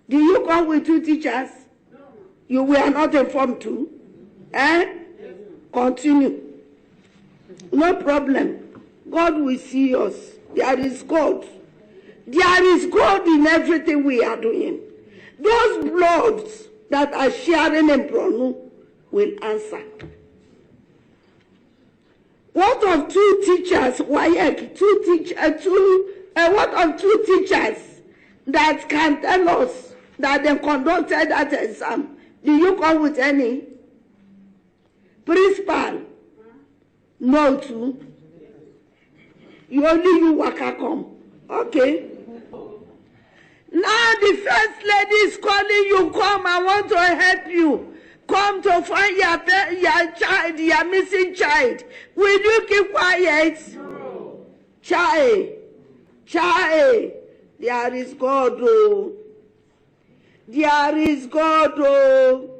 Do you come with 2 teachers? You were not informed too? Continue. No problem. God will see us. There is God. There is God in everything we are doing. Those bloods that are sharing in Bronu will answer. What of 2 teachers, Wike, what of 2 teachers that can tell us that they conducted that exam? Do you come with any? Principal? No, too. You waka come. Okay. Now the first lady is calling you. Come, I want to help you. Come to find your child, your missing child. Will you keep quiet? No. Child. There is God, oh. There is God, oh.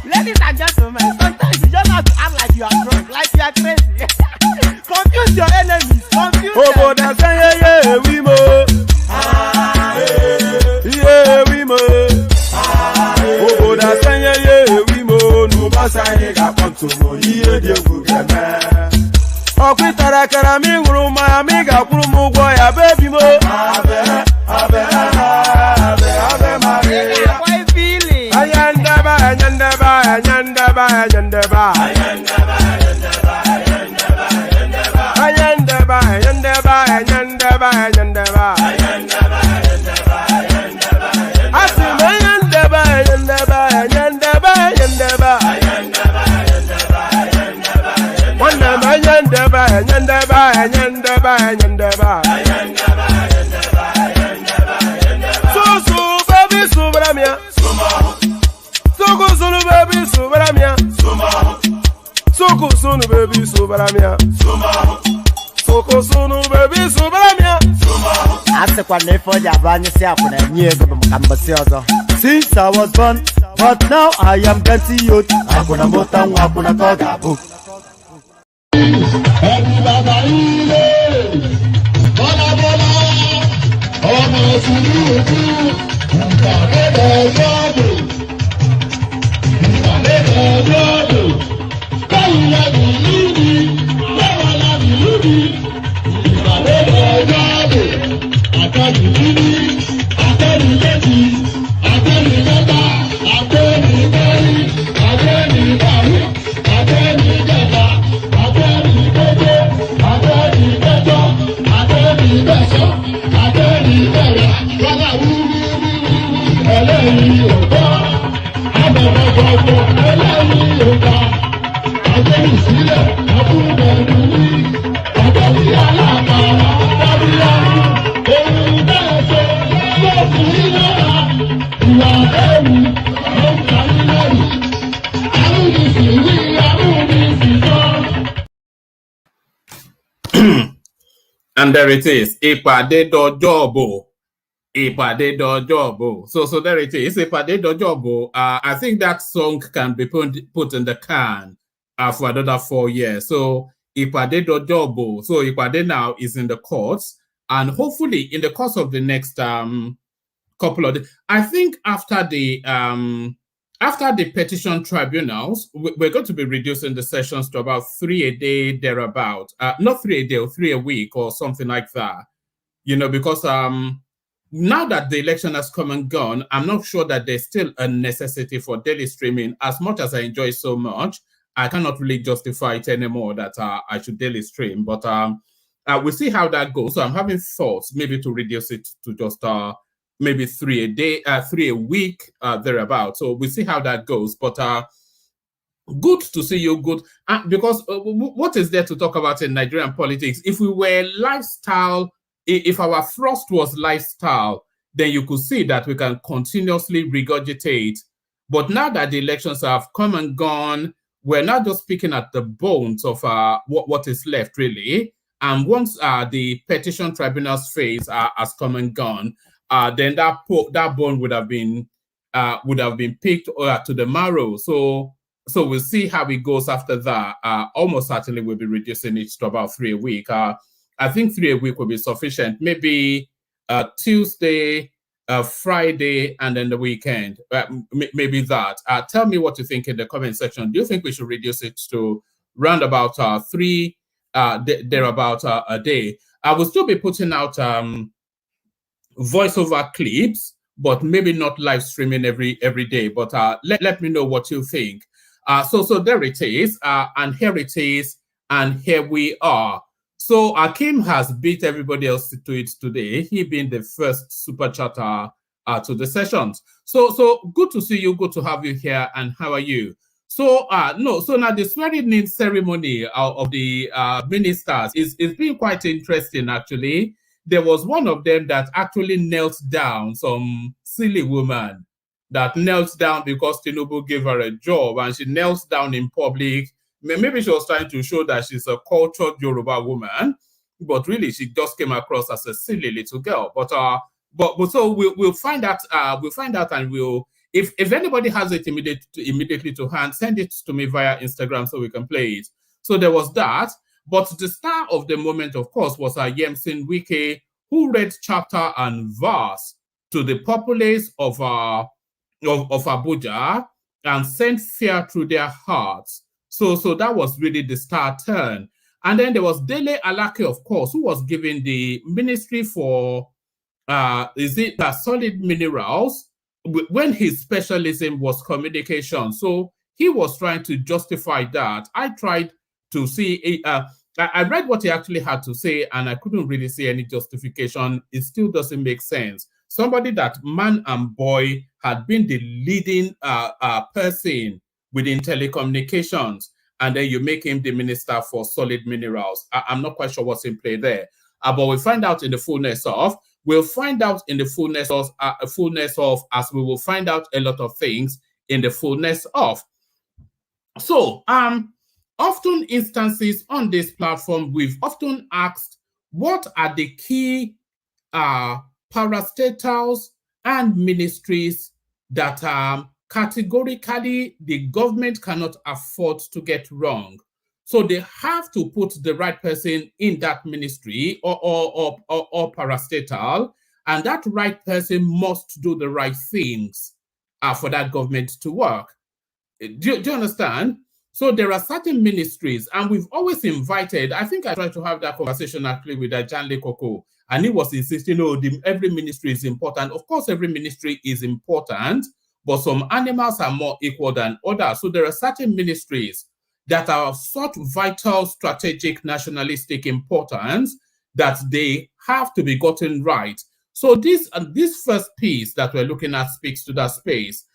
Ladies and gentlemen, sometimes you just have to act like you are drunk, like you are crazy. Confuse your enemies, confuse them. Since I was born, but now I am getting youth. Hakuna motangu, hakuna koga book. And there it is. Ìpàdé dọjọ́bọ̀. Ìpàdé dọjọ́bọ̀. So there it is. Ìpàdé dọjọ́bọ̀. I think that song can be put in the can for another 4 years. So ìpàdé dọjọ́bọ̀. So ìpàdé now is in the courts, and hopefully in the course of the next couple of days, I think after the petition tribunals, we're going to be reducing the sessions to about 3 a day, thereabout. Not 3 a day, or 3 a week, or something like that. Because now that the election has come and gone, I'm not sure that there's still a necessity for daily streaming. As much as I enjoy it so much, I cannot really justify it anymore that I should daily stream. But we'll see how that goes. So I'm having thoughts maybe to reduce it to just maybe 3 a day, 3 a week, thereabout. So we'll see how that goes. But good to see you, good. Because what is there to talk about in Nigerian politics? If we were lifestyle, if our thrust was lifestyle, then you could see that we can continuously regurgitate. But now that the elections have come and gone, we're not just picking at the bones of what is left, really. And once the petition tribunal's phase has come and gone, then that bone would have been picked to the marrow. So we'll see how it goes after that. Almost certainly we'll be reducing it to about 3 a week. I think 3 a week will be sufficient. Maybe Tuesday, Friday, and then the weekend. Maybe that. Tell me what you think in the comment section. Do you think we should reduce it to round about 3 thereabout a day? I will still be putting out voiceover clips, but maybe not live streaming every day. But let me know what you think. So there it is, and here it is, and here we are. So Akim has beat everybody else to it today, he being the first super chatter to the sessions. So good to see you, good to have you here, and how are you? So now the swearing-in ceremony of the ministers is been quite interesting, actually. There was one of them that actually knelt down some silly woman that knelt down because Tinubu gave her a job, and she knelt down in public. Maybe she was trying to show that she's a cultured Yoruba woman, but really she just came across as a silly little girl. But so we'll find out. We'll find out, and we'll if anybody has it immediately to hand, send it to me via Instagram so we can play it. So there was that. But the star of the moment, of course, was Yemsin Wike, who read chapter and verse to the populace of Abuja and sent fear through their hearts. So that was really the star turn. And then there was Dele Alake, of course, who was given the ministry for solid minerals when his specialism was communication. So he was trying to justify that. I tried to see, I read what he actually had to say, and I couldn't really see any justification. It still doesn't make sense. Somebody that man and boy had been the leading person within telecommunications, and then you make him the minister for solid minerals. I'm not quite sure what's in play there. But we'll find out in the fullness of. We'll find out in the fullness of, as we will find out a lot of things in the fullness of. So, often instances on this platform, we've often asked, what are the key parastatals and ministries that categorically the government cannot afford to get wrong? So they have to put the right person in that ministry or parastatal, and that right person must do the right things for that government to work. Do you understand? So there are certain ministries, and we've always invited, I think I tried to have that conversation actually with Janle Koko, and he was insisting, every ministry is important. Of course, every ministry is important, but some animals are more equal than others. So there are certain ministries that are of such vital, strategic, nationalistic importance that they have to be gotten right. So this first piece that we're looking at speaks to that space.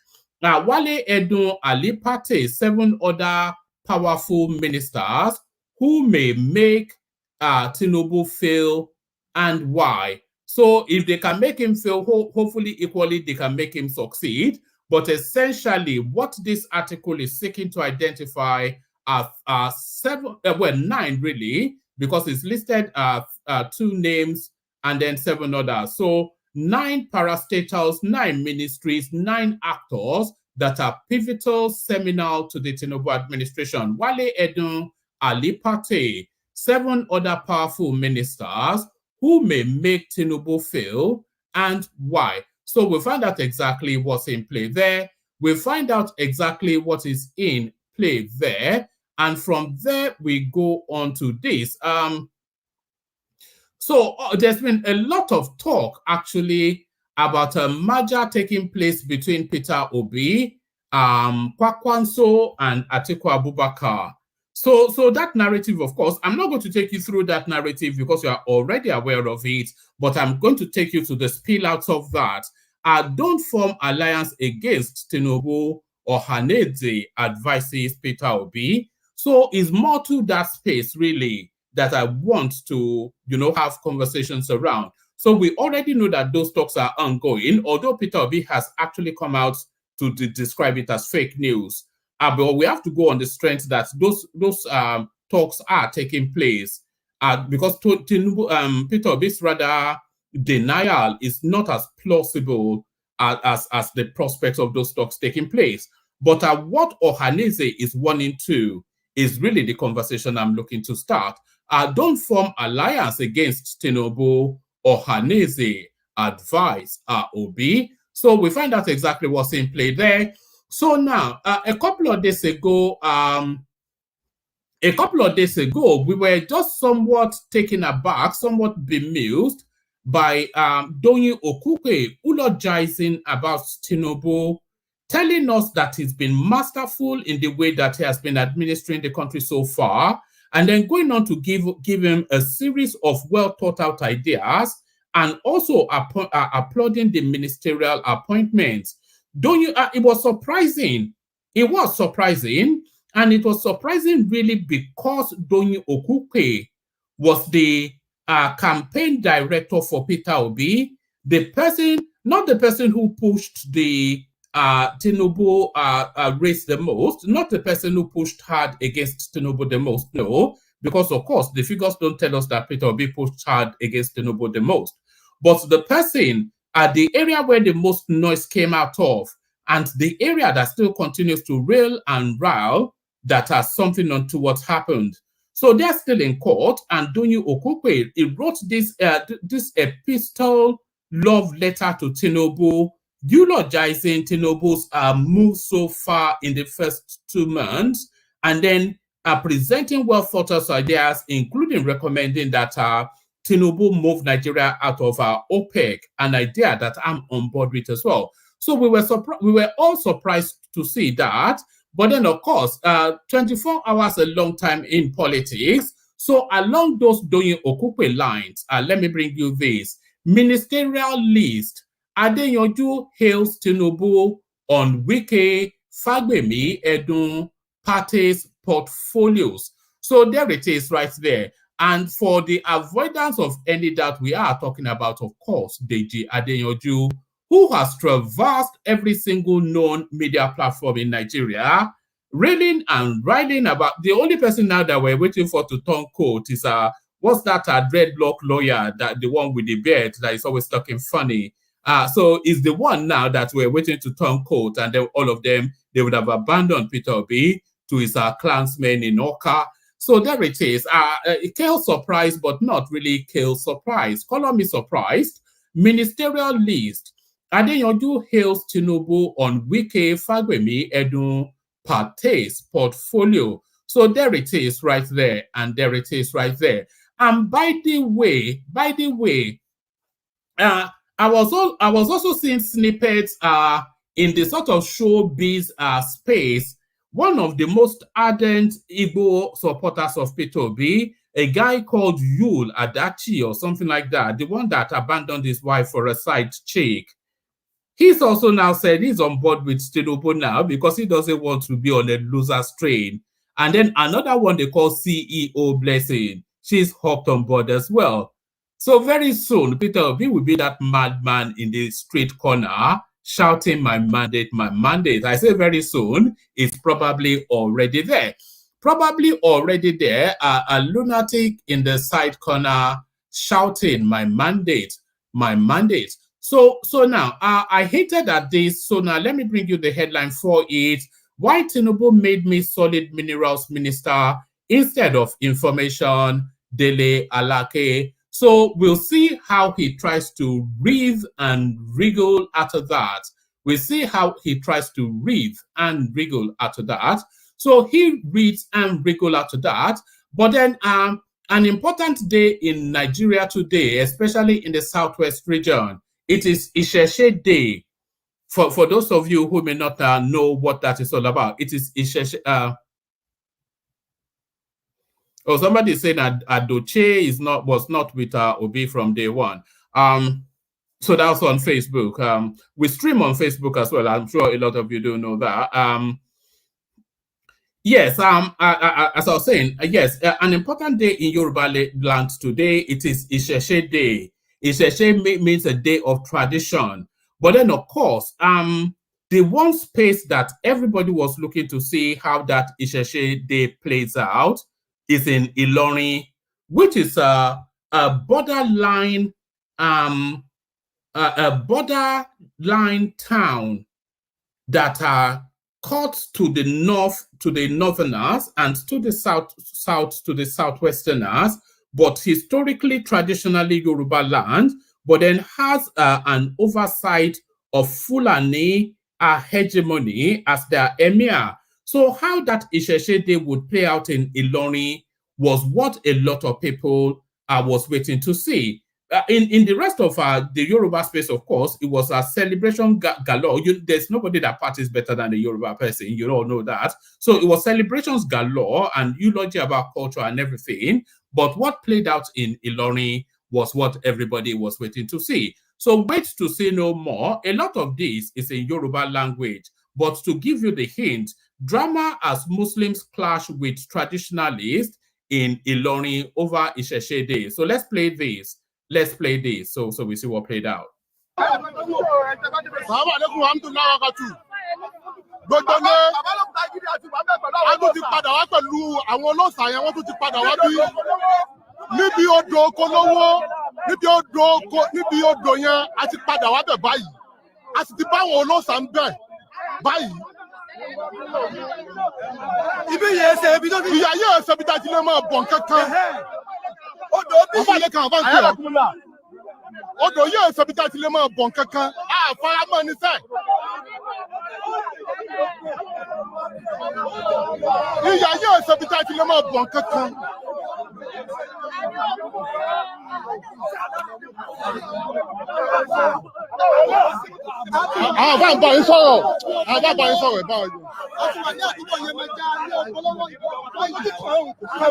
Now, Wale Edun Alipate, 7 other powerful ministers who may make Tinubu fail, and why. So if they can make him fail, hopefully equally they can make him succeed. But essentially, what this article is seeking to identify are 9 really, because it's listed 2 names and then 7 others. So 9 parastatals, 9 ministries, 9 actors that are pivotal, seminal to the Tinubu administration. Wale Edun Alipate, 7 other powerful ministers who may make Tinubu fail, and why. So we'll find out exactly what's in play there. We'll find out exactly what is in play there. And from there, we go on to this. So there's been a lot of talk, actually, about a merger taking place between Peter Obi, Kwakwanso, and Atiku Abubakar. So that narrative, of course, I'm not going to take you through that narrative because you are already aware of it, but I'm going to take you to the spill out of that. Don't form alliance against Tinubu or Hanedze, advises Peter Obi. So it's more to that space, really, that I want to, have conversations around. So we already know that those talks are ongoing, although Peter Obi has actually come out to describe it as fake news. But we have to go on the strength that those talks are taking place because Peter Obi's rather denial is not as plausible as the prospects of those talks taking place. But what Ohaneze is wanting to is really the conversation I'm looking to start. Don't form alliance against Tinubu or Haneze, advise Obi. So we find out exactly what's in play there. So now, a couple of days ago, we were just somewhat taken aback, somewhat bemused by Doyin Okupe eulogizing about Tinubu, telling us that he's been masterful in the way that he has been administering the country so far, and then going on to give him a series of well-thought-out ideas, and also applauding the ministerial appointments. It was surprising. It was surprising, and it was surprising really because Doyin Okupe was the campaign director for Peter Obi, the person not the person who pushed the Tinubu race the most, not the person who pushed hard against Tinubu the most, no, because of course the figures don't tell us that Peter Obi pushed hard against Tinubu the most, but the person at the area where the most noise came out of, and the area that still continues to rail and rile that has something onto what happened. So they're still in court, and Donyi Okukwe, he wrote this epistle love letter to Tinubu, eulogizing Tinubu's move so far in the first 2 months, and then presenting well thought out ideas, including recommending that Tinubu move Nigeria out of OPEC, an idea that I'm on board with as well. So we were all surprised to see that. But then, of course, 24 hours a long time in politics. So along those Donyi Okukwe lines, let me bring you this. Ministerial list. Adeyanju hails Tinubu on Wike, Fagbemi, Edun, parties, portfolios. So there it is right there. And for the avoidance of any doubt, we are talking about, of course, Deji Adeyanju, who has traversed every single known media platform in Nigeria, railing and writing about. The only person now that we're waiting for to turn coat is what's that dreadlock lawyer, that the one with the beard that is always talking funny. So is the one now that we're waiting to turn coat, and then all of them, they would have abandoned Peter Obi to his clansmen in Oka. So there it is. Kale surprise, but not really Kale surprise. Color me surprised. Ministerial list. Adeyanju hails Tinubu on Wike, Fagbemi, Edun, parties, portfolio. So there it is right there, and there it is right there. And by the way, I was also seeing snippets in the sort of showbiz space. One of the most ardent Igbo supporters of Peter Obi, a guy called Yul Adachi or something like that, the one that abandoned his wife for a side chick. He's also now said he's on board with Tinubu now because he doesn't want to be on a loser's train. And then another one they call CEO Blessing. She's hopped on board as well. So very soon, Peter Obi will be that madman in the street corner shouting, "My mandate, my mandate." I say very soon, it's probably already there. Probably already there, a lunatic in the side corner shouting, "My mandate, my mandate." So now, I hated at this. So now let me bring you the headline for it. Why Tinubu made me solid minerals minister instead of information, Dele Alake. So we'll see how he tries to wreathe and wriggle after that. We'll see how he tries to wreathe and wriggle after that. So he wreathes and wriggle after that. But then an important day in Nigeria today, especially in the Southwest region, it is Isheshe Day. For those of you who may not know what that is all about, it is Isheshe. Somebody is saying that Adoche was not with Obi from day one. So that's on Facebook. We stream on Facebook as well. I'm sure a lot of you do know that. Yes, as I was saying, yes, an important day in Yoruba land today, it is Isheshe Day. Isheshe means a day of tradition. But then, of course, the one space that everybody was looking to see how that Isheshe Day plays out is in Ilorin, which is a borderline town that are cut to the north to the northerners and to the south to the southwesterners, but historically, traditionally Yoruba land, but then has an oversight of Fulani hegemony as their emir. So how that Isheshe Day would play out in Ilorin was what a lot of people was waiting to see. In the rest of the Yoruba space, of course, it was a celebration galore. There's nobody that parties better than the Yoruba person. You all know that. So it was celebrations galore and eulogy about culture and everything. But what played out in Ilorin was what everybody was waiting to see. So wait to see no more. A lot of this is in Yoruba language. But to give you the hint, drama as Muslims clash with traditionalists in Ilorin over Isheshe Day. So let's play this. Let's play this so we see what played out. Assalamu alaikum warahmatullahi wabarakatuh. Gbogbo ní a tún ti padà wá pẹ̀lú àwọn olóòṣà yẹn, wọ́n tún ti padà wá bí níbi odò Kolówó, níbi odò yẹn a ti padà wá bẹ̀ báyìí. A sì ti bá àwọn olóòṣà ń bẹ̀ báyìí. Ibi yẹn ṣe ibi tó ti. Ìyá yẹn ṣe ibi tá a ti lè máa bọ̀ kankan. Odò bí ọba lè kàn án bá ń pè ọ́. Odò yẹn ṣe ibi tá a ti lè máa bọ̀ kankan. A faramọ́ ní sẹ́ẹ̀. Ìyá yẹn ṣe ibi tá a ti lè máa bọ̀ kankan. Àwọn bá ń bá yín sọ̀rọ̀. Àwọn bá ń bá yín sọ̀rọ̀ ẹ̀ bá wọn.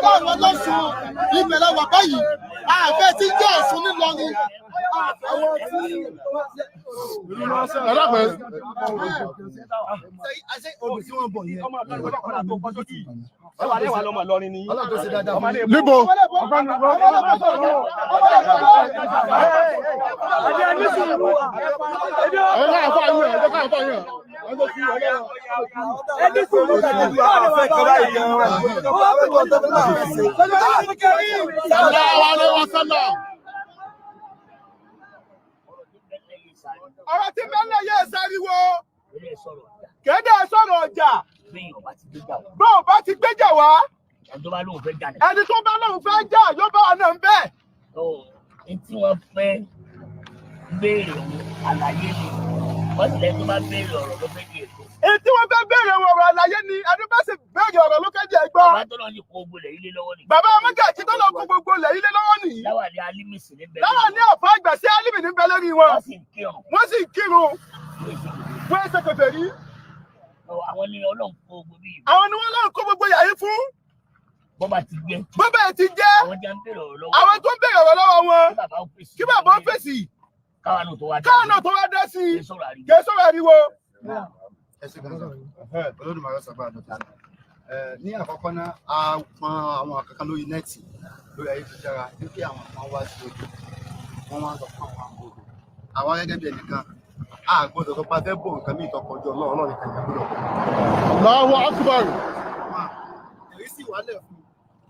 Báwo ló sùn ìbẹ̀rẹ̀ wà báyìí? Àfẹ́ tí jẹ́ Ọ̀ṣun nílọrin. Níbo? Ọ̀rọ̀ tí mẹ́lẹ̀ yẹ́ sáriwo. Kéde sọ̀rọ̀ ọjà. Bó o bá ti gbéjà wá. Ẹni tó bá lóun fẹ́ jà yóò bá ọ̀nà ń bẹ̀. Tí wọ́n fẹ́ béèrè àlàyé ni wọ́n sì lẹ́yìn tó bá béèrè ọ̀rọ̀ ló fẹ́ di èkó. Èyí tí wọ́n fẹ́ béèrè ọ̀rọ̀ àlàyé ni adúbẹ́sì béèrè ọ̀rọ̀ ló kéde ẹgbọ́. Bàbá tó lọ ní kó gbogbo ilẹ̀ ilé lọ́wọ́ nìyí. Bàbá Amágàjí tó lọ kó gbogbo ilẹ̀ ilé lọ́wọ́ nìyí. Láwàní Alímìsì ní bẹ̀rẹ̀. Láwàní ọ̀fọ̀ àgbà sí Alímì ní bẹ̀rẹ̀ rí wọn. Wọ́n sì kírun. Wọ́n ṣe kẹfẹ́ rí. Àwọn ni Ọlọ́run kó gbogbo yìí. Àwọn ni wọ́n lọ́run kó gbogbo yàrá fún. Bọ́bá ti jẹ́. Bọ́bá ti jẹ́. Àwọn tó ń béèrè ọ̀rọ̀ lọ́wọ́ wọn. Kí bàbá ó fèsì. Káwọn náà tó wá dá sí i. Kì í sọ̀rọ̀ ariwo. Olódùmarè sọgbà àdọ̀tà. Ní àkọ́kọ́ náà, a pọn àwọn kankan lórí nẹ́ẹ̀tì lórí ayélujára wípé àwọn kan wá sí odò. Wọ́n wá sọ fún àwọn àgbòdo. Àwa gẹ́gẹ́ bí ẹnìkan, a gbọ́dọ̀ tó pa fẹ́ bò nǹkan bí ìtọ́kọ̀jọ́ Ọlọ́run nìkan ìgbàgbọ́dọ̀. Allahu Akbar. Èyí sì wálẹ̀ fún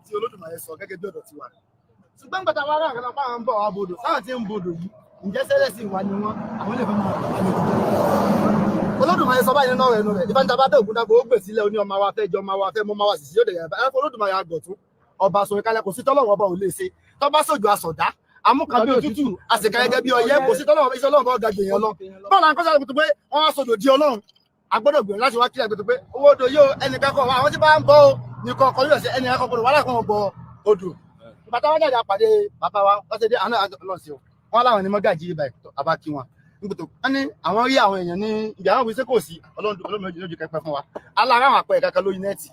tí Olódùmarè sọ gẹ́gẹ́ bí ọ̀dọ̀ tiwa. Ṣùgbọ́n gbàtà wa rà nǹkan fáwọn ń bọ̀ wá bodò. Sáwọn tí ń bodò yìí, ǹjẹ́ sẹ́lẹ̀ sí ìwà ni wọ́n? Àwọn ilé ìfẹ́ máa wà lóko. Olódùmarè sọ báyìí nínú ọ̀rọ̀ ẹnu rẹ̀. Ìfẹ́ntà bá dé ògùn dàgbò ó gbè sílẹ̀ oní ọmọ wa fẹ́ jọ ọmọ wa fẹ́ mọ́ máa wà sí sí òde yẹn. Ẹ̀fọ́ Olódùmarè àgọ̀tún ọba sọ̀rọ̀ kalẹ̀ kò sí tọ́lọ́wọ́ ọba ò lè ṣe. Tọ́ba sójú àsọ̀dá. Amúkan bí òtútù àsìkà gẹ́gẹ́ bí ọyẹ́ kò sí tọ́lọ́wọ́ iṣẹ́ Ọlọ́run bá ọ̀gá gbèyàn lọ. Báwo la ń kọ́sọ́ àgbẹ̀tò pé wọ́n wá sọ̀dọ̀ di Ọlọ́run? Agbọ́dọ̀ gbìyànjú láti wá kí àgbẹ̀tò pé owó odò yóò ẹnìkan kọ̀ àwọn tí bá ń bọ̀ ní kọ̀ọ̀kan yóò ṣe ẹnìkan kọ̀ wàhálà kan bọ̀ odò. Bàtà wọn jáde àpàdé bàbá wa wọ́n ṣe dé àná lọ́sí o. Wọ́n láwọn ní mọ́gàjì ibà àbá kí wọn. Nígbàtò wọ́n ní àwọn rí àwọn èèyàn ní ibi àwọn ìwé kò sí Ọlọ́run lójú kẹpẹ fún wa. Alára àwọn àpẹẹrẹ kankan lórí nẹ́ẹ̀tì.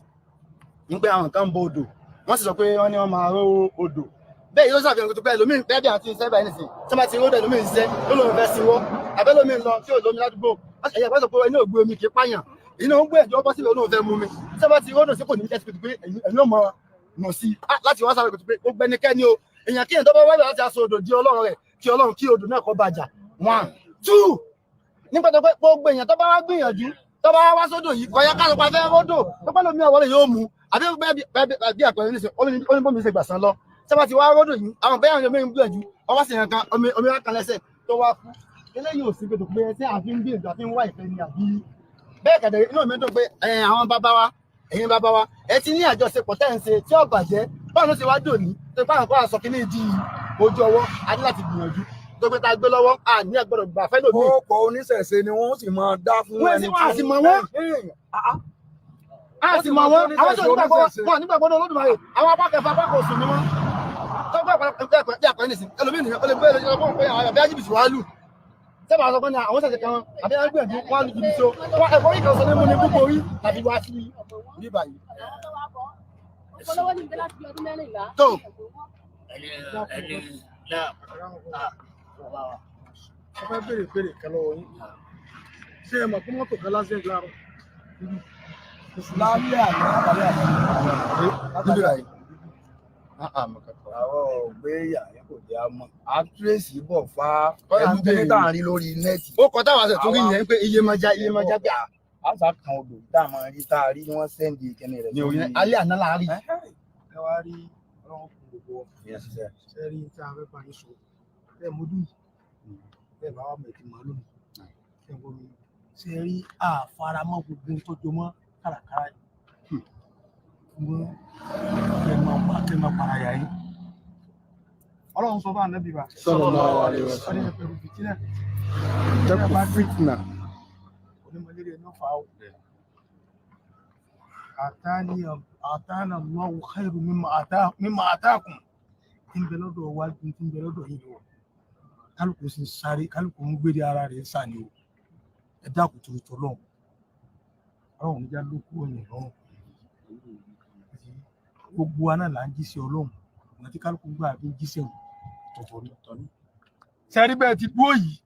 Ní pé àwọn kan ń bọ odò. Wọ́n sì sọ pé wọ́n ní wọ́n máa ró odò. Bẹ́ẹ̀ yóò ṣàfihàn tó pé ẹlòmíì bẹ́ẹ̀ bí àti ìṣẹ́ báyìí nìsín. Tí wọ́n bá ti ró ẹlòmíì ń ṣiṣẹ́ lólómi fẹ́ sinwó. Àbẹ́lòmíì lọ tí ò lómi ládùúgbò. Ẹ̀yà pẹ́ sọ pé ẹni ò gbé omi kì í pààyàn. Èyí náà ń gbé ẹ̀jọ́ bọ́ sílẹ̀ olóhùn fẹ́ mú mi. Tí wọ́n bá ti ró odò sí kò ní jẹ́ sí pé ẹ̀yin ò mọ̀ sí láti wá sáré pé ó gbẹ́nikẹ́ni o. Èèyàn kí èèyàn tó bá wá láti aṣọ odò di Ọlọ́run rẹ̀ kí Ọlọ́run kí odò náà kó bàjá. 1, 2. Nígbà tó pé gbogbo èèyàn tó bá wá gbìyànjú tó bá wá sódò yìí kò yẹ ká lọ pa fẹ́ rọ́dò tó pẹ́ lómi ọ̀wọ́lẹ̀ yóò mú àbí bí àpẹẹrẹ ní sè ó ní bómi ṣe gbàsán lọ tí wọ́n ti wá rọ́dò yìí àwọn bẹ́ẹ̀ àwọn èèyàn gbìyànjú wọ́n wá sí ẹ̀kan omi wá kan lẹ́sẹ̀ tó wá kú eléyìí ò sí pé tó pé tí àfi ń gbìyànjú àfi ń wá ìfẹ́ ni àbí bẹ́ẹ̀ kẹ̀dẹ̀ inú mi dùn pé àwọn bàbá wa ẹ̀yin bàbá wa ẹ ti ní àjọṣepọ̀ tẹ́ ń ṣe tí ó bàjẹ́ báwo ló ṣe wá dòní tó pé àwọn kọ́ àṣọ kìíní di ojú ọwọ́ adé láti gbìyànjú tó pé ta gbé lọ́wọ́ ní ẹgbọ́dọ̀ gbà fẹ́ lómi. Ọkọ̀ oníṣẹ̀ṣe ni wọ́n sì máa dá fún ẹni tí wọ́n sì mọ̀ wọ́n. A sì mọ̀ wọ́n. Àwọn tó nígbàgbọ́ Olódùmarè àwọn apákẹ́fà apákọ̀ òsùn ni wọ́n. Tó gbà pẹ̀lú nìsín ẹlòmíì nìyẹn ó lè gbé ẹlòmíì pé àwọn àbí ajíbìsì wá lù. Sẹ́bà sọ pé ní àwọn ṣẹ̀ṣẹ̀ kan àbí agbẹ̀dún wọ́n lu jìbìsì o. Ẹ̀kọ́ yìí kan sọ ní mú ní púpọ̀ orí tàbí wá sí ní báyìí. Tó. Ẹni náà. Mo fẹ́ béèrè kan lọ́wọ́ yín. Ṣé ẹ mọ̀ pé mọ́tò kan lásìkò ìlàrọ̀? Lálẹ́ àná àbálẹ́ àná. Níbi báyìí. Àwọn ògbéyà yẹn kò jẹ́ àmọ́. Àtúrẹ́sì bọ̀ fa ẹnu tẹ́lẹ̀ tá à ń rí lórí nẹ́ẹ̀tì. Ó kọ táwọn àṣẹ tó rí yẹn pé iye máa já pé àṣà kan odò tá a máa rí tá a rí ni wọ́n sẹ́ndì ìkẹ́ni rẹ̀. Ní orí alẹ́ àná là ń rí. Ẹ wá rí ọlọ́run kò gbogbo ṣe rí tí a fẹ́ parí so. Bẹ́ẹ̀ mo dùn bẹ́ẹ̀ bá wà mẹ́tì máa lónìí. Ẹ wo mi ṣe rí àfaramọ́ gbogbo tó jọ mọ́ kàràkàrà yìí. Kẹ́ máa para yà yín. Ọlọ́run sọ bá ànábì wa. Sallallahu alaihi wasallam. Ọdún pẹ̀lú fìtínà. Tẹ́kù fitna. Onímọ̀lẹ́rẹ̀ ló fà ó. Àtàna Allahu khairu mimma atakum. Tí ń bẹ lọ́dọ̀ wa tí ń bẹ lọ́dọ̀ yìí lọ. Kálukú sì ń sáré, kálukú ń gbé ara rẹ̀ sá ni o. Ẹ dákun torí t'Ọlọ́run. Ọlọ́run níjà ló kú ọ̀yìn lọ́rùn. Gbogbo wa náà là ń jíṣẹ́ Ọlọ́run. Ọ̀nà tí kálukú gbà bí jíṣẹ́ òun. Ṣé rí bẹ́ẹ̀ ti dúró yìí?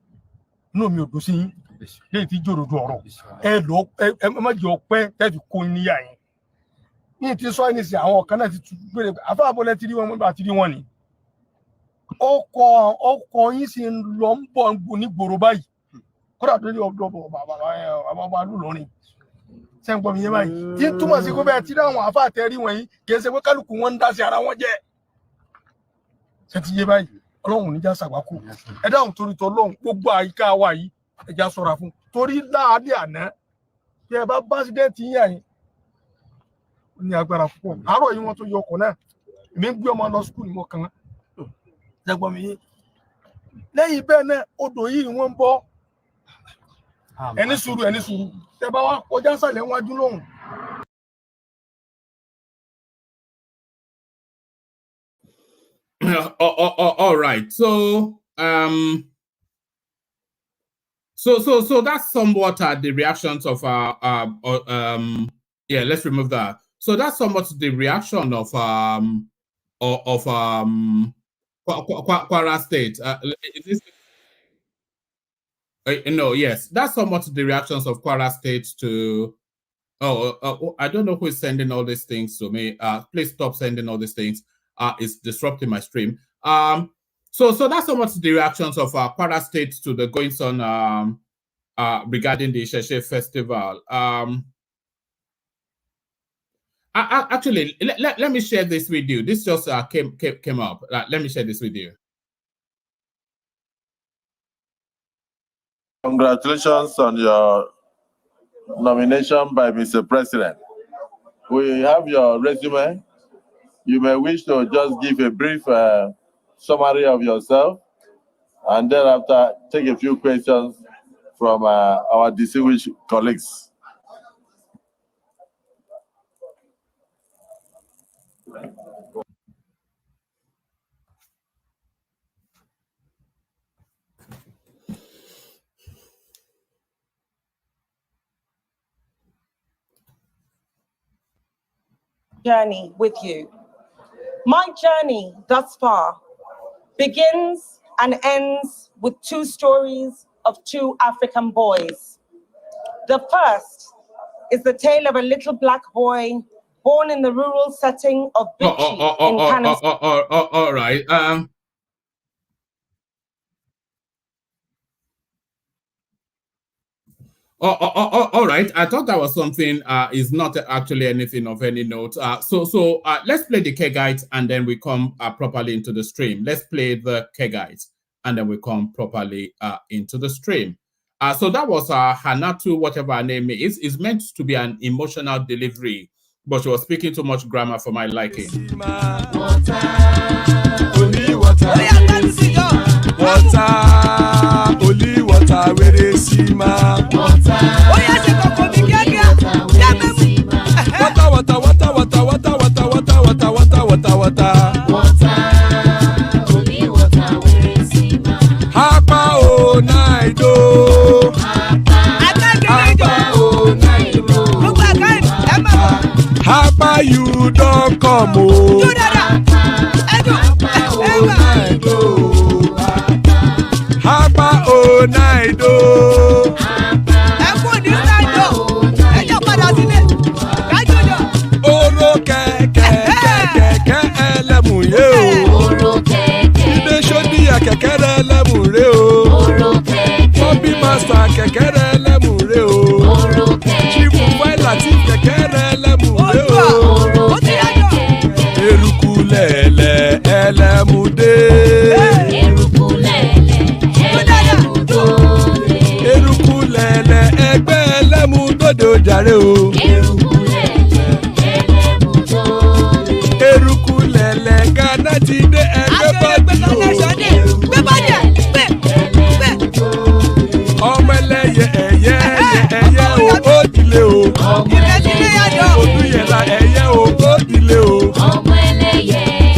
Inú mi ò dùn sí yín. Léyìí tí jòròdù ọ̀rọ̀. Ẹ má jẹ́ ọpẹ́ tẹ́ẹ̀fì kó níyà yín. Ní ti sọ ẹni sí àwọn kan náà ti tún gbére. Àfáàbọ̀lẹ̀ ti rí wọn nígbà tí rí wọn ni. Ọkọ̀ yín sì ń lọ ń bọ̀ ní gbòòrò báyìí. Kódà tó ní ọ̀dọ̀ bàbá lùlọrin. Ṣé ń gbọ́ mi yé báyìí? Tí ń túmọ̀ sí pé bẹ́ẹ̀ tí àwọn àfáàtẹ́ rí wọ̀nyí kì í ṣe pé kálukú wọn ń dá sí ara wọn jẹ́. Ṣé ti yé báyìí? Ọlọ́run níjà ṣàgbákò. Ẹ dáhùn torí t'Ọlọ́run gbogbo àyíká wa yìí ẹ já ṣọ́ra fún. Torí láàdí àná tí ẹ bá básídẹ́ẹ̀tì yín àyìn ó ní agbára púpọ̀. Àárọ̀ yìí wọ́n tó yọ ọkọ̀ náà. Èmi ń gbé ọmọ lọ skul mọ́ kan. Ṣé gbọ́ mi yé? Lẹ́yìn bẹ́ẹ̀ náà odò yìí wọ́n ń bọ́. Ẹni sùúrù. Tẹ́ bá wá kọjá sàlẹ̀ wájú lóhùn. All right. So that's somewhat the reactions of yeah, let's remove that. So that's somewhat the reaction of Kwara State. No, yes, that's somewhat the reactions of Kwara State to. I don't know who is sending all these things to me. Please stop sending all these things. It's disrupting my stream. So that's somewhat the reactions of Kwara State to the goings on regarding the Isheshe festival. Actually, let me share this with you. This just came up. Let me share this with you. Congratulations on your nomination by Mr. President. We have your resume. You may wish to just give a brief summary of yourself, and thereafter take a few questions from our distinguished colleagues. Journey with you. My journey thus far begins and ends with two stories of two African boys. The first is the tale of a little black boy born in the rural setting of Bichi in Kano. All right. All right. I thought that was something. Is not actually anything of any note. So let's play the Kegites and then we come properly into the stream. Let's play the Kegites and then we come properly into the stream. So that was Hanatu, whatever her name is. It's meant to be an emotional delivery, but she was speaking too much grammar for my liking. Only water, where they see my water. Oh yes, water. Only water, where they see my Hapa oh night oh. Hapa oh night oh. Hapa you don't come oh. Hapa oh night oh. Hapa oh night oh. Oro kẹ̀kẹ́ ẹlẹ́mú Master kẹ̀kẹ́ rẹ̀ lẹ́mùrè o. Chief Wike ti kẹ̀kẹ́ rẹ̀ lẹ́mùrè o. Eruku lẹ̀lẹ̀ ẹlẹ́mùdé. Eruku lẹ̀lẹ̀ ẹgbẹ́ ẹlẹ́mùdóde ojàre o. Eruku lẹ̀lẹ̀ Ghana ti dé ẹgbẹ́ bọ́dì o. Ọmọ ẹlẹ́yẹ ẹyẹ o ó dilé o. Odúyẹ̀lá ẹyẹ o ó dilé o.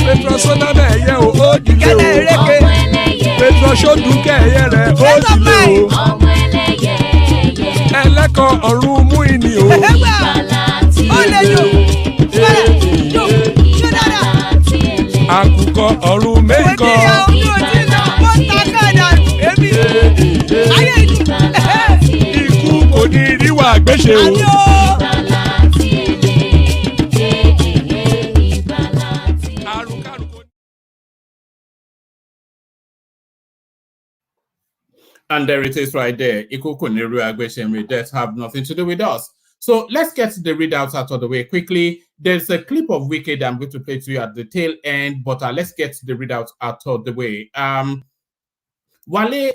Petrosoname ẹyẹ o ó dilé o. Petrosodunke ẹyẹ rẹ̀ ó dilé o. Ẹlẹ́kọ̀ ọ̀run mú ìní o. Àkùkọ ọ̀run mẹ́kọ̀. Ikú kò ní ríwà gbéṣe o. And there it is right there. Iku kò ní ríwà gbéṣe, death have nothing to do with us. So let's get the readouts out of the way quickly. There's a clip of Wike that I'm going to play to you at the tail end, but let's get the readouts out of the way. Wale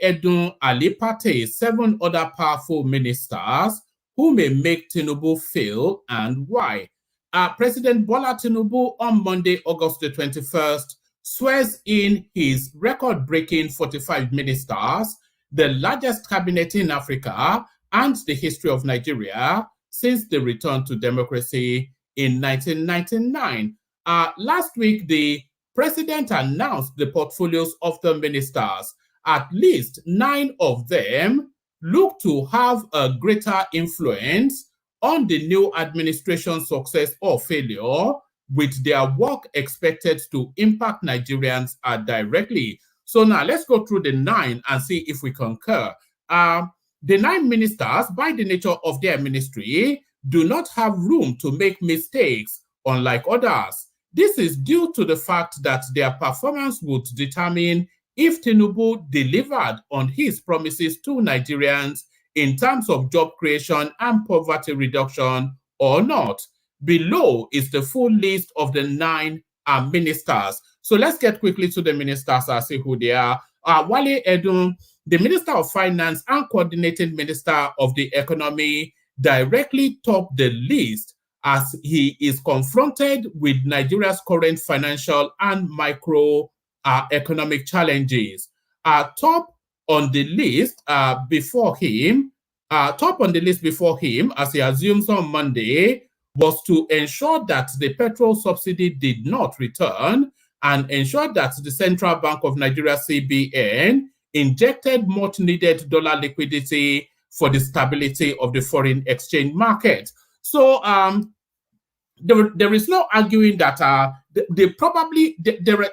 Edun Ali Pate, 7 other powerful ministers who may make Tinubu fail and why. President Bola Tinubu on Monday, August the 21st, swears in his record-breaking 45 ministers, the largest cabinet in Africa and the history of Nigeria since the return to democracy in 1999. Last week, the president announced the portfolios of the ministers. At least 9 of them look to have a greater influence on the new administration's success or failure, with their work expected to impact Nigerians directly. So now let's go through the 9 and see if we concur. The 9 ministers, by the nature of their ministry, do not have room to make mistakes, unlike others. This is due to the fact that their performance would determine if Tinubu delivered on his promises to Nigerians in terms of job creation and poverty reduction or not. Below is the full list of the 9 ministers. So let's get quickly to the ministers and see who they are. Wale Edun, the Minister of Finance and Coordinating Minister of the Economy, directly topped the list as he is confronted with Nigeria's current financial and microeconomic challenges. Top on the list before him, as he assumes on Monday, was to ensure that the petrol subsidy did not return and ensure that the Central Bank of Nigeria, CBN, injected much needed dollar liquidity for the stability of the foreign exchange market. So there is no arguing that there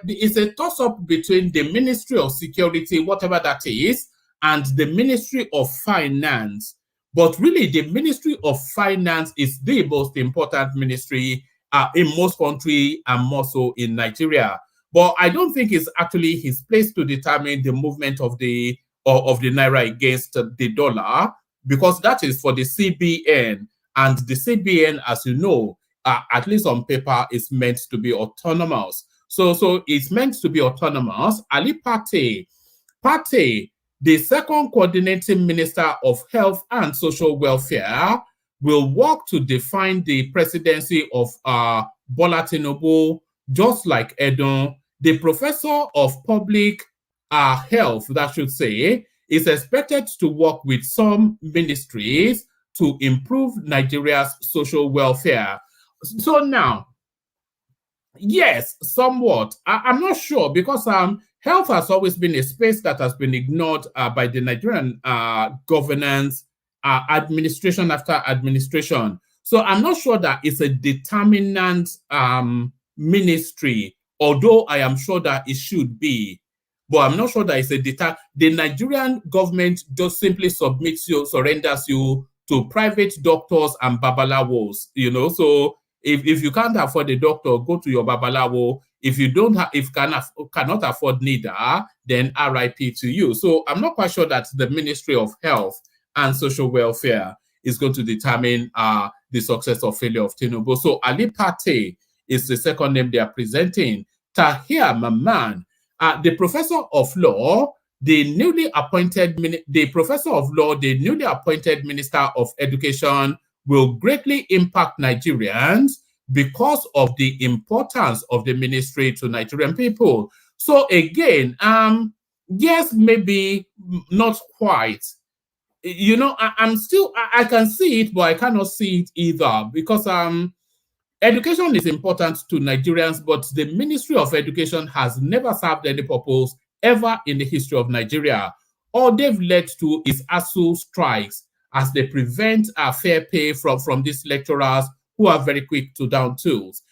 is a toss-up between the Ministry of Security, whatever that is, and the Ministry of Finance. But really, the Ministry of Finance is the most important ministry in most countries and more so in Nigeria. But I don't think it's actually his place to determine the movement of the naira against the dollar, because that is for the CBN. And the CBN, as you know, at least on paper, is meant to be autonomous. So it's meant to be autonomous. Ali Pate, the second coordinating minister of Health and Social Welfare, will work to define the presidency of Bola Tinubu, just like Edun. The professor of public health, that should say, is expected to work with some ministries to improve Nigeria's social welfare. So now, yes, somewhat. I'm not sure, because health has always been a space that has been ignored by the Nigerian governance, administration after administration. So I'm not sure that it's a determinant ministry, although I am sure that it should be. But I'm not sure that it's a the Nigerian government just simply surrenders you to private doctors and babalawos, you know. So if you can't afford a doctor, go to your babalawo. If you don't have, if cannot afford neither, then RIP to you. So I'm not quite sure that the Ministry of Health and Social Welfare is going to determine the success or failure of Tinubu. So Ali Pate is the second name they are presenting. Tahir Maman, the professor of law, the newly appointed Minister of Education will greatly impact Nigerians because of the importance of the ministry to Nigerian people. So again, yes, maybe not quite. You know, I can see it, but I cannot see it either, because education is important to Nigerians, but the Ministry of Education has never served any purpose ever in the history of Nigeria. All they've led to is ASU strikes, as they prevent fair pay from these lecturers who are very quick to down tools.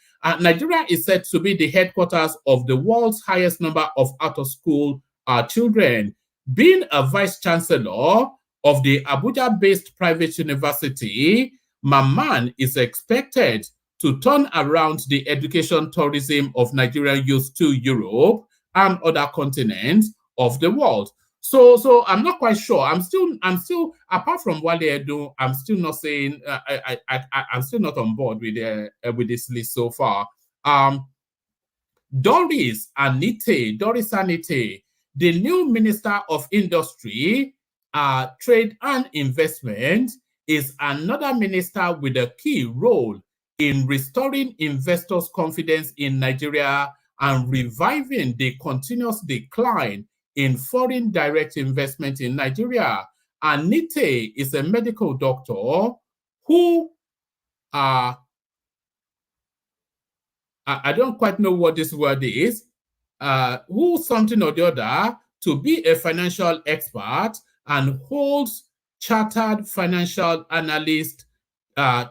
Nigeria is said to be the headquarters of the world's highest number of out-of-school children. Being a vice-chancellor of the Abuja-based private university, Maman is expected to turn around the education tourism of Nigerian youth to Europe and other continents of the world. So I'm not quite sure. I'm still apart from Wale Edo, I'm still not saying I'm still not on board with this list so far. Doris Anite, the new Minister of Industry, Trade and Investment, is another minister with a key role in restoring investors' confidence in Nigeria and reviving the continuous decline in foreign direct investment in Nigeria. Anite is a medical doctor who, I don't quite know what this word is, who something or the other, to be a financial expert and holds chartered financial analyst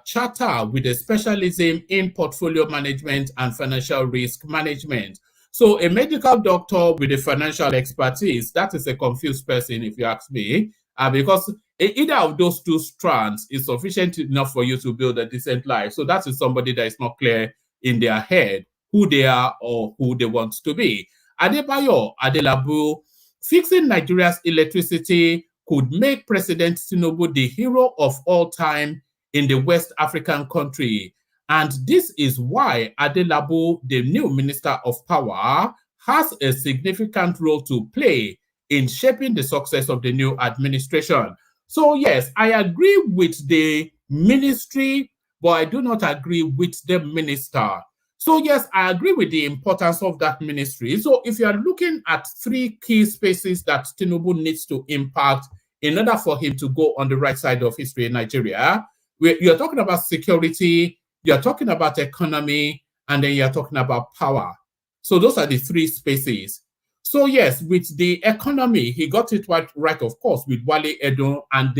charter with a specialism in portfolio management and financial risk management. So a medical doctor with a financial expertise, that is a confused person if you ask me, because either of those two strands is sufficient enough for you to build a decent life. So that is somebody that is not clear in their head who they are or who they want to be. Adebayo Adelabu, fixing Nigeria's electricity could make President Tinubu the hero of all time in the West African country. And this is why Adelabu, the new Minister of Power, has a significant role to play in shaping the success of the new administration. So yes, I agree with the ministry, but I do not agree with the minister. So yes, I agree with the importance of that ministry. So if you are looking at three key spaces that Tinubu needs to impact in order for him to go on the right side of history in Nigeria, you're talking about security, you're talking about economy, and then you're talking about power. So those are the three spaces. So yes, with the economy, he got it right, of course, with Wale Edo, and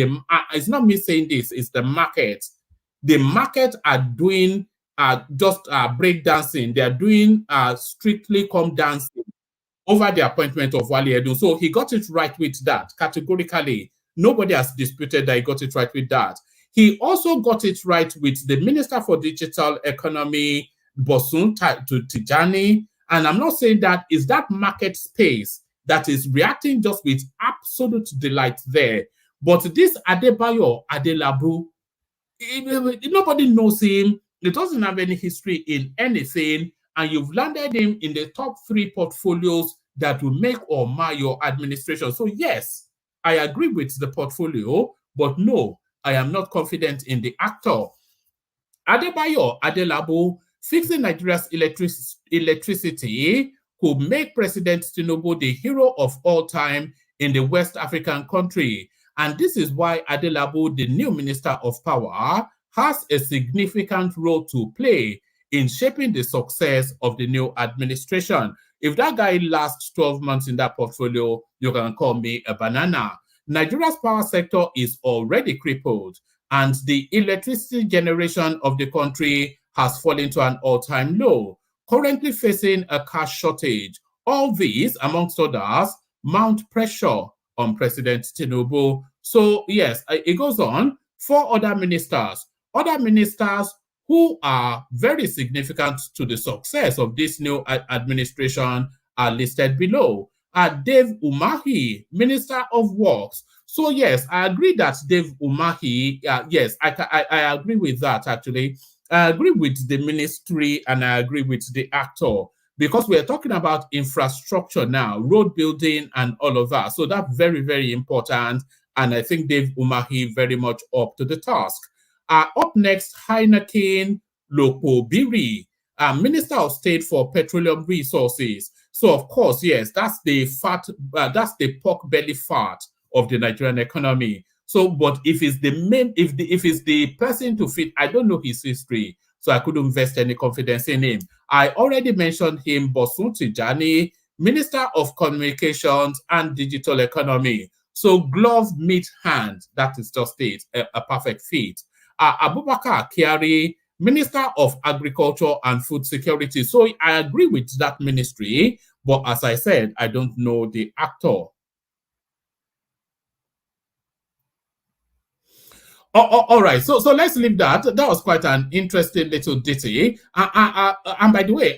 it's not me saying this, it's the market. The market are doing just breakdancing. They're doing strictly come dancing over the appointment of Wale Edo. So he got it right with that, categorically. Nobody has disputed that he got it right with that. He also got it right with the Minister for Digital Economy, Bosun Tijani. And I'm not saying that is that market space that is reacting just with absolute delight there. But this Adebayo Adelabu, nobody knows him. He doesn't have any history in anything. And you've landed him in the top three portfolios that will make or mar your administration. So yes, I agree with the portfolio, but no, I am not confident in the actor. Adebayo Adelabu, fixing Nigeria's electricity could make President Tinubu the hero of all time in the West African country. And this is why Adelabu, the new Minister of Power, has a significant role to play in shaping the success of the new administration. If that guy lasts 12 months in that portfolio, you can call me a banana. Nigeria's power sector is already crippled, and the electricity generation of the country has fallen to an all-time low, currently facing a cash shortage. All these, amongst others, mount pressure on President Tinubu. So yes, it goes on. 4 other ministers who are very significant to the success of this new administration are listed below. Dave Umahi, Minister of Works. So yes, I agree that Dave Umahi, yes, I agree with that actually. I agree with the ministry and I agree with the actor because we're talking about infrastructure now, road building and all of that. So that's very, very important. And I think Dave Umahi very much up to the task. Up next, Heineken Lokobiri, Minister of State for Petroleum Resources. So of course, yes, that's the fat, that's the pork belly fat of the Nigerian economy. So, but if it's the main, if it's the person to fit, I don't know his history, so I couldn't invest any confidence in him. I already mentioned him, Bosun Tijani, Minister of Communications and Digital Economy. So glove, meet, hand, that is just it, a perfect fit. Abubakar Kyari, Minister of Agriculture and Food Security. So I agree with that ministry, but as I said, I don't know the actor. All right, so let's leave that. That was quite an interesting little ditty. And by the way,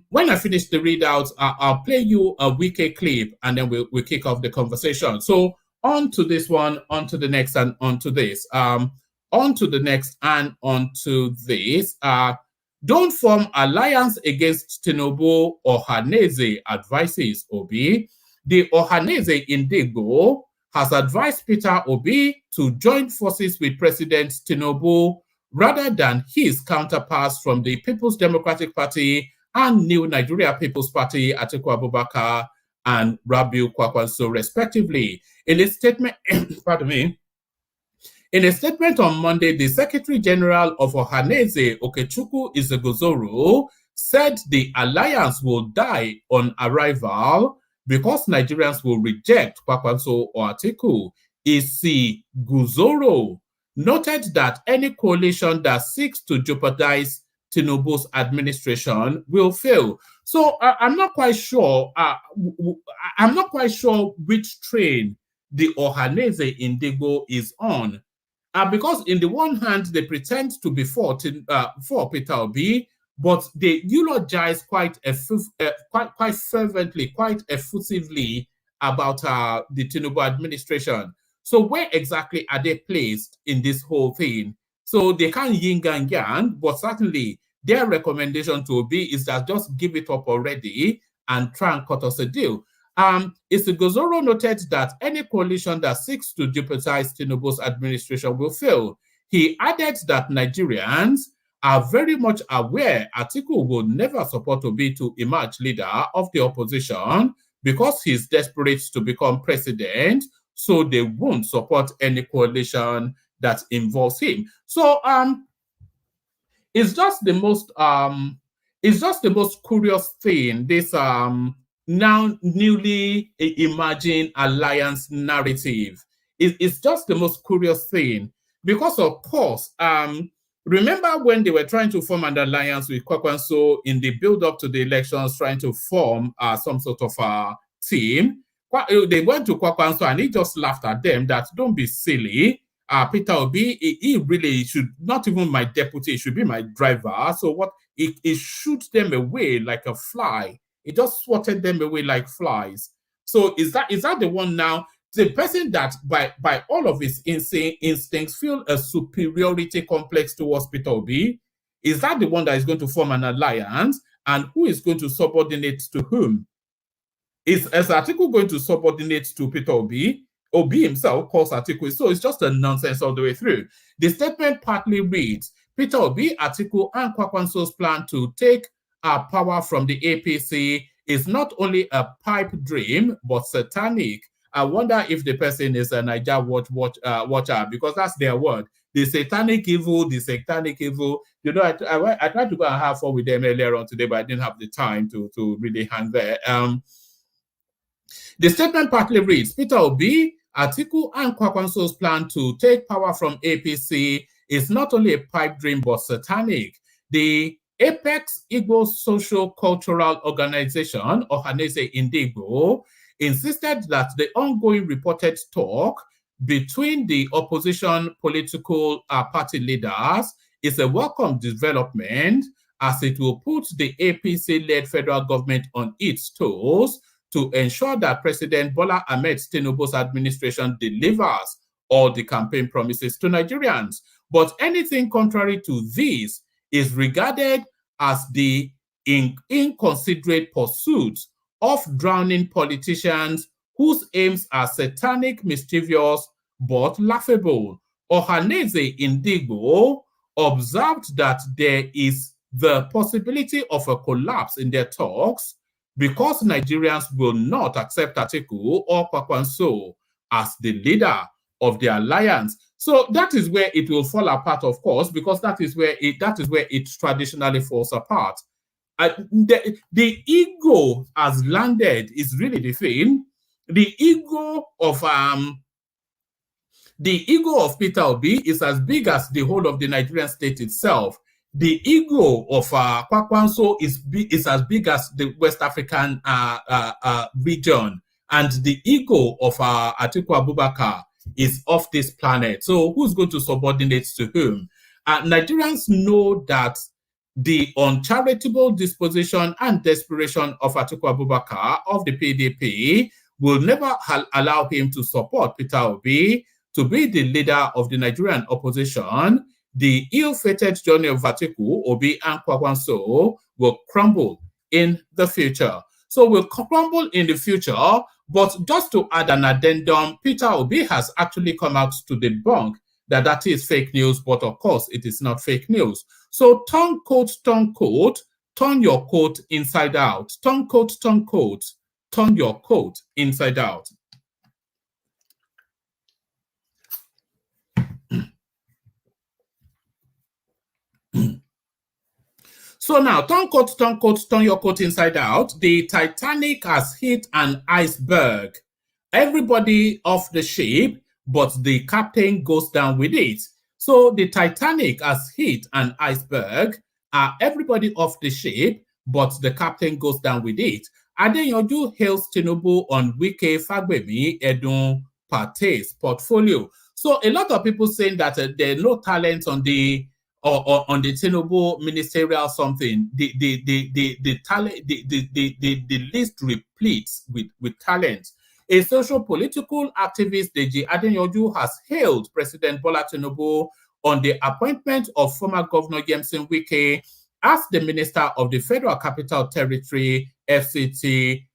when I finish the readout, I'll play you a Wike clip, and then we'll kick off the conversation. So on to this one, on to the next, and on to this. On to the next, and on to this. Don't form alliance against Tinubu. Ohaneze advises Obi. The Ohaneze Indigo has advised Peter Obi to join forces with President Tinubu rather than his counterparts from the People's Democratic Party and New Nigeria People's Party, Atiku Abubakar and Rabiu Kwakwanso, respectively. In a statement, pardon me, in a statement on Monday, the Secretary General of Ohaneze, Okechukwu Izegozoro, said the alliance will die on arrival because Nigerians will reject Kwakwanso or Atiku. Isi Guzoro noted that any coalition that seeks to jeopardize Tinubu's administration will fail. So I'm not quite sure. I'm not quite sure which train the Ohaneze Indigo is on. Because in the one hand, they pretend to be for Peter Obi, but they eulogize quite fervently, quite effusively about the Tinubu administration. So where exactly are they placed in this whole thing? So they can't yin and yang, but certainly their recommendation to Obi is that just give it up already and try and cut us a deal. Isigozoro noted that any coalition that seeks to jeopardize Tinubu's administration will fail. He added that Nigerians are very much aware Atiku will never support Obi to emerge leader of the opposition because he's desperate to become president, so they won't support any coalition that involves him. So it's just the most curious thing, this now newly emerging alliance narrative. It's just the most curious thing because, of course, remember when they were trying to form an alliance with Kwakwanso in the build-up to the elections, trying to form some sort of a team? They went to Kwakwanso and he just laughed at them that don't be silly. Peter Obi, he really should, not even my deputy, he should be my driver. So what, he shoots them away like a fly. He just swatted them away like flies. So is that the one now? The person that by all of his instincts feel a superiority complex towards Peter Obi, is that the one that is going to form an alliance? And who is going to subordinate to whom? Is Atiku going to subordinate to Peter Obi? Obi himself calls Atiku. So it's just a nonsense all the way through. The statement partly reads, Peter Obi, Atiku, and Kwakwanso's plan to take power from the APC is not only a pipe dream, but satanic. I wonder if the person is a Niger watcher, because that's their word. The satanic evil, the satanic evil. You know, I tried to go and have fun with them earlier on today, but I didn't have the time to really hang there. The statement partly reads, Peter Obi, Atiku, and Kwakwanso's plan to take power from APC is not only a pipe dream, but satanic. The Apex Igbo Social Cultural Organization, Ohaneze Indigo, insisted that the ongoing reported talk between the opposition political party leaders is a welcome development, as it will put the APC-led federal government on its toes to ensure that President Bola Ahmed Tinubu's administration delivers all the campaign promises to Nigerians. But anything contrary to this is regarded as the inconsiderate pursuit of drowning politicians whose aims are satanic, mischievous, but laughable. Ohaneze Indigbo observed that there is the possibility of a collapse in their talks because Nigerians will not accept Atiku or Kwakwanso as the leader of the alliance. So that is where it will fall apart, of course, because that is where it traditionally falls apart. The ego has landed is really the thing. The ego of Peter Obi is as big as the whole of the Nigerian state itself. The ego of Kwakwanso is as big as the West African region, and the ego of Atiku Abubakar is off this planet. So who's going to subordinate to whom? Nigerians know that the uncharitable disposition and desperation of Atiku Abubakar of the PDP will never allow him to support Peter Obi to be the leader of the Nigerian opposition. The ill-fated journey of Atiku, Obi, and Kwakwanso will crumble in the future. So will crumble in the future, but just to add an addendum, Peter Obi has actually come out to debunk that is fake news, but of course it is not fake news. So turn your coat inside out. Turn your coat inside out. So now, turn your coat inside out. The Titanic has hit an iceberg. Everybody off the ship, but the captain goes down with it. So the Titanic has hit an iceberg. Everybody off the ship, but the captain goes down with it. Adeyanju hails Tinubu on Wike Fagbemi Edun Pate's portfolio. So a lot of people saying that there are no talent on the on the Tinubu ministerial something. The list repletes with talent. A social political activist, Deji Adeyanju, has hailed President Bola Tinubu on the appointment of former Governor Yemson Wike as the Minister of the Federal Capital Territory, FCT.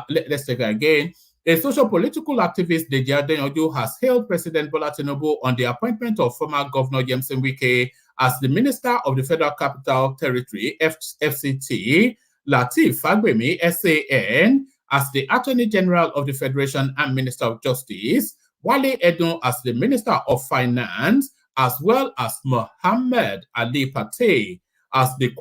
Let's take it again. A social political activist, Deji Adeyanju, has hailed President Bola Tinubu on the appointment of former Governor Yemson Wike as the Minister of the Federal Capital Territory, FCT, Lateef Fagbemi, SAN, as the Attorney General of the Federation and Minister of Justice, Wale Edun as the Minister of Finance, as well as Mohammed Ali Pate as the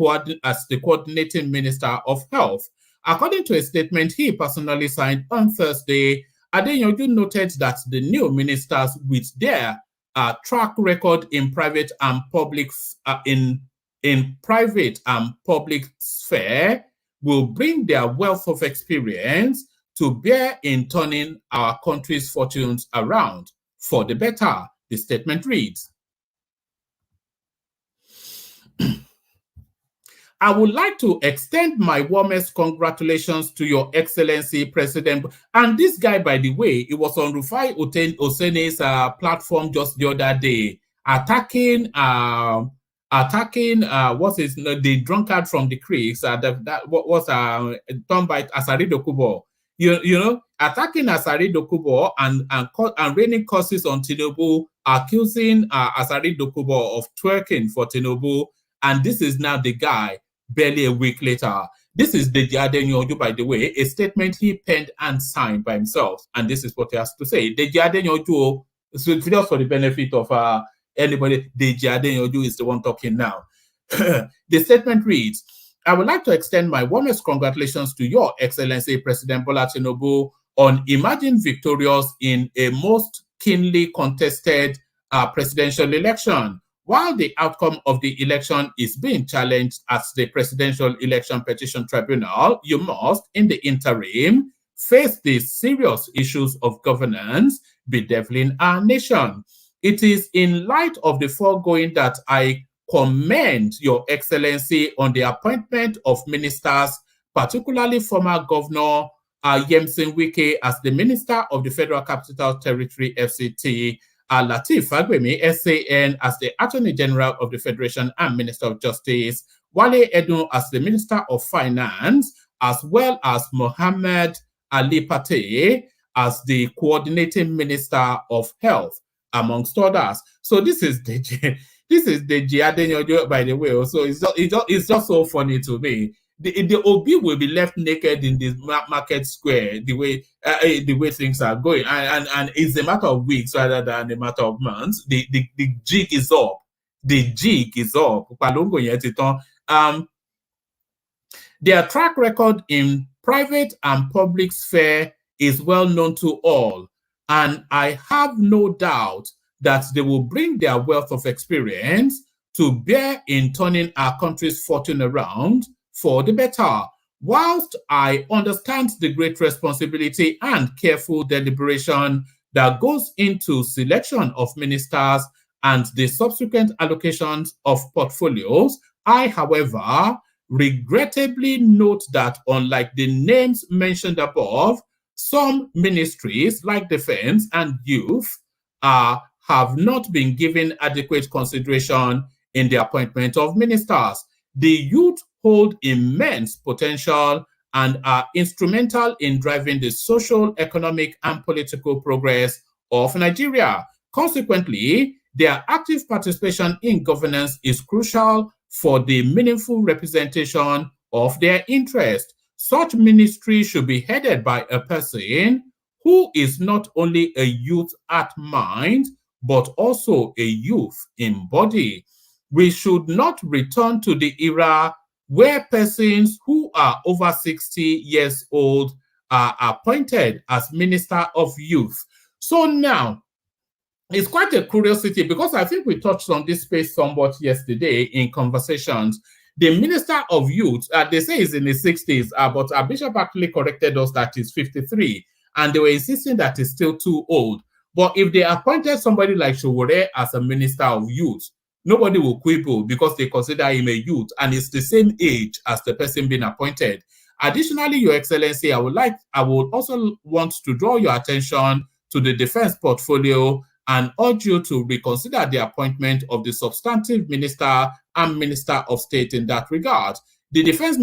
Coordinating Minister of Health. According to a statement he personally signed on Thursday, Adeyanju noted that the new ministers, with their track record in private and public sphere, will bring their wealth of experience to bear in turning our country's fortunes around for the better, the statement reads. I would like to extend my warmest congratulations to Your Excellency President. And this guy, by the way, it was on Rufai Osene's platform just the other day, attacking what's his the drunkard from the creeks that was done by Asari Dokubo. You know, attacking Asari Dokubo and raining curses on Tinubu, accusing Asari Dokubo of twerking for Tinubu, and this is now the guy. Barely a week later, this is Deji Adeyanju, by the way, a statement he penned and signed by himself, and this is what he has to say. Deji Adeyanju, so just for the benefit of anybody, Deji Adeyanju is the one talking now. The statement reads, I would like to extend my warmest congratulations to Your Excellency President Bola Tinubu on emerging victorious in a most keenly contested presidential election. While the outcome of the election is being challenged at the Presidential Election Petition Tribunal, you must, in the interim, face the serious issues of governance bedeviling our nation. It is in light of the foregoing that I commend Your Excellency on the appointment of ministers, particularly former Governor Yemsin Wike as the Minister of the Federal Capital Territory FCT, Lateef Fagbemi SAN as the Attorney General of the Federation and Minister of Justice, Wale Edun as the Minister of Finance, as well as Mohammed Ali Pate as the Coordinating Minister of Health, amongst others. So this is the Adenyojo, by the way. So it's just so funny to me. The OB will be left naked in the market square the way things are going, and it's a matter of weeks rather than a matter of months. The jig is up. The jig is up. Their track record in private and public sphere is well known to all, and I have no doubt that they will bring their wealth of experience to bear in turning our country's fortune around for the better. Whilst I understand the great responsibility and careful deliberation that goes into selection of ministers and the subsequent allocations of portfolios, I, however, regrettably note that unlike the names mentioned above, some ministries like defense and youth have not been given adequate consideration in the appointment of ministers. The youth hold immense potential and are instrumental in driving the social, economic, and political progress of Nigeria. Consequently, their active participation in governance is crucial for the meaningful representation of their interest. Such ministry should be headed by a person who is not only a youth at mind, but also a youth in body. We should not return to the era where persons who are over 60 years old are appointed as Minister of Youth. So now, it's quite a curiosity because I think we touched on this space somewhat yesterday in conversations. The Minister of Youth, they say he's in his 60s, but our Bishop actually corrected us that he's 53, and they were insisting that he's still too old. But if they appointed somebody like Showore as a Minister of Youth, nobody will quibble because they consider him a youth and it's the same age as the person being appointed. Additionally, Your Excellency, I would also want to draw your attention to the defense portfolio and urge you to reconsider the appointment of the substantive minister and minister of state in that regard. The defense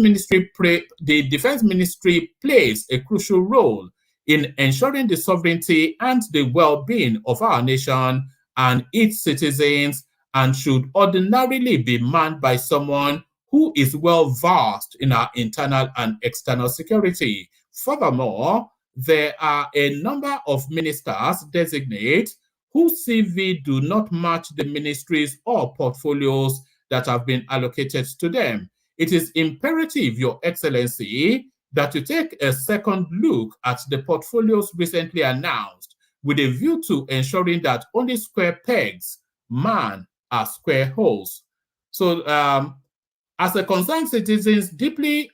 ministry plays a crucial role in ensuring the sovereignty and the well-being of our nation and its citizens, and should ordinarily be manned by someone who is well-versed in our internal and external security. Furthermore, there are a number of ministers designate whose CV do not match the ministries or portfolios that have been allocated to them. It is imperative, Your Excellency, that you take a second look at the portfolios recently announced with a view to ensuring that only square pegs man are square holes. So as a concerned citizen, deeply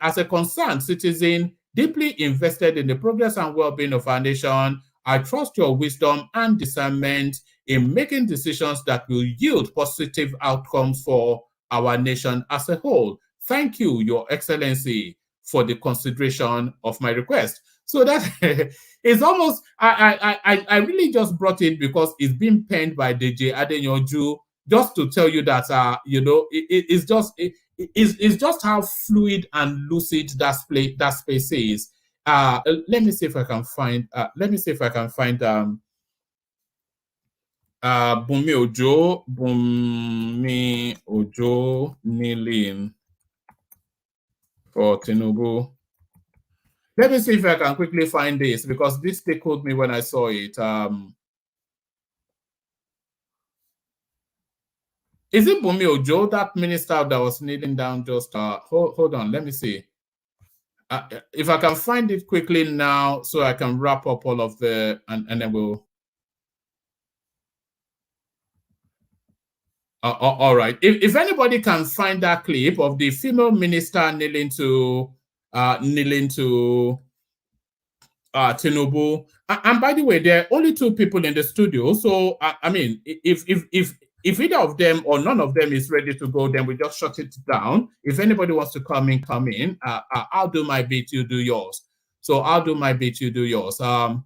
invested in the progress and well-being of our nation, I trust your wisdom and discernment in making decisions that will yield positive outcomes for our nation as a whole. Thank you, Your Excellency, for the consideration of my request. So that is almost, I really just brought it because it's been penned by DJ Adenyoju, just to tell you that, it's just how fluid and lucid that space is. Let me see if I can find Bumi Ojo kneeling for Tinubu. Let me see if I can quickly find this because this tickled me when I saw it. Is it Bumi Ojo, that minister that was kneeling down just, hold on, let me see. If I can find it quickly now so I can wrap up all of the, and then we'll. All right. If anybody can find that clip of the female minister kneeling to Tinubu, and by the way, there are only two people in the studio. So I mean, if if either of them or none of them is ready to go, then we just shut it down. If anybody wants to come in, come in. I'll do my bit, you do yours. So I'll do my bit, you do yours. So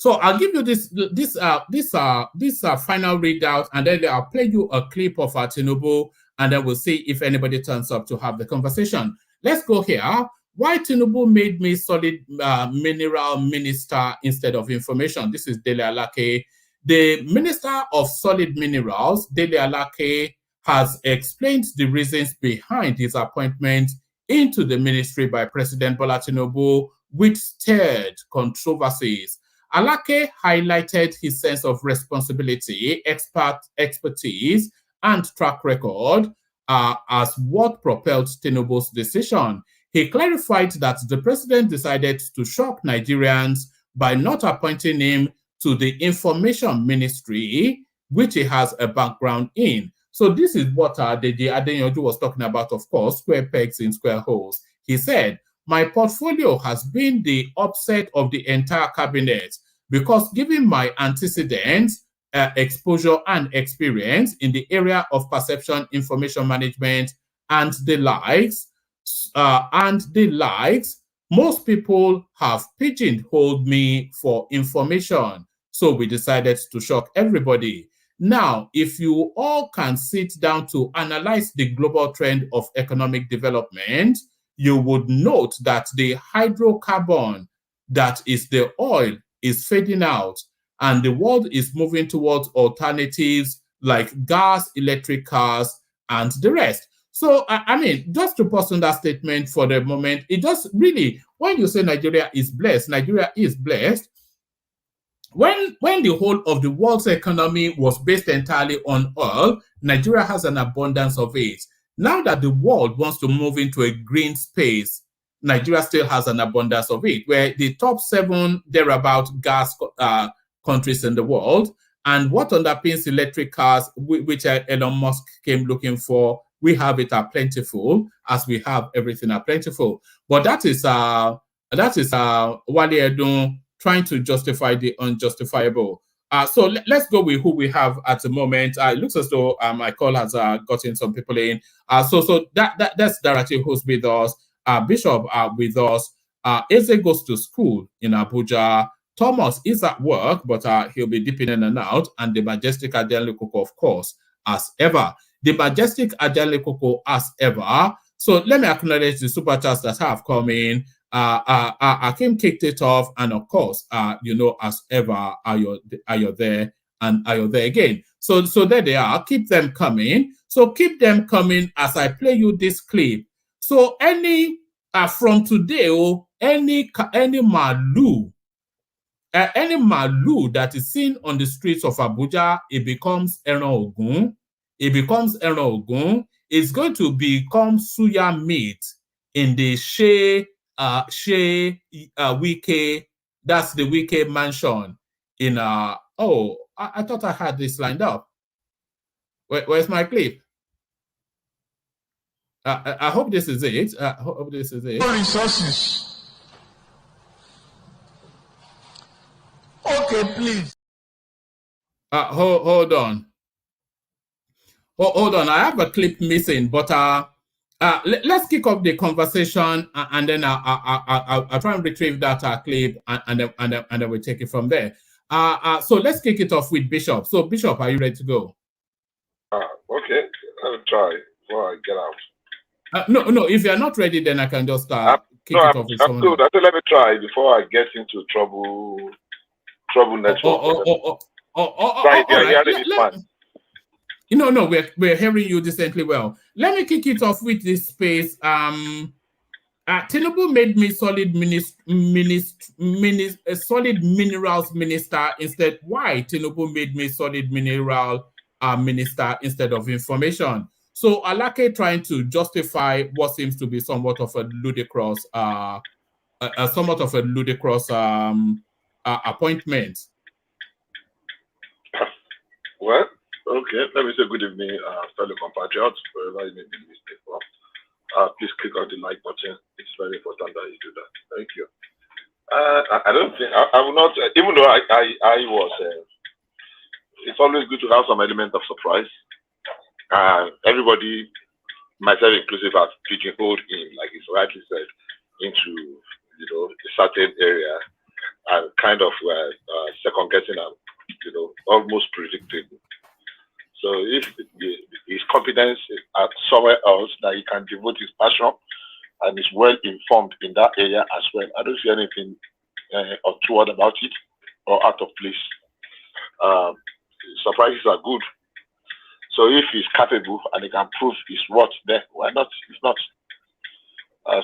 I'll give you this final readout, and then I'll play you a clip of Tinubu, and then we'll see if anybody turns up to have the conversation. Let's go here. Why Tinubu made me solid mineral minister instead of information. This is Dele Alake. The Minister of Solid Minerals, Dele Alake, has explained the reasons behind his appointment into the ministry by President Bola Tinubu, which stirred controversies. Alake highlighted his sense of responsibility, expertise, and track record as what propelled Tinubu's decision. He clarified that the president decided to shock Nigerians by not appointing him to the information ministry, which he has a background in. So this is what Deji Adeyanju was talking about, of course, square pegs in square holes. He said, my portfolio has been the upset of the entire cabinet because given my antecedents, exposure and experience in the area of perception, information management, and the likes, most people have pigeonholed me for information. So we decided to shock everybody. Now, if you all can sit down to analyze the global trend of economic development, you would note that the hydrocarbon, that is the oil, is fading out, and the world is moving towards alternatives like gas, electric cars, and the rest. So, I mean, just to pause on that statement for the moment, it just really, when you say Nigeria is blessed, Nigeria is blessed. When the whole of the world's economy was based entirely on oil, Nigeria has an abundance of it. Now that the world wants to move into a green space, Nigeria still has an abundance of it, where the top 7 thereabout gas countries in the world, and what underpins electric cars, which Elon Musk came looking for, we have it are plentiful, as we have everything are plentiful. But that is Wale Edun trying to justify the unjustifiable. So let's go with who we have at the moment. It looks as though my call has gotten some people in. So that's Darati who's with us. Bishop with us. Eze goes to school in Abuja. Thomas is at work, but he'll be dipping in and out. And the majestic Ajale Koko, of course, as ever. The majestic Ajale Koko, as ever. So let me acknowledge the super chats that have come in. Akim kicked it off, and of course, as ever, are you there and are you there again? So there they are. Keep them coming. So keep them coming as I play you this clip. So from today, any malu that is seen on the streets of Abuja, it becomes Eran Ogun. It becomes Eran Ogun. It's going to become Suya meat in the Wike, that's the Wike mansion in I thought I had this lined up. Where's my clip? I hope this is it. I hope this is it. Resources. Okay, please. Hold on. Hold on. I have a clip missing, but let's kick off the conversation, and then I'll try and retrieve that clip, and then we'll take it from there. So let's kick it off with Bishop. So Bishop, are you ready to go? Okay, I'll try before I get out. No. If you're not ready, then I can just kick it off with someone. I'm good. I said let me try before I get into trouble network. No, we're hearing you decently well. Let me kick it off with this space. Tinubu made me solid minerals minister instead. Why Tinubu made me solid mineral minister instead of information? So Alake trying to justify what seems to be somewhat of a ludicrous appointment. Well, okay. Let me say good evening, fellow compatriots, wherever you may be listening from. Please click on the like button. It's very important that you do that. Thank you. I don't think I will not, even though I was it's always good to have some element of surprise. Everybody, myself inclusive, has pigeonholed him, like it's rightly said, into a certain area and kind of second guessing him, almost predictable. So if his competence is at somewhere else that he can devote his passion and is well informed in that area as well, I don't see anything untoward about it or out of place. Surprises are good. So if he's capable and he can prove his worth there, why not? If not,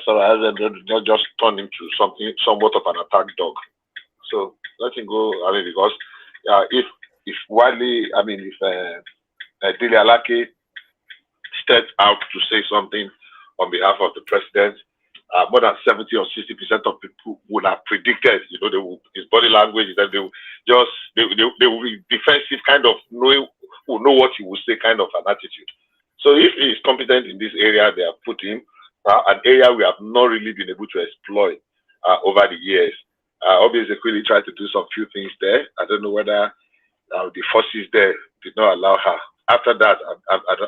so I don't just turn him to something somewhat of an attack dog. So let him go. I mean, because if Wale, I mean, if Dele Alake stepped out to say something on behalf of the president, more than 70 or 60% of people would have predicted, his body language, that they will be defensive, kind of know what he will say, kind of an attitude. So if he is competent in this area, they have put him, an area we have not really been able to exploit over the years. Obviously, Quilly tried to do some few things there. I don't know whether the forces there did not allow her. After that,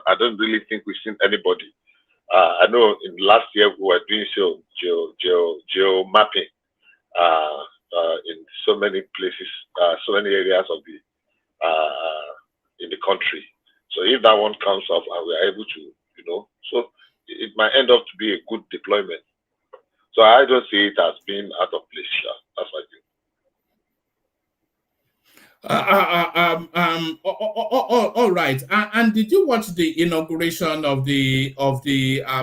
I don't really think we've seen anybody. I know in last year we were doing geo mapping in so many places, so many areas of the in the country. So if that one comes up and we are able to, so it might end up to be a good deployment. So I don't see it as being out of place. That's my view. All right. And did you watch the inauguration of the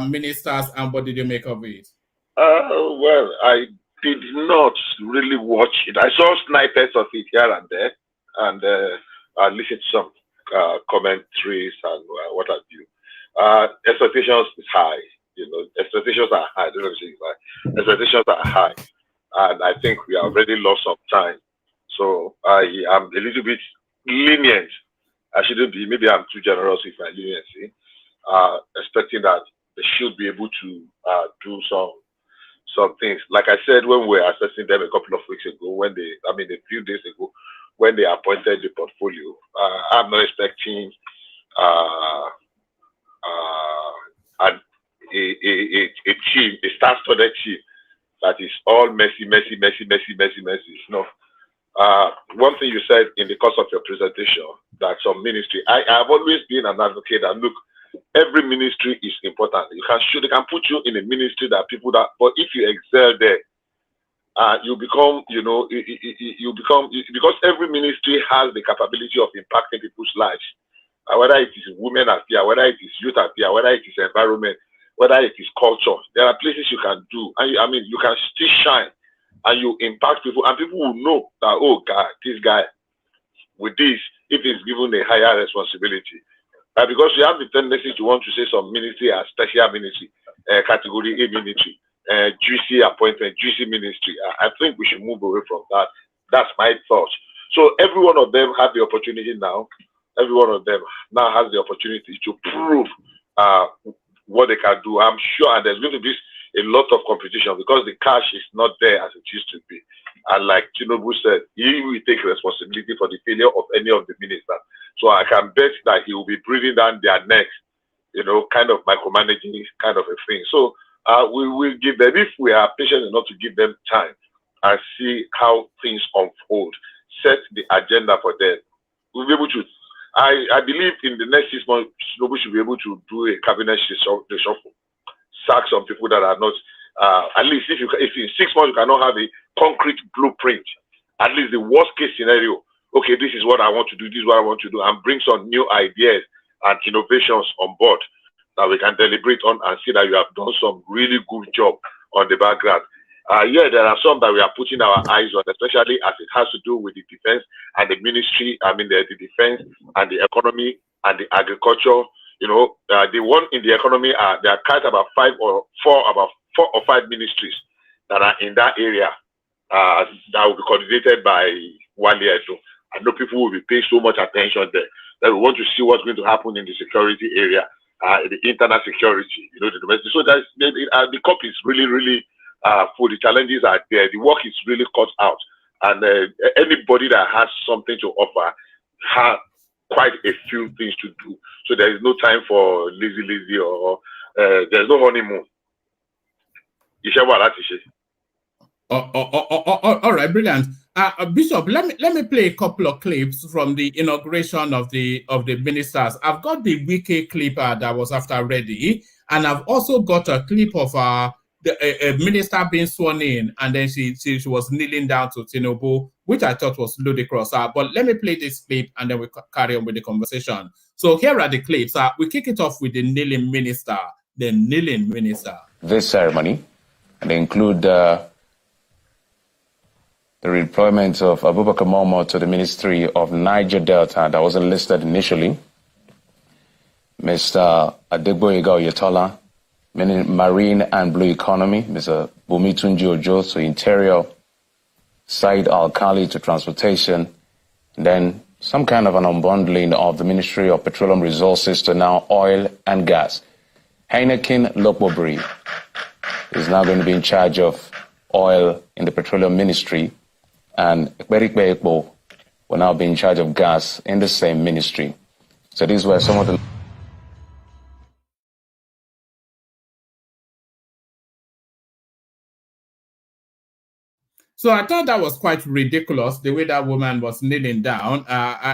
ministers, and what did you make of it? Well, I did not really watch it. I saw snippets of it here and there, and I listened to some commentaries and what have you. Expectations is high. Expectations are high. Expectations are high, and I think we already lost some time. So I am a little bit lenient. I shouldn't be. Maybe I'm too generous with my leniency. Expecting that they should be able to do some things. Like I said, when we were assessing them a couple of weeks ago, a few days ago, when they appointed the portfolio, I'm not expecting a team, a star-studded team that is all messy. No. One thing you said in the course of your presentation, that some ministry, I have always been an advocate that, look, every ministry is important. They can put you in a ministry that people that, but if you excel there, you become, because every ministry has the capability of impacting people's lives. Whether it is women affairs, whether it is youth affairs, whether it is environment, whether it is culture, there are places you can do, and you can still shine, and you impact people, and people will know that, oh God, this guy, with this, if he's given a higher responsibility, because you have the tendency to want to say some ministry as special ministry, category A ministry, juicy appointment, juicy ministry. I think we should move away from that. That's my thought. So every one of them have the opportunity now. Every one of them now has the opportunity to prove what they can do. I'm sure, and there's going to be a lot of competition because the cash is not there as it used to be. And like Tinubu said, he will take responsibility for the failure of any of the ministers. So I can bet that he will be breathing down their necks, kind of micromanaging kind of a thing. So we will give them, if we are patient enough to give them time and see how things unfold, set the agenda for them. We'll be able to, I believe in the next 6 months, Tinubu should be able to do a cabinet reshuffle, sack some people that are not, at least if in 6 months you cannot have a concrete blueprint, at least the worst case scenario, okay, this is what I want to do, this is what I want to do, and bring some new ideas and innovations on board that we can deliberate on and see that you have done some really good job on the background. Yeah, there are some that we are putting our eyes on, especially as it has to do with the defense and the ministry, the defense and the economy and the agriculture. The one in the economy there are quite about four or five ministries that are in that area that will be coordinated by Wale Edo. I know people will be paying so much attention there that we want to see what's going to happen in the security area, the internal security, the domestic. So that's the cup is really, really full. The challenges are there. The work is really cut out, and anybody that has something to offer quite a few things to do. So there is no time for lazy or there's no honeymoon. All right, brilliant. Bishop, let me play a couple of clips from the inauguration of the ministers. I've got the Wike clip that was after ready, and I've also got a clip of a minister being sworn in, and then she was kneeling down to Tinubu, which I thought was ludicrous. But let me play this clip, and then we carry on with the conversation. So here are the clips. We kick it off with the kneeling minister. The kneeling minister. This ceremony, and they include the redeployment of Abubakar Momo to the Ministry of Niger Delta that wasn't listed initially, Mr. Adegboyega Oyetola, Marine and Blue Economy, Mr. Bumitunji Ojo to Interior, Said Al-Khali to Transportation, and then some kind of an unbundling of the Ministry of Petroleum Resources to now Oil and Gas. Heineken Lokbobri is now going to be in charge of oil in the Petroleum Ministry, and Ekberik Beekbo will now be in charge of gas in the same ministry. So these were some of the... So I thought that was quite ridiculous, the way that woman was kneeling down.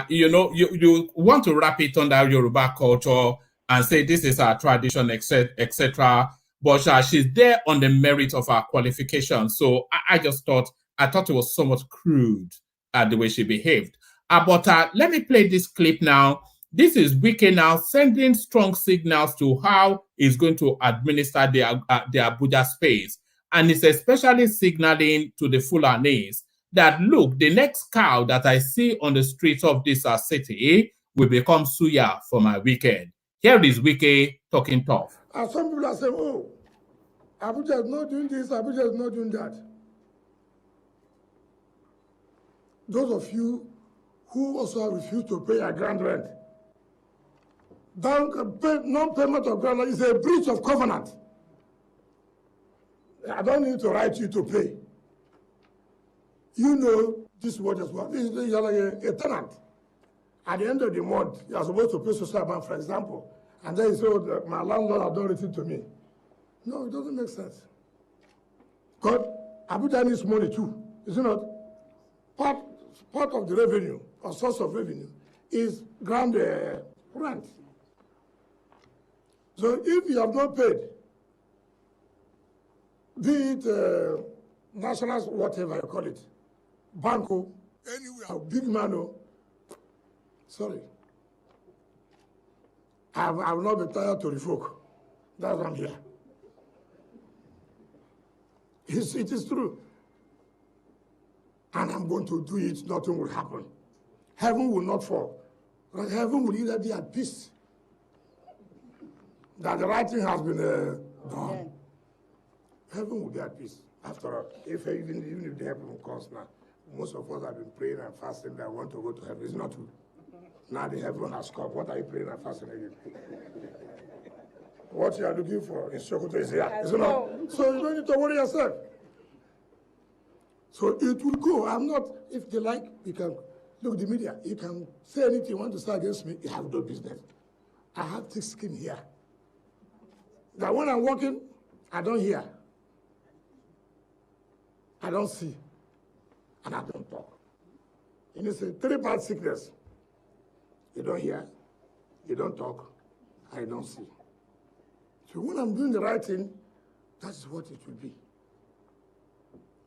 You want to wrap it under Yoruba culture and say this is our tradition, etc. But she's there on the merit of her qualification. So I thought it was somewhat crude the way she behaved. But let me play this clip now. This is Wike now sending strong signals to how he's going to administer the Abuja space. And it's especially signaling to the Fulanis that, look, the next cow that I see on the streets of this city will become Suya for my weekend. Here is Wike talking tough. And some people are saying, oh, Abuja is not doing this, Abuja is not doing that. Those of you who also refuse to pay a grand rent, non-payment of grand rent is a breach of covenant. I don't need to write you to pay. You know this word as well. You're like a tenant. At the end of the month, you're supposed to pay social amount, for example. And then you say, oh, my landlord has done anything to me. No, it doesn't make sense. God, Abuja needs money too. Is it not? Part of the revenue, or source of revenue, is ground rent. So if you have not paid, be it national, whatever you call it, banco, anywhere, big mano, sorry. I will not be tired to revoke. That's why I'm here. It is true. And I'm going to do it, nothing will happen. Heaven will not fall. Heaven will either be at peace, that the right thing has been done. Heaven will be at peace. After all, even if the heaven comes now, most of us have been praying and fasting that want to go to heaven. It's not true. Now the heaven has come. What are you praying and fasting again? What you are looking for in Sokoto is here. Is it not? So you don't need to worry yourself. So it will go. I'm not, if they like, you can, look, the media, you can say anything you want to say against me, you have no business. I have thick skin here. That when I'm walking, I don't hear. I don't see. And I don't talk. And it's a 3-part sickness. You don't hear, you don't talk, I don't see. So when I'm doing the right thing, that's what it will be.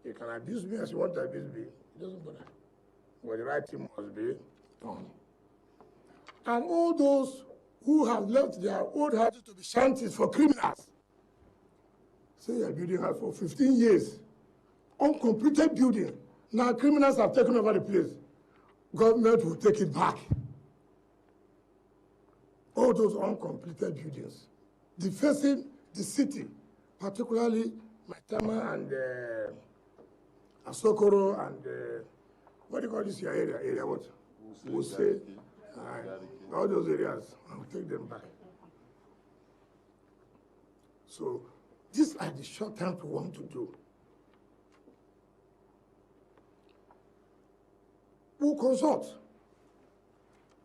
You can abuse me as you want to abuse me. It doesn't matter. But the right thing must be done. And all those who have left their old houses to be shanties for criminals, say you're building house for 15 years, uncompleted building. Now criminals have taken over the place. Government will take it back. All those uncompleted buildings, defacing the city, particularly Maitama and Asokoro and what do you call this area? Area what? Wuse. All those areas, I'll take them back. So these are the short term we want to do. We'll consult.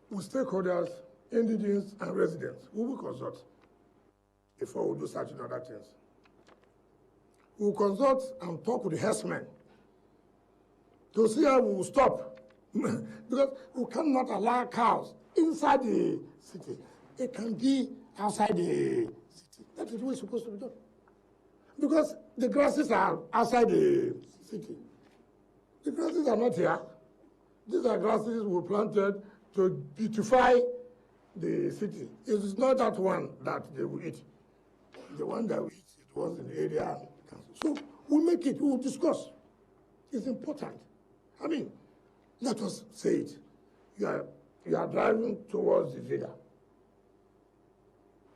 with stakeholders, indigenous and residents. We will consult before we do such other things. We will consult and talk with the herdsmen to see how we will stop. Because we cannot allow cows inside the city. It can be outside the city. That is what is supposed to be done. Because the grasses are outside the city. The grasses are not here. These are grasses we planted to beautify the city. It is not that one that they will eat. The one that we eat, it was in the area council. So we'll make it, we'll discuss. It's important. I mean, let us say it. You are driving towards the villa.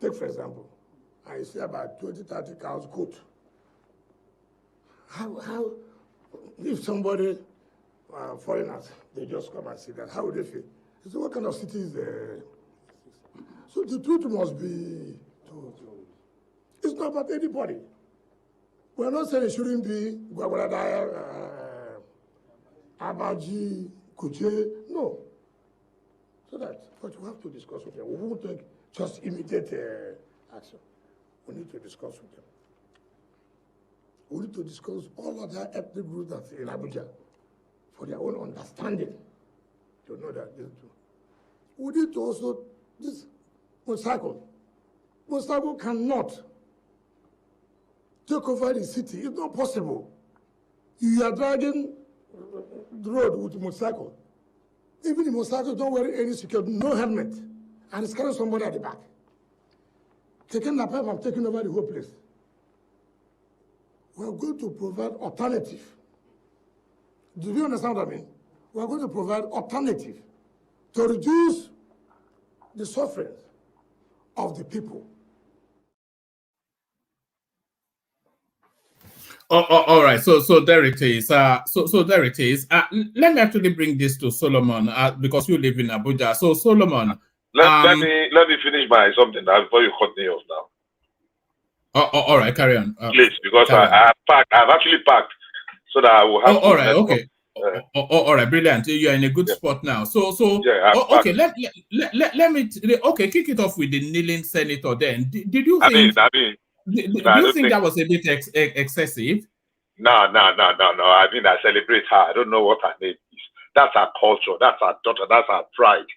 Take, for example, I see about 20, 30 cows cooked. How, if somebody, foreigners, they just come and see that, how would they feel? They say, what kind of city is So the truth must be told. It's not about anybody. We're not saying it shouldn't be Abaji, Kuche, no. So that, but we have to discuss with them. We won't take just immediate action. We need to discuss with them. We need to discuss all other ethnic groups that's in Abuja for their own understanding to know that this is true. We need to also, this Motorcycle cannot take over the city. It's not possible. You are dragging the road with a motorcycle. Even the motorcycle don't wear any security, no helmet, and it's carrying somebody at the back. Taking the pipe and taking over the whole place. We are going to provide alternative. Do you understand what I mean? We are going to provide alternative to reduce the suffering of the people. All right. So there it is. So there it is. Let me actually bring this to Solomon because you live in Abuja. So Solomon, let me finish my something before you cut me off now. All right, carry on. Please, because I've actually packed so that I will have. All right, okay. All right, brilliant. You are in a good spot now. Okay. Let me kick it off with the kneeling senator. Then, did you think? Do you think that was a bit excessive? No. I mean, I celebrate her. I don't know what her name is. That's her culture. That's her daughter. That's her pride.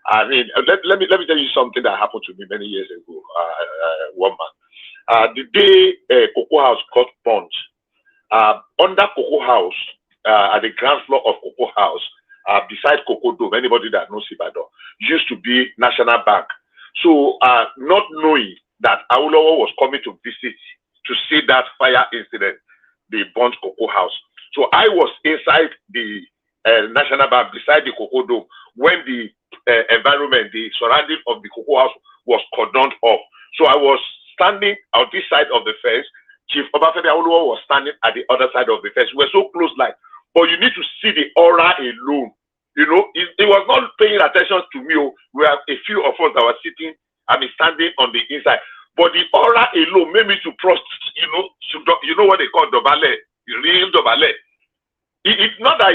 I mean, let me tell you something that happened to me many years ago. One man. The day Cocoa House got burnt, under Cocoa House, at the ground floor of Cocoa House, beside Cocoa Dome, anybody that knows Ibadan, used to be National Bank. So, not knowing that Awolowo was coming to visit to see that fire incident, they burnt Cocoa House. So I was inside the National Bank, beside the Cocoa Dome, when the environment, the surrounding of the Cocoa House was cordoned off. So I was standing on this side of the fence. Chief Obafemi Awolowo was standing at the other side of the fence. We were so close, like, but you need to see the aura alone. You know, it was not paying attention to me. We have a few of us that were sitting, standing on the inside. But the aura alone made me to trust, you know what they call dobale, real dobale. It's not that,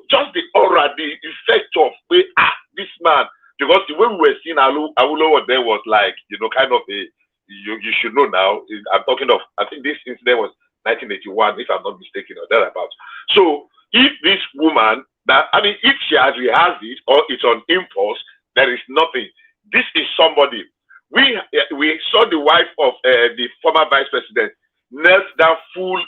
just the aura, the effect of, this man, because the way we were seeing Awolowo there was like, kind of a, you should know now, I'm talking of, I think this incident was 1981, if I'm not mistaken, or thereabouts. So if this woman, if she has rehearsed it or it's on impulse, there is nothing. This is somebody. We saw the wife of the former vice president knelt down full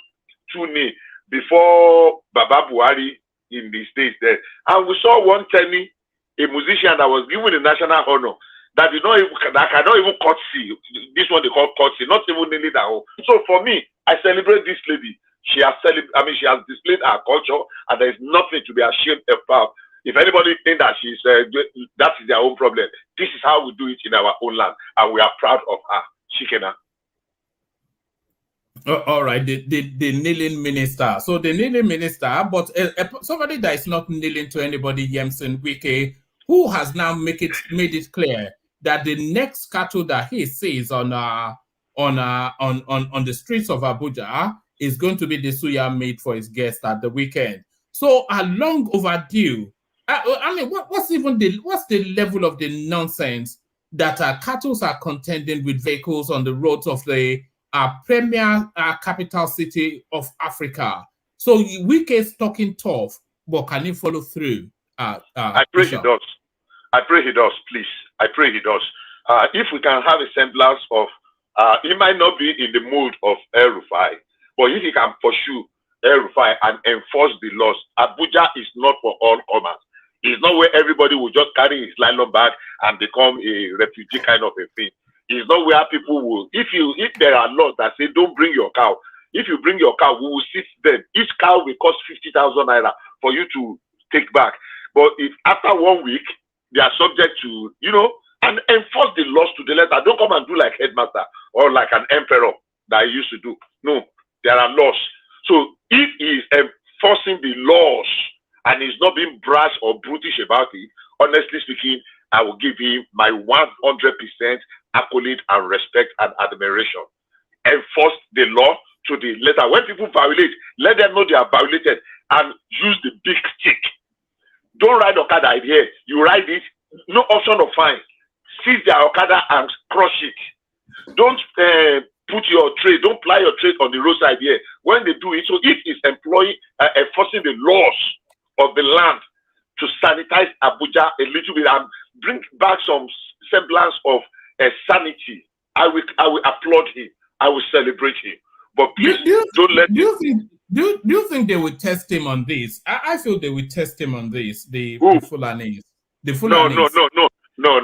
to knee before Baba Buhari in the States there. And we saw one Tenny, a musician that was given the national honor, that cannot even courtesy. This one they call courtesy, not even kneeling down. So for me, I celebrate this lady. She has she has displayed her culture, and there is nothing to be ashamed about. If anybody think that she's that is their own problem, this is how we do it in our own land, and we are proud of her. Shikena. All right, the kneeling minister. So the kneeling minister, but somebody that is not kneeling to anybody, Yemson Wike, who has now made it clear that the next cattle that he sees on the streets of Abuja is going to be the Suya made for his guests at the weekend. So a long overdue I mean, what's the level of the nonsense that cattle are contending with vehicles on the roads of the premier capital city of Africa? So Wike is talking tough, but can he follow through? I pray he does. I pray he does, please. I pray he does. If we can have a semblance of, he might not be in the mood of El-Rufai, but if he can pursue El-Rufai and enforce the laws, Abuja is not for all comers. It's not where everybody will just carry his nylon bag and become a refugee kind of a thing. It's not where people will, if there are laws that say don't bring your cow, if you bring your cow, we will seize them. Each cow will cost 50,000 naira for you to take back. But if after 1 week, they are subject to, and enforce the laws to the letter. Don't come and do like headmaster or like an emperor that I used to do. No, there are laws. So if he is enforcing the laws and he's not being brash or brutish about it, honestly speaking, I will give him my 100% accolade and respect and admiration. Enforce the law to the letter. When people violate, let them know they are violated and use the big stick. Don't ride Okada here. You ride it, no option of fine. Seize their Okada and crush it. Don't put your trade, don't ply your trade on the roadside here. When they do it, so if it's enforcing the laws of the land to sanitize Abuja a little bit and bring back some semblance of sanity, I will applaud him. I will celebrate him. But please, don't let. Do you think they will test him on this? I feel they will test him on this. The Fulanis. The Fulanis. No.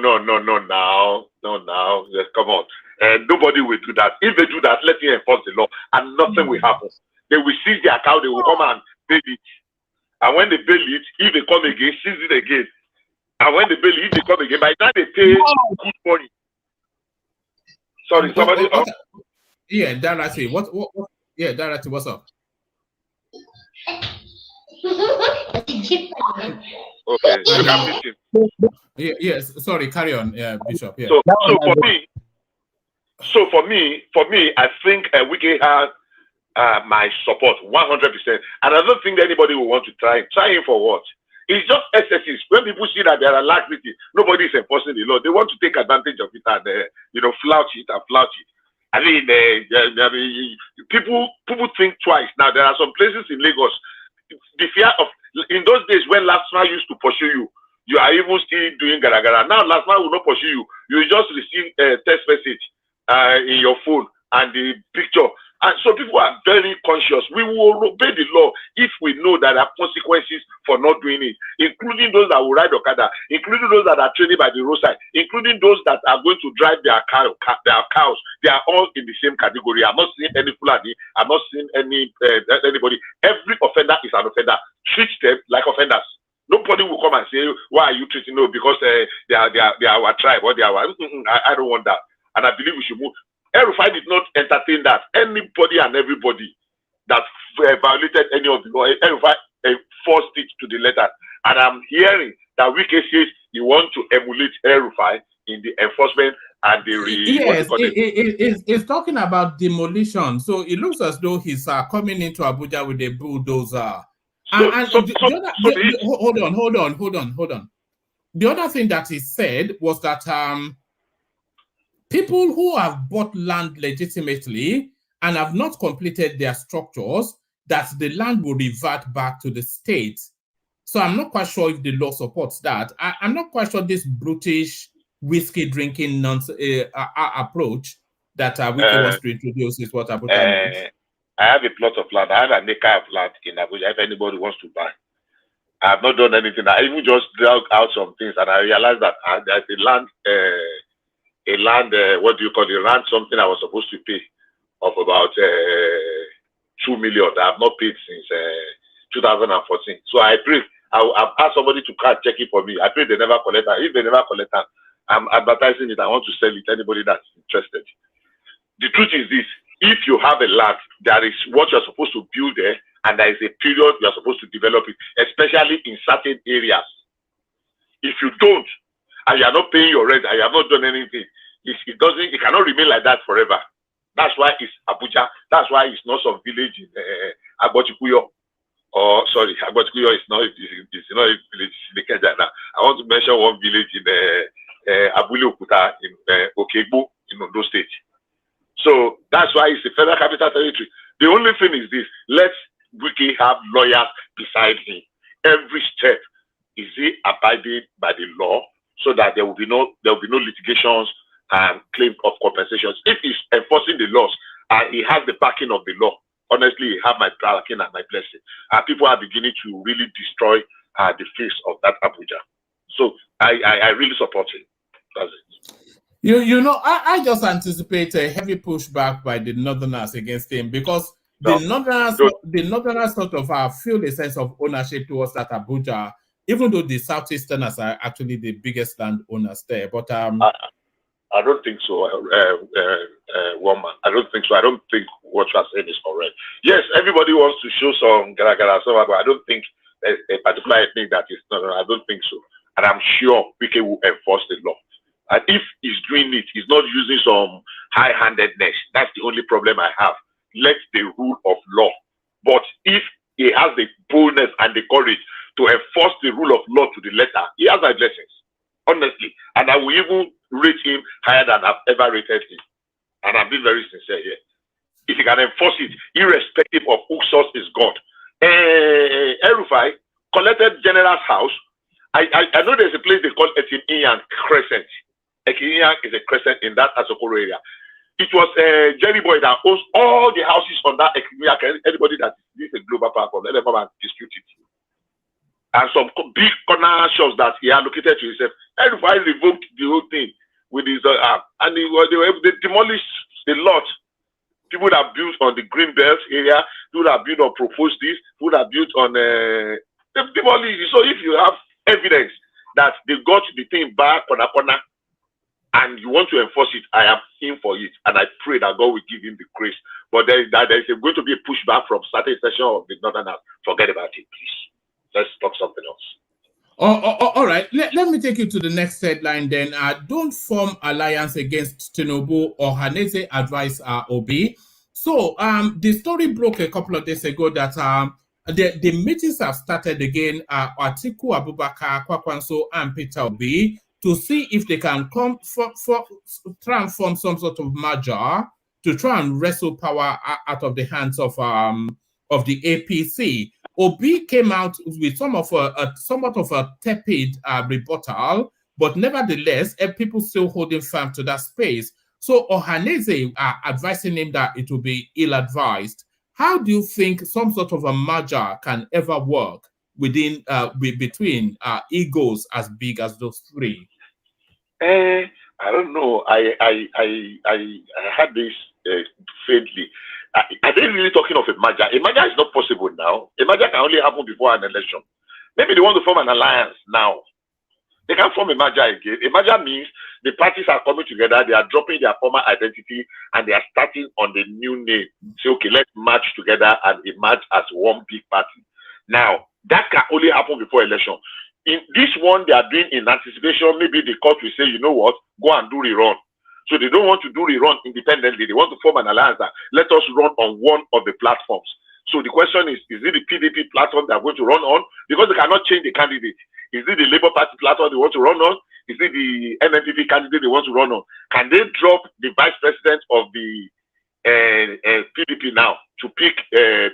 Yes, come on. Nobody will do that. If they do that, let him enforce the law, and nothing will happen. They will seize their cow. They will come and bail it. And when they bail it, if they come again, seize it again. And when they bail it, if they come again, by the time they pay good money. Sorry, somebody. Yeah, Darati. What? Yeah, Darati. What's up? Okay. Yes. Sorry. Carry on, Bishop. Yeah. So for me, I think Wike has my support 100%. And I don't think anybody will want to try him for what? It's just excesses. When people see that there are laxity, nobody is enforcing the law. They want to take advantage of it and flout it. I mean, people think twice. Now there are some places in Lagos. The fear of in those days when Lasma used to pursue you, you are even still doing gara gara. Now Lasma will not pursue you. You just receive a text message in your phone and the picture. And so people are very conscious. We will obey the law if we know that there are consequences for not doing it, including those that will ride Okada, including those that are training by the roadside, including those that are going to drive their cows. They are all in the same category. I'm not seeing any Fulani. I'm not seeing anybody. Every offender is an offender. Treat them like offenders. Nobody will come and say, why are you treating them? Because they are our tribe or they are our... I don't want that. And I believe we should move. El-Rufai did not entertain that. Anybody and everybody that violated any of the law, El-Rufai forced it to the letter. And I'm hearing that Wike says he wants to emulate El-Rufai in the enforcement and the it's talking about demolition. So it looks as though he's coming into Abuja with a bulldozer. Hold on. The other thing that he said was that people who have bought land legitimately and have not completed their structures, that the land will revert back to the state. So I'm not quite sure if the law supports that. I'm not quite sure this brutish whiskey drinking approach that Wike wants to introduce is what Abuja needs. I have a plot of land. I have an acre of land in Abuja if anybody wants to buy. I have not done anything. I even just dug out some things and I realized that there's a land, what do you call it, land something I was supposed to pay of about 2 million that I have not paid since 2014. So I pray, I've asked somebody to check it for me. I pray they never collect that. If they never collect that, I'm advertising it. I want to sell it to anybody that's interested. The truth is this, if you have a land, there is what you're supposed to build there, and there is a period you're supposed to develop it, especially in certain areas. If you don't, and you are not paying your rent, and you have not done anything, it cannot remain like that forever. That's why it's Abuja. That's why it's not some village in Agbotikuyo. or sorry, Agbotukuyo is not a village, it's in the Kenya now. I want to mention one village in Abuja in Okegbo in Ondo State. So that's why it's a federal capital territory. The only thing is this: let Wike have lawyers beside him. Every step, is he abiding by the law, so that there will be no litigations and claim of compensations. If he's enforcing the laws and he has the backing of the law, honestly, he have my backing and my blessing. And people are beginning to really destroy the face of that Abuja. So I really support it. That's it. You know, I just anticipate a heavy pushback by the Northerners against him, because the Northerners sort of feel a sense of ownership towards that Abuja, even though the Southeasterners are actually the biggest landowners there. But I don't think so, woman. I don't think so. I don't think what you are saying is correct. Yes, everybody wants to show some gara, but I don't think there's a particular ethnic that is not. I don't think so. And I'm sure Wike will enforce the law. And if he's doing it, he's not using some high-handedness. That's the only problem I have. Let the rule of law. But if he has the boldness and the courage to enforce the rule of law to the letter, he has my blessings, honestly. And I will even rate him higher than I've ever rated him. And I'm being very sincere here. If he can enforce it, irrespective of whose source is God. Erufai collected General's house. I know there's a place they call Ekiniyan Crescent. Ekiniyan is a crescent in that Asokoro area. It was Jerry Boy that owns all the houses on that Ekiniyan. Anybody that is a global platform, let them come and dispute it. And some big corner shops that he allocated to himself. Erufai revoked the whole thing with his and they demolished a lot. People that built on the green belt area, people that built on proposed this, people that built on demolished. So if you have evidence that they got the thing back on a corner and you want to enforce it, I am in for it, and I pray that God will give him the grace. But there is going to be a pushback from certain section of the Northerners. Forget about it, please. Let's talk something else. All right. Let me take you to the next headline then. Don't form alliance against Tinubu, or Hanese advise Obi. So the story broke a couple of days ago that the meetings have started again. Atiku Abubakar, Kwakwanso, and Peter Obi, to see if they can come try and form some sort of merger to try and wrestle power out of the hands of the APC. Obi came out with somewhat of a tepid rebuttal, but nevertheless, people still holding firm to that space. So Ohaneze are advising him that it will be ill-advised. How do you think some sort of a merger can ever work between egos as big as those three? I don't know. I had this faintly. Are they really talking of a merger? A merger is not possible now. A merger can only happen before an election. Maybe they want to form an alliance now. They can't form a merger again. A merger means the parties are coming together, they are dropping their former identity, and they are starting on the new name. Say, okay, let's merge together and emerge as one big party. Now, that can only happen before election. In this one, they are doing in anticipation. Maybe the court will say, you know what, go and do rerun. So they don't want to do rerun independently. They want to form an alliance that let us run on one of the platforms. So the question is it the PDP platform they are going to run on? Because they cannot change the candidate. Is it the Labour Party platform they want to run on? Is it the NNPP candidate they want to run on? Can they drop the vice president of the PDP now to pick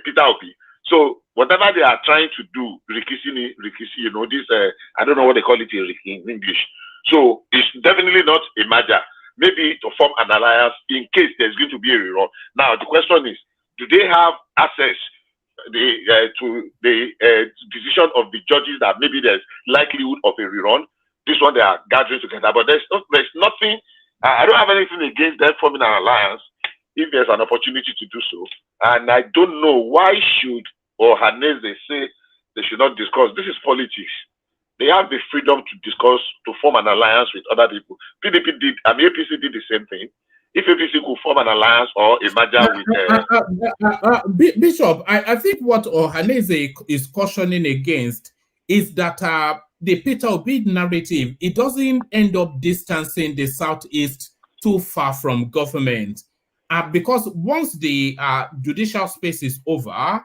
Peter Obi? So whatever they are trying to do, Rikishi, you know, this, I don't know what they call it in English. So it's definitely not a merger. Maybe to form an alliance in case there's going to be a rerun. Now, the question is, do they have access to the decision of the judges that maybe there's likelihood of a rerun? This one they are gathering together, but there's nothing. I don't have anything against them forming an alliance if there's an opportunity to do so. And I don't know why should Ohaneze say they should not discuss. This is politics. They have the freedom to discuss, to form an alliance with other people. PDP did, APC did the same thing. If APC could form an alliance or a merger with... Bishop, I think what Ohaneze is cautioning against is that the Peter Obi narrative, it doesn't end up distancing the Southeast too far from government. Because once the judicial space is over,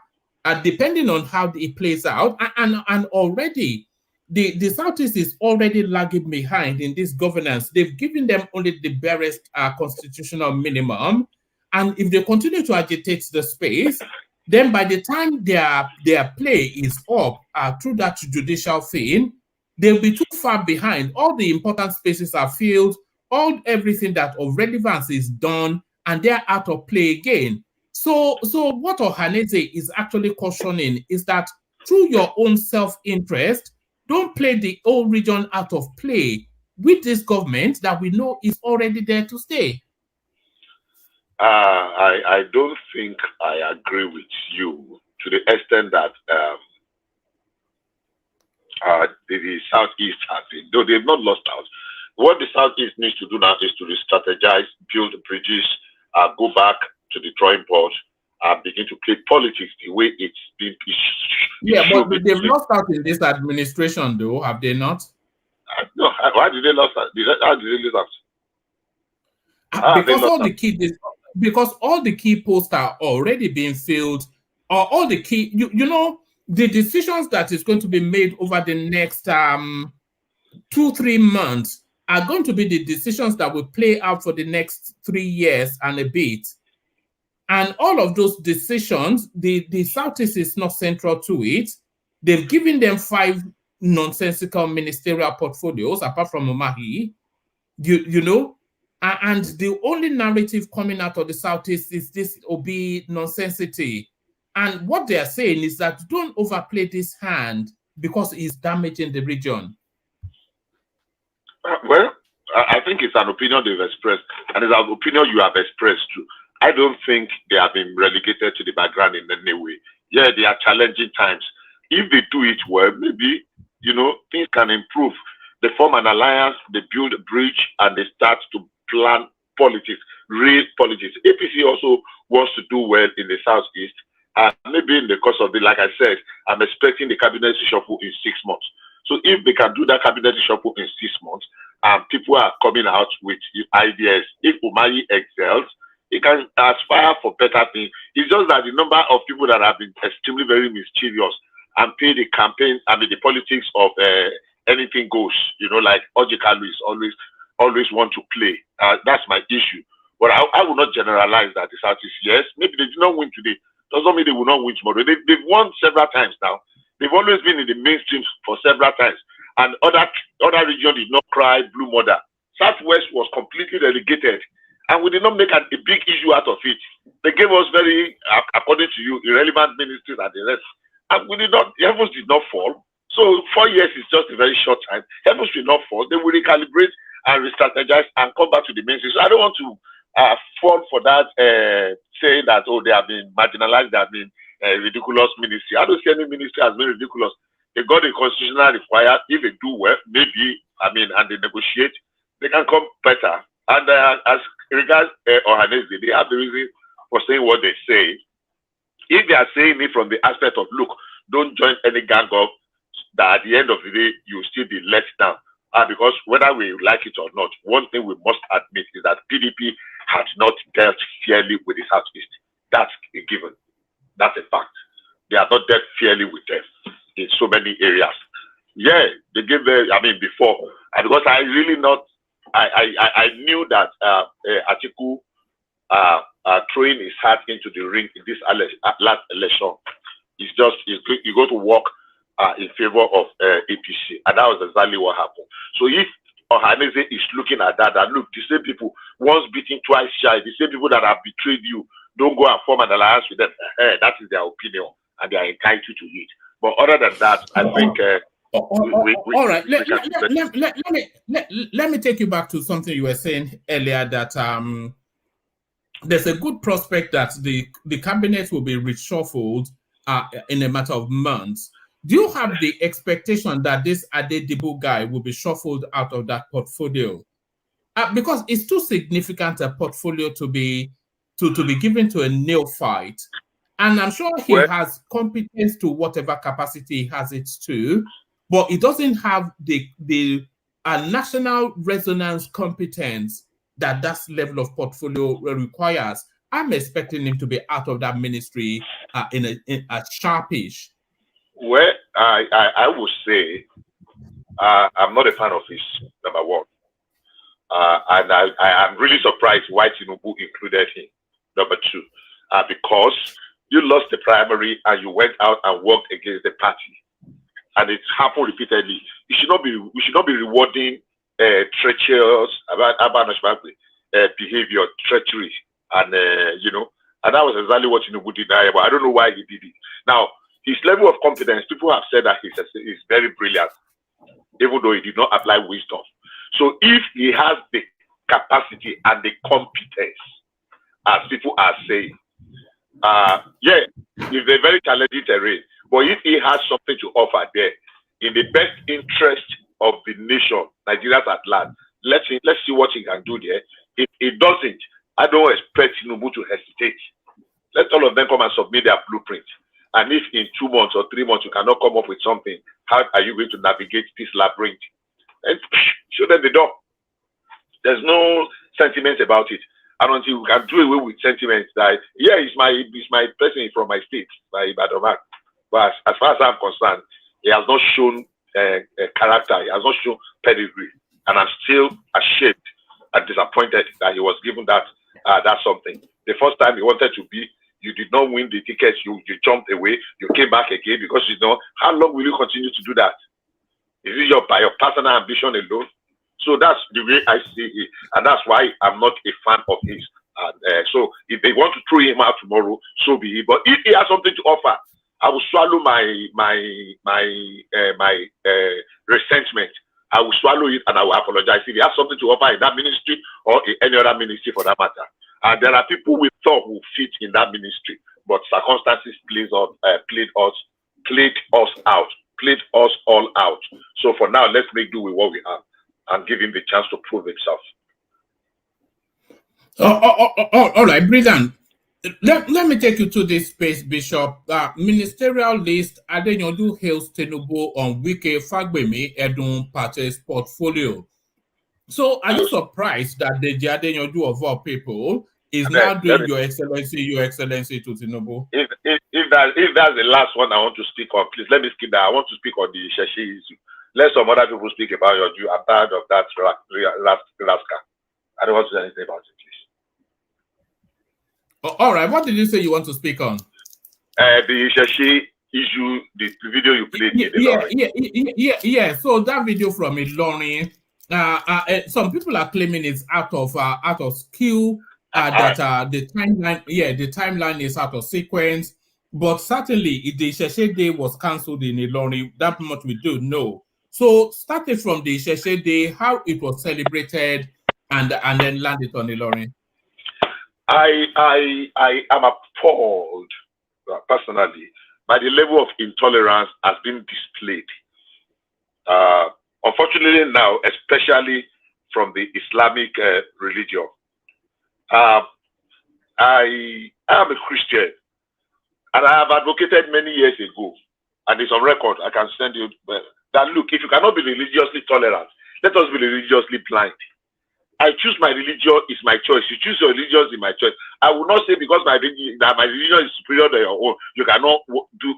depending on how it plays out, and already the Southeast is already lagging behind in this governance. They've given them only the barest constitutional minimum, and if they continue to agitate the space, then by the time their play is up through that judicial thing, they'll be too far behind. All the important spaces are filled, everything that of relevance is done, and they're out of play again. So what Ohaneze is actually cautioning is that through your own self-interest, don't play the whole region out of play with this government that we know is already there to stay. I don't think I agree with you to the extent that the Southeast has been, though they've not lost out. What the Southeast needs to do now is to re-strategize, build bridges, go back to the drawing board, begin to play politics the way it's been. Yeah, but they've lost out in this administration, though, have they not? No, why did they lose out? How did they lose out? Because all the key posts are already being filled, or all the key, you know, the decisions that is going to be made over the next 2-3 months are going to be the decisions that will play out for the next 3 years and a bit. And all of those decisions, the Southeast is not central to it. They've given them 5 nonsensical ministerial portfolios, apart from Umahi, you know, and the only narrative coming out of the Southeast is this Obi nonsensity. And what they are saying is that don't overplay this hand because it's damaging the region. Well, I think it's an opinion they've expressed, and it's an opinion you have expressed too. I don't think they have been relegated to the background in any way. Yeah, they are challenging times. If they do it well, maybe, you know, things can improve. They form an alliance, they build a bridge, and they start to plan politics, real politics. APC also wants to do well in the Southeast. Maybe in the course of like I said, I'm expecting the cabinet reshuffle in 6 months. So if they can do that cabinet reshuffle in 6 months, people are coming out with ideas. If Umahi excels, he can aspire for better things. It's just that the number of people that have been extremely very mischievous and pay the campaign, the politics of anything goes, you know, like Ojikalu is always want to play. That's my issue. But I will not generalize that the Southeast, yes, maybe they did not win today. Doesn't mean they will not win tomorrow. They've won several times now. They've always been in the mainstream for several times. And other regions did not cry blue mother. Southwest was completely relegated. And we did not make a big issue out of it. They gave us very, according to you, irrelevant ministries and the rest. And we did not, heavens did not fall. So 4 years is just a very short time. Heavens did not fall. They will recalibrate and re-strategize and come back to the mainstream. So I don't want to fall for that, saying that, oh, they have been marginalized, they have been ridiculous ministry. I don't see any ministry as being ridiculous. They got the constitutional required. If they do well, maybe, and they negotiate, they can come better. And as regards Ohaneze, they have the reason for saying what they say. If they are saying it from the aspect of, look, don't join any gang up, that at the end of the day, you will still be let down. Because whether we like it or not, one thing we must admit is that PDP had not dealt fairly with the Southeast. That's a given. That's a fact. They have not dealt fairly with them in so many areas. Yeah, they gave before. And because I really not, I knew that Atiku throwing his hat into the ring in this last election is just, you go to work in favor of APC. And that was exactly what happened. So if Ohaneze is looking at that, look, the same people, once beaten, twice shy, the same people that have betrayed you, don't go and form an alliance with them. That is their opinion, and they are entitled to it. But other than that, I think... all right, let me take you back to something you were saying earlier, that there's a good prospect that the cabinet will be reshuffled in a matter of months. Do you have the expectation that this Adedibu guy will be shuffled out of that portfolio? Because it's too significant a portfolio to be given to a neophyte. And I'm sure he has competence to whatever capacity he has it to, but he doesn't have the national resonance competence that level of portfolio requires. I'm expecting him to be out of that ministry in a sharpish. Well, I would say I'm not a fan of his, number one. And I'm really surprised why Tinubu included him, number two, because you lost the primary and you went out and worked against the party, and it happened repeatedly. We should not be rewarding treacherous behavior, treachery, and and that was exactly what Tinubu did. But I don't know why he did it. Now, his level of competence, people have said that he's very brilliant, even though he did not apply wisdom. So if he has the capacity and the competence, as people are saying, yeah, it's a very challenging terrain. But if he has something to offer there, in the best interest of the nation, Nigerians at large, let's see what he can do there. If he doesn't, I don't expect Tinubu to hesitate. Let all of them come and submit their blueprint. And if in 2 months or 3 months you cannot come up with something, how are you going to navigate this labyrinth? And show them the door. There's no sentiment about it. And until we can do away with sentiments that, yeah, it's my person from my state, my Ibadan. But as far as I'm concerned, he has not shown character. He has not shown pedigree. And I'm still ashamed and disappointed that he was given that something. The first time he wanted to be, you did not win the tickets, you jumped away, you came back again, because you know, how long will you continue to do that? Is it by your personal ambition alone? So that's the way I see it, and that's why I'm not a fan of his. And so if they want to throw him out tomorrow, so be it. But if he has something to offer, I will swallow my resentment. I will swallow it and I will apologize. If he has something to offer in that ministry or in any other ministry for that matter. There are people we thought would fit in that ministry, but circumstances played us all out. So for now, let's make do with what we have and give him the chance to prove himself. All right, brilliant. Let me take you to this space, Bishop. Ministerial list, Adeyanju hails Tinubu on Wike Fagbemi Edun Party's portfolio. So are you surprised that the Adeyanju of all people is now doing your excellency to Tinubu? If that's the last one I want to speak on, please let me skip that. I want to speak on the Sheshi issue. Let some other people speak about your due. I'm tired of that rascal. I don't want to say anything about it, please. All right. What did you say you want to speak on? The Sheshi issue, the video you played. Yeah. So that video from Ilorin, some people are claiming it's out of skill. That the timeline is out of sequence, but certainly the Isheshe Day was cancelled in Ilorin. That much we do know. So starting from the Isheshe Day, how it was celebrated, and then landed on Ilorin. I am appalled personally by the level of intolerance has been displayed. Unfortunately now, especially from the Islamic religion. I am a Christian, and I have advocated many years ago, and it's on record. I can send you that. Look, if you cannot be religiously tolerant, let us be religiously blind. I choose my religion is my choice. You choose your religion is my choice. I will not say because my religion is superior to your own, you cannot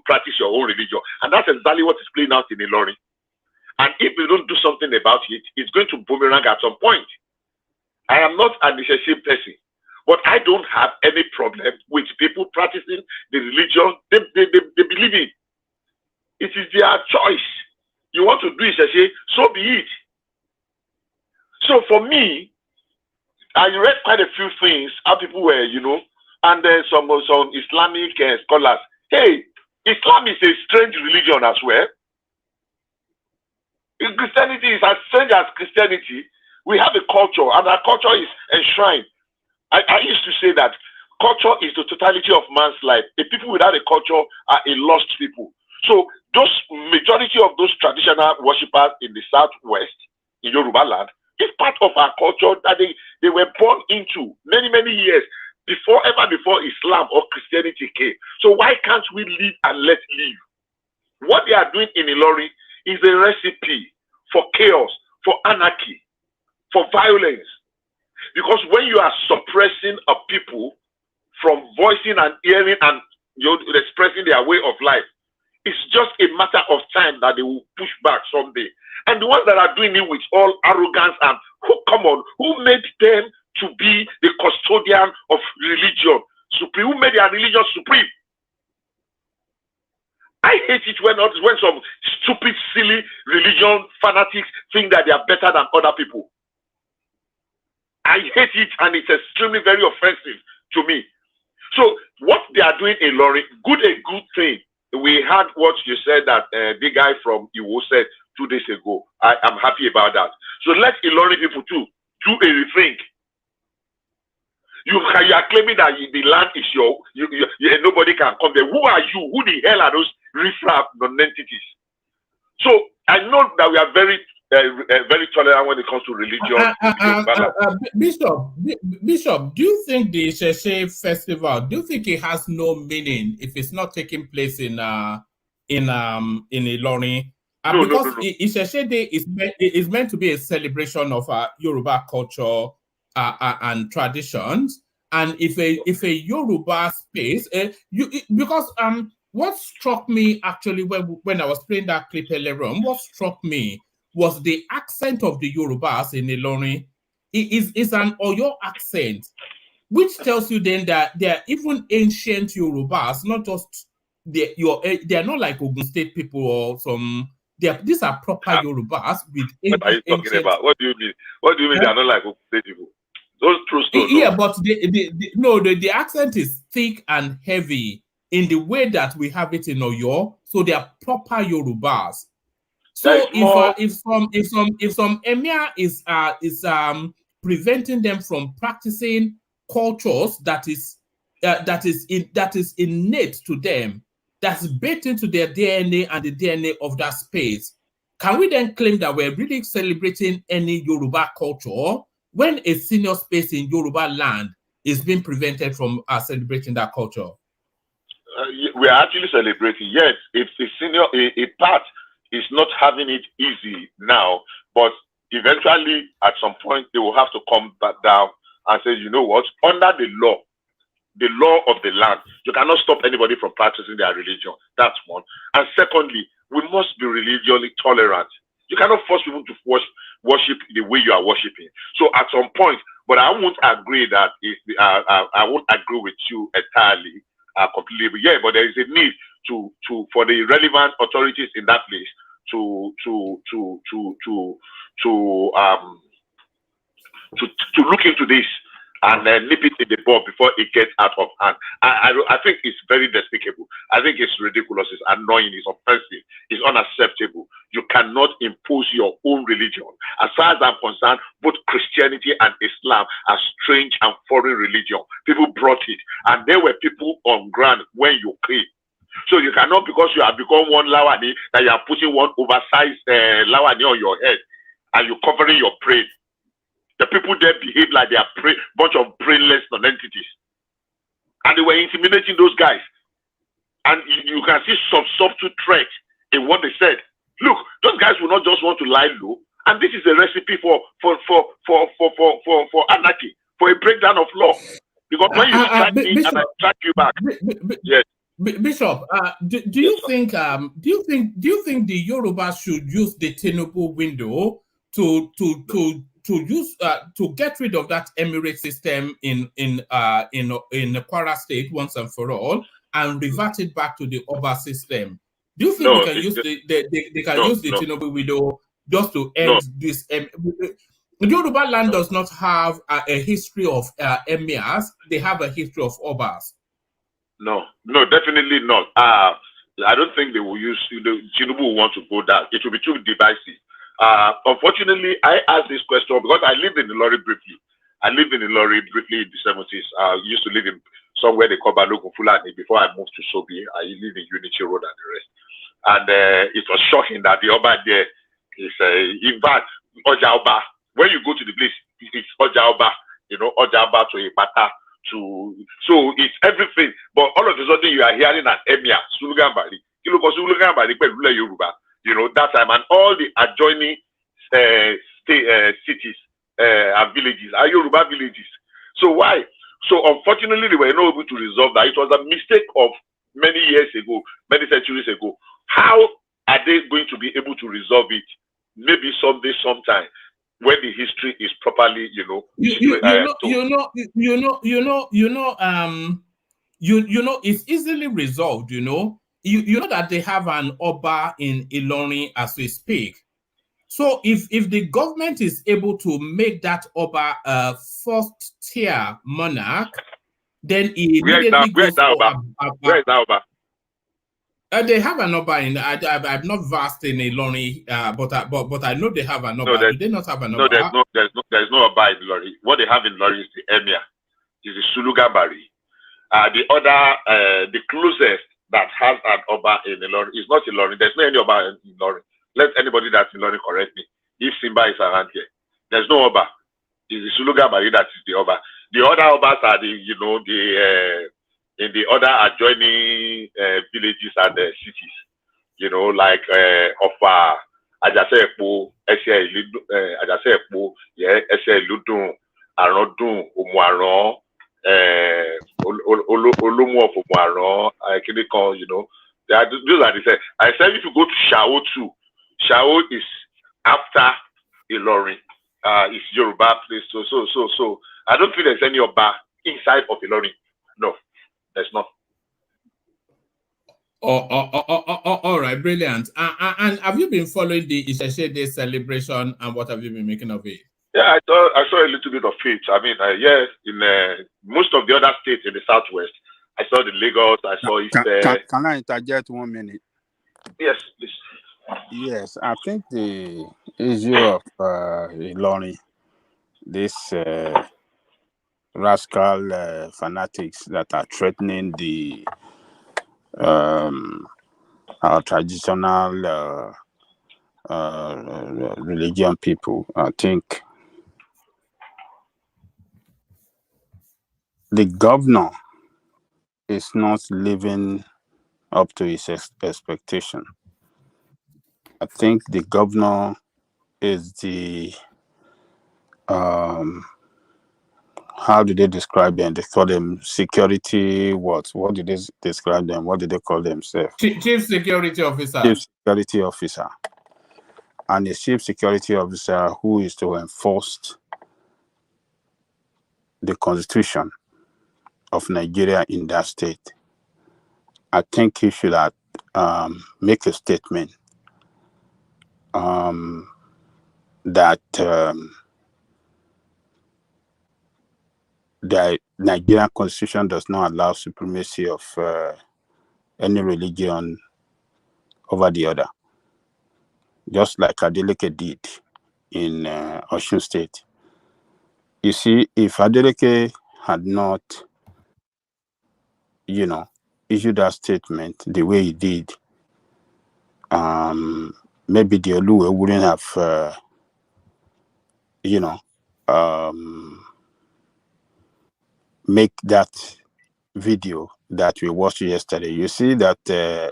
practice your own religion, and that's exactly what is playing out in Ilorin. And if we don't do something about it, it's going to boomerang at some point. I am not an Isheshe person, but I don't have any problem with people practicing the religion they believe in. It is their choice. You want to do Isheshe, so be it. So for me, I read quite a few things, how people were, and then some Islamic scholars. Hey, Islam is a strange religion as well. Christianity is as strange as Christianity. We have a culture, and our culture is enshrined. I used to say that culture is the totality of man's life. The people without a culture are a lost people. So those majority of those traditional worshippers in the southwest, in Yoruba land, is part of our culture that they were born into many, many years before Islam or Christianity came. So why can't we live and let live? What they are doing in Ilorin is a recipe for chaos, for anarchy, for violence. Because when you are suppressing a people from voicing and hearing and expressing their way of life. It's just a matter of time that they will push back someday. And the ones that are doing it with all arrogance and who made them to be the custodian of religion supreme? Who made their religion supreme? I hate it when some stupid, silly religion fanatics think that they are better than other people. I hate it, and it's extremely very offensive to me. So what they are doing in Lori, a good thing. We had what you said that the guy from Iwo said 2 days ago. I am happy about that. So let Ilori people too do a rethink. You are claiming that the land is nobody can come there. Who are you? Who the hell are those riffraff non-entities? So I know that we are very tolerant when it comes to religion. Bishop, do you think the Sheshe festival, do you think it has no meaning if it's not taking place in Ilorin? Because Sheshe Day is meant to be a celebration of Yoruba culture and traditions. And if a Yoruba space, because what struck me actually when I was playing that clip earlier on, what struck me was the accent of the Yorubas in Ilorin. Is an Oyo accent, which tells you then that they are even ancient Yorubas, not just they are not like Ogun State people or some. These are proper Yorubas with. What are you talking about? What do you mean? What do you mean they are not like Ogun State people? Those true stories. Yeah, but the accent is thick and heavy in the way that we have it in Oyo. So they are proper Yorubas. So if some emir is preventing them from practicing cultures that is innate to them, that's baked into their DNA and the DNA of that space, can we then claim that we're really celebrating any Yoruba culture when a senior space in Yoruba land is being prevented from celebrating that culture? We are actually celebrating. Yes, if a senior a part is not having it easy now, but eventually at some point they will have to come back down and say, you know what, under the law of the land, you cannot stop anybody from practicing their religion. That's one. And secondly, we must be religiously tolerant. You cannot force people to worship the way you are worshiping. So at some point, but I won't agree that I won't agree with you entirely, completely. Yeah, but there is a need for the relevant authorities in that place to look into this and nip it in the bud before it gets out of hand. I think it's very despicable. I think it's ridiculous. It's annoying. It's offensive. It's unacceptable. You cannot impose your own religion. As far as I'm concerned, both Christianity and Islam are strange and foreign religion. People brought it, and there were people on ground when you came. So you cannot, because you have become one lawani, that you are putting one oversized lawani on your head and you're covering your brain. The people there behave like they are bunch of brainless non-entities. And they were intimidating those guys. And you can see some subtle threat in what they said. Look, those guys will not just want to lie low. And this is a recipe for anarchy, for a breakdown of law. Because when you strike me and I strike you back, yes. Bishop, do you think the Yorubas should use the Tinubu window to get rid of that emirate system in Kwara State once and for all and revert it back to the Oba system? Do you think they can use the Tinubu window just to end this? The Yoruba land does not have a history of emirs; they have a history of Obas. No, definitely not. I don't think they will use. Tinubu will want to go down. It will be too divisive. Unfortunately, I asked this question because I lived in Ilori briefly. in the 70s. I used to live in somewhere they call Balogun Fulani before I moved to Sobi. I lived in Unity Road and the rest. And it was shocking that the Oba there is, in fact, Oja Oba. When you go to the place, it's Oja Oba. Oja Oba to Ipata. So it's everything, but all of a sudden you are hearing an emir, Sulugambari, Yoruba, that time, and all the adjoining cities and villages are Yoruba villages. So why? So unfortunately, they were not able to resolve that. It was a mistake of many years ago, many centuries ago. How are they going to be able to resolve it? Maybe someday, sometime, when the history is properly, it's easily resolved. You know that they have an Oba in Ilorin as we speak. So if the government is able to make that Oba a first tier monarch, then he immediately Where is that Oba? They have an Oba in. I'm not vast in Ilorin, but I know they have an Oba. Do they not have an Oba? No, there's no Oba in Ilorin. What they have in Ilorin is the Emir, is the Sulugabari. The other, the closest that has an Oba in Ilorin is not Ilorin. There's no any Oba in Ilorin. Let anybody that's in Ilorin correct me. If Simba is around here, there's no Oba. It's the Sulugabari that is the Oba. The other Obas are in the other adjoining villages and cities, like Ofa, Ajasepo, Ajasepo, Ese Ludun, Arodun, Umuaron, Olumu of Umuaron, Kinikon, those are the same. I said if you go to Shao too, Shao is after Ilorin. It's Yoruba place. So I don't think there's any Oba inside of Ilorin. No, there's not. All right, brilliant. And have you been following the Isheshe Day celebration, and what have you been making of it? Yeah, I saw a little bit of it. I mean, yes, in most of the other states in the southwest, I saw the Lagos, I saw East. Can I interject 1 minute? Yes, please. Yes, I think the issue of Ilorin, this rascal fanatics that are threatening the our traditional religion people, I think the governor is not living up to his expectation. I think the governor is the how do they describe them? They call them security. What did they describe them? What did they call themselves? Chief Security Officer. Chief Security Officer. And a chief security officer who is to enforce the constitution of Nigeria in that state. I think he should make a statement that the Nigerian constitution does not allow supremacy of any religion over the other, just like Adeleke did in Osun State. You see, if Adeleke had not, issued that statement the way he did, maybe the Oluwe wouldn't have, make that video that we watched yesterday. You see that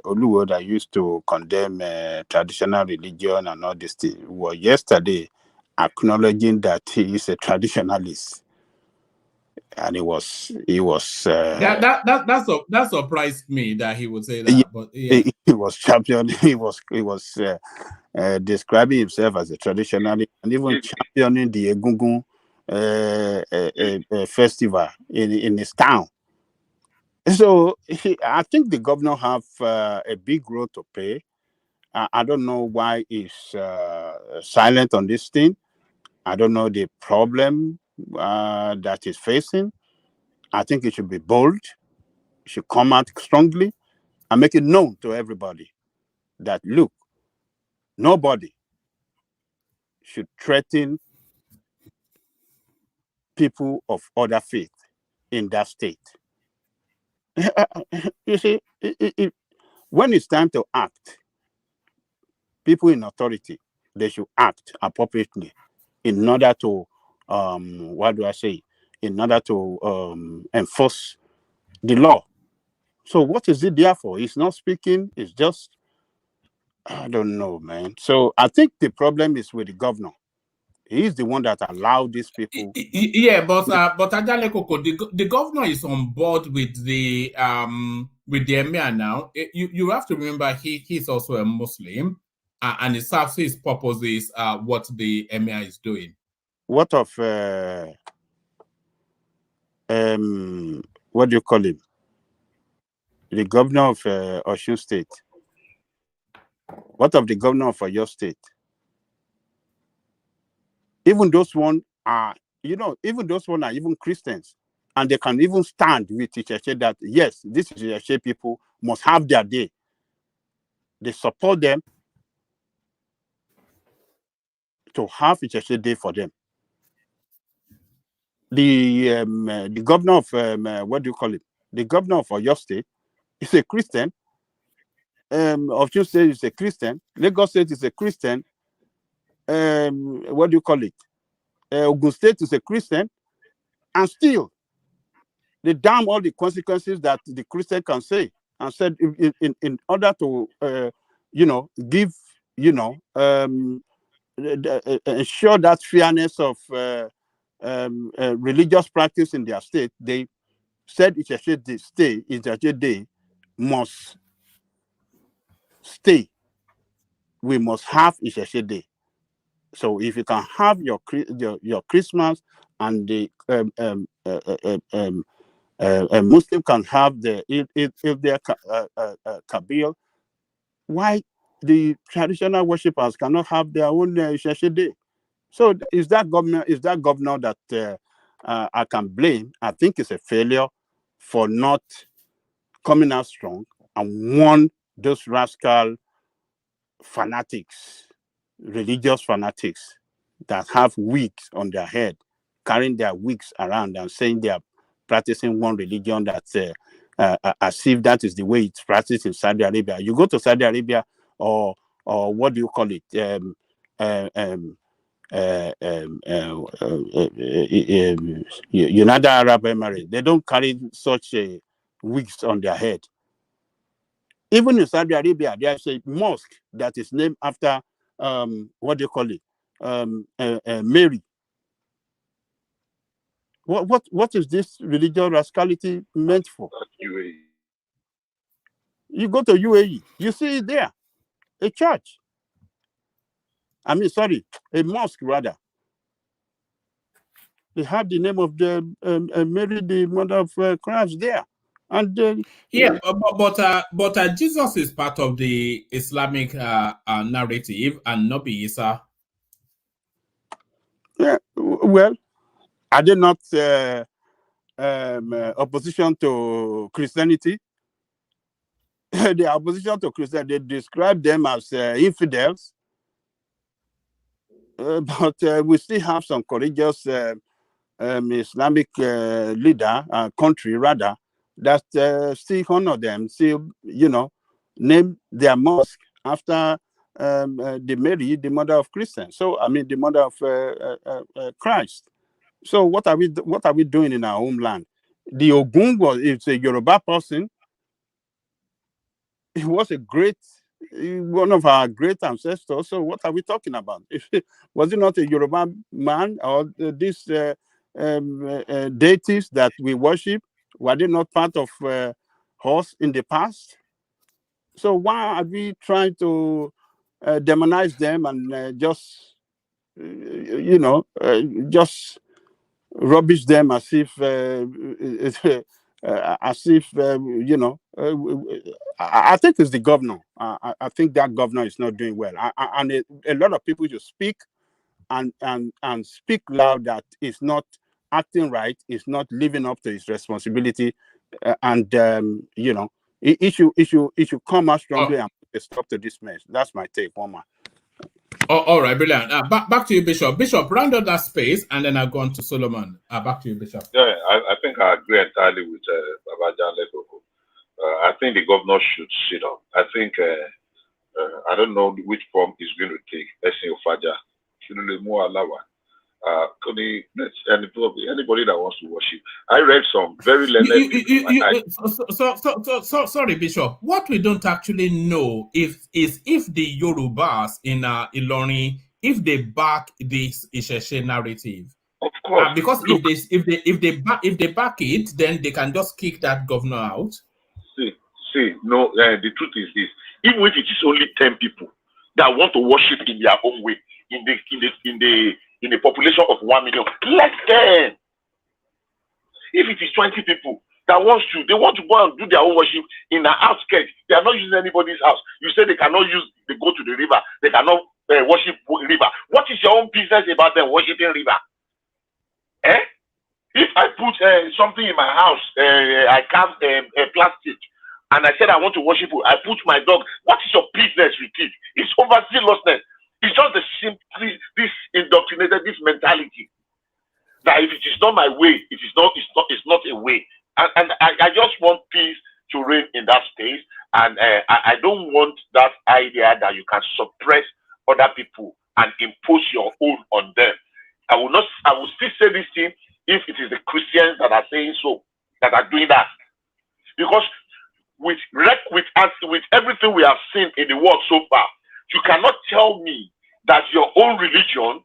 Oluwe that used to condemn traditional religion and all this thing was yesterday acknowledging that he is a traditionalist, and he was that surprised me that he would say that. But yeah, he was champion. He was describing himself as a traditionalist and even championing the Egungun festival in his town. So I think the governor have a big role to play. I don't know why he's silent on this thing. I don't know the problem that he's facing. I think he should be bold. He should come out strongly and make it known to everybody that, look, nobody should threaten people of other faith in that state. You see, when it's time to act, people in authority, they should act appropriately in order to, in order to enforce the law. So what is it there for? He's not speaking. It's just, I don't know, man. So I think the problem is with the governor. He's the one that allowed these people. Yeah, but Ajale Koko, the governor is on board with the emir now. You have to remember he's also a Muslim, and it serves his purposes. What the emir is doing. What of what do you call him? The governor of Osun State. What of the governor of your state? Even those one are, even those one are even Christians, and they can even stand with Icheche that yes, this is Icheche people must have their day. They support them to have Icheche day for them. The governor of what do you call it? The governor of your state is a Christian. Osun State is a Christian. Lagos State is a Christian. What do you call it? Ogun State is a Christian, and still they damn all the consequences that the Christian can say, and said in order to give ensure that fairness of religious practice in their state. They said Icheche Day must stay. We must have Icheche Day. So if you can have your Christmas, and the Muslim can have if their Kabir, why the traditional worshippers cannot have their own Icheche Day? So is that governor that I can blame? I think it's a failure for not coming out strong and warn those rascal fanatics, religious fanatics that have wigs on their head, carrying their wigs around and saying they are practicing one religion that's as if that is the way it's practiced in Saudi Arabia. You go to Saudi Arabia or what do you call it? United Arab Emirates. They don't carry such wigs on their head. Even in Saudi Arabia, there's a mosque that is named after what do you call it? Mary. What is this religious rascality meant for? UAE. You go to UAE, you see it there, a church. I mean, sorry, a mosque rather. They have the name of the Mary, the mother of Christ there, and yeah, but Jesus is part of the Islamic narrative, and not be Isa. Yeah, well, are they not opposition to Christianity? The opposition to Christianity, they describe them as infidels, but we still have some courageous Islamic leader, country rather, that still honor them, still, name their mosque after the Mary, the mother of Christians. So, I mean, the mother of Christ. So, what are we doing in our homeland? The Ogun it's a Yoruba person. He was one of our great ancestors. So, what are we talking about? Was it not a Yoruba man, or these deities that we worship? Were they not part of us in the past? So why are we trying to demonize them and just just rubbish them as if I think it's the governor. I think that governor is not doing well, and a lot of people just speak and speak loud that it's not acting right, it's not living up to his responsibility, and it should come out strongly and put a stop to this mess. That's my take, Oma. All right, brilliant. Back to you, Bishop. Bishop, round up that space, and then I'll go on to Solomon. Back to you, Bishop. Yeah, I think I agree entirely with Ajale Koko. I think the governor should sit down. I think I don't know which form he's going to take. Faja, anybody that wants to worship. I read some very learned sorry, Bishop. What we don't actually know is if the Yorubas in Ilorin if they back this Isheshe narrative. Of course. Because if they back it, then they can just kick that governor out. No, the truth is this: even if it is only 10 people that want to worship in their own way, in the population of 1 million, let them. If it is 20 people that want to go and do their own worship in the outskirts, they are not using anybody's house. You say they cannot they go to the river, they cannot worship river. What is your own business about them worshiping river? If I put something in my house, I carve a plastic, and I said I want to worship you, I put my dog. What is your business with it? It's overzealousness. It's just this indoctrinated, this mentality that if it is not my way, it's not a way. And I just want peace to reign in that space, and I don't want that idea that you can suppress other people and impose your own on them. I will still say this thing if it is the Christians that are saying so, that are doing that, because with everything we have seen in the world so far, you cannot tell me that your own religion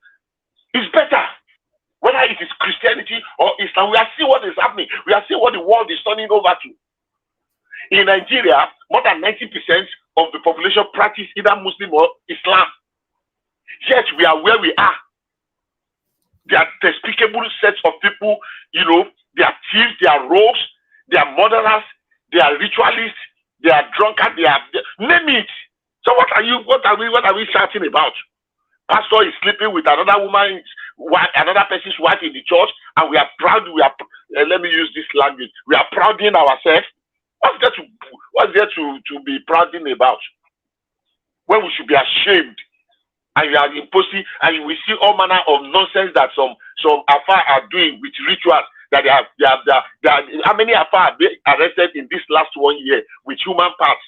is better, whether it is Christianity or Islam. We are seeing what is happening. We are seeing what the world is turning over to. In Nigeria, more than 90% of the population practice either Muslim or Islam. Yet we are where we are. There are despicable sets of people, they are thieves, they are rogues, they are murderers, they are ritualists, they are drunkards, name it. So what are we shouting about? Pastor is sleeping with another woman's wife, another person's wife in the church, and we are proud. Let me use this language. We are prouding ourselves. What's there to be prouding about? When we should be ashamed, and you are imposing, and we see all manner of nonsense that some Afa are doing with rituals. That they have how many Afa have been arrested in this last 1 year with human parts?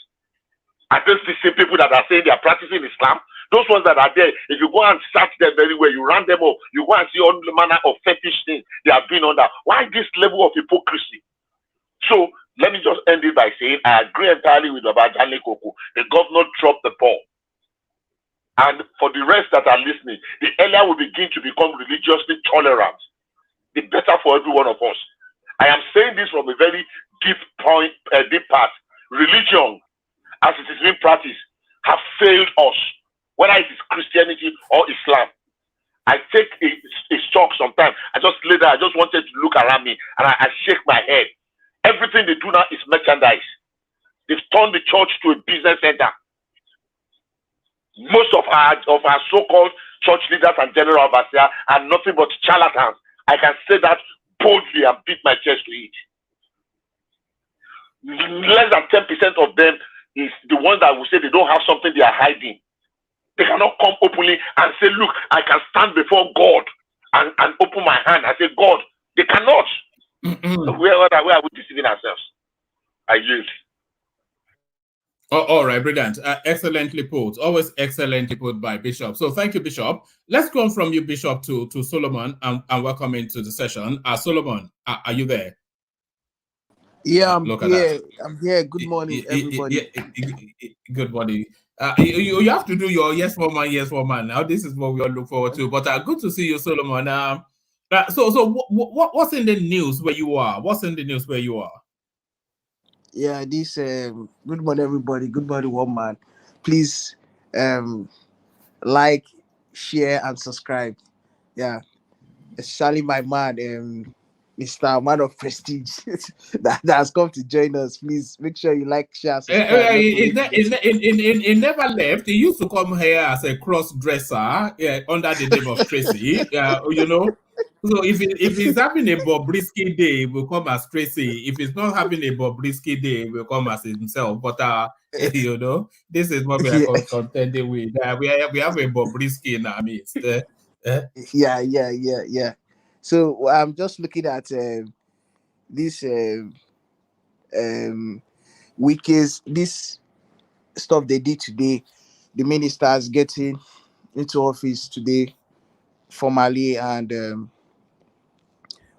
Are those the same people that are saying they are practicing Islam? Those ones that are there, if you go and search them very well, you round them up, you go and see all manner of fetish things they have been under. Why this level of hypocrisy? So let me just end it by saying I agree entirely with Babajale Koko. The governor dropped the ball. And for the rest that are listening, the earlier we begin to become religiously tolerant, the better for every one of us. I am saying this from a very deep part. Religion, as it is being practiced, have failed us, whether it is Christianity or Islam. I take a shock sometimes. I just lay there, I just wanted to look around me, and I shake my head. Everything they do now is merchandise. They've turned the church to a business center. Most of our so-called church leaders and general overseers are nothing but charlatans. I can say that boldly and beat my chest to it. Less than 10% of them is the ones that will say they don't have something they are hiding. They cannot come openly and say, look, I can stand before God and open my hand and say, God. They cannot. Where are we deceiving ourselves? I yield. Oh, all right, brilliant. Excellently put. Always excellently put by Bishop. So thank you, Bishop. Let's go from you, Bishop, to Solomon, and welcome into the session. Solomon, are you there? Yeah, I'm here. I'm here. Good morning, everybody. Good morning. You have to do your yes for man. Now this is what we all look forward to. But good to see you, Solomon. So what's in the news where you are? What's in the news where you are? Yeah, this good morning, everybody. Good morning, one man. Please like, share, and subscribe. Yeah, especially my man, Mr. Man of Prestige that has come to join us. Please make sure you like, share, subscribe. It never left. He used to come here as a cross-dresser under the name of Tracy. So if he's having a Bobrisky day, he will come as Tracy. If he's not having a Bobrisky day, he will come as himself. But this is what we are contending with. We have a Bobrisky in our midst. Yeah. So I'm just looking at this Wike's this stuff they did today. The ministers getting into office today formally, and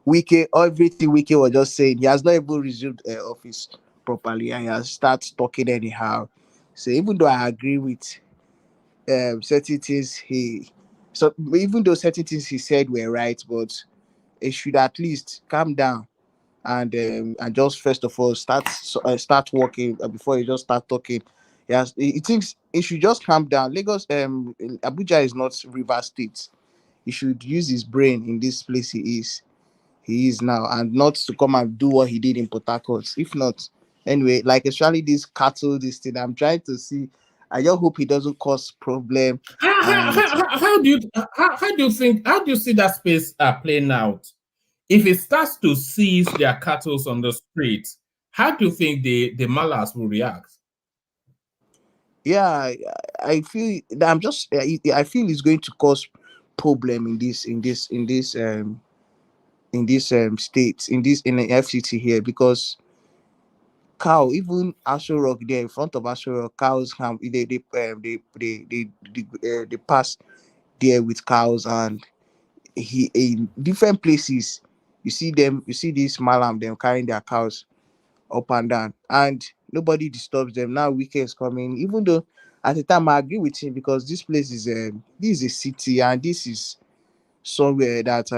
Wike, everything Wike was just saying, he has not even resumed office properly, and he has started talking anyhow. So even though I agree with certain things he So even though certain things he said were right, but he should at least calm down and just first of all start working before you just start talking. Yes, he thinks he should just calm down. Lagos, Abuja is not River State. He should use his brain in this place he is now, and not to come and do what he did in Port Harcourt. If not, anyway, like especially this cattle, this thing, I'm trying to see. I just hope he doesn't cause problem. And How do you see that space playing out? If it starts to seize their cattle on the street, how do you think the malas will react? yeah, I feel that I feel it's going to cause problem in this state, in the FCT here, because cow, even Aso Rock there in front of Aso Rock, cows come, they pass there with cows, and he in different places you see these malam them carrying their cows up and down, and nobody disturbs them. Now weekends coming, even though at the time I agree with him, because this place is this is a city, and this is somewhere that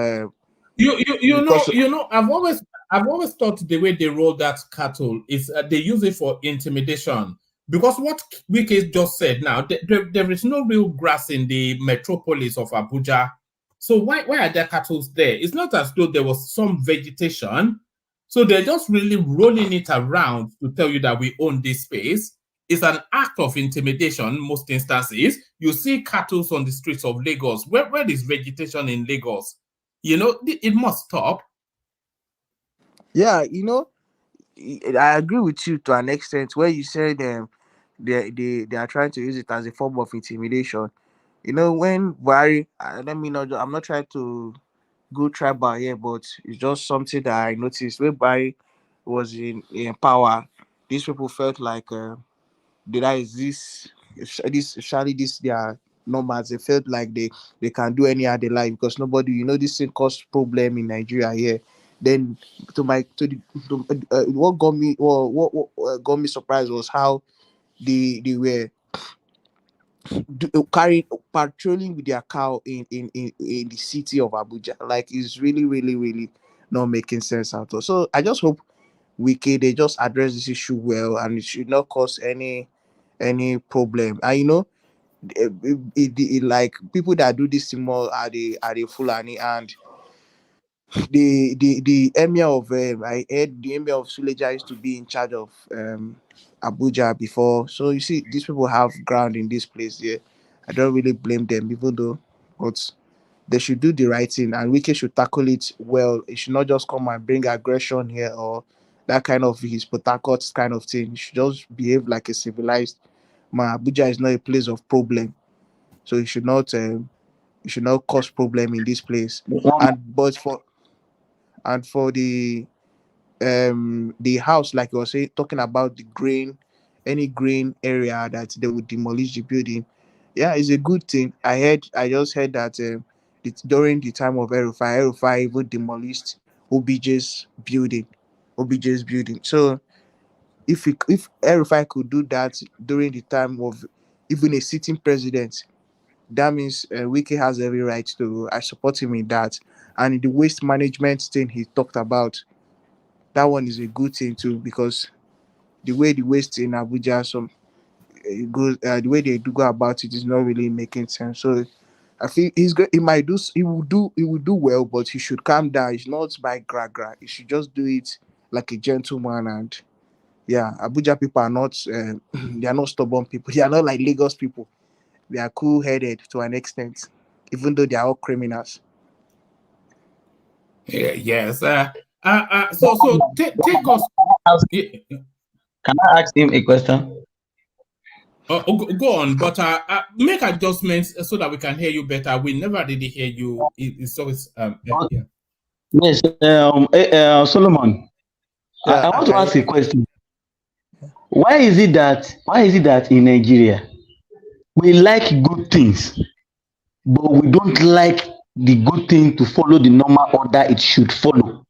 because I've always thought the way they roll that cattle is they use it for intimidation. Because what Wike just said now, there is no real grass in the metropolis of Abuja. So why are there cattle there? It's not as though there was some vegetation. So they're just really rolling it around to tell you that we own this space. It's an act of intimidation, most instances. You see cattle on the streets of Lagos. Where is vegetation in Lagos? It must stop. yeah, I agree with you to an extent where you said they are trying to use it as a form of intimidation. When Buhari, let me know, I'm not trying to go tribal here, but it's just something that I noticed. When Buhari was in power, these people felt like that is this surely this their numbers. They felt like they can do any other life, because nobody, this thing caused problem in Nigeria here. Then what got me, got me surprised was how they were carrying patrolling with their cow in the city of Abuja. Like, it's really, really, really not making sense at all. So I just hope they just address this issue well, and it should not cause any problem. And like people that do this thing more are the Fulani, and the emir of I heard the emir of Suleja used to be in charge of Abuja before. So you see, these people have ground in this place here. I don't really blame them, even though, but they should do the right thing, and Wike should tackle it well. It should not just come and bring aggression here, or that kind of his Port Harcourt kind of thing. He should just behave like a civilized man. Abuja is not a place of problem, so he should not cause problem in this place. And for the house, like you were saying, talking about the grain, any grain area that they would demolish the building, yeah, it's a good thing. I just heard that during the time of El-Rufai even demolished OBJ's building. So if El-Rufai could do that during the time of even a sitting president, that means Wike has every right to. I support him in that. And the waste management thing he talked about, that one is a good thing too, because the way the waste in Abuja, the way they do go about it is not really making sense. So I feel he will do well, but he should calm down. It's not by gra. He should just do it like a gentleman. And yeah, Abuja people are not they are not stubborn people. They are not like Lagos people. They are cool-headed to an extent, even though they are all criminals. Yes. So take us. Can I ask him a question? Go on, but make adjustments so that we can hear you better. We never really hear you. It's always yeah. Yes, Solomon. Yeah, I want to ask a question. Why is it that in Nigeria we like good things, but we don't like the good thing to follow the normal order it should follow?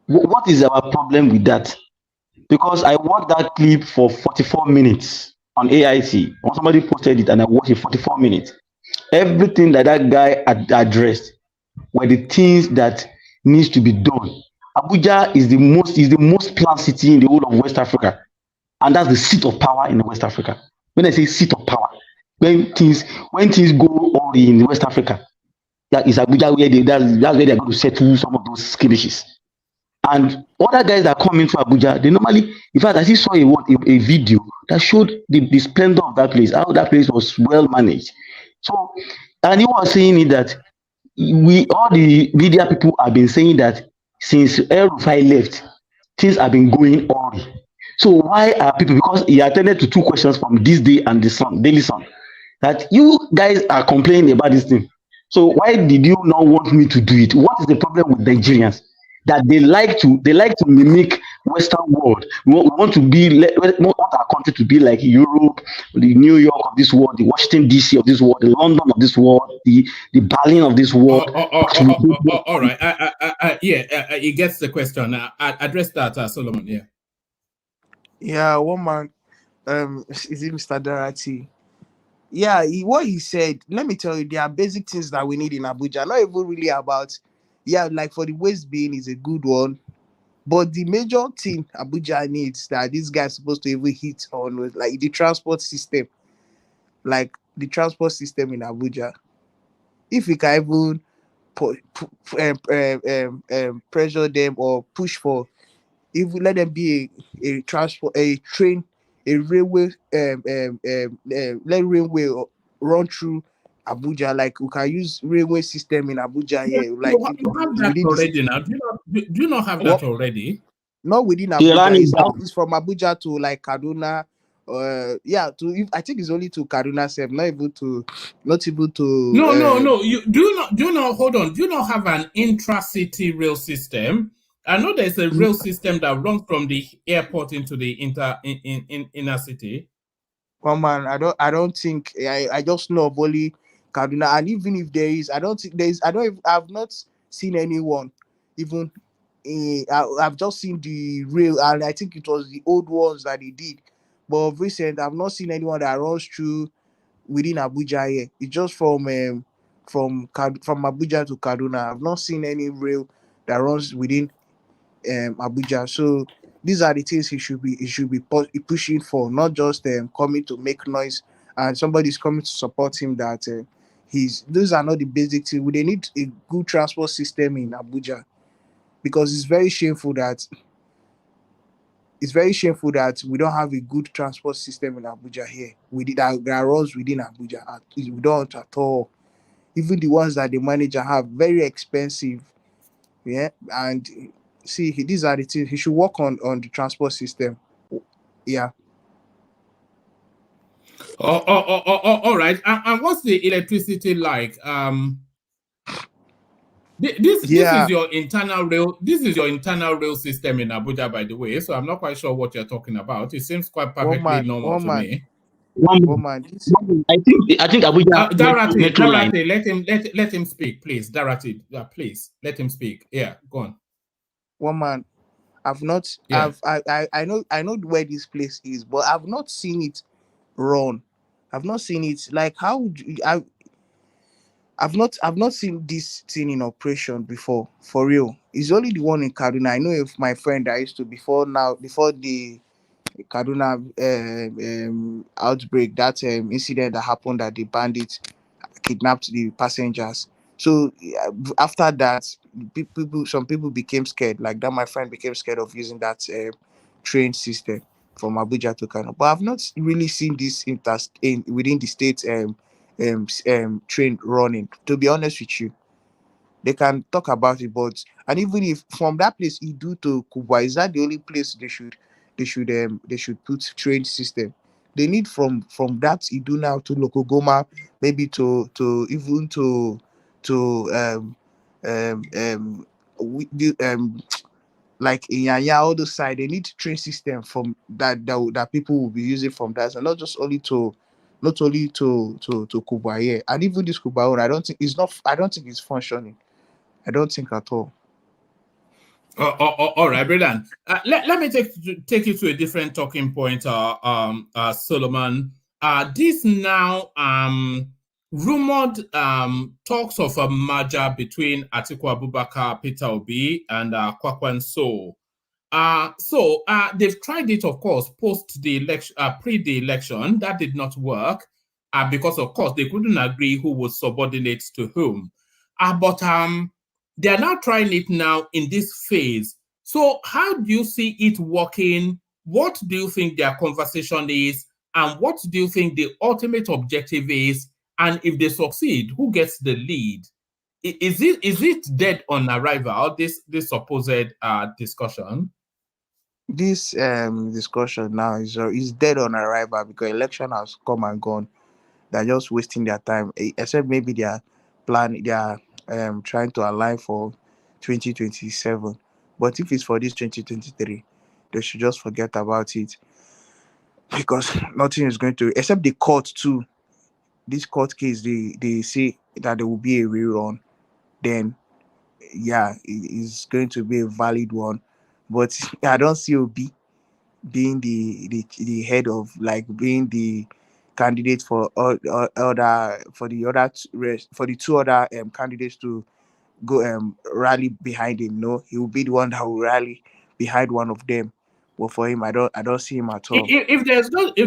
What is our problem with that? Because I watched that clip for 44 minutes on AIC. Somebody posted it and I watched it 44 minutes. everything that that guy addressed were the things that needs to be done. Abuja is the most planned city in the whole of West Africa, and that's the seat of power in West Africa. When I say seat of power, when things go on in West Africa, that is Abuja where that's where they're going to settle some of those skirmishes. And other guys that come into Abuja, they normally, in fact, I just saw a video that showed the splendor of that place, how that place was well managed. So, and he was saying it that all the media people have been saying that since El Rufai left, things have been going on. So why are people, because he attended to 2 questions from This Day and the Sun, Daily Sun, that you guys are complaining about this thing. So why did you not want me to do it? What is the problem with Nigerians? That they like to mimic Western world. We want our country to be like Europe, the New York of this world, the Washington DC of this world, the London of this world, the Berlin of this world. All right. He gets the question. Address that, Solomon. Yeah. Yeah, one man. Is it Mr. Darati? Yeah, what he said. Let me tell you, there are basic things that we need in Abuja. Not even really about. Yeah, like for the West being is a good one. But the major thing Abuja needs that this guy is supposed to even hit on was like the transport system. Like the transport system in Abuja. If we can even pressure them or push for, if we let them be a transport, a train, a railway, let railway run through Abuja. Like we can use railway system in Abuja here. Like you have that already now. Do you not have that already? Not within Abuja. It's from Abuja to like Kaduna. I think it's only to Kaduna Sef, not even to. No. You do not hold on. Do you not have an intra-city rail system? I know there's a rail system that runs from the airport into the inner city. Well, man, I don't think I just know only Kaduna, and even if there is, I don't think there is. I've not seen anyone even. I've just seen the rail, and I think it was the old ones that they did. But of recent, I've not seen anyone that runs through within Abuja here. It's just from Abuja to Kaduna. I've not seen any rail that runs within Abuja. So these are the things he should be pushing for, not just coming to make noise and somebody's coming to support him. That those are not the basic things. They need a good transport system in Abuja, because it's very shameful that we don't have a good transport system in Abuja here. That runs within Abuja. We don't at all. Even the ones that the manager have, very expensive. Yeah, and see, these are the things he should work on the transport system. Yeah. All right. And what's the electricity like? This is your internal rail. This is your internal rail system in Abuja, by the way. So I'm not quite sure what you're talking about. It seems quite perfectly normal to me. I think Abuja. Darati, let him speak, please. Darati, please let him speak. Yeah, go on. One man, I've not. Yeah. I know where this place is, but I've not seen it run. I've not seen it. Like how I've not seen this thing in operation before, for real. It's only the one in Kaduna. I know if my friend I used to before the Kaduna outbreak, that incident that happened, that the bandits kidnapped the passengers. So after that, some people became scared. Like that, my friend became scared of using that train system from Abuja to Kano. But I've not really seen this within the state train running. To be honest with you, they can talk about it, but and even if from that place Idu to Kubwa, is that the only place they should put train system? They need from that Idu now to Lokogoma, maybe to even to like in Yanya, all those side, they need train system from that people will be using from that, and not only to Kubwa here. And even this Kubwa, I don't think it's functioning. I don't think at all. All right, brilliant. Let me take you to a different talking point, Solomon. This now rumored talks of a merger between Atiku Abubakar, Peter Obi, and Kwakwanso. So they've tried it, of course, post the election, pre the election. That did not work because, of course, they couldn't agree who would subordinate to whom. But they are now trying it now in this phase. So how do you see it working? What do you think their conversation is? And what do you think the ultimate objective is? And if they succeed, who gets the lead? Is it dead on arrival, this supposed discussion? This discussion now is dead on arrival because election has come and gone. They're just wasting their time, except maybe they are trying to align for 2027. But if it's for this 2023, they should just forget about it because nothing is going to, except the court too. This court case, they say that there will be a rerun. Then yeah, it is going to be a valid one. But I don't see Obi being the head of, like, being the candidate for other for the two other candidates to go rally behind him. No, he will be the one that will rally behind one of them. But for him, I don't see him at all. If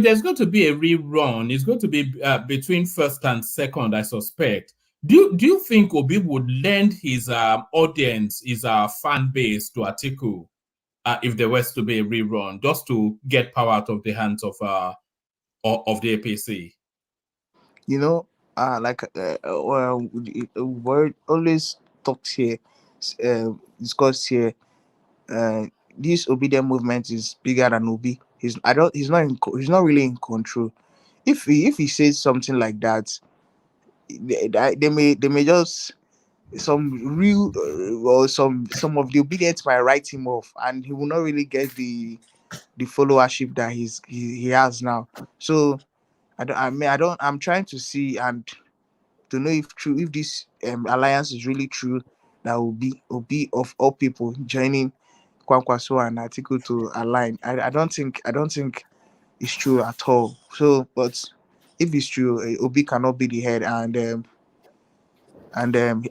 there's going to be a rerun, it's going to be between first and second, I suspect. Do you think Obi would lend his audience, his fan base to Atiku if there was to be a rerun, just to get power out of the hands of the APC? You know, we always talked here, discussed here. This obedient movement is bigger than Obi. He's not really in control. If he says something like that, they may just some real or some of the obedience might write him off, and he will not really get the followership that he has now. So I'm trying to see and to know if this alliance is really true, that will be of all people joining Kwankwaso and Atiku to align. I don't think it's true at all. So, but if it's true, Obi cannot be the head, and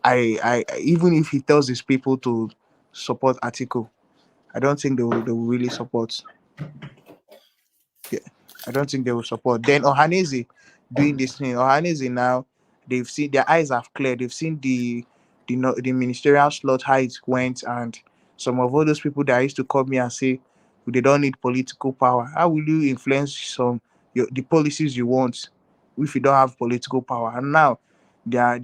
I even if he tells his people to support Atiku, I don't think they will really support. Yeah, I don't think they will support. Then Ohaneze doing this thing. Ohaneze now, they've seen, their eyes have cleared. They've seen the ministerial slot, how it went, and some of all those people that used to call me and say they don't need political power. How will you influence the policies you want if you don't have political power? And now they're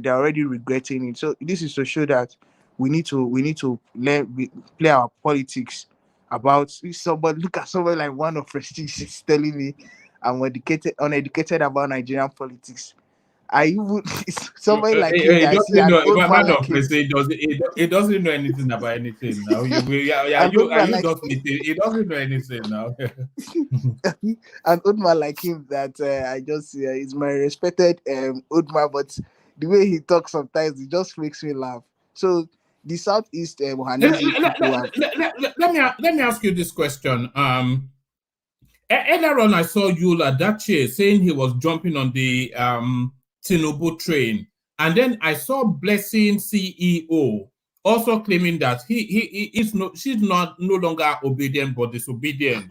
already regretting it. So this is to show that we need to play our politics about somebody. Look at somebody like one of Prestige is telling me I'm uneducated about Nigerian politics. I even somebody like him that I see, an old man like him. He doesn't know anything about anything now. He doesn't know anything now. An old man like him that I just is my respected old man, but the way he talks sometimes it just makes me laugh. So the Southeast Let me ask you this question. Earlier on, I saw Yula Dache saying he was jumping on the Tinubu train, and then I saw Blessing CEO also claiming that she's no longer obedient but disobedient.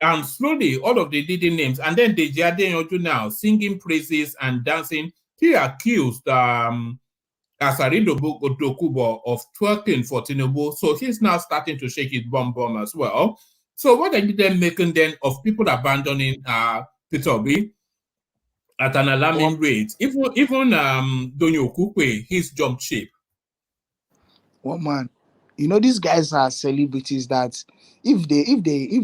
And slowly, all of the leading names, and then Deji Adeyanju now singing praises and dancing. He accused Asarido Dokubo of twerking for Tinubu, so he's now starting to shake his bum as well. So what are you then making then of people abandoning Peter Obi at an alarming rate? Even Donyo Okukwe, he's jumped ship. One man, these guys are celebrities that if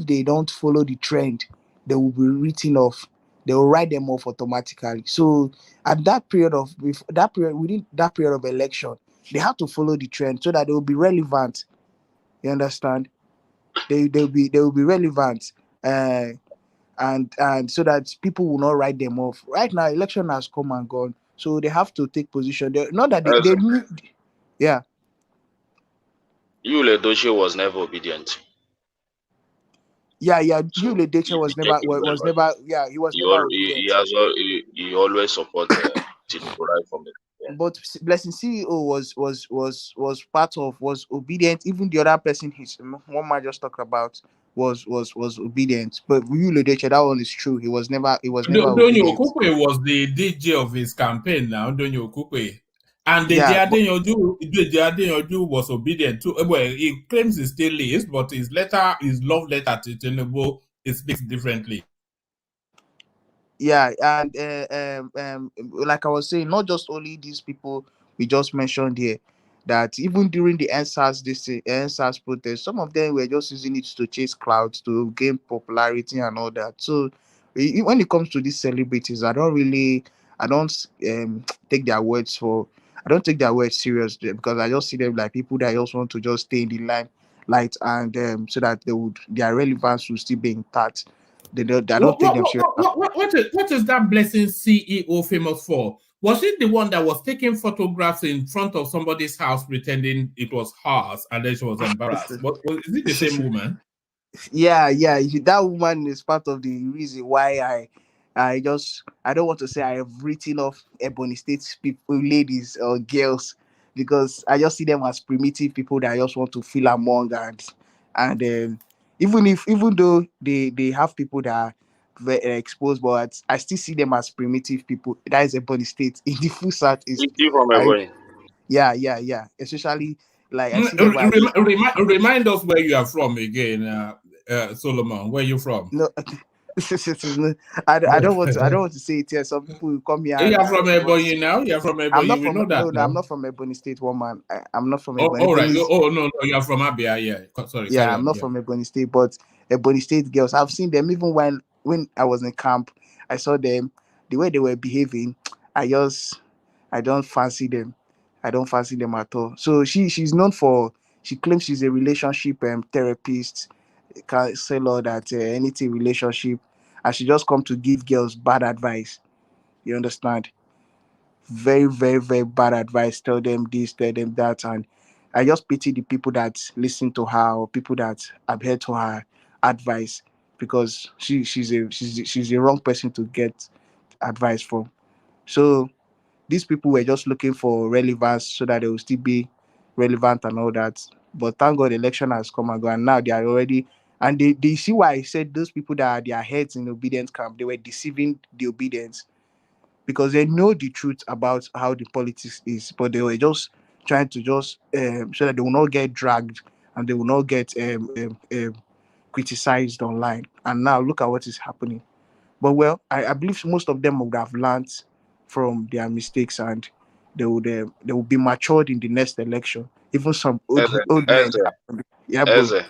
they don't follow the trend, they will be written off. They will write them off automatically. So at within that period of election, they have to follow the trend so that they will be relevant. You understand? They will be relevant, and so that people will not write them off. Right now, election has come and gone, so they have to take position. Not that they need, yeah. Yule Doche was never obedient. Yeah. Yule Doche was never. Yeah, he was never obedient. He always supported till they go right from it. Yeah. But Blessing CEO was obedient. Even the other person his one man just talked about was obedient. But you Lodeche, that one is true. He was never Donyo obedient. Okukwe was the DJ of his campaign now, Donyo Okukwe. And the Yeah, Adeyanju was obedient too. Well, he claims he still is, but his love letter to Tinubu, it speaks differently. yeah, and like I was saying, not just only these people we just mentioned here, that even during the NSAS protest, some of them were just using it to chase clouds, to gain popularity and all that. So when it comes to these celebrities, I don't take their words for I don't take their words seriously, because I just see them like people that just want to just stay in the limelight, and so that their relevance will still be intact. I don't take them seriously. What is that Blessing CEO famous for? Was it the one that was taking photographs in front of somebody's house pretending it was hers and then she was embarrassed? Is it the same woman? Yeah, that woman is part of the reason why I don't want to say I have written off Ebony State people, ladies or girls, because I just see them as primitive people that I just want to feel among, and even though they have people that are very exposed, but I still see them as primitive people. That is Ebony State in the full Southeast. You from I Ebony? yeah. Especially like I see them as Remind us where you are from again, Solomon. Where are you from? no. I don't want to say it here. Some people will come here You and are from Ebony now. You are from I'm Ebony. not We from know that I'm now. not from Ebony State, woman. I'm not from Oh, Ebony. all right. Oh no, you are from Abia. Yeah. Sorry, carry Yeah, I'm on. not Yeah. from Ebony State, but Ebony State girls, I've seen them even when I was in camp. I saw them, the way they were behaving. I don't fancy them. I don't fancy them at all. So she's known for, she claims she's a relationship therapist, counselor, that anything relationship, and she just come to give girls bad advice. You understand? Very, very, very bad advice. Tell them this, tell them that, and I just pity the people that listen to her, or people that adhere to her advice, because she's a wrong person to get advice from. So these people were just looking for relevance so that they will still be relevant and all that. But thank God, the election has come and gone. And now they are already, and they see why I said those people that are their heads in the obedience camp, they were deceiving the obedience, because they know the truth about how the politics is, but they were just trying to just so that they will not get dragged, and they will not get criticized online. And now look at what is happening. But well, I believe most of them would have learned from their mistakes, and they will be matured in the next election. Even some old men. Yeah, bro. Eze,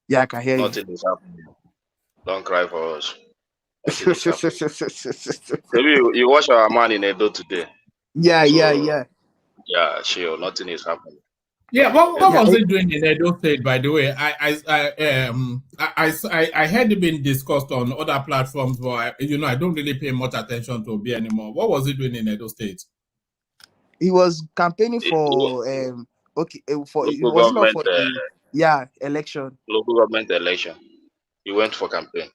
Yeah, I can hear you. nothing is happening. Don't cry for us. Nothing is happening. Maybe you watch our man in Edo today. Yeah. Yeah, sure. Nothing is happening. Yeah, what was he doing in Edo State? By the way, I heard it being discussed on other platforms, but I don't really pay much attention to Obi anymore. What was he doing in Edo State? He was campaigning for for it Local was not government, for the election. local government election. He went for campaign.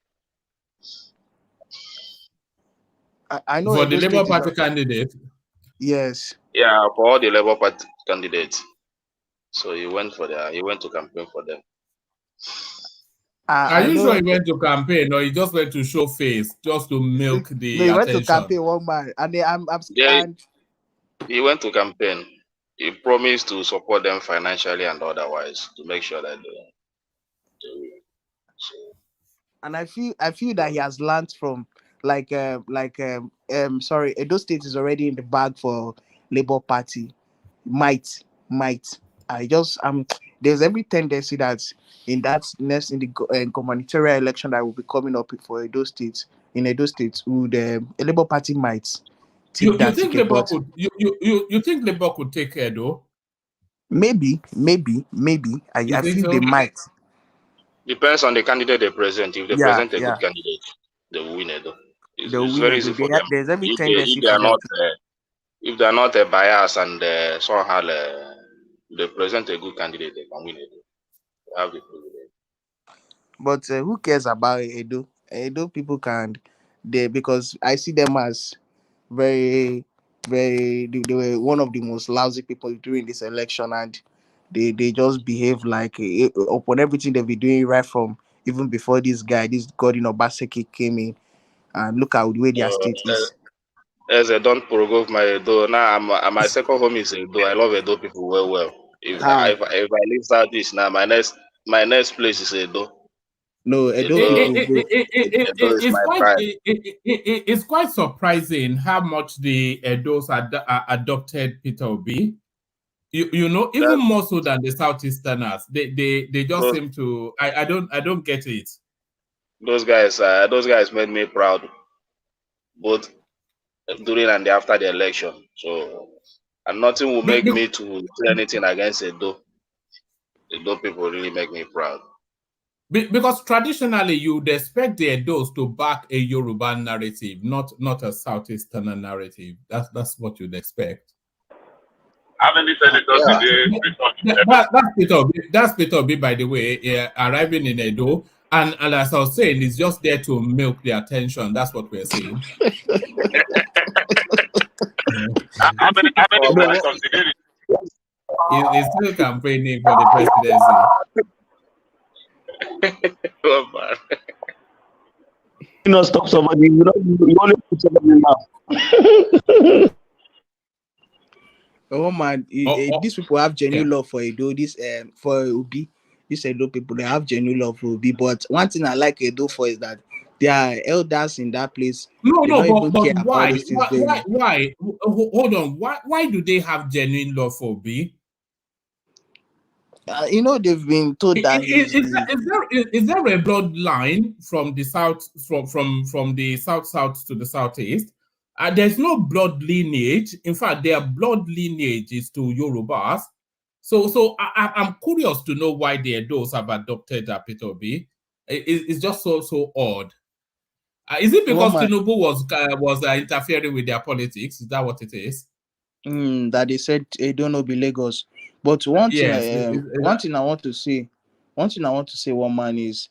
I know For the Edo Labour State is Party candidate. yes. Yeah, for all the Labour Party candidates. So he went to campaign for them. Are I you know. sure he went to campaign, or he just went to show face, just to milk No, the he went to attention? campaign one man, and Yeah, he went to campaign. He promised to support them financially and otherwise to make sure that they win. So, and I feel that he has learned from sorry, Edo State is already in the bag for Labour Party. Might. I just there's every tendency that in the communitarian election that will be coming up for Edo State, would a Labour Party might take You that think ticket, Labour but could you think Labour could take Edo? maybe. You I think feel they so? might. depends on the candidate they present. If they Yeah, present a good candidate, they will win it. they'll It's win very it. easy for them. There's every If tendency they for are them not to. if they are not a bias and somehow they present a good candidate, they can win it. They have the privilege. But who cares about Edo? Edo people can, because I see them as very. they were one of the most lousy people during this election, and they just behave like upon everything they've been doing right from even before this Godin Obaseki came in, and look at the way their state is. As I don't provoke my Edo. Now my second home is Edo. I love Edo people well. If I leave Southeast now, my next place is Edo. No, Edo people, bro. Edo is my pride. It's quite surprising how much the Edos adopted Peter Obi. You know, even more so than the Southeasterners. They just seem to. I don't get it. Those guys made me proud, both during and after the election. So, and nothing will make me to say anything against Edo. Edo people really make me proud. Because traditionally, you'd expect the Edos to back a Yoruba narrative, not a Southeasterner narrative. That's what you'd expect. How many senators did they That's Peter Obi, by the way, arriving in Edo. And as I was saying, it's just there to milk the attention. That's what we're seeing. How many senators did they? He's still campaigning for the presidency. Oh, man. You know, stop somebody. You only put somebody now. Oh man, these people have genuine love for Edo. This for Obi, these Edo people, they have genuine love for Obi. But one thing I like Edo for is that there are elders in that place. But why? Hold on. Why do they have genuine love for Obi? They've been told that is there a bloodline from the south from the south to the southeast? There's no blood lineage. In fact, their blood lineage is to Yorubas. So I'm curious to know why the Edos have adopted Peter Obi. It's just so odd. Is it because Tinubu was interfering with their politics? Is that what it is? That they said Edo no be Lagos. But one thing I want to say, one man, is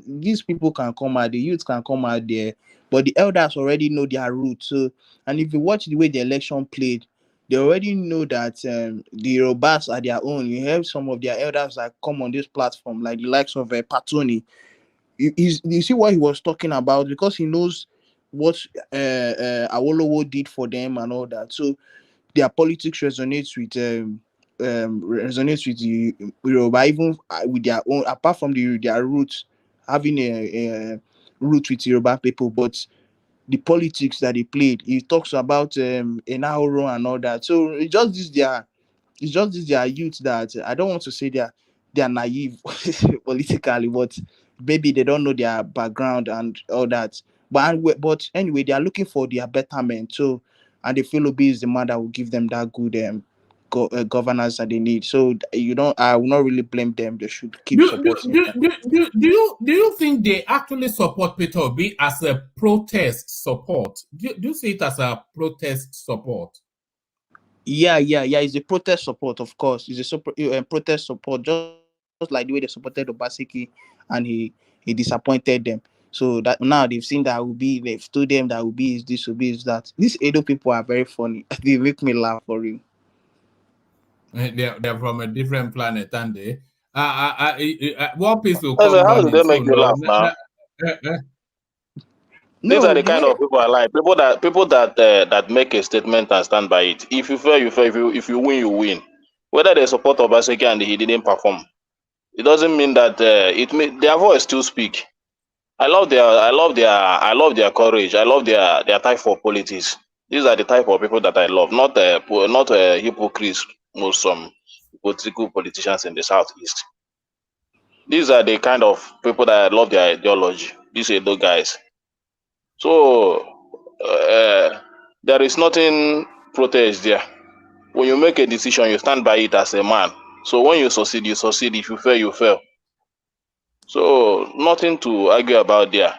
these people can come out, the youth can come out there, but the elders already know their roots. So, and if you watch the way the election played, they already know that the Yorubas are their own. You have some of their elders that come on this platform, like the likes of Patoni. You see what he was talking about, because he knows what Awolowo did for them and all that. So their politics resonates with the Yoruba, even with their own, apart from their roots, having a root with Yoruba people. But the politics that they played, he talks about Enahoro and all that. So it's just this their youth that I don't want to say they're naive politically, but maybe they don't know their background and all that. But anyway, they are looking for their betterment. So, and they feel Obi is the man that will give them that good governance that they need. So I will not really blame them. They should keep supporting. Do you think they actually support Peter Obi as a protest support? Do you see it as a protest support? Yeah. It's a protest support, of course. It's a protest support, just like the way they supported Obaseki, and he disappointed them. So that now they've seen that they've told them that Obi is this, Obi is that. These Edo people are very funny. They make me laugh for real. They're from a different planet, aren't they? What piece will come How do they make you laugh now? These are the kind of people I like. People that make a statement and stand by it. If you fail, you fail. If you win, you win. Whether they support Obaseki and he didn't perform, it doesn't mean that their voice still speak. I love their courage. I love their type of politics. These are the type of people that I love, not hypocrites. Most some political politicians in the southeast. These are the kind of people that I love their ideology. These Edo guys. So there is nothing protest there. When you make a decision, you stand by it as a man. So when you succeed, you succeed. If you fail, you fail. So nothing to argue about there.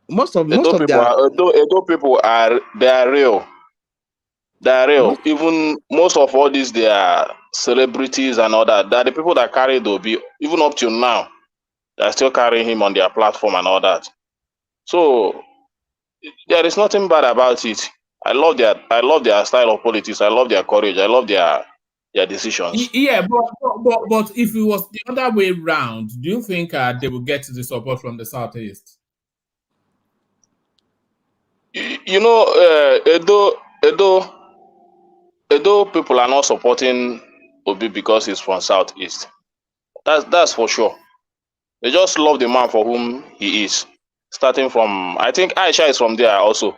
Edo people are real. They are real. Even most of all these, they are celebrities and all that. They are the people that carry Obi. Even up till now, they are still carrying him on their platform and all that. So there is nothing bad about it. I love their style of politics. I love their courage. I love their decisions. Yeah, but if it was the other way round, do you think they will get the support from the Southeast? You know, Edo people are not supporting Obi because he's from Southeast. That's for sure. They just love the man for whom he is. Starting from, I think Aisha is from there also.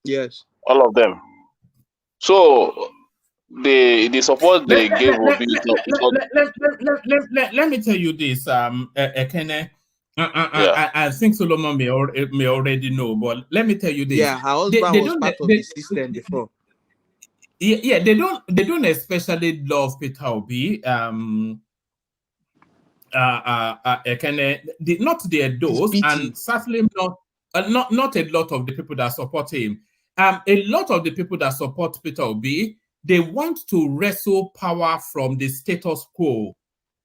Yes. All of them. So the support they gave Obi is not. Let me tell you this, Ekene. Yeah. I think Solomon may already know, but let me tell you this. Yeah, her husband was part of the system before. Yeah, they don't especially love Peter Obi. Not the Edos, and certainly not a lot of the people that support him. A lot of the people that support Peter Obi, they want to wrestle power from the status quo,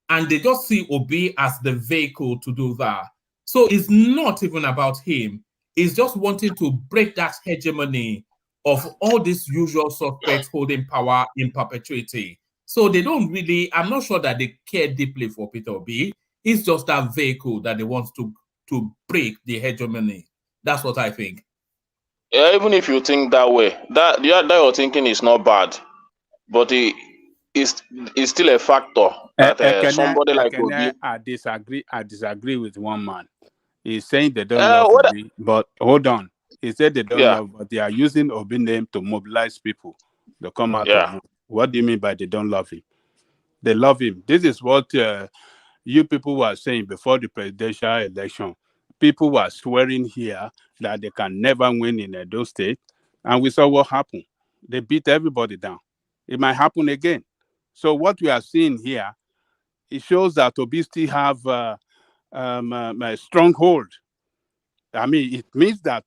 and they just see Obi as the vehicle to do that. So it's not even about him. It's just wanting to break that hegemony of all these usual suspects holding power in perpetuity. So they don't really, I'm not sure that they care deeply for Peter Obi. It's just that vehicle that they want to break the hegemony. That's what I think. Yeah, even if you think that way, that your thinking is not bad, but it's still a factor that somebody like Obi. I disagree with one man. He's saying they don't love Obi, but hold on. He said they don't love, but they are using Obi name to mobilize people to come out. Yeah. What do you mean by they don't love him? They love him. This is what you people were saying before the presidential election. People were swearing here that they can never win in Edo State, and we saw what happened. They beat everybody down. It might happen again. So what we are seeing here, it shows that Obi still have a stronghold. I mean, it means that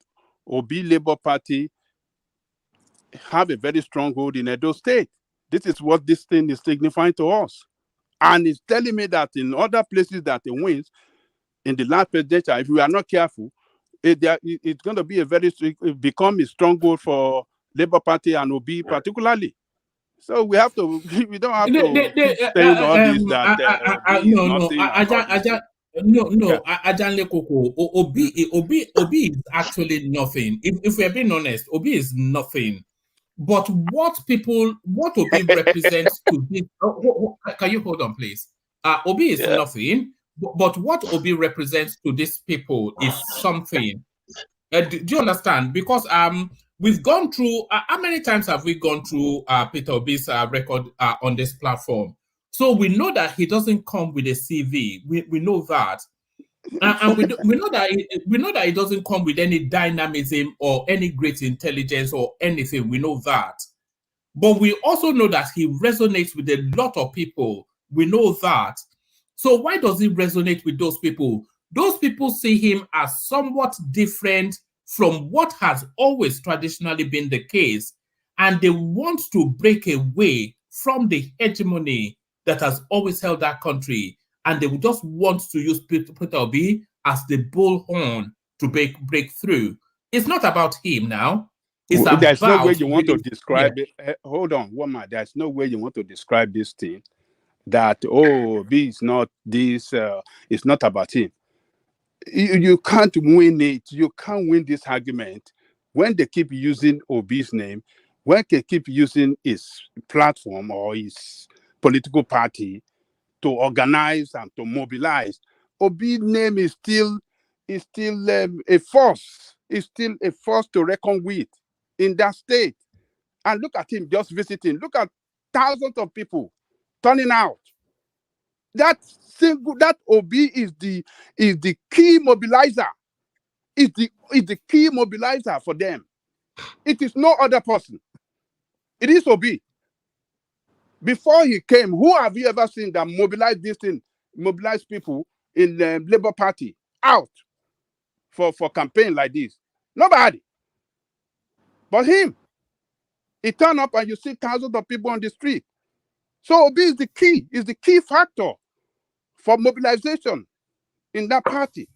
Obi Labour Party have a very strong hold in Edo State. This is what this thing is signifying to us. And it's telling me that in other places that it wins, in the last presidential, if we are not careful, it's going to be become a stronghold for Labour Party and Obi particularly. So we don't have to keep saying all this that Obi is nothing. Ajanle Koko, Obi is actually nothing. If we're being honest, Obi is nothing. But what Obi represents to this, can you hold on, please? Obi is nothing, but what Obi represents to these people is something. Do you understand? Because we've gone through, how many times have we gone through Peter Obi's record on this platform? So we know that he doesn't come with a CV. We know that. And we know that it doesn't come with any dynamism or any great intelligence or anything. We know that. But we also know that he resonates with a lot of people. We know that. So why does he resonate with those people? Those people see him as somewhat different from what has always traditionally been the case. And they want to break away from the hegemony that has always held that country. And they would just want to use Peter Obi as the bullhorn to break through. It's not about him now. It's There's about no way you want to really, describe it. Hold on, woman. There's no way you want to describe this thing that, oh, B is not this, it's not about him. You can't win it. You can't win this argument when they keep using Obi's name, when they keep using his platform or his political party to organize and to mobilize. Obi's name is still a force. It's still a force to reckon with in that state. And look at him just visiting. Look at thousands of people turning out. That Obi is the key mobilizer. Is the key mobilizer for them. It is no other person. It is Obi. Before he came, who have you ever seen that mobilize this thing, mobilize people in the Labour Party out for campaign like this? Nobody. But him. He turned up and you see thousands of people on the street. So Obi is the key factor for mobilization in that party.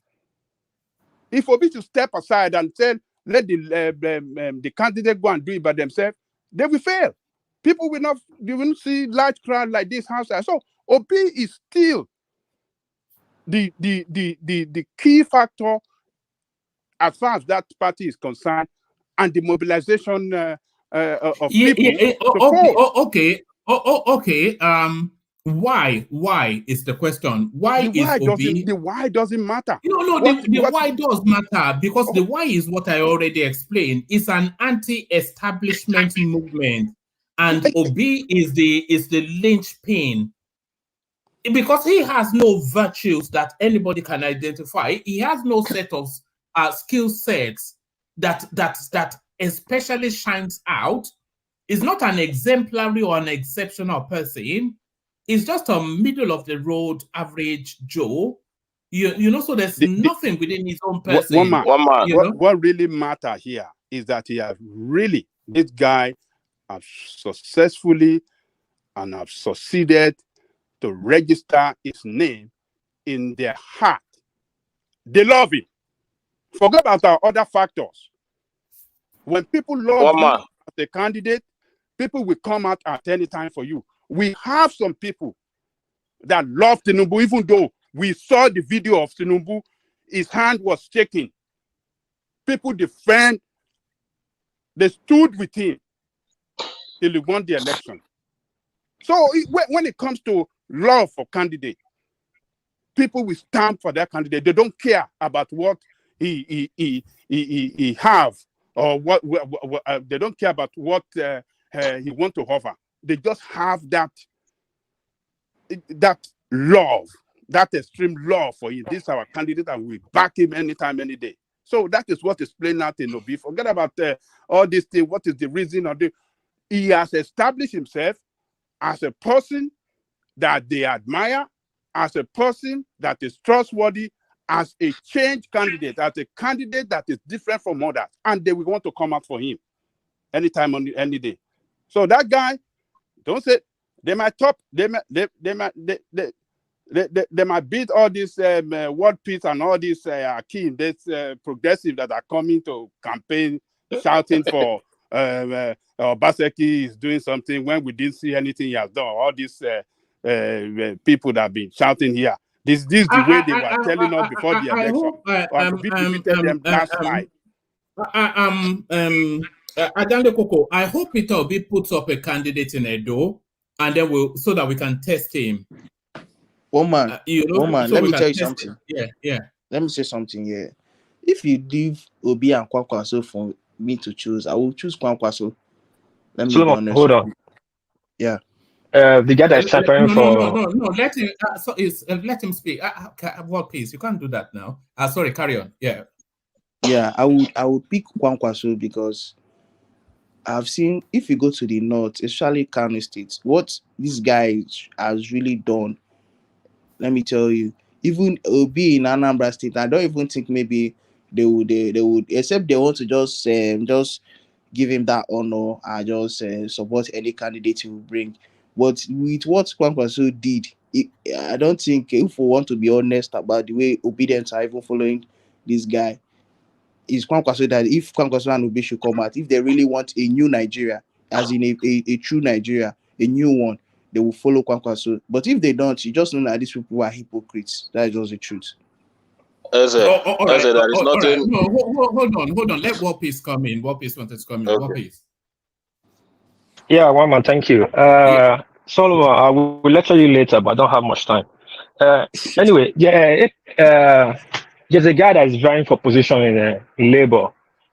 If Obi to step aside and say, let the candidate go and do it by themselves, they will fail. People will not, you will see large crowd like this outside. So Obi is still the key factor as far as that party is concerned, and the mobilization of people to vote. Okay. Why is the question? Why is Obi? The why doesn't matter. No, the why does matter, because the why is what I already explained. It's an anti-establishment movement, and Obi is the linchpin, because he has no virtues that anybody can identify. He has no set of skill sets that especially shines out. Is not an exemplary or an exceptional person. He's just a middle of the road average Joe. You know, so there's nothing within his own person. One man. What really matters here is that this guy has successfully and have succeeded to register his name in their heart. They love him. Forget about our other factors. When people love you as a candidate, people will come out at any time for you. We have some people that love Tinubu, even though we saw the video of Tinubu, his hand was shaking. People defend, they stood with him till he won the election. So when it comes to love for candidate, people will stand for their candidate. They don't care about what he have, or what they don't care about what he want to offer. They just have that love, that extreme love for him. This is our candidate, and we back him anytime, any day. So that is what is playing out in Obi. Forget about all these things. What is the reason of he has established himself as a person that they admire, as a person that is trustworthy, as a change candidate, as a candidate that is different from others, and they will want to come out for him anytime, any day. So that guy, don't say they might beat all this world peace and all this Akeem, this progressive that are coming to campaign shouting for Obaseki is doing something when we didn't see anything he has done. All these people that have been shouting here. This is the way they were telling us before the election. We defeated them landslide. Adande Koko, I hope Obi puts up a candidate in Edo, and then so that we can test him. Woman, let me tell you something. Yeah. Let me say something here. If you leave Obi and Kwankwaso for me to choose, I will choose Kwankwaso. Let me be honest. Hold on. Yeah. The guy that is preparing for. No. Let him speak. What, please? You can't do that now. Sorry, carry on. Yeah. Yeah, I would pick Kwankwaso because I've seen, if you go to the north, especially Kano State, what this guy has really done. Let me tell you, even Obi in Anambra State, I don't even think maybe they would, except they want to just give him that honor and just support any candidate he will bring. But with what Kwankwaso did, I don't think, if we want to be honest about the way obedience are even following this guy, is Kwankwaso that if Kwankwaso and Obi should come out, if they really want a new Nigeria, as in a true Nigeria, a new one, they will follow Kwankwaso. But if they don't, you just know that these people are hypocrites. That is just the truth. Hold on. Let War Peace come in. War Peace wanted to come in. Okay. War Peace. Yeah, one man, thank you. Solomon, I will lecture you later, but I don't have much time. Anyway, there's a guy that is vying for position in Labour.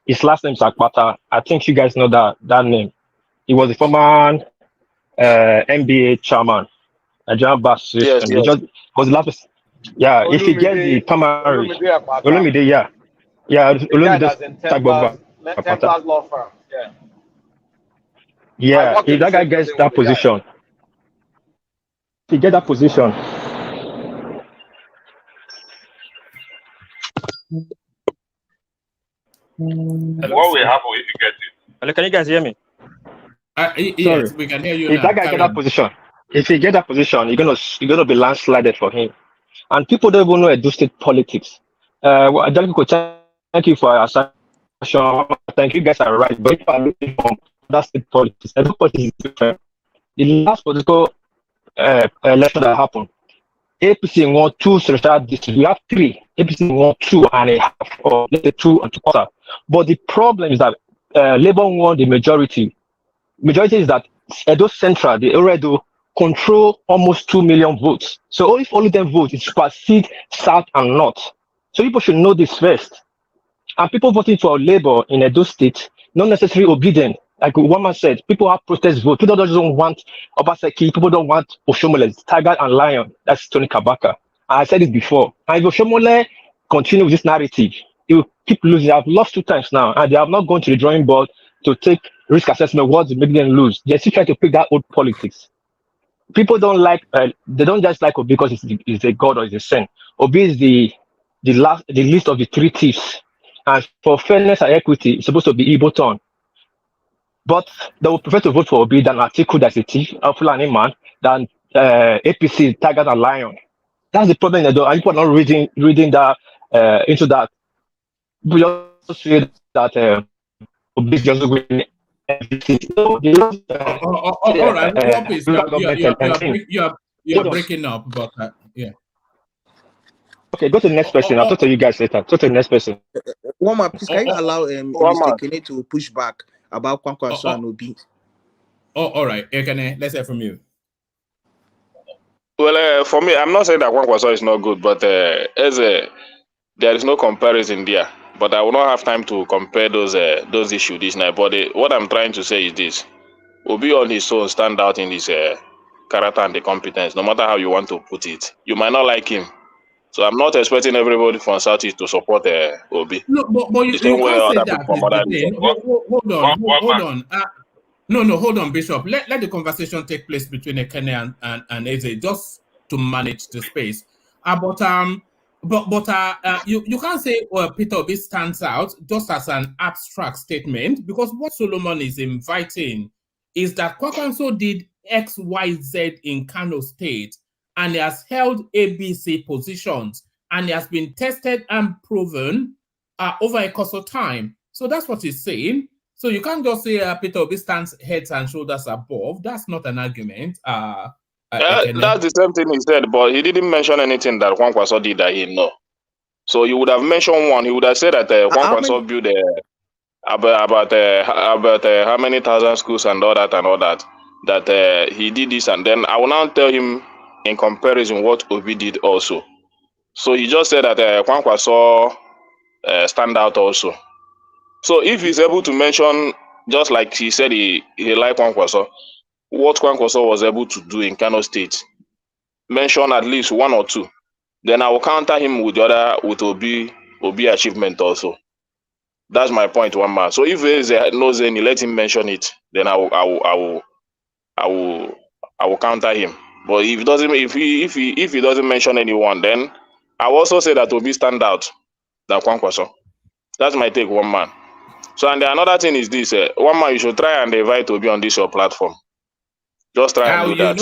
His last name is Akpata. I think you guys know that name. He was a former NBA chairman. Yes. He just was the last. Yeah, if he gets the primary, Olumide, yeah, Olumide Templars law firm. Yeah, if that guy gets that position, he get that position. What will happen if you get it? Hello, can you guys hear me? Yes, we can hear you. If that guy get that position, if he get that position, you're gonna be landslided for him. And people don't even know Edo State politics. Thank you for assigning Thank you guys are right, but if I look from other state politics, every politics is different. The last political election that happened, APC won 2 senatorial districts. We have 3. APC won 2.5, or let's say 2 and 2/4. But the problem is that Labour won the majority. Majority is that Edo Central, the Edo, control almost 2 million votes. So if all of them vote, it supersedes South and North. So people should know this first. And people voting for Labour in Edo State, not necessarily obedient. Like one man said, people have protest vote. People don't want Obaseki. People don't want Oshomole, Tiger and Lion. That's Tony Kabaka. I said it before. And if Oshomole continue with this narrative, it will keep losing. They have lost 2 times now, and they have not gone to the drawing board to take risk assessment. What's making them lose? They're still trying to pick that old politics. People don't like. They don't just like Obi because it's a god or it's a saint. Obi is the least of the 3 thieves. And for fairness and equity, it's supposed to be Igbo turn. But they would prefer to vote for Obi than Atiku, that's a thief, a Fulani man, than APC, Tiger and Lion. That's the problem. And people are not reading that into that. We also say that Obi is just winning everything. So, all right, you are breaking up, but yeah. Okay, go to the next person. I'll talk to you guys later. Go to the next person. One more, please. Can you allow Mr. Kene to push back about Kwankwaso and Obi? All right. Ekene, let's hear from you. Well, for me, I'm not saying that Kwankwaso is not good, but there is no comparison there. But I will not have time to compare those issues this night. But what I'm trying to say is this: Obi on his own stand out in his character and the competence, no matter how you want to put it. You might not like him. So I'm not expecting everybody from Southeast to support Obi. No, but you can't say that. Hold on. No, hold on, Bishop. Let the conversation take place between Ekene and Eze, just to manage the space. You can't say Peter Obi stands out just as an abstract statement, because what Solomon is inviting is that Kwankwaso did X, Y, Z in Kano State, and he has held ABC positions, and he has been tested and proven over a course of time. So that's what he's saying. So you can't just say Peter Obi stands heads and shoulders above. That's not an argument. That's the same thing he said, but he didn't mention anything that Kwankwaso did that he know. So you would have mentioned one. He would have said that Kwankwaso built about how many thousand schools and all that, that he did this, and then I will now tell him in comparison what Obi did also. So he just said that Kwankwaso stand out also. So if he's able to mention, just like he said he liked Kwankwaso, what Kwankwaso was able to do in Kano State, mention at least 1 or 2, then I will counter him with Obi achievement also. That's my point, one man. So if he knows any, let him mention it. Then I will counter him. But if he doesn't mention anyone, then I will also say that Obi stand out than Kwankwaso. That's my take, one man. So and another thing is this: one man, you should try and invite Obi on this your platform. Just try and do that.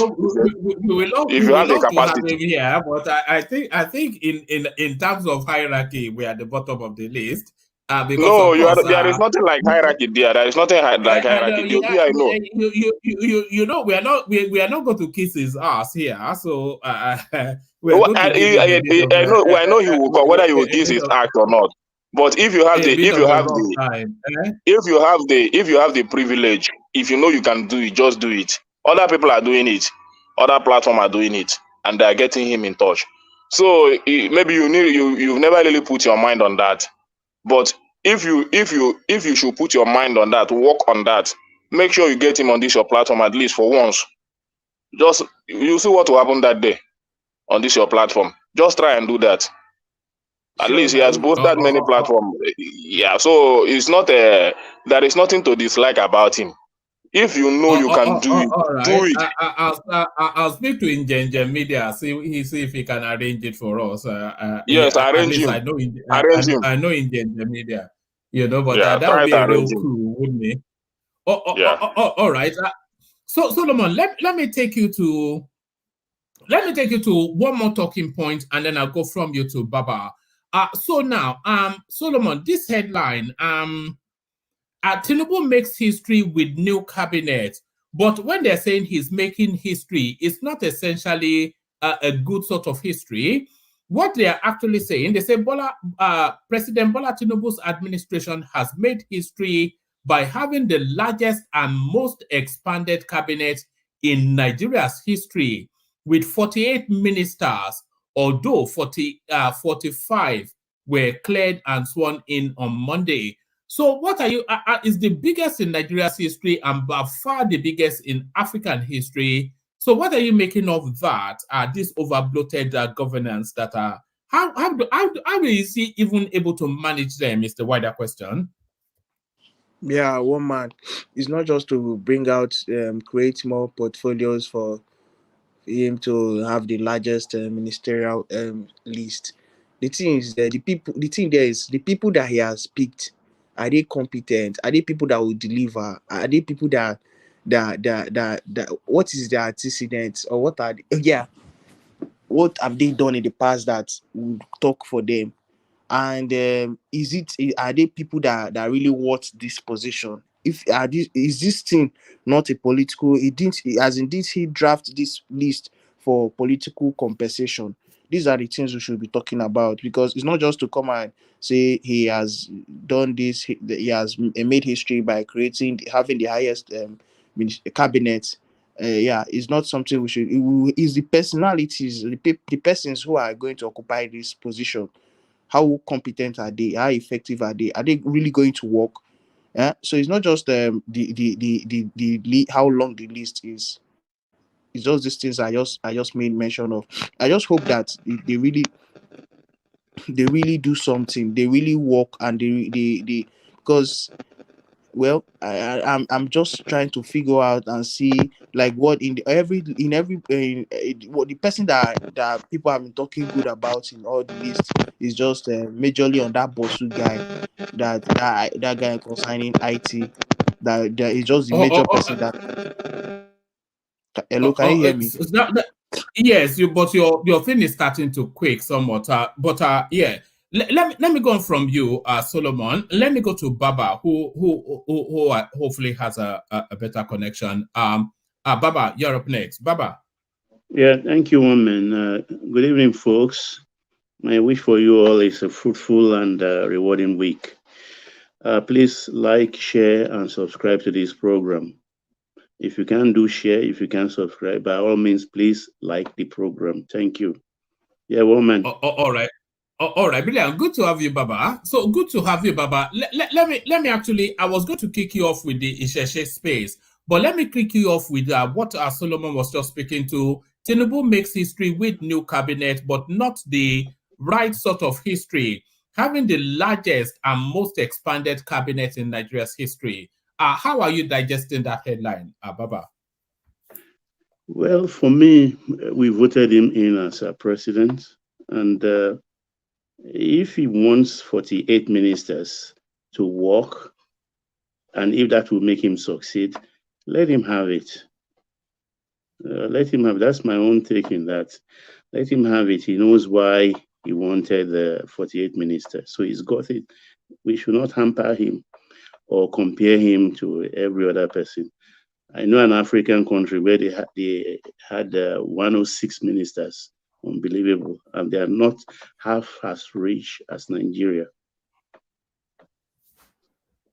If you have the capacity. Yeah, but I think in terms of hierarchy, we are at the bottom of the list. No, there is nothing like hierarchy there. There is nothing like hierarchy. I know. You know, we are not going to kiss his ass here. So I know he will, whether he will kiss his ass or not. But if you have the privilege, if you know you can do it, just do it. Other people are doing it. Other platforms are doing it, and they are getting him in touch. So maybe you've never really put your mind on that. But if you should put your mind on that, work on that, make sure you get him on this your platform at least for once. Just you see what will happen that day on this your platform. Just try and do that. At least he has both that many platforms. Yeah, so it's not there is nothing to dislike about him. If you know you can do it, do it. I'll speak to Ingenja Media, see if he can arrange it for us. Yes, arrange him. I know Ingenja Media, but that would be a real cool, wouldn't it? All right. So Solomon, let me take you to one more talking point, and then I'll go from you to Baba. So now, Solomon, this headline, Tinubu makes history with new cabinet, but when they're saying he's making history, it's not essentially a good sort of history. What they are actually saying, they say President Bola Tinubu's administration has made history by having the largest and most expanded cabinet in Nigeria's history, with 48 ministers, although 45 were cleared and sworn in on Monday. So what are you, is the biggest in Nigeria's history and by far the biggest in African history. So what are you making of that, this over-bloated governance that how is he even able to manage them is the wider question. Yeah, one man. It's not just to bring out, create more portfolios for him to have the largest ministerial list. The thing is that the thing there is the people that he has picked, are they competent? Are they people that will deliver? Are they people that what is their antecedents, or what are yeah, what have they done in the past that would talk for them? And are they people that really want this position? If is this thing not a political, it didn't, as indeed he draft this list for political compensation? These are the things we should be talking about, because it's not just to come and say he has done this, he has made history by having the highest cabinet. Yeah, it's not something we should. It's the personalities, the persons who are going to occupy this position. How competent are they? How effective are they? Are they really going to work? Yeah. So it's not just how long the list is. It's just these things I just made mention of. I just hope that they really do something. They really work, and they because, well, I'm just trying to figure out and see, like, what what the person that people have been talking good about in all the list is just majorly on that Bosu guy, that guy concerning IT, that is just the major person that. Hello, can you hear me? Yes, but your thing is starting to quake somewhat. Yeah, let me go on from you, Solomon. Let me go to Baba, who hopefully has a better connection. Baba, you're up next. Baba. Yeah, thank you, woman. Good evening, folks. My wish for you all is a fruitful and rewarding week. Please like, share, and subscribe to this program. If you can do share, if you can subscribe, by all means, please like the program. Thank you. Yeah, woman. All right. All right, brilliant. Good to have you, Baba. So good to have you, Baba. Let me actually, I was going to kick you off with the Isheshe space, but let me kick you off with what Solomon was just speaking to. Tinubu makes history with new cabinet, but not the right sort of history, having the largest and most expanded cabinet in Nigeria's history. How are you digesting that headline, Baba? Well, for me, we voted him in as a president, and if he wants 48 ministers to work, and if that will make him succeed, let him have it. Let him have. That's my own take in that. Let him have it. He knows why he wanted the 48 ministers, so he's got it. We should not hamper him or compare him to every other person. I know an African country where they had 106 ministers. Unbelievable. And they are not half as rich as Nigeria.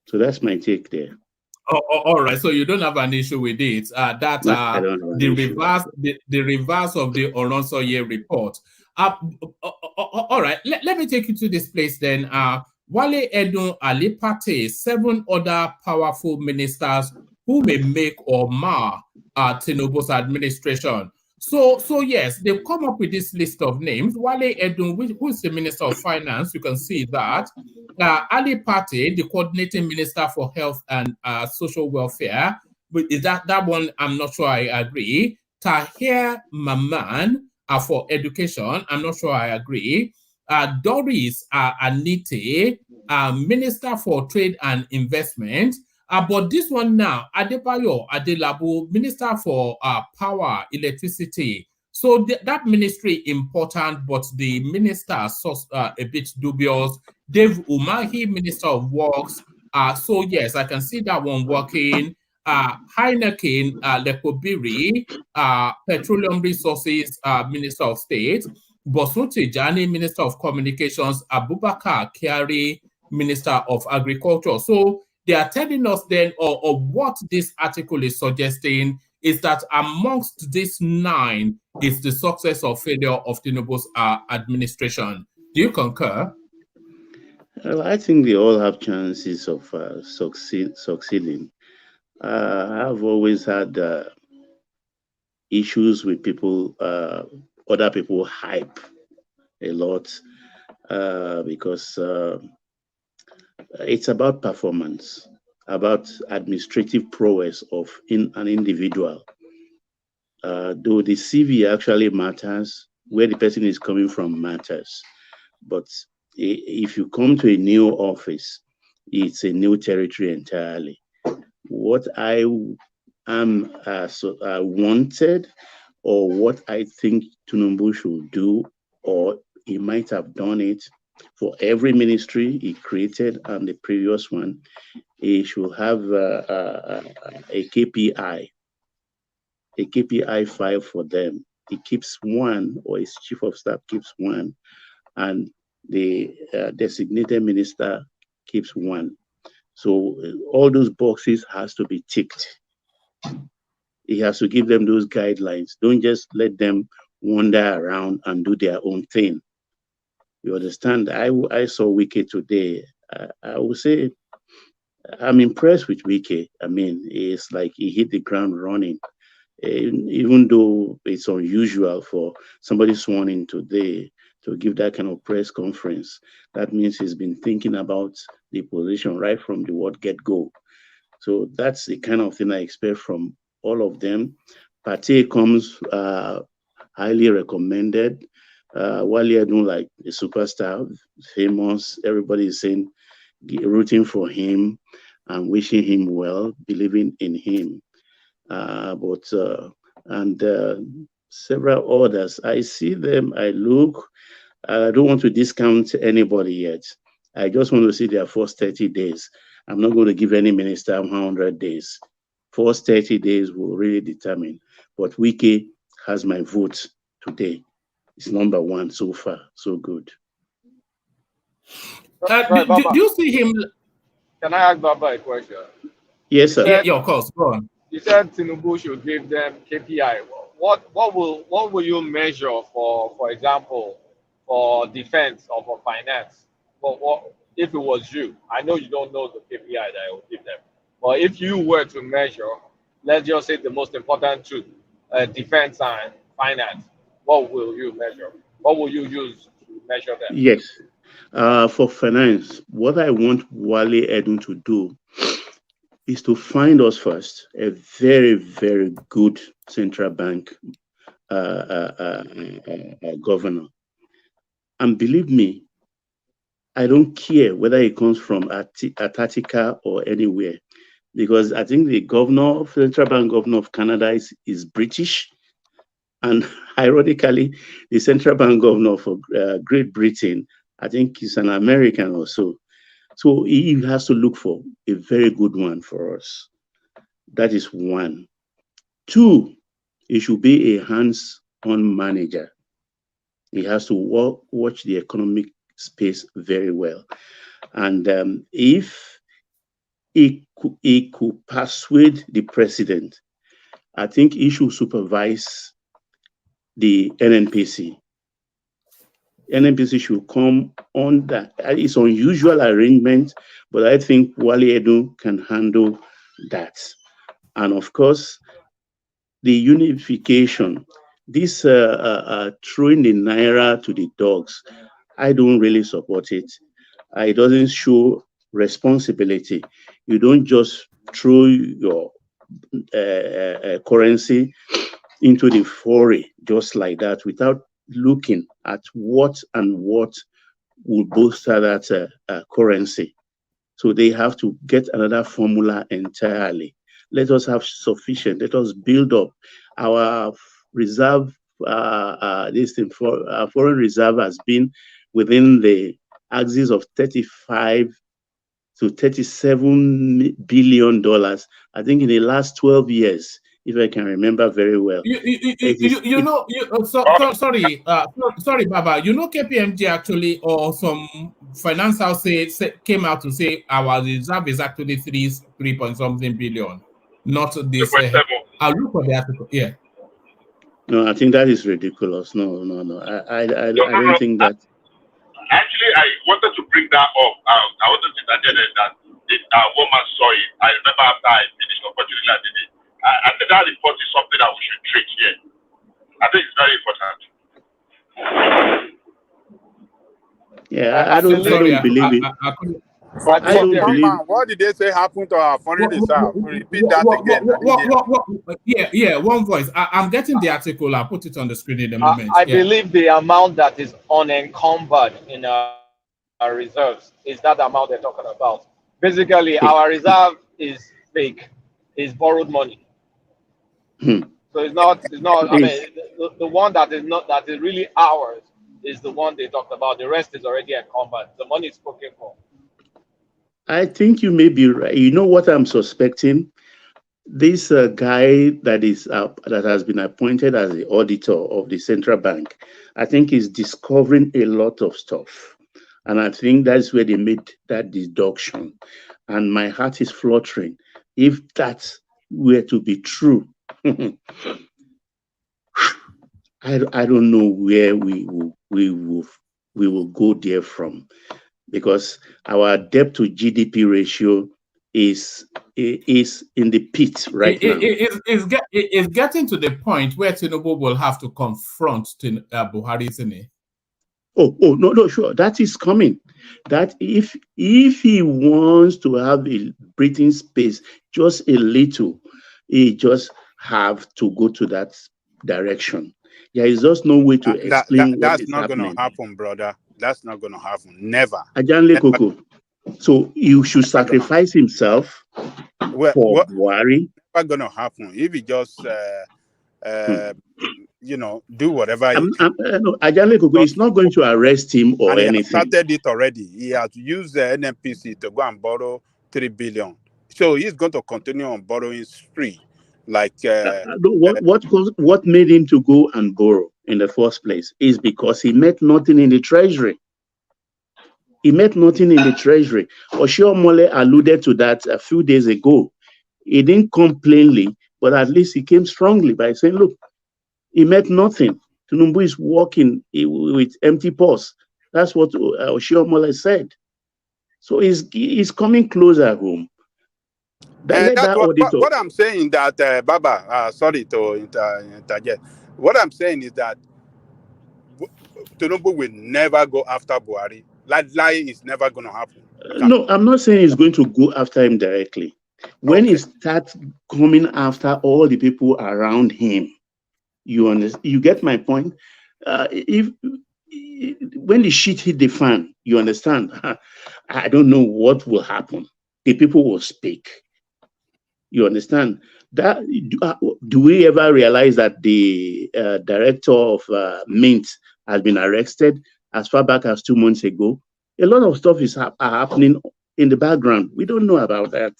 So that's my take there. All right. So you don't have an issue with it. The reverse of the Oronsoye report. All right. Let me take you to this place then. Wale Edun Alipate, 7 other powerful ministers who may make or mar Tinubu's administration. So yes, they've come up with this list of names. Wale Edun, who is the Minister of Finance, you can see that. Ali Pate, the Coordinating Minister for Health and Social Welfare, is that one? I'm not sure I agree. Tahir Maman for Education, I'm not sure I agree. Doris Anite, Minister for Trade and Investment. But this one now, Adebayo Adelabu, Minister for Power, Electricity. So that ministry important, but the minister a bit dubious. Dave Umahi, Minister of Works. So yes, I can see that one working. Heineken Lekobiri, Petroleum Resources Minister of State. Bosun Tijani, Minister of Communications. Abubakar Kyari, Minister of Agriculture. So they are telling us then, or what this article is suggesting, is that amongst these 9 is the success or failure of Tinubu's administration. Do you concur? Well, I think they all have chances of succeeding. I've always had issues with people, other people hype a lot because it's about performance, about administrative prowess of an individual. Though the CV actually matters, where the person is coming from matters. But if you come to a new office, it's a new territory entirely. What I am wanted, or what I think Tinubu should do, or he might have done it for every ministry he created and the previous one, he should have a KPI file for them. He keeps one, or his chief of staff keeps one, and the designated minister keeps one. So all those boxes has to be ticked. He has to give them those guidelines. Don't just let them wander around and do their own thing. You understand? I saw Wike today. I would say I'm impressed with Wike. I mean, it's like he hit the ground running. Even though it's unusual for somebody sworn in today to give that kind of press conference, that means he's been thinking about the position right from the word get-go. So that's the kind of thing I expect from all of them. Pate comes highly recommended. Wale Edun, like a superstar, famous. Everybody is saying, rooting for him and wishing him well, believing in him. And several others, I see them, I look. I don't want to discount anybody yet. I just want to see their first 30 days. I'm not going to give any minister 100 days. First 30 days will really determine. But Wike has my vote today. It's number 1 so far. So good. Do you see him? Can I ask Baba a question? Yes, sir. Yeah, of course. Go on. You said Tinubu should give them KPI. What will you measure for example, for defense or for finance? What if it was you? I know you don't know the KPI that I will give them, but if you were to measure, let's just say the most important two, defense and finance, what will you measure? What will you use to measure them? Yes. For finance, what I want Wale Edun to do is to find us first a very, very good central bank governor. And believe me, I don't care whether it comes from Atatica or anywhere, because I think the central bank governor of Canada is British. And ironically, the central bank governor for Great Britain, I think he's an American or so. So he has to look for a very good one for us. That is 1. 2, he should be a hands-on manager. He has to watch the economic space very well. And if he could persuade the president, I think he should supervise the NNPC. NNPC should come on that. It's unusual arrangement, but I think Wale Edun can handle that. And of course, the unification, this throwing the naira to the dogs, I don't really support it. It doesn't show responsibility. You don't just throw your currency into the foray just like that without looking at what will bolster that currency. So they have to get another formula entirely. Let us have sufficient. Let us build up our reserve this thing for foreign reserve has been within the axis of 35 to 37 billion dollars. I think in the last 12 years, if I can remember very well. Sorry, Baba. You know, KPMG actually, or some finance house came out to say our reserve is actually 3 point something billion, not this. I'll look for the article. Yeah. No, I think that is ridiculous. No. I don't think that. Actually, I wanted to bring that up. I wanted to suggest that this woman saw it. I remember after I finished, unfortunately, I did it. I think that report is something that we should treat here. I think it's very important. Yeah, I don't believe it. I don't believe. What did they say happened to our foreign reserve? Repeat that again. Yeah, one voice. I'm getting the article. I'll put it on the screen in a moment. I believe the amount that is unencumbered in our reserves is that amount they're talking about. Basically, our reserve is fake. It's borrowed money. So it's not. I mean, the one that is really ours is the one they talked about. The rest is already encumbered. The money is spoken for. I think you may be right. You know what I'm suspecting? This guy that has been appointed as the auditor of the central bank, I think is discovering a lot of stuff. And I think that's where they made that deduction. And my heart is fluttering. If that were to be true, I don't know where we will go there from, because our debt to GDP ratio is in the pit right now. It's getting to the point where Tinubu will have to confront Buhari, isn't it? Oh, no, sure. That is coming. That if he wants to have a breathing space, just a little, he just have to go to that direction. There is just no way to explain that's not going to happen, brother. That's not going to happen. Never. Ajanle Koko. So you should sacrifice himself for Buhari. Never going to happen. If he just, do whatever. No, Ajanle Koko is not going to arrest him or anything. He has started it already. He has used the NNPC to go and borrow 3 billion. So he's going to continue on borrowing spree. Like what made him to go and borrow in the first place is because he met nothing in the treasury. Oshiomhole alluded to that a few days ago. He didn't come plainly, but at least he came strongly by saying, look, he met nothing. Tinubu is walking with empty purse. That's what Oshiomhole said. So he's coming closer home. What I'm saying that Baba, sorry to interject. What I'm saying is that Tinubu will never go after Buhari. Lie is never going to happen. No, I'm not saying he's going to go after him directly. When he starts coming after all the people around him, you understand? You get my point? When the shit hit the fan, you understand? I don't know what will happen. The people will speak. You understand? That do we ever realize that the director of Mint has been arrested as far back as 2 months ago? A lot of stuff is happening in the background. We don't know about that.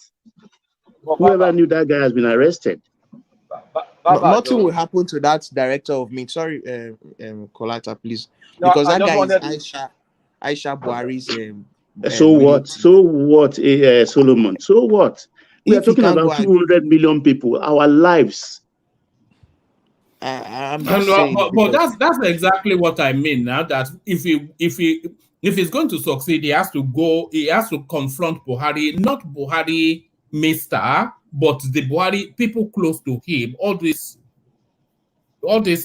Whoever knew that guy has been arrested. Nothing will happen to that director of Mint. Sorry, Kolata, please, because that guy is Aisha Buhari's. So what, Solomon? So what? We are talking about 200 million people, our lives. I'm just saying, but that's exactly what I mean now. That if he's going to succeed, he has to confront Buhari, not Buhari Mr., but the Buhari people close to him. All this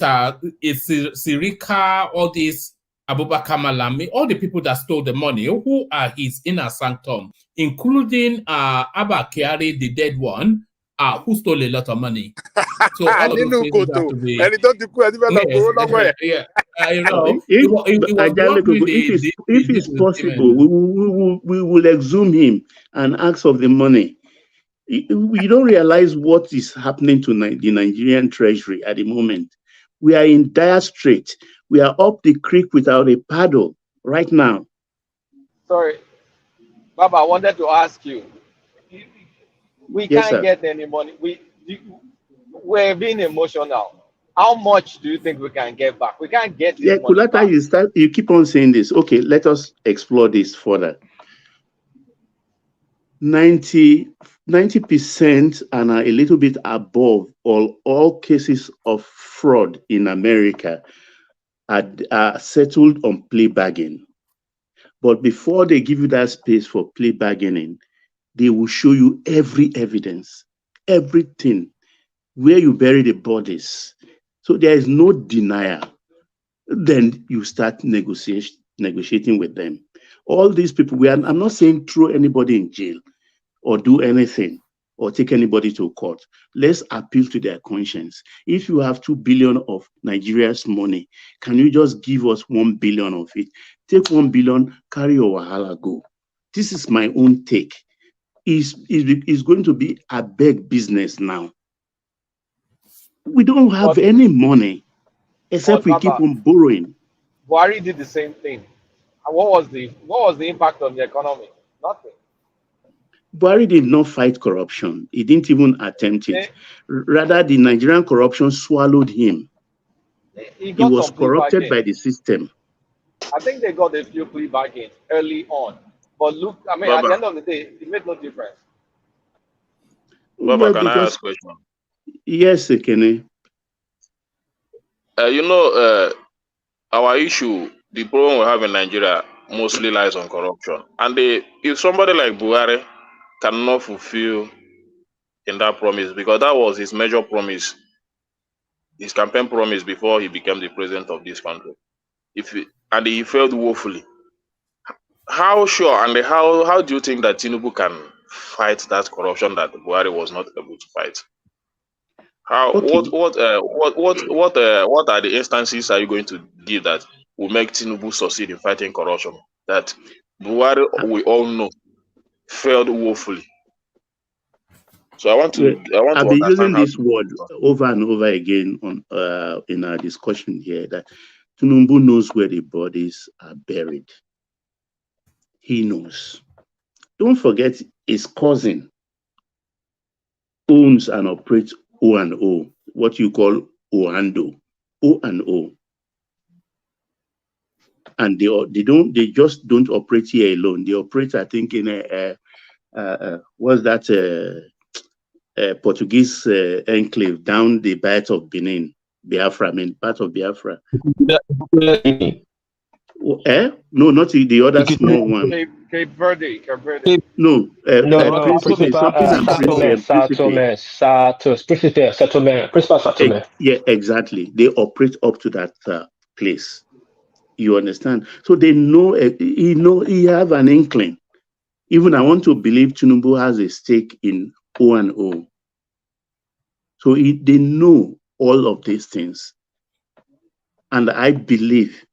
are Sirika, all this Abubakar Malami, all the people that stole the money, who are his inner sanctum, including Abba Kyari, the dead one, who stole a lot of money. So all of those things have to be... If it's possible, we will exhume him and ask of the money. We don't realize what is happening to the Nigerian treasury at the moment. We are in dire straits. We are up the creek without a paddle right now. Sorry, Baba, I wanted to ask you. We Yes, can't sir. get any money. We're being emotional. How much do you think we can get back? We can't get this Yeah, money back. Kulata, you keep on saying this. Okay, let us explore this further. 90% and a little bit above all cases of fraud in America are settled on plea bargain. But before they give you that space for plea bargaining, they will show you every evidence, everything, where you bury the bodies. So there is no denial. Then you start negotiating with them. All these people, I'm not saying throw anybody in jail or do anything or take anybody to court. Let's appeal to their conscience. If you have 2 billion of Nigeria's money, can you just give us 1 billion of it? Take 1 billion, carry your wahala, go. This is my own take. It's going to be a big business now. We don't have any money except we keep on borrowing. Buhari did the same thing. And what was the impact on the economy? Nothing. Buhari did not fight corruption. He didn't even attempt it. Rather, the Nigerian corruption swallowed him. He was corrupted by the system. I think they got a few plea bargains early on. But look, I mean, at the end of the day, it made no difference. Baba, can I ask a question? Yes, Ekene. Our issue, the problem we have in Nigeria mostly lies on corruption. And if somebody like Buhari cannot fulfill in that promise, because that was his major promise, his campaign promise before he became the president of this country. And he failed woefully. How sure and how do you think that Tinubu can fight that corruption that Buhari was not able to fight? What are the instances are you going to give that will make Tinubu succeed in fighting corruption that Buhari, we all know, failed woefully? So I've been using this word over and over again on in our discussion here that Tinubu knows where the bodies are buried. He knows. Don't forget his cousin owns and operates O&O, what you call Oando, O&O. And they just don't operate here alone. They operate, I think, in what's that Portuguese enclave down the Bight of Benin, Biafra, I mean, part of Biafra. No, not the other small one. Cape Verde. No, Principal Settlement. Yeah, exactly. They operate up to that place. You understand? So they know, he have an inkling. Even I want to believe Tinubu has a stake in O&O. So they know all of these things. And I believe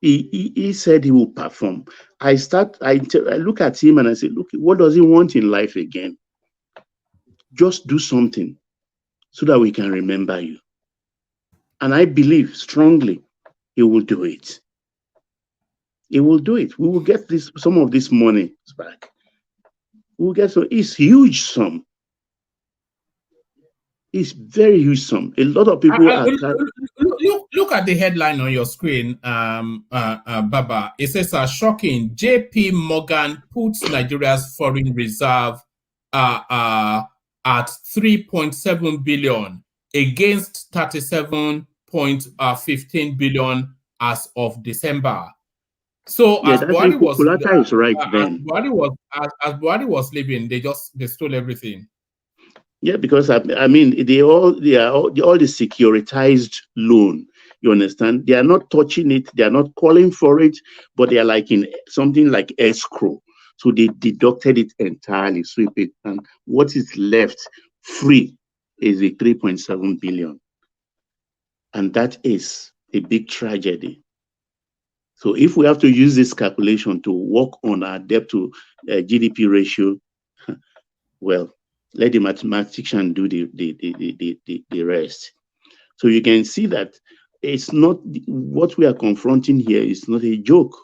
he said he will perform. I look at him and I say, look, what does he want in life again? Just do something so that we can remember you. And I believe strongly he will do it. He will do it. We will get some of this money back. We will get some. It's huge sum. It's very huge sum. A lot of people are. Look at the headline on your screen, Baba. It says, shocking. JP Morgan puts Nigeria's foreign reserve at 3.7 billion against 37.15 billion as of December. So yeah, as Buhari was, is right then. As Buhari was leaving, they stole everything. Yeah, because I mean they are all the securitized loan. You understand? They are not touching it. They are not calling for it, but they are like in something like escrow. So they deducted it entirely, sweep it, and what is left free is the 3.7 billion, and that is a big tragedy. So if we have to use this calculation to work on our debt to GDP ratio, well, let the mathematician do the rest. So you can see that it's not what we are confronting here is not a joke.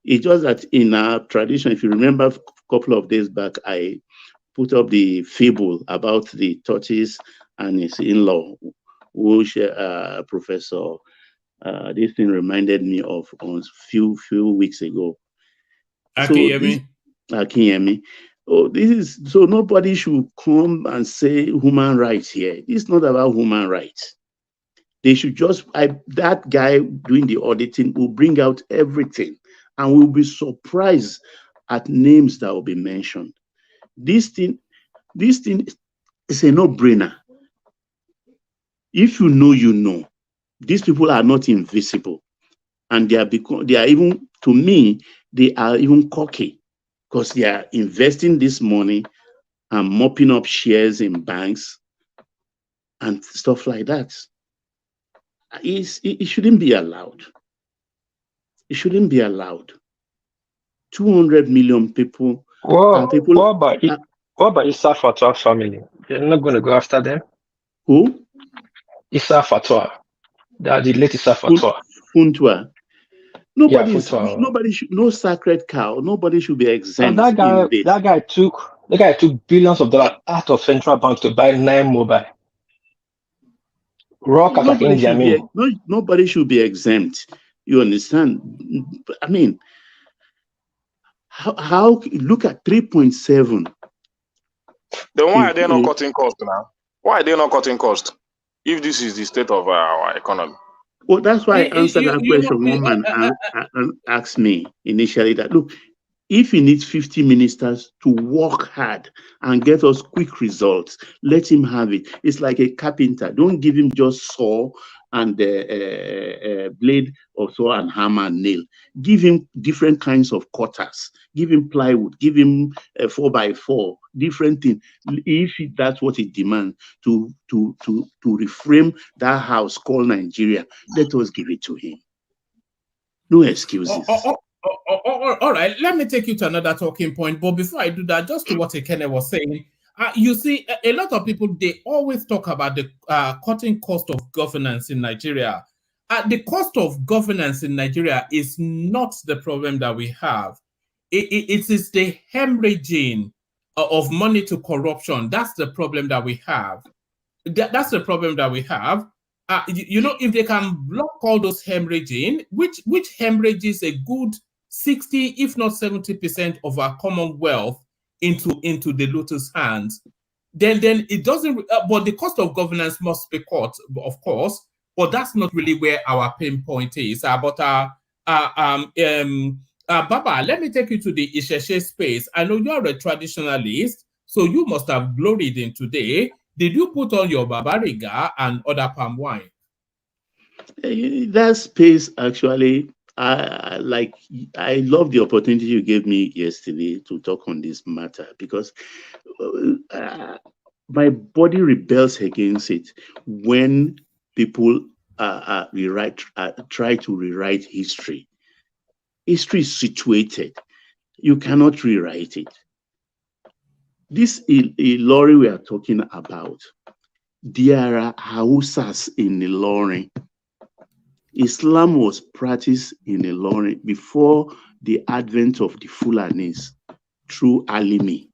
It's just that in our tradition, if you remember a couple of days back, I put up the fable about the tortoise and his in-law, which Professor this thing reminded me of a few weeks ago. Akinyemi. Akinyemi. Oh, this is so nobody should come and say human rights here. It's not about human rights. They should just that guy doing the auditing will bring out everything, and we'll be surprised at names that will be mentioned. This thing is a no-brainer. If you know, you know. These people are not invisible, and they are even, to me, they are even cocky because they are investing this money and mopping up shares in banks and stuff like that. It shouldn't be allowed. It shouldn't be allowed. 200 million people. What about Issa Fatwa family? You're not going to go after them? Who? Issa Fatwa. The late Issa Fatwa. Funtua. Nobody should. No sacred cow. Nobody should be exempt. That guy took billions of dollars out of central bank to buy 9 mobile. Nobody should be exempt. You understand? I mean, how look at 3.7. Then why are they not cutting cost now? Why are they not cutting cost? If this is the state of our economy. Well, that's why I answered that question. One man asked me initially that, look, if he needs 50 ministers to work hard and get us quick results, let him have it. It's like a carpenter. Don't give him just saw and blade or saw and hammer and nail. Give him different kinds of cutters. Give him plywood. Give him 4x4. Different things. If that's what he demands to reframe that house called Nigeria, let us give it to him. No excuses. All right, let me take you to another talking point. But before I do that, just to what Ekene was saying, you see, a lot of people, they always talk about the cutting cost of governance in Nigeria. The cost of governance in Nigeria is not the problem that we have. It is the hemorrhaging of money to corruption. That's the problem that we have. That's the problem that we have. If they can block all those hemorrhaging, which hemorrhages a good 60, if not 70% of our commonwealth into the lotus hands, then it doesn't. But the cost of governance must be cut, of course. But that's not really where our pain point is. Baba, let me take you to the Isheshe space. I know you are a traditionalist, so you must have gloried in today. Did you put on your babariga and other palm wine? That space, actually, I love the opportunity you gave me yesterday to talk on this matter, because my body rebels against it when people try to rewrite history. History is situated. You cannot rewrite it. This Ilori we are talking about, there are Hausas in Ilori. Islam was practiced in Ilori before the advent of the Fulanis through Alimi.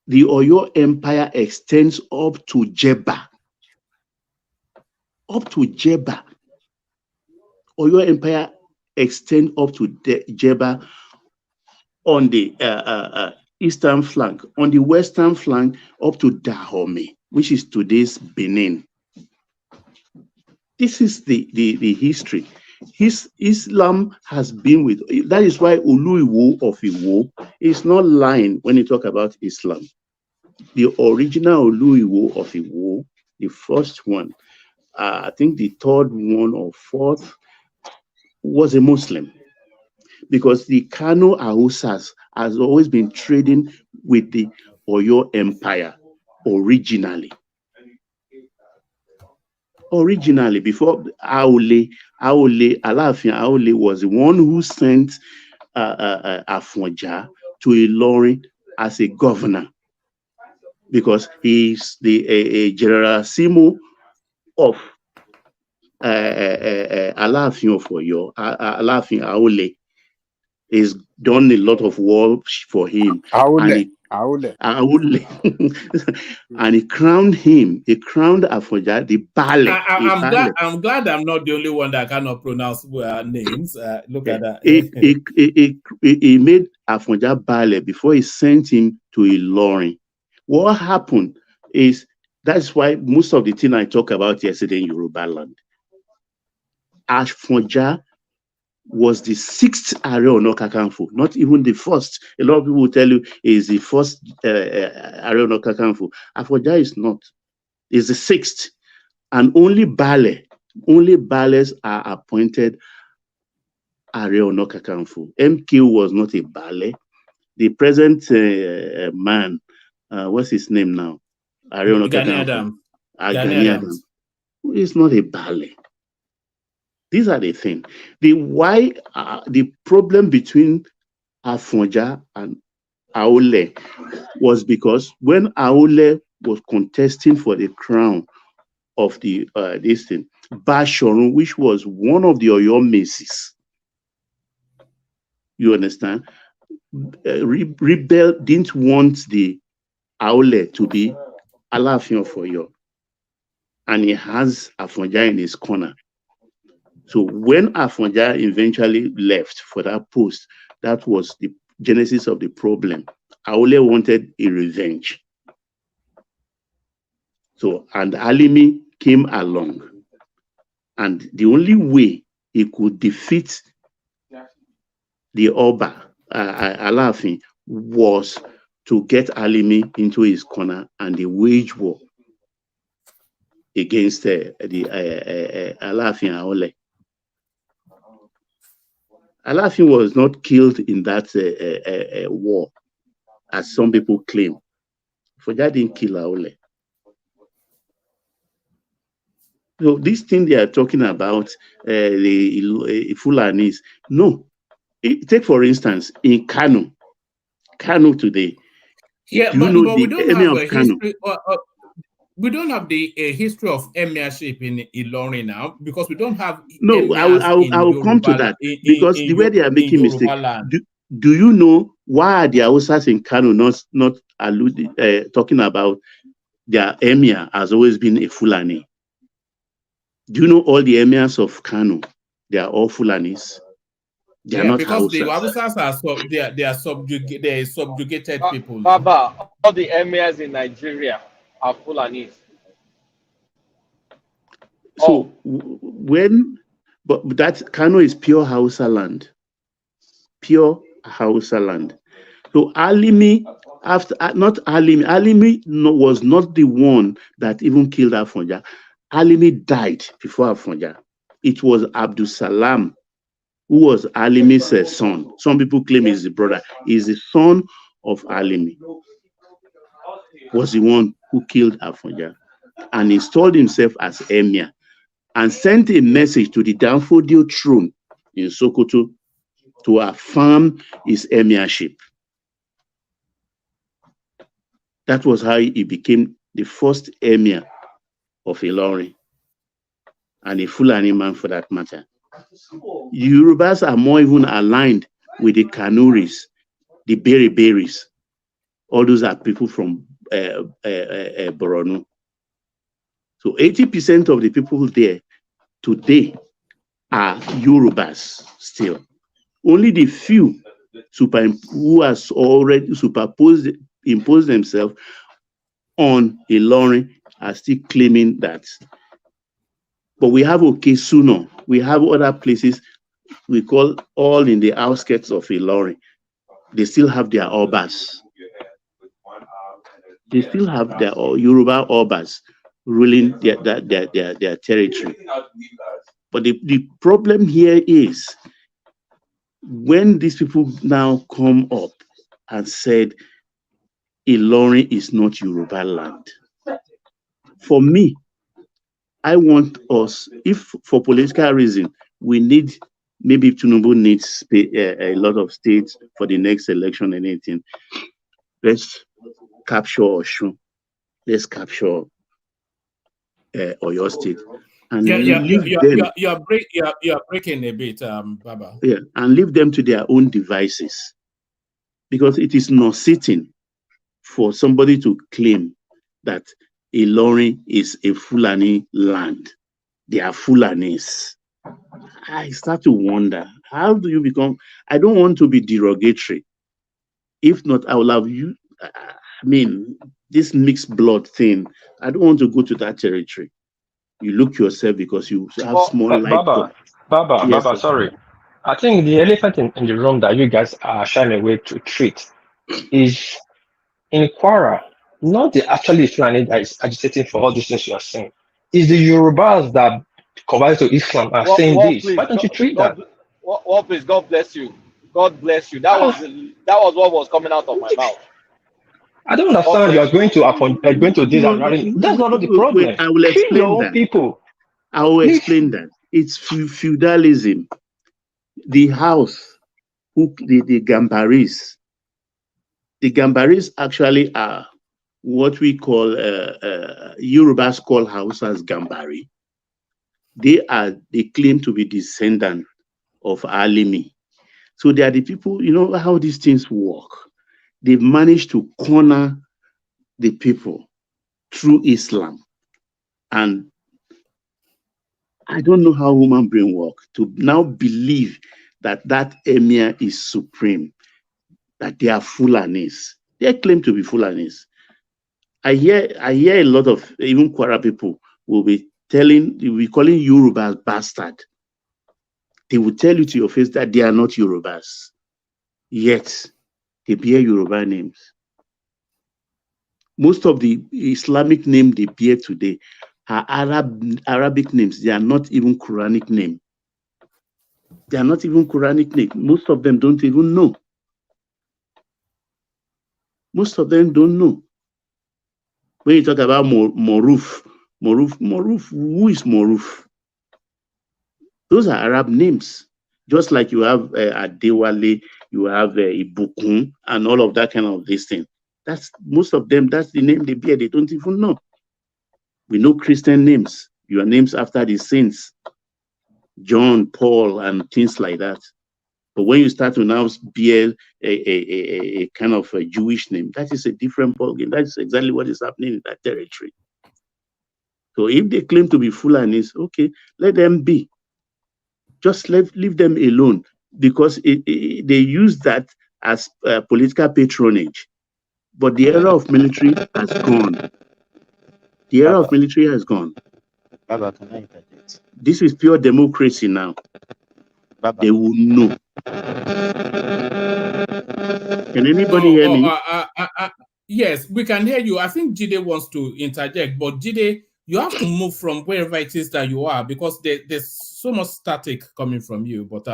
The Oyo Empire extends up to Jebba. Oyo Empire extends up to Jebba on the eastern flank. On the western flank, up to Dahomey, which is today's Benin. This is the history. Islam has been with. That is why Uluiwo of Iwo is not lying when you talk about Islam. The original Uluiwo of Iwo, the first one, I think the third one or fourth, was a Muslim, because the Kano Hausas has always been trading with the Oyo Empire originally. Before Alafin Aole was the one who sent Afonja to Ilorin as a governor, because he's the General Simo of Alaafin of Oyo, Alaafin Aole, has done a lot of work for him. Aole. And he crowned him. He crowned Afonja the Bale. I'm glad I'm not the only one that cannot pronounce names. Look at that. He made Afonja Bale before he sent him to Ilorin. What happened is, that's why most of the thing I talked about yesterday in Yoruba land, Afonja was the 6th Ààrẹ Ọ̀nà Kakanfò, not even the 1st. A lot of people will tell you is the 1st Ààrẹ Ọ̀nà Kakanfò. Afonja is not. Is the 6th. And only Bales are appointed Ààrẹ Ọ̀nà Kakanfò. MK was not a Bale. The present man, what's his name now? Ààrẹ Ọ̀nà Kakanfò. Gani Adams. He's not a Bale. These are the things. The problem between Afonja and Aole was because when Aole was contesting for the crown of the this thing, Bashorun, which was one of the Oyo Maces, you understand, rebel, didn't want the Aole to be Alaafin of Oyo, and he has Afonja in his corner. So when Afonja eventually left for that post, that was the genesis of the problem. Aole wanted a revenge. So, and Alimi came along. And the only way he could defeat the Oba, Alaafin, was to get Alimi into his corner and they wage war against the Alaafin Aole. Alaafin was not killed in that war, as some people claim. Afonja didn't kill Aole. So this thing they are talking about, the Fulanis, no. Take for instance, in Kano today. Yeah, do you know but we the don't emir have of a Kano? history. We don't have the history of emirship in Ilorin now, because we don't have No, I will come to that, because the way they are making mistakes. Do you know why are the Hausas in Kano not talking about their emir has always been a Fulani? Do you know all the emirs of Kano? They are all Fulanis. They are not because Hausas. the Hausas are subjugated people. Baba, all the emirs in Nigeria are Fulanis. So but that Kano is pure Hausa land. Pure Hausa land. So Alimi, Alimi was not the one that even killed Afonja. Alimi died before Afonja. It was Abdul Salam, who was Alimi's son. Some people claim he's the brother. He's the son of Alimi. Was the one who killed Afonja and installed himself as emir and sent a message to the Danfodio throne in Sokoto to affirm his emirship. That was how he became the first emir of Ilorin, and a Fulani man for that matter. Yorubas are more even aligned with the Kanuris, the Berries. All those are people from Borno. So 80% of the people there today are Yorubas still. Only the few who has already imposed themselves on Ilorin are still claiming that. But we have Okesuno, we have other places we call all in the outskirts of Ilorin. They still have their Obas. They still have their Yoruba Obas ruling their territory. But the problem here is when these people now come up and said Ilorin is not Yoruba land. For me, I want us, if for political reason, we need, maybe Tinubu needs a lot of states for the next election and anything, let's capture Osun. Let's capture Oyo State, and leave them. You're breaking a bit, Baba. Yeah, and leave them to their own devices, because it is not sitting for somebody to claim that Ilorin is a Fulani land. They are Fulanis. I start to wonder, how do you become? I don't want to be derogatory. If not, I will have you. I mean, this mixed blood thing, I don't want to go to that territory. You look yourself because you have small light. Baba, sorry. I think the elephant in the room that you guys are shying away to treat is in Quara, not the actually Fulani that is agitating for all these things you are saying. It's the Yorubas that convert to Islam are saying this. Please, Why don't you treat that? Please, God bless you. God bless you. That was what was coming out of my mouth. I don't understand. You are going to this and that's not the problem. Wait, I will explain that. People. I will explain that. It's feudalism. The house, the Gambaris. The Gambaris actually are what we call Yorubas call Hausas Gambari. They claim to be descendant of Alimi. So they are the people, you know how these things work. They've managed to corner the people through Islam. And I don't know how human brain works to now believe that that emir is supreme, that they are Fulanis. They claim to be Fulanis. I hear a lot of even Kwara people will be calling Yorubas bastard. They will tell you to your face that they are not Yorubas. Yet they bear Yoruba names. Most of the Islamic names they bear today are Arabic names. They are not even Quranic names. They are not even Quranic names. Most of them don't even know. Most of them don't know. When you talk about Moruf, who is Moruf? Those are Arab names. Just like you have Adewale, you have Ibukun, and all of that kind of this thing. That's most of them. That's the name they bear. They don't even know. We know Christian names. Your names after the saints, John, Paul, and things like that. But when you start to now bear a kind of a Jewish name, that is a different ballgame. That's exactly what is happening in that territory. So if they claim to be Fulanis, okay, let them be. Just leave them alone, because they use that as political patronage. But the era of military has gone. The era of military has gone. Baba, can I interject? This is pure democracy now. Baba. They will know. Can anybody hear me? Yes, we can hear you. I think Jide wants to interject, but Jide, you have to move from wherever it is that you are, because there's so much static coming from you. But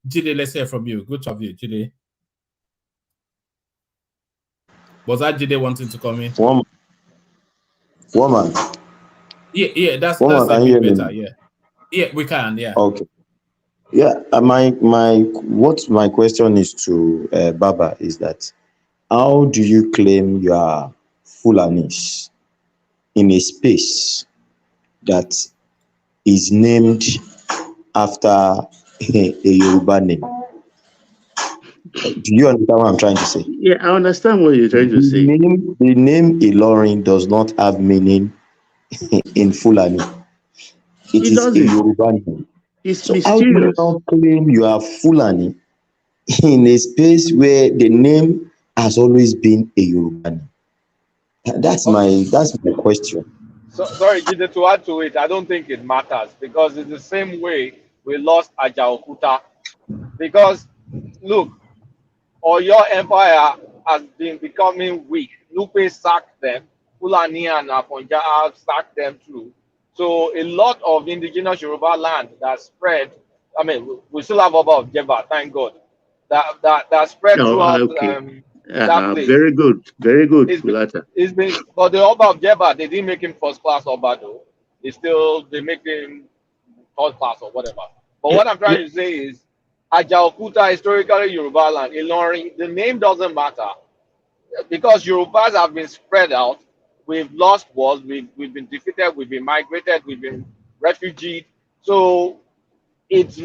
Jide, let's hear from you. Good to have you, Jide. Was that Jide wanting to come in? Woman. Yeah, that's Woman, a can you bit hear better. me? Yeah, we can. Yeah. Okay. Yeah, what my question is to Baba is that how do you claim you are Fulanis in a space that is named after a Yoruba name? Do you understand what I'm trying to say? Yeah, I understand what you're trying to say. The name Ilorin does not have meaning in Fulani. It is a Yoruba name. It's so mysterious. How do you now claim you are Fulani in a space where the name has always been a Yoruba name? That's my question. So, sorry, Jide, to add to it, I don't think it matters, because it's the same way we lost Ajaokuta. Because, look, Oyo Empire has been becoming weak. Lupe sacked them. Fulani and Afonja have sacked them too. So a lot of indigenous Yoruba land that spread, I mean, we still have Oba of Jeba, thank God, that spread throughout that place. Very good, It's been, but the Oba of Jeba, they didn't make him first class Oba though. They make him third class or whatever. But what I'm trying to say is, Ajaokuta, historically Yoruba land, Ilorin, the name doesn't matter, because Yorubas have been spread out. we've lost wars, we've been defeated, we've been migrated, we've been refugeed. So it's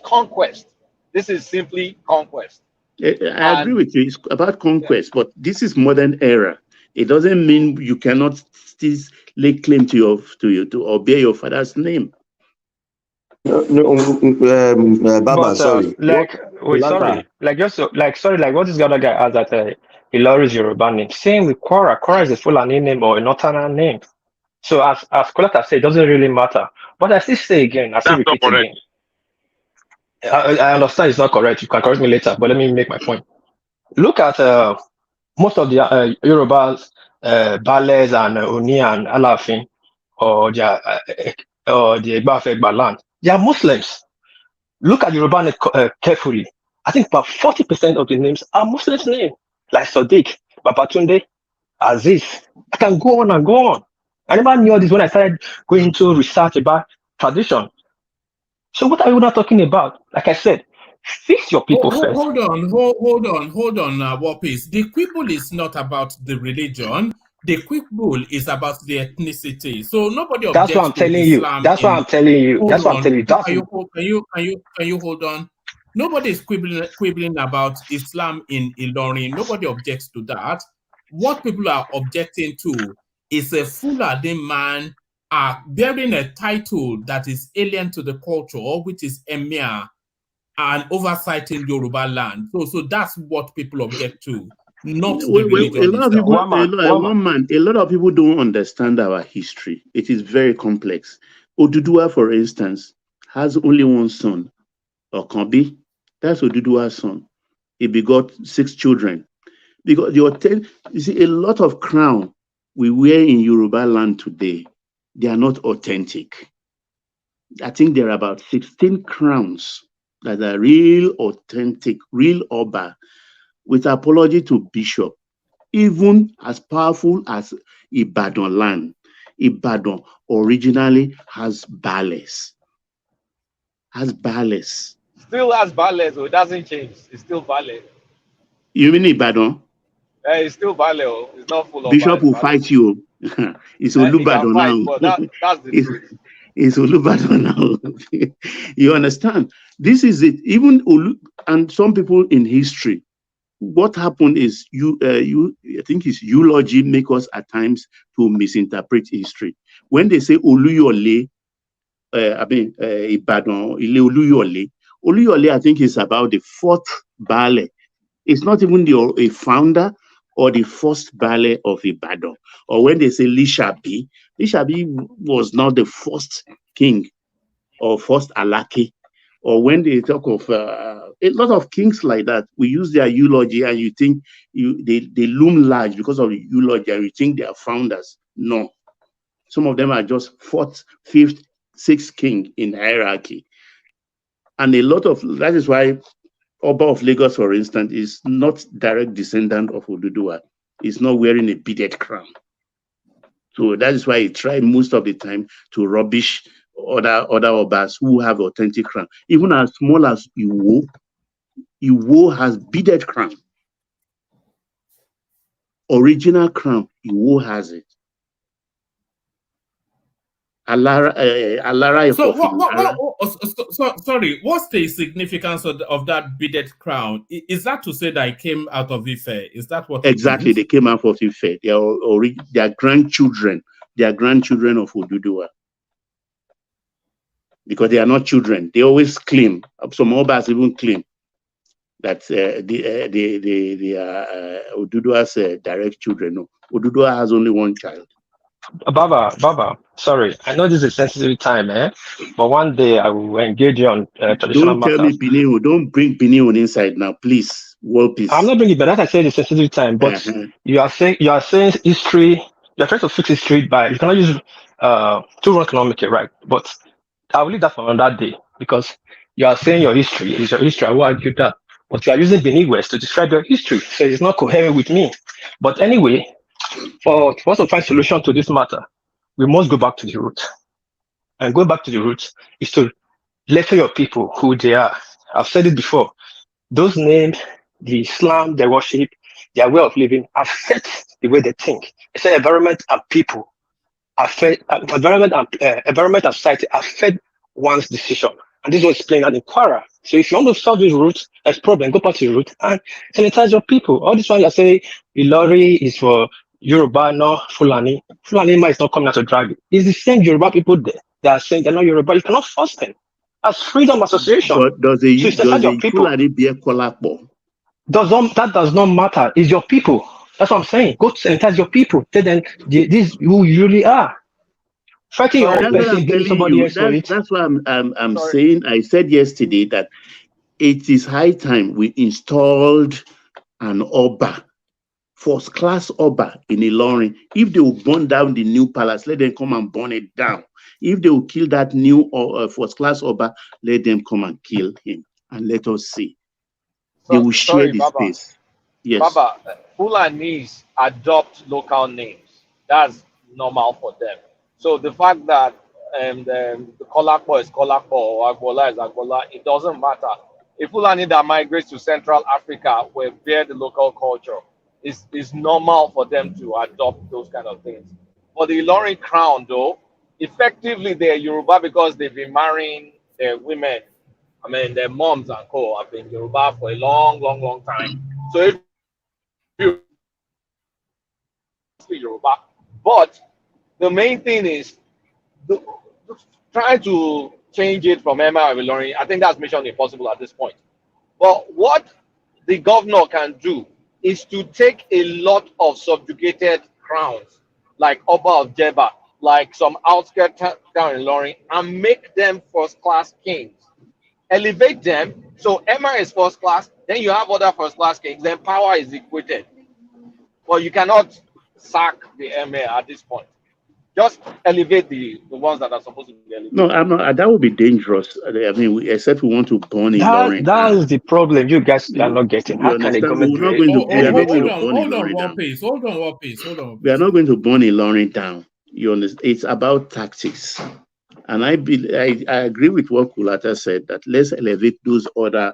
conquest. This is simply conquest. I agree with you. It's about conquest, but this is modern era. It doesn't mean you cannot still lay claim to bear your father's name. Baba, sorry. Like, wait, sorry. Like, what is the other guy asked that Ilori's Yoruba name? Same with Kora. Kora is a Fulani name or a Northern name. So as Kolata said, it doesn't really matter. But I still say again, I still repeat again. I understand it's not correct. You can correct me later, but let me make my point. Look at most of the Yorubas, Bales and Oni and Alafin, or the Egba land. They are Muslims. Look at Yoruba name carefully. I think about 40% of the names are Muslims' names, like Sadiq, Babatunde, Aziz. I can go on and go on. I never knew all this when I started going into research about tradition. So what are we not talking about? Like I said, fix your people first. Hold on, Wapis. The quibble is not about the religion. The quibble is about the ethnicity. So nobody objects. That's what I'm telling you. That's what I'm telling you. That's what I'm telling you. Can you hold on? Nobody is quibbling about Islam in Ilorin. Nobody objects to that. What people are objecting to is a Fulani man bearing a title that is alien to the culture, which is Emir, and oversighting Yoruba land. So that's what people object to, not the religion. A lot of people don't understand our history. It is very complex. Oduduwa, for instance, has only one son, Okanbi. That's Oduduwa's son. He begot 6 children. Because you see, a lot of crown we wear in Yoruba land today, they are not authentic. I think there are about 16 crowns that are real authentic, real Oba, with apology to Bishop, even as powerful as Ibadan land. Ibadan originally has ballets. Still has ballet, so it doesn't change. It's still ballet. You mean Ibadan? It's still ballet. It's not full of Bishop will fight you. It's Olubadan now. But that's the truth. It's Olubadan now. You understand? This is it. Even and some people in history, what happened is I think it's eulogy make us at times to misinterpret history. When they say Oluyole, Ibadan, Ile Oluyole. Oluyole, I think, is about the 4th ballet. It's not even a founder or the first ballet of Ibadan. Or when they say Lishabi was not the first king or first Alaki. Or when they talk of a lot of kings like that, we use their eulogy and you think they loom large because of the eulogy and you think they are founders. No. Some of them are just 4th, 5th, 6th king in hierarchy. And that is why Oba of Lagos, for instance, is not direct descendant of Oduduwa. He's not wearing a beaded crown. So that is why he tried most of the time to rubbish other Obas who have authentic crown. Even as small as Iwo has beaded crown. Original crown, Iwo has it. Alara sorry, what's the significance of that beaded crown? Is that to say that it came out of Ife? Is that what exactly? They came out of Ife. They are grandchildren. They are grandchildren of Oduduwa. Because they are not children. They always claim. Some Obas even claim that they are Oduduwa's direct children. No, Oduduwa has only one child. Baba, sorry. I know this is a sensitive time, but one day I will engage you on traditional matters. Don't tell me Benin. Don't bring Benin inside now, please. World peace. I'm not bringing it, but as I said, it's a sensitive time. But you are saying history. You're trying to fix history by you cannot use two wrongs cannot make it right. But I will leave that for another day because you are saying your history is your history. I will argue that, but you are using Benin West to describe your history, so it's not coherent with me. But anyway. For us to find solution to this matter, we must go back to the root. And going back to the root is to let your people who they are. I've said it before. Those names, the Islam they worship, their way of living affects the way they think. It's an environment and people affect environment and society affect one's decision. And this was explained at the Quara. So if you want to solve this root as problem, go back to the root and sanitize your people. All this one you say Ilori is for Yoruba, not Fulani. Fulani is not coming out to drag it. It's the same Yoruba people there. They are saying they're not Yoruba. You cannot force them. As freedom association. But does So it's the your people. Fulani bear Kolakbo? That does not matter. It's your people. That's what I'm saying. Go sanitize your people. Tell them this who you really are. Fighting your own That's what person, I'm blaming telling somebody you. else for it. That's what I'm saying. I said yesterday that it is high time we installed an Oba, first class Oba in Ilorin. If they will burn down the new palace, let them come and burn it down. If they will kill that new first class Oba, let them come and kill him. And let us see. They will share the space. Yes. Baba, Fulanis adopt local names. That's normal for them. So the fact that the Kolakbo is Kolakbo or Agbola is Agbola, it doesn't matter. A Fulani that migrates to Central Africa will bear the local culture. It's normal for them to adopt those kind of things. For the Ilorin crown, though, effectively they're Yoruba because they've been marrying their women. I mean, their moms and co have been Yoruba for a long, long, long time. So if you Yoruba, but the main thing is trying to change it from Emma and Ilorin. I think that's mission impossible at this point. But what the governor can do is to take a lot of subjugated crowns, like Oba of Jeba, like some outskirts down in Ilorin, and make them first-class kings. Elevate them. So Emma is first class, then you have other first-class kings, then power is equated. Well, you cannot sack the Emir at this point. Just elevate the ones that are supposed to be elevated. No, I'm not. That would be dangerous. I mean, except we want to burn Ilorin. That is the problem you guys are not getting. How can a government We're not going to. We are not going to burn Hold on Ilorin one down. piece. Hold on one piece. Hold on. We are not going to burn Ilorin down. You understand? It's about tactics, and I agree with what Kulata said that let's elevate those other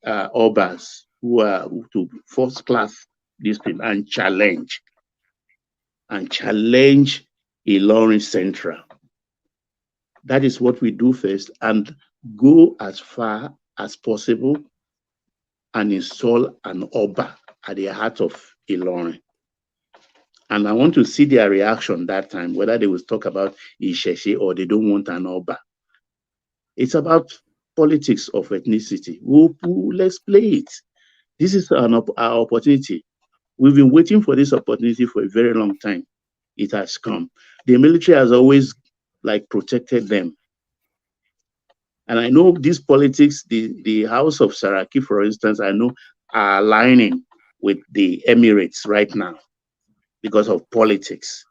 Obas who are to first class this thing and challenge Ilorin Central. That is what we do first, and go as far as possible and install an Oba at the heart of Ilorin. And I want to see their reaction that time, whether they will talk about Isheshe or they don't want an Oba. It's about politics of ethnicity. Let's play it. This is our opportunity. We've been waiting for this opportunity for a very long time. It has come. The military has always protected them. And I know these politics, the House of Saraki, for instance, I know are aligning with the Emirates right now because of politics.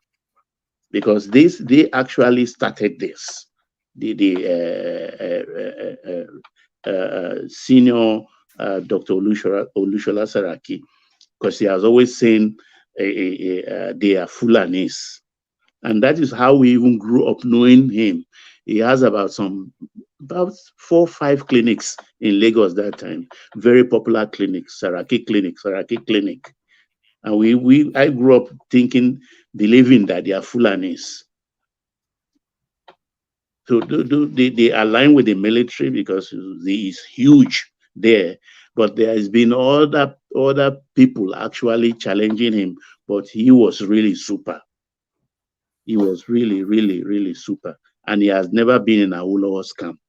Because they actually started this. The senior Dr. Olushola Saraki, because he has always saying they are Fulanis. And that is how we even grew up knowing him. He has about 4 or 5 clinics in Lagos that time. Very popular clinics, Saraki Clinic. And I grew up believing that they are Fulanis. So they align with the military because he is huge there. But there has been other people actually challenging him, but he was really super. He was really, really, really super. And he has never been in Awolowo's camp.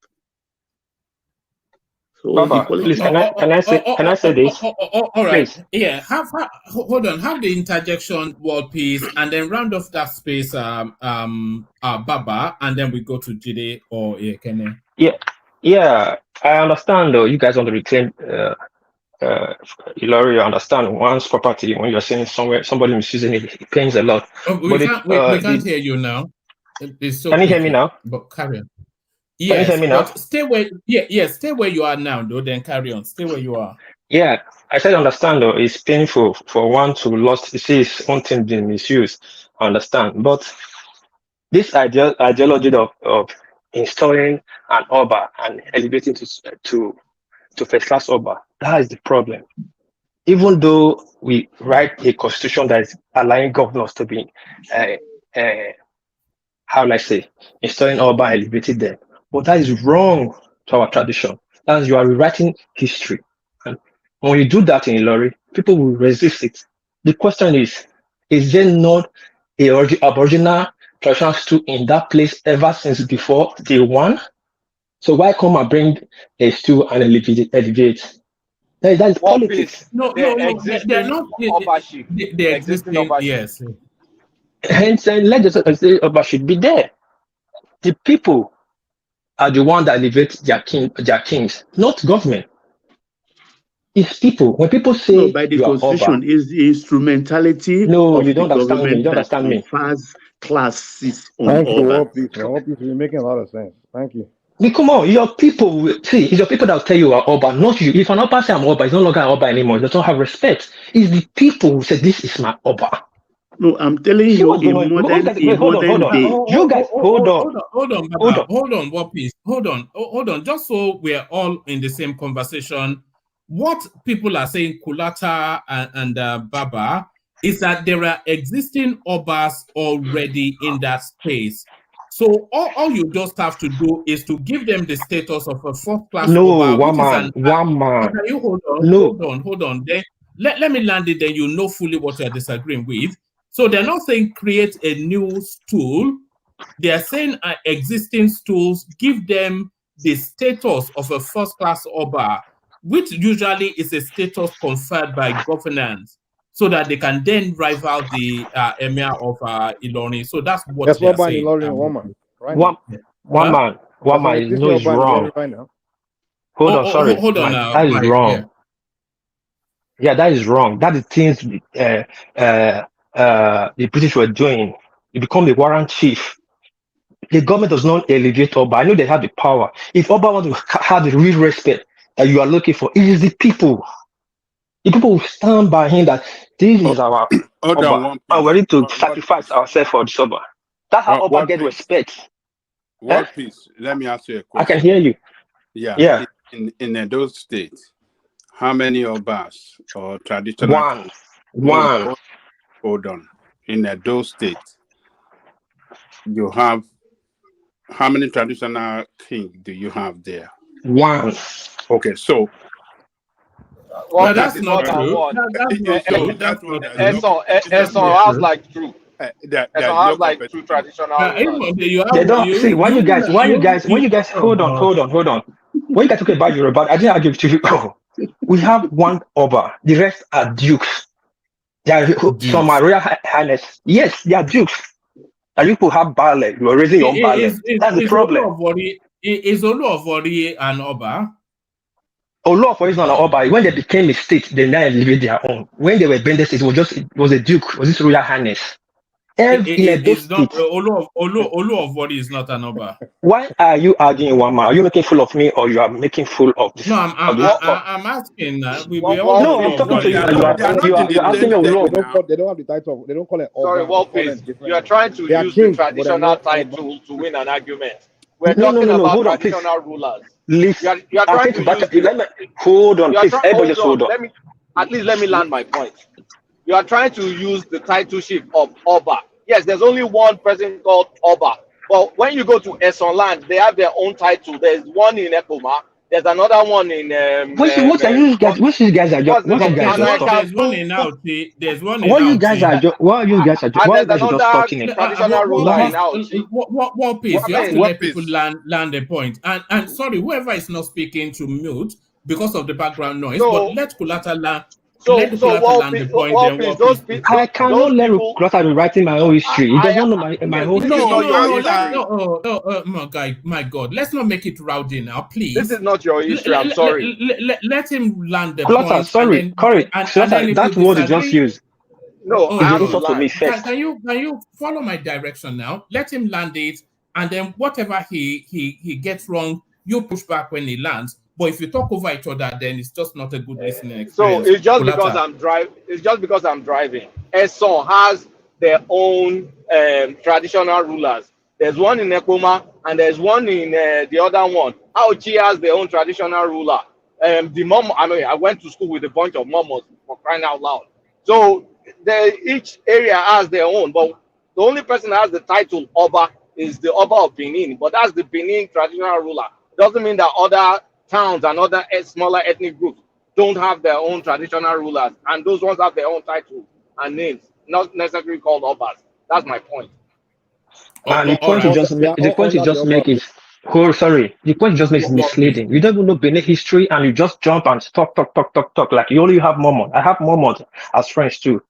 So Baba, please, can I say this? All right. Please. Yeah. Hold on. Have the interjection, world peace, and then round off that space, Baba, and then we go to Jide or Kene. Yeah. I understand though. You guys want to reclaim Ilori, you understand one's property when you're saying somebody misusing it pains a lot. We can't hear you now. It's so can you hear me now? But carry on. Yes, can you hear me now? But stay where you are now, though, then carry on. Stay where you are. Yeah, I said understand though, it's painful for one to see his own thing being misused. I understand. But this ideology of installing an Oba and elevating to first class Oba, that is the problem. even though we write a constitution that is allowing governors to be, how will I say, installing Oba and elevating them, but that is wrong to our tradition. As you are rewriting history. And when you do that in Ilori, people will resist it. The question is there not a Aboriginal traditional stool in that place ever since before day one? So why come and bring a stool and elevate? That is politics. No, they're not. The existing, yes. Hence, let the Oba should be there. The people are the one that elevate their kings, not government. It's people. When people say No, by the you are constitution Oba, is the instrumentality no, of you the don't understand me. government You don't that understand me. confers classes on Thank you, Oba. World Peace, man. World Peace, you're making a lot of sense. Thank you. Come on, your people see, it's your people that will tell you are Oba, not you. If an Oba say I'm Oba, it's no longer an Oba anymore. It doesn't have respect. It's the people who say this is my Oba. No, I'm telling See you, what's going on? Wait, hold on. day. You guys, hold on. Hold on, what please? Hold on. Just so we're all in the same conversation, what people are saying, Kulata and Baba, is that there are existing Obas already in that space. So all you just have to do is to give them the status of a fourth-class No, Oba, one which man. Can you hold on. Then let me land it. Then you know fully what you're disagreeing with. So they're not saying create a new stool. They're saying existing stools, give them the status of a first-class Oba, which usually is a status conferred by governance, so that they can then rival the Emir of Ilori. So that's what That's they're Oba in saying. Ilori and one man, right? One man, That's no, is Oba in wrong. Ilori right now. Hold on, sorry. Hold on, that is wrong. Yeah, that is wrong. That is things the British were doing. You become the warrant chief. The government does not elevate Oba. I know they have the power. If Oba wants to have the real respect that you are looking for, it is the people. The people will stand by him that this is our Oba, and we're ready to sacrifice ourselves for this Oba. That's how Oba get respect. World Peace, let me ask you a question. I can hear you. Yeah. In Edo State, how many Obas or traditional? One. Hold on. In Edo State, you have how many traditional kings do you have there? One. Okay, so Well, that's not true. Esson has like true. Esson has like two traditional rulers. They don't see when you guys hold on. When you guys talk about Yoruba, I didn't argue with you. We have one Oba, the rest are dukes. They are some are royal highness. Yes, they are dukes. And you people have ballet. You are raising your own ballet. That's the problem. Is Oluwafori an Oba? Oluwafori is not an Oba. When they became a state, they now elevated their own. When they were Bende State, it was a duke. It was this royal highness. Oluwafori is not an Oba. Why are you arguing one man? Are you making fool of me, or you are making fool of this? No, I'm asking. I'm talking to you. You're asking your law. They don't have the title. They don't call it Oba. Sorry, well, please. You are trying to use the traditional title to win an argument. We're talking about traditional rulers. Listen, you are trying to use hold on, please. Everybody just hold on. Let me land my point. You are trying to use the titleship of Oba. Yes, there's only one person called Oba. But when you go to Esson land, they have their own title. There's one in Ekoma. There's another one in. What are you guys? What you guys are just? What you guys are There's one in Auchi. There's one in What you guys are just? What you guys are just? What you guys are just talking? Traditional ruler in Auchi. What piece? You have to let people land a point. And sorry, whoever is not speaking to mute because of the background noise. But let Kulata land. Let land the point. I cannot let Kulata be writing my own history. He does not know my whole history. My God, let's not make it rowdy now, please. This is not your history. I'm sorry. Let him land the Kulata, point. Sorry, that word you just used. No, can you follow my direction now? Let him land it, and then whatever he gets wrong, you push back when he lands. But if you talk over each other, then it's just not a good listening experience. So it's just because I'm driving. It's just because I'm driving. Esson has their own traditional rulers. There's one in Ekoma and there's one in the other one. Auchi has their own traditional ruler. I went to school with a bunch of Momos. for crying out loud. So each area has their own, but the only person that has the title Oba is the Oba of Benin, but that's the Benin traditional ruler. Doesn't mean that other towns and other smaller ethnic groups don't have their own traditional rulers, and those ones have their own titles and names, not necessarily called Obas. That's my point. And the point you just make is, oh, sorry, the point you just make is misleading. You don't even know Benin history, and you just jump and talk like you only have Mormon. I have Mormons as friends too.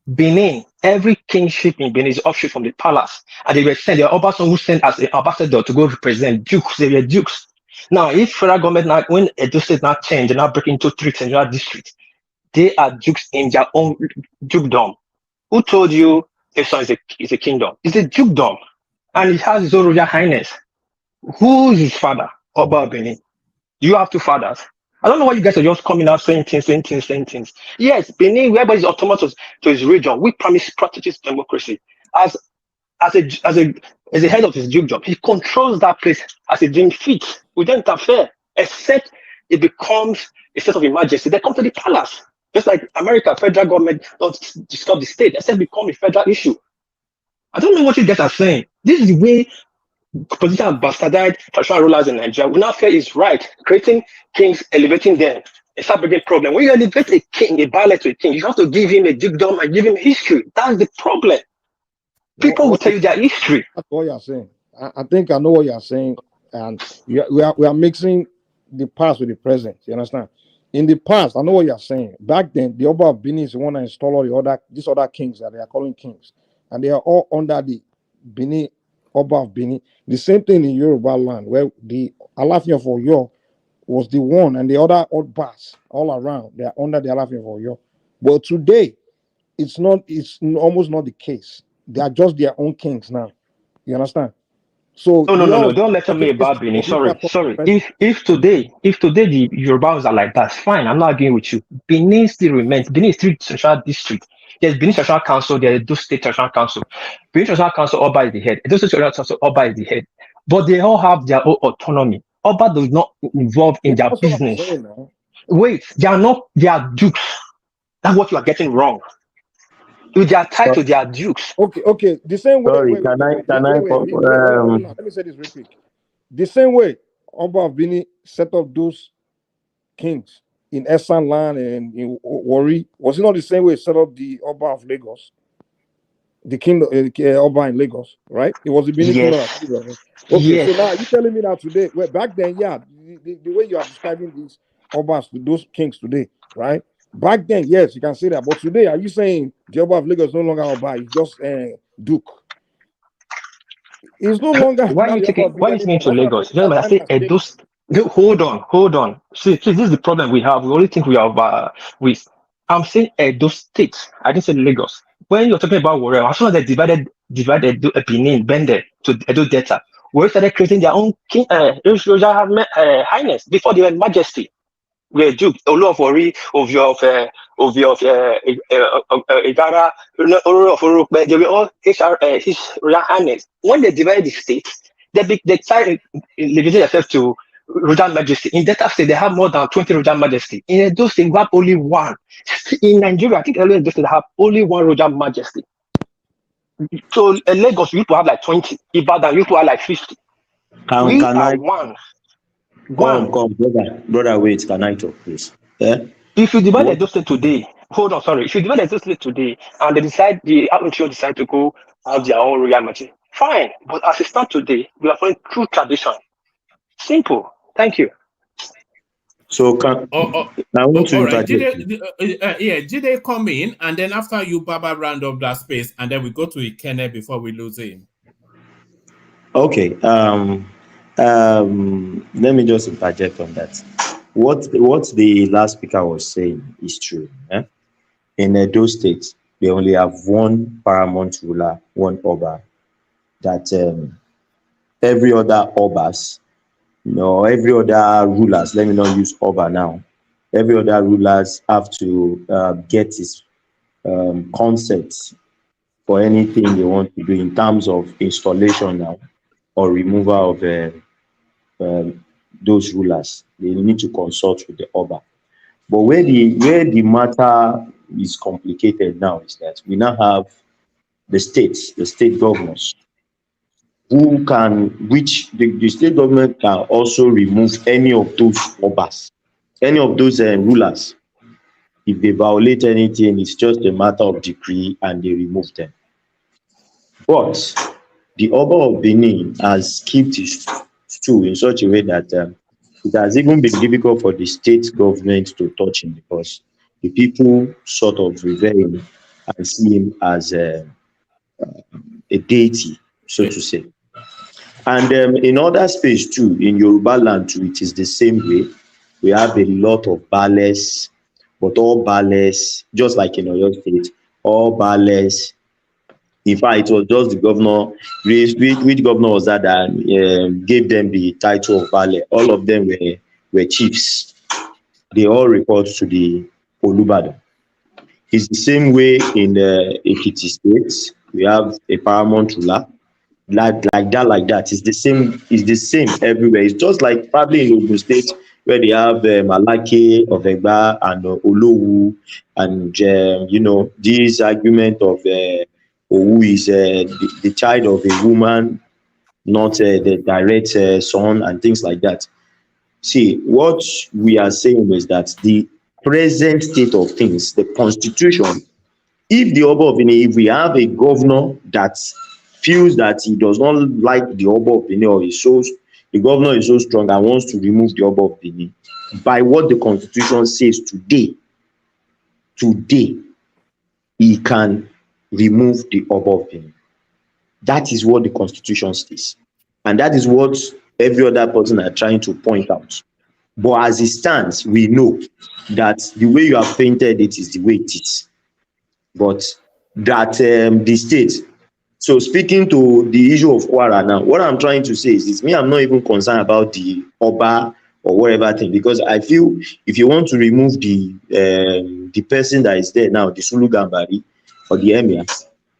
Benin, every kingship in Benin is offshoot from the palace, and they were sent. There are Obasan who sent as an ambassador to go represent dukes. They were dukes. Now, if federal government now, when Edo State now change and now break into 3 central districts, they are dukes in their own dukedom. Who told you Eson is a kingdom? It's a dukedom, and it has its own royal highness. Who is his father? Oba Benin. You have 2 fathers. I don't know why you guys are just coming out saying things. Yes, Benin, whereby is autonomous to his region, we promise practices democracy. As a head of his dukedom, he controls that place as he deems fit. We don't interfere, except it becomes a state of emergency. They come to the palace. Just like America, federal government don't disturb the state, except become a federal issue. I don't know what you guys are saying. This is the way political bastardized traditional rulers in Nigeria. We now feel is right, creating kings, elevating them. It's a big problem. When you elevate a king, a valet to a king, you have to give him a dukedom and give him history. That's the problem. People will tell you their history. That's what you're saying. I think I know what you're saying, and we are mixing the past with the present. You understand? In the past, I know what you're saying. Back then, the Oba of Benin is the one that installed these other kings that they are calling kings, and they are all under the Benin Oba of Benin. The same thing in Yoruba land, where the Alafin of Oyo was the one, and the other Obas all around, they are under the Alafin of Oyo. But today, it's almost not the case. They are just their own kings now. You understand? So No. Don't lecture me about Benin. Sorry. If today the Yorubas are like that, fine. I'm not arguing with you. Benin still remains. Benin is 3 central districts. There's Benin Traditional Council, there's Edo State Traditional Council. Benin Traditional Council, Oba is the head. Edo State Traditional Council, Oba is the head. But they all have their own autonomy. Oba does not involve in their business. Wait, they are dukes. That's what you are getting wrong. With their title, they are dukes. Okay. The same way. Sorry, can I? Let me say this real quick. The same way Oba of Benin set up those kings in Esan land and in Wari, was it not the same way he set up the Oba of Lagos? The kingdom, Oba in Lagos, right? It was the Benin kingdom. Okay, so now you telling me that today, well, back then, yeah, the way you are describing these Obas, those kings today, right? Back then, yes, you can say that. But today, are you saying the Oba of Lagos is no longer Oba? He's just Duke. He's no longer. Why are you taking to Lagos? Gentlemen, I say Edo. Hold on. See, this is the problem we have. We only think we have I'm saying Edo State. I didn't say Lagos. When you're talking about Warrior, as soon as they divided Benin, Bende to Edo Delta, we started creating their own king, highness before they were majesty. We are Duke, Olu of Ori, of Igara, they were all his royal highness. When they divided the states, they decided limited themselves to royal majesty. In Delta State, they have more than 20 royal majesty. In Edo State, we have only one. In Nigeria, I think Edo State have only one royal majesty. So in Lagos, you used to have like 20. Ibadan, you used to have like 50. We are one. Come, brother, wait. Can I talk, please? If you divide Edo State today, if you divide Edo State today, and the Abuja decide to go have their own royal majesty, fine. But as it stands today, we are following true tradition. Simple. Thank you. So I want to Jide come in, and then after you, Baba, round up that space, and then we go to Ikene before we lose him. Okay. Let me just interject on that. What the last speaker was saying is true. In Edo State, they only have one paramount ruler, one Oba. That every other Obas, every other rulers, let me not use Oba now. Every other rulers have to get his consent for anything they want to do in terms of installation now or removal of those rulers. They need to consult with the Oba. But where the matter is complicated now is that we now have the state governors, which the state government can also remove any of those obas, any of those rulers. If they violate anything, it's just a matter of decree and they remove them. But the Oba of Benin has kept his stool in such a way that it has even been difficult for the state government to touch him, because the people sort of revere him and see him as a deity, so to say. And in other space too, in Yoruba land too, it is the same way. We have a lot of ballets, but all ballets, just like in Oyo State, all ballets. In fact, it was just the governor, which governor was that gave them the title of ballet. All of them were chiefs. They all report to the Olubadan. It's the same way in Ekiti State. We have a paramount ruler. Like that. It's the same everywhere. It's just like probably in Ogun State, where they have Malake of Egba and Olowu, and this argument of who is the child of a woman, not the direct son, and things like that. See, what we are saying is that the present state of things, the constitution, if the Oba of Benin, if we have a governor that feels that he does not like the Oba of Benin, or the governor is so strong and wants to remove the Oba of Benin, by what the constitution says today, he can remove the Oba of Benin. That is what the constitution says. And that is what every other person are trying to point out. But as it stands, we know that the way you have painted it is the way it is. But that the state. So speaking to the issue of Kwara now, what I'm trying to say is this: I'm not even concerned about the Oba or whatever thing, because I feel if you want to remove the person that is there now, the Sulu Gambari or the Emir,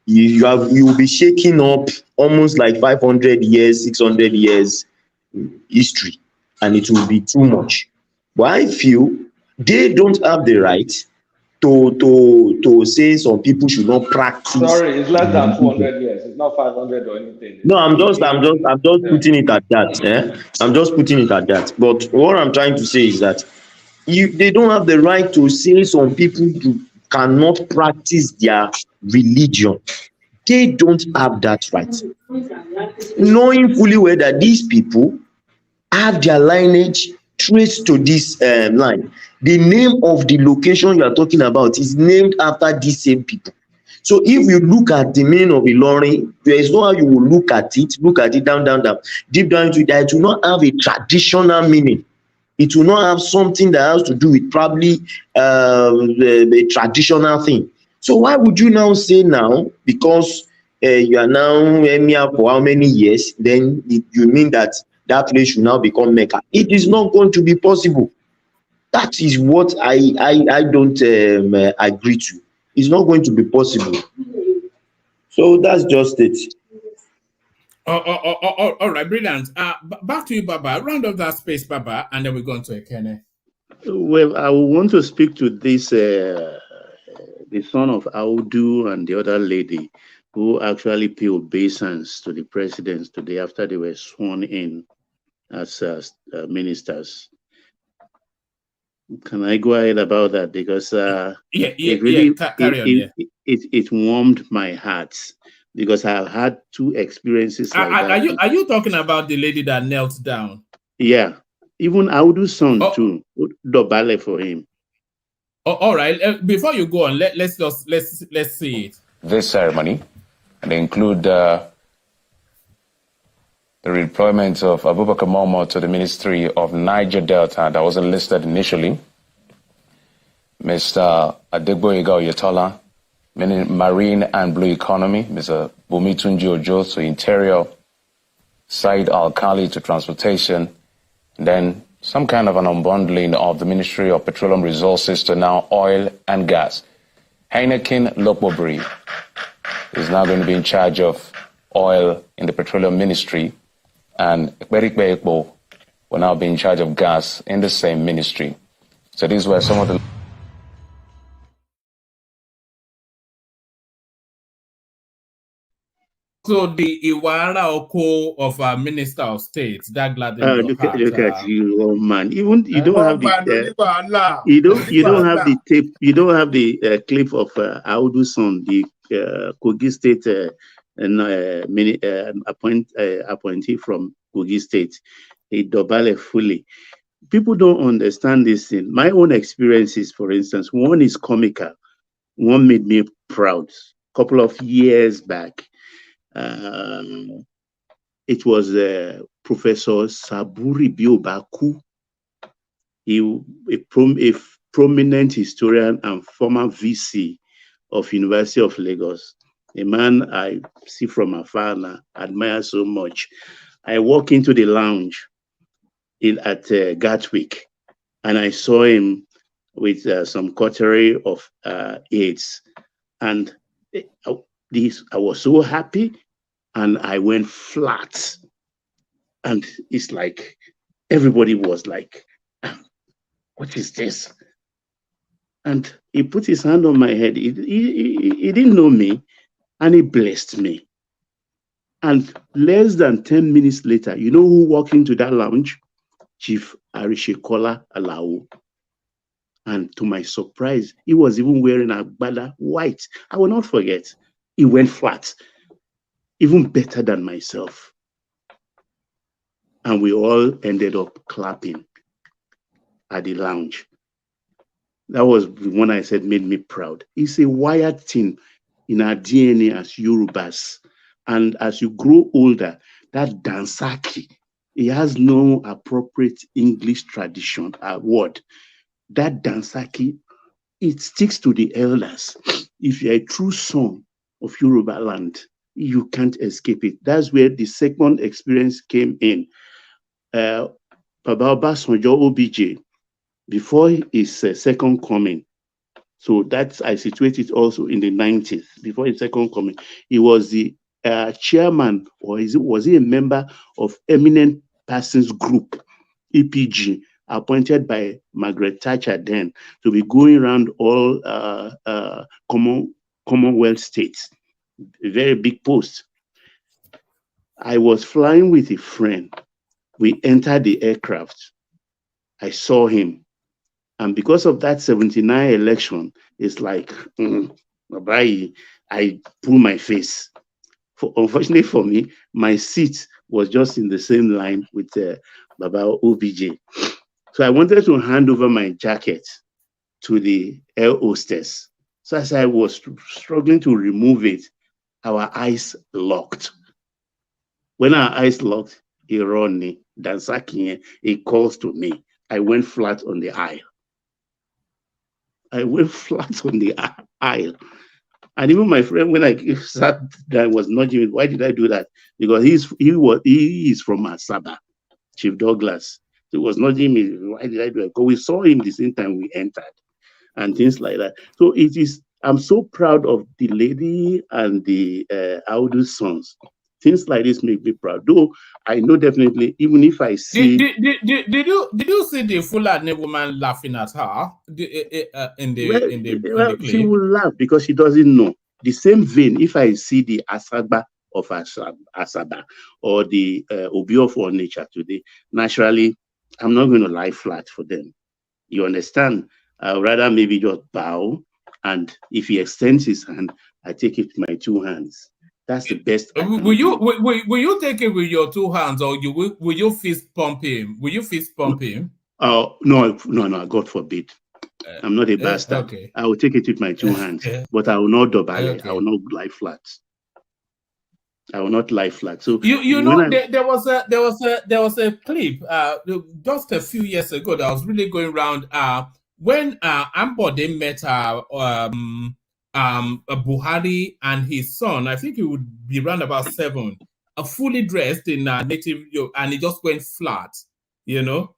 you will be shaking up almost like 500 years, 600 years history, and it will be too much. But I feel they don't have the right to say some people should not practice. Sorry, it's less than 200 years. It's not 500 or anything. No, I'm just putting it at that. I'm just putting it at that. But what I'm trying to say is that they don't have the right to say some people cannot practice their religion. They don't have that right. Knowing fully well that these people have their lineage traced to this line. The name of the location you are talking about is named after these same people. So if you look at the meaning of Ilorin, there is no how you will look at it down, deep down into it, that it will not have a traditional meaning. It will not have something that has to do with probably a traditional thing. So why would you now say now, because you are now Emir for how many years, then you mean that place should now become Mecca? It is not going to be possible. That is what I don't agree to. It's not going to be possible. So that's just it. All right, brilliant. Back to you, Baba. Round up that space, Baba, and then we're going to Ekene. Well, I want to speak to this, the son of Audu and the other lady who actually paid obeisance to the presidents today after they were sworn in as ministers. Can I go ahead about that? Because it warmed my heart, because I've had two experiences like that. Are you talking about the lady that knelt down? Yeah, even Audu's son too. Dobale for him. All right. Before you go on, let's see it. This ceremony, and they include the redeployment of Abubakar Momo to the Ministry of Niger Delta that wasn't listed initially. Mr. Adegboyega Oyetola, Marine and Blue Economy. Mr. Bumitunji Ojo to Interior. Said Al-Khali to Transportation. And then some kind of an unbundling of the Ministry of Petroleum Resources to now Oil and Gas. Heineken Lokbobri is now going to be in charge of oil in the Petroleum Ministry, and Ekberikbe Ekbo will now be in charge of gas in the same ministry. So these were some of the So the Iwara Oko of our Minister of State, that gladdened your heart. Look at you, oh man. Even you don't have the you don't have the tape. You don't have the clip of Audu's son, the Kogi State appointee from Kogi State. He Dobale fully. People don't understand this thing. My own experiences, for instance, one is comical. One made me proud. A couple of years back, it was Professor Saburi Biobaku. He a prominent historian and former VC of University of Lagos. A man I see from afar and admire so much. I walk into the lounge at Gatwick, and I saw him with some coterie of aides, and I was so happy, and I went flat, and it's like everybody was like, "What is this?" And he put his hand on my head. He didn't know me, and he blessed me. And less than 10 minutes later, you know who walked into that lounge? Chief Arishekola Alao. And to my surprise, he was even wearing a agbada white. I will not forget. He went flat, even better than myself. And we all ended up clapping at the lounge. That was the one I said made me proud. It's a wired thing in our DNA as Yorubas. And as you grow older, that dansaki, it has no appropriate English tradition word. That dansaki, it sticks to the elders. If you're a true son of Yoruba land, you can't escape it. That's where the second experience came in. Baba Obasanjo OBJ, before his second coming, so that's, I situate it also in the 90s, before his second coming, he was the chairman, or was he a member of Eminent Persons Group, EPG, appointed by Margaret Thatcher then to be going around all Commonwealth states, a very big post. I was flying with a friend. We entered the aircraft. I saw him. And because of that 79 election, it's like, I pull my face. Unfortunately for me, my seat was just in the same line with Baba OBJ. So I wanted to hand over my jacket to the air hostess. So as I was struggling to remove it, our eyes locked. When our eyes locked, he ran me, Dansaki, he calls to me. I went flat on the aisle. I went flat on the aisle. And even my friend, when I sat there, was nudging me. Why did I do that? Because he is from Asaba, Chief Douglas. He was nudging me. Why did I do it? Because we saw him the same time we entered, and things like that. So it is. I'm so proud of the lady and the Audu's sons. Things like this make me proud. Though I know definitely, even if I see. Did you see the Fulani woman laughing at her in the clip? She will laugh because she doesn't know. The same vein, if I see the Asaba of Asaba or the Obi of all nature today, naturally, I'm not going to lie flat for them. You understand? I'd rather maybe just bow, and if he extends his hand, I take it with my two hands. That's the best. Will you take it with your two hands, or will you fist pump him? Will you fist pump him? Oh no, God forbid. I'm not a bastard. Okay. I will take it with my two hands, but I will not dobale. Okay. I will not lie flat. I will not lie flat. So you know, there was a clip just a few years ago that was really going around when Ambode met Buhari and his son. I think he would be around about 7, fully dressed in native, and he just went flat, you know.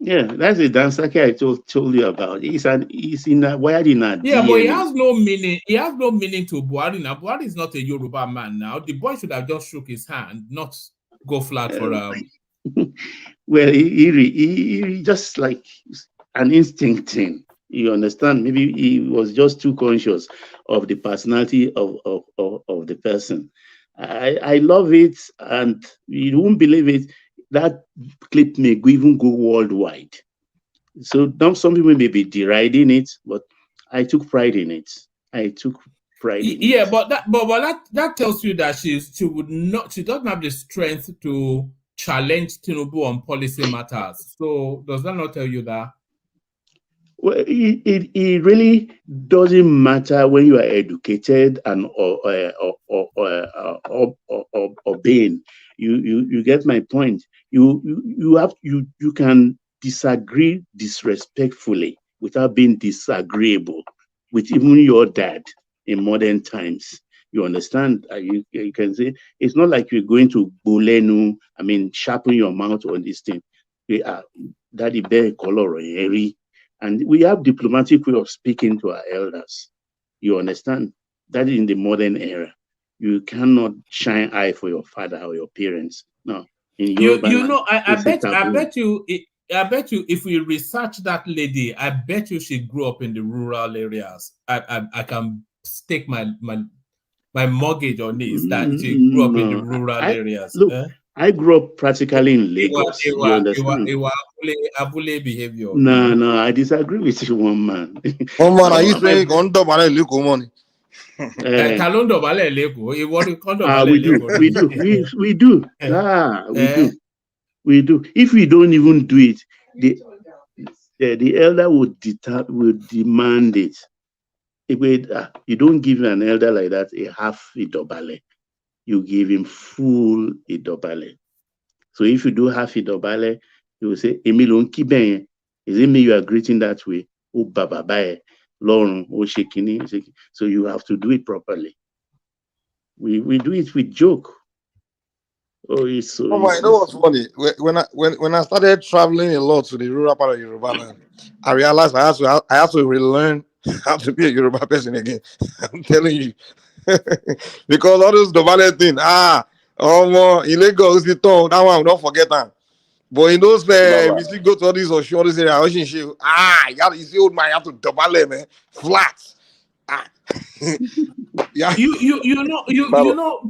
Yeah, that's a dancer I told you about. He's in a wired in a yeah, DNA. but it has no meaning. It has no meaning to Buhari now. Buhari is not a Yoruba man now. The boy should have just shook his hand, not go flat for Well, he just like an instinct thing. You understand? Maybe he was just too conscious of the personality of the person. I love it, and you won't believe it. That clip may even go worldwide. So now some people may be deriding it, but I took pride in it. I took pride in Yeah, it. but that tells you that she doesn't have the strength to challenge Tinubu on policy matters. So does that not tell you that? Well, it really doesn't matter when you are educated and obeying. You get my point. You can disagree disrespectfully without being disagreeable with even your dad in modern times. You understand? You can say it's not like you're going to bulenu. I mean, sharpen your mouth on this thing. We are daddy bear color eri. And we have diplomatic way of speaking to our elders. You understand? That in the modern era, you cannot shine eye for your father or your parents. No, in Yoruba You land, know, I it's a bet taboo. you if we research that lady, I bet you she grew up in the rural areas. I can stake my mortgage on this that she grew up in the No, rural areas. look, I grew up practically in Lagos. You understand? Abule behavior. No, I disagree with you, one man. One man, are you saying on top of the money? We do. We do. If we don't even do it, the elder would demand it. You don't give an elder like that a half idobale. You give him full idobale. So if you do half idobale, you will say, Emilon Kiben. Is it me you are greeting that way? Oh, Baba Bae, Lauren, oh, Shekini. So you have to do it properly. We do it with joke. Oh, it's so. Oh, you know what's funny? When I started traveling a lot to the rural part of Yoruba land, I realized I have to relearn how to be a Yoruba person again. I'm telling you, because all those Dobale thing, illegal, that one, don't forget that. But in those, we still go to all these or all this area, you see, old man, you have to Dobale, man, flat. Yeah. You know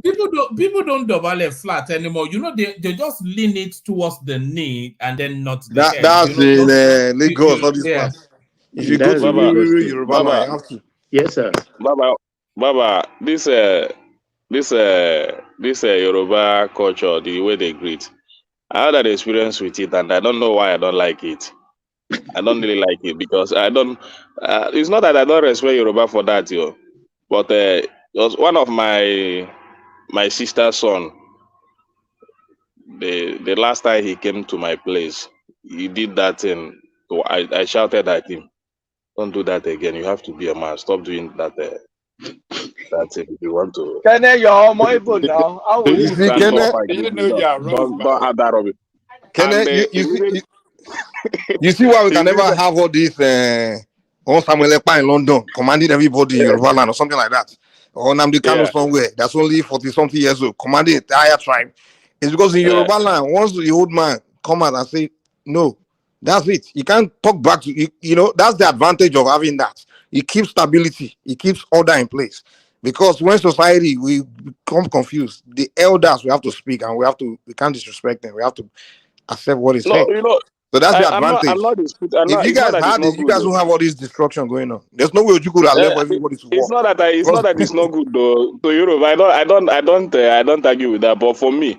people don't double flat anymore. You know they just lean it towards the knee and then not the head. That's in Lagos, all these parts. If you go to Yoruba land, you have to. Yes, sir. Baba, this Yoruba culture, the way they greet, I had an experience with it, and I don't know why I don't like it. I don't really like it because I don't. It's not that I don't respect Yoruba for that, but it was one of my sister's son. The last time he came to my place, he did that thing. So I shouted at him, "Don't do that again. You have to be a man. Stop doing that. That thing if you want to." Kene, you're more able now. How will You see, Kene, don't have that rubbish. Kene, you see why we can never have all these on Samuel Ekpa in London commanding everybody in Yoruba land or something like that, or Nnamdi Kanu somewhere that's only 40-something years old commanding the entire tribe. It's because in Yoruba land, once the old man come out and say no, that's it. You can't talk back to you know. That's the advantage of having that. It keeps stability. It keeps order in place. Because when society we become confused, the elders we have to speak and we can't disrespect them. We have to accept what is said. So that's the advantage. I'm not if you guys had it, you guys don't have all this destruction going on. There's no way you could have left everybody to It's walk. not that it's not good though. To Europe, I don't argue with that. But for me,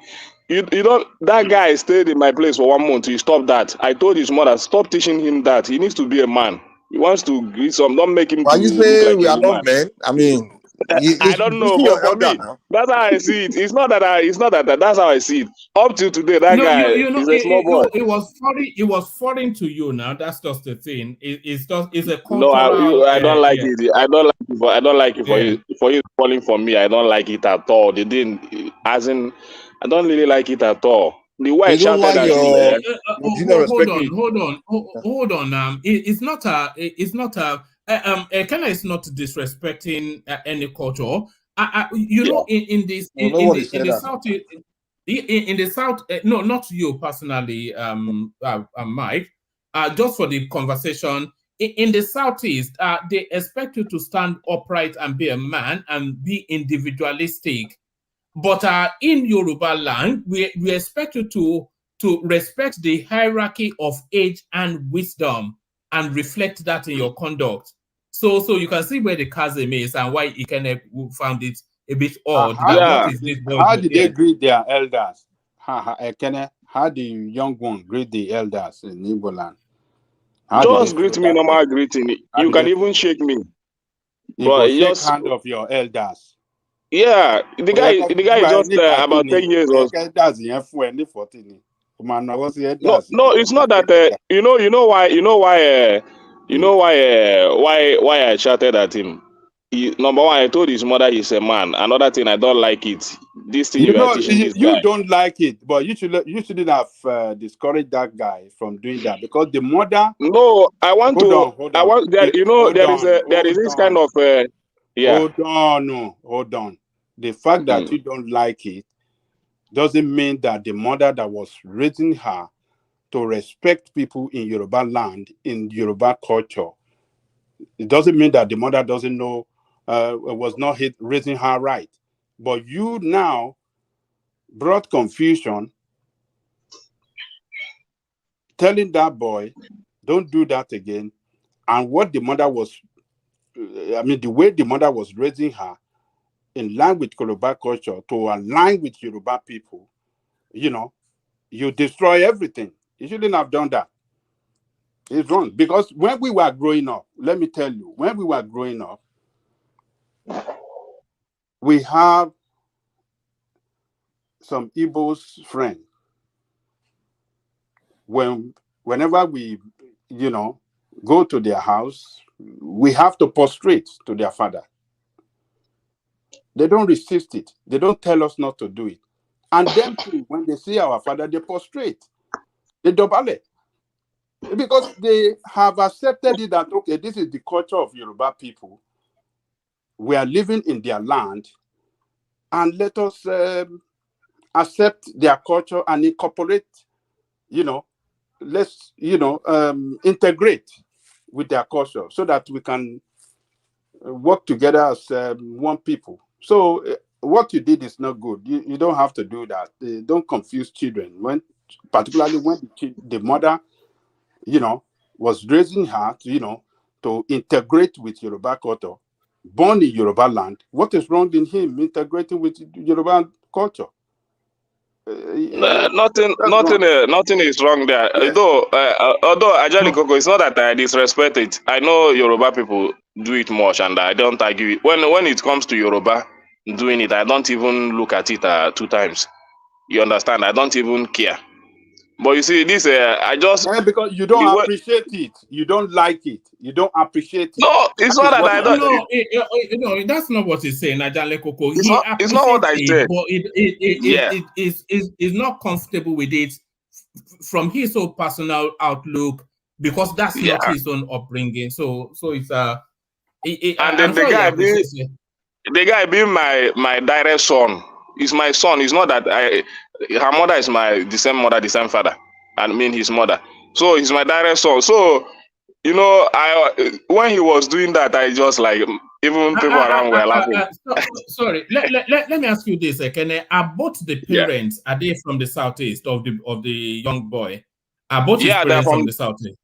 you don't. That guy stayed in my place for 1 month. He stopped that. I told his mother, stop teaching him that. He needs to be a man. He wants to greet some. Don't make him Why you look say like we a are woman. not men? I mean, I don't know, see but your for elder me, now. that's how I see it. It's not that that's how I see it. Up till today, that guy is a small boy. It was foreign to you now. That's just the thing. It's a No, cultural. I don't like it. I don't like it for you falling for me. I don't like it at all. They didn't, as in, I don't really like it at all. The way I You don't shouted like at him, hold on. It's not Kenya is not disrespecting any culture. You know, in the south, in the south, no, not you personally, Mike. just for the conversation, in the Southeast, they expect you to stand upright and be a man and be individualistic. But in Yoruba land, we expect you to respect the hierarchy of age and wisdom and reflect that in your conduct. So you can see where the chasm is and why Ikene found it a bit odd. What is this boy How doing did they greet their elders? How the young one greet the elders in Igbo land? Just greet me normal greeting. You can even shake me. You But go shake just hand of your elders. yeah, the guy is just about 10 years old. No, it's not that. You know why I shouted at him. Number one, I told his mother he's a man. Another thing, I don't like it. This thing you are teaching this you guy. don't like it, but you shouldn't have discouraged that guy from doing that because the mother. No, I want hold to. I want that. You know, there is this kind of. Yeah. Hold on. The fact that you don't like it doesn't mean that the mother that was raising her to respect people in Yoruba land, in Yoruba culture, it doesn't mean that the mother doesn't know, was not raising her right. But you now brought confusion, telling that boy, don't do that again. And what the mother was, the way the mother was raising her, in line with Yoruba culture, to align with Yoruba people, you destroy everything. You shouldn't have done that. It's wrong. Because when we were growing up, let me tell you, when we were growing up, we have some Igbo's friend. Whenever we, go to their house, we have to prostrate to their father. They don't resist it. They don't tell us not to do it. And them too, when they see our father, they prostrate. They dobale. Because they have accepted it that, okay, this is the culture of Yoruba people. We are living in their land, and let us accept their culture and incorporate, let's, integrate with their culture so that we can work together as one people. So what you did is not good. You don't have to do that. Don't confuse children, particularly when the mother, was raising her, to integrate with Yoruba culture, born in Yoruba land. What is wrong in him integrating with Yoruba culture? Nothing is wrong there. Yes. Although Ajali Koko, it's not that I disrespect it. I know Yoruba people do it much, and I don't argue it. When it comes to Yoruba doing it, I don't even look at it 2 times. You understand? I don't even care. But you see, this I just because you don't appreciate it, you don't like it, you don't appreciate it. No, it's not that I don't. No, that's not what he's saying, Ajale Koko. It's not what I said. But it is not comfortable with it from his own personal outlook because that's not his own upbringing. So it's and then the guy being my direct son. He's my son. It's not that her mother is the same mother, the same father. I mean his mother. So he's my direct son. So when he was doing that, I just like even people around were laughing. Sorry, let me ask you this, Ekene. Are both the parents are they from the southeast of the young boy? Are both his parents from the southeast?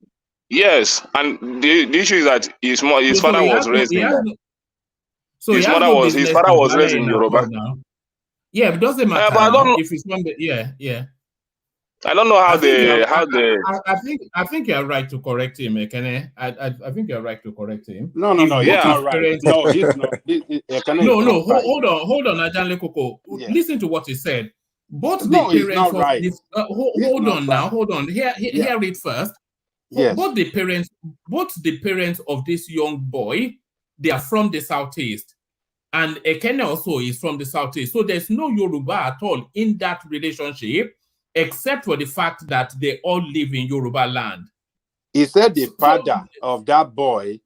Yes, and the issue is that his father was raised in. His father was raised in Yoruba. Yeah, it doesn't matter. But I don't know if it's from the I don't know how they. I think you're right to correct him, Ekene. I think you're right to correct him. No, he's not right. No, he's not. No, hold on, Ajanle Koko. Listen to what he said. Both the parents of this. Hold on. Hear it first. Yes. Both the parents of this young boy, they are from the southeast. And Ekene also is from the southeast. So there's no Yoruba at all in that relationship, except for the fact that they all live in Yoruba land. He said the father of that boy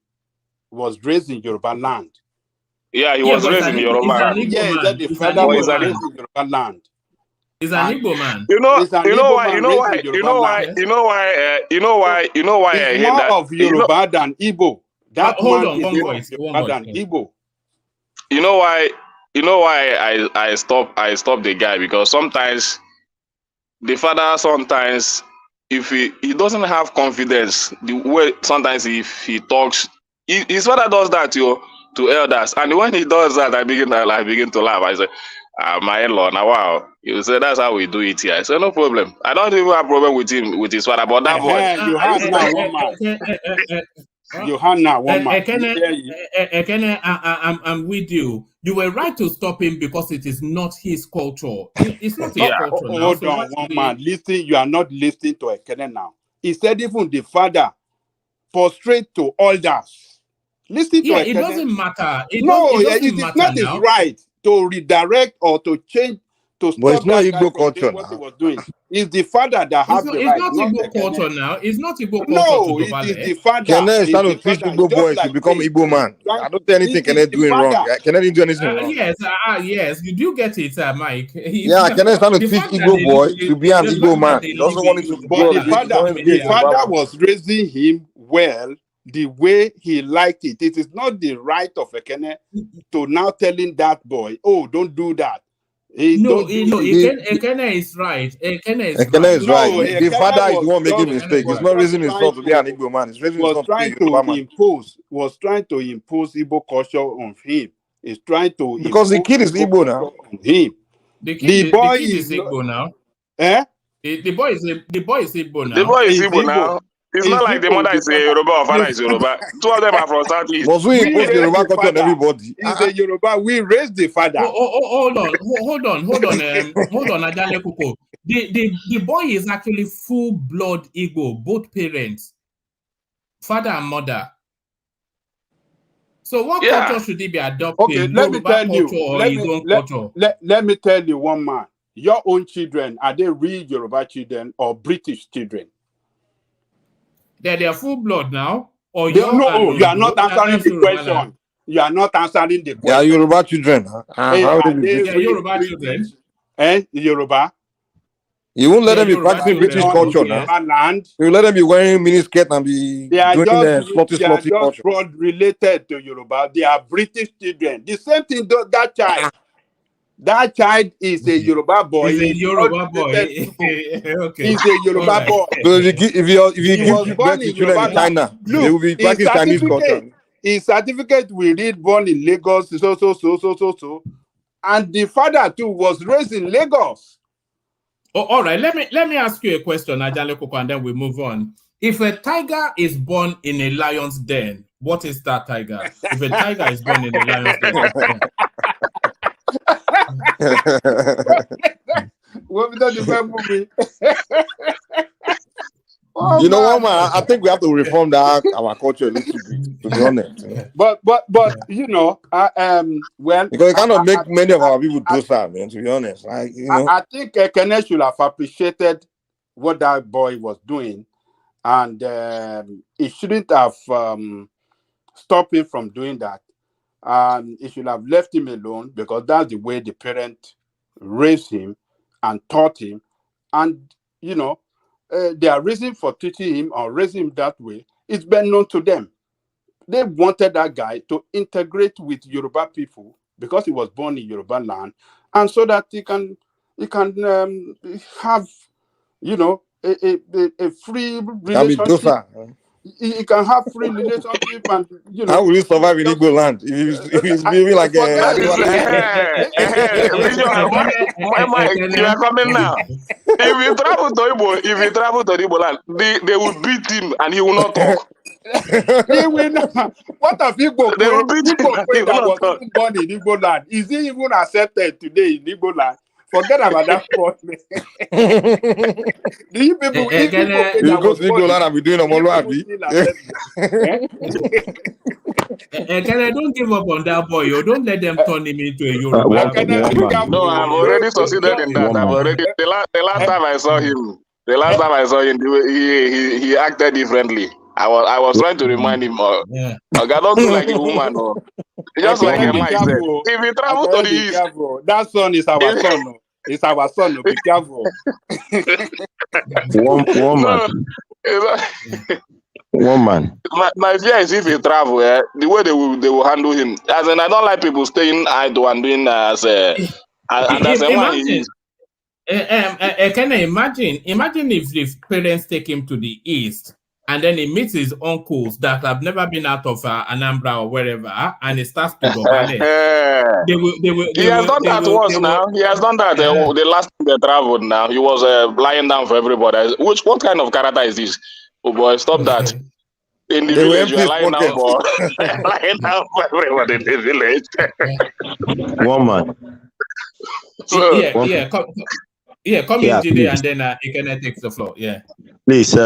was raised in Yoruba land. Yeah, he was raised in Yoruba land. Yeah, he said the father was raised in Yoruba land. He's an Igbo man. You know, He's an you know Igbo why, man you know raised why, in you Yoruba know why, land. you know why, you know why, you know why I He's hate more that. of You know, Yoruba than Igbo. That hold man on, is one more of voice, Yoruba than Igbo. you know why I stop the guy, because sometimes the father, sometimes if he doesn't have confidence, the way sometimes if he talks, his father does that to elders, and when he does that, I begin to laugh. I say, my in-law, now wow, you say that's how we do it here. I say no problem. I don't even have problem with him, with his father, but that boy. You have now one man. You have now one man. Ekene, I'm with you. You were right to stop him because it is not his culture. It's not his culture now. Hold on, one man. Listen, you are not listening to Ekene now. He said even the father prostrate to elders. Listen to Ekene. It doesn't matter. It is matter not his now. right to redirect or to change, to But it's stop not that guy Igbo from culture doing what now. he was doing. It's the father that have the It's right, not not Igbo Ekene. culture now. It's not Igbo culture No, to it is Dobale. the father. Kene is trying to It's teach the father. Igbo It's just boys to like become me. Igbo man. I don't think anything It is Kene the doing wrong. father. Kene didn't do anything wrong. Yes. You do get it, Mike. Yeah, Kene is trying to The teach fact that Igbo boy to be an the Igbo fact that man. they He doesn't live want in him to But grow the to be, father, was raising him well, the way he liked it. It is not the right of Ekene to now telling that boy, "Oh, don't do that." Ekene is right. Ekene is Ekene right. is right. The Ekene father is the one making just mistake. He's not raising his son to be an Igbo man. He's raising his son to be a Yoruba man. Was trying to impose Igbo culture on him. He's trying to Because the kid is Igbo now. on him. The kid is not, Igbo now. Eh? The boy is Igbo now. The boy is Igbo now. It's not like the mother is a Yoruba or father is Yoruba. Two of them are from Southeast. Must we impose the Yoruba culture on everybody? He's a Yoruba. We raised the father. Hold on, Ajale Kuko. The boy is actually full blood Igbo, both parents, father and mother. So what culture should he be adopting? Okay, let me tell you. Let me tell you one man. Your own children, are they real Yoruba children or British children? They are full blood now? Or you are not answering the question. You are not answering the question. They are Yoruba children. How are they they Yoruba children? Yoruba? You won't let them be practicing British culture now. You let them be wearing miniskirt and be doing slutty culture. Blood related to Yoruba. They are British children. The same thing does that child. That child is a Yoruba boy. He's a Yoruba boy. Okay. He's a Yoruba boy. So if you give birth to children in China, they will be practicing Chinese culture. His certificate will read born in Lagos, so. And the father too was raised in Lagos. Oh, all right. Let me ask you a question, Ajale Koko, and then we move on. If a tiger is born in a lion's den, what is that tiger? If a tiger is born in a lion's den. What was that the movie? You know what, man? I think we have to reform our culture a little bit, to be honest. But you know, well, because it cannot make many of our people do that, man. To be honest, I think Ekene should have appreciated what that boy was doing, and he shouldn't have stopped him from doing that. And he should have left him alone, because that's the way the parent raised him and taught him, and you know. Their reason for teaching him or raising him that way is been known to them. They wanted that guy to integrate with Yoruba people because he was born in Yoruba land, and so that he can have, you know, a free relationship. He can have free relationship, and you know. How will you survive in Igbo land if he's living like a? You are coming now. If you travel to Igbo land, they will beat him and he will not talk. He will not. What of Igbo? They will beat him and he will that not was talk. even born in Igbo land. Is he even accepted today in Igbo land? Forget about that point. Do you people you go to Igbo land and be doing Omoluabi? Don't give up on that boy. You don't let them turn him into a Yoruba. No, I've already succeeded in that. I've already the last time I saw him, the way he acted differently. I was trying to remind him, I don't do like a woman, or just like a mice. If you travel to the east, that son is our son. It's our son. Be careful. One man. One man. My fear is if he travel, the way they will handle him. As in, I don't like people staying idle and doing as a and as a one he Imagine, is. can I imagine if the parents take him to the east and then he meets his uncles that have never been out of Anambra or wherever, and he starts to go ballet. He has done that once now. He has done that. The last time they traveled now, he was lying down for everybody. What kind of character is this? Oh boy, stop that. In the They were village, you are empty lying down for pockets. lying down for everybody in the village. One man. So, Come in, Jide, please. and then Ekene takes the floor. Yeah. Please,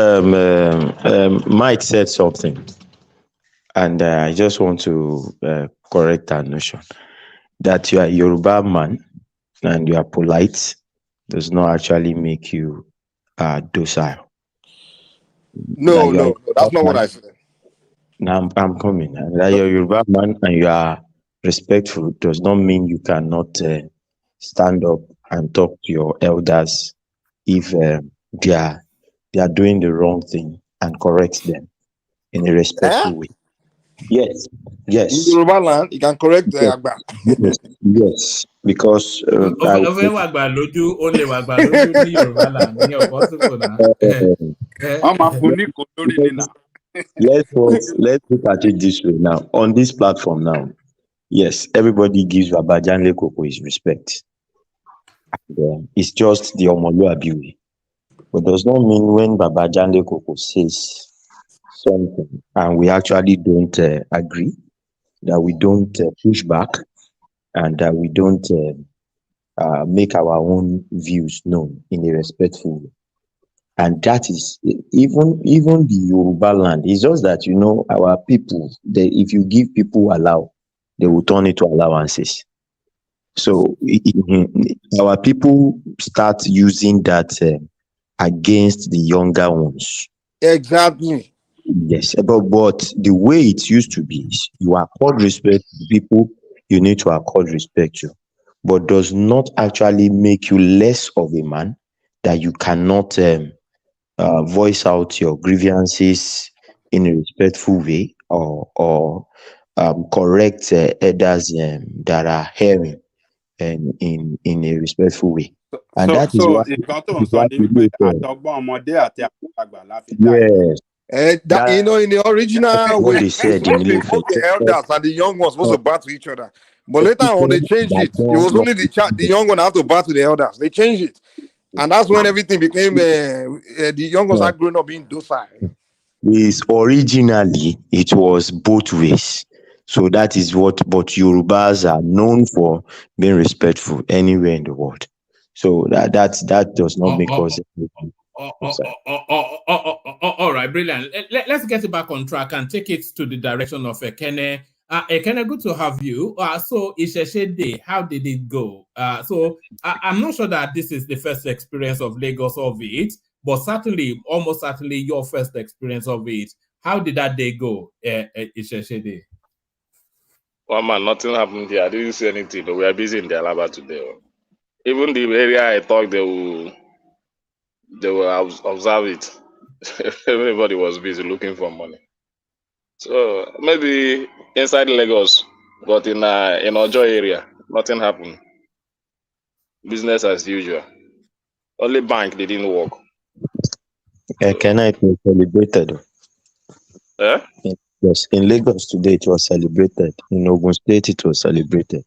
Mike said something, and I just want to correct that notion that you are a Yoruba man and you are polite does not actually make you docile. No, that's not what I said. Now I'm coming. That you're a Yoruba man and you are respectful does not mean you cannot stand up and talk to your elders if they are doing the wrong thing and correct them in a respectful way. Yes. In Yoruba land, you can correct Agba. Yes, because let's look at it this way now. On this platform now, yes, everybody gives Babajanle Koko his respect. It's just the Omoluabi way. But does not mean when Babajanle Koko says something and we actually don't agree, that we don't push back, and that we don't make our own views known in a respectful way. And that is even the Yoruba land. It's just that, our people, if you give people allow, they will turn it to allowances. So our people start using that against the younger ones. Exactly. Yes, but the way it used to be is you accord respect to people you need to accord respect to, but does not actually make you less of a man, that you cannot voice out your grievances in a respectful way, or correct others that are hearing in a respectful way. And that is what yes. In the original way, they said in both the elders and the young ones supposed to battle each other. But later on, they changed it. It was only the young one have to battle the elders. They changed it. And that's when everything became, the young ones are growing up being docile. Is originally, it was both ways. So that is but Yorubas are known for being respectful anywhere in the world. So that does not make us. All right, brilliant. Let's get it back on track and take it to the direction of Ekene. Ekene, good to have you. So Isheshe Day, how did it go? So I'm not sure that this is the first experience of Lagos of it, but almost certainly your first experience of it. How did that day go, Isheshe Day? Well, man, nothing happened here. I didn't see anything. But we are busy in the Alaba today. Even the area I thought they will observe it. Everybody was busy looking for money. So maybe inside Lagos, but in Ojo area, nothing happened. Business as usual. Only bank they didn't work. Can I be celebrated? Yes, in Lagos today it was celebrated. In Ogun State it was celebrated,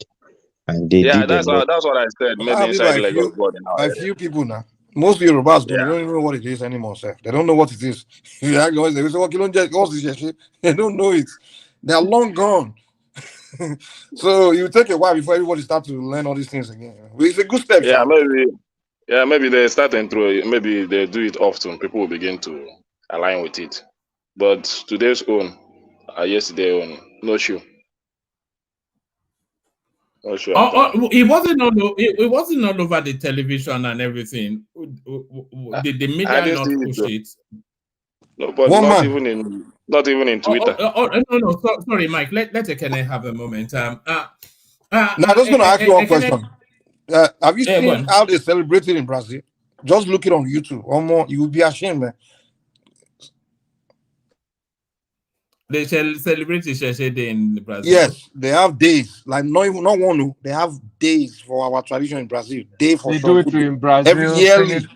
and they did. That's what I said. Maybe inside Lagos, a few people now. Most Yorubas they don't even know what it is anymore, sir. They don't know what it is. If you ask them, they say, they don't know it. They are long gone. So it will take a while before everybody starts to learn all these things again. It's a good step. Maybe they start through. Maybe they do it often. People will begin to align with it. But today's own, yesterday own, no shoe. It wasn't all over the television and everything. Did the media not push it? No, but not even in Twitter. No, sorry, Mike. Let Ekene have a moment. Now, I'm just going to ask you one question. Have you Yeah, go seen on. how they celebrate it in Brazil? Just look it on YouTube. Or more, you will be ashamed, man. They shall celebrate Isheshe Day in Brazil. Yes, they have days. Like not one. No, they have days for our tradition in Brazil. Day for They sure. do it in Brazil, Every yearly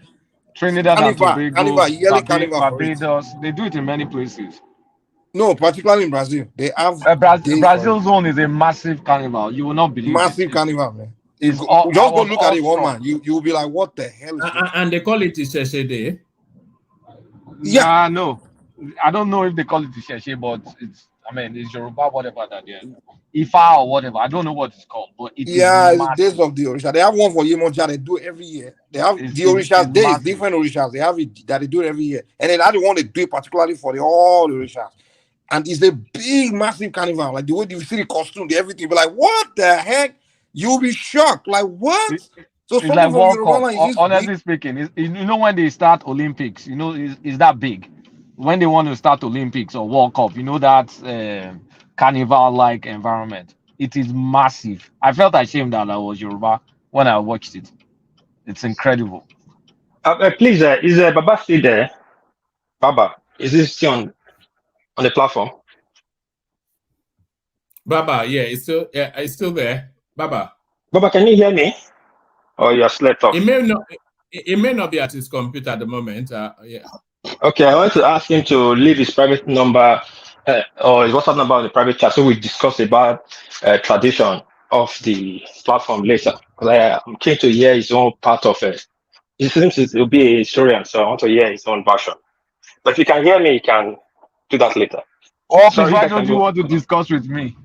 Trinidad and carnival, Tobago, yearly carnival for it. Barbados. They do it in many places. No, particularly in Brazil, they have days for it. Brazil's own is a massive carnival. You will not believe it. Massive carnival, man. It's all, I Just go was look at it, one awestruck. man. You will be like, what the hell is this? And they call it Isheshe Day. Yeah. No. I don't know if they call it Isheshe, but it's Yoruba, whatever that they Ifa or whatever. I don't know what it's called, but it is Yeah, it's massive. days of the Orisha. They have one for Yemoja. They do it every year. They have the Orishas it's days, massive. different Orishas. They have it that they do it every year, and then that's the one they do it particularly for all the Orishas. And it's a big, massive carnival. Like the way you see the costume, the everything. Be like, what the heck? You'll be shocked. Like what? So It's something like from World Yoruba Cup. land is this Honestly big? speaking, you know when they start Olympics, it's that big. When they want to start Olympics or World Cup, that carnival-like environment. It is massive. I felt ashamed that I was Yoruba when I watched it. It's incredible. Please, is Baba still there? Baba, is he still on the platform? Baba, yeah, it's still there. Baba. Baba, can you hear me? Or you are slept off? It may not be at his computer at the moment. Yeah. Okay, I want to ask him to leave his private number or his WhatsApp number on the private chat so we discuss about tradition of the platform later. Because I'm keen to hear his own part of it. He seems to be a historian, so I want to hear his own version. But if you can hear me, you can do that later. Oh, Sorry, please, why don't you want to discuss with me?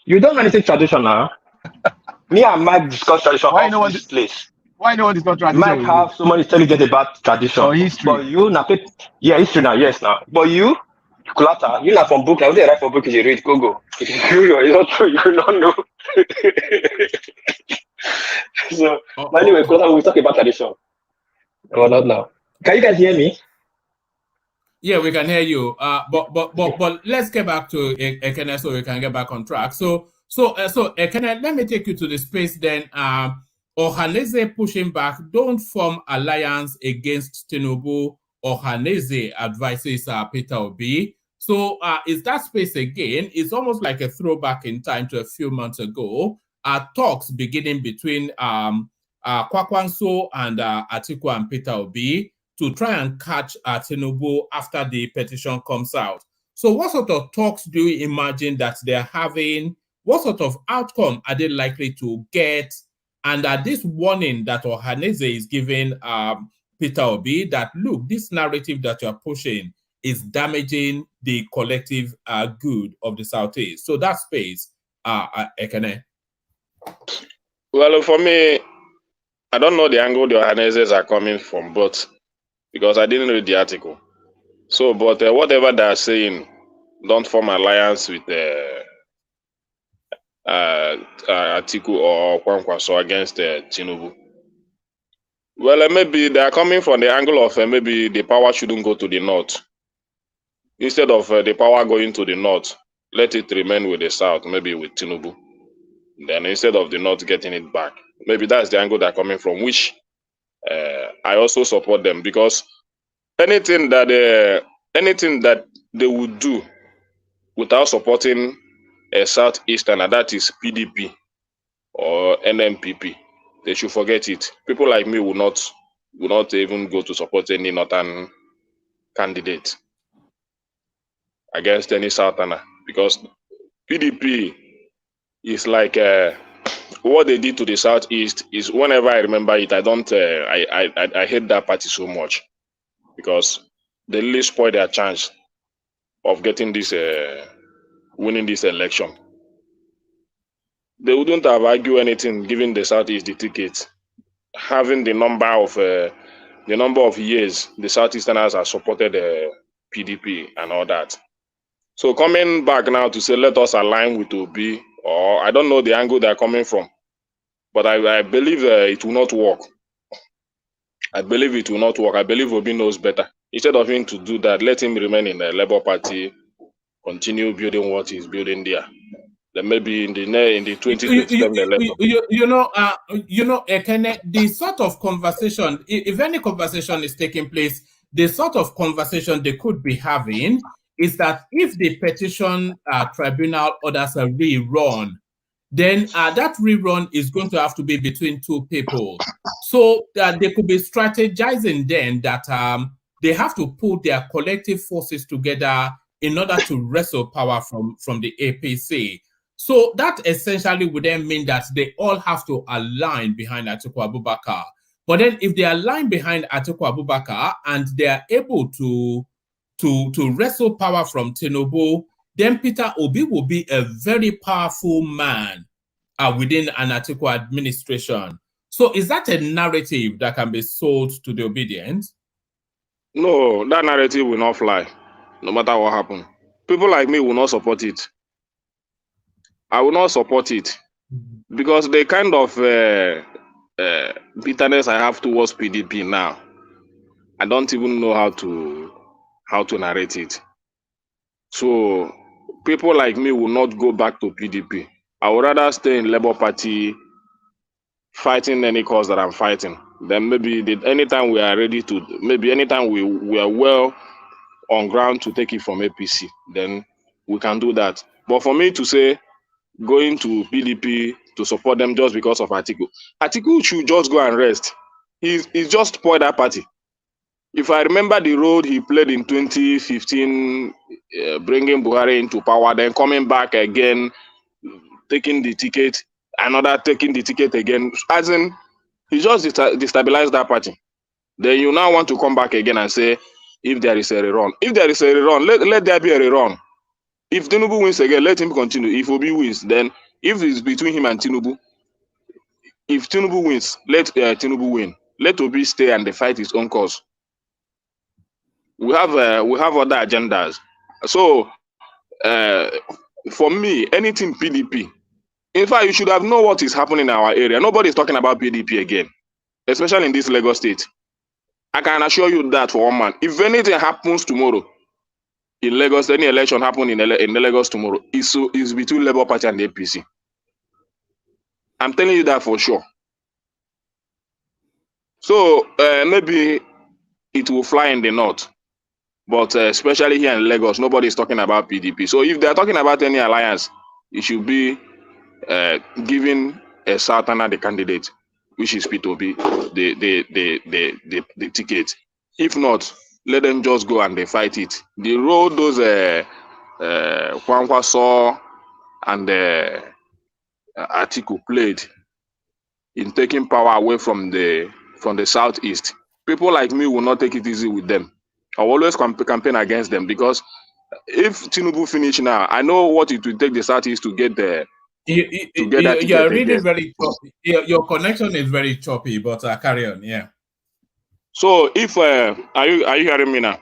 You don't know anything traditional. Me and Mike discuss tradition of this place. Why no one discuss tradition Mike with have me? so much intelligence about tradition. Or history. But you na history now, yes now. But you, Kulata, you not from book. Now they write for book you read, go. It's not true, you don't know. So but anyway, Kulata, we'll talk about tradition. Well, not now. Can you guys hear me? Yeah, we can hear you. But let's get back to Ekene so we can get back on track. So Ekene, let me take you to the space then. Ohaneze pushing back, don't form alliance against Tinubu. Ohaneze advises Peter Obi. So is that space again? It's almost like a throwback in time to a few months ago. Talks beginning between Kwakwanso and Atiku and Peter Obi to try and catch Tinubu after the petition comes out. So what sort of talks do you imagine that they're having? What sort of outcome are they likely to get? And this warning that Ohaneze is giving Peter Obi that, look, this narrative that you're pushing is damaging the collective good of the Southeast. So that space, Ekene. Well, for me, I don't know the angle the Ohanezes are coming from, but because I didn't read the article. So, but whatever they're saying, don't form alliance with Atiku or Kwankwaso against Tinubu. Well, maybe they are coming from the angle of maybe the power shouldn't go to the north. Instead of the power going to the north, let it remain with the south, maybe with Tinubu. Then instead of the north getting it back. Maybe that's the angle they're coming from, which I also support them, because anything that they would do without supporting a Southeastern, and that is PDP or NMPP, they should forget it. People like me will not even go to support any northern candidate against any southerner, because PDP is like what they did to the Southeast. Is whenever I remember it, I hate that party so much, because they really spoiled their chance of getting this winning this election. They wouldn't have argued anything giving the Southeast the ticket, having the number of years the Southeasterners have supported PDP and all that. So coming back now to say let us align with Obi, or I don't know the angle they're coming from, but I believe it will not work. I believe it will not work. I believe Obi knows better. Instead of him to do that, let him remain in the Labour Party, continue building what he's building there. then maybe in the 2027 election. Ekene, the sort of conversation, if any conversation is taking place, the sort of conversation they could be having is that if the petition tribunal orders a rerun, then that rerun is going to have to be between two people. So they could be strategizing then that they have to put their collective forces together in order to wrestle power from the APC. So that essentially would then mean that they all have to align behind Atiku Abubakar. But then if they align behind Atiku Abubakar and they are able to wrestle power from Tinubu, then Peter Obi will be a very powerful man within an Atiku administration. So is that a narrative that can be sold to the obedient? No, that narrative will not fly, no matter what happens. People like me will not support it. I will not support it because the kind of bitterness I have towards PDP now, I don't even know how to narrate it. So people like me will not go back to PDP. I would rather stay in Labour Party fighting any cause that I'm fighting. Then maybe anytime we are ready to, maybe anytime we are well on ground to take it from APC, then we can do that. But for me to say going to PDP to support them just because of Atiku should just go and rest. He's just spoiled that party. If I remember the role he played in 2015, bringing Buhari into power, then coming back again, taking the ticket, taking the ticket again, as in, he just destabilized that party. Then you now want to come back again and say, if there is a rerun. If there is a rerun, let there be a rerun. If Tinubu wins again, let him continue. If Obi wins, then if it's between him and Tinubu, if Tinubu wins, let Tinubu win. Let Obi stay and fight his own cause. We have other agendas. So for me, anything PDP. In fact, you should have known what is happening in our area. Nobody is talking about PDP again, especially in this Lagos state. I can assure you that for one man. If anything happens tomorrow in Lagos, any election happen in Lagos tomorrow, it's between Labour Party and the APC. I'm telling you that for sure. So maybe it will fly in the north, but especially here in Lagos, nobody is talking about PDP. So if they're talking about any alliance, it should be giving a Southerner the candidate, which is P2B, the ticket. If not, let them just go and they fight it. The role those Kwankwa Saw and Atiku played in taking power away from the southeast, people like me will not take it easy with them. I will always campaign against them because if Tinubu finish now, I know what it will take the southeast to get there. You're really very choppy. Your connection is very choppy, but carry on, yeah. So if are you hearing me now?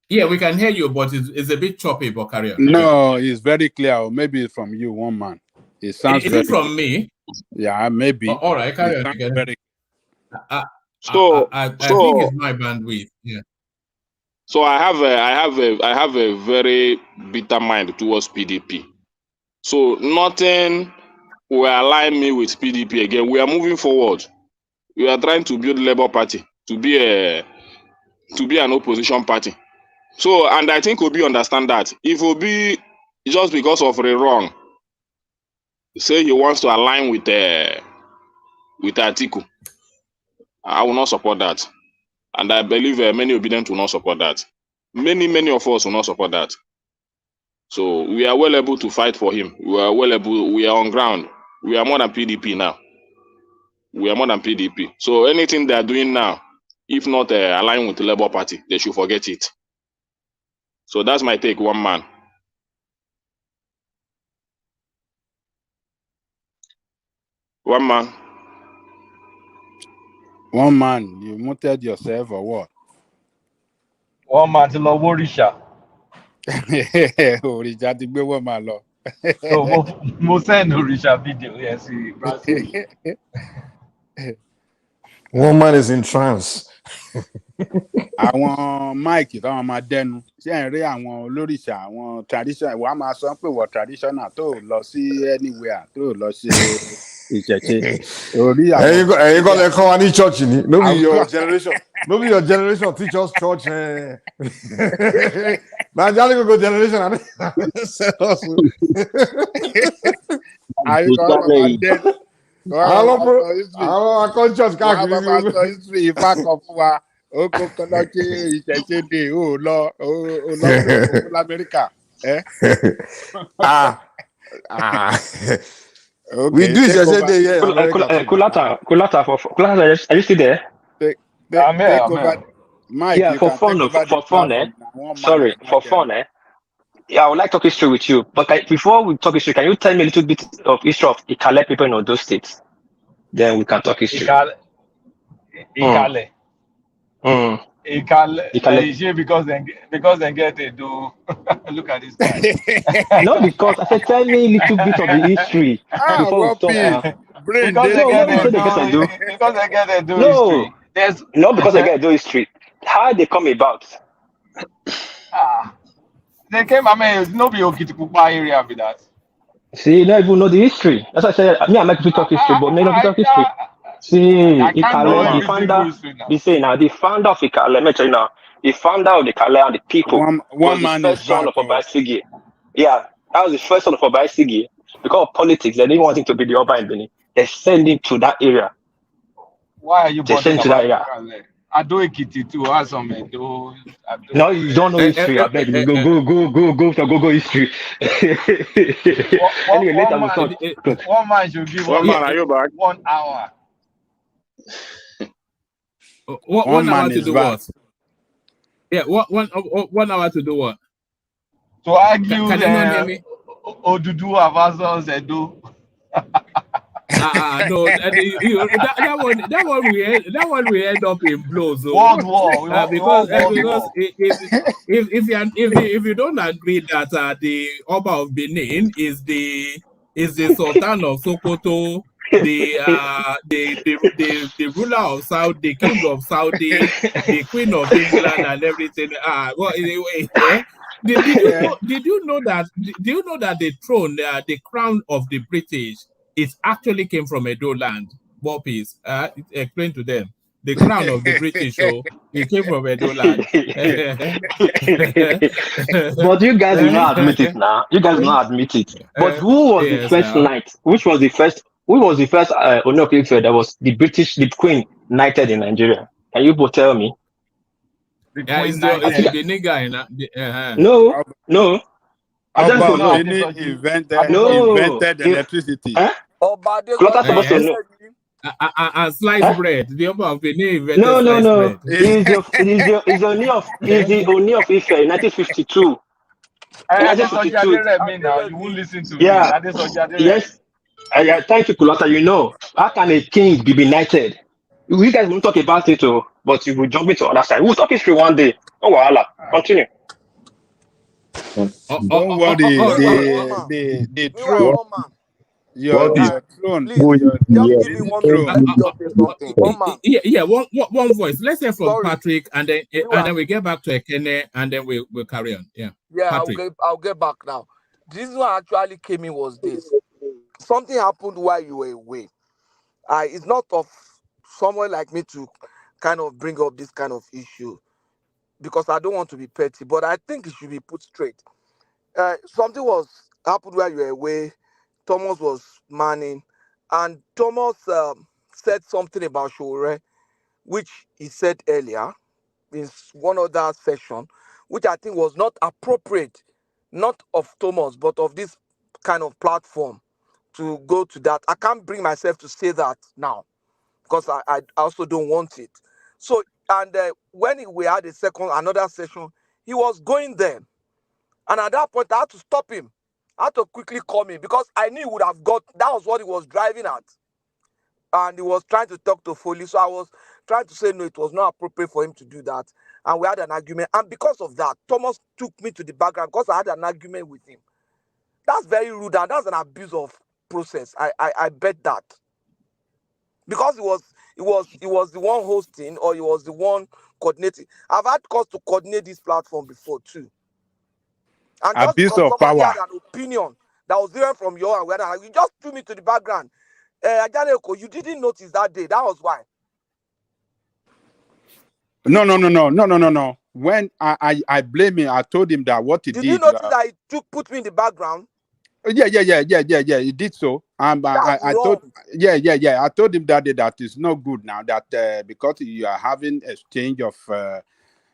Yeah, we can hear you, but it's a bit choppy, but carry on. No, it's very clear. Maybe it's from you, one man. It sounds Is it from me? Yeah, maybe. All right, carry on again. I think it's my bandwidth. Yeah. So I have a very bitter mind towards PDP. So nothing will align me with PDP again. We are moving forward. We are trying to build Labour Party to be an opposition party. So, and I think Obi understand that. If Obi, just because of a wrong, say he wants to align with Atiku, I will not support that. And I believe many obedient will not support that. Many of us will not support that. So we are well able to fight for him. We are on ground. We are more than PDP now. We are more than PDP. So anything they are doing now, if not align with the Labour Party, they should forget it. So that's my take, one man. One man. One man, you muted yourself or what? One man to love Orisha. Orisha ti gbé wọ́n máa lọ. So mo send Orisha video, yes, One man is in trance. àwọn máìkì táwọn máa dẹnu ṣé ẹ̀ ń rí àwọn olórìṣà àwọn traditional wàá máa sọ pé wọ́n traditional tó lọ sí anywhere tó lọ ṣe ìṣẹ̀ṣe orí àwọn. ẹ̀yin kọ́ lẹ kọ́ wa ní church ni no be your generation no be your generation teach us church na jali go generation and àwọn akọ́ church káàkiri wọ́n máa sọ history ifá kan fún wa ó kó kọ́lá ṣe ìṣẹ̀ṣe dé ó lọ lamẹ́ríkà. We do ìṣẹ̀ṣe dé here in America. Kulata, are you still there? I'm here. Mike, yeah, for fun, Sorry, for fun, Yeah, I would like to talk history with you. But before we talk history, can you tell me a little bit of history of Ikale people in those states? Then we can talk history. Ikale. Ikale. Because they get to do. Look at this guy. No, because I said tell me a little bit of the history before we talk. Because they get to do history. No, because they get to do history. How they come about? They came. I mean, no be Okitipupa area with that. See, you don't even know the history. That's why I said me. I make people talk history, but me don't talk history. See, Ikale, the founder. They say now the founder of Ikale. Let me tell you now, the founder of the Ikale and the people was the first son of Obaisigi. Yeah, that was the first son of Obaisigi. Because of politics, they didn't want him to be the Oba in Benin. They sent him to that area. Why are you? They sent to that area. I do Ekiti too. Or something. No, you don't know history. I beg you. Go history. Anyway, later we talk. One man should give one man. Are you back? 1 hour. One hour to do what? Yeah, 1 hour to do what? To argue can anyone hear me? Oduduwa versus Edo. No, that one we end up in blows. World war. Because if you don't agree that the Oba of Benin is the Sultan of Sokoto, the ruler of Saudi, the king of Saudi, the queen of England, and everything. Well, anyway, did you know that the throne, the crown of the British, it actually came from Edo land? Boppies, explain to them. The crown of the British, it came from Edo land. But you guys will not admit it now. You guys will not admit it. But who was the first knight? Which was the first? Who was the first Onokife that was the Queen knighted in Nigeria? Can you both tell me? The nigga. No. Invented electricity. Klota supposed to know. And sliced bread. The Oba of Benin invented No. bread. It's the Oni of Ife in 1952. You won't listen to me. Yes. Thank you, Kulota. You know, how can a king be knighted? We guys won't talk about it, but you will jump into other side. We'll talk history one day. Oh, wahala. Continue. Don't worry. The throne. Your throne. Yeah. One voice. Let's hear from Patrick, and then we get back to Ekene, and then we'll carry on. Yeah. I'll get back now. The reason why I actually came in was this. Something happened while you were away. It's not of someone like me to kind of bring up this kind of issue because I don't want to be petty, but I think it should be put straight. Something happened while you were away. Thomas was manning, and Thomas said something about Shore, which he said earlier in one other session, which I think was not appropriate, not of Thomas, but of this kind of platform to go to that. I can't bring myself to say that now because I also don't want it. So, and when we had another session, he was going there. And at that point, I had to stop him. I had to quickly call me because I knew he would have that was what he was driving at. And he was trying to talk to Foley. So I was trying to say, no, it was not appropriate for him to do that. And we had an argument. And because of that, Thomas took me to the background because I had an argument with him. That's very rude and that's an abuse of process. I bet that. Because he was the one hosting or he was the one coordinating. I've had cause to coordinate this platform before too. And just Abuse because of somebody power. had an opinion that was different from your and whether you just threw me to the background. Ajaleko, you didn't notice that day. That was why. No. When I blame him, I told him that what he Did you did. notice that he put me in the background? Yeah. He did so. That's I told, wrong. I told him that day that it's not good now that because you are having exchange of,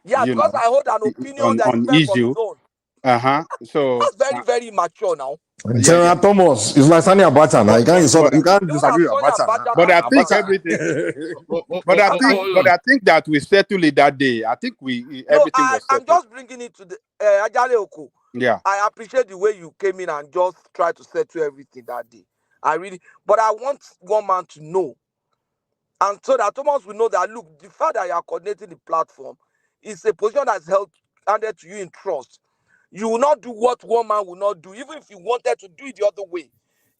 Yeah, you because know, I hold an opinion that is on different from his issue. own. So, That's very, very immature now. General Thomas, it's like Sani Abacha now. You can't insult, you can't You have disagree with Sonny Abacha Abacha now. But I think Abacha. everything. But I think that we settled it that day. I think No, everything was I'm settled. just bringing it to the Ajaleko. Yeah. I appreciate the way you came in and just tried to settle everything that day. But I want one man to know, and so that Thomas will know that look, the fact that you are coordinating the platform is a position that's handed to you in trust. You will not do what one man will not do, even if you wanted to do it the other way.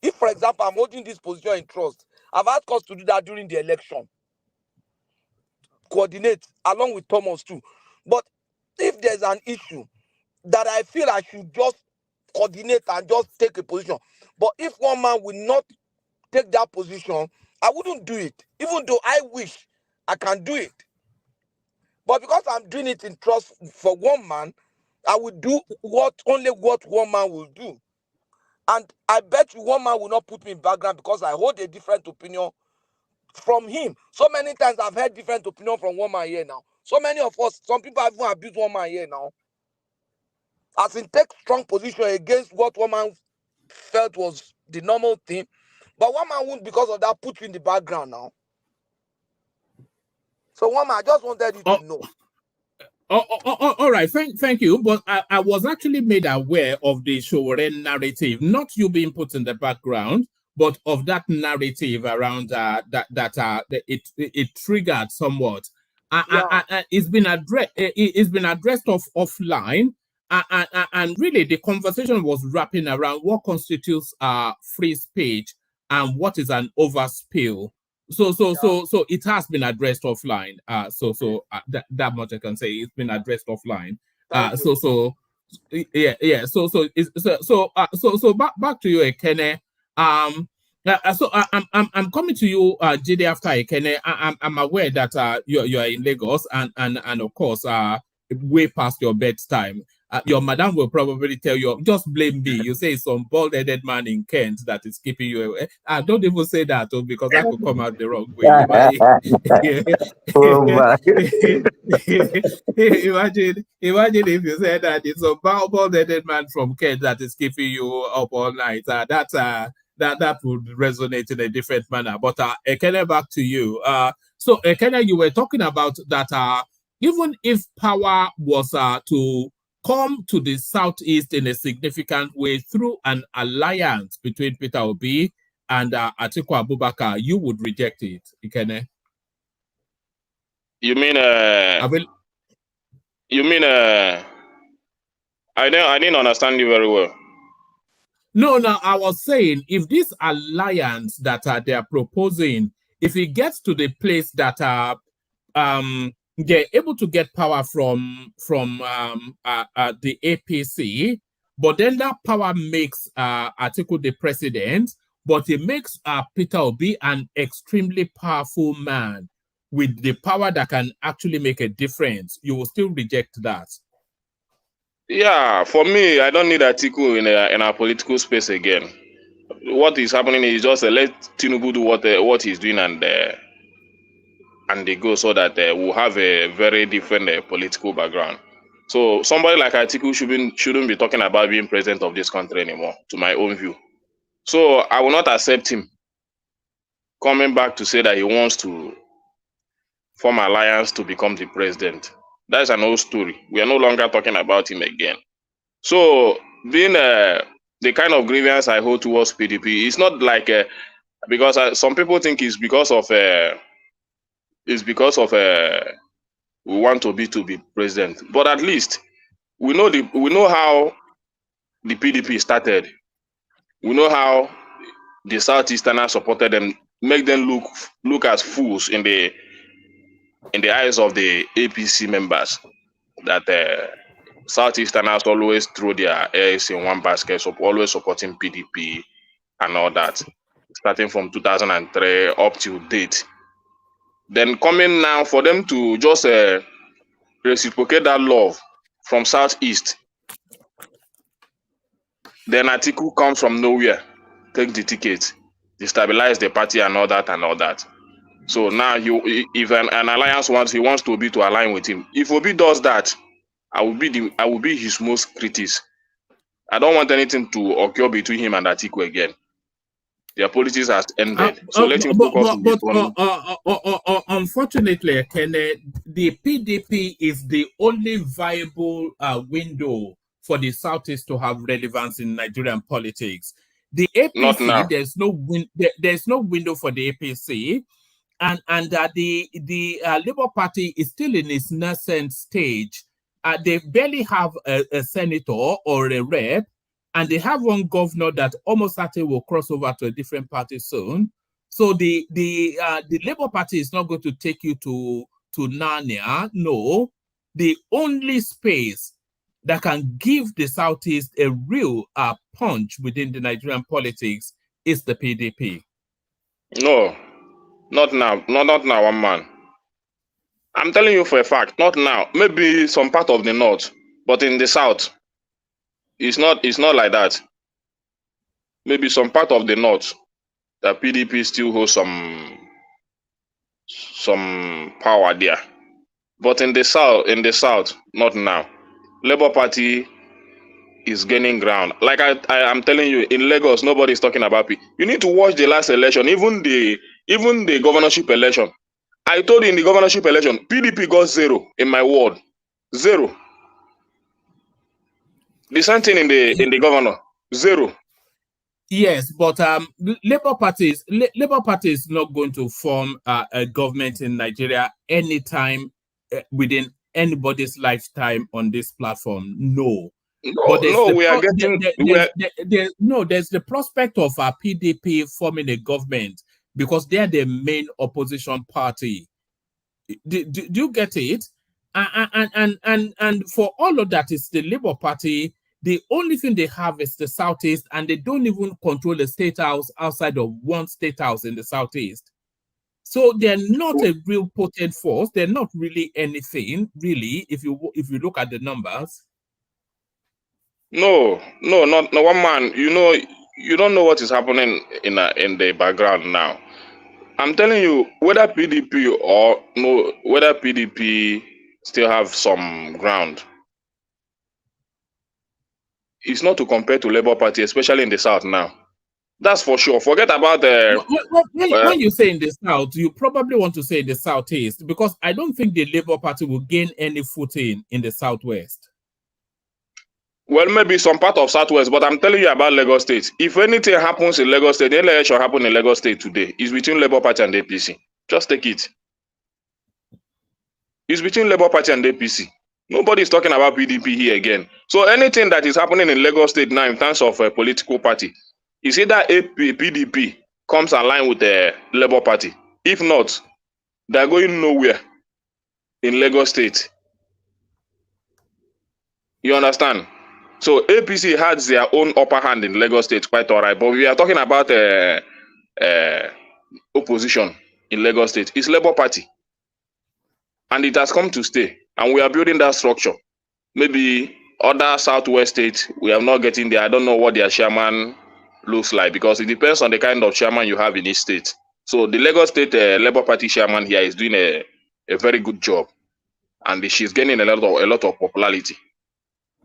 If, for example, I'm holding this position in trust, I've had cause to do that during the election. Coordinate along with Thomas too. But if there's an issue that I feel I should just coordinate and just take a position, but if one man will not take that position, I wouldn't do it, even though I wish I can do it. But because I'm doing it in trust for one man, I will do only what one man will do. And I bet you one man will not put me in background because I hold a different opinion from him. So many times I've heard different opinion from one man here now. So many of us, some people have even abused one man here now. As in take strong position against what one man felt was the normal thing. But one man won't, because of that, put you in the background now. So one man, I just wanted you to know. All right, thank you. But I was actually made aware of the Shoren narrative, not you being put in the background, but of that narrative around it triggered somewhat. It's been addressed offline, and really the conversation was wrapping around what constitutes free speech and what is an overspill. So it has been addressed offline. That much I can say. It's been addressed offline. So back to you, Ekene. I'm coming to you, JD, after Ekene. I'm aware that you're in Lagos and of course way past your bedtime. Your madam will probably tell you, just blame me. You say it's some bald-headed man in Kent that is keeping you away. Don't even say that, because I could come out the wrong way. Oh my. Imagine if you said that it's a bald-headed man from Kent that is keeping you up all night. That would resonate in a different manner. But Ekene, back to you. So Ekene, you were talking about that. Even if power was to come to the Southeast in a significant way through an alliance between Peter Obi and Atiku Abubakar, you would reject it, Ikene? You mean I didn't understand you very well. No, I was saying, if this alliance that they are proposing, if it gets to the place that they're able to get power from the APC, but then that power makes Atiku the president, but it makes Peter Obi an extremely powerful man with the power that can actually make a difference. You will still reject that? Yeah, for me, I don't need Atiku in a political space again. What is happening is just let Tinubu do what he's doing and they go, so that we'll have a very different political background. So somebody like Atiku shouldn't be talking about being president of this country anymore, to my own view. So I will not accept him coming back to say that he wants to form alliance to become the president. That's an old story. We are no longer talking about him again. So being the kind of grievance I hold towards PDP, it's not like because some people think it's because of we want Obi to be president, but at least we know how the PDP started. We know how the Southeasterners supported them make them look as fools in the eyes of the APC members that Southeasterners always throw their eggs in one basket, so always supporting PDP and all that, starting from 2003 up to date. Then coming now for them to just reciprocate that love from Southeast. Then Atiku comes from nowhere, take the ticket, destabilize the party and all that and all that. So now if an alliance wants to align with him. If Obi does that, I will be his most critics. I don't want anything to occur between him and Atiku again. Their politics has ended. So let him focus on his own. Unfortunately, Kenneth, the PDP is the only viable window for the Southeast to have relevance in Nigerian politics. The Not now. APC, there's no window for the APC, and the Labour Party is still in its nascent stage. They barely have a senator or a rep, and they have one governor that almost certainly will cross over to a different party soon. So the Labour Party is not going to take you to Narnia. No, the only space that can give the Southeast a real punch within the Nigerian politics is the PDP. No, not now. Not now, one man. I'm telling you for a fact, not now. Maybe some part of the north, but in the south, it's not like that. Maybe some part of the north, the PDP still holds some power there. But in the south, not now. Labour Party is gaining ground. Like I'm telling you, in Lagos, nobody is talking about it. You need to watch the last election, even the governorship election. I told you in the governorship election, PDP got 0 in my ward. 0. The same thing in the governor. 0. Yes, but Labour Party is not going to form a government in Nigeria anytime within anybody's lifetime on this platform. No. But there's the prospect of a PDP forming a government because they're the main opposition party. Do you get it? And for all of that, it's the Labour Party. The only thing they have is the Southeast, and they don't even control the state house outside of one state house in the Southeast. So they're not a real potent force. They're not really anything, really, if you look at the numbers. No, not one man. You don't know what is happening in the background now. I'm telling you, whether PDP or no, whether PDP still have some ground, it's not to compare to Labour Party, especially in the South now. That's for sure. Forget about when you say in the South, you probably want to say the Southeast, because I don't think the Labour Party will gain any footing in the Southwest. Well, maybe some part of Southwest, but I'm telling you about Lagos State. If anything happens in Lagos State, any election happen in Lagos State today, it's between Labour Party and APC. Just take it. It's between Labour Party and APC. Nobody is talking about PDP here again. So anything that is happening in Lagos State now in terms of a political party, is either PDP comes aligned with the Labour Party. If not, they're going nowhere in Lagos State. You understand? So APC has their own upper hand in Lagos State, quite all right. But we are talking about opposition in Lagos State. It's Labour Party. And it has come to stay. And we are building that structure. Maybe other Southwest states, we are not getting there. I don't know what their chairman looks like, because it depends on the kind of chairman you have in each state. So the Lagos State Labour Party chairman here is doing a very good job. And she's gaining a lot of popularity.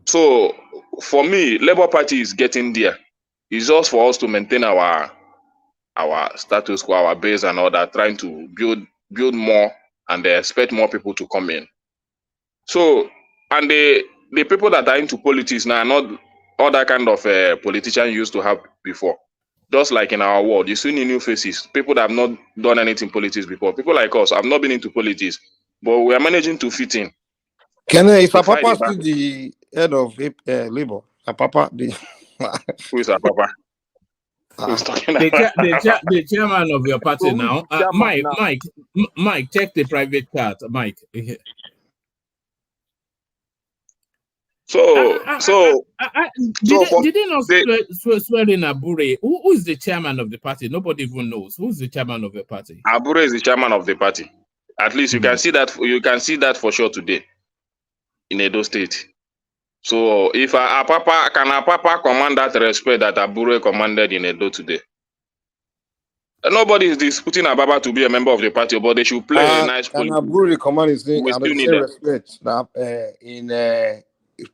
So for me, Labour Party is getting there. It's just for us to maintain our status quo, our base and all that, trying to build more and they expect more people to come in. So, and the people that are into politics now are not all that kind of politician you used to have before. Just like in our world, you see new faces, people that have not done anything in politics before. People like us have not been into politics, but we are managing to fit in. Is Papa still the head of Labour? Papa, who is Papa? Who's talking The, about? the chairman of your party So who is now, the chairman now? Mike, check the private card, Mike. Did they not swear in Abure? Who is the chairman of the party? Nobody even knows. Who's the chairman of your party? Abure is the chairman of the party. At least you can see that. You can see that for sure today in Edo State. So if Apapa command that respect that Abure commanded in Edo today, nobody is disputing Ababa to be a member of the party, but they should play a nice And politics. Aburi command is We and still the need same them. respect that in a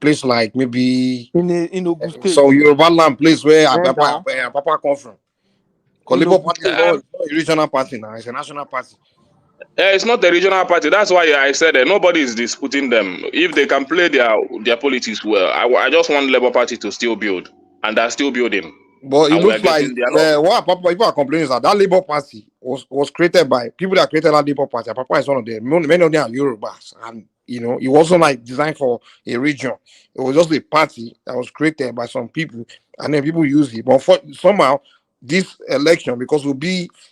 place like maybe in Ogun State. some Yoruba land place where Yeah, Papa come from. Because Labour Party is not a regional party now, it's a national party. It's not a regional party. That's why I said nobody is disputing them. If they can play their politics well, I just want Labour Party to still build, and they're still building. But it And looks like what people are complaining is that Labour Party was created by people that created that Labour Party. Papa is one of them. Many of them are Yorubas, and it wasn't like designed for a region. It was just a party that was created by some people, and then people use it. But somehow this election, because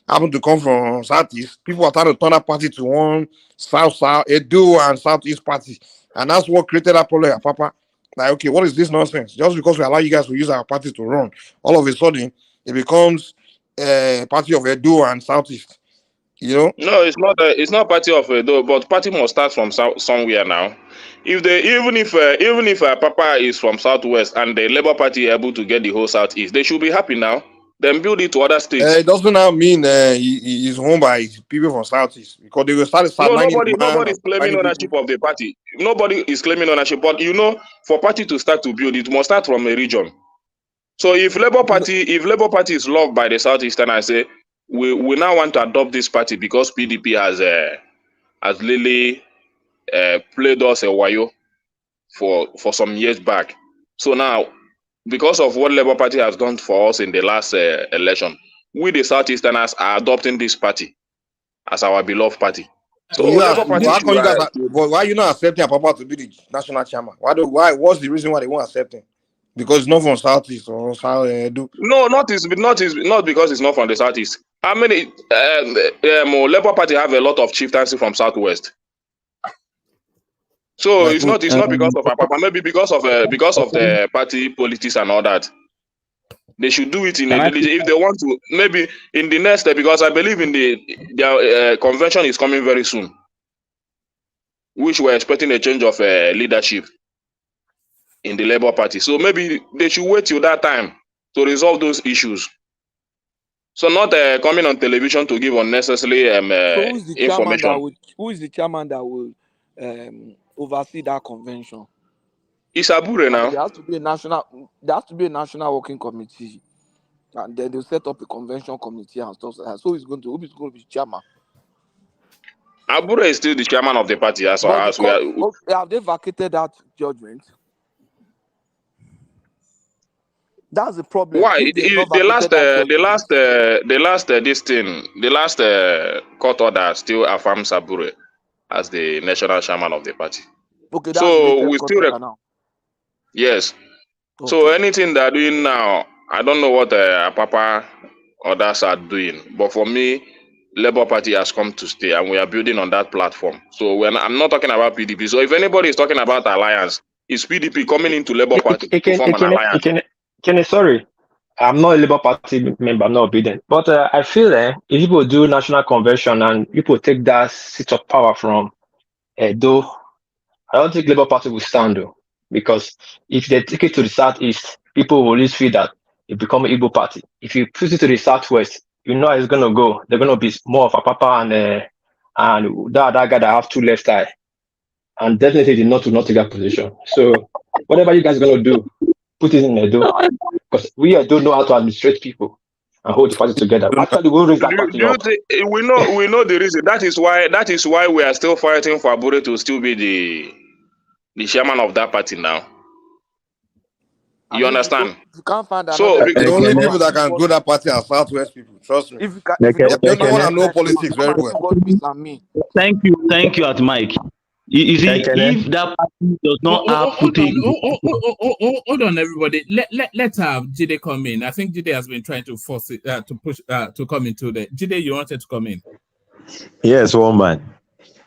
happen to come from Southeast, people are trying to turn that party to one South, Edo and Southeast party, and that's what created that problem. Papa. Like, okay, what is this nonsense? Just because we allow you guys to use our party to run, all of a sudden it becomes a party of Edo and Southeast. No, it's not party of Edo, but party must start from somewhere now. Even if Papa is from Southwest and the Labour Party able to get the whole Southeast, they should be happy now. Then build it to other states. It doesn't now mean he's owned by people from Southeast, because they will start. Nobody is claiming ownership of the party. Nobody is claiming ownership, but for party to start to build, it must start from a region. So if Labour Party is loved by the Southeastern, I say we now want to adopt this party because PDP has really played us a wayo for some years back. So now, because of what Labour Party has done for us in the last election, we the Southeasterners are adopting this party as our beloved party. So why are you not accepting Papa to be the national chairman? Why? What's the reason why they won't accept him? Because it's not from Southeast or South Edo? No, not because it's not from the Southeast. How many Labour Party have a lot of chieftaincy from Southwest? So it's not because of Papa, maybe because of the party politics and all that. They should do it if they want to. Maybe in the next step, because I believe in their convention is coming very soon, which we're expecting a change of leadership in the Labour Party. So maybe they should wait till that time to resolve those issues. So not coming on television to give unnecessary information. Who is the chairman that will oversee that convention? It's Abure now. There has to be a national working committee, and then they'll set up a convention committee and stuff like that. So who is going to be chairman? Abure is still the chairman of the party as we are. Have they vacated that judgment? That's the problem. Why? The last court order still affirms Abure as the national chairman of the party. Okay, that's so we still now. Yes. Okay. So anything they're doing now, I don't know what Papa others are doing, but for me, Labour Party has come to stay, and we are building on that platform. So I'm not talking about PDP. So if anybody is talking about alliance, it's PDP coming into Labour Party to form an alliance. Sorry, I'm not a Labour Party member, I'm not obedient. But I feel if people do national convention and people take that seat of power from Edo, I don't think Labour Party will stand though. Because if they take it to the Southeast, people will always feel that it become an Igbo party. If you put it to the Southwest, you know how it's gonna go. They're gonna be more of a Papa and that guy that have two left eye. And definitely not take that position. So whatever you guys are gonna do, put it in Edo. Because we don't know how to administrate people and hold the party together. Actually, we'll raise that party up. We know the reason. That is why we are still fighting for Abure to still be the chairman of that party now. You understand? You can't find that. So the only people that can go that party are Southwest people. Trust me. They don't want to know politics very well. Thank you, at Mike. You see, if that party does not have footage, Hold on, everybody. Let's have Jide come in. I think Jide has been trying to force it to push to come into the. Jide, you wanted to come in. Yes, one man.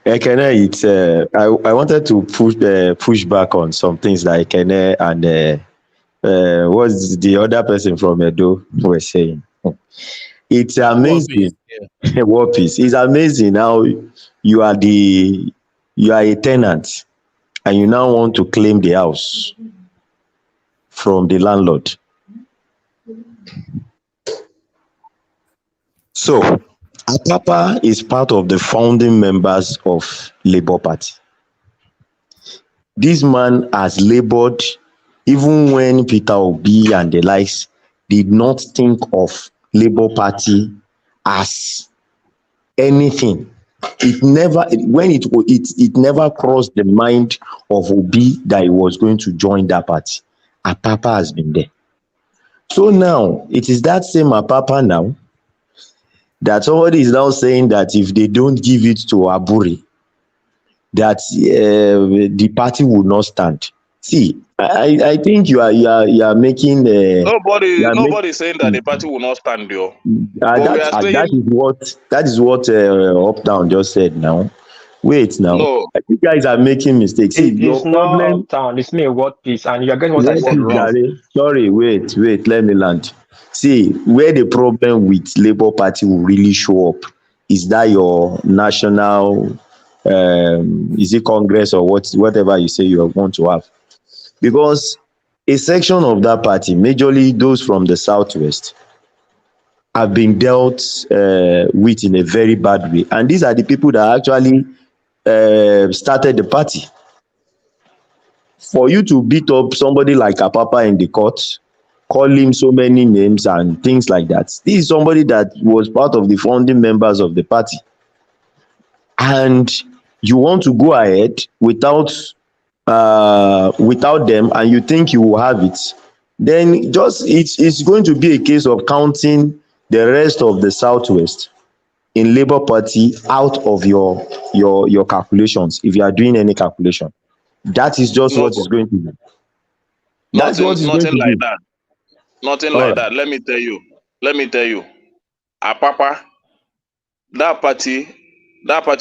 Ekene, it's I wanted to push back on some things like Ekene and what's the other person from Edo were saying. It's amazing. War Peace. It's amazing how you are a tenant and you now want to claim the house from the landlord. So Apapa is part of the founding members of Labour Party. This man has labored even when Peter Obi and the likes did not think of Labour Party as anything. It never crossed the mind of Obi that he was going to join that party. Apapa has been there. So now it is that same Apapa now that somebody is now saying that if they don't give it to Aburi, that the party will not stand. See, I think you are making nobody saying that the party will not stand, though. That is what Uptown just said now. Wait now. No. You guys are making mistakes. See, It's not Uptown, it's me, What Peace, and you're getting what I said wrong. Sorry, wait, let me land. See, where the problem with Labour Party will really show up is that your national is it Congress or whatever you say you want to have, because a section of that party, majorly those from the southwest, have been dealt with in a very bad way, and these are the people that actually started the party. For you to beat up somebody like Apapa in the court, call him so many names and things like that, this is somebody that was part of the founding members of the party, and you want to go ahead without them, and you think you will have it, then it's going to be a case of counting the rest of the southwest in Labour Party out of your calculations, if you are doing any calculation. That is just what is going to be. That's what is going to be. Nothing like that. Let me tell you. Apapa, that party,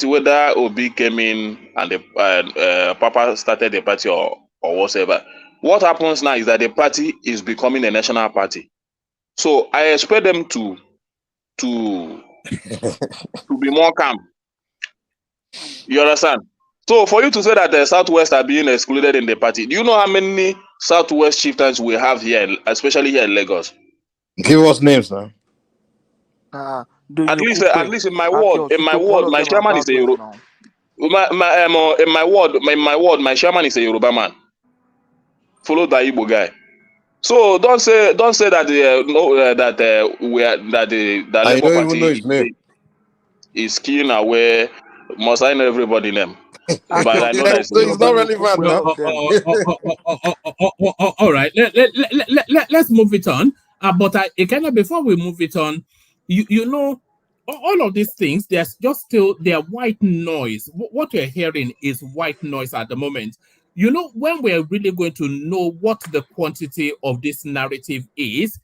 whether Obi came in and Papa started the party or whatever, what happens now is that the party is becoming a national party. So I expect them to be more calm. You understand? So for you to say that the Southwest are being excluded in the party, do you know how many Southwest chieftains we have here, especially here in Lagos? Give us names now. At least in my ward, my chairman is a Yoruba. In my ward, my chairman is a Yoruba man, followed by Igbo guy. So don't say that that Labour Party is killing away. Must I know everybody name? But I know that it's not relevant now. All right, let's move it on. But before we move it on, you know, all of these things, there's just still their white noise. What we're hearing is white noise at the moment. You know, when we're really going to know what the quantity of this narrative is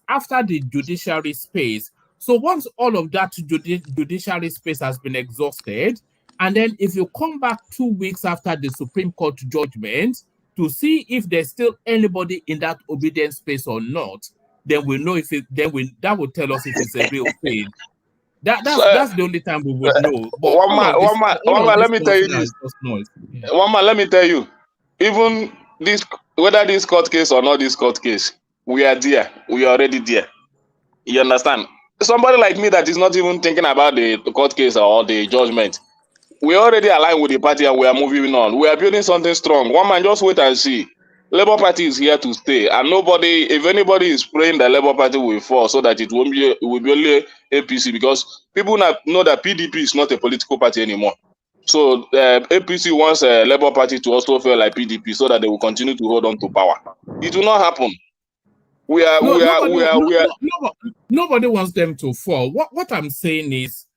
after the judiciary space. So once all of that judiciary space has been exhausted, and then if you come back 2 weeks after the Supreme Court judgment to see if there's still anybody in that obedience space or not, then we know that will tell us if it's a real thing. That's the only time we would know. But one man, let me tell you this. One man, let me tell you. Even this, whether this court case or not this court case, we are there. We are already there. You understand? Somebody like me that is not even thinking about the court case or the judgment, we already aligned with the party and we are moving on. We are building something strong. One man, just wait and see. Labour Party is here to stay, and if anybody is praying that Labour Party will fall so that it will be only APC, because people now know that PDP is not a political party anymore. So APC wants Labour Party to also feel like PDP so that they will continue to hold on to power. It will not happen. Nobody wants them to fall. What I'm saying is,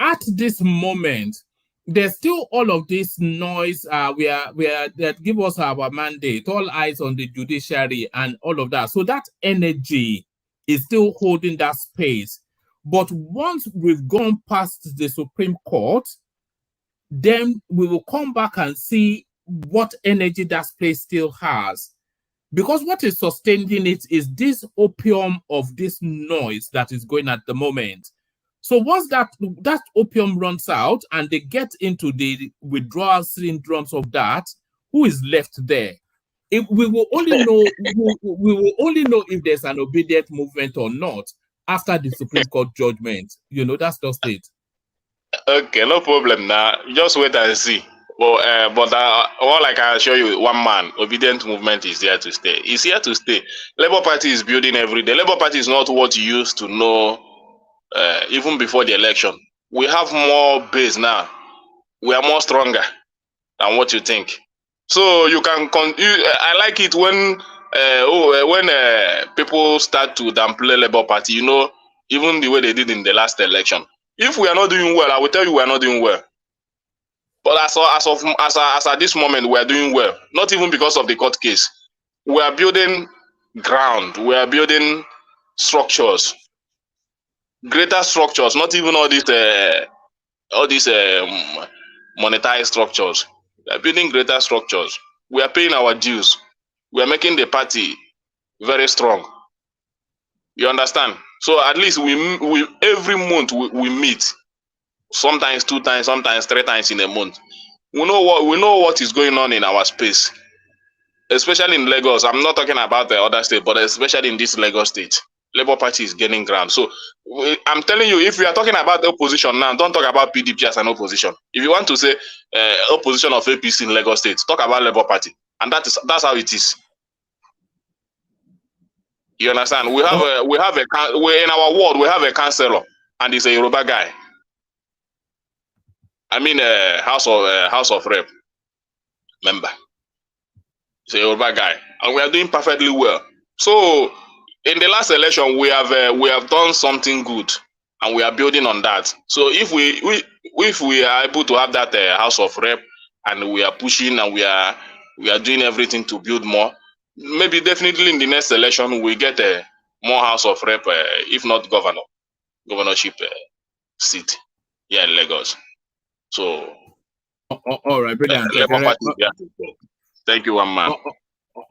at this moment, there's still all of this noise. We are that give us our mandate, all eyes on the judiciary and all of that. So that energy is still holding that space. But once we've gone past the Supreme Court, then we will come back and see what energy that space still has. Because what is sustaining it is this opium of this noise that is going at the moment. So once that opium runs out and they get into the withdrawal syndromes of that, who is left there? We will only know if there's an obedient movement or not after the Supreme Court judgment. You know, that's just it. Okay, no problem now. Just wait and see. But all I can assure you, one man, obedient movement is here to stay. It's here to stay. Labour Party is building every day. Labour Party is not what you used to know even before the election. We have more base now. We are more stronger than what you think. So you can. I like it when people start to downplay Labour Party. You know, even the way they did in the last election. If we are not doing well, I will tell you we are not doing well. But as at this moment, we are doing well. Not even because of the court case. We are building ground. We are building structures, greater structures. Not even all these monetized structures. We are building greater structures. We are paying our dues. We are making the party very strong. You understand? So at least we every month we meet. Sometimes 2 times, sometimes 3 times in a month. We know what is going on in our space, especially in Lagos. I'm not talking about the other state, but especially in this Lagos state, Labour Party is gaining ground. So I'm telling you, if we are talking about the opposition now, don't talk about PDP as an opposition. If you want to say opposition of APC in Lagos state, talk about Labour Party, and that's how it is. You understand? We in our ward we have a councillor, and he's a Yoruba guy. I mean, House of Rep member. He's a Yoruba guy, and we are doing perfectly well. So, in the last election, we have done something good, and we are building on that. So, if we are able to have that House of Rep, and we are pushing, and we are doing everything to build more, maybe definitely in the next election we get more House of Rep, if not governorship seat here in Lagos. So, all right, brilliant. Thank you, one man.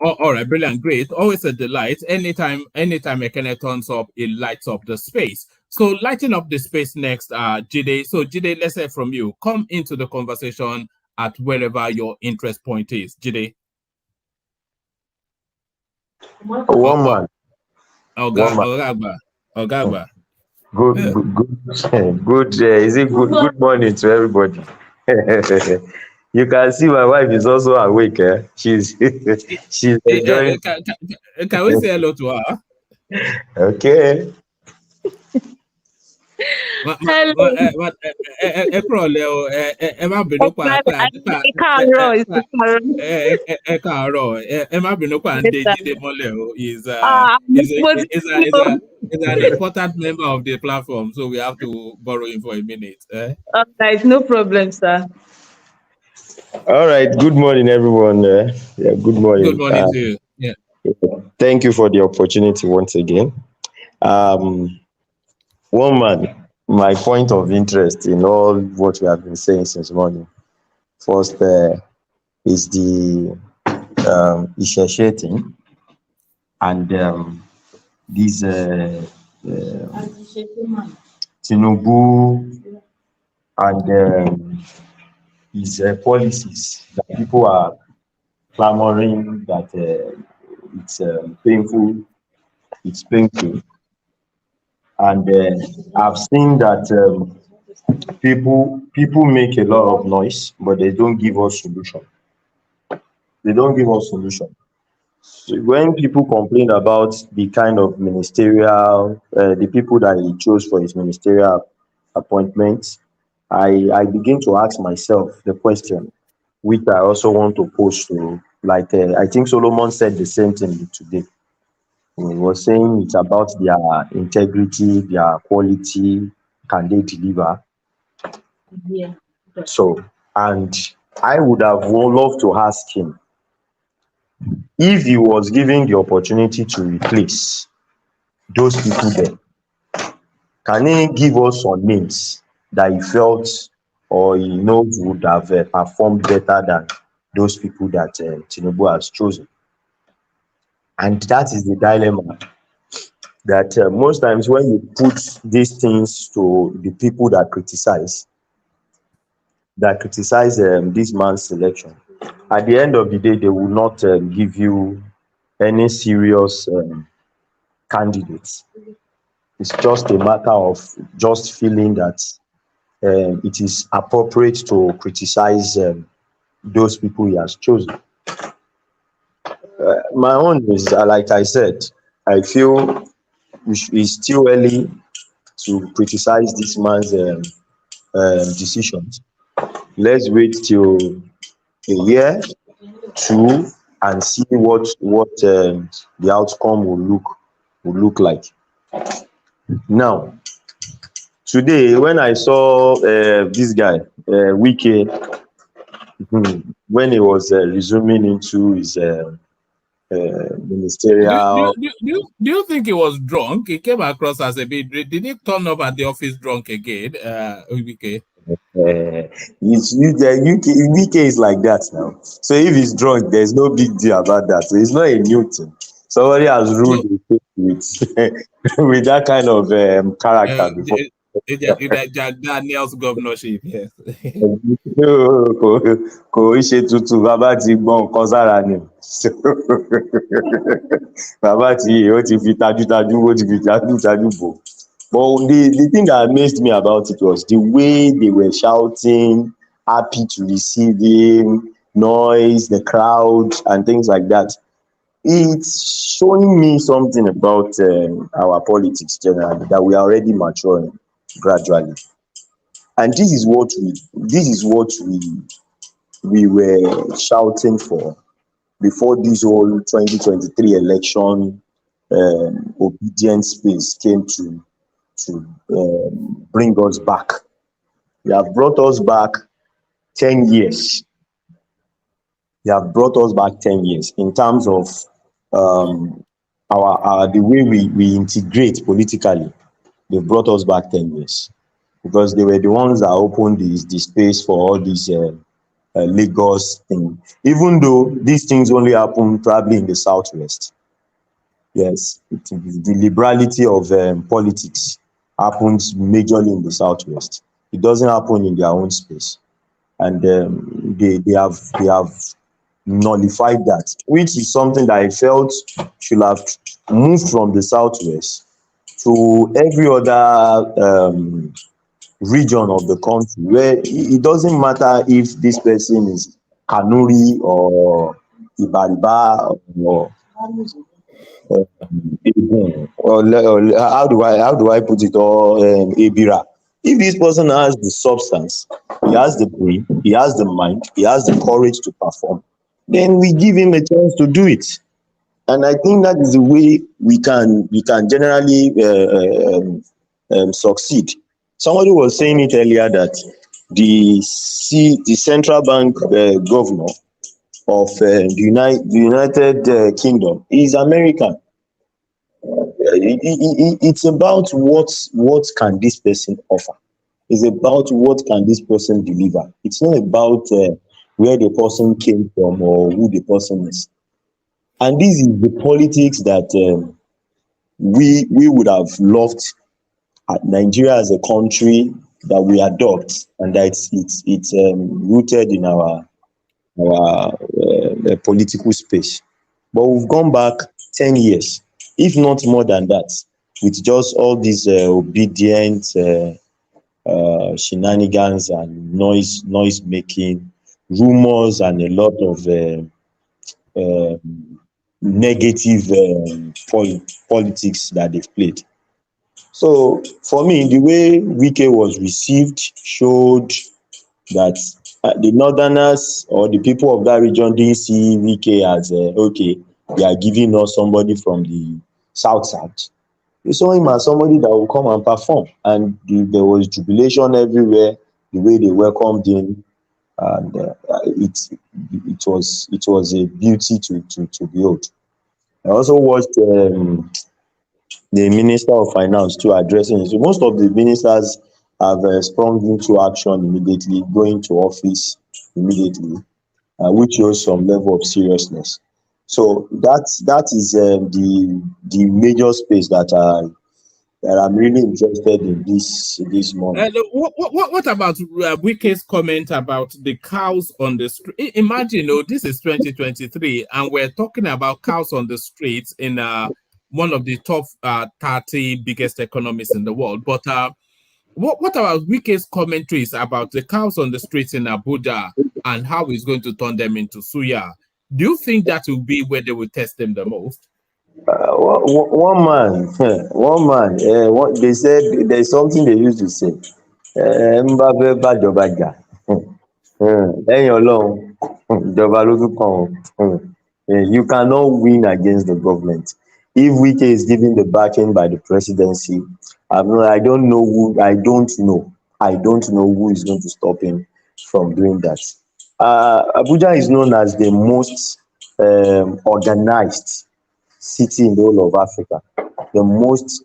All right, brilliant, great. Always a delight. Anytime Ekene turns up, it lights up the space. So, lighting up the space next, Jide. So, Jide, let's hear from you. Come into the conversation at wherever your interest point is. Jide. One man. Ogagba. Good. Is it good? Good morning to everybody. You can see my wife is also awake. She's enjoying. Can we say hello to her? Okay. Is an important member of the platform, so we have to borrow him for a minute. All right, no problem, sir. All right. Good morning, everyone. Good morning. Good morning to you. Yeah. Thank you for the opportunity once again. One man, my point of interest in all what we have been saying since morning. First, is the Isheshe thing, and these Tinubu and his policies that people are clamoring that it's painful. It's painful, and I've seen that people make a lot of noise, but they don't give us solution. They don't give us solution. So when people complain about the kind of ministerial, the people that he chose for his ministerial appointments, I begin to ask myself the question, which I also want to pose to, like, I think Solomon said the same thing today. He was saying it's about their integrity, their quality, can they deliver? Yeah. So, and I would have loved to ask him if he was given the opportunity to replace those people there. Can he give us some names that he felt or he knows would have performed better than those people that Tinubu has chosen? And that is the dilemma, that most times when you put these things to the people that criticize this man's selection, at the end of the day, they will not give you any serious candidates. It's just a matter of just feeling that it is appropriate to criticize those people he has chosen. My own is, like I said, I feel it's still early to criticize this man's decisions. Let's wait till a year, two, and see what the outcome will look like. Now, today when I saw this guy Wike, when he was resuming into his ministerial. Do you think he was drunk? He came across as a bit. Did he turn up at the office drunk again? UK. UK is like that now. So if he's drunk, there's no big deal about that. So it's not a new thing. Somebody has ruled with with that kind of character before. Jack Daniels governorship, yes. Kò ṣe tuntun, bàbá ti gbọ́n nǹkan sára ni. Bàbá ó ti fi tajútajú, ó ti fi tajútajú bò. But the thing that amazed me about it was the way they were shouting, happy to receive him, noise, the crowd, and things like that. It's showing me something about our politics generally, that we are already maturing gradually. And this is what we were shouting for before this whole 2023 election obedience space came to bring us back. They have brought us back 10 years. They have brought us back 10 years in terms of our the way we integrate politically. They brought us back 10 years because they were the ones that opened the space for all these Lagos thing. Even though these things only happen probably in the Southwest. Yes, the liberality of politics happens majorly in the Southwest. It doesn't happen in their own space, and they have nullified that, which is something that I felt should have moved from the Southwest to every other region of the country, where it doesn't matter if this person is Kanuri or Ibariba or how do I put it, or Ebira. If this person has the substance, he has the brain, he has the mind, he has the courage to perform, then we give him a chance to do it. And I think that is the way we can generally succeed. Somebody was saying it earlier that the central bank governor of the United Kingdom is American. It's about what can this person offer. It's about what can this person deliver. It's not about where the person came from or who the person is. And this is the politics that we would have loved at Nigeria as a country, that we adopt, and that it's rooted in our political space. But we've gone back 10 years, if not more than that, with just all these obedient shenanigans and noise making, rumors, and a lot of negative politics that they've played. So for me, the way Wike was received showed that the Northerners or the people of that region didn't see Wike as okay, they are giving us somebody from the South. They saw him as somebody that will come and perform, and there was jubilation everywhere. the way they welcomed him, and it was a beauty to behold. I also watched the Minister of Finance too addressing it. So most of the ministers have sprung into action immediately, going to office immediately, which shows some level of seriousness. So that is the major space that I'm really interested in this morning. What about Wike's comment about the cows on the street? Imagine, this is 2023, and we're talking about cows on the streets in one of the top 30 biggest economies in the world. But what about Wike's commentaries about the cows on the streets in Abuja and how he's going to turn them into Suya? Do you think that will be where they will test them the most? One man, they said there's something they used to say. Mbappe bàjọba jà, lẹ́yìn Ọlọ́run, ìjọba ló tún kàn o. You cannot win against the government. If Wike is given the backing by the presidency, I don't know who is going to stop him from doing that. Abuja is known as the most organized city in the whole of Africa, the most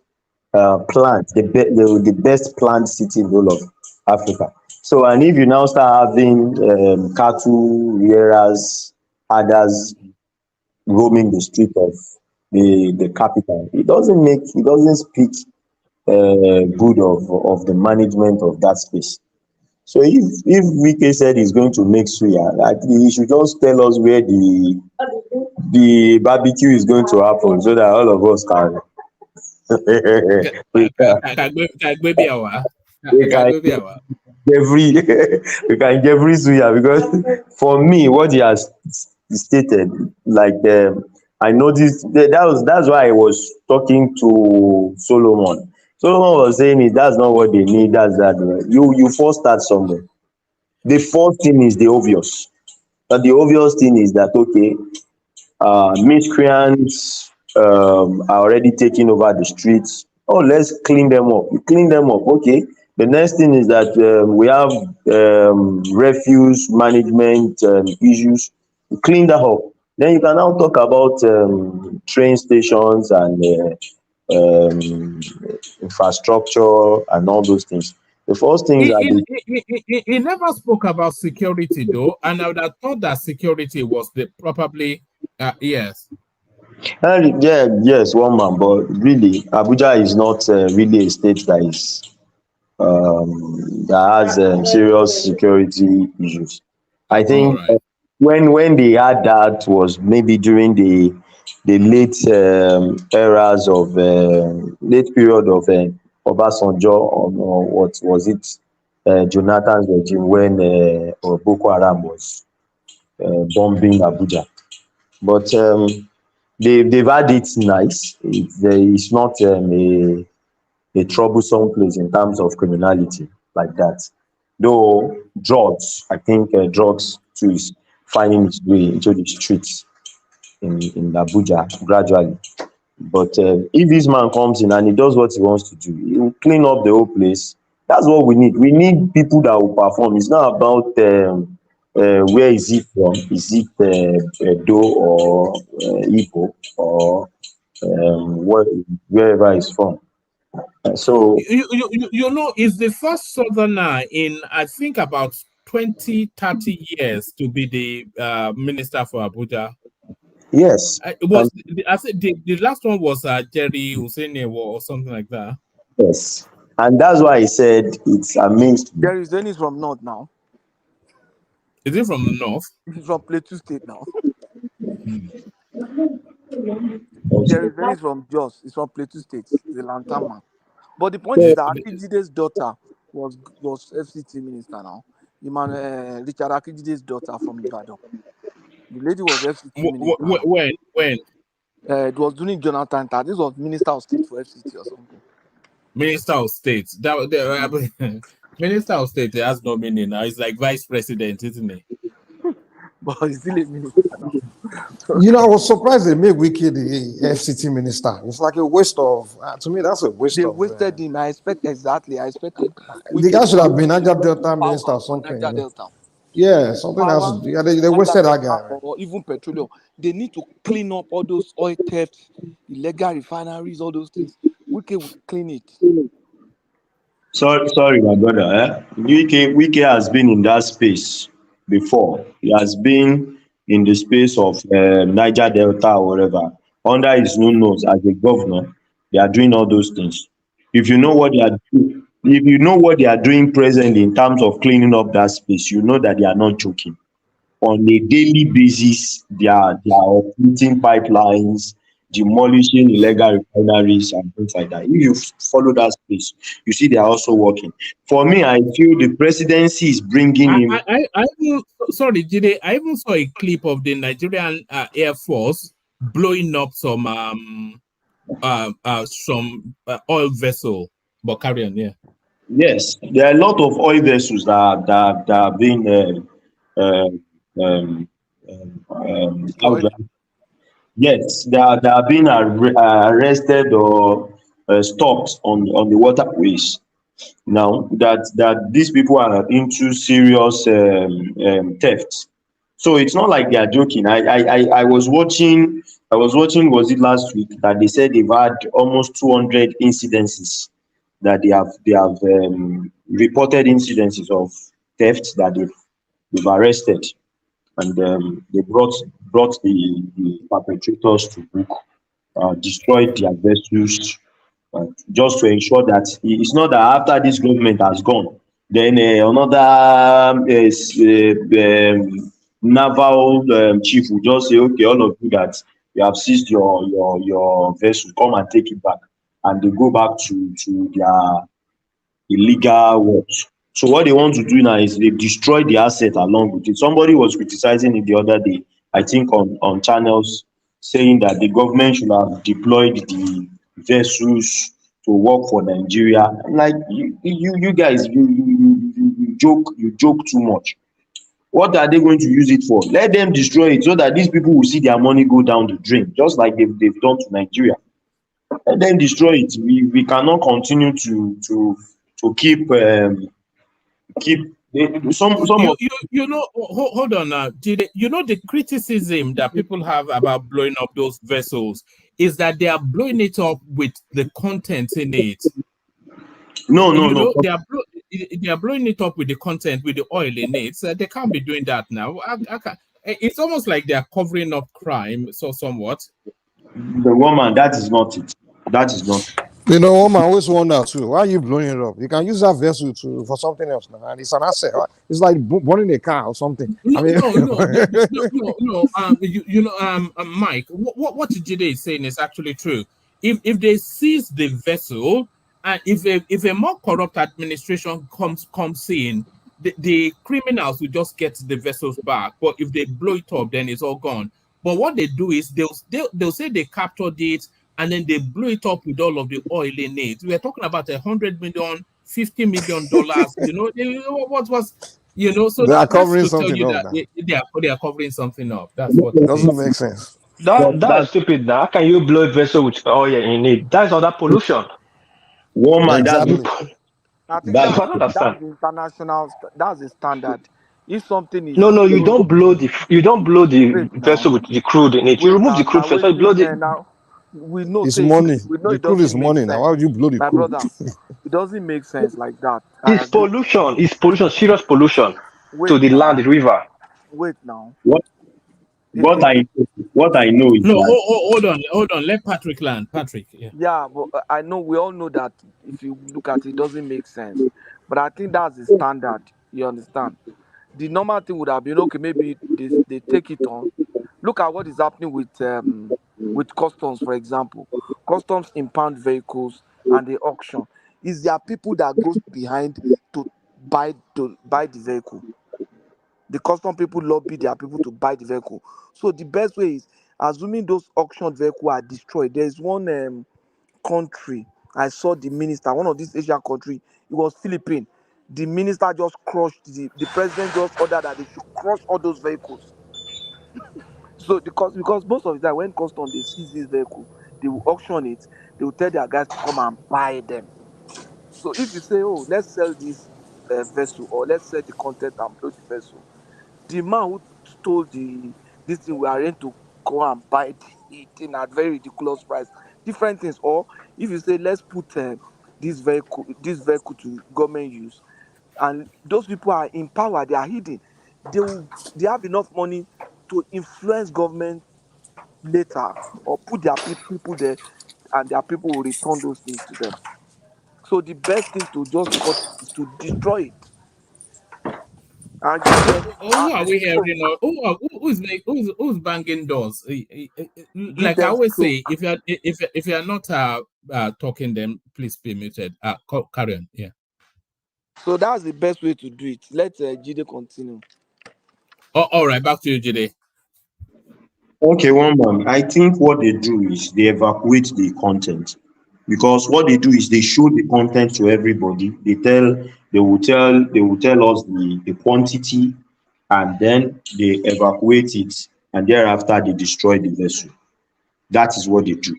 planned, the best planned city in the whole of Africa. So, and if you now start having cattle rearers, others roaming the street of the capital, it doesn't speak good of the management of that space. So if Wike said he's going to make Suya, he should just tell us where the barbecue is going to happen, so that all of us can we can every Suya, because for me what he has stated, like I noticed that's why I was talking to Solomon. Solomon was saying that's not what they need, that's that. You first start somewhere. The first thing is the obvious. And the obvious thing is that, okay, miscreants are already taking over the streets. Oh, let's clean them up. You clean them up, okay. The next thing is that we have refuse management issues. You clean that up. Then you can now talk about train stations and infrastructure and all those things. The first things are he never spoke about security though, and I would have thought that security was probably yes. Yes, one man, but really, Abuja is not really a state that is that has serious security issues. I think when they had that was maybe during the late eras of late period of Obasanjo, or what was it, Jonathan's regime, when Boko Haram was bombing Abuja. But they've had it nice. It's not a troublesome place in terms of criminality like that. Though drugs, I think drugs too is finding its way into the streets in Abuja gradually. But if this man comes in and he does what he wants to do, he will clean up the whole place. That's what we need. We need people that will perform. It's not about where is he from? Is it Edo or Igbo or wherever he's from? So is the first southerner in I think about 20-30 years to be the minister for Abuja. Yes, I said the last one was Jerry Hussein or something like that. Yes, and that's why I said it's amazing. Jerry Hussein is from North now. Is it from the North? He's from Plateau State now. Jerry Hussein is from Jos. He's from Plateau State. He's a lantern man. But the point is that Akijide's daughter was FCT minister now. Richard Akijide's daughter from Ibadan. The lady was FCT minister. When? It was during Jonathan. This was Minister of State for FCT or something. Minister of State. Minister of State has no meaning now. It's like vice president, isn't it? But he's still a minister now. You know, I was surprised they made Wike the FCT minister. It's like a waste of, to me, that's a waste They of. wasted him. I expected The Wike guy to should have have been Niger more Delta minister power or for Niger something. Delta. Yeah, something else. Power Yeah, they for wasted Niger that Delta guy, man. or even petroleum. They need to clean up all those oil thefts, illegal refineries, all those things. Wike will clean it. Sorry, my brother. Wike has been in that space before. He has been in the space of Niger Delta or whatever. Under his new nose as a governor, they are doing all those things. If you know what they are doing, if you know what they are doing presently in terms of cleaning up that space, you know that they are not joking. On a daily basis, they are operating pipelines, demolishing illegal refineries and things like that. If you follow that space, you see they are also working. For me, I feel the presidency is bringing him. I even, sorry, Jide, I even saw a clip of the Nigerian Air Force blowing up some oil vessel. But carry on, yeah. Yes, there are a lot of oil vessels that are being how do destroyed. yes, they are being arrested or stopped on the waterways. Now that these people are into serious theft. So it's not like they are joking. I was watching, was it last week that they said they've had almost 200 incidences, that they have reported incidences of theft that they've arrested, and they brought the perpetrators to book, destroyed their vessels, just to ensure that it's not that after this government has gone, then another naval chief will just say, okay, all of you that you have seized your vessel, come and take it back, and they go back to their illegal works. So what they want to do now is they destroy the asset along with it. Somebody was criticizing it the other day, I think on channels, saying that the government should have deployed the vessels to work for Nigeria. Like you guys, you joke too much. What are they going to use it for? Let them destroy it so that these people will see their money go down the drain, just like they've done to Nigeria. Let them destroy it. We cannot continue to keep some of You know, hold on now, Jide. You know, the criticism that people have about blowing up those vessels is that they are blowing it up with the content in it. No. They are blowing it up with the content, with the oil in it. So they can't be doing that now. It's almost like they are covering up crime, so somewhat. The woman, that is not it. That is not. You know, woman, I always wonder too. Why are you blowing it up? You can use that vessel for something else now, and it's an asset. Right? It's like burning a car or something. No, I mean, no. Mike, what Jide is saying is actually true. If they seize the vessel, and if a more corrupt administration comes in, the criminals will just get the vessels back. But if they blow it up, then it's all gone. But what they do is they'll say they captured it, and then they blew it up with all of the oil in it. We're talking about $100 million, $50 million. What was. So they are that's covering to tell something you up that now. they are covering something up. That's what it Doesn't is. make sense. That's stupid now. How can you blow a vessel with oil in it? That's other pollution. Woman, Exactly. I think You cannot that's understand. the international. That's the standard. If something is No, you don't blow the wait vessel now, with the crude in it. You remove the crude now first. So you blow waiting the now. We know It's say money. we know The it crude is doesn't make money now. Why sense, would you blow the my crude? brother. It doesn't make sense like that. I it's agree. pollution. It's pollution, serious pollution Wait to the land, the now, river. wait now. what If what I know is No, that hold on. Let Patrick land. Patrick, yeah. yeah, but I know we all know that if you look at it, it doesn't make sense. But I think that's the standard. You understand? The normal thing would have been okay. Maybe they take it on. Look at what is happening with customs, for example. Customs impound vehicles and they auction. Is there people that goes behind to buy the vehicle? The custom people lobby their people to buy the vehicle. So the best way is assuming those auctioned vehicles are destroyed. There is one country I saw the minister, one of these Asian country. It was Philippines. The minister just crushed the president just ordered that they should crush all those vehicles. So because most of the time when custom they seize this vehicle, they will auction it. They will tell their guys to come and buy them. So if you say, oh, let's sell this vessel or let's sell the content and blow the vessel, the man who stole this thing will arrange to go and buy the thing at very ridiculous price. Different things. Or if you say let's put this vehicle to government use, and those people are in power, they are hidden. They have enough money to influence government later or put their people there, and their people will return those things to them. So the best thing to just cut is to destroy it. And give them Who are we hearing? Who's banging doors? Like I always say, if you are not talking, then please be muted. Carry on. Yeah. So that's the best way to do it. Let Jide continue. Oh, all right, back to you, Jide. Okay, one man. I think what they do is they evacuate the content, because what they do is they show the content to everybody. They will tell us the quantity, and then they evacuate it, and thereafter they destroy the vessel. That is what they do.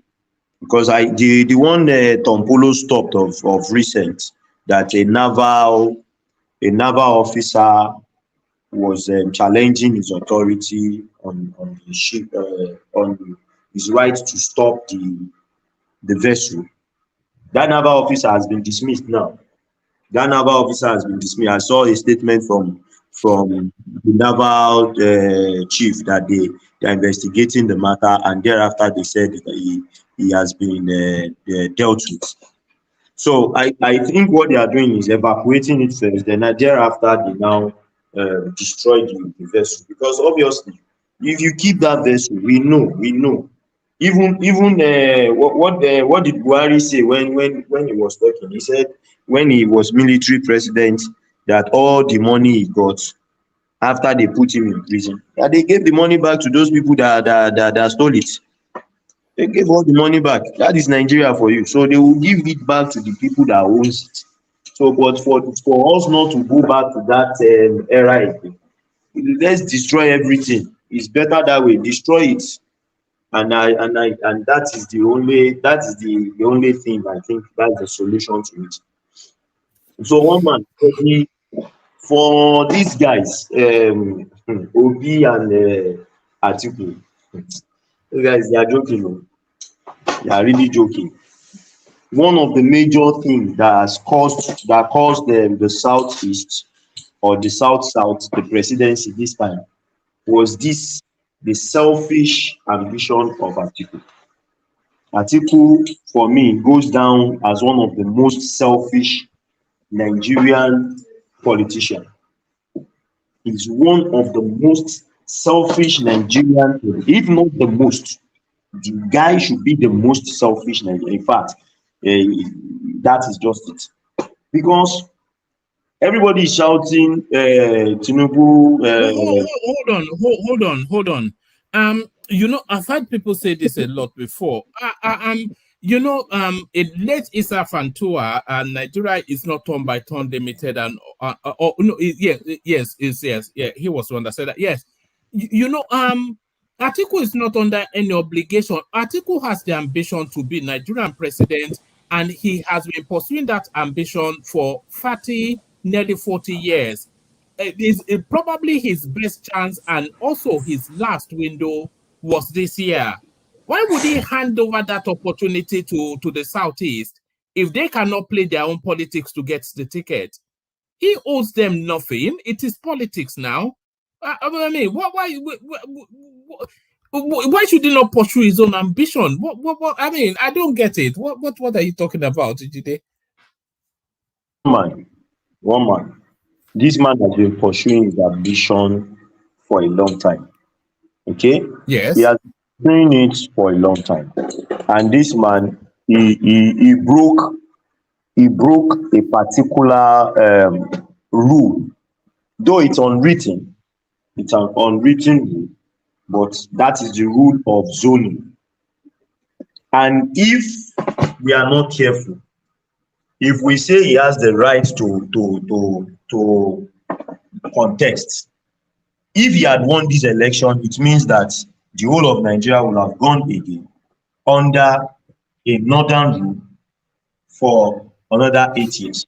Because the one Tom Polo stopped of recent, that a naval officer was challenging his authority on the ship, on his right to stop the vessel. That naval officer has been dismissed now. That naval officer has been dismissed. I saw a statement from the naval chief that they are investigating the matter, and thereafter they said that he has been dealt with. So I think what they are doing is evacuating it first, then thereafter they now destroy the vessel. Because obviously, if you keep that vessel, we know. Even what did Buhari say when he was talking? He said when he was military president that all the money he got after they put him in prison, that they gave the money back to those people that stole it. They gave all the money back. That is Nigeria for you. So they will give it back to the people that owns it. So, but for us not to go back to that era again, let's destroy everything. It's better that way. Destroy it, and that is the only thing I think that's the solution to it. So one man told me, for these guys, Obi and Atiku, these guys, they are joking. They are really joking. One of the major things that caused the southeast or the south the presidency this time was the selfish ambition of Atiku. Atiku, for me, goes down as one of the most selfish Nigerian politicians. He's one of the most selfish Nigerian, if not the most. The guy should be the most selfish Nigerian. In fact, that is just it. Because everybody is shouting, Tinubu. Hold on. I've heard people say this a lot before. Late Issa Fantua, Nigeria is not turn by turn limited, and yes, he was the one that said that. Yes, Atiku is not under any obligation. Atiku has the ambition to be Nigerian president, and he has been pursuing that ambition for nearly 40 years. It is probably his best chance, and also his last window was this year. Why would he hand over that opportunity to the Southeast if they cannot play their own politics to get the ticket? He owes them nothing. It is politics now. I mean, why should he not pursue his own ambition? What? I mean, I don't get it. What are you talking about, Jide? One man. This man has been pursuing his ambition for a long time. Okay? Yes. He has been doing it for a long time. And this man, he broke a particular rule. Though it's unwritten rule, but that is the rule of zoning. And if we are not careful, if we say he has the right to contest, if he had won this election, it means that the whole of Nigeria will have gone again under a northern rule for another 8 years.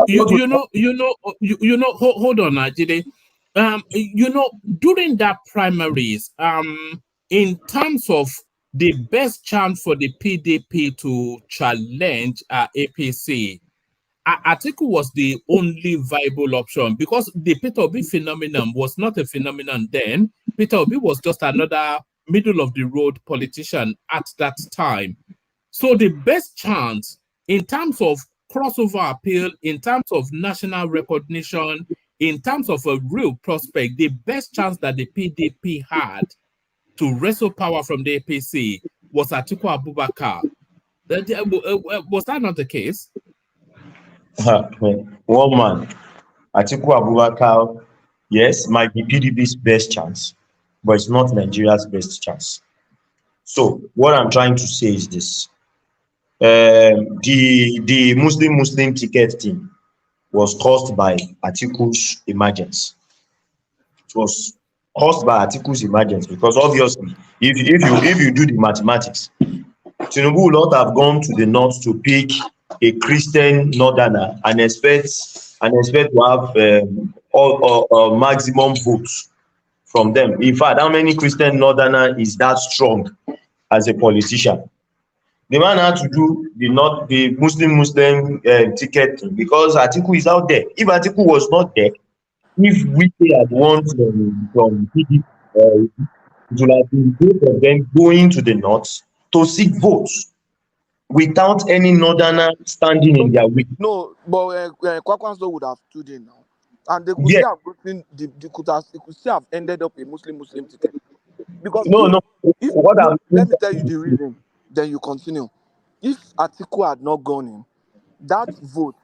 Hold on, Ajide. During that primaries, in terms of the best chance for the PDP to challenge APC, Atiku was the only viable option because the Peter Obi phenomenon was not a phenomenon then. Peter Obi was just another middle of the road politician at that time. So the best chance in terms of crossover appeal, in terms of national recognition, in terms of a real prospect, the best chance that the PDP had to wrestle power from the APC was Atiku Abubakar. Was that not the case? One man, Atiku Abubakar, yes, might be PDP's best chance, but it's not Nigeria's best chance. So what I'm trying to say is this. The Muslim ticket thing was caused by Atiku's emergence. It was caused by Atiku's emergence because obviously, if you do the mathematics, Tinubu will not have gone to the north to pick a Christian northerner and expect to have maximum votes from them. In fact, how many Christian northerner is that strong as a politician? The man had to do the Muslim ticket thing because Atiku is out there. If Atiku was not there, if Wike had won from PDP, it would have been both of them going to the north to seek votes without any northerner standing in their way. No, but Kwakwanso would have stood in now, and they could still have gotten it could still have ended up a Muslim ticket. Because let me tell you the reason. Then you continue. If Atiku had not gone in, that vote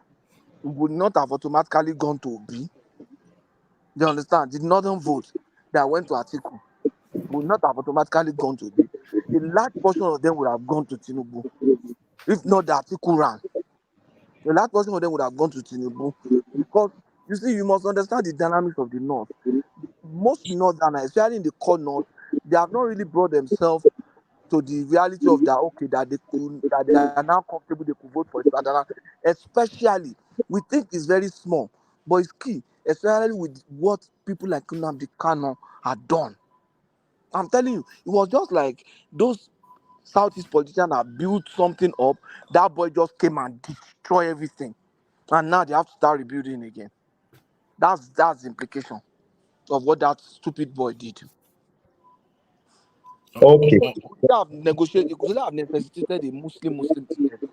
would not have automatically gone to Obi. You understand? The northern vote that went to Atiku would not have automatically gone to Obi. A large portion of them would have gone to Tinubu. If not the Atiku ran, a large portion of them would have gone to Tinubu. Because you see, you must understand the dynamics of the north. Most northerners, especially in the core north, they have not really brought themselves to the reality of that they are now comfortable they could vote for each other. Especially, we think it's very small, but it's key, especially with what people like Nnamdi Kanu had done. I'm telling you, it was just like those Southeast politicians have built something up. That boy just came and destroyed everything, and now they have to start rebuilding again. That's the implication of what that stupid boy did. Okay. It could have negotiated. It could have necessitated a Muslim ticket.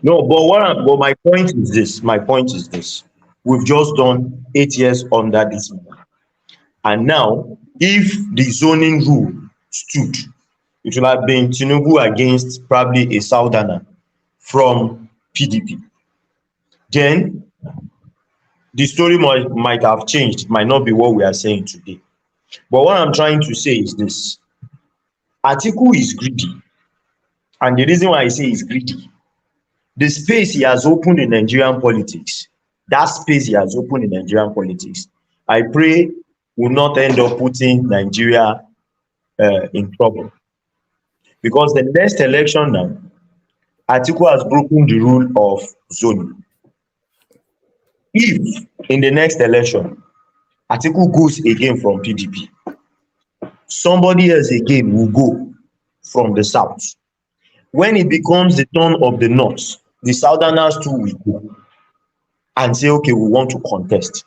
No, but my point is this. My point is this. We've just done 8 years under this man. And now, if the zoning rule stood, it will have been Tinubu against probably a southerner from PDP. Then the story might have changed, might not be what we are saying today. But what I'm trying to say is this. Atiku is greedy. And the reason why I say he's greedy, the space he has opened in Nigerian politics, that space he has opened in Nigerian politics, I pray will not end up putting Nigeria in trouble. Because the next election now, Atiku has broken the rule of zoning. If in the next election, Atiku goes again from PDP, somebody else again will go from the south. When it becomes the turn of the north, the southerners too will go and say, okay, we want to contest.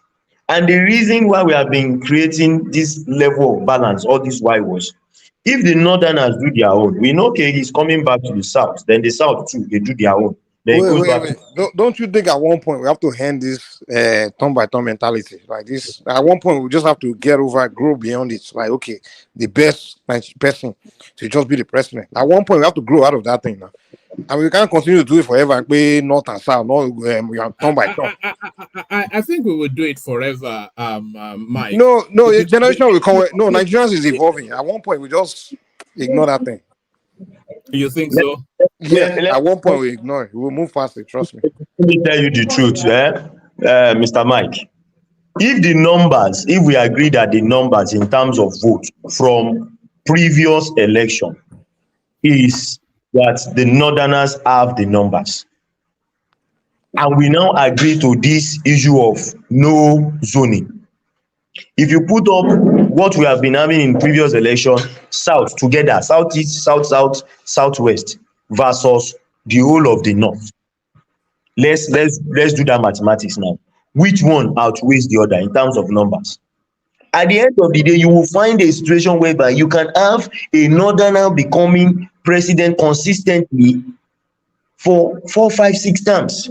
And the reason why we have been creating this level of balance all this while was, if the northerners do their own, we know, okay, he's coming back to the south, then the south too, they do their own. Then Wait. Don't you think at one point we have to hand this turn by turn mentality like this? At one point we just have to get over, grow beyond it. Like, okay, the best person to just be the president. At one point we have to grow out of that thing now. And we can't continue to do it forever. Be north and south, we have turn by turn. I think we will do it forever, Mike. No, a generation will come. No, Nigerians is evolving. At one point we just ignore that thing. You think so? Yeah, at one point we ignore it. We'll move past it, trust me. Let me tell you the truth, Mr. Mike. if we agree that the numbers in terms of vote from previous election is that the northerners have the numbers, and we now agree to this issue of no zoning, if you put up what we have been having in previous election, south together, southeast, south, southwest versus the whole of the north, let's do that mathematics now. Which one outweighs the other in terms of numbers? At the end of the day, you will find a situation whereby you can have a northerner becoming president consistently for 4, 5, 6 terms,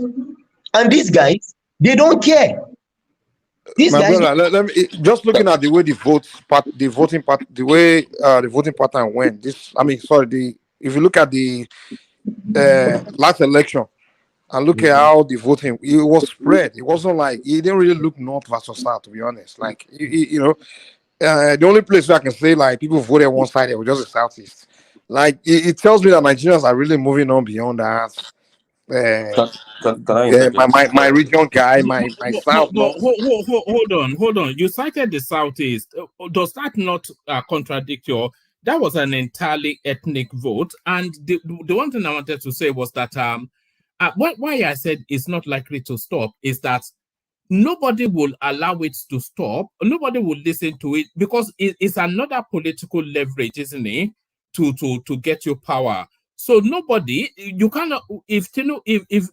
and these guys, they don't care. These My guys, brother, let me just looking at the way the voting pattern went. If you look at the last election and look at how the voting, it was spread. It wasn't like it didn't really look north versus south, to be honest. Like the only place where I can say like people voted one side, it was just the southeast. Like it tells me that Nigerians are really moving on beyond that. Can I interject? My region guy, my south. Hold on. You cited the southeast. Does that not contradict your? That was an entirely ethnic vote, and the one thing I wanted to say was that why I said it's not likely to stop is that nobody will allow it to stop. Nobody will listen to it because it's another political leverage, isn't it? To get your power. So nobody, you cannot. If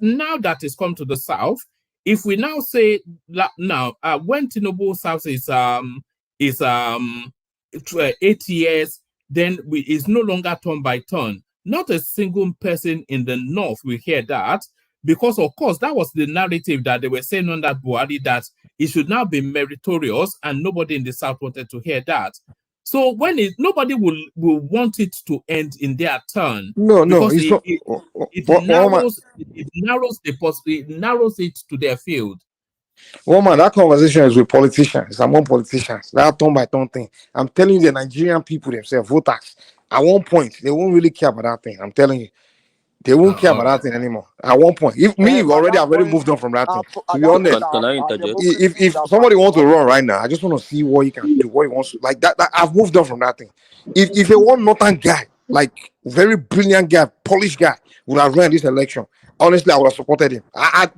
now that it's come to the south, if we now say now when Tinubu South is 8 years, then it's no longer turn by turn. Not a single person in the north will hear that, because of course that was the narrative that they were saying under Buhari, that it should now be meritorious, and nobody in the south wanted to hear that. So when nobody will want it to end in their turn. No, because it's not. It narrows it to their field. Well, man, that conversation is with politicians. Among politicians, that turn by turn thing. I'm telling you, the Nigerian people themselves, voters, at one point, they won't really care about that thing. I'm telling you, they won't care about that thing anymore. At one point, I've already moved on from that thing. To be honest, Can I interject? if somebody wants to run right now, I just want to see what he can do, what he wants to, like that. I've moved on from that thing. If a one northern guy, like very brilliant guy, polished guy, would have run this election, honestly, I would have supported him. I've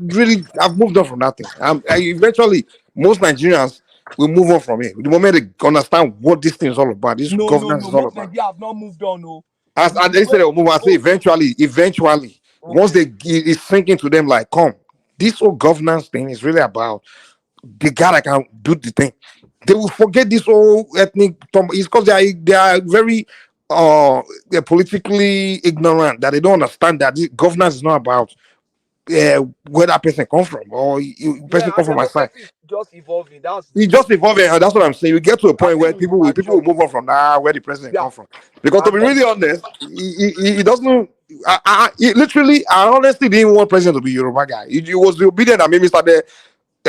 moved on from that thing. Eventually, most Nigerians will move on from it. The moment they understand what this thing is all about, this governance is all about. Maybe I've not moved on. No. As they said, I say eventually, once it's sinking to them, like, come, this whole governance thing is really about the guy that can do the thing. They will forget this whole ethnic. It's because they are very they're politically ignorant, that they don't understand that this governance is not about where that person come from, or person come from my side. Just evolving. It's just evolving, and that's what I'm saying. We get to a point where people will move on from where the president come from. Because to be really honest, he doesn't. I honestly didn't want president to be a Yoruba guy. It was the obedience that made me start there.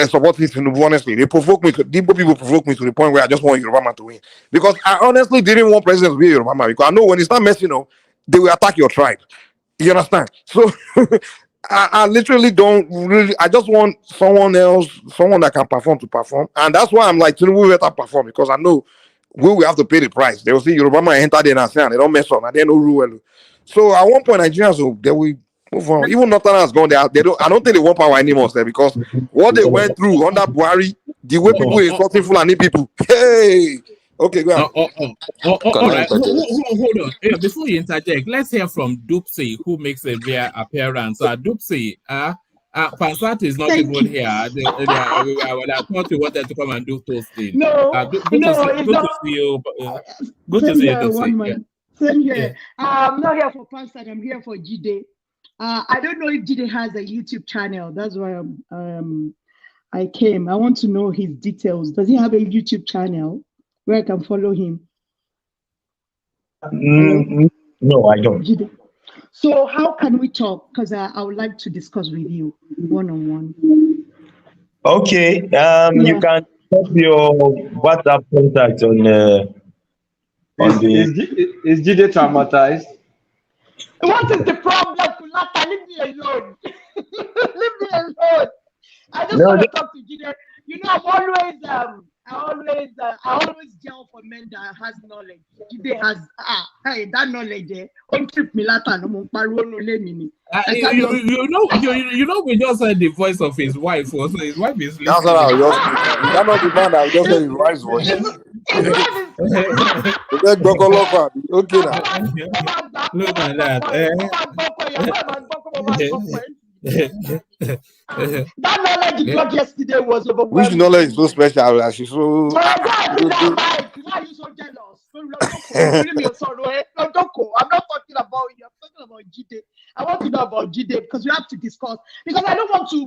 Supporting Tinubu, honestly, they provoked me. People provoked me to the point where I just want Yoruba man to win. Because I honestly didn't want president to be a Yoruba man, because I know when you start messing up, they will attack your tribe. You understand? So I literally don't really. I just want someone else, someone that can perform to perform, and that's why I'm like Tinubu better perform, because I know we will have to pay the price. They will see Yoruba man enter there and say they don't mess up, and they don't rule well. So at one point, Nigerians they will move on. Even Northern has gone there. They don't. I don't think they want power anymore, there, because what they went through under Buhari, the way people insulting Fulani people. Hey, okay, go on. All right. Hold on. Yeah, before you interject, let's hear from Dupsy, who makes a rare appearance. Dupsy, Pansat is not even here. I thought you wanted to come and do toasting. Good to see you. Good to see you, Dupsy. Same here. I'm not here for Pansat. I'm here for Jide. I don't know if Jide has a YouTube channel. That's why I came. I want to know his details. Does he have a YouTube channel where I can follow him? No, I don't. Jide. So how can we talk? Because I would like to discuss with you one-on-one. Okay. You can put your WhatsApp contact on the. Is Jide traumatized? What is the problem, Kulata? Leave me alone. Leave me alone. I just want to talk to Jide. You know, I always yell for men that has knowledge. They has hey, that knowledge there. On trip me lata no mo pariwo no le mi. You know, we just heard the voice of his wife. Also, his wife is listening. That's what I was just thinking. Is that not the man that just said his wife's voice? Okay, now. Look at that. That knowledge you got yesterday was overwhelming. Which knowledge is so special? Like she's so. Why are you so jealous? I'm not talking about you. I'm talking about Jide. I want to know about Jide because we have to discuss. Because I don't want to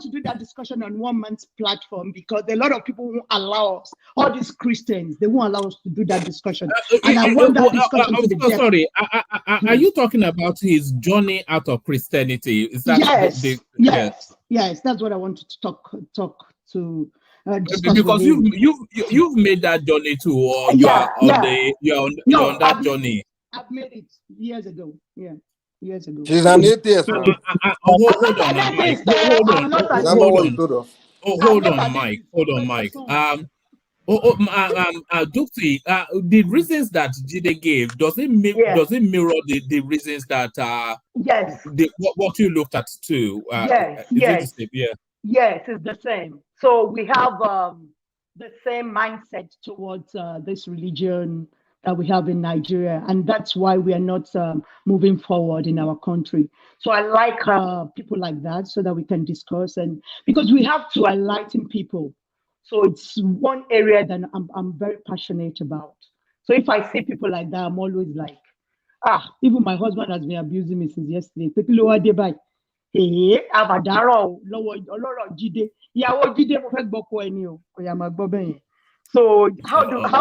do that discussion on one man's platform because a lot of people won't allow us. All these Christians, they won't allow us to do that discussion. And I want that discussion to be sorry. Are you talking about his journey out of Christianity? Is that yes? That's what I wanted to talk to. Because you've made that journey too, or you're on that journey. I've made it years ago. Yeah, years ago. She's an atheist. Hold on, Mike. Hold on, Mike. Duxi, the reasons that Jide gave, does it mirror the reasons that what you looked at too? Yes, it's the same. So we have the same mindset towards this religion that we have in Nigeria, and that's why we are not moving forward in our country. So I like people like that so that we can discuss, and because we have to enlighten people. So it's one area that I'm very passionate about. So if I see people like that, I'm always like, even my husband has been abusing me since yesterday. So how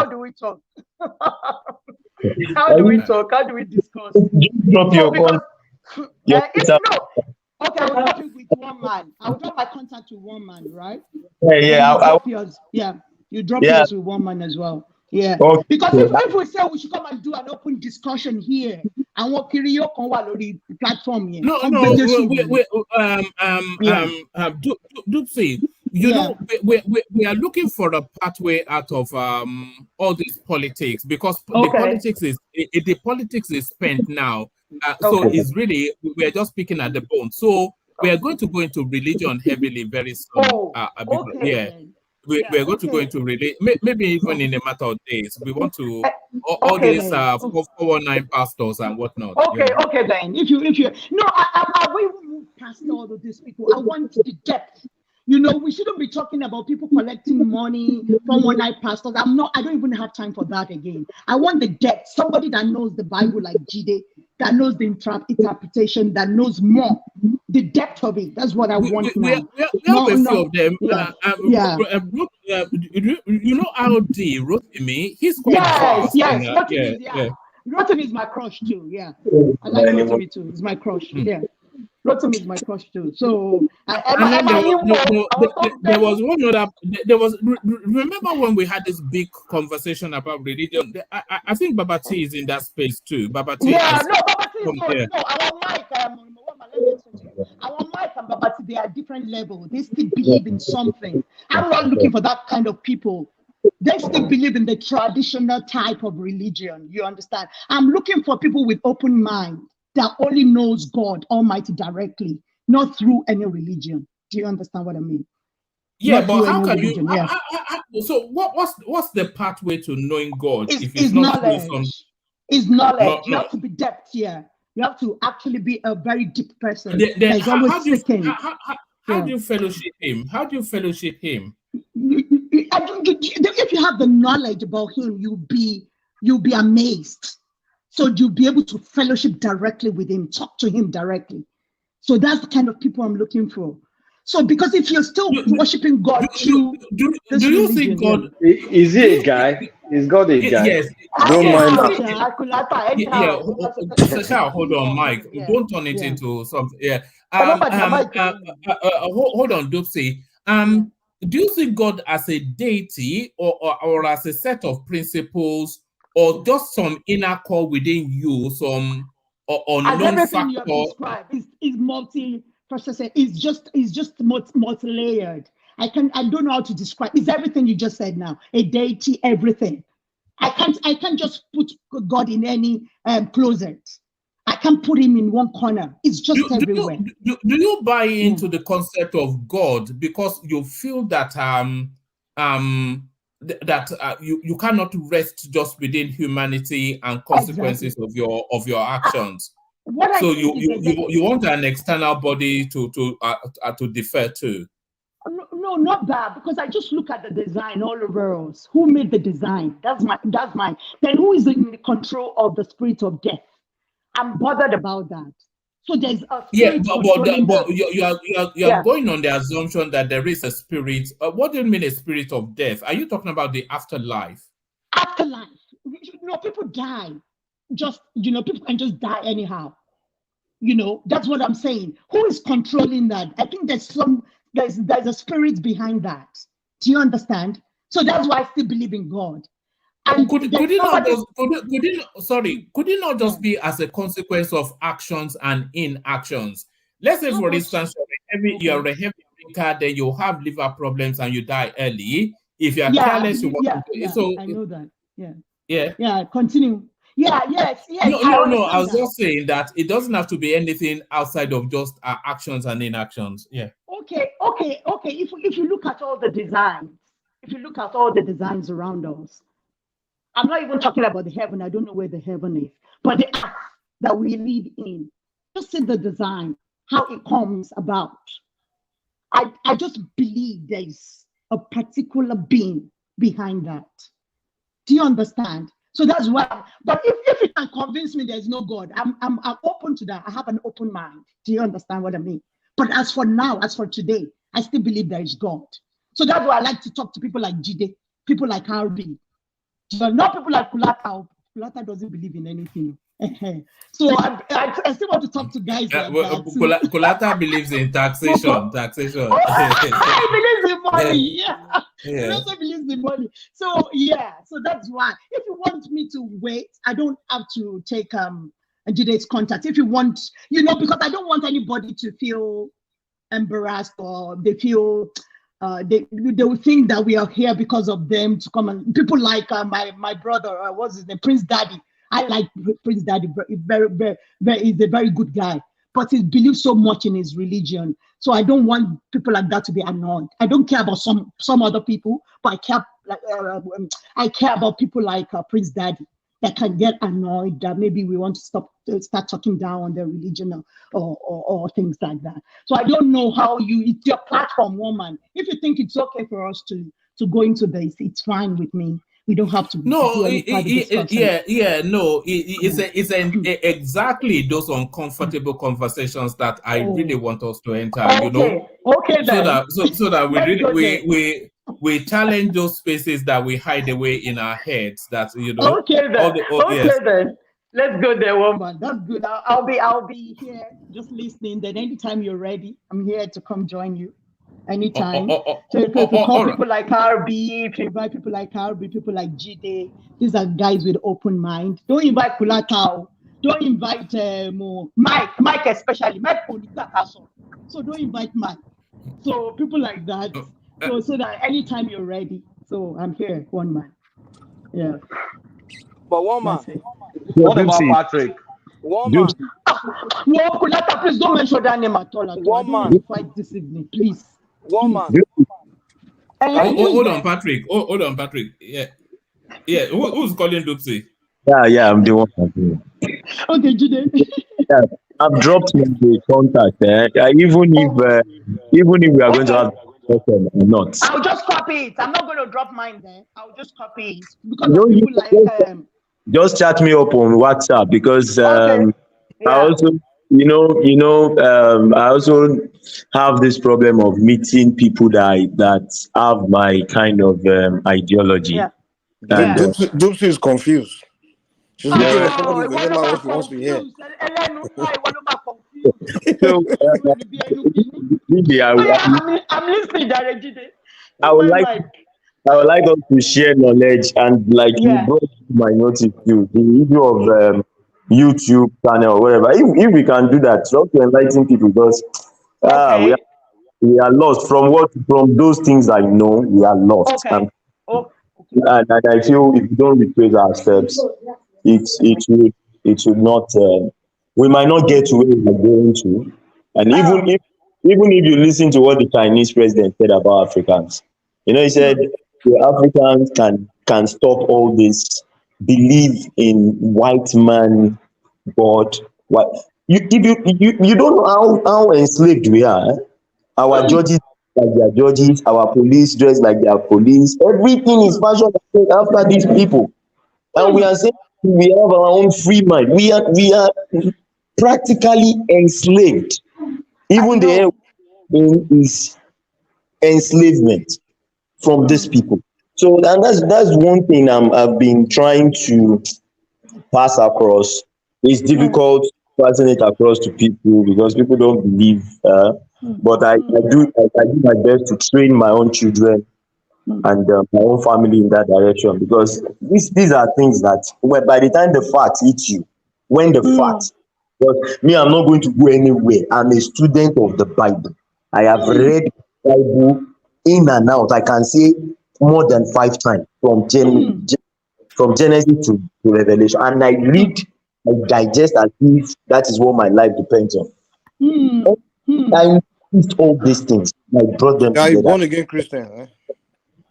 do we talk? How do we talk? How do we discuss? Drop your phone. Okay, I will drop it with one man. I will drop my contact to one man, right? You drop yours with one man as well. Yeah. Okay. Because if we say we should come and do an open discussion here, and what Kiriyo can on the platform here. Dupsy, you know, we are looking for a pathway out of all this politics because the politics is spent now. So it's really, we're just picking at the bone. So we are going to go into religion heavily very soon. We're going to go into religion, maybe even in a matter of days. We want to all these 419 pastors and whatnot. Okay then. If you no, I will move past all of these people. I want the depth. You know, we shouldn't be talking about people collecting money from one-night pastors. I don't even have time for that again. I want the depth. Somebody that knows the Bible like Jide, that knows the interpretation, that knows more. The depth of it. That's what I want now. We have a few of them. You know R.D. Rotimi? He's quite fast. Rotimi is my crush too. Yeah. I like Rotimi too. He's my crush. Yeah. Rotimi is my crush too. So there was one other. Remember when we had this big conversation about religion? I think Babati is in that space too. Babati. Our Mike and Babati, they are different levels. They still believe in something. I'm not looking for that kind of people. They still believe in the traditional type of religion. You understand? I'm looking for people with open mind that only knows God Almighty directly, not through any religion. Do you understand what I mean? Yeah, not but how can religion, you? So what's the pathway to knowing God? It's knowledge. It's knowledge. You have to be depth here. You have to actually be a very deep person. Then how do you fellowship him? How do you fellowship him? If you have the knowledge about him, you'll be amazed. So you'll be able to fellowship directly with him, talk to him directly. So that's the kind of people I'm looking for. So because if you're still worshiping God through do you think God is he a guy? Is God a guy? Yes. Don't mind that. Hold on, Mike. Don't turn it into something. Yeah. Hold on, Dupsy. Do you see God as a deity or as a set of principles or just some inner core within you, some unknown factor? You described is multi-processor. It's just multi-layered. I don't know how to describe. It's everything you just said now. A deity, everything. I can't just put God in any closet. I can't put him in one corner. It's just everywhere. Do you buy into the concept of God because you feel that you cannot rest just within humanity and consequences of your actions? So you want an external body to defer to? No, not that, because I just look at the design all over us. Who made the design? That's mine. Then who is in the control of the spirit of death? I'm bothered about that. So there's a spirit controlling but you are going on the assumption that there is a spirit. What do you mean a spirit of death? Are you talking about the afterlife? Afterlife. People die. People can just die anyhow. That's what I'm saying. Who is controlling that? I think there's a spirit behind that. Do you understand? So that's why I still believe in God. And could it not just be as a consequence of actions and inactions? Let's say, for instance, you're a heavy drinker, then you have liver problems and you die early. If you're careless, I know that. Yeah. Continue. Yes. No. I was just saying that it doesn't have to be anything outside of just actions and inactions. Yeah. Okay. If you look at all the designs, around us, I'm not even talking about the heaven. I don't know where the heaven is, but the earth that we live in. Just see the design, how it comes about. I just believe there's a particular being behind that. Do you understand? So that's why. But if you can convince me there's no God, I'm open to that. I have an open mind. Do you understand what I mean? But as for now, as for today, I still believe there is God. So that's why I like to talk to people like Jide, people like Harvey. But not people like Kulata. Kulata doesn't believe in anything. So I still want to talk to guys like that. Kulata believes in taxation. He believes in money. He also believes in money. So that's why. If you want me to wait, I don't have to take Jide's contact. If you want, because I don't want anybody to feel embarrassed or they feel they will think that we are here because of them to come, and people like my brother, what's his name, Prince Daddy. I like Prince Daddy. He's he's a very good guy, but he believes so much in his religion. So I don't want people like that to be annoyed. I don't care about some other people, but I care about people like Prince Daddy that can get annoyed that maybe we want to start talking down on their religion or things like that. So I don't know how it's your platform, woman. If you think it's okay for us to go into this, it's fine with me. We don't have to. It's exactly those uncomfortable conversations that I really want us to enter. Okay, then. So that we challenge those spaces that we hide away in our heads. That Okay then. Then. Let's go there, woman. That's good. I'll be here just listening. Then anytime you're ready, I'm here to come join you. Anytime. So if you call people like RB, if you invite people like RB, people like Jide, these are guys with open mind. Don't invite Kulatao. Don't invite Mike especially. Mike, so don't invite Mike. So people like that. So that anytime you're ready. So I'm here, one man. Yeah. But one man. What about Patrick? One man. No, Kulata, please don't mention that name at all. One man. Fight this evening, please. One man. Hold on, Patrick. Hold on, Patrick. Yeah. Who's calling Dupsy? Yeah, I'm the one. Okay, Jide. Yeah, I've dropped the contact. Even if we are going to have question or not. I'll just copy it. I'm not going to drop mine there. I'll just copy it because of people like just chat me up on WhatsApp because I also, I also have this problem of meeting people that have my kind of ideology. Yeah. Dupsy is confused. She's looking for somebody to tell her what she wants to hear. I'm listening, Jide. I would like us to share knowledge and you brought my notice to the issue of YouTube channel or whatever. If we can do that, just to enlighten people because we We are lost from those things I know. We are lost, Okay. and I feel if we don't retrace our steps, it should not. We might not get to where we are going to, and even if you listen to what the Chinese president said about Africans, he said the Africans can stop all this belief in white man God. What you don't know how enslaved we are. Our judges like their judges, our police dress like their police. Everything is fashioned after these people, and we are saying we have our own free mind. We are practically enslaved. Even the air is enslavement from these people. So, and that's one thing I've been trying to pass across. It's difficult passing it across to people because people don't believe. But I do my best to train my own children and my own family in that direction, because these are things that by the time the facts hit you, when the facts, but me, I'm not going to go anywhere. I'm a student of the Bible. I have read the Bible in and out. I can say more than 5 times from Genesis to Revelation, and I read, I digest as if that is what my life depends on. I used all these things. I brought them Are you together. born again Christian? Eh?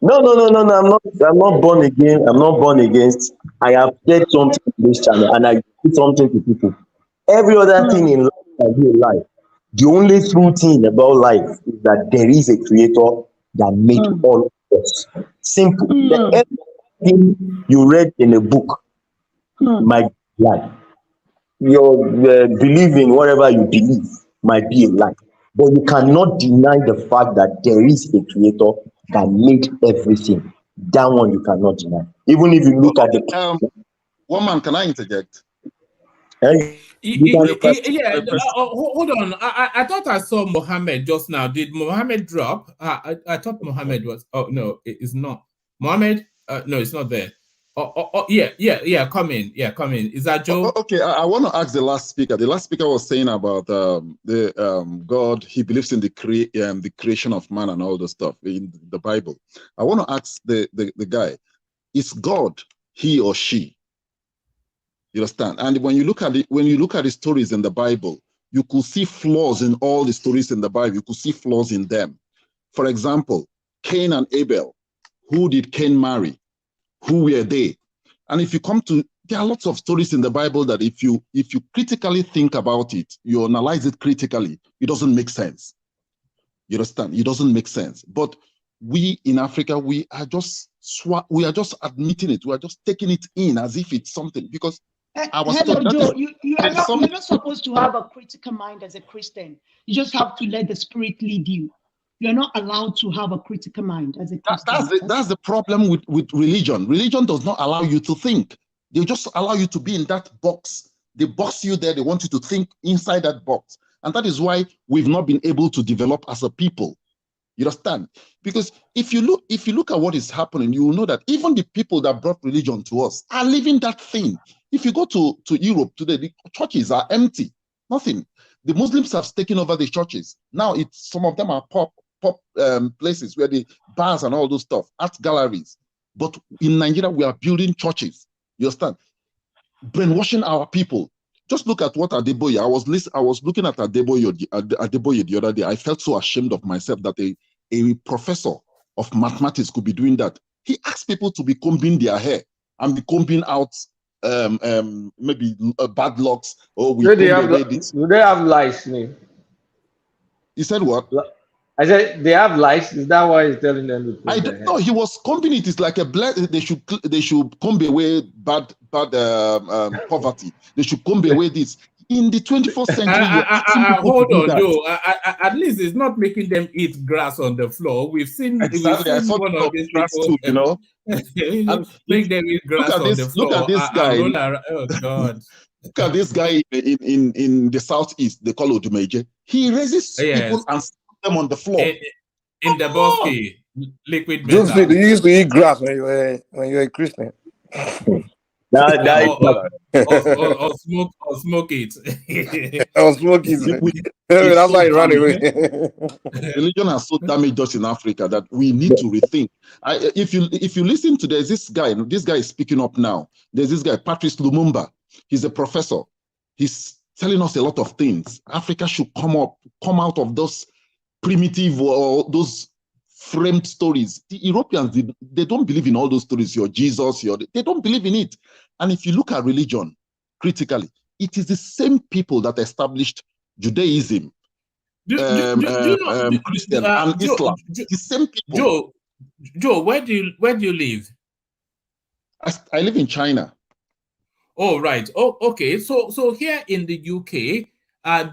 No. I'm not born again. I'm not born against. I have said something to this channel, and I do something to people. Every other thing in life I do in life. The only true thing about life is that there is a creator that made all of us. Simple. Everything you read in a book might be lie. Your belief in whatever you believe might be a lie, but you cannot deny the fact that there is a creator that made everything. That one you cannot deny. Even if you look at the one man, can I interject? Yeah, hold on. I thought I saw Mohammed just now. Did Mohammed drop? I thought Mohammed was. Oh no, it's not. Mohammed? No, it's not there. Yeah. Come in. Yeah, come in. Is that Joe? Okay, I want to ask the last speaker. The last speaker was saying about God. He believes in the creation of man and all the stuff in the Bible. I want to ask the guy: is God he or she? You understand? And when you look at the stories in the Bible, you could see flaws in all the stories in the Bible. You could see flaws in them. For example, Cain and Abel. Who did Cain marry? Who were they? And if you come to, there are lots of stories in the Bible that if you critically think about it, you analyze it critically, it doesn't make sense. You understand? It doesn't make sense. But we in Africa, we are just admitting it. We are just taking it in as if it's something, because hello, Joe. You're not supposed to have a critical mind as a Christian. You just have to let the Spirit lead you. You're not allowed to have a critical mind as a Christian. That's the problem with religion. Religion does not allow you to think. They just allow you to be in that box. They box you there. They want you to think inside that box. And that is why we've not been able to develop as a people. You understand? Because if you look at what is happening, you will know that even the people that brought religion to us are living that thing. If you go to Europe today, the churches are empty. Nothing. The Muslims have taken over the churches. Now some of them are pop places where the bars and all those stuff, art galleries. But in Nigeria, we are building churches. You understand? Brainwashing our people. Just look at what Adeboye. I was looking at Adeboye the other day. I felt so ashamed of myself that a professor of mathematics could be doing that. He asked people to be combing their hair and be combing out maybe bad locks. Or do they have lice? You said what? I said they have lice. Is that why he's telling them to? I don't know. He was combing it. It's like a black. They should comb away bad poverty. They should comb away this. In the 21st century, hold on, Joe. At least it's not making them eat grass on the floor. We've seen exactly. one of these people, too, you know. Make them eat grass on the floor. Look at this guy. Oh God. Look at this guy in the southeast. They call Odumeje. He raises people and sits them on the floor. In the bosque, liquid metal. metal. You used to eat grass when you were a Christian. Or smoke it. Or smoke it. That's why he ran away. Religion has so damaged us in Africa that we need to rethink. If you listen to this guy is speaking up now. There's this guy, Patrice Lumumba. He's a professor. He's telling us a lot of things. Africa should come out of those primitive or those framed stories. The Europeans, they don't believe in all those stories. Your Jesus, they don't believe in it. And if you look at religion critically, it is the same people that established Judaism, Christian, and Islam. The same people. Joe, where do you live? I live in China. Oh, right. Oh, okay. So here in the UK,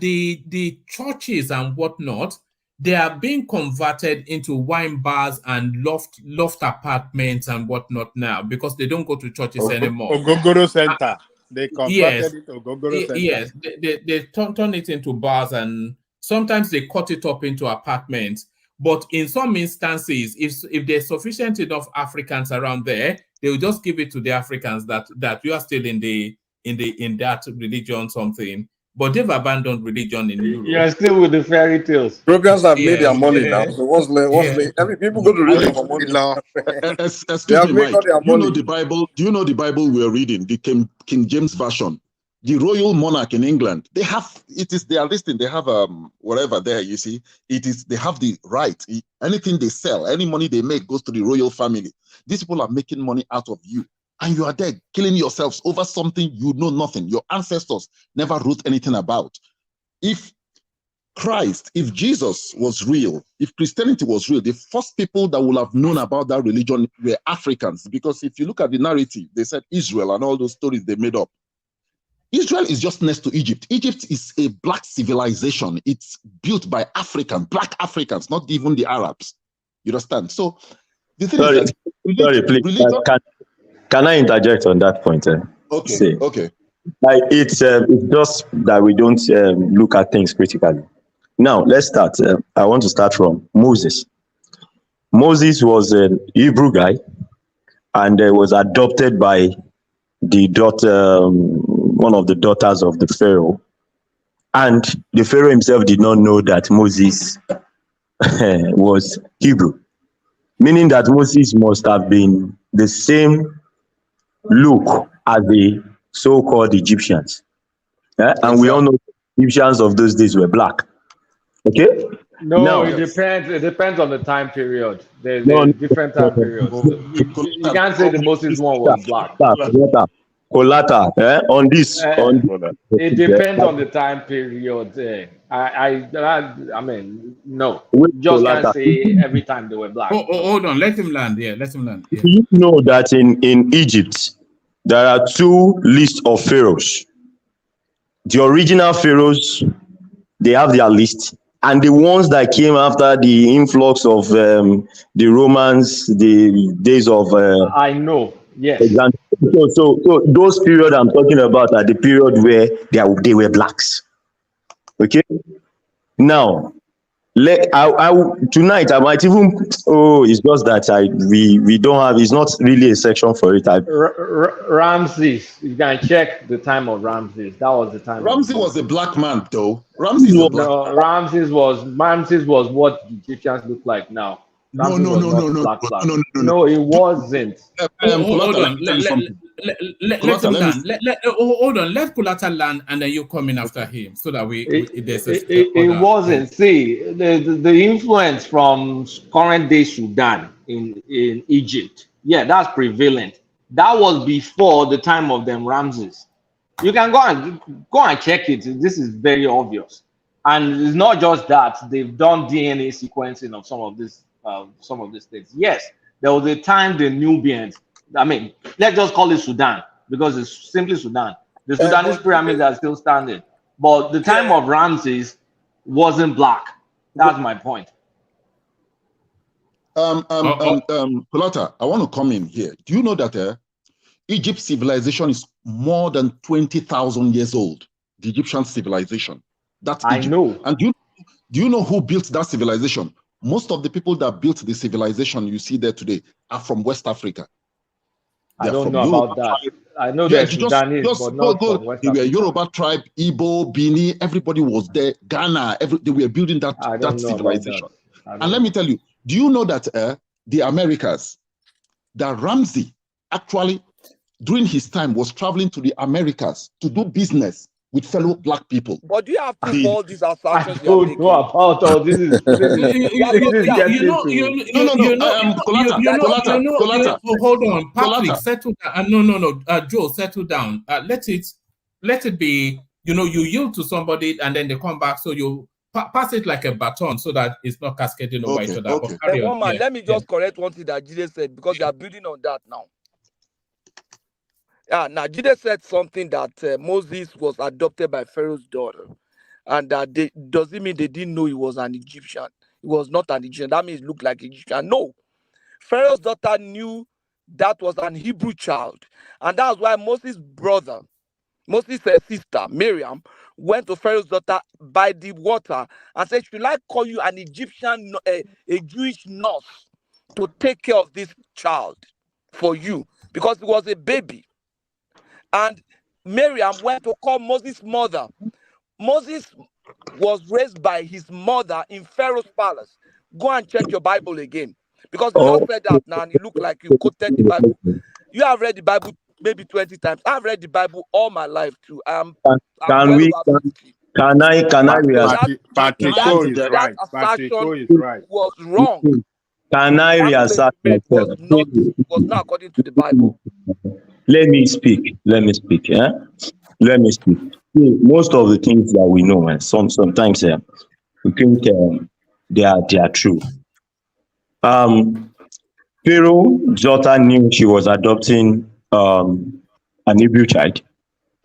the churches and whatnot, they are being converted into wine bars and loft apartments and whatnot now because they don't go to churches anymore. Ogogoro Center. They converted it to Ogogoro Center. Yes, they turn it into bars, and sometimes they cut it up into apartments. But in some instances, if there's sufficient enough Africans around there, they will just give it to the Africans that you are still in that religion something. But they've abandoned religion in Europe. You're still with the fairy tales. Europeans have made their money now. So what's every people go to religion for money now. Excuse me, Mike. Do you know the Bible? Do you know the Bible we're reading? The King James Version. The royal monarch in England, they have whatever there, you see, they have the right. Anything they sell, any money they make goes to the royal family. These people are making money out of you. And you are there killing yourselves over something you know nothing. Your ancestors never wrote anything about. If Jesus was real, if Christianity was real, the first people that would have known about that religion were Africans. Because if you look at the narrative, they said Israel and all those stories they made up. Israel is just next to Egypt. Egypt is a black civilization. It's built by black Africans, not even the Arabs. You understand? So the thing is that please. Can I interject on that point? Okay. Okay. It's just that we don't look at things critically. Now let's start. I want to start from Moses. Moses was a Hebrew guy, and was adopted by the daughter, one of the daughters of the Pharaoh, and the Pharaoh himself did not know that Moses was Hebrew, meaning that Moses must have been the same look as the so-called Egyptians. And we all know Egyptians of those days were black. Okay? No, now, it depends. It depends on the time period. There's different time periods. You can't say the Moses one was black. On this. It depends on the time period. I mean, no. Just can't say every time they were black. Hold on. Let him land. Yeah, let him land. Yeah. Do you know that in Egypt, there are two lists of pharaohs? The original pharaohs, they have their list. And the ones that came after the influx of the Romans, the days of... I know, yes. So those periods I'm talking about are the period where they were blacks. Okay? Now, tonight I might even... it's just that we don't have... It's not really a section for it. Ramses, you can check the time of Ramses. That was the time. Ramses was a black man, though. Ramses was what the Egyptians look like now. No, it wasn't. Hold on. Let him land. Hold on. Let Kulata land, and then you come in after him, so that it wasn't. See, the influence from current day Sudan in Egypt. Yeah, that's prevalent. That was before the time of them Ramses. You can go and check it. This is very obvious, and it's not just that they've done DNA sequencing of some of these things. Yes, there was a time the Nubians. I mean, let's just call it Sudan because it's simply Sudan. The Sudanese pyramids are still standing, but the time of Ramses wasn't black. That's my point. Kulata, I want to come in here. Do you know that Egypt's civilization is more than 20,000 years old? The Egyptian civilization. That's Egypt. I know. And do you know who built that civilization? Most of the people that built the civilization you see there today are from West Africa. I They're don't from know Yoruba about that. tribe. I know Yeah, they're Sudanese, but not from West They were Africa. Yoruba tribe, Igbo, Bini, everybody was there. Ghana, they were building that I don't know about civilization. that. And let me tell you, do you know that the Americas, that Ramsey actually, during his time, was traveling to the Americas to do business with fellow black people? But do you have proof The- for all these assertions I you are don't making? know about all this. Is Hold on, Patrick, settle down. No, Joe, settle down. Let it be. You yield to somebody, and then they come back. So you pass it like a baton, so that it's not cascading over each other. Okay. But one man, let me just correct one thing that Jide said, because they are building on that now. Yeah, now Jide said something that Moses was adopted by Pharaoh's daughter, and that does it mean they didn't know he was an Egyptian? He was not an Egyptian. That means he looked like Egyptian. No, Pharaoh's daughter knew that was an Hebrew child, and that's why Moses' sister Miriam went to Pharaoh's daughter by the water and said, "Should I call you an Egyptian, a Jewish nurse, to take care of this child for you?" Because he was a baby. And Miriam went to call Moses' mother. Moses was raised by his mother in Pharaoh's palace. Go and check your Bible again. Because you just said that now and it looked like you quoted the Bible. You have read the Bible maybe 20 times. I've read the Bible all my life too. I'm Can well we? over 50. Can I reassert? That assertion was wrong. Can I That reassert claim myself? was not according to the Bible. Let me speak. Let me speak. Let me speak. Most of the things that we know, and sometimes we think they are true. Pharaoh's daughter knew she was adopting an Hebrew child.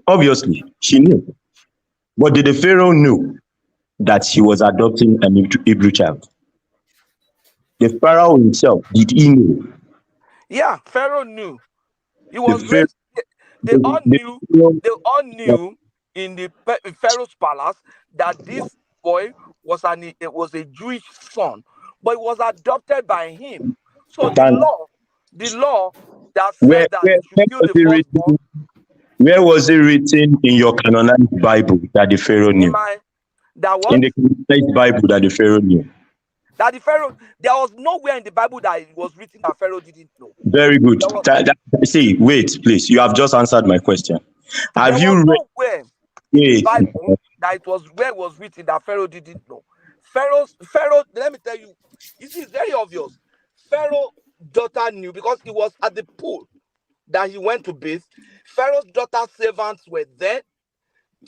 Obviously, she knew. But did the Pharaoh know that she was adopting an Hebrew child? The Pharaoh himself, did he know? Yeah, Pharaoh knew. He was raised. They all knew in the Pharaoh's palace that this boy was a Jewish son, but he was adopted by him. So the law that said that they should kill the firstborn. Where was it written in your canonized Bible that the Pharaoh knew? In the canonized Bible that the Pharaoh knew. That the Pharaoh, there was nowhere in the Bible that it was written that Pharaoh didn't know. Very good. See, wait, please. You have just answered my question. Have you read? Nowhere in the Bible that it was written that Pharaoh didn't know. Pharaoh, let me tell you, it's very obvious. Pharaoh's daughter knew because he was at the pool that he went to bathe. Pharaoh's daughter's servants were there.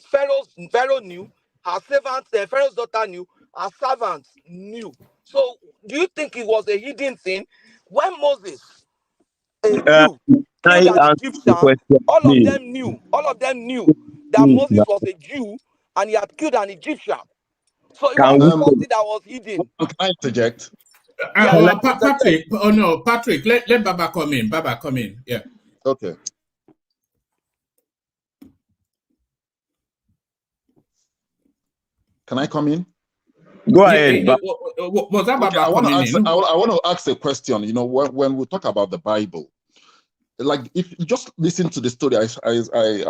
Pharaoh knew. Her servants, Pharaoh's daughter knew. Her servants knew. So, do you think it was a hidden thing? When Moses, a Jew, killed an Egyptian, all of them knew. All of them knew that Moses was a Jew and he had killed an Egyptian. So it wasn't something that was hidden. Can I interject? Patrick, Patrick, let Baba come in. Baba, come in. Yeah. Okay. Can I come in? Go ahead. Was that Baba coming in? I want to ask a question. When we talk about the Bible, like if you just listen to the story, I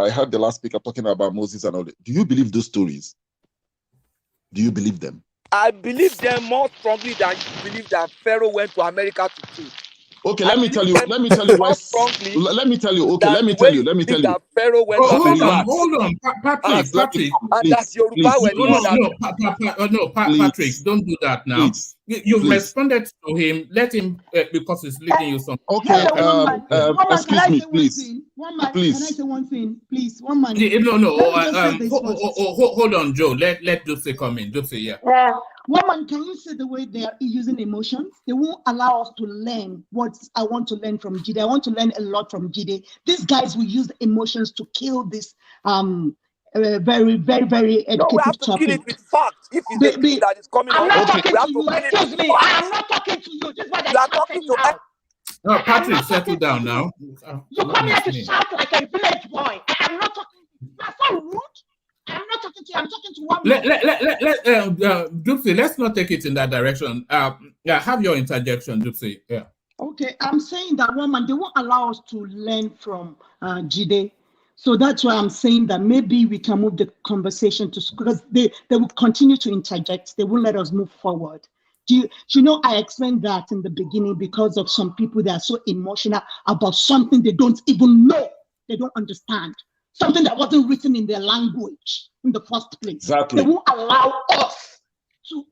heard the last speaker talking about Moses and all that. Do you believe those stories? Do you believe them? I believe them more strongly than you believe that Pharaoh went to America to kill. Okay, let me tell you why. Let me tell you. Okay, let me tell you. That Pharaoh went to America. Hold on, Patrick. And that Yoruba were Patrick, don't do that now. You've responded to him. Let him, because he's leading you something. Okay, excuse me, please. Please. Can I say one thing, please? One man. Hold on, Joe. Let Dupsy come in. Dupsy, yeah. One man, can you see the way they are using emotions? They won't allow us to learn what I want to learn from Jide. I want to learn a lot from Jide. These guys will use emotions to kill this very, very, very educated we have to topic. kill it with facts. If it's a thing that is coming I'm up, not talking we have to to you. kill it Excuse with me. facts. I am not talking to you. This is what You are talking to us. No, Patrick, settle down now. You come here to shout like a village boy. I am not talking. You are so rude. I'm not talking to you. I'm talking to one man. Dupsy, let's not take it in that direction. Have your interjection, Dupsy. Yeah. Okay, I'm saying that woman, they won't allow us to learn from Jide. So that's why I'm saying that maybe we can move the conversation to school, because they will continue to interject. They won't let us move forward. Do you know, I explained that in the beginning because of some people that are so emotional about something they don't even know. They don't understand. Something that wasn't written in their language in the first place. Exactly. They won't allow us to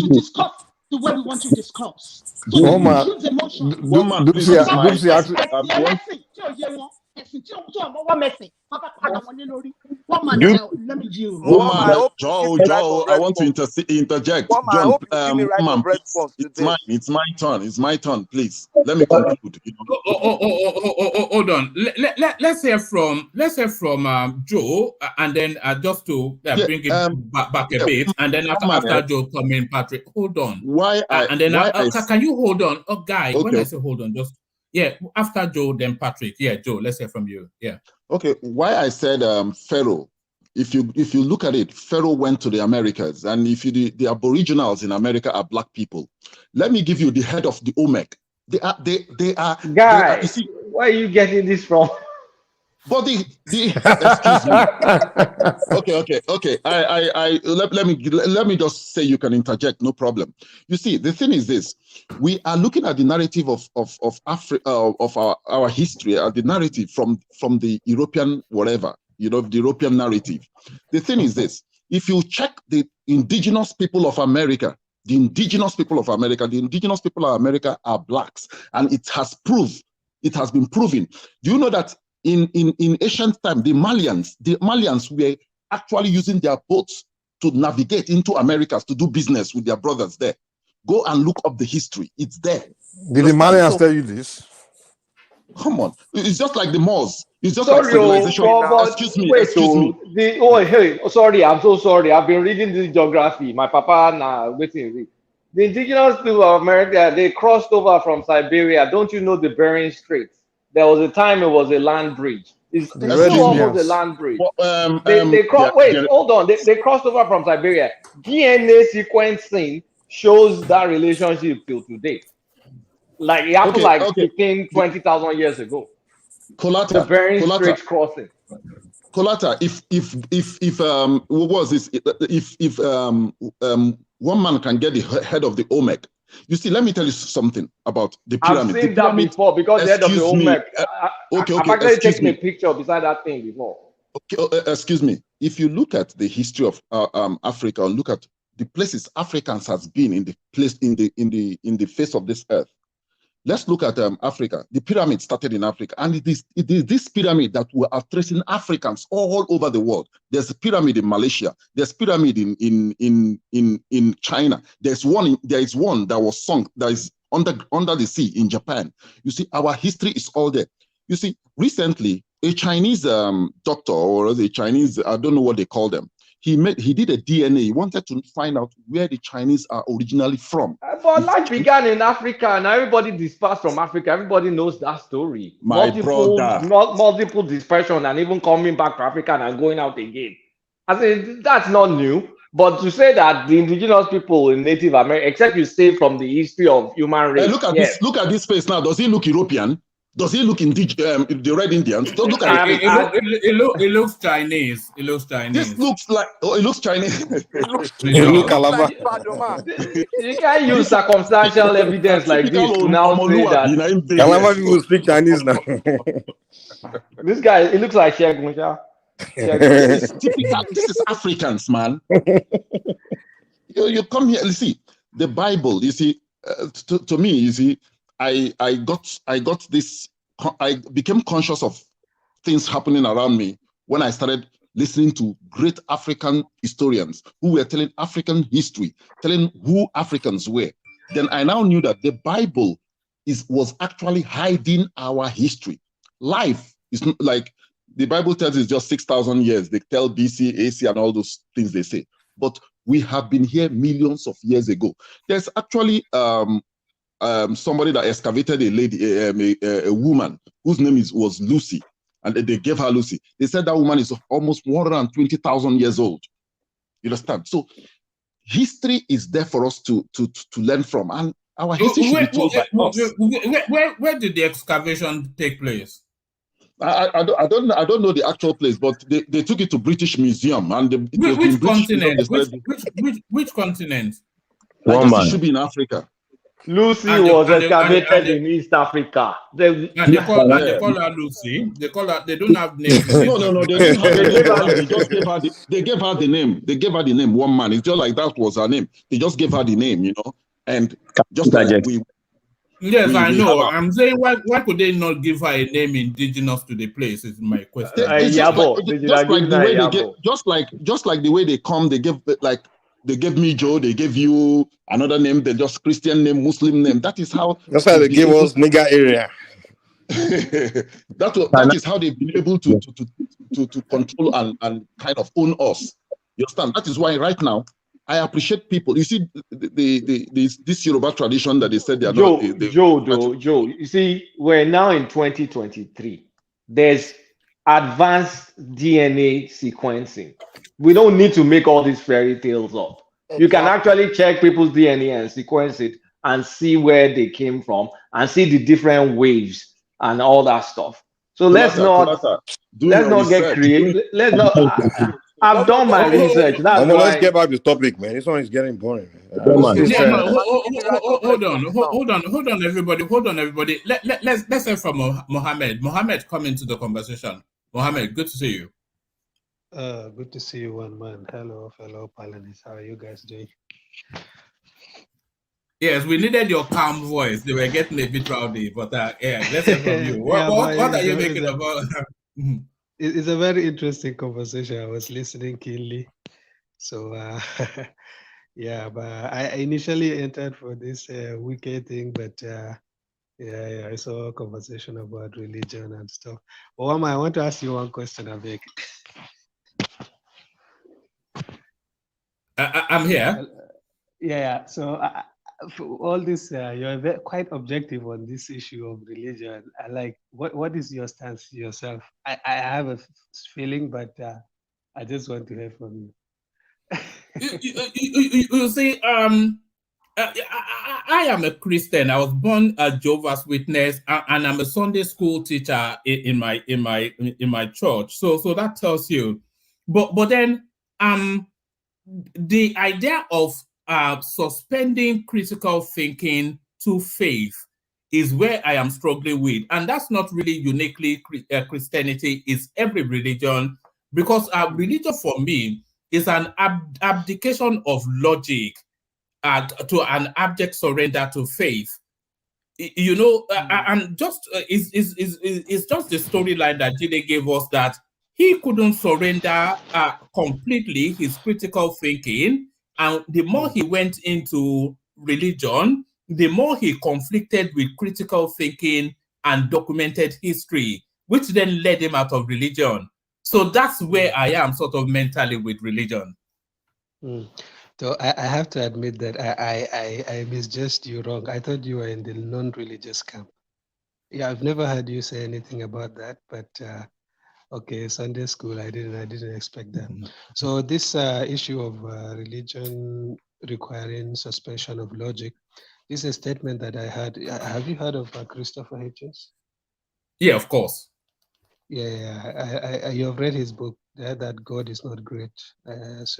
discuss the way we want to discuss. So they will use emotion. I want to interject. John, it's my turn. It's my turn, please. Let me conclude. Hold on. Let's hear from Joe, and then just to bring it back a bit, and then after Joe come in, Patrick. Hold on. Can you hold on? Oh, guy, when I say hold on, just after Joe, then Patrick. Yeah, Joe, let's hear from you. Yeah. Okay. Why I said Pharaoh. If you look at it, Pharaoh went to the Americas, and if the Aboriginals in America are black people, let me give you the head of the Olmec. They are. Guys, you see, where are you getting this from? But excuse me. Okay. Let me just say you can interject, no problem. You see, the thing is this: we are looking at the narrative of Africa, of our history, the narrative from the European whatever, the European narrative. The thing is this: if you check the indigenous people of America, the indigenous people of America are blacks, and it has been proven. Do you know that in ancient time, the Malians were actually using their boats to navigate into Americas to do business with their brothers there? Go and look up the history. It's there. Did the Malians tell you this? Come on. It's just like the Moors. It's just like civilization. Excuse me. Hey, sorry, I'm so sorry. I've been reading this geography. My papa now waiting. The indigenous people of America, they crossed over from Siberia. Don't you know the Bering Strait? There was a time it was a land bridge. It's still almost a land bridge. They hold on. They crossed over from Siberia. DNA sequencing shows that relationship till today. Like it happened 15, 20,000 years ago. The Bering Strait crossing. Colata, if what was this? If one man can get the head of the Olmec. You see, let me tell you something about the pyramid. I've seen that before because the head of the Olmec. I've actually taken a picture beside that thing before. Okay, excuse me. If you look at the history of Africa, or look at the places Africans has been in the face of this earth. Let's look at Africa. The pyramid started in Africa, and it is this pyramid that we are tracing Africans all over the world. There's a pyramid in Malaysia. There's pyramid in China. There is one that was sunk that is under the sea in Japan. You see, our history is all there. You see, recently a Chinese doctor, or a Chinese, I don't know what they call them. He did a DNA. He wanted to find out where the Chinese are originally from. But life began in Africa, and everybody dispersed from Africa. Everybody knows that story. Multiple dispersion, and even coming back to Africa and going out again. I said that's not new. But to say that the indigenous people in Native America, except you say from the history of human race, look at this face now. Does he look European? Does he look the Red Indians? Don't look at it. It looks Chinese. It looks Chinese. This looks like it looks Chinese. It looks Calabar. You can't use circumstantial evidence like this to now say that Calabar people speak Chinese now. This guy, it looks like Sheikh. This is typical. This is Africans, man. You come here. You see the Bible. You see, to me, you see. I became conscious of things happening around me when I started listening to great African historians who were telling African history, telling who Africans were. Then I now knew that the Bible was actually hiding our history. Life is not like the Bible tells it's just 6,000 years. They tell BC, AC, and all those things they say. But we have been here millions of years ago. There's actually somebody that excavated a lady, a woman whose name was Lucy, and they gave her Lucy. They said that woman is almost 120,000 years old. You understand? So history is there for us to learn from, and Our history should be told by us. Where did the excavation take place? I don't know the actual place, but they took it to British Museum, and it was Which in British continent? Museum. Which continent? I guess it should be in Africa. Lucy was excavated in East Africa. They call her Lucy. They call her. They don't have names in No, they didn't have the name. They just gave her they gave her the name. They gave her the name. One man. It's just like that was her name. They just gave her the name, and just like we. Yes, I know. I'm saying why could they not give her a name indigenous to the place? Is my question. Just like the way they come, they gave me Joe, they gave you another name, they just Christian name, Muslim name. That is how. That's how they gave us nigger area. that is how they've been able to control and kind of own us. You understand? That is why right now I appreciate people. You see, this Yoruba tradition that they said they are Joe. You see, we're now in 2023. There's advanced DNA sequencing. We don't need to make all these fairy tales up. You can actually check people's DNA and sequence it and see where they came from and see the different waves and all that stuff. So let's not get creative. Let's not. I've done my research. That's why. Let's get back to the topic, man. This one is getting boring. Hold on, everybody. Let's hear from Mohammed. Mohammed, come into the conversation. Mohammed, good to see you. Good to see you, one man. Hello, fellow Fulanis. How are you guys doing? Yes, we needed your calm voice. They were getting a bit rowdy, but yeah, let's hear from you. What are you making about? It's a very interesting conversation. I was listening keenly. So, yeah, but I initially entered for this Wike thing, but yeah, I saw a conversation about religion and stuff. But Wama, I want to ask you one question, Abek. I'm here. Yeah. So for all this, you're quite objective on this issue of religion. I like, what is your stance yourself? I have a feeling, but I just want to hear from you. You see, I am a Christian. I was born a Jehovah's Witness, and I'm a Sunday school teacher in my church. So that tells you. But then the idea of suspending critical thinking to faith is where I am struggling with, and that's not really uniquely Christianity. It's every religion, because religion for me is an abdication of logic to an abject surrender to faith. And just it's just the storyline that Jide gave us, that he couldn't surrender completely his critical thinking, and the more he went into religion, the more he conflicted with critical thinking and documented history, which then led him out of religion. So that's where I am sort of mentally with religion. So I have to admit that I misjudged you wrong. I thought you were in the non-religious camp. Yeah, I've never heard you say anything about that, but okay, Sunday school, I didn't expect that. So this issue of religion requiring suspension of logic, this is a statement that I heard. Have you heard of Christopher Hitchens? Yeah, of course. Yeah, you have read his book, that God is not great.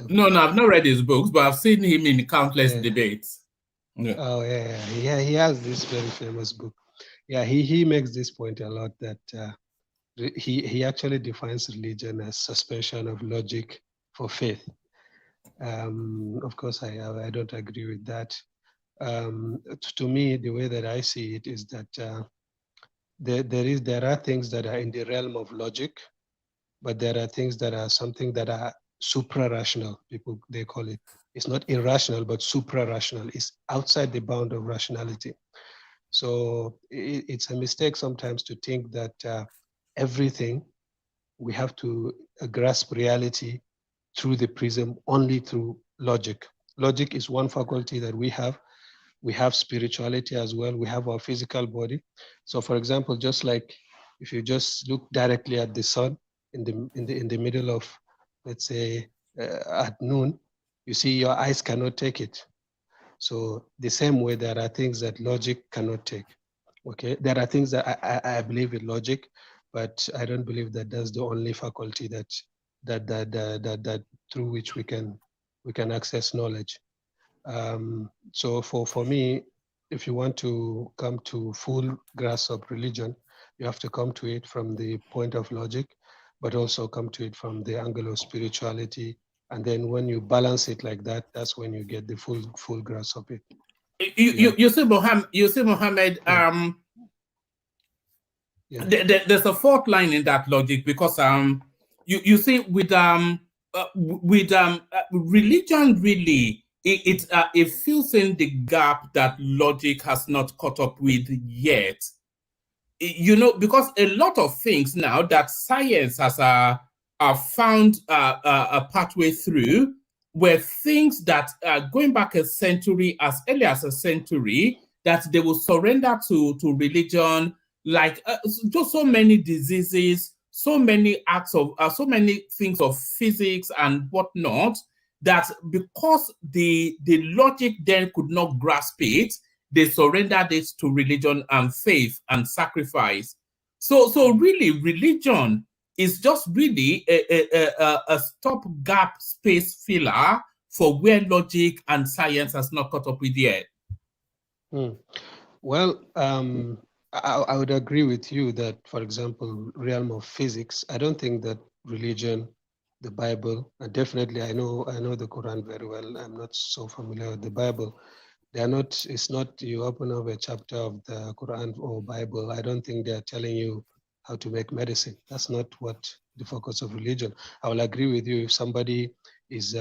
No, I've not read his books, but I've seen him in countless debates. Yeah. Oh, yeah, he has this very famous book. Yeah, he makes this point a lot, that he actually defines religion as suspension of logic for faith. Of course, I don't agree with that. To me, the way that I see it is that there are things that are in the realm of logic, but there are things that are something that are supra-rational. People, they call it. It's not irrational, but supra-rational. It's outside the bound of rationality. So it's a mistake sometimes to think that everything, we have to grasp reality through the prism only through logic. Logic is one faculty that we have. We have spirituality as well. We have our physical body. So for example, just like if you just look directly at the sun in the middle of, let's say, at noon, you see your eyes cannot take it. So the same way, there are things that logic cannot take. Okay, there are things that I believe in logic, but I don't believe that that's the only faculty that through which we can access knowledge. So for me, if you want to come to full grasp of religion, you have to come to it from the point of logic, but also come to it from the angle of spirituality. And then when you balance it like that, that's when you get the full grasp of it. You see, Mohammed, there's a fault line in that logic, because you see with religion, really it fills in the gap that logic has not caught up with yet. You know, because a lot of things now that science has found a pathway through were things that going back a century, as early as a century, that they will surrender to religion, like just so many diseases, so many acts of so many things of physics and whatnot, that because the logic then could not grasp it, they surrendered it to religion and faith and sacrifice. So really, religion is just really a stopgap space filler for where logic and science has not caught up with yet. Well, I would agree with you that, for example, realm of physics, I don't think that religion, the Bible, and definitely I know the Quran very well. I'm not so familiar with the Bible. They are not. It's not you open up a chapter of the Quran or Bible. I don't think they are telling you how to make medicine. That's not what the focus of religion. I will agree with you if somebody is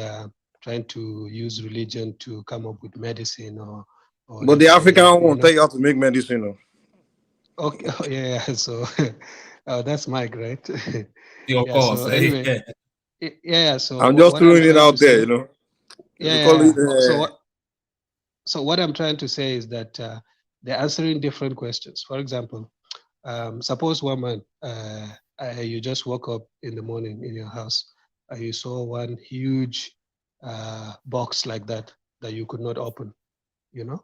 trying to use religion to come up with medicine or but the African won't tell you how to make medicine. No? Okay, oh, yeah. So that's Mike, right? Of course. So anyway, So I'm just throwing it out there, you know. So what I'm trying to say is that they're answering different questions. For example, suppose one man, you just woke up in the morning in your house, you saw one huge box like that you could not open, you know,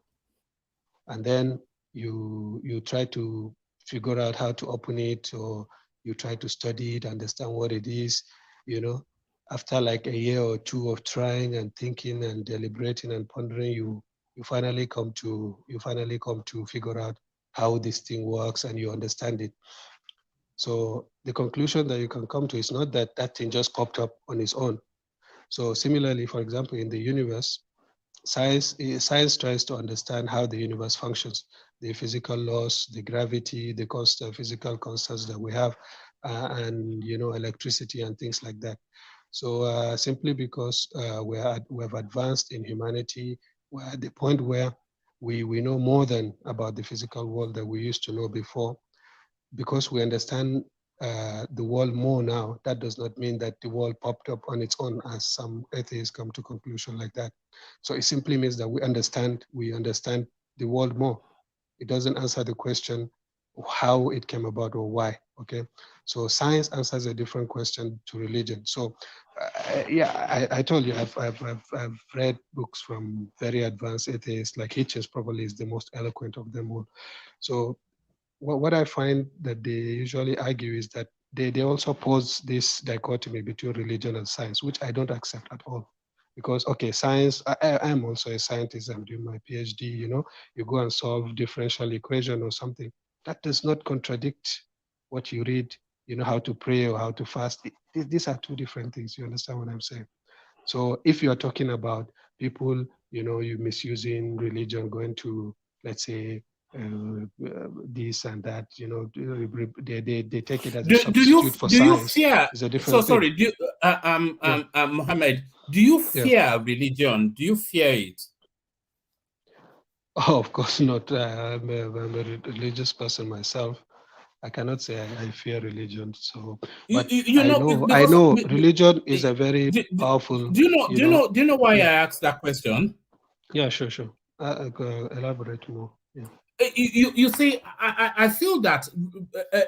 and then you try to figure out how to open it, or you try to study it, understand what it is, you know. After like a year or two of trying and thinking and deliberating and pondering, you finally come to figure out how this thing works and you understand it. So the conclusion that you can come to is not that thing just popped up on its own. So similarly, for example, in the universe, science tries to understand how the universe functions, the physical laws, the gravity, the physical constants that we have, and you know, electricity and things like that. So simply because we have advanced in humanity, we're at the point where we know more than about the physical world that we used to know before. Because we understand the world more now, that does not mean that the world popped up on its own, as some atheists come to conclusion like that. So it simply means that we understand the world more. It doesn't answer the question how it came about or why. Okay, so science answers a different question to religion. So I told you I've read books from very advanced atheists, like Hitchens probably is the most eloquent of them all. So what I find that they usually argue is that they also pose this dichotomy between religion and science, which I don't accept at all. Because, okay, science, I'm also a scientist, I'm doing my PhD, you know, you go and solve differential equation or something. That does not contradict what you read, you know, how to pray or how to fast. These are two different things, you understand what I'm saying? So if you're talking about people, you know, you misusing religion, going to, let's say, this and that, you know, they take it as a substitute for science. Fear? It's a different thing. Sorry, Mohammed, do you fear religion? Do you fear it? Oh, of course not. I'm a religious person myself. I cannot say I fear religion. So, but I know religion is a very powerful. Do you know why I asked that question? Yeah, sure. Elaborate more. Yeah. You see, I feel that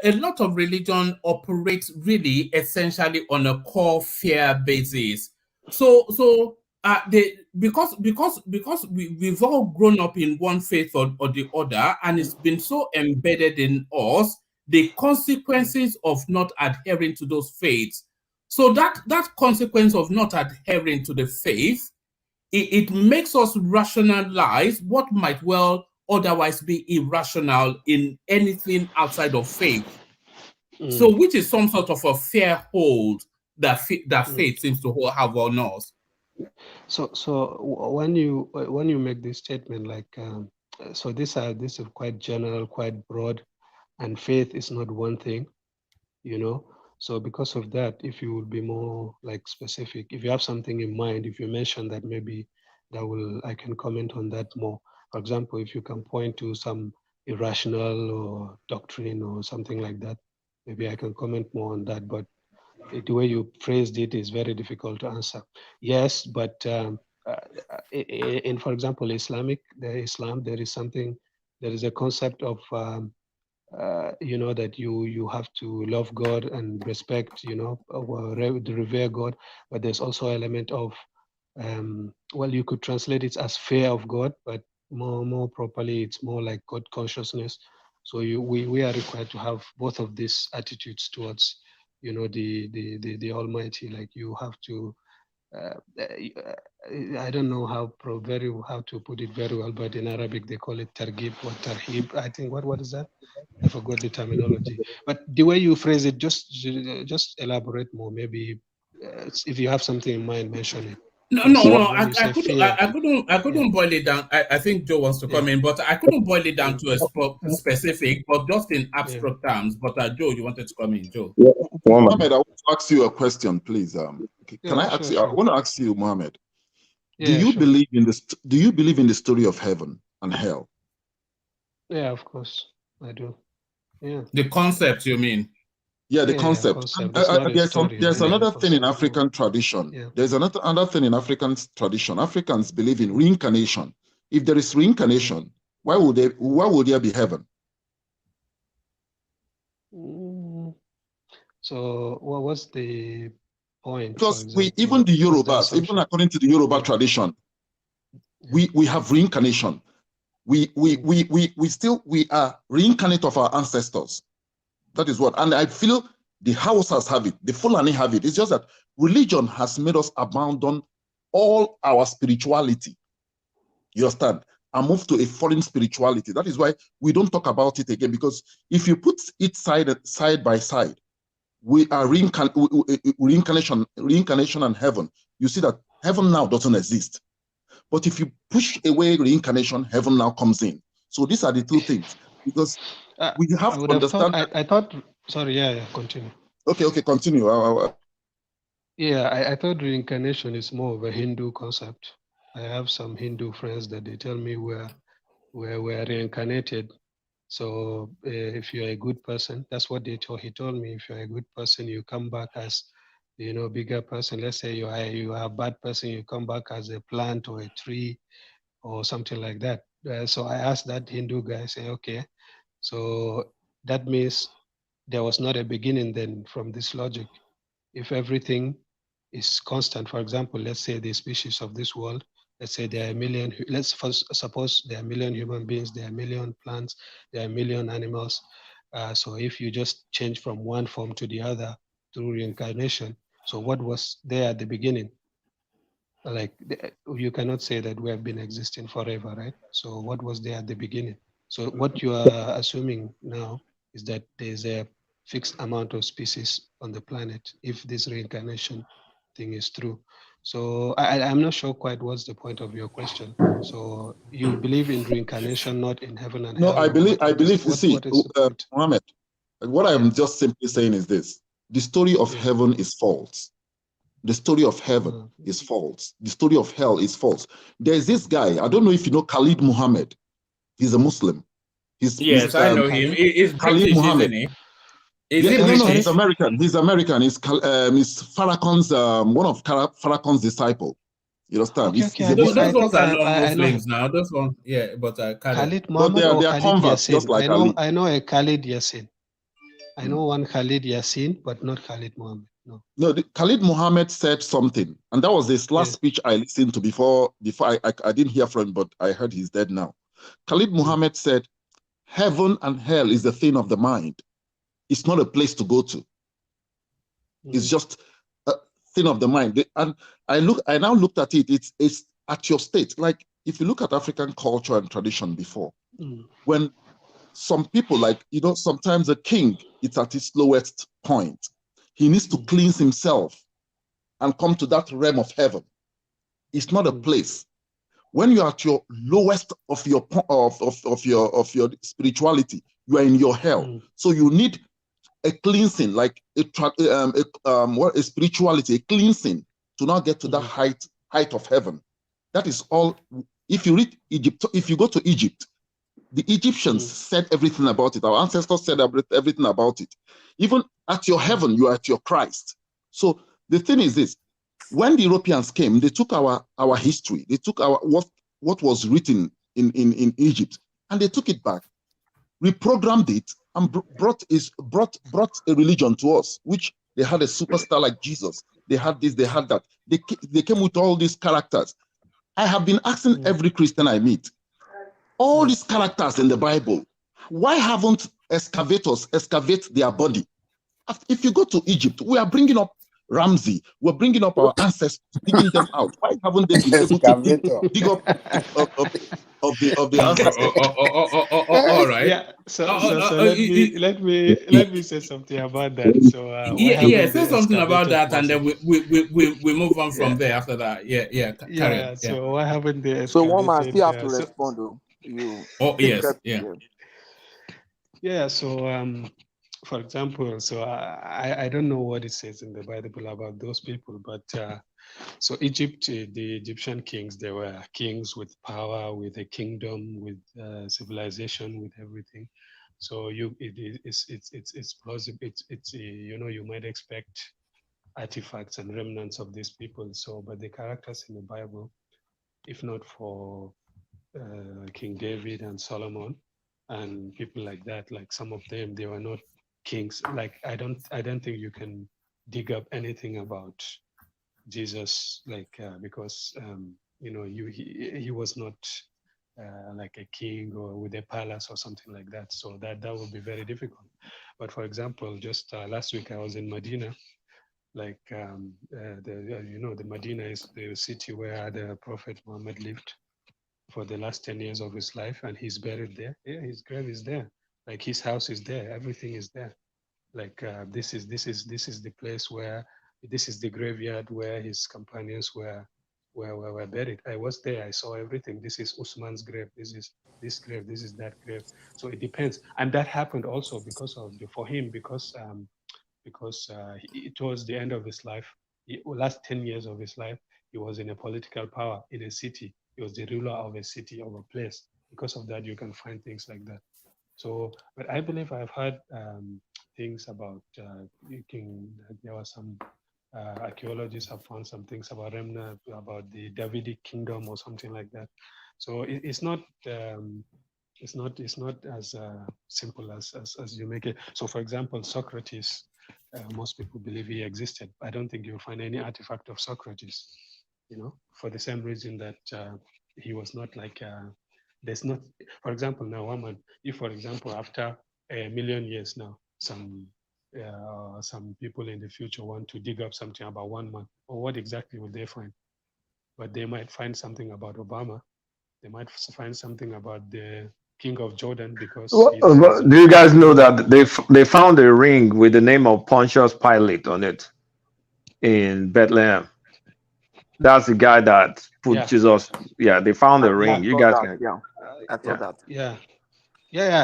a lot of religion operates really essentially on a core fear basis. So because we've all grown up in one faith or the other, and it's been so embedded in us, the consequences of not adhering to those faiths. So that consequence of not adhering to the faith, it makes us rationalize what might well otherwise be irrational in anything outside of faith. So which is some sort of a fair hold that faith seems to have on us. So when you make this statement, like so this is quite general, quite broad, and faith is not one thing, you know. So because of that, if you would be more like specific, if you have something in mind, if you mention that, maybe I can comment on that more. For example, if you can point to some irrational or doctrine or something like that, maybe I can comment more on that. But the way you phrased it is very difficult to answer. Yes, but in, for example, Islam, there is a concept of you know, that you have to love God and respect, you know, revere God, but there's also an element of well, you could translate it as fear of God, but more properly, it's more like God consciousness. So we are required to have both of these attitudes towards, you know, the Almighty. Like you have to. I don't know how to put it very well, but in Arabic they call it targhib or tarhib. I think what is that? I forgot the terminology. But the way you phrase it, just elaborate more. Maybe if you have something in mind, mention it. No. I couldn't boil it down. I think Joe wants to come in, but I couldn't boil it down to a specific, but just in abstract terms. But Joe, you wanted to come in, Joe. Yeah. Mohammed, I want to ask you a question, please. Can I ask you? I want to ask you, Mohammed. Do you believe in this? Do you believe in the story of heaven and hell? Yeah, of course, I do. Yeah. The concept, you mean? Yeah, the concept. There's another thing in African tradition. Yeah. There's another thing in African tradition. Africans believe in reincarnation. If there is reincarnation, why would there be heaven? So what was the point? Because even the Yorubas, even according to the Yoruba tradition, we have reincarnation. We are reincarnate of our ancestors. That is what, and I feel the Hausas have it, the Fulani have it. It's just that religion has made us abandon all our spirituality. You understand? And move to a foreign spirituality. That is why we don't talk about it again, because if you put it side by side, we are reincarnation and heaven. You see that heaven now doesn't exist. But if you push away reincarnation, heaven now comes in. So these are the two things, because we have to understand. I thought. Sorry. Yeah. Continue. Okay. Continue. Yeah, I thought reincarnation is more of a Hindu concept. I have some Hindu friends that they tell me we're reincarnated. So if you're a good person, that's what he told me. If you're a good person, you come back as, you know, bigger person. Let's say you are a bad person, you come back as a plant or a tree or something like that. So I asked that Hindu guy, I say, okay, so that means there was not a beginning then from this logic. If everything is constant, for example, let's say the species of this world, let's say there are a million, let's first suppose there are a million human beings, there are a million plants, there are a million animals. So if you just change from one form to the other through reincarnation, so what was there at the beginning? Like, you cannot say that we have been existing forever, right? So what was there at the beginning? So what you are assuming now is that there's a fixed amount of species on the planet if this reincarnation thing is true. So I'm not sure quite what's the point of your question. So you believe in reincarnation, not in heaven and hell? No, I believe. Mohammed, what I am just simply saying is this: the story of heaven is false. The story of heaven is false. The story of hell is false. There's this guy, I don't know if you know Khalid Muhammad. He's a Muslim. I know him. He's Khalid British, Muhammad. isn't he? No, he's American. He's American. He's Farrakhan's one of Farrakhan's disciple. You understand? Those ones are non-Muslims now. Those ones, but Khalid Muhammad or Khalid converts, Yassin. just like Ali. I know a Khalid Yassin. I know one Khalid Yassin, but not Khalid Muhammad. No, Khalid Muhammad said something, and that was his last speech I listened to before I didn't hear from him, but I heard he's dead now. Khalid Muhammad said, heaven and hell is a thing of the mind. It's not a place to go to. It's just a thing of the mind. And I now looked at it, it's at your state. Like if you look at African culture and tradition before, when some people, like, sometimes a king, it's at his lowest point. He needs to cleanse himself and come to that realm of heaven. It's not a place. When you're at your lowest of your spirituality, you are in your hell. So you need a cleansing, like a spirituality, a cleansing to now get to that height of heaven. That is all. If you read Egypt, if you go to Egypt, the Egyptians said everything about it. Our ancestors said everything about it. Even at your heaven, you are at your Christ. So the thing is this: when the Europeans came, they took our history, they took our what was written in Egypt, and they took it back, reprogrammed it, and brought a religion to us, which they had a superstar like Jesus. They had this, they had that. They came with all these characters. I have been asking every Christian I meet, all these characters in the Bible, why haven't excavators excavate their body? If you go to Egypt, we are bringing up Ramsey, we're bringing up our ancestors, digging them out. Why haven't they been able to dig up of the ancestors? All right. Yeah. So let me say something about that. So say something about that, and then we move on from there after that. Carry on. So why haven't they So one man excavated? still have to respond though. Yeah. So for example, so I don't know what it says in the Bible about those people, but so Egypt, the Egyptian kings, they were kings with power, with a kingdom, with civilization, with everything. So it's plausible. It's you might expect artifacts and remnants of these people. So, but the characters in the Bible, if not for King David and Solomon and people like that, like some of them, they were not kings. Like I don't think you can dig up anything about Jesus, like because he was not like a king or with a palace or something like that. So that would be very difficult. But for example, just last week I was in Medina. Like the Medina is the city where the Prophet Muhammad lived for the last 10 years of his life, and he's buried there. Yeah, his grave is there. Like his house is there. Everything is there. Like this is the place where, this is the graveyard where his companions were buried. I was there. I saw everything. This is Usman's grave. This is this grave. This is that grave. So it depends. And that happened also because towards the end of his life, last 10 years of his life, he was in a political power in a city. He was the ruler of a city, of a place. Because of that, you can find things like that. So, but I believe I've heard things about there were some archaeologists have found some things about Remna, about the Davidic kingdom or something like that. So it's not as simple as you make it. So, for example, Socrates, most people believe he existed. I don't think you'll find any artifact of Socrates. For the same reason that he was not like. There's not, for example, now woman. If, for example, after 1,000,000 years now, some people in the future want to dig up something about one man, or what exactly will they find? But they might find something about Obama. They might find something about the King of Jordan, because do you guys know that they found a ring with the name of Pontius Pilate on it in Bethlehem? That's the guy that put Jesus. Yeah, they found the ring. You guys can. I thought that. Yeah.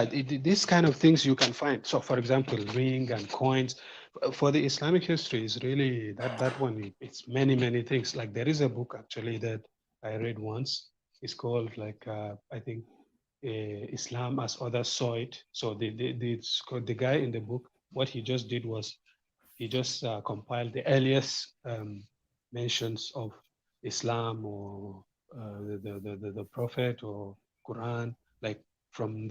These kind of things you can find. So, for example, ring and coins. For the Islamic history, is really that one. It's many things. Like there is a book actually that I read once. It's called I think Islam as Others Saw It. So the guy in the book, what he just did was he just compiled the earliest mentions of Islam or the Prophet or Quran, like from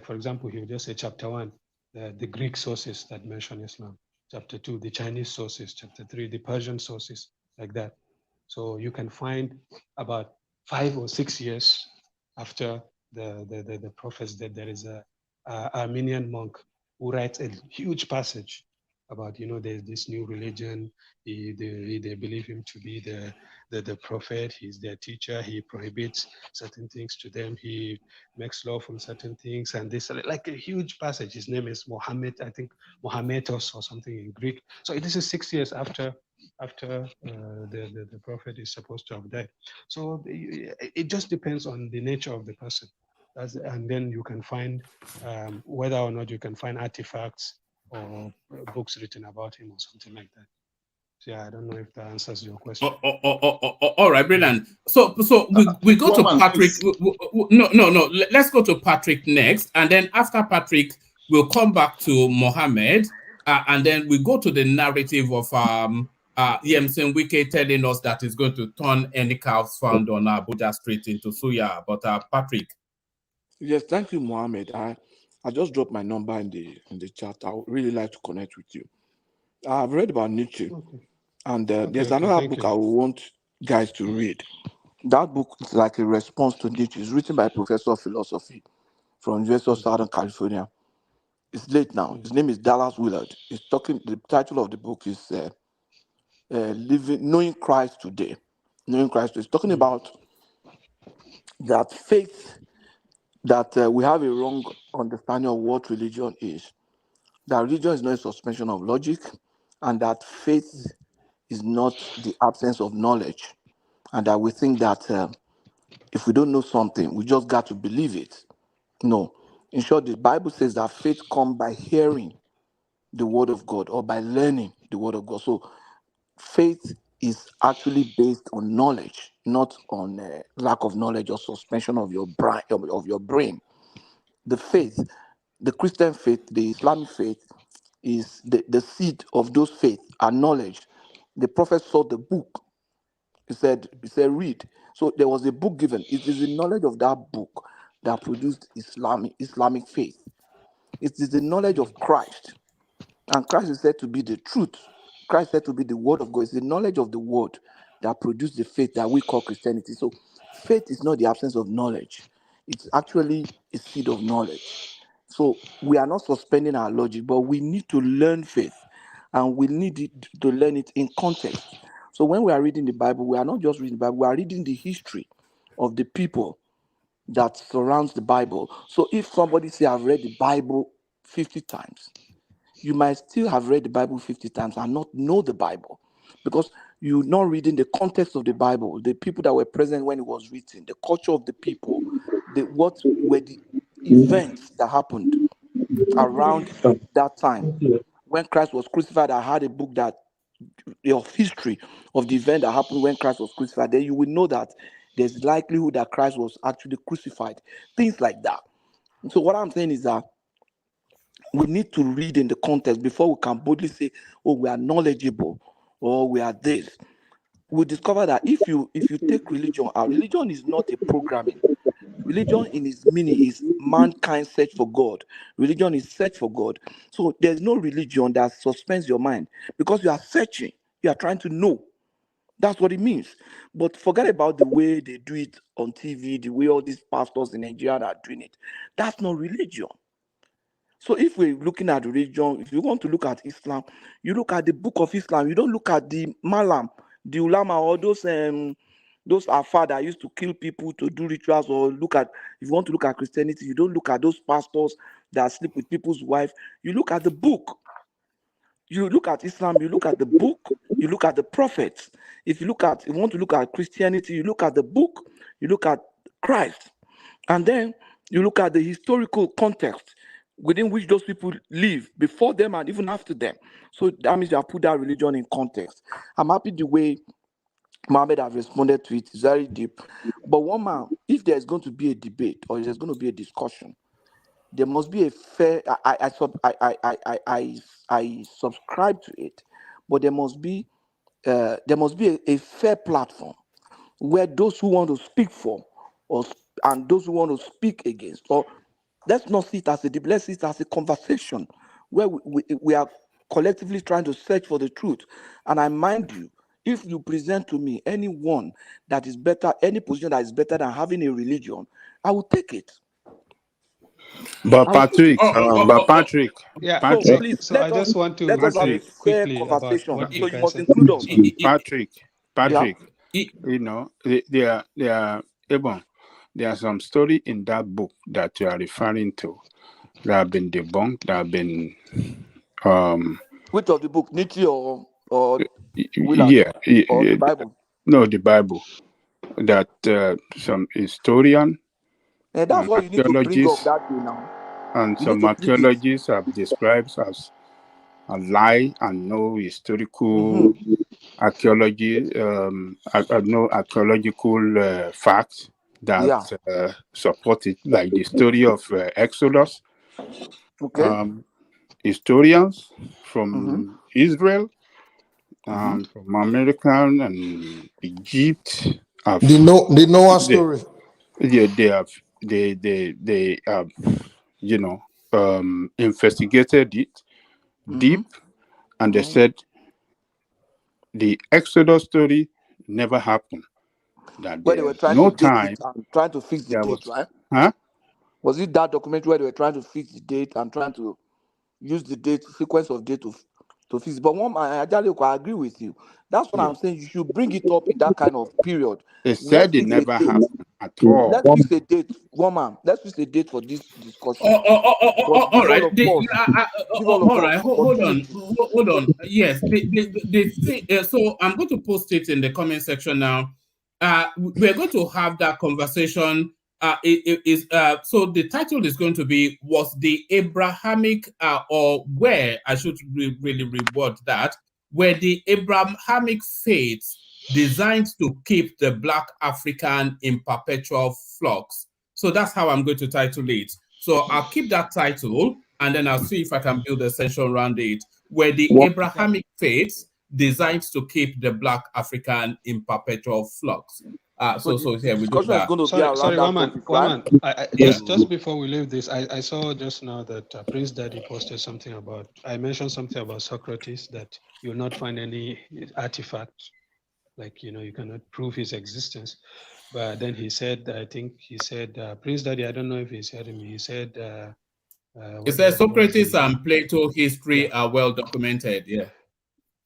for example, he would just say chapter 1, the Greek sources that mention Islam. chapter 2, the Chinese sources, chapter 3, the Persian sources, like that. So you can find about 5 or 6 years after the prophets that there is a Armenian monk who writes a huge passage about, there's this new religion. They believe him to be the prophet. He's their teacher. He prohibits certain things to them. He makes law from certain things, and this like a huge passage. His name is Mohammed, I think Mohammedos or something in Greek. So this is 6 years after the prophet is supposed to have died. So it just depends on the nature of the person. And then you can find whether or not you can find artifacts or books written about him or something like that. So yeah, I don't know if that answers your question. All right, brilliant. So we go to Patrick. No. Let's go to Patrick next, and then after Patrick, we'll come back to Mohammed, and then we go to the narrative of Yemsen Wike telling us that he's going to turn any cows found on Abuja Street into Suya. But Patrick. Yes, thank you, Mohammed. I just dropped my number in the chat. I would really like to connect with you. I've read about Nietzsche, and there's another book I want guys to read. That book is like a response to Nietzsche. It's written by a professor of philosophy from University of Southern California. It's late now. His name is Dallas Willard. The title of the book is Knowing Christ Today. Knowing Christ Today. It's talking about that faith, that we have a wrong understanding of what religion is. That religion is not a suspension of logic, and that faith is not the absence of knowledge, and that we think that if we don't know something, we just got to believe it. No. In short, the Bible says that faith comes by hearing the word of God or by learning the word of God. So faith is actually based on knowledge, not on lack of knowledge or suspension of your brain. The faith, the Christian faith, the Islamic faith, is the seed of those faith and knowledge. The prophet saw the book. He said, read. So there was a book given. It is the knowledge of that book that produced Islamic faith. It is the knowledge of Christ. And Christ is said to be the truth. Christ is said to be the word of God. It's the knowledge of the word that produced the faith that we call Christianity. So faith is not the absence of knowledge. It's actually a seed of knowledge. So we are not suspending our logic, but we need to learn faith. And we need to learn it in context. So when we are reading the Bible, we are not just reading the Bible, we are reading the history of the people that surrounds the Bible. So if somebody say, I've read the Bible 50 times, you might still have read the Bible 50 times and not know the Bible, because you're not reading the context of the Bible, the people that were present when it was written, the culture of the people, what were the events that happened around that time. When Christ was crucified, I had a book that of history of the event that happened when Christ was crucified. Then you will know that there's likelihood that Christ was actually crucified. Things like that. So what I'm saying is that we need to read in the context before we can boldly say, oh, we are knowledgeable or we are this. We discover that if you take religion out, religion is not a programming. Religion in its meaning is mankind's search for God. Religion is search for God. So there's no religion that suspends your mind because you are searching. You are trying to know. That's what it means. But forget about the way they do it on TV, the way all these pastors in Nigeria are doing it. That's not religion. So if we're looking at religion, if you want to look at Islam, you look at the book of Islam. You don't look at the Malam, the Ulama, or those Afar that used to kill people to do rituals, or if you want to look at Christianity, you don't look at those pastors that sleep with people's wife. You look at the book. You look at Islam, you look at the book, you look at the prophets. If you want to look at Christianity, you look at the book, you look at Christ. And then you look at the historical context within which those people live before them and even after them. So that means you have put that religion in context. I'm happy the way Mohammed has responded to it. It's very deep. But if there's going to be a debate or there's going to be a discussion, there must be a fair. I subscribe to it, but there must be a fair platform where those who want to speak for and those who want to speak against, or let's not see it as a debate, let's see it as a conversation where we are collectively trying to search for the truth. And I mind you, if you present to me anyone that is better, any position that is better than having a religion, I will take it. But Patrick, So Patrick, please So I just want to let us have a say fair quickly about conversation. what you So you guys must said. include us. Patrick, you know, there are even there are some story in that book that you are referring to that have been debunked, that have been Which of the book, Nietzsche or Willard yeah, or the Bible? no, the Bible, that some historian And that's and what you need to bring up archaeologists that day now. and You need some to bring it. archaeologists have described as a lie and no historical archaeology, no archaeological facts that Yeah. support it, like the story of Exodus. Okay. Historians from Israel and from America and Egypt have The Noah story. they have investigated it deep, and they said the Exodus story never happened. That Where they were there's trying no to date it time and trying to fix the there date, was, right? huh? Was it that documentary where they were trying to fix the date and trying to use the date sequence of date to fix it? But one, I agree with you. That's what Yeah. I'm saying. You should bring it up in that kind of period. They Let's said it fix a never date. happened at all. Let's fix a date, woman. Let's fix a date for this discussion. But All give all right. of us, All right. Hold on. opportunity. Hold on. Yes. The thing, so I'm going to post it in the comment section now. We're going to have that conversation. So the title is going to be, was the Abrahamic or where I should really reword that, were the Abrahamic faiths designed to keep the Black African in perpetual flux? So that's how I'm going to title it. So I'll keep that title, and then I'll see if I can build a session around it, where the Abrahamic faiths designed to keep the Black African in perpetual flux. So here we go. Discussion is going to be around Sorry, that Waman. topic, right? Just before we leave this, I saw just now that Prince Daddy posted something about. I mentioned something about Socrates, that you will not find any artifact, like you cannot prove his existence. But then he said, I think he said, Prince Daddy, I don't know if he's hearing me. He said, it says Socrates and Plato history are well documented. Yeah.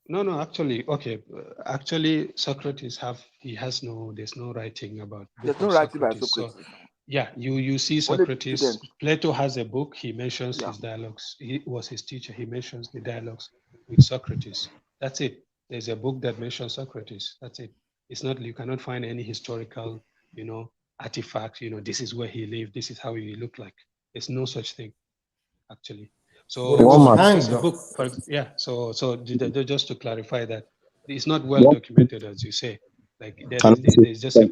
No, actually, okay. Actually, Socrates there's no writing about book There's no of writing by Socrates. So Socrates. yeah, you see Only Socrates. student. Plato has a book. He mentions his dialogues. He was his teacher. He mentions the dialogues with Socrates. That's it. There's a book that mentions Socrates. That's it. It's not, you cannot find any historical, artifact. This is where he lived. This is how he looked like. There's no such thing, actually. So it's just a book. So just to clarify that, it's not well documented, as you say. Like there's just a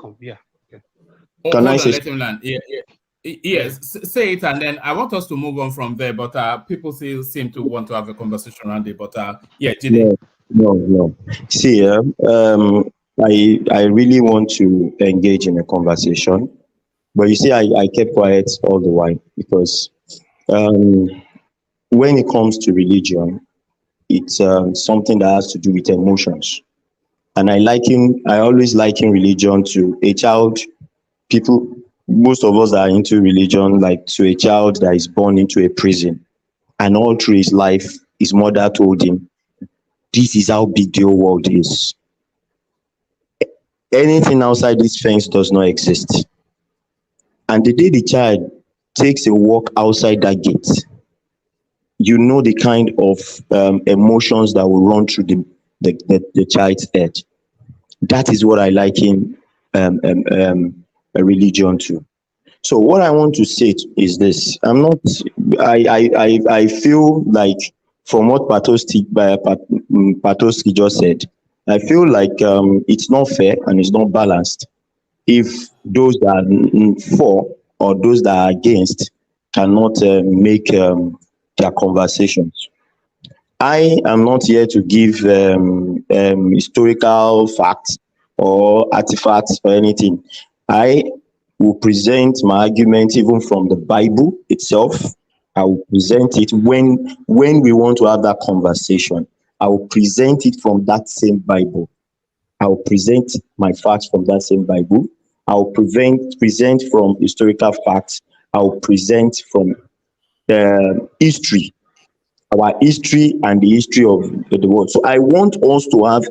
Hold on, let him land. Yes, say it, and then I want us to move on from there. But people still seem to want to have a conversation around it. But Jide. No. See, I really want to engage in a conversation, but you see, I kept quiet all the while because when it comes to religion, it's something that has to do with emotions, and I always liken religion to a child. Most of us that are into religion, like to a child that is born into a prison, and all through his life, his mother told him, this is how big the whole world is. Anything outside this fence does not exist. And the day the child takes a walk outside that gate, you know the kind of emotions that will run through the child's head. That is what I liken a religion to. So what I want to say is this: I feel like, from what Patoski just said, I feel like it's not fair and it's not balanced if those that are for or those that are against cannot make their conversations. I am not here to give historical facts or artifacts or anything. I will present my argument even from the Bible itself. I will present it when we want to have that conversation. I will present it from that same Bible. I will present my facts from that same Bible. I will present from historical facts. I will present from history, our history and the history of the world. So I want us to have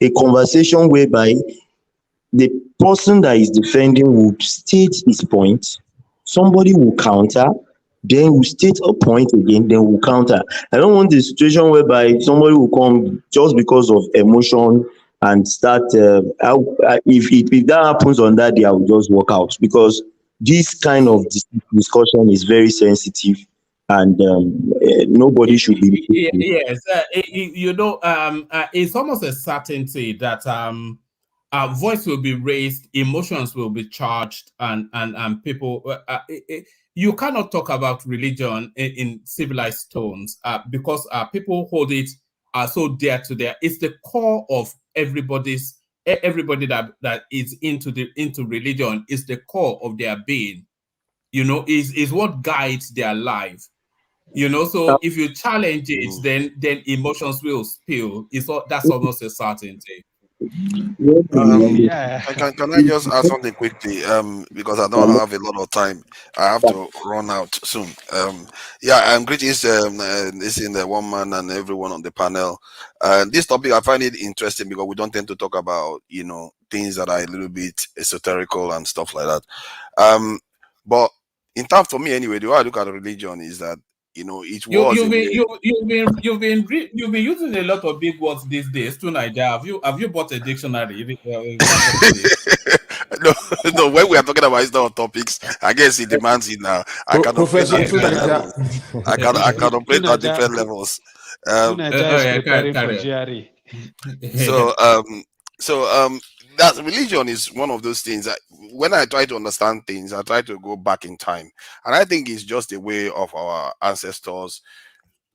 a conversation whereby the person that is defending will state his point, somebody will counter, then will state a point again, then will counter. I don't want the situation whereby somebody will come just because of emotion and start if that happens on that day, I will just walk out, because this kind of discussion is very sensitive, and nobody should be. Yes, it's almost a certainty that voice will be raised, emotions will be charged, and people. You cannot talk about religion in civilized tones because people hold it so dear to their. It's the core of everybody that is into religion. Is the core of their being. Is what guides their life. So if you challenge it, then emotions will spill. That's almost a certainty. Can I just add something quickly? Because I don't have a lot of time. I have to run out soon. Greetings, this in the one man and everyone on the panel. This topic I find it interesting because we don't tend to talk about things that are a little bit esoterical and stuff like that. But in terms, for me anyway, the way I look at religion is that it was. You've been using a lot of big words these days to Nigeria. Have you bought a dictionary? No. When we are talking about these topics, I guess it demands it now. I can operate at different levels. I can operate at different levels. Preparing for GRE. That religion is one of those things that when I try to understand things, I try to go back in time, and I think it's just a way of our ancestors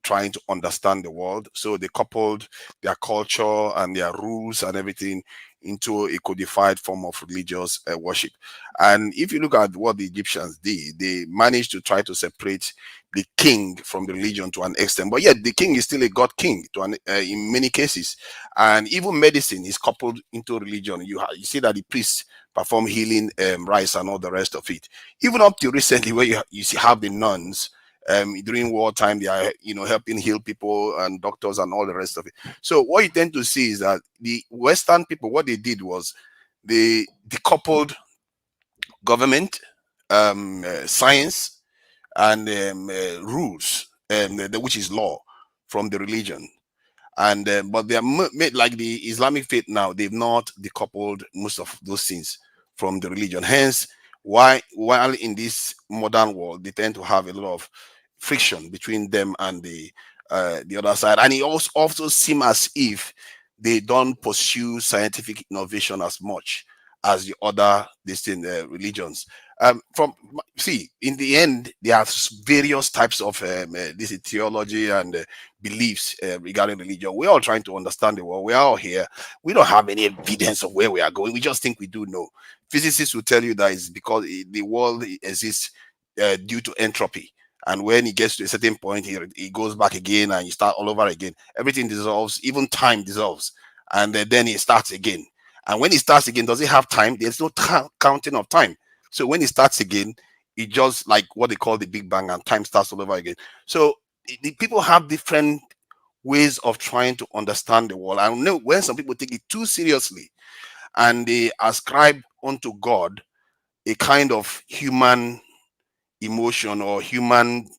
trying to understand the world. So they coupled their culture and their rules and everything into a codified form of religious worship. And if you look at what the Egyptians did, they managed to try to separate the king from the religion to an extent, but yet the king is still a god king in many cases. And even medicine is coupled into religion. You see that the priests perform healing rites and all the rest of it. Even up to recently, where you have the nuns during wartime, they are helping heal people and doctors and all the rest of it. So what you tend to see is that the Western people, what they did was they decoupled government, science, and rules, which is law, from the religion. And but they are made like the Islamic faith now. They've not decoupled most of those things from the religion. Hence, while in this modern world, they tend to have a lot of friction between them and the other side. And it also seems as if they don't pursue scientific innovation as much as the other distinct religions. In the end, there are various types of this theology and beliefs regarding religion. We're all trying to understand the world. We're all here. We don't have any evidence of where we are going. We just think we do know. Physicists will tell you that it's because the world exists due to entropy. And when it gets to a certain point, it goes back again and you start all over again. Everything dissolves, even time dissolves. And then it starts again. And when it starts again, does it have time? There's no counting of time. So when it starts again, it just like what they call the Big Bang, and time starts all over again. So the people have different ways of trying to understand the world. I know when some people take it too seriously and they ascribe unto God a kind of human emotion or human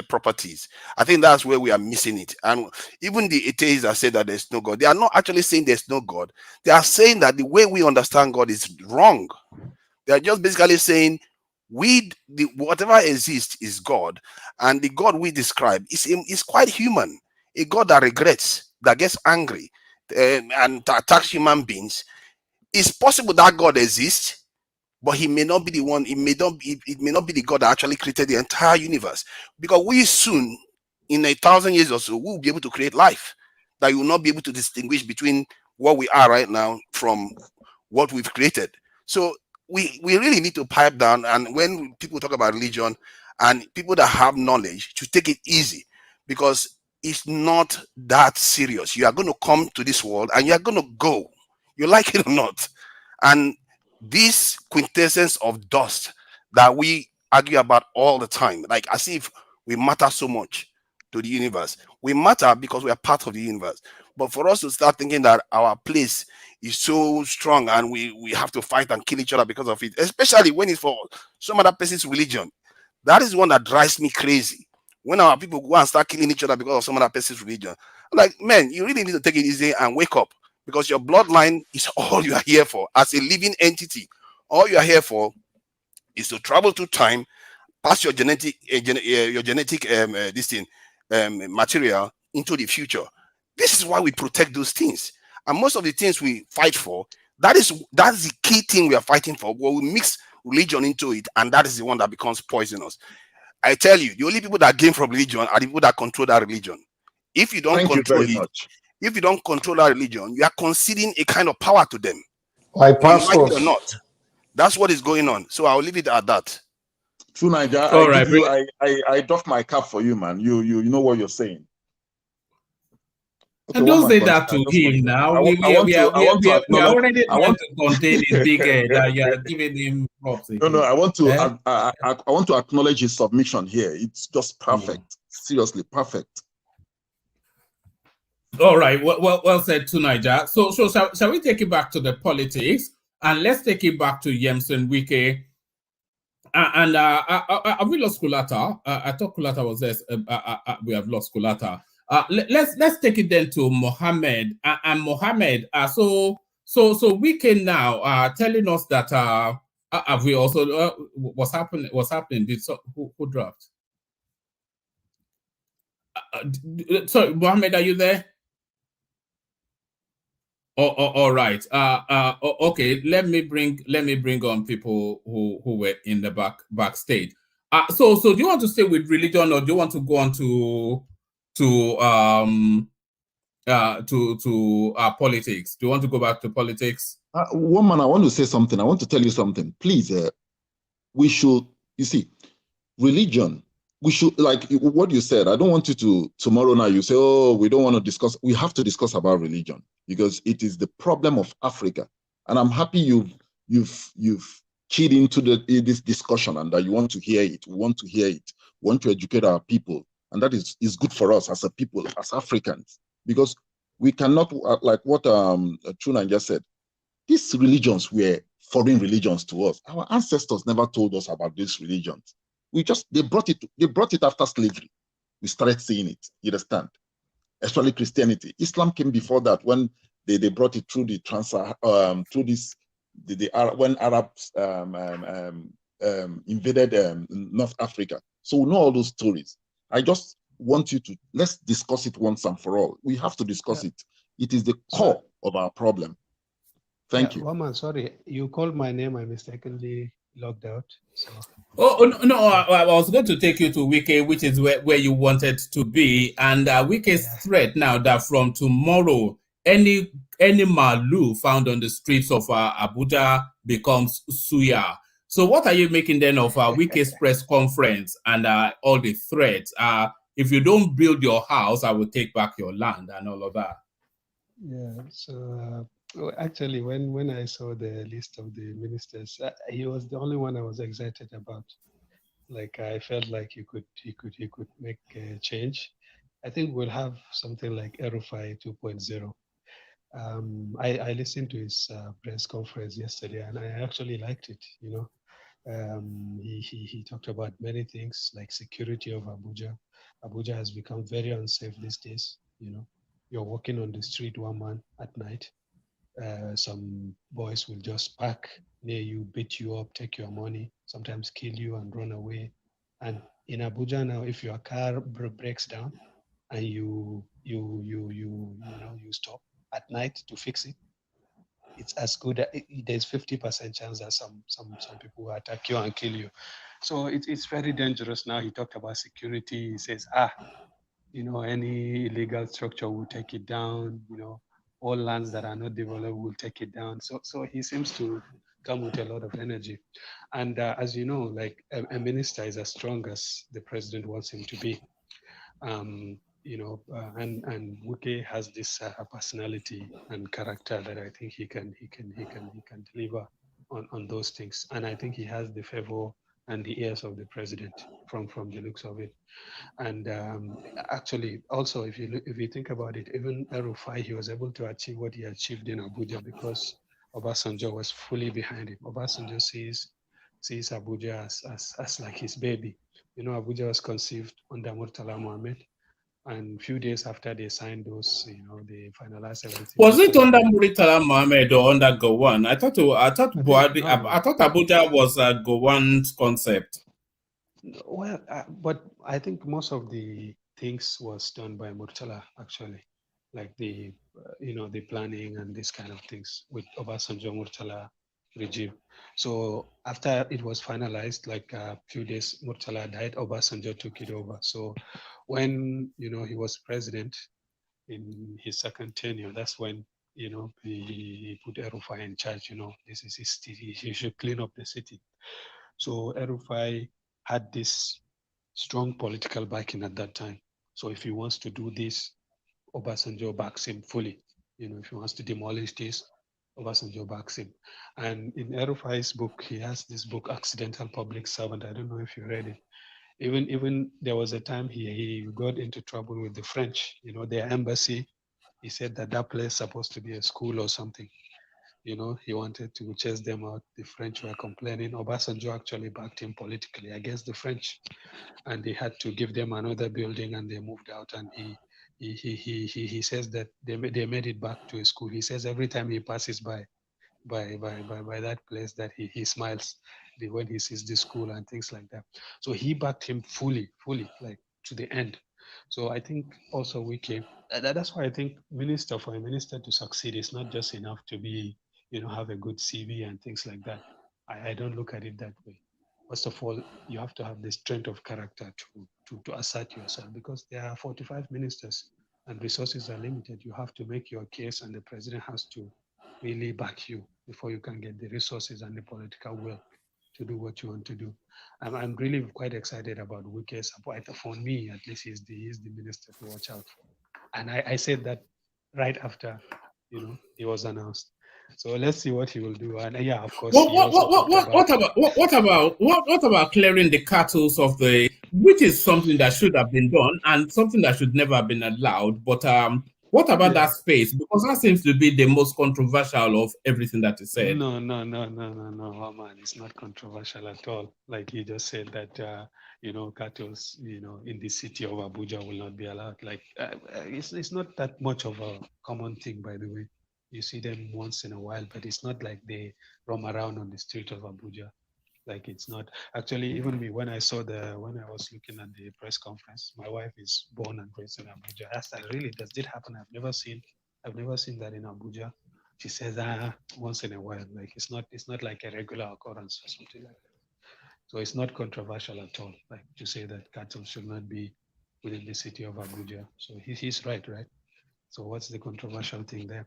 properties. I think that's where we are missing it. And even the atheists that say that there's no God, they are not actually saying there's no God. They are saying that the way we understand God is wrong. They are just basically saying whatever exists is God, and the God we describe is quite human. A God that regrets, that gets angry, and attacks human beings. It's possible that God exists, but he may not be the one. It may not be the God that actually created the entire universe. Because we soon, in 1,000 years or so, we'll be able to create life that you will not be able to distinguish between what we are right now from what we've created. So we really need to pipe down. And when people talk about religion, and people that have knowledge to take it easy, because it's not that serious. You are going to come to this world and you are going to go, you like it or not. And this quintessence of dust that we argue about all the time, like as if we matter so much to the universe. We matter because we are part of the universe. But for us to start thinking that our place is so strong and we have to fight and kill each other because of it, especially when it's for some other person's religion, that is one that drives me crazy. When our people go and start killing each other because of some other person's religion, I'm like, man, you really need to take it easy and wake up, because your bloodline is all you are here for as a living entity. All you are here for is to travel through time, pass your genetic this thing material into the future. This is why we protect those things, and most of the things we fight for, that's the key thing we are fighting for. Well, we mix religion into it, and that is the one that becomes poisonous. I tell you, the only people that gain from religion are the people that control that religion. If you don't Thank you control very it, much. if you don't control that religion, you are conceding a kind of power to them, Like whether you like it or pastors. not. That's what is going on. So I'll leave it at that. True Niger, All right, I doff my cap for you, man. You know what you're saying. Okay, and don't say that to him now. I want to We are acknowledge. already trying to contain his big head that you are giving him props. No, I want to. Eh? I want to acknowledge his submission here. It's just perfect. Seriously, perfect. All right, well said to Niger. So shall we take it back to the politics, and let's take it back to Yemson Wike. And have we lost Kulata? I thought Kulata was there. We have lost Kulata. Let's take it then to Mohammed. And Mohammed, so Wike now telling us that have we also what's happening? Did who dropped? Sorry, Mohammed, are you there? All right. Okay. Let me bring on people who were in the backstage. So do you want to stay with religion, or do you want to go on to politics? Do you want to go back to politics? Woman, I want to say something. I want to tell you something. Please, we should. You see, religion. We should, like what you said. I don't want you to tomorrow now you say, oh, we don't want to discuss. We have to discuss about religion, because it is the problem of Africa. And I'm happy you've keyed into this discussion, and that you want to hear it. We want to hear it. We want to educate our people, and that is good for us as a people, as Africans, because we cannot, like what Truna just said. These religions were foreign religions to us. Our ancestors never told us about these religions. They brought it after slavery. We started seeing it. You understand? Especially Christianity. Islam came before that, when they brought it through the when Arabs invaded North Africa. So we know all those stories. I just want you to, let's discuss it once and for all. We have to discuss it. It is the core of our problem. Thank you. Woman, sorry, you called my name. I mistakenly logged out. So. No, I was going to take you to Wike, which is where you wanted to be. And Wike's threat now that from tomorrow, any Malu found on the streets of Abuja becomes Suya. So what are you making then of Wike's press conference and all the threats? If you don't build your house, I will take back your land and all of that. Yeah, so actually, when I saw the list of the ministers, he was the only one I was excited about. Like I felt like he could make a change. I think we'll have something like Erufai 2.0. I listened to his press conference yesterday, and I actually liked it. You know, he talked about many things like security of Abuja. Abuja has become very unsafe these days. You know, you're walking on the street one man at night. Some boys will just park near you, beat you up, take your money, sometimes kill you and run away. And in Abuja now, if your car breaks down and you stop at night to fix it, it's as good. There's 50% chance that some people will attack you and kill you. So it's very dangerous now. He talked about security. He says, any illegal structure will take it down. All lands that are not developed will take it down. So he seems to come with a lot of energy. And as you know, like a minister is as strong as the president wants him to be. And Wike has this personality and character that I think he can deliver on those things. And I think he has the favor and the ears of the president from the looks of it. And actually, also, if you think about it, even Erufai, he was able to achieve what he achieved in Abuja because Obasanjo was fully behind him. Obasanjo sees Abuja as like his baby. Abuja was conceived under Murtala Mohammed, and a few days after they signed those, they finalized everything. Was it under Murtala Mohammed or under Gowon? I thought Abuja was Gowon's concept. Well, but I think most of the things was done by Murtala actually, like the the planning and this kind of things with Obasanjo Murtala regime. So after it was finalized, like a few days, Murtala died, Obasanjo took it over. So when he was president in his second tenure, that's when he put Erufai in charge. This is his city, he should clean up the city. So Erufai had this strong political backing at that time. So if he wants to do this, Obasanjo backs him fully. If he wants to demolish this, Obasanjo backs him. And in Erufai's book, he has this book, Accidental Public Servant. I don't know if you read it. Even there was a time he got into trouble with the French, their embassy. He said that place supposed to be a school or something. He wanted to chase them out. The French were complaining. Obasanjo actually backed him politically against the French, and they had to give them another building, and they moved out. And he says that they made it back to a school. He says every time he passes by that place that he smiles when he sees the school and things like that. So he backed him fully, like to the end. So I think also Wike, that's why I think for a minister to succeed, is not just enough to be, have a good CV and things like that. I don't look at it that way. First of all, you have to have the strength of character to assert yourself, because there are 45 ministers and resources are limited. You have to make your case, and the president has to really back you before you can get the resources and the political will to do what you want to do. I'm really quite excited about Wike's support. For me, at least, he's the minister to watch out for. And I said that right after, he was announced. So let's see what he will do. And yeah, of course, what about clearing the cattle of the, which is something that should have been done and something that should never have been allowed. But what about that space? Because that seems to be the most controversial of everything that is said. No, oh, man, it's not controversial at all. Like you just said that, cattle, in the city of Abuja will not be allowed. Like it's not that much of a common thing, by the way. You see them once in a while, but it's not like they roam around on the street of Abuja. Like it's not. Actually, even me, when I was looking at the press conference, my wife is born and raised in Abuja. I asked her, really, does it happen? I've never seen that in Abuja. She says, once in a while. Like it's not like a regular occurrence or something like that. So it's not controversial at all, like to say that cattle should not be within the city of Abuja. So he's right? So what's the controversial thing there?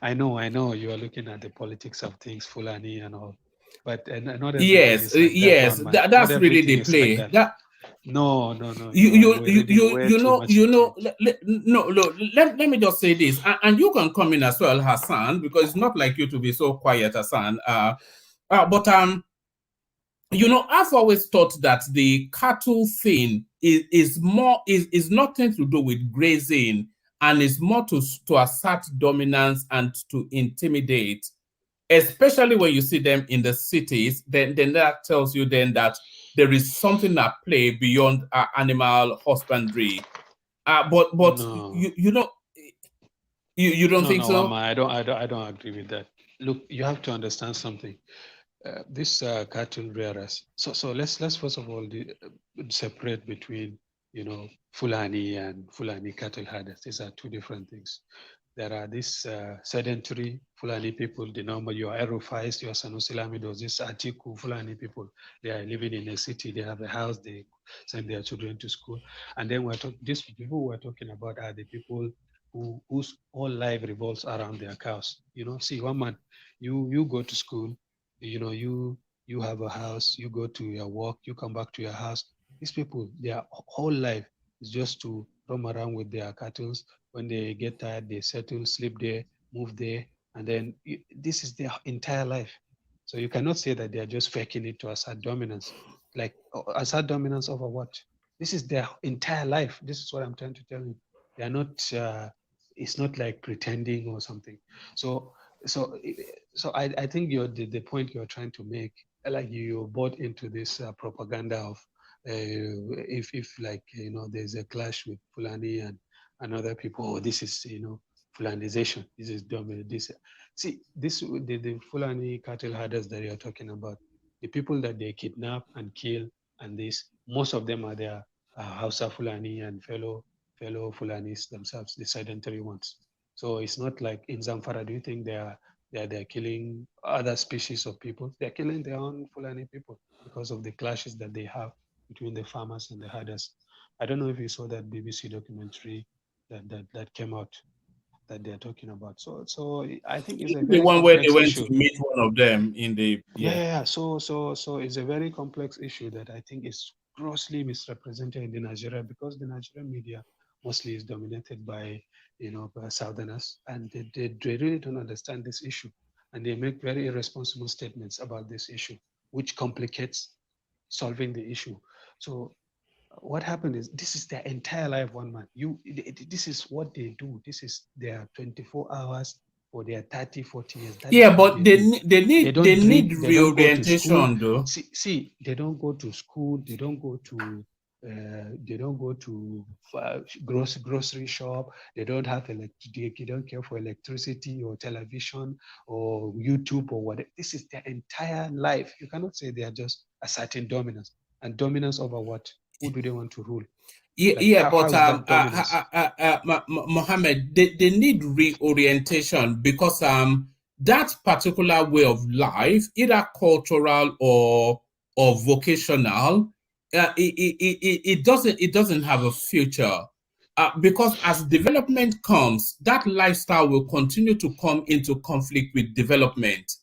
I know you are looking at the politics of things, Fulani and all, but not everything is like that, that's really the play. Like that. No. Let me just say this, and you can come in as well, Hassan, because it's not like you to be so quiet, Hassan. But I've always thought that the cattle thing is nothing to do with grazing, and is more to assert dominance and to intimidate, especially when you see them in the cities. Then that tells you then that there is something at play beyond animal husbandry. But no. you don't think so? Mama, I don't agree with that. Look, you have to understand something. This cattle rearers. So let's first of all separate between Fulani and Fulani cattle herders. These are two different things. There are these sedentary Fulani people, the normal, your Erufais, your Sanusi Lamidos, these Atiku Fulani people. They are living in a city, they have a house, they send their children to school. And then these people we're talking about are the people whose whole life revolves around their cows. See, one man, you go to school, You know, you have a house, you go to your work, you come back to your house. These people, their whole life is just to roam around with their cattle. When they get tired, they settle, sleep there, move there, and then this is their entire life. So you cannot say that they are just faking it to assert dominance. Like assert dominance over what? This is their entire life. This is what I'm trying to tell you. They are not. It's not like pretending or something. So I think the point you're trying to make, like you're bought into this propaganda of if like there's a clash with Fulani and other people, oh, this is Fulanization, this is dominant. This see this the Fulani cattle herders that you're talking about, the people that they kidnap and kill, and this most of them are their Hausa Fulani and fellow Fulanis themselves, the sedentary ones. So it's not like in Zamfara. Do you think they're killing other species of people? They're killing their own Fulani people because of the clashes that they have between the farmers and the herders. I don't know if you saw that BBC documentary that came out that they're talking about. So I think it's a The very one where they complex went issue. to meet one of them in the Yeah. So it's a very complex issue that I think is grossly misrepresented in the Nigeria, because the Nigerian media mostly is dominated by by Southerners, and they really don't understand this issue, and they make very irresponsible statements about this issue, which complicates solving the issue. So what happened is this is their entire life, one man. This is what they do. This is their 24 hours for their 30, 40 years. That is yeah, what but they do. they Don't need drink, they don't go to school. reorientation though. See, they don't go to school, they don't go to grocery shop, they don't have they don't care for electricity or television or YouTube or whatever. This is their entire life. You cannot say they are just asserting dominance. And dominance over what? Who do they want to rule? Yeah, How but is that dominance? Mohammed, they need reorientation because that particular way of life, either cultural or vocational, it doesn't have a future. Because as development comes, that lifestyle will continue to come into conflict with development.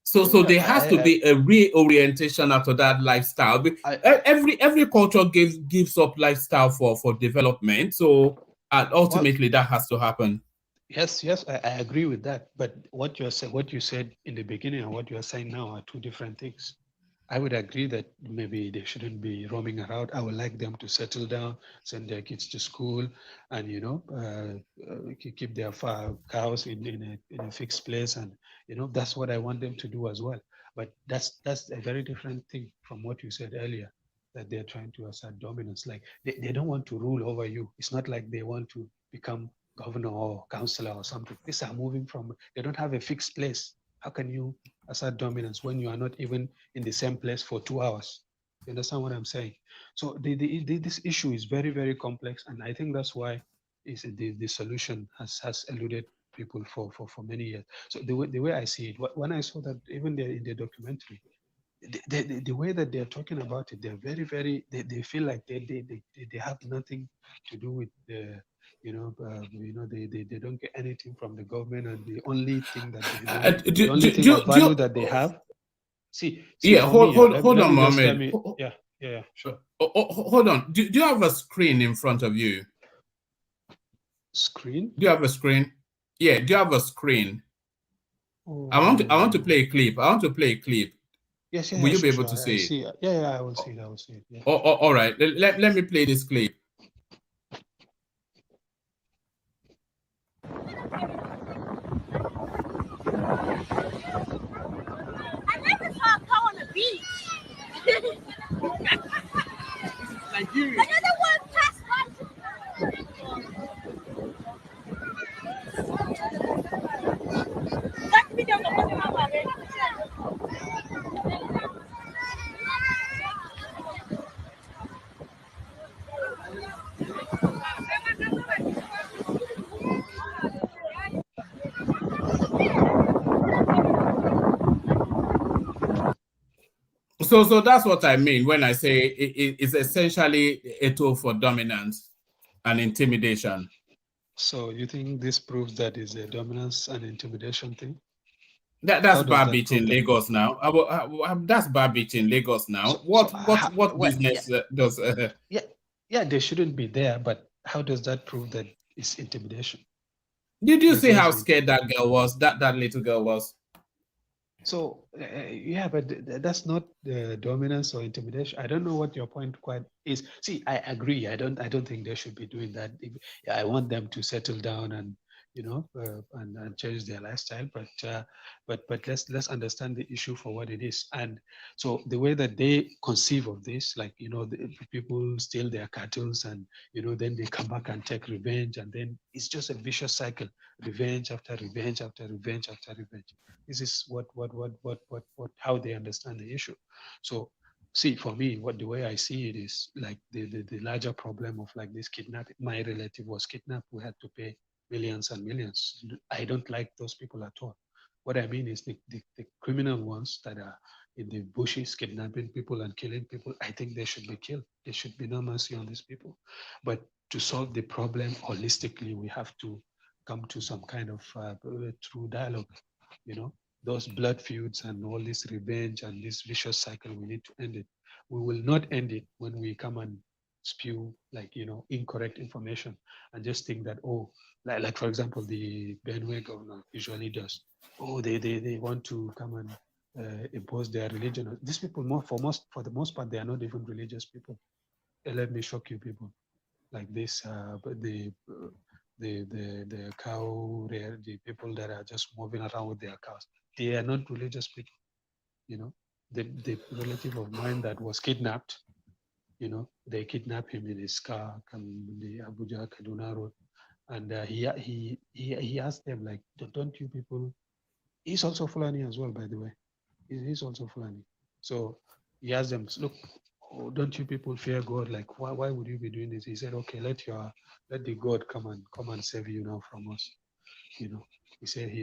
So there has to be a reorientation after that lifestyle. Every culture gives up lifestyle for development. So ultimately that has to happen. Yes, I agree with that. But what you said in the beginning and what you are saying now are two different things. I would agree that maybe they shouldn't be roaming around. I would like them to settle down, send their kids to school, and keep their cows in a fixed place, and that's what I want them to do as well. But that's a very different thing from what you said earlier, that they're trying to assert dominance. Like they don't want to rule over you. It's not like they want to become governor or councillor or something. These are moving from. They don't have a fixed place. How can you assert dominance when you are not even in the same place for 2 hours? You understand what I'm saying? So this issue is very, very complex, and I think that's why the solution has eluded people for many years. So the way I see it, when I saw that even in the documentary, the way that they're talking about it, they're very, very, they feel like they have nothing to do with the they don't get anything from the government, and the only thing that they know, the only thing of value that they have. See, yeah, for me, hold on, Mohammed. Yeah, sure. Hold on. Do you have a screen in front of you? Screen? Do you have a screen? Yeah, do you have a screen? Oh. I want to play a clip. Yes, Will you be able sure. to see it? See it? Yeah, I will see it. Yeah. All right. Let me play this clip. On the beach. Nigeria. Another one passed that video So that's what I mean when I say it's essentially a tool for dominance and intimidation. So you think this proves that is a dominance and intimidation thing? That's Barbich in Lagos now. That's Barbich in Lagos now. What business does? Yeah, they shouldn't be there. But how does that prove that it's intimidation? Did you see how scared that girl was? That little girl was. So yeah, but that's not dominance or intimidation. I don't know what your point quite is. See, I agree. I don't think they should be doing that. I want them to settle down and and change their lifestyle. But let's understand the issue for what it is. And so the way that they conceive of this, like the people steal their cattle and then they come back and take revenge, and then it's just a vicious cycle: revenge after revenge after revenge after revenge. This is what how they understand the issue. So see, for me, the way I see it is like the larger problem of like this kidnapping. My relative was kidnapped. We had to pay millions and millions. I don't like those people at all. What I mean is the criminal ones that are in the bushes kidnapping people and killing people, I think they should be killed. There should be no mercy on these people. But to solve the problem holistically, we have to come to some kind of true dialogue. Those blood feuds and all this revenge and this vicious cycle, we need to end it. We will not end it when we come and spew incorrect information and just think that, like for example, the Benue governor usually does. They want to come and impose their religion. These people, for the most part, they are not even religious people. Let me shock you people. Like this, the cow, the people that are just moving around with their cows, they are not religious people. The relative of mine that was kidnapped, they kidnapped him in his car on the Abuja Kaduna road, and he asked them, like, don't you people? He's also Fulani as well, by the way. He's also Fulani. So he asked them, look, don't you people fear God? Like, why would you be doing this? He said, okay, let the God come and save you now from us. He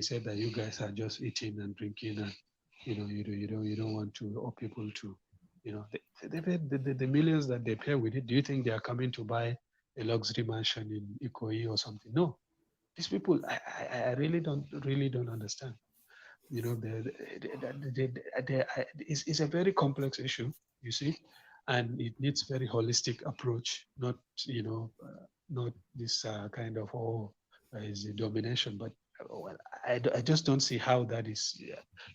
said that you guys are just eating and drinking, and you don't want people to, they pay the millions that they pay with it. Do you think they are coming to buy a luxury mansion in Ikoyi or something? No. These people, I really don't understand. It's a very complex issue, you see, and it needs very holistic approach, not not this kind of is a domination, but well, I just don't see how that is.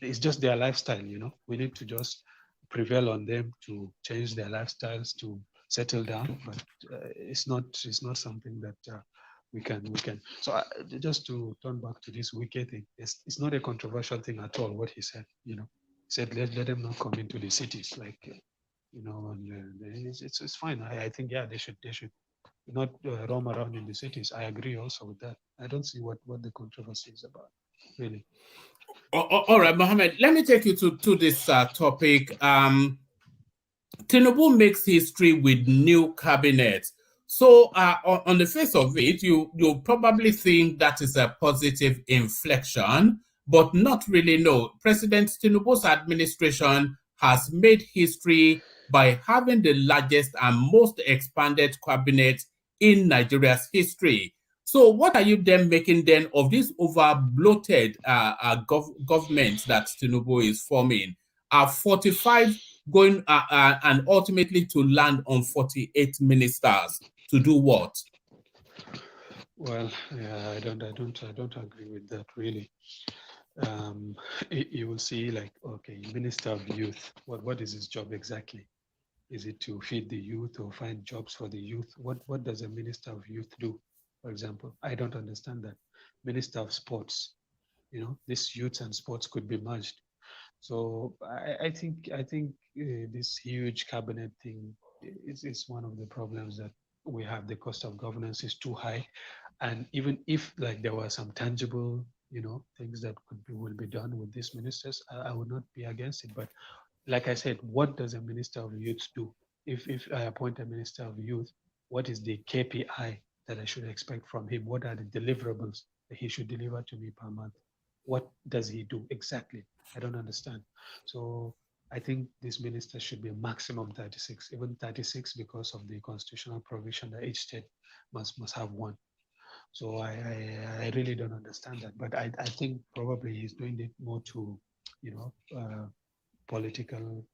It's just their lifestyle, we need to just prevail on them to change their lifestyles, to settle down, but it's not something that we can. So just to turn back to this Wike thing, it's not a controversial thing at all. What he said, he said let them not come into the cities, like and it's fine. I think they should not roam around in the cities. I agree also with that. I don't see what the controversy is about, really. All right, Mohammed. Let me take you to this topic. Tinubu makes history with new cabinet. So on the face of it, you'll probably think that is a positive inflection, but not really. No. President Tinubu's administration has made history by having the largest and most expanded cabinet in Nigeria's history. So what are you then making then of this over bloated government that Tinubu is forming? 45 going and ultimately to land on 48 ministers to do what? Well, yeah, I don't agree with that, really. You will see, like, okay, Minister of Youth, what is his job exactly? Is it to feed the youth or find jobs for the youth? What does a Minister of Youth do, for example? I don't understand that. Minister of Sports, this youth and sports could be merged. So I think this huge cabinet thing is one of the problems that we have. The cost of governance is too high, and even if like there were some tangible things that will be done with these ministers, I would not be against it. But like I said, what does a minister of youth do? If I appoint a minister of youth, what is the KPI that I should expect from him? What are the deliverables that he should deliver to me per month? What does he do exactly? I don't understand. So I think this minister should be a maximum 36, even 36 because of the constitutional provision that each state must have one. So I really don't understand that. But I think probably he's doing it more to, political,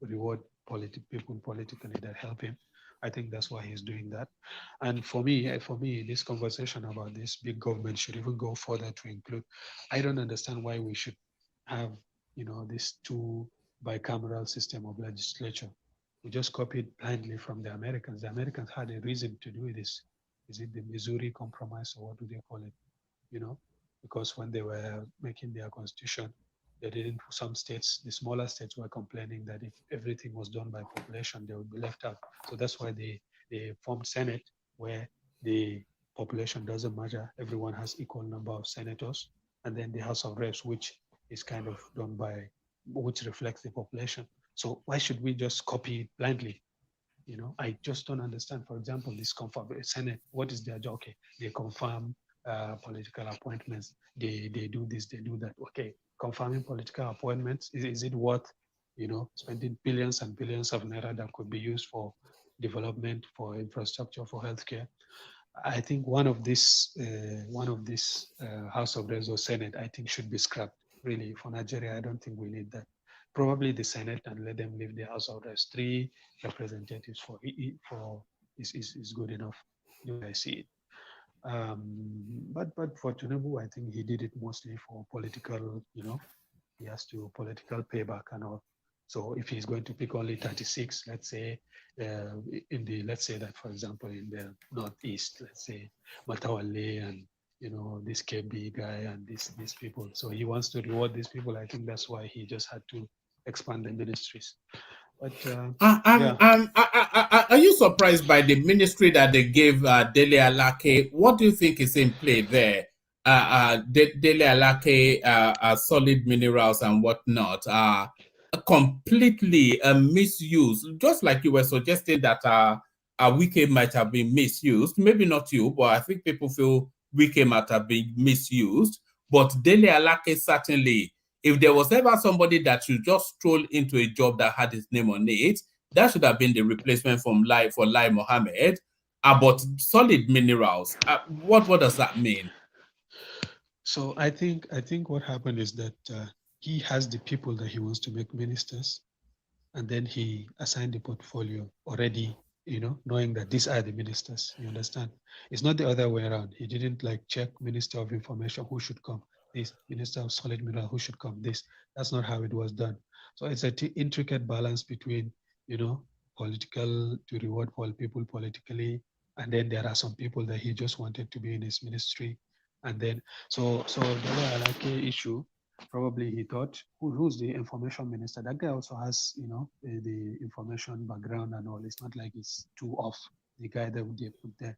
reward people politically that help him. I think that's why he's doing that. And for me, this conversation about this big government should even go further to include. I don't understand why we should have, this two bicameral system of legislature. We just copied blindly from the Americans. The Americans had a reason to do this. Is it the Missouri Compromise or what do they call it? Because when they were making their constitution, they didn't. Some states, the smaller states, were complaining that if everything was done by population, they would be left out. So that's why they formed Senate, where the population doesn't matter. Everyone has equal number of senators, and then the House of Reps, which is kind of done by, which reflects the population. So why should we just copy it blindly? I just don't understand. For example, this confirm Senate, what is their job? Okay, they confirm political appointments. They do this, they do that. Okay, confirming political appointments, is it worth, spending billions and billions of naira that could be used for development, for infrastructure, for healthcare? I think one of this House of Reps or Senate, I think, should be scrapped. Really, for Nigeria, I don't think we need that. Probably the Senate, and let them leave the House of Reps. 3 representatives for is good enough. The way I see it. But for Tinubu, I think he did it mostly for political. He has to political payback and all. So if he's going to pick only 36, let's say, let's say that, for example, in the Northeast, let's say Matawale and this KB guy and these people. So he wants to reward these people. I think that's why he just had to expand the ministries. But are you surprised by the ministry that they gave Dele Alake? What do you think is in play there? Dele Alake, solid minerals and whatnot, completely misused. Just like you were suggesting that Wike might have been misused. Maybe not you, but I think people feel Wike might have been misused. But Dele Alake certainly. If there was ever somebody that should just stroll into a job that had his name on it, that should have been the replacement for Lai Mohammed. But solid minerals, what does that mean? So I think what happened is that he has the people that he wants to make ministers, and then he assigned the portfolio already, knowing that these are the ministers. You understand? It's not the other way around. He didn't check Minister of Information who should come. This Minister of Solid Mineral who should come. That's not how it was done. So it's an intricate balance between, political to reward people politically, and then there are some people that he just wanted to be in his ministry, and then so the Alake issue. Probably he thought, who's the information minister? That guy also has, the information background and all. It's not like it's too off, the guy that they put there.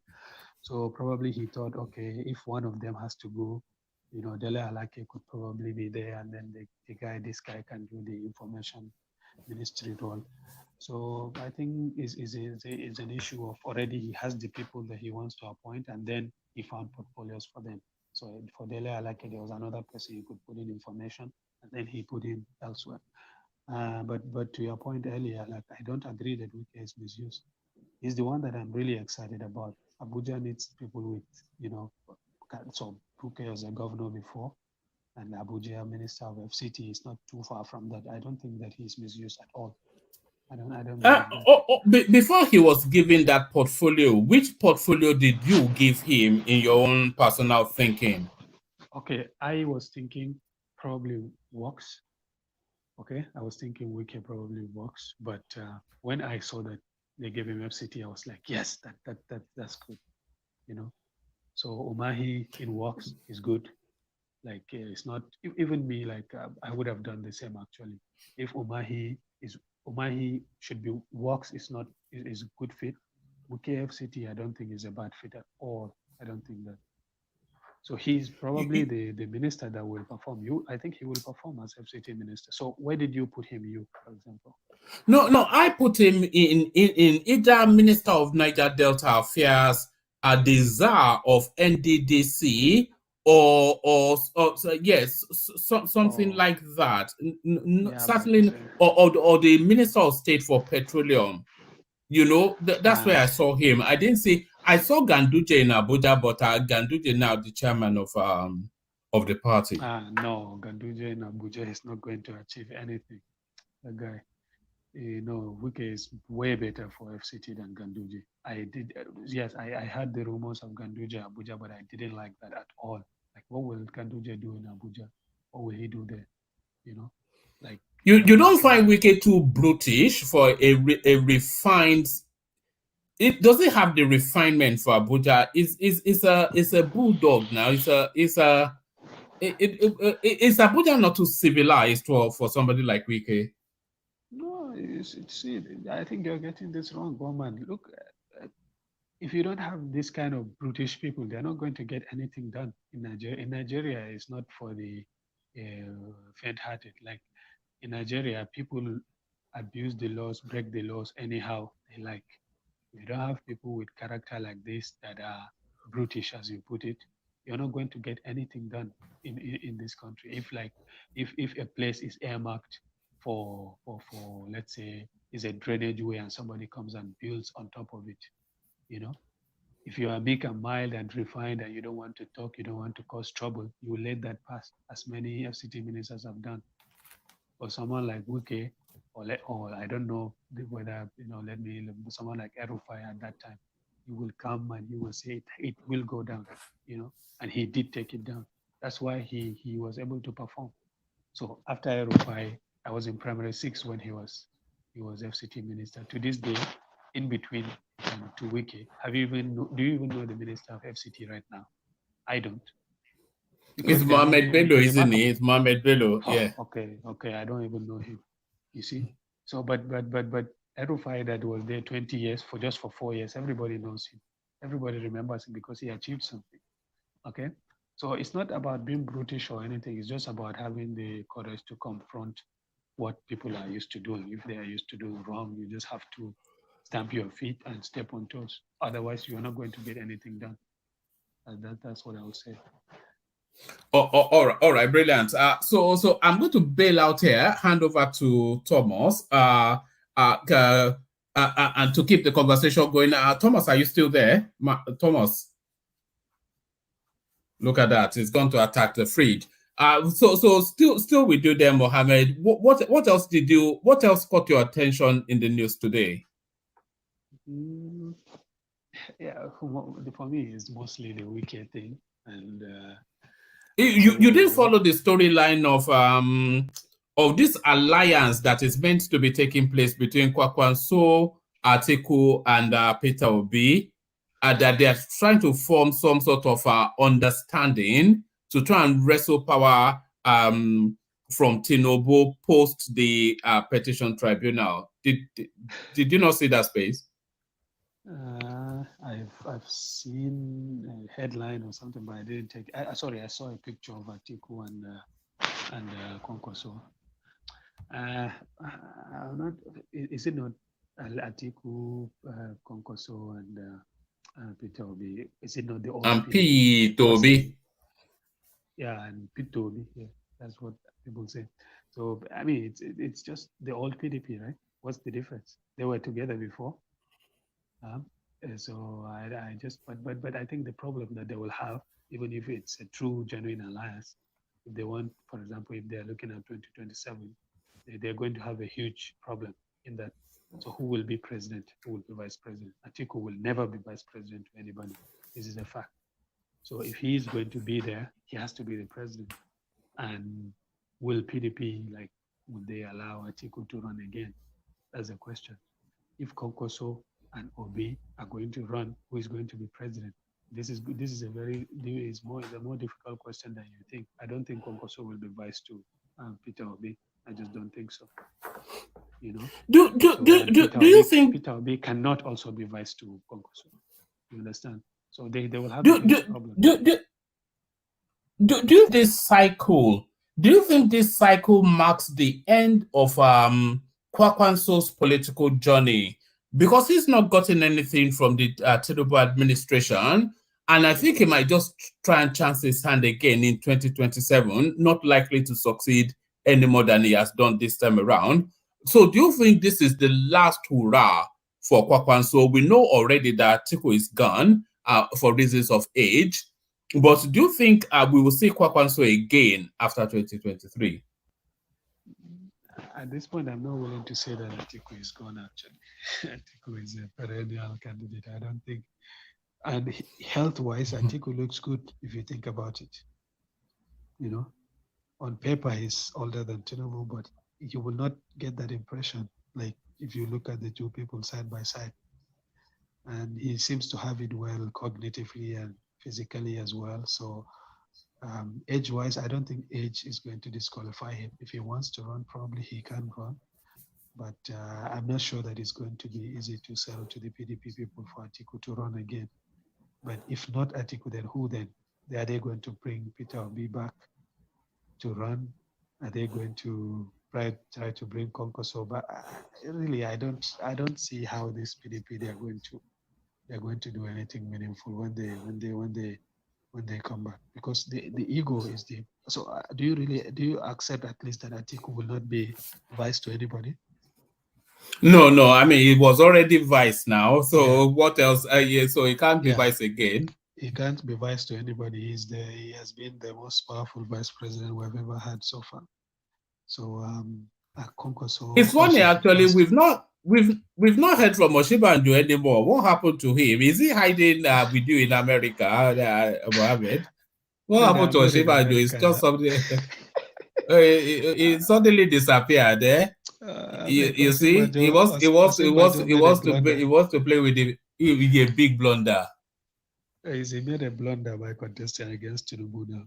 So probably he thought, okay, if one of them has to go, Dele Alake could probably be there, and then this guy can do the information ministry role. So I think is an issue of already he has the people that he wants to appoint, and then he found portfolios for them. So for Dele Alake, there was another person he could put in information, and then he put in elsewhere. But to your point earlier, I don't agree that Wike is misused. He's the one that I'm really excited about. Abuja needs people with, so Wike was a governor before, and Abuja Minister of FCT is not too far from that. I don't think that he's misused at all. I don't before he was given that portfolio, which portfolio did you give him in your own personal thinking? Okay, I was thinking probably works. Okay, I was thinking Wike probably works, but when I saw that they gave him FCT, I was like, yes, that's good, So Umahi in works is good. It's not even me. I would have done the same actually. If Umahi should be works is a good fit. Wike FCT, I don't think is a bad fit at all. I don't think that. So he's probably the minister that will perform. I think he will perform as FCT minister. So where did you put him, for example? No, I put him in either Minister of Niger Delta Affairs, the Czar of NDDC, or yes, something like that. Certainly, or the Minister of State for Petroleum. That's where I saw him. I didn't see. I saw Ganduje in Abuja, but Ganduje now the chairman of the party. No, Ganduje in Abuja is not going to achieve anything. That guy, Wike is way better for FCT than Ganduje. I heard the rumors of Ganduje Abuja, but I didn't like that at all. Like, what will Ganduje do in Abuja? What will he do there? Like you don't find Wike too brutish for a refined. It doesn't have the refinement for Abuja. It's a bulldog now. It's Abuja not too civilized for somebody like Wike? No, I think you're getting this wrong, Bowman. Look, if you don't have this kind of brutish people, they're not going to get anything done in Nigeria. In Nigeria, it's not for the faint-hearted. Like in Nigeria, people abuse the laws, break the laws anyhow they like. If you don't have people with character like this that are brutish, as you put it, you're not going to get anything done in this country. If a place is earmarked for let's say is a drainage way and somebody comes and builds on top of it, if you are meek and mild and refined and you don't want to talk, you don't want to cause trouble, you will let that pass, as many FCT ministers have done. Or someone like Wike, or I don't know whether, someone like Erufai at that time, he will come and he will say it will go down, and he did take it down. That's why he was able to perform. So after Erufai, I was in primary 6 when he was FCT minister. To this day, in between to Wike, do you even know the minister of FCT right now? I don't. It's Mohamed Bello, isn't he? It's Mohamed Bello, yeah. Okay, I don't even know him. You see? So, but Erufai that was there 20 years for 4 years, everybody knows him. Everybody remembers him because he achieved something. Okay? So it's not about being brutish or anything. It's just about having the courage to confront what people are used to doing. If they are used to doing wrong, you just have to stamp your feet and step on toes. Otherwise, you're not going to get anything done. That's what I would say. All right, brilliant. So I'm going to bail out here, hand over to Thomas, and to keep the conversation going. Thomas, are you still there? Thomas, look at that. It's going to attack the fridge. So still with you there, Mohammed. What else caught your attention in the news today? Yeah, for me, it's mostly the Wike thing, and you didn't follow the storyline of this alliance that is meant to be taking place between Kwakwanso, Atiku, and Peter Obi, that they are trying to form some sort of understanding to try and wrestle power from Tinubu post the petition tribunal. Did you not see that space? I've seen a headline or something, but I didn't take. I saw a picture of Atiku and Kwankwaso. Is it not Atiku, Kwankwaso, and Peter Obi? Is it not the old and Peter Obi? Yeah, and Peter Obi. Yeah, that's what people say. So I mean, it's just the old PDP, right? What's the difference? They were together before. So but I think the problem that they will have, even if it's a true, genuine alliance, if they want, for example, if they're looking at 2027, they're going to have a huge problem in that. So who will be president? Who will be vice president? Atiku will never be vice president to anybody. This is a fact. So if he is going to be there, he has to be the president. And will PDP, would they allow Atiku to run again? That's the question. If Kwankwaso and Obi are going to run, who is going to be president? This is a more difficult question than you think. I don't think Kwankwaso will be vice to Peter Obi. I just don't think so. Do you think Peter Obi cannot also be vice to Kwankwaso? You understand? So they will have a huge problem. Do this cycle? Do you think this cycle marks the end of Kwakwanso's political journey? Because he's not gotten anything from the Tinubu administration, and I think he might just try and chance his hand again in 2027, not likely to succeed any more than he has done this time around. So do you think this is the last hurrah for Kwakwanso. We know already that Atiku is gone for reasons of age. But do you think we will see Kwakwanso again after 2023? At this point, I'm not willing to say that Atiku is gone, actually. Atiku is a perennial candidate. I don't think. And health-wise, Atiku looks good if you think about it. You know, on paper, he's older than Tinubu, but you will not get that impression. Like, if you look at the two people side by side. And he seems to have it well cognitively and physically as well. So age-wise, I don't think age is going to disqualify him. If he wants to run, probably he can run. But I'm not sure that it's going to be easy to sell to the PDP people for Atiku to run again. But if not Atiku, then who then? Are they going to bring Peter Obi back to run? Are they going to try to bring Konkoso back? Really, I don't see how this PDP they're going to do anything meaningful when they come back, because the ego is the. So do you accept at least that Atiku will not be vice to anybody? No. I mean, he was already vice now. So what else? So he can't be vice again. He can't be vice to anybody. He has been the most powerful vice president we've ever had so far. So it's funny actually. We've not heard from Oshibanjo anymore. What happened to him? Is he hiding with you in America, Mohammed? What happened to Oshibanjo? It's just something. It suddenly disappeared. You see, he wants to play with a big blunder. He made a blunder by contesting against Tinubu now.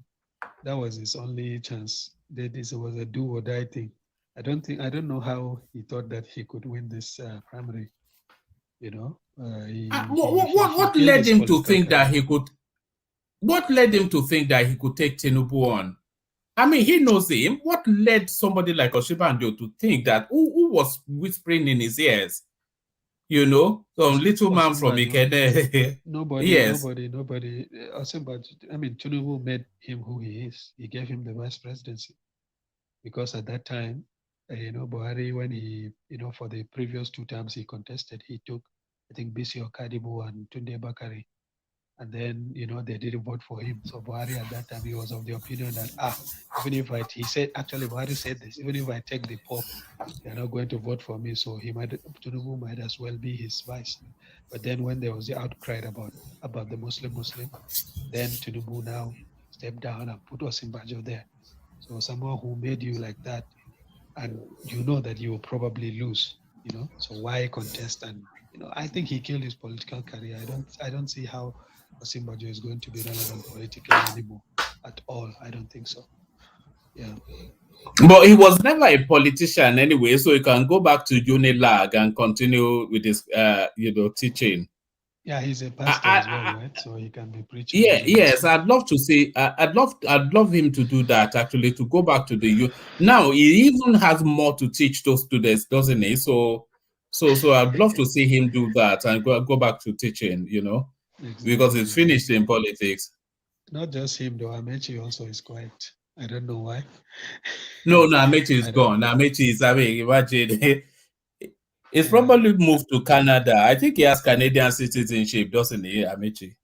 That was his only chance. This was a do or die thing. I don't know how he thought that he could win this primary. You know, what led him to think that he could? What led him to think that he could take Tinubu on? I mean, he knows him. What led somebody like Oshibanjo to think that? Who was whispering in his ears? You know, some little man from Ikene. Nobody. Yes. Nobody. I mean, Tinubu made him who he is. He gave him the vice presidency because at that time, Buhari, when he, for the previous 2 terms he contested, he took, I think, Bisi Okadibo and Tunde Bakari. And then, they didn't vote for him. So Buhari at that time, he was of the opinion that, even if Buhari said this, even if I take the Pope, they're not going to vote for me. So Tinubu might as well be his vice. But then when there was the outcry about the Muslim, then Tinubu now stepped down and put Osinbajo there. So someone who made you like that, and you know that you will probably lose, so why contest? And, I think he killed his political career. I don't see how Osinbajo is going to be relevant politically anymore at all. I don't think so. Yeah. But he was never a politician anyway, so he can go back to Unilag and continue with his, teaching. Yeah, he's a pastor as well, right? So he can be preaching. Yes, I'd love to see. I'd love him to do that. Actually, to go back to the now. He even has more to teach those students, doesn't he? So I'd love to see him do that and go back to teaching. Exactly. Because he's finished in politics. Not just him, though. Amechi also is quiet. I don't know why. No, Amechi is gone. Amechi is, imagine. He's probably moved to Canada. I think he has Canadian citizenship, doesn't he, Amechi?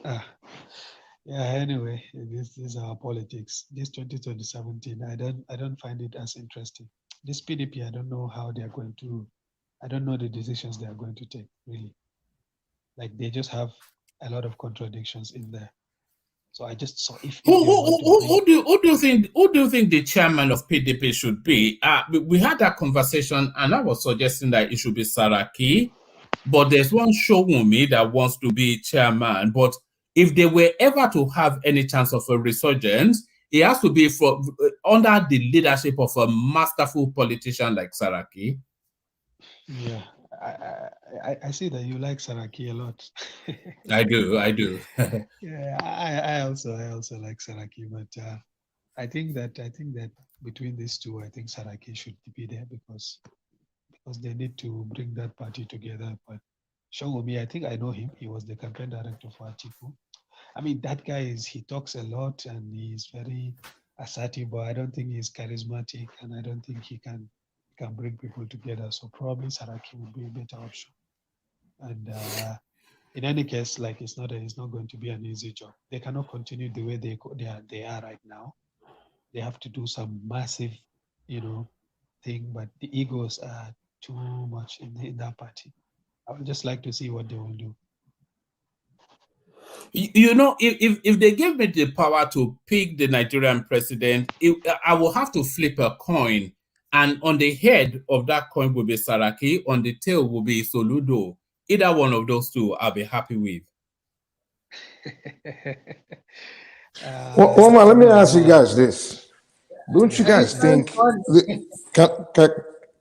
Yeah, anyway, this is our politics. This 2017, I don't find it as interesting. This PDP, I don't know how they are going to, I don't know the decisions they are going to take, really. Like, they just have a lot of contradictions in there. So I just saw who do you think the chairman of PDP should be? We had that conversation, and I was suggesting that it should be Saraki, but there's one Showunmi that wants to be chairman. But if they were ever to have any chance of a resurgence, it has to be under the leadership of a masterful politician like Saraki. Yeah, I see that you like Saraki a lot. I do. Yeah, I also like Saraki, but I think that between these two, I think Saraki should be there because they need to bring that party together. But Showunmi, I think I know him. He was the campaign director for Atiku. I mean, that guy he talks a lot and he's very assertive, but I don't think he's charismatic, and I don't think he can can bring people together. So probably Saraki would be a better option. And in any case, like it's not going to be an easy job. They cannot continue the way they are right now. They have to do some massive, thing. But the egos are too much in that party. I would just like to see what they will do. If they give me the power to pick the Nigerian president, I will have to flip a coin, and on the head of that coin will be Saraki, on the tail will be Soludo. Either one of those two, I'll be happy with. Well, man, let me ask you guys this. Don't you guys think...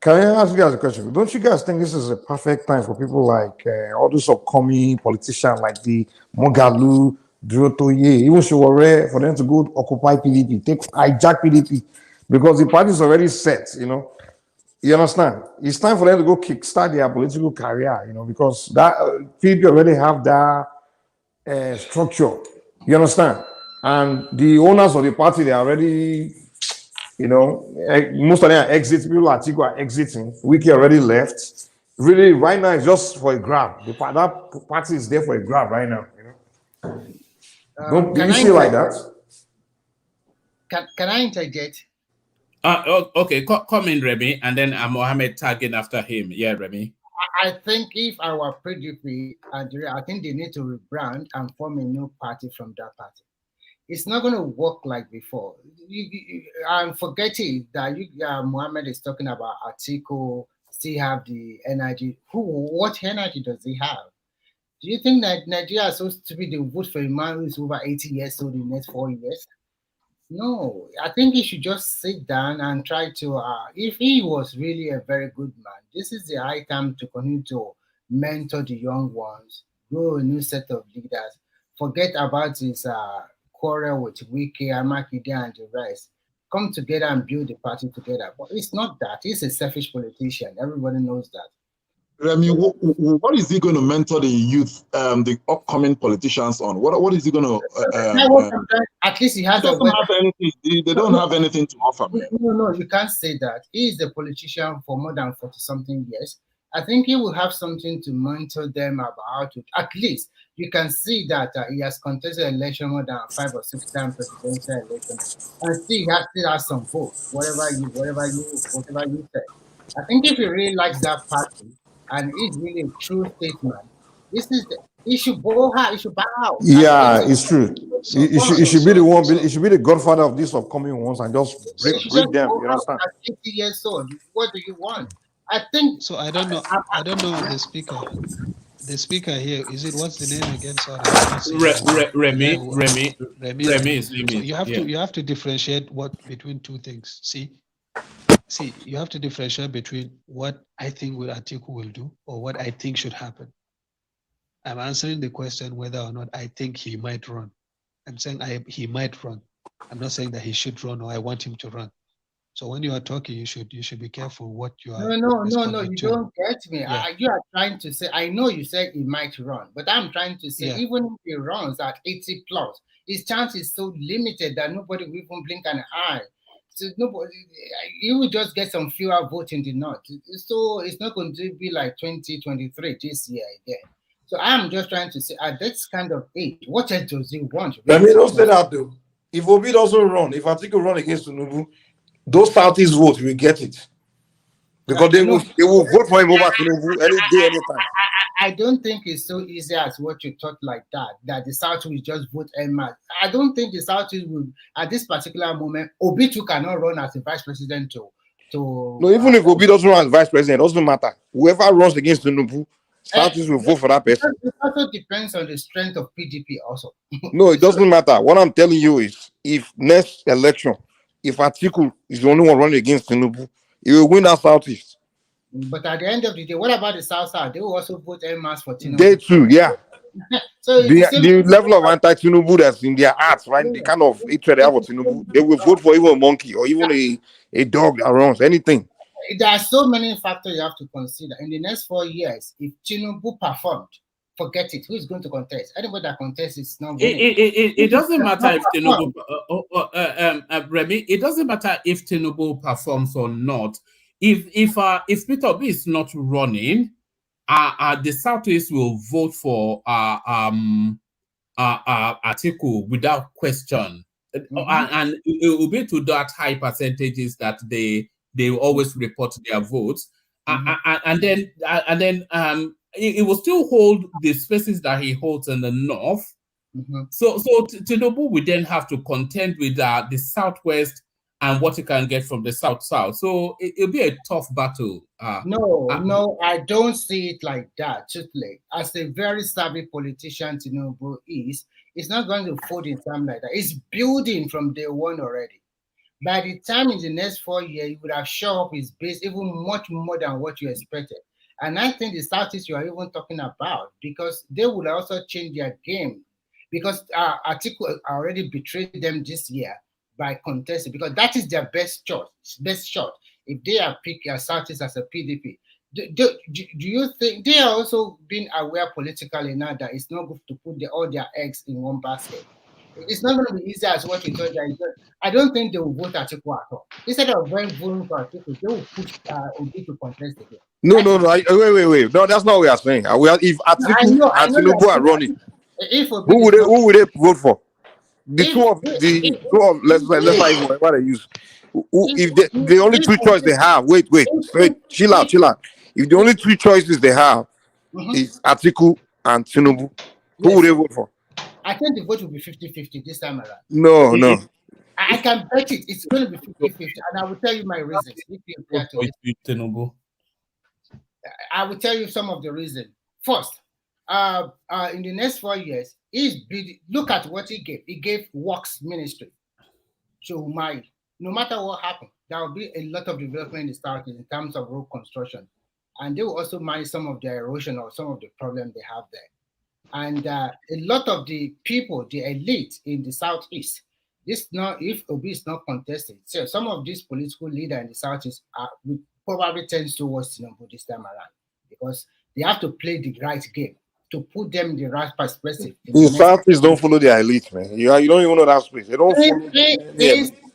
Can I ask you guys a question? Don't you guys think this is a perfect time for people like all those upcoming politicians like the Mogalu, Durotoye, even Showore, for them to go occupy PDP, hijack PDP, because the party is already set, You understand? It's time for them to go kickstart their political career, because that PDP already have that structure. You understand? And the owners of the party, they are already... most of them are exiting. People are exiting. Wike already left. Really, right now, it's just for a grab. That party is there for a grab right now. Do you see like that? Can I interject? Okay, come in, Remy, and then Mohammed tagging after him. Yeah, Remy. I think if our PDP, I think they need to rebrand and form a new party from that party. It's not going to work like before. I'm forgetting that Mohammed is talking about Atiku still have the energy. What energy does he have? Do you think that Nigeria is so stupid they vote for a man who is over 80 years old in the next 4 years? No, I think he should just sit down and try to, if he was really a very good man, this is the high time to continue to mentor the young ones, grow a new set of leaders, forget about his quarrel with Wike, Amakide, and the rest. Come together and build the party together. But it's not that. He's a selfish politician. Everybody knows that. Remy, what is he going to mentor the youth, the upcoming politicians on? What is he going to... at least he has they don't have anything to offer, man. No, you can't say that. He is a politician for more than 40-something years. I think he will have something to mentor them about it. At least you can see that he has contested election more than 5 or 6 times presidential election, and still has some votes. Whatever you say. I think if he really likes that party and is really a true statesman, he should bow out. He should bow out. Yeah, it's true. He should be the one. He should be the godfather of these upcoming ones and just break them. You understand? At 80 years old, what do you want? I think so. I don't know the speaker. The speaker here, what's the name again? Sorry. Remy. So you have to differentiate between two things. See, you have to differentiate between what I think Atiku will do or what I think should happen. I'm answering the question whether or not I think he might run. I'm saying he might run. I'm not saying that he should run or I want him to run. So when you are talking, you should be careful what you are. No, you don't get me. Yeah. You are trying to say, I know you said he might run, but I'm trying to say, even if he runs at 80 plus, his chance is so limited that nobody will even blink an eye. So you will just get some fewer votes in the north. So it's not going to be like 2023 this year again. So I'm just trying to say, at this kind of age, what else does he want? Let me don't say that though. If Obi doesn't run, if Atiku run against Tinubu, those parties vote will get it because they will vote for him over Tinubu any day, anytime. I don't think it's so easy as what you thought like that the South will just vote en masse. I don't think the South will, at this particular moment, Obi too cannot run as a vice president No, even if Obi doesn't run as vice president, it doesn't matter. Whoever runs against Tinubu, Southeast will vote for that person. It also depends on the strength of PDP also. No, it doesn't matter. What I'm telling you is, if next election, if Atiku is the only one running against Tinubu, he will win that Southeast. But at the end of the day, what about the South? They will also vote en masse for Tinubu. They too, yeah. So the level of anti-Tinubu that's in their hearts, right? The kind of hatred they have for Tinubu, they will vote for even a monkey or even a dog that runs, anything. There are so many factors you have to consider. In the next 4 years, if Tinubu performed, forget it. Who is going to contest? Anybody that contests is not winning. It doesn't matter if Tinubu, Remy, it doesn't matter if Tinubu performs or not. if Peter Obi is not running, the Southeast will vote for Atiku without question, and it will be to that high percentages that they always report their votes, and then it will still hold the spaces that he holds in the north. So Tinubu will then have to contend with the Southwest and what he can get from the South. So it'll be a tough battle. No, I don't see it like that. Truthfully, as a very savvy politician, Tinubu is, it's not going to fold in time like that. It's building from day one already. By the time in the next 4 years, he would have shown up his base even much more than what you expected. And I think the Southeast you are even talking about, because they will also change their game. Because Atiku already betrayed them this year by contesting, because that is their best shot. If they are picking Southeast as a PDP, do you think they are also being aware politically now that it's not good to put all their eggs in one basket? It's not going to be easy as what you thought. I don't think they will vote Atiku at all. Instead of voting for Atiku, they will push Obi to contest again. No. Wait. No, that's not what we are saying. If Atiku and Tinubu are running, who would they vote for? The two of let's not even what they use. If the only two choices they have, wait, chill out. If the only three choices they have is Atiku and Tinubu, who would they vote for? I think the vote will be 50-50 this time around. No. I can bet it. It's going to be 50-50, and I will tell you my reasons. If you care to listen. I will tell you some of the reasons. First, in the next 4 years, look at what he gave. He gave Works Ministry to Umai. No matter what happened, there will be a lot of development in the South in terms of road construction, and they will also manage some of the erosion or some of the problems they have there. And a lot of the people, the elite in the Southeast, if Obi is not contested, so some of these political leaders in the Southeast will probably tend towards Tinubu this time around, because they have to play the right game to put them in the right perspective. The Southeast don't follow their elite, man. You don't even know that space. They don't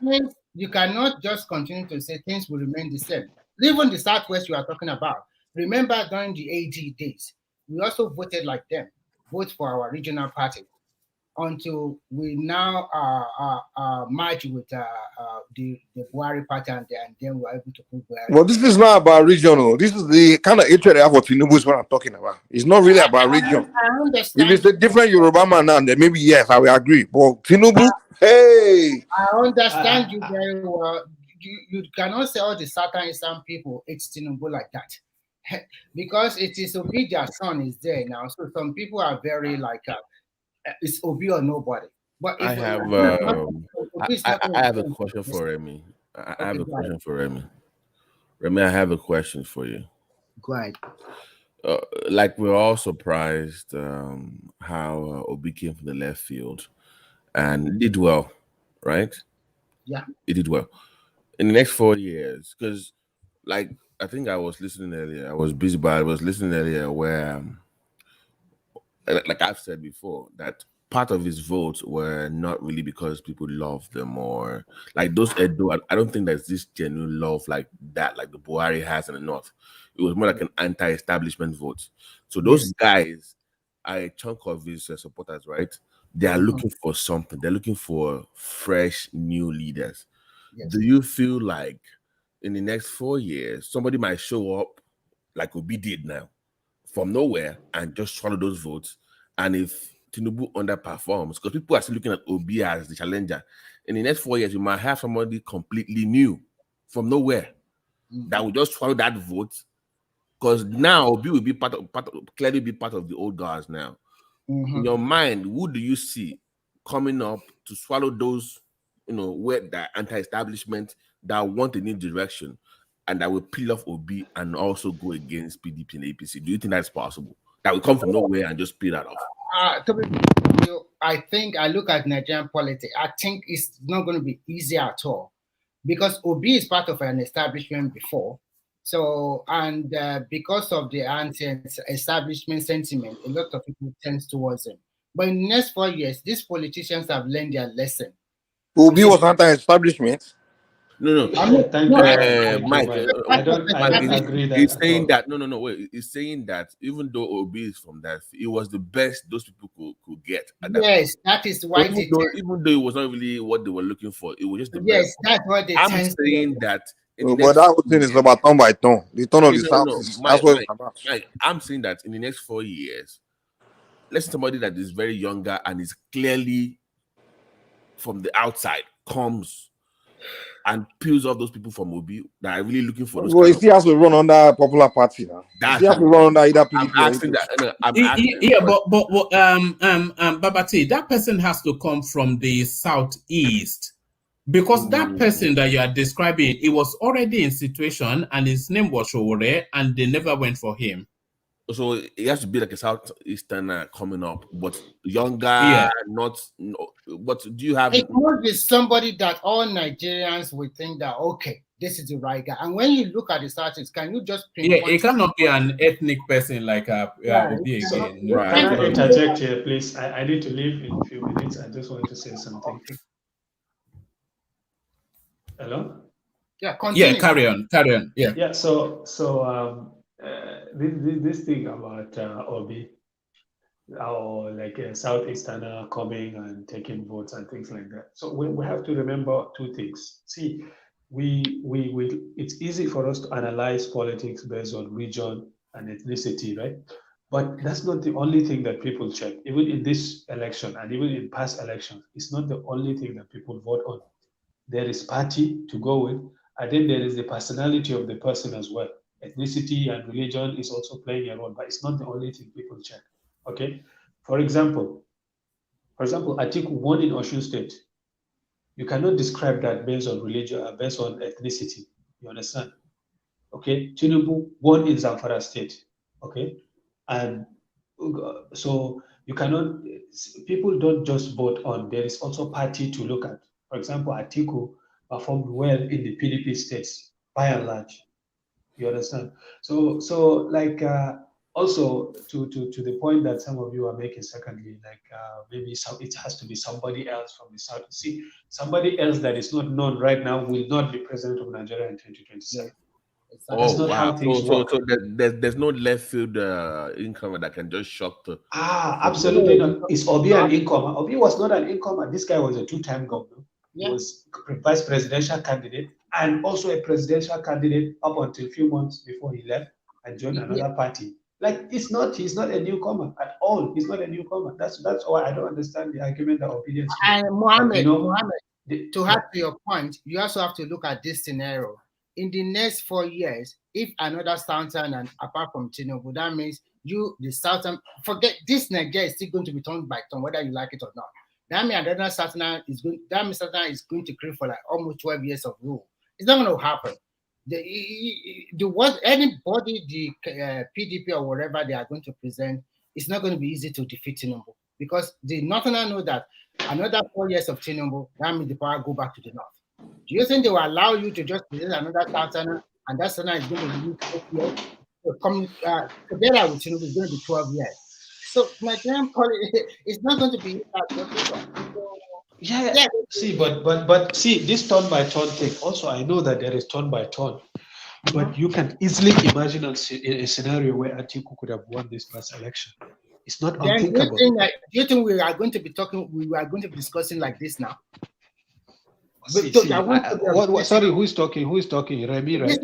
follow. You cannot just continue to say things will remain the same. Even the Southwest you are talking about. Remember during the AG days, we also voted like them. Vote for our regional party until we now merge with the Buhari party, and then we're able to put Buhari. Well, this is not about regional. This is the kind of hatred they have for Tinubu is what I'm talking about. It's not really about region. I understand. If it's a different Yoruba man now, then maybe yes, I will agree. But Tinubu, hey. I understand you very well. You cannot say all the Southern Eastern people it's Tinubu like that. Because it is Obi, their son is there now. So some people are very like, it's Obi or nobody. But if I have a question for Remy. I have a question for Remy. Remy, I have a question for you. Go ahead. Like we're all surprised how Obi came from the left field and did well, right? Yeah. He did well. In the next 4 years, because like I think I was listening earlier. I was busy, but I was listening earlier where, like I've said before, that part of his votes were not really because people loved them or like those Edo. I don't think there's this genuine love like that, like the Buhari has in the North. It was more like an anti-establishment vote. So those guys are a chunk of his supporters, right? They are looking for something. They're looking for fresh, new leaders. Yes. Do you feel like in the next 4 years, somebody might show up like Obi did now from nowhere and just swallow those votes? And if Tinubu underperforms, because people are still looking at Obi as the challenger, in the next 4 years, you might have somebody completely new from nowhere that will just swallow that vote. Because now Obi will be clearly be part of the old guards now. In your mind, who do you see coming up to swallow those, where the anti-establishment that want a new direction and that will peel off Obi and also go against PDP and APC? Do you think that's possible? That will come from nowhere and just peel that off? I think I look at Nigerian politics. I think it's not going to be easy at all because Obi is part of an establishment before. So, and because of the anti-establishment sentiment, a lot of people tend towards him. But in the next 4 years, these politicians have learned their lesson. Obi was anti-establishment? No, Thank you, Mike. I don't agree that. He's saying that no, wait. He's saying that even though Obi is from that, it was the best those people could get at that point. Yes, that is So why even though it was not really what they were looking for, it was just the best. yes, that's what they I'm tend to saying that in the But next that whole thing is about turn by turn. The turn of the South no, is that's what it's about. Mike, I'm saying that in the next 4 years, let's say somebody that is very younger and is clearly from the outside comes and peels off those people from Obi that are really looking for those. Well, he still has to run under a popular party now. He still has to run under either PDP I'm asking or that. I'm asking. Yeah, but Babati, that person has to come from the southeast. Because that person that you are describing, he was already in situation and his name was Showore and they never went for him. So it has to be like a southeasterner coming up, but younger, Yeah. not. But do you have? It must be somebody that all Nigerians would think that okay, this is the right guy. And when you look at the statistics, can you just Yeah, it cannot be an ethnic person like Obi again. No. Can I interject here, please? I need to leave in a few minutes. I just want to say something. Hello? Yeah, continue. Yeah, carry on. Yeah. Yeah. So this thing about Obi, or like a southeasterner coming and taking votes and things like that. So we have to remember two things. See, we it's easy for us to analyze politics based on region and ethnicity, right? But that's not the only thing that people check. Even in this election and even in past elections, it's not the only thing that people vote on. There is party to go with, and then there is the personality of the person as well. Ethnicity and religion is also playing a role, but it's not the only thing people check. Okay, for example, Atiku won in Osun State. You cannot describe that based on religion or based on ethnicity. You understand? Okay, Tinubu won in Zamfara State. Okay, and so you cannot. People don't just vote on. There is also party to look at. For example, Atiku performed well in the PDP states by and large. You understand? So like also to the point that some of you are making. Secondly, like maybe it has to be somebody else from the south. See, somebody else that is not known right now will not be president of Nigeria in 2027. That's not how things work. So there's no left field income that can just shock the. Absolutely not. Is Obi an incomer? Obi was not an incomer. This guy was a two-time governor. He was vice presidential candidate and also a presidential candidate up until a few months before he left and joined another party. Like he's not a newcomer at all. He's not a newcomer. That's why I don't understand the argument that obedience. And Mohammed, to add to your point, you also have to look at this scenario. In the next 4 years, if another Southern, and apart from Tinubu, that means the Southern, forget this Nigeria is still going to be turned by turn, whether you like it or not. That means another Southern is going to crave for like almost 12 years of rule. It's not going to happen. Anybody, the PDP or whatever they are going to present, it's not going to be easy to defeat Tinubu because the Northerners know that another 4 years of Tinubu, that means the power go back to the North. Do you think they will allow you to just present another Southerner and that Southerner is going to be 8 years? Together with Tinubu is going to be 12 years. So Nigerian politics is not going to be Yeah. See, but see, this turn by turn thing. Also, I know that there is turn by turn, but you can easily imagine a scenario where Atiku could have won this past election. It's not unthinkable. Do you think we are going to be discussing like this now? Sorry, who's talking? Remy, right?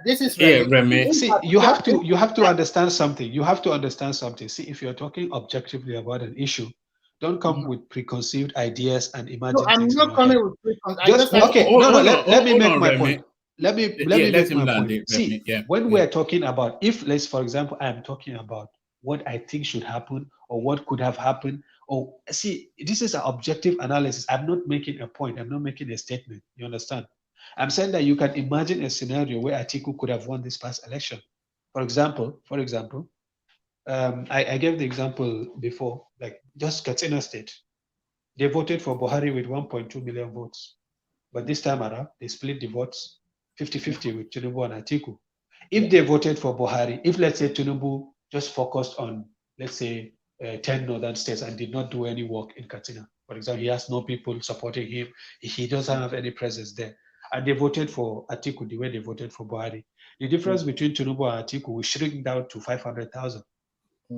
This is Remy. Yeah, Remy. See, you have to understand something. See, if you're talking objectively about an issue, don't come with preconceived ideas and imagine. No, I'm not coming with preconceived. Let me make my point. Let me make my point. See, when we're talking about, for example, I'm talking about what I think should happen or what could have happened. See, this is an objective analysis. I'm not making a point. I'm not making a statement. You understand? I'm saying that you can imagine a scenario where Atiku could have won this past election. For example, I gave the example before, like just Katsina State. They voted for Buhari with 1.2 million votes. But this time around, they split the votes 50-50 with Tinubu and Atiku. If they voted for Buhari, if let's say Tinubu just focused on, let's say, 10 northern states and did not do any work in Katsina. For example, he has no people supporting him. He doesn't have any presence there. and they voted for Atiku the way they voted for Buhari. The difference between Tinubu and Atiku will shrink down to 500,000.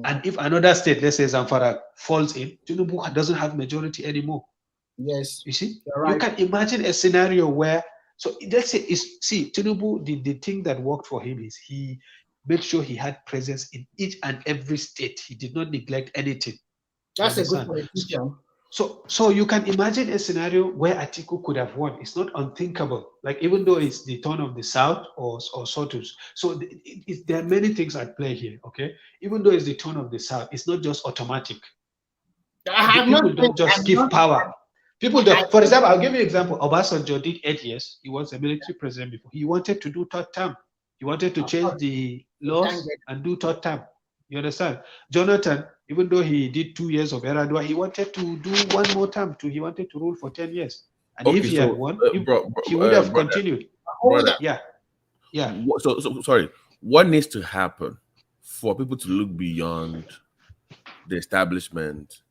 And if another state, let's say Zamfara, falls in, Tinubu doesn't have majority anymore. Yes. You see? Right. You can imagine a scenario where, so let's say, Tinubu, the thing that worked for him is he made sure he had presence in each and every state. He did not neglect anything. That's a good politician. So you can imagine a scenario where Atiku could have won. It's not unthinkable. Like even though it's the turn of the South or Sotus. So there are many things at play here. Okay, even though it's the turn of the South, it's not just automatic. People don't just give power. People don't. For example, I'll give you an example. Obasanjo did 8 years. He was a military president before. He wanted to do third term. He wanted to change the laws and do third term. You understand? Jonathan, even though he did 2 years of Eradua, he wanted to do one more term. He wanted to rule for 10 years. And if he had won, he would have continued. Brother, yeah. So sorry. What needs to happen for people to look beyond the establishment,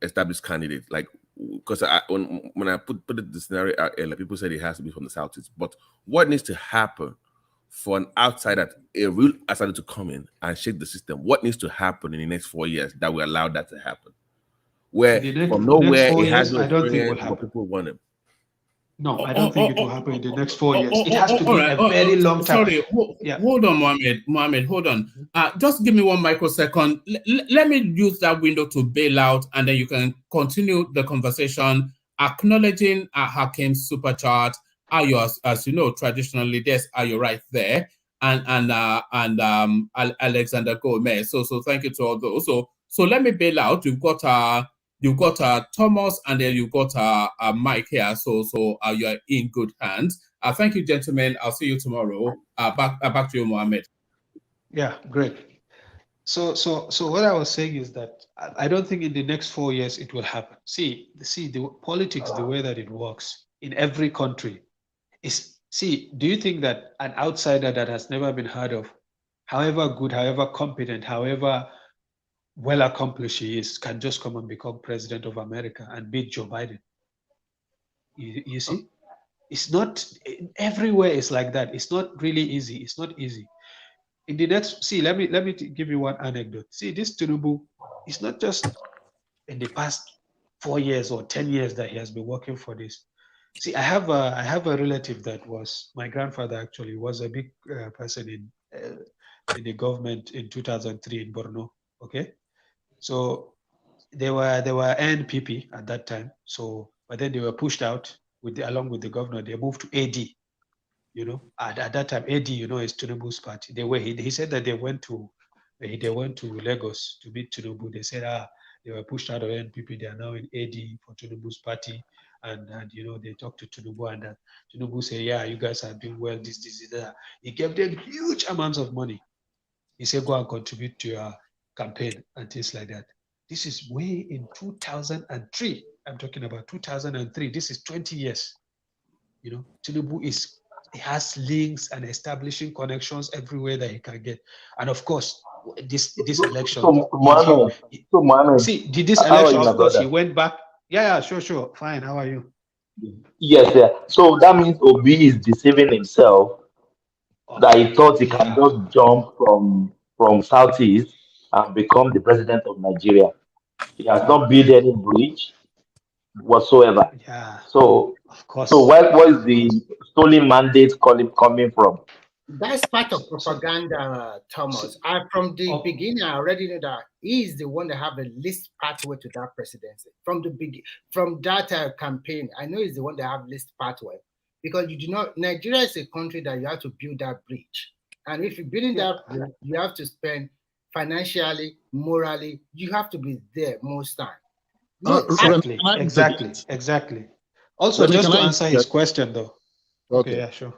established candidates? Like, because when I put the scenario out earlier, people said it has to be from the Southeast. But what needs to happen for an outsider, a real outsider, to come in and shake the system? What needs to happen in the next 4 years that will allow that to happen? Where from nowhere it has no experience, but people want him. No, I don't think it will happen in the next 4 years. It has to be a very long time. Sorry, hold on, Mohammed, hold on. Just give me 1 microsecond. Let me use that window to bail out, and then you can continue the conversation, acknowledging Hakim's super chat. Ayo, as you know, traditionally, there's Ayo right there, and Alexander Gomez. So thank you to all those. So let me bail out. You've got Thomas, and then you've got Mike here. So you're in good hands. Thank you, gentlemen. I'll see you tomorrow. Back to you, Mohammed. Yeah, great. So what I was saying is that I don't think in the next 4 years it will happen. See the politics, the way that it works in every country is. Do you think that an outsider that has never been heard of, however good, however competent, however well accomplished he is, can just come and become president of America and beat Joe Biden? You see, it's not everywhere. It's like that. It's not really easy. It's not easy. In the next, let me give you one anecdote. See, this Tinubu, it's not just in the past 4 years or 10 years that he has been working for this. See, I have a relative that was my grandfather. Actually, was a big person in the government in 2003 in Borno. Okay. So they were NPP at that time. So, but then they were pushed out along with the governor. They moved to AD. You know, at that time, AD, you know, is Tinubu's party. He said that they went to Lagos to meet Tinubu. They said they were pushed out of NPP. They are now in AD for Tinubu's party, and you know, they talked to Tinubu, and Tinubu said, yeah, you guys are doing well. This, that. He gave them huge amounts of money. He said, go and contribute to your campaign and things like that. This is way in 2003. I'm talking about 2003. This is 20 years. You know, Tinubu he has links and establishing connections everywhere that he can get. And of course, this election. See, this election, of course, he went back. Yeah, sure. Fine. How are you? Yes, yeah. So that means Obi is deceiving himself that he thought he can just jump from Southeast and become the president of Nigeria. He has not built any bridge whatsoever. Yeah. So, of course. So where is the stolen mandate coming from? That's part of propaganda, Thomas. From the beginning, I already know that he is the one that have the least pathway to that presidency. From that campaign, I know he's the one that have least pathway, because Nigeria is a country that you have to build that bridge. And if you're building that bridge, you have to spend financially, morally, you have to be there most time. Exactly. Also, just to answer his question, though. Okay, yeah, sure.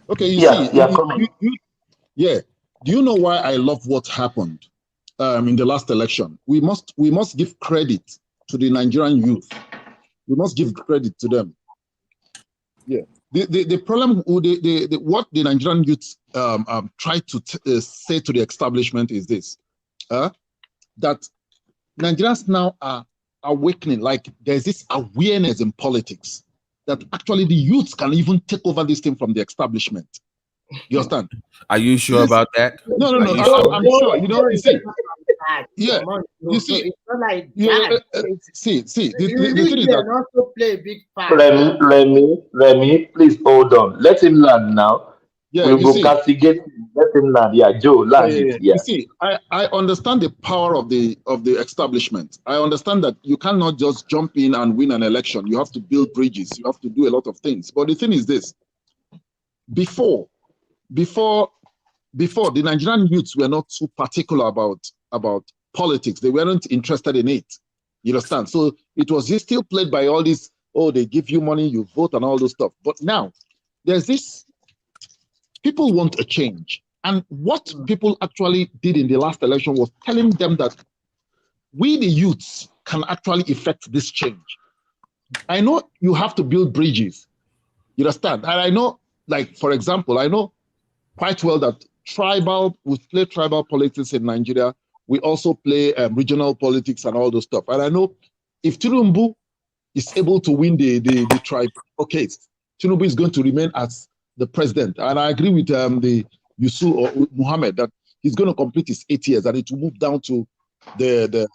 Okay, you see, do you know why I love what happened in the last election? We must give credit to the Nigerian youth. We must give credit to them. Yeah. The problem, what the Nigerian youth try to say to the establishment is this: that Nigerians now are awakening. Like there's this awareness in politics. that actually the youths can even take over this thing from the establishment. You understand? Are you sure about that? No. I'm sure. You know, you see. Yeah, you see. It's not like Yeah, that. see. The thing is that Religion also play a big part. Remy, please hold on. Let him land now. yeah, We'll you go see. castigate him. Let him land. Yeah, Joe, land it. You Yeah. see, I understand the power of the establishment. I understand that you cannot just jump in and win an election. You have to build bridges. You have to do a lot of things. But the thing is this: before the Nigerian youths were not too particular about politics. They weren't interested in it. You understand? So it was just still played by all these, oh, they give you money, you vote and all those stuff. But now there's this, people want a change. And what people actually did in the last election was telling them that we, the youths, can actually effect this change. I know you have to build bridges. You understand? And I know, like, for example, I know quite well that we play tribal politics in Nigeria. We also play regional politics and all those stuff. And I know if Tinubu is able to win the tribe, okay, Tinubu is going to remain as the president. And I agree with the Yusuf or Muhammad that he's going to complete his 8 years and it will move down to the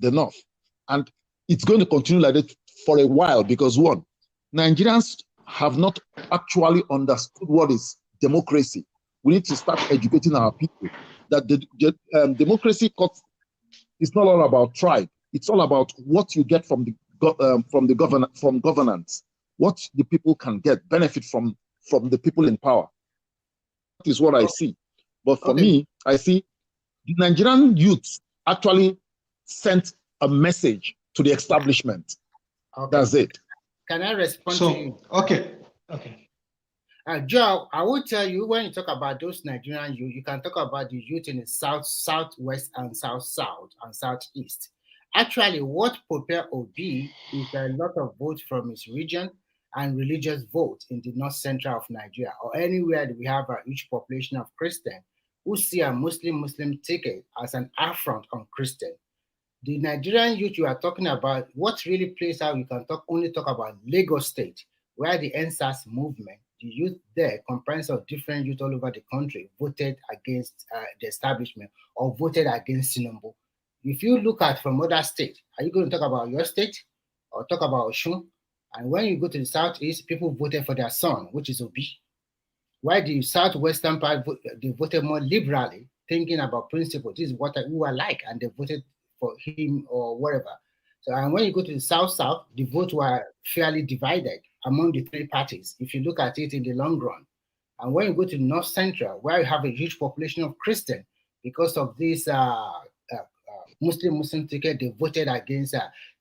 north. And it's going to continue like that for a while because one, Nigerians have not actually understood what is democracy. We need to start educating our people that the democracy is not all about tribe. It's all about what you get from governance, what the people can get benefit from the people in power. That is what I see. But for me, I see the Nigerian youth actually sent a message to the establishment. That's it. Can I respond to you? Okay. Joe, I will tell you, when you talk about those Nigerian youth, you can talk about the youth in the south, southwest, and south, and southeast. Actually, what prepared Obi is a lot of votes from his region and religious vote in the north central of Nigeria or anywhere that we have a huge population of Christians who see a Muslim ticket as an affront on Christian. The Nigerian youth you are talking about, what really plays out, you can only talk about Lagos State, where the NSAS movement, the youth there, comprised of different youth all over the country, voted against the establishment or voted against Tinubu. If you look at from other states, are you going to talk about your state or talk about Oshun? And when you go to the southeast, people voted for their son, which is Obi. While the southwestern part, they voted more liberally, thinking about principles. This is what we are like, and they voted for him or whatever. So, and when you go to the south, the votes were fairly divided among the three parties, if you look at it in the long run. And when you go to the north central, where you have a huge population of Christians, because of this Muslim ticket, they voted against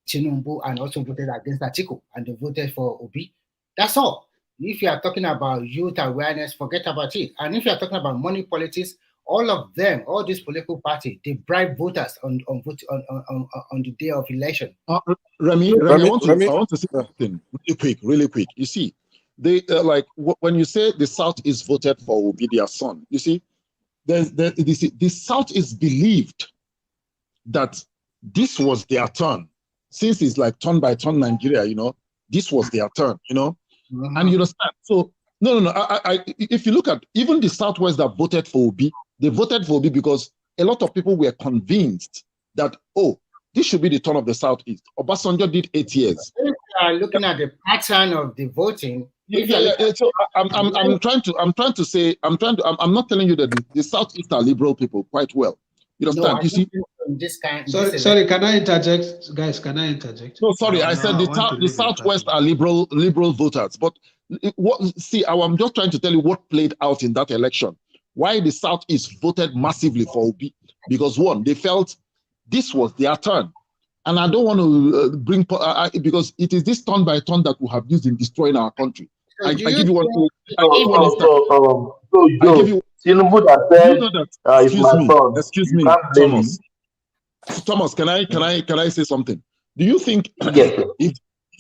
Tinubu and also voted against Atiku, and they voted for Obi. That's all. If you are talking about youth awareness, forget about it. And if you are talking about money politics, all of them, all these political parties, they bribe voters on the day of election. Remy, I want to say something really quick. You see, they like when you say the South is voted for Obi, their son. You see, the South is believed that this was their turn, since it's like turn by turn Nigeria. You know, this was their turn. You know, and you understand. So no. If you look at even the Southwest that voted for Obi, they voted for Obi because a lot of people were convinced that, oh, this should be the turn of the Southeast. Obasanjo did 8 years. If you are looking at the pattern of the voting, So I'm not telling you that the Southeast are liberal people quite well. You understand? No, you see? Sorry, can I interject, guys? Can I interject? No, sorry, I said the Southwest are liberal voters. But I'm just trying to tell you what played out in that election. Why the Southeast voted massively for Obi? Because one, they felt this was their turn. And I don't want to bring, because it is this turn by turn that we have used in destroying our country. I give you one. Tinubu that said, excuse me, Thomas, can I say something? Do you think if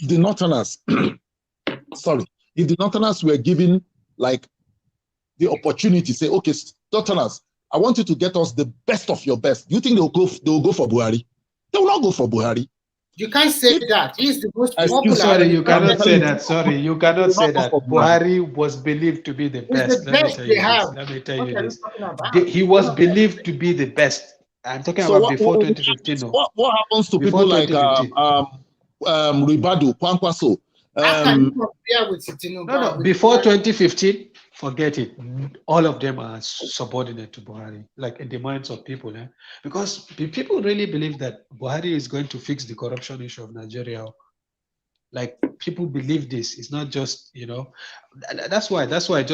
the Northerners, if the Northerners were given like the opportunity, say, okay, Northerners, I want you to get us the best of your best. Do you think they'll go for Buhari? They will not go for Buhari. You can't say that. He's the most popular. Sorry, you cannot say that. Sorry, you cannot say that. Buhari was believed to be the best. Let me tell you this. Let me tell you this. He was believed to be the best. I'm talking about before 2015. What happens to people like Ribadu, Kwankwaso? No. Before 2015, forget it. All of them are subordinate to Buhari, like in the minds of people. Because people really believe that Buhari is going to fix the corruption issue of Nigeria. Like people believe this. It's not just, that's why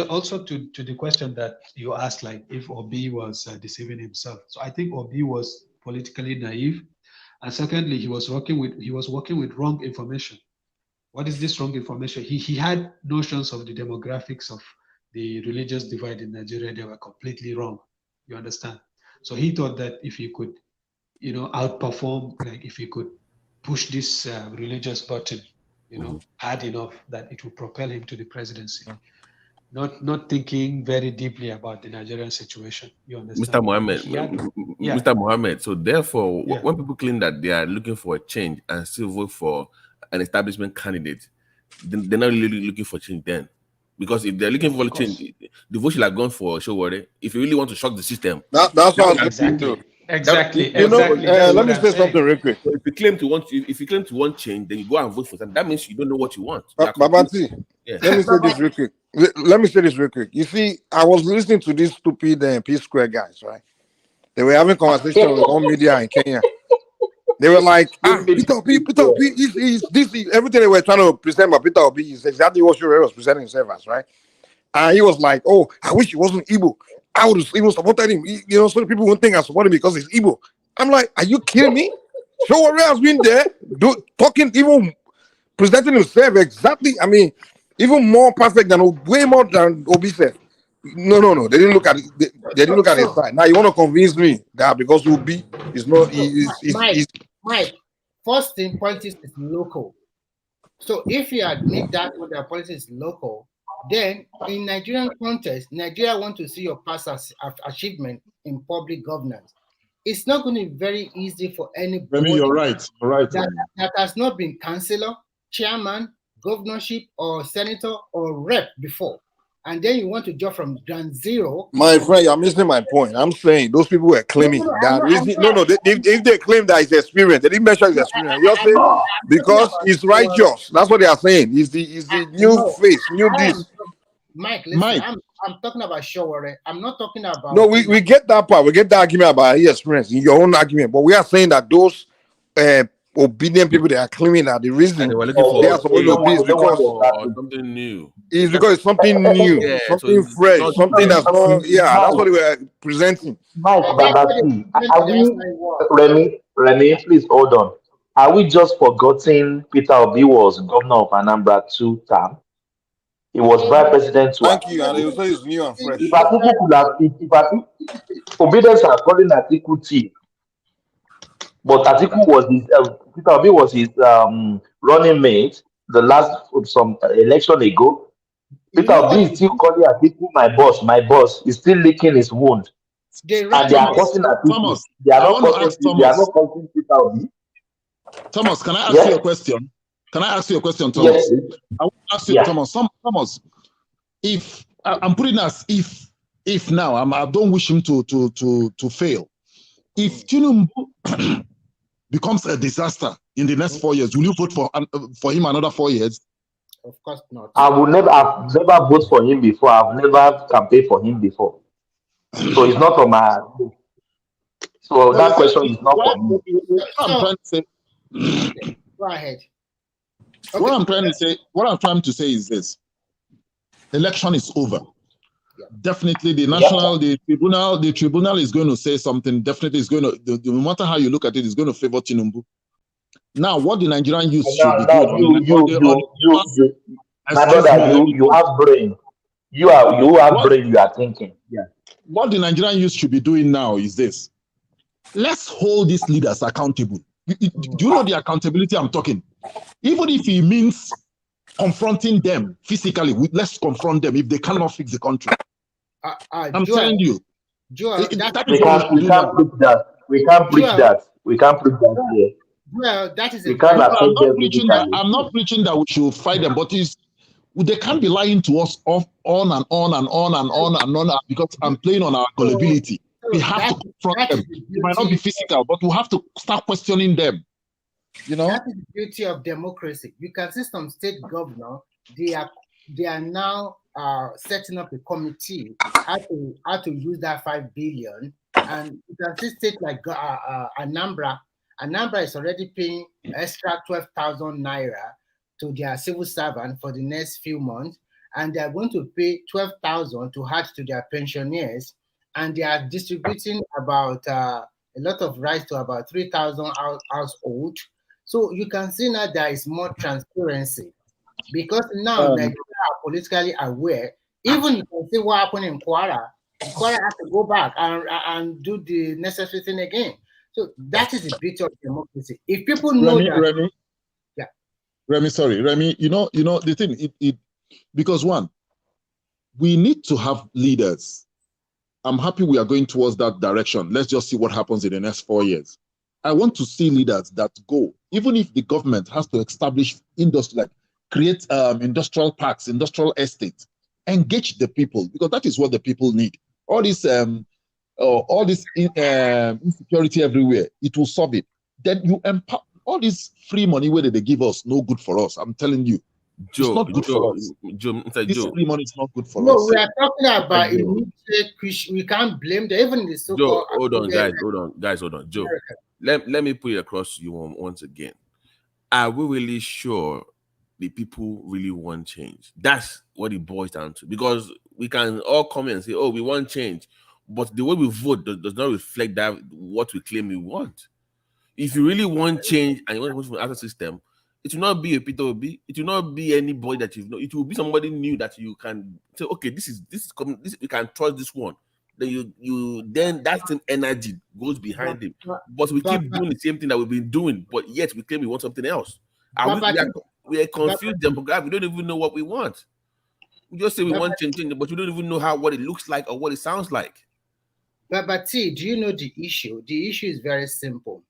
also to the question that you asked, like if Obi was deceiving himself. So I think Obi was politically naive. And secondly, he was working with wrong information. What is this wrong information? He had notions of the demographics of the religious divide in Nigeria. They were completely wrong. You understand? So he thought that if he could, outperform, like if he could push this religious button, hard enough, that it would propel him to the presidency. Not thinking very deeply about the Nigerian situation. You understand? Mr. Mohammed. So therefore, when people claim that they are looking for a change and still vote for an establishment candidate, then they're not really looking for change then. Because if they're looking for change, the vote should have gone for Showore. If you really want to shock the system, that's what I was exactly. Let me say something real quick. So if you claim to want change, then you go and vote for them. That means you don't know what you want. Babati, let me say this real quick. You see, I was listening to these stupid P Square guys, right? They were having conversation with one media in Kenya. They were like, Peter Obi, everything they were trying to present about Peter Obi is exactly what Showore was presenting himself as, right? And he was like, oh, I wish he wasn't Igbo. I would have even supported him. So the people won't think I support him because he's Igbo. I'm like, are you kidding me? Showore has been there, talking, even presenting himself exactly. I mean, even more perfect way more than Obi said. No. They didn't look at it. They didn't look at his side. Now you want to convince me that because Obi is not, Mike, first thing, politics is local. So if you admit that the politics is local, then in Nigerian context, Nigeria want to see your past achievement in public governance. It's not going to be very easy for anybody. Remy, you're right. That has not been councillor, chairman, governorship, or senator, or rep before. And then you want to jump from ground zero. My friend, you're missing my point. I'm saying those people were claiming that. If they claim that it's experience, they didn't mention his experience. You're saying because it's righteous. That's what they are saying. It's the new face, new this. Mike, listen, I'm talking about Showore. I'm not talking about. No, we get that part. We get the argument about his experience in your own argument, but we are saying that those obedient people, they are claiming that the reason they are supposed to be is because something new. It's because it's something new, something fresh, something that's not. That's what they were presenting. Mike, are we, Remy, please hold on. Are we just forgetting Peter Obi was governor of Anambra 2 term? He was vice president. Thank you, and they will say it's new and fresh. If Atiku could have, obedience are calling Atiku T. But Atiku was his, Peter Obi was his running mate the last some election ago. Peter Obi is still calling Atiku my boss. He's still licking his wound. And they are causing Atiku. They are not causing Peter Obi. Thomas, can I ask you a question? Thomas? Yes. I want to ask you, Thomas, if I'm putting as if now, I don't wish him to fail. If Tinubu becomes a disaster in the next 4 years, will you vote for him another 4 years? Of course not. I've never voted for him before. I've never campaigned for him before. So it's not on my. So that question is not for me. I'm trying to say. Go ahead. Okay. What I'm trying to say is this: election is over. Definitely, the tribunal is going to say something. Definitely, is going to. No matter how you look at it, it's going to favor Tinubu. Now, what the Nigerian youth should be doing? My brother, you have brain. You have brain. You are thinking. Yeah. What the Nigerian youth should be doing now is this: let's hold these leaders accountable. Do you know the accountability I'm talking? Even if it means confronting them physically, let's confront them if they cannot fix the country. I'm telling you. We can't preach that. We can't preach that here. Well, that is You can't I'm affect not them preaching that. physically. I'm not preaching that we should fight them, but they can't be lying to us off on and on and on and on and on because I'm playing on our gullibility. We have to confront them. It might not be physical, but we have to start questioning them. You know, that is the beauty of democracy. You can see some state governor, they are now setting up a committee how to use that 5 billion, and you can see state like Anambra. Anambra is already paying extra 12,000 naira to their civil servant for the next few months, and they are going to pay 12,000 to add to their pensioners, and they are distributing about a lot of rights to about 3,000 households. So you can see now there is more transparency because now Nigeria are politically aware. Even you can see what happened in Kwara. Kwara has to go back and do the necessary thing again. So that is the beauty of democracy. If people know Remy, sorry, Remy. You know the thing. Because one, we need to have leaders. I'm happy we are going towards that direction. Let's just see what happens in the next 4 years. I want to see leaders that go, even if the government has to establish industry, like create industrial parks, industrial estates, engage the people, because that is what the people need. All this insecurity everywhere, it will solve it. Then you empower all this free money where they give us, no good for us. I'm telling you, it's not good for us. This free money is not good for us. No, we are talking about immediate. We can't blame them. Even the so-called. Joe, hold on, guys, hold on. Joe, let me put it across to you once again. Are we really sure the people really want change? That's what it boils down to. Because we can all come and say, "Oh, we want change," but the way we vote does not reflect that what we claim we want. If you really want change and you want to go from the other system, it will not be a Peter Obi. It will not be anybody that you know. It will be somebody new that you can say, okay, this is coming. This we can trust this one. Then then that same energy goes behind him. But we keep doing the same thing that we've been doing, but yet we claim we want something else. We are confused demographic. We don't even know what we want. We just say we want change, but we don't even know what it looks like or what it sounds like. But T, do you know the issue? The issue is very simple.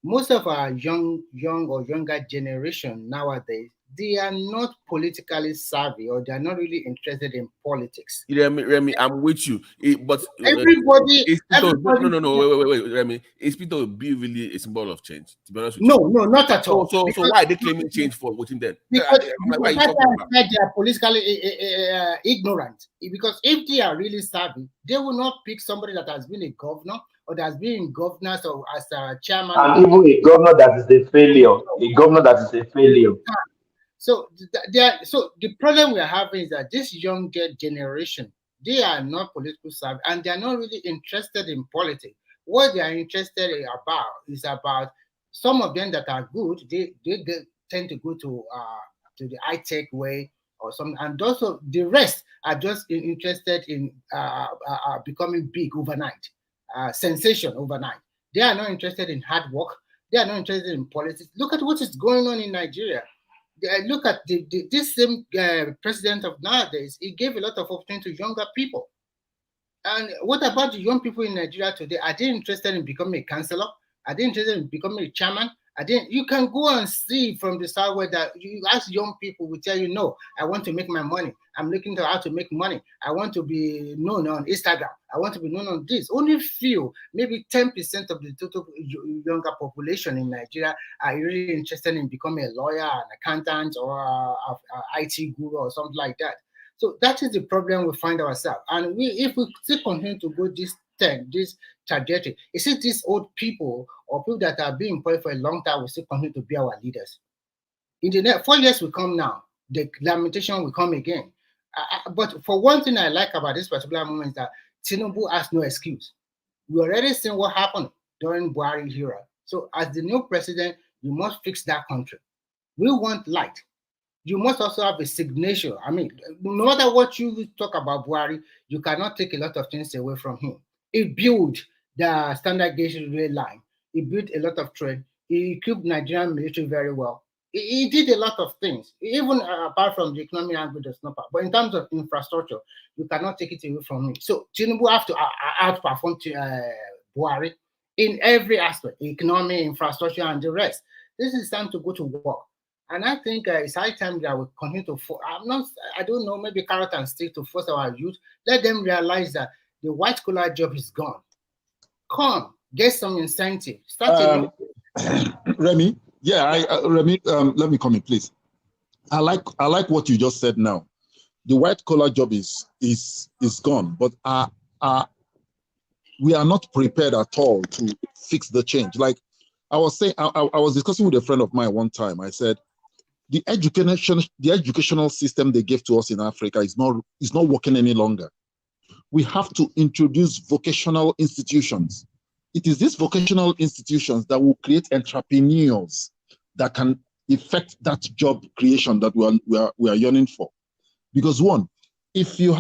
Most of our young or younger generation nowadays, they are not politically savvy, or they are not really interested in politics. Remy, I'm with you. But everybody. Wait, Remy. Is Peter Obi really a symbol of change? To be honest with you. No, not at all. So why are they claiming change for voting then? Because why are you talking about? They are politically ignorant. Because if they are really savvy, they will not pick somebody that has been a governor or that has been in governors or as a chairman. And even a governor that is a failure. So the problem we are having is that this younger generation, they are not political savvy and they are not really interested in politics. What they are interested about is about some of them that are good. They tend to go to the high-tech way or something, and also the rest are just interested in becoming big overnight, sensation overnight. They are not interested in hard work. They are not interested in politics. Look at what is going on in Nigeria. Look at this same president of nowadays. He gave a lot of opportunity to younger people. And what about the young people in Nigeria today? Are they interested in becoming a councillor? Are they interested in becoming a chairman? You can go and see from the start where that you ask young people will tell you, no, I want to make my money. I'm looking to how to make money. I want to be known on Instagram. I want to be known on this. Only few, maybe 10% of the total younger population in Nigeria are really interested in becoming a lawyer, an accountant, or a IT guru or something like that. So that is the problem we find ourselves. And if we still continue to go this trajectory, is it these old people or people that are being employed for a long time will still continue to be our leaders? In the next 4 years will come now, the lamentation will come again. But for one thing I like about this particular moment is that Tinubu has no excuse. We already seen what happened during Buhari era. So as the new president, you must fix that country. We want light. You must also have a signature. I mean, no matter what you talk about Buhari, you cannot take a lot of things away from him. He built the standard gauge rail line. He built a lot of trade. He equipped Nigerian military very well. He did a lot of things, even apart from the economic angle, does not. But in terms of infrastructure, you cannot take it away from him. So Tinubu have to outperform Buhari in every aspect, economy, infrastructure, and the rest. This is time to go to work. And I think it's high time that we continue to, I don't know, maybe carrot and stick to force our youth. Let them realize that the white collar job is gone. Come, get some incentive. Start Remy, Remy, let me come in, please. I like what you just said now. The white collar job is gone, but we are not prepared at all to fix the change. Like I was saying, I was discussing with a friend of mine one time. I said, the educational system they gave to us in Africa is not working any longer. We have to introduce vocational institutions. It is these vocational institutions that will create entrepreneurs that can effect that job creation that we are yearning for. Because one, if you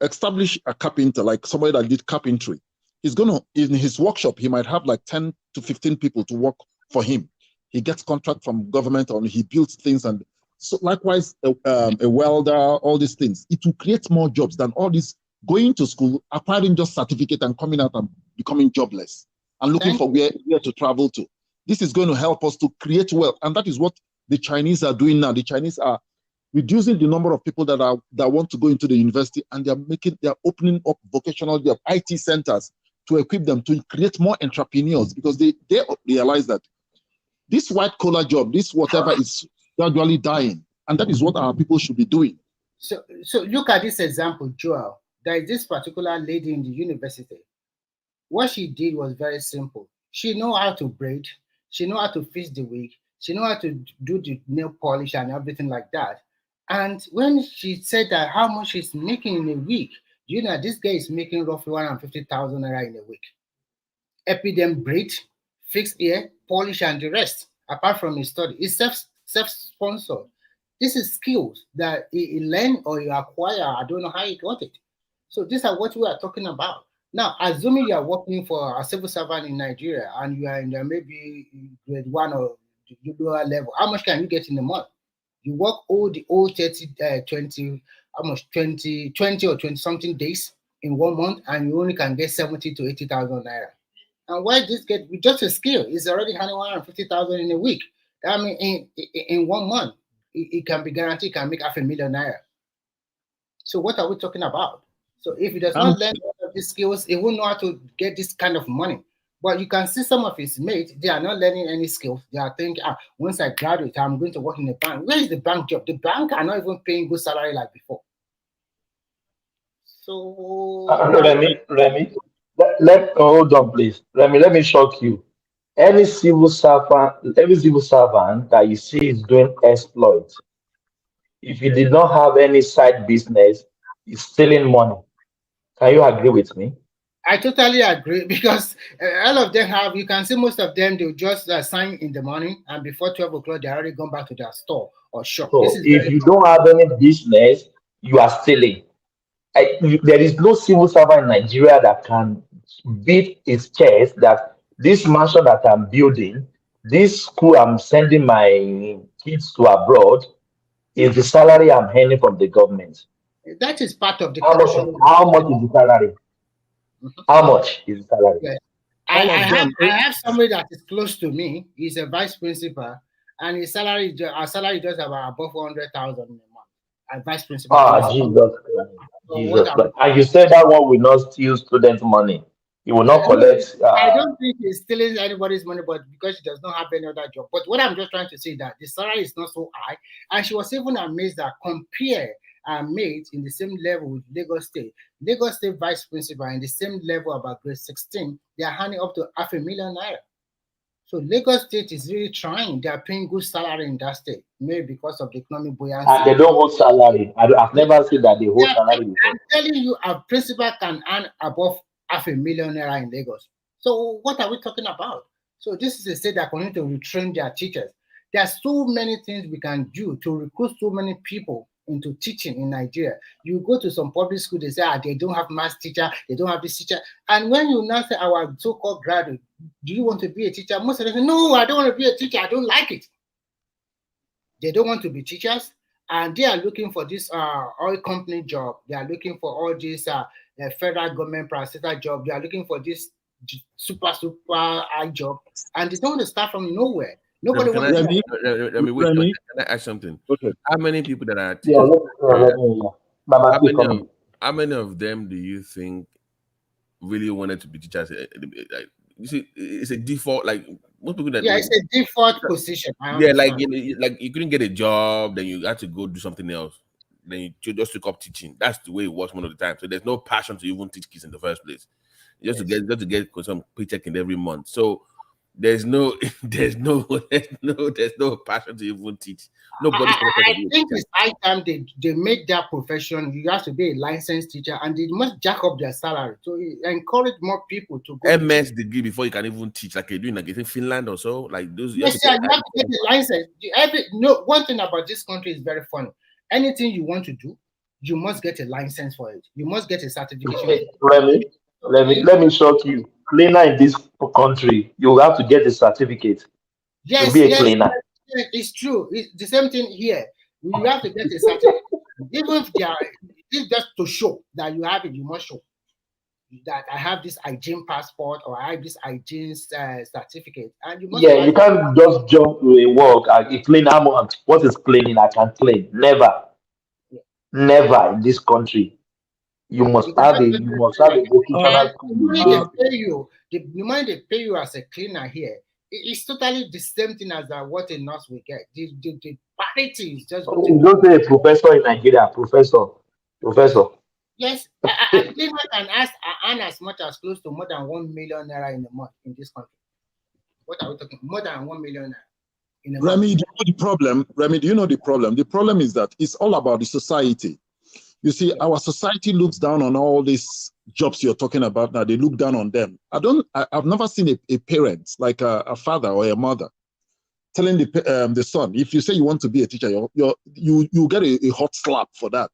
establish a carpenter, like somebody that did carpentry, he's gonna, in his workshop, he might have like 10 to 15 people to work for him. He gets contract from government, or he builds things, and so likewise a welder, all these things. It will create more jobs than all this going to school, acquiring just certificate and coming out and becoming jobless and looking for where to travel to. This is going to help us to create wealth, and that is what the Chinese are doing now. The Chinese are reducing the number of people that want to go into the university, and they're opening up vocational job, IT centers to equip them to create more entrepreneurs, because they realize that this white collar job, this whatever, is gradually dying, and that is what our people should be doing. So look at this example, Joel. There is this particular lady in the university. What she did was very simple. She know how to braid. She know how to fix the wig. She know how to do the nail polish and everything like that. And when she said that how much she's making in a week, you know, this guy is making roughly 150,000 naira in a week. Epidem braid, fix hair, polish, and the rest. Apart from his study, it's self-sponsored. This is skills that he learn or you acquire. I don't know how he got it. So these are what we are talking about. Now, assuming you are working for a civil servant in Nigeria and you are in maybe grade 1 or the lower level, how much can you get in a month? You work all the 20 or 20 something days in 1 month, and you only can get 70 to 80,000 naira. And why this get with just a skill is already 150,000 in a week. I mean, in 1 month, it can be guaranteed can make 500,000 naira. So what are we talking about? So if he does not learn all of these skills, he won't know how to get this kind of money. But you can see some of his mates, they are not learning any skills. They are thinking, once I graduate, I'm going to work in a bank. Where is the bank job? The bank are not even paying good salary like before. So Remy, hold on, please. Remy, let me shock you. Any civil servant that you see is doing exploit, if he did not have any side business, he's stealing money. Can you agree with me? I totally agree, because all of them have, you can see most of them, they'll just sign in the morning, and before 12 o'clock, they're already gone back to their store or shop. So if you don't have any business, you are stealing. There is no civil servant in Nigeria that can beat his chest that this mansion that I'm building, this school I'm sending my kids to abroad, is the salary I'm earning from the government. That is part of the How much is the salary? How much is the salary? Yes. I have somebody that is close to me. He's a vice principal, and his salary, our salary just about above 100,000 a month. A vice principal. Jesus Christ. And you said that one will not steal student money. He will not collect. I don't think he's stealing anybody's money, but because she does not have any other job. But what I'm just trying to say that the salary is not so high, and she was even amazed that compare our mates in the same level with Lagos State vice principal in the same level about grade 16, they are handing up to 500,000 naira. So Lagos State is really trying. They are paying good salary in that state, maybe because of the economic buoyancy. And they don't hold salary. I've never seen that they hold salary before. I'm telling you, a principal can earn above 500,000 naira in Lagos. So what are we talking about? So this is a state that continue to retrain their teachers. There are so many things we can do to recruit so many people into teaching in Nigeria. You go to some public school, they say they don't have math teacher, they don't have this teacher. And when you now say our so-called graduate, do you want to be a teacher? Most of them say, no, I don't want to be a teacher, I don't like it. They don't want to be teachers, and they are looking for this oil company job. They are looking for all these federal government parastatal job. They are looking for this super high job, and they don't want to start from nowhere. Nobody Can wants to. can I ask something? Okay. How many people that are Yeah, teachers? How How many of them do you think really wanted to be teachers? Like, you see, it's a default. Like most people that Yeah, it's a default position. I yeah, like understand. like you couldn't get a job, then you had to go do something else. Then you just took up teaching. That's the way it works most of the time. So there's no passion to even teach kids in the first place. Just to get some paycheck in every month. So there's no there's no passion to even teach. Nobody's passionate to I be a think teacher. it's high time they make that profession. You have to be a licensed teacher, and they must jack up their salary to encourage more people to go. MS degree before you can even teach, like you're doing, like in Finland or so. Like those, you have Yes, to sir. get. You have to get the license. One thing about this country is very funny. Anything you want to do, you must get a license for it. You must get a certification. Let me shock you. Cleaner in this country, you have to get a certificate to Yes, be a yes, cleaner. yes, it's true. It's the same thing here. You have to get a certificate. Even if they are, it's just to show that you have it, you must show that I have this hygiene passport or I have this hygiene certificate, and you must Yeah, you file. can't just jump to a work and a cleaner. What is cleaning? I can clean. Never, never in this country. You cannot just You must have a and vocational the school. money Yes. they pay you, the money they pay you as a cleaner here, it's totally the same thing as what a nurse will get. The parity is just going to You be. don't say a professor in Nigeria, professor. Yes, a cleaner can earn as much as close to more than 1 million naira in a month in this country. What are we talking? More than 1 million naira in a month. Remy, do you know the problem? Remy, do you know the problem? The problem is that it's all about the society. You see, our society looks down on all these jobs you're talking about now. They look down on them. I've never seen a parent, like a father or a mother, telling the son, if you say you want to be a teacher, you get a hot slap for that.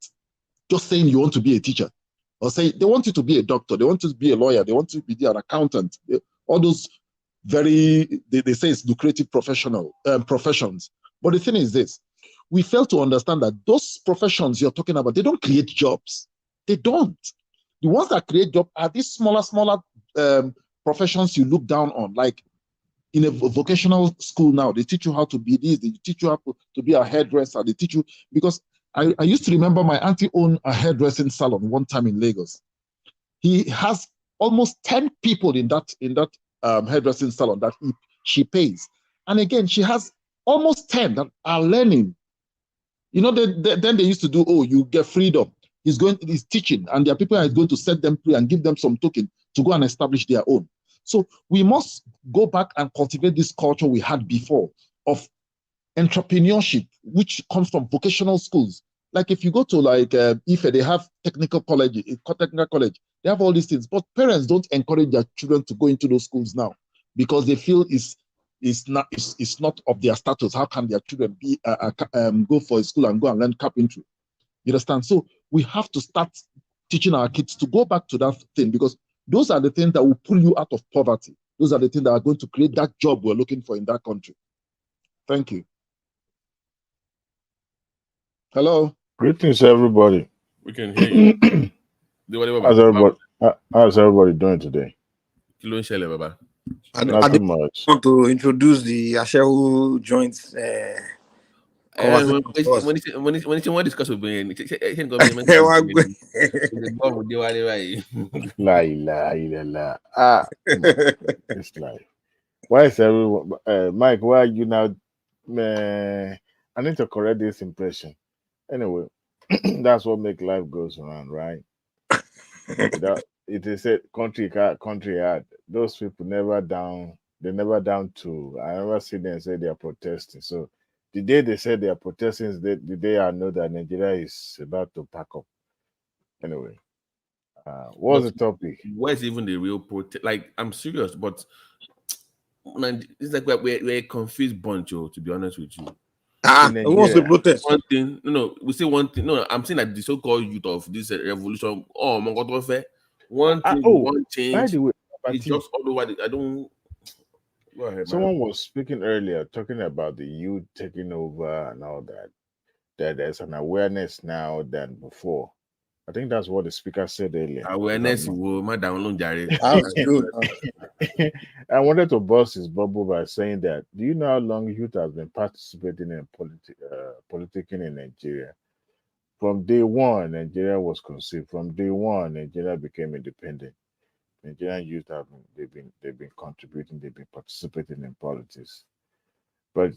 Just saying you want to be a teacher. Or say they want you to be a doctor, they want you to be a lawyer, they want you to be an accountant. All those they say it's lucrative professions. But the thing is this, we fail to understand that those professions you're talking about, they don't create jobs. They don't. The ones that create jobs are these smaller professions you look down on, like in a vocational school now, they teach you how to be this, they teach you how to be a hairdresser, they teach you, because I used to remember my auntie owned a hairdressing salon one time in Lagos. He has almost 10 people in that hairdressing salon that she pays. And again, she has almost 10 that are learning. You know, then they used to do, oh, you get freedom. He's teaching, and there are people who are going to set them free and give them some token to go and establish their own. So we must go back and cultivate this culture we had before of entrepreneurship, which comes from vocational schools. Like if you go to Ife, they have technical college, they have all these things, but parents don't encourage their children to go into those schools now because they feel it's not of their status. How can their children go for a school and go and learn carpentry? You understand? So we have to start teaching our kids to go back to that thing, because those are the things that will pull you out of poverty. Those are the things that are going to create that job we're looking for in that country. Thank you. Hello. Greetings, everybody. We can hear you. How's everybody doing today? I Nothing much. want to introduce the Ashewu joints when discuss with me, it's like, why is everyone, Mike? Why are you now? Man, I need to correct this impression. Anyway, that's what make life goes around, right? It is said country hard. Those people never down. They never down to. I never see them say they are protesting. So the day they said they are protesting is the day I know that Nigeria is about to pack up. Anyway, what's the topic? Where's even the real protest? Like, I'm serious, but man, it's like we're a confused bunch, to be honest with you. Who wants to protest? One thing, we say one thing. No, I'm saying that the so-called youth of this revolution. Oh my God, one thing, one change. By the way, it's just all over. I don't. Go ahead, someone was speaking earlier, talking about the youth taking over and all that. That there's an awareness now than before. I think that's what the speaker said earlier. Awareness will download Jared. That's good. I wanted to burst his bubble by saying that, do you know how long youth has been participating in politicking in Nigeria? From day one, Nigeria was conceived. From day one, Nigeria became independent. Nigerian youth they've been contributing, they've been participating in politics. But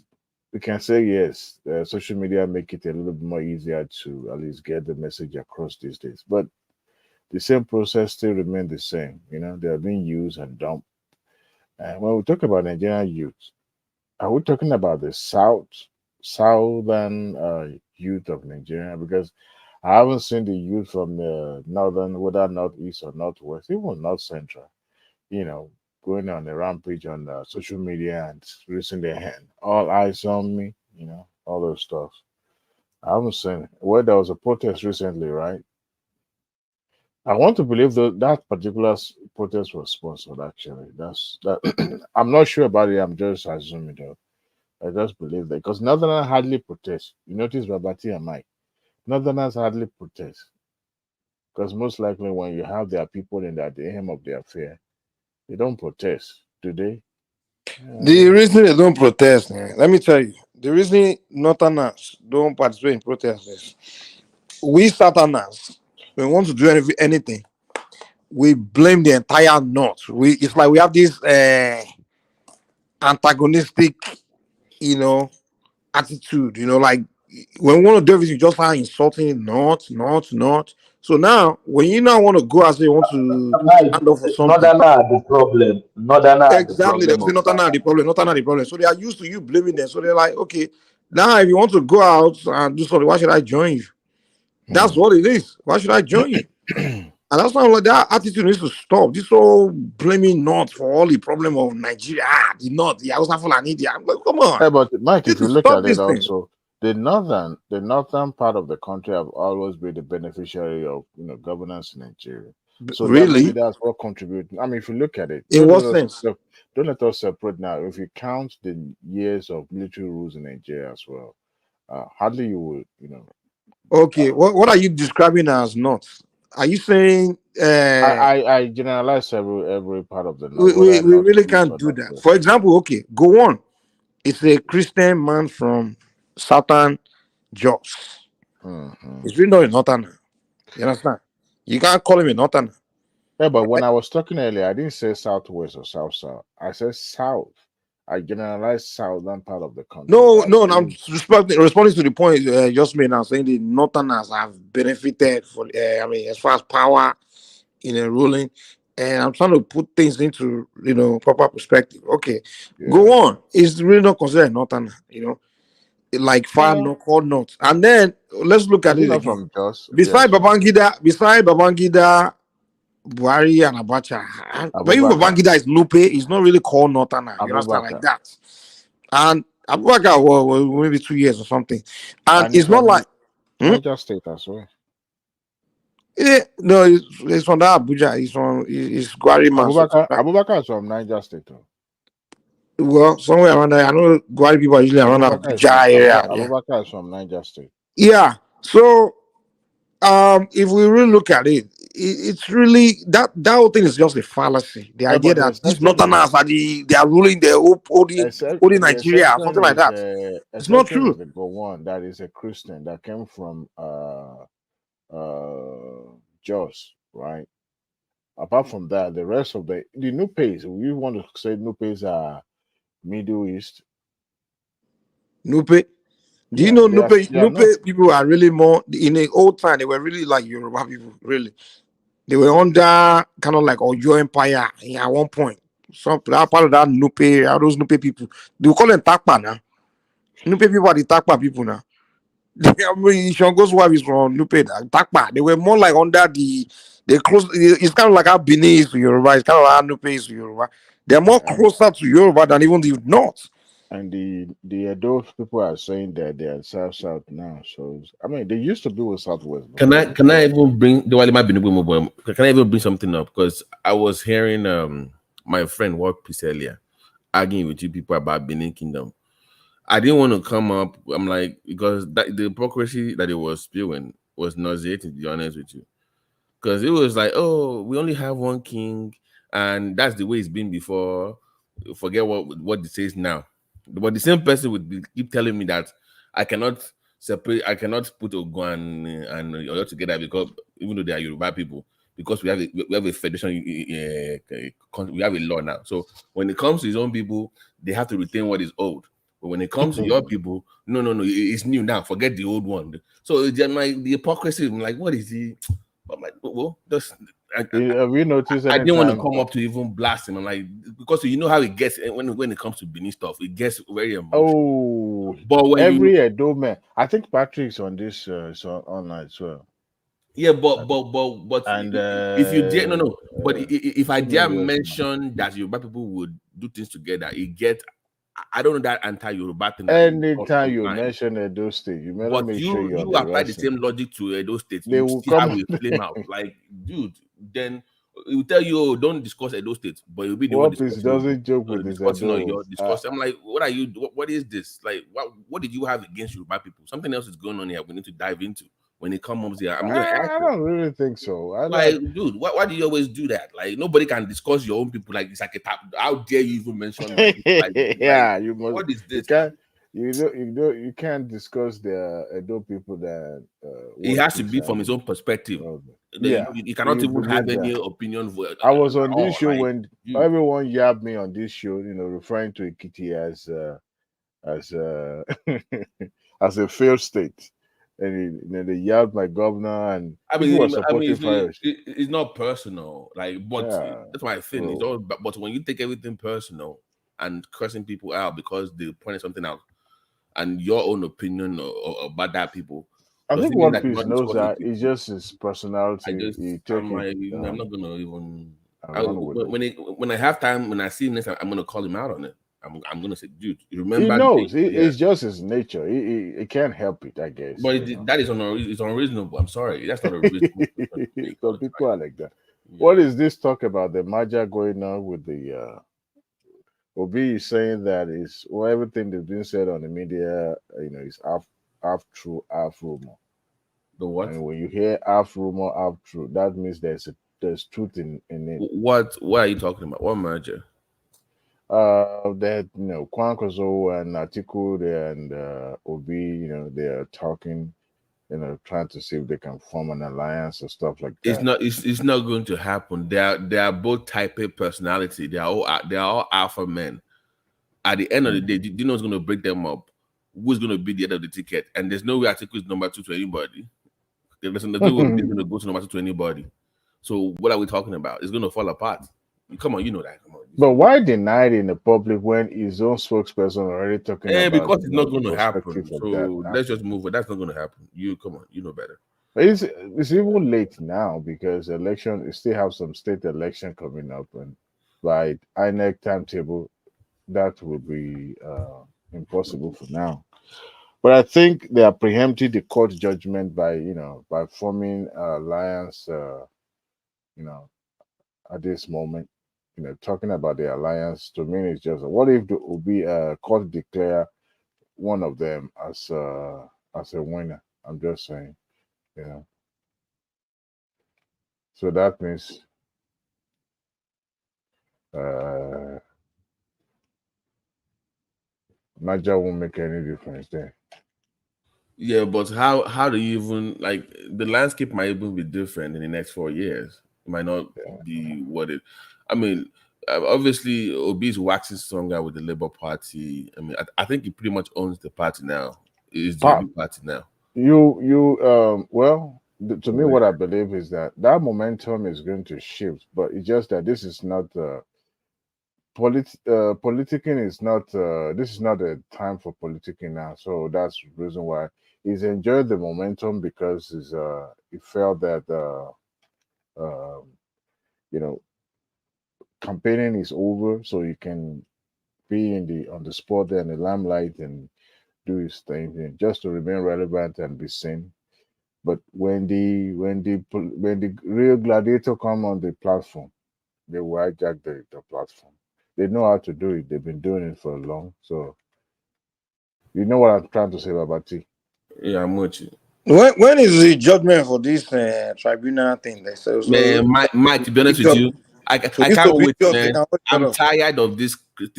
we can say yes, social media make it a little bit more easier to at least get the message across these days. But the same process still remains the same. You know, they are being used and dumped. And when we talk about Nigerian youth, are we talking about the southern youth of Nigeria? Because I haven't seen the youth from the northern, whether northeast or northwest, even north central, you know, going on a rampage on social media and raising their hand. All eyes on me, you know, all those stuff. I haven't seen it. Well, there was a protest recently, right? I want to believe that particular protest was sponsored. Actually, that's that. I'm not sure about it. I'm just assuming though. I just believe that because Northerners hardly protest. You notice Babati and Mike. Northerners hardly protest because most likely when you have their people in at the aim of the affair, they don't protest, do they? The reason they don't protest, let me tell you, the reason Northerners don't participate in protests is we Southerners, when we want to do anything, we blame the entire North. It's like we have this antagonistic, you know, attitude. You know, like when we want to do everything, you just start insulting North. So now, when you now want to go and say you want to stand up for something, Northern are the problem. Northern are the exactly, they problem say of Northern are South. the problem, Northern are the problem. So they are used to you blaming them. So they're like, okay, now if you want to go out and do something, why should I join you? That's what it is. Why should I join you? And that's why like that attitude needs to stop. This whole blaming North for all the problem of Nigeria, the North, the Hausa Fulani. I'm like, come on. Yeah, but Mike, You if need you to look stop at it this thing. also, the northern part of the country have always been the beneficiary of governance in Nigeria. So that maybe Really? that's what contributed. I mean, if you look at it, In what sense? don't let us separate now. If you count the years of military rules in Nigeria as well, hardly you would, Okay, what are you describing as North? Are you saying I generalize every part of the north, we whether not really east can't or do that? northwest. For example, okay, go on. It's a Christian man from Southern Jos. Mm-hmm. He's really not a Northerner. You understand? You can't call him a Northerner. Yeah, but when I was talking earlier, I didn't say southwest or south. I said south. I generalized southern part of the country. No, That no, I'm is, responding to the point just made now, saying the Northerners have benefited for, I mean, as far as power in a ruling, and I'm trying to put things into, proper perspective. Okay, go on. It's really not considered a Northerner, like far yeah. north, called north. And then let's look at Is it it not again. from Jos? Beside Babangida, Buhari and Abacha, but even Abubakar. Babangida is Nupe, it's not really called Northerner. You understand, like Abubakar. that. And Abuja was maybe 2 years or something. And And he's it's not like Niger State as well. no, it's from that Abuja. It's Gwari man. So Abubakar is from Niger State. well, somewhere around there. I know Gwari people are usually around Abuja area. Abubakar is from Niger State. Yeah. So if we really look at it, it's really that whole thing is just a fallacy. The idea that these Northerners they are ruling the holding Nigeria, something like that. It's not true. The one that is a Christian that came from Jos, right? Apart from that, the rest of the Nupes, we want to say Nupes are Middle East. Nupe. Do you know Nupe people are really more in the old time? They were really like Yoruba people, really. They were under kind of like Oyo Empire at one point. Some that part of that Nupe, all those Nupe people, they will call them Takpa now. Nupe people are the Takpa people now. I mean, Shango's wife is from Nupe, Takpa. They were more like under they close. It's kind of like how Benin is to Yoruba. It's kind of like how Nupe is to Yoruba. They're more closer to Yoruba than even the North. And the Edo people are saying that they are south now. So I mean, they used to be with southwest. Can I even bring can I even bring something up? Because I was hearing my friend Work Peace earlier arguing with you people about Benin Kingdom. I didn't want to come up. I'm like, because the hypocrisy that it was spewing was nauseating, to be honest with you. because it was like, oh, we only have one king, and that's the way it's been before. Forget what it says now. But the same person would keep telling me that I cannot separate, I cannot put Ogun and Oyo together because even though they are Yoruba people, because we have a federation, we have a law now. So when it comes to his own people, they have to retain what is old. But when it comes to your people, no, it's new now. Forget the old one. So the hypocrisy, I'm like, what is he? I'm like, well, have you noticed? I didn't want to come up to even blast him. I'm like, because you know how it gets when it comes to Benin stuff, it gets very emotional. Oh, but when every Edo man, I think Patrick's on this so online as well. Yeah, but and if you dare but if I dare maybe mention that Yoruba people would do things together, it gets I don't know that anti-Yoruba thing. anytime you mention Edo State, you better But make sure you're you the apply the rest. same logic to Edo State, They you will see come. how it flame out. Like, dude, then it will tell you, oh, don't discuss Edo State, but you'll be the one Wapis discussing doesn't joke with his discussing or Edo. you're discussing. I'm like, what are you? What is this? Like, what did you have against Yoruba people? Something else is going on here. We need to dive into. When it comes here, I'm gonna ask. I don't really think so. Like, dude, why do you always do that? Like, nobody can discuss your own people. Like, it's like a tap. How dare you even mention my people? Yeah, you must. What is this? You can't discuss the Edo people that. It has to be from his own perspective. Yeah, you cannot even have any opinion. I was on this show like, when everyone yabbed me on this show, referring to Ikiti as as a failed state, and they yabbed my governor, and people were supporting Fires. It's not personal, like, but that's my thing. It's all, but when you take everything personal and cursing people out because they pointed something out, and your own opinion about that people. I think one piece knows that it's just his personality. I'm not gonna even. When I have time, when I see him next time, I'm gonna call him out on it. I'm gonna say, dude, you remember? He knows. It's just his nature. He can't help it, I guess. But that is it's unreasonable. I'm sorry, that's not a reasonable. Some people are like that. Yeah. What is this talk about the Maja going on with the? Obi is saying that everything that's been said on the media, is half true, half rumor. The what? And when you hear half rumor, half true, that means there's truth in it. What are you talking about? What merger? That Kwankwaso and Atiku and Obi, they are talking, trying to see if they can form an alliance or stuff like that. It's not going to happen. They are both type A personality. They are all alpha men. At the end of the day, do you know what's going to break them up? Who's going to be the end of the ticket? And there's no way Atiku is number 2 to anybody. There's no way he's going to go to number 2 to anybody. So what are we talking about? It's going to fall apart. Come on, you know that. Come on. But why deny it in the public when his own spokesperson already talking about? Because it's not going to happen. So let's just move it. That's not going to happen. Come on, you know better. It's even late now because you still have some state election coming up, and by INEC timetable, that will be impossible for now. But I think they are preempting the court judgment by forming alliance. At this moment, talking about the alliance to me is just what if there will be a court declare one of them as a winner. I'm just saying, So that means Niger won't make any difference there. Yeah, but how do you even the landscape might even be different in the next 4 years? It might not be what it. I mean, obviously, Obi's waxing stronger with the Labour Party. I mean, I think he pretty much owns the party now. It's the Obi party now. To me, what I believe is that momentum is going to shift, but it's just that this is not politicking is not this is not a time for politicking now. So that's the reason why he's enjoyed the momentum because he felt that campaigning is over, so you can be on the spot there in the limelight and do his thing, just to remain relevant and be seen. But when the real gladiator come on the platform, they will hijack the platform. They know how to do it. They've been doing it for long. So you know what I'm trying to say about T. Yeah, I'm with you. When is the judgment for this tribunal thing? They say so. Man, Mike, to be honest with you, I This can't wait, obedience, they man. can wait I'm for. tired of this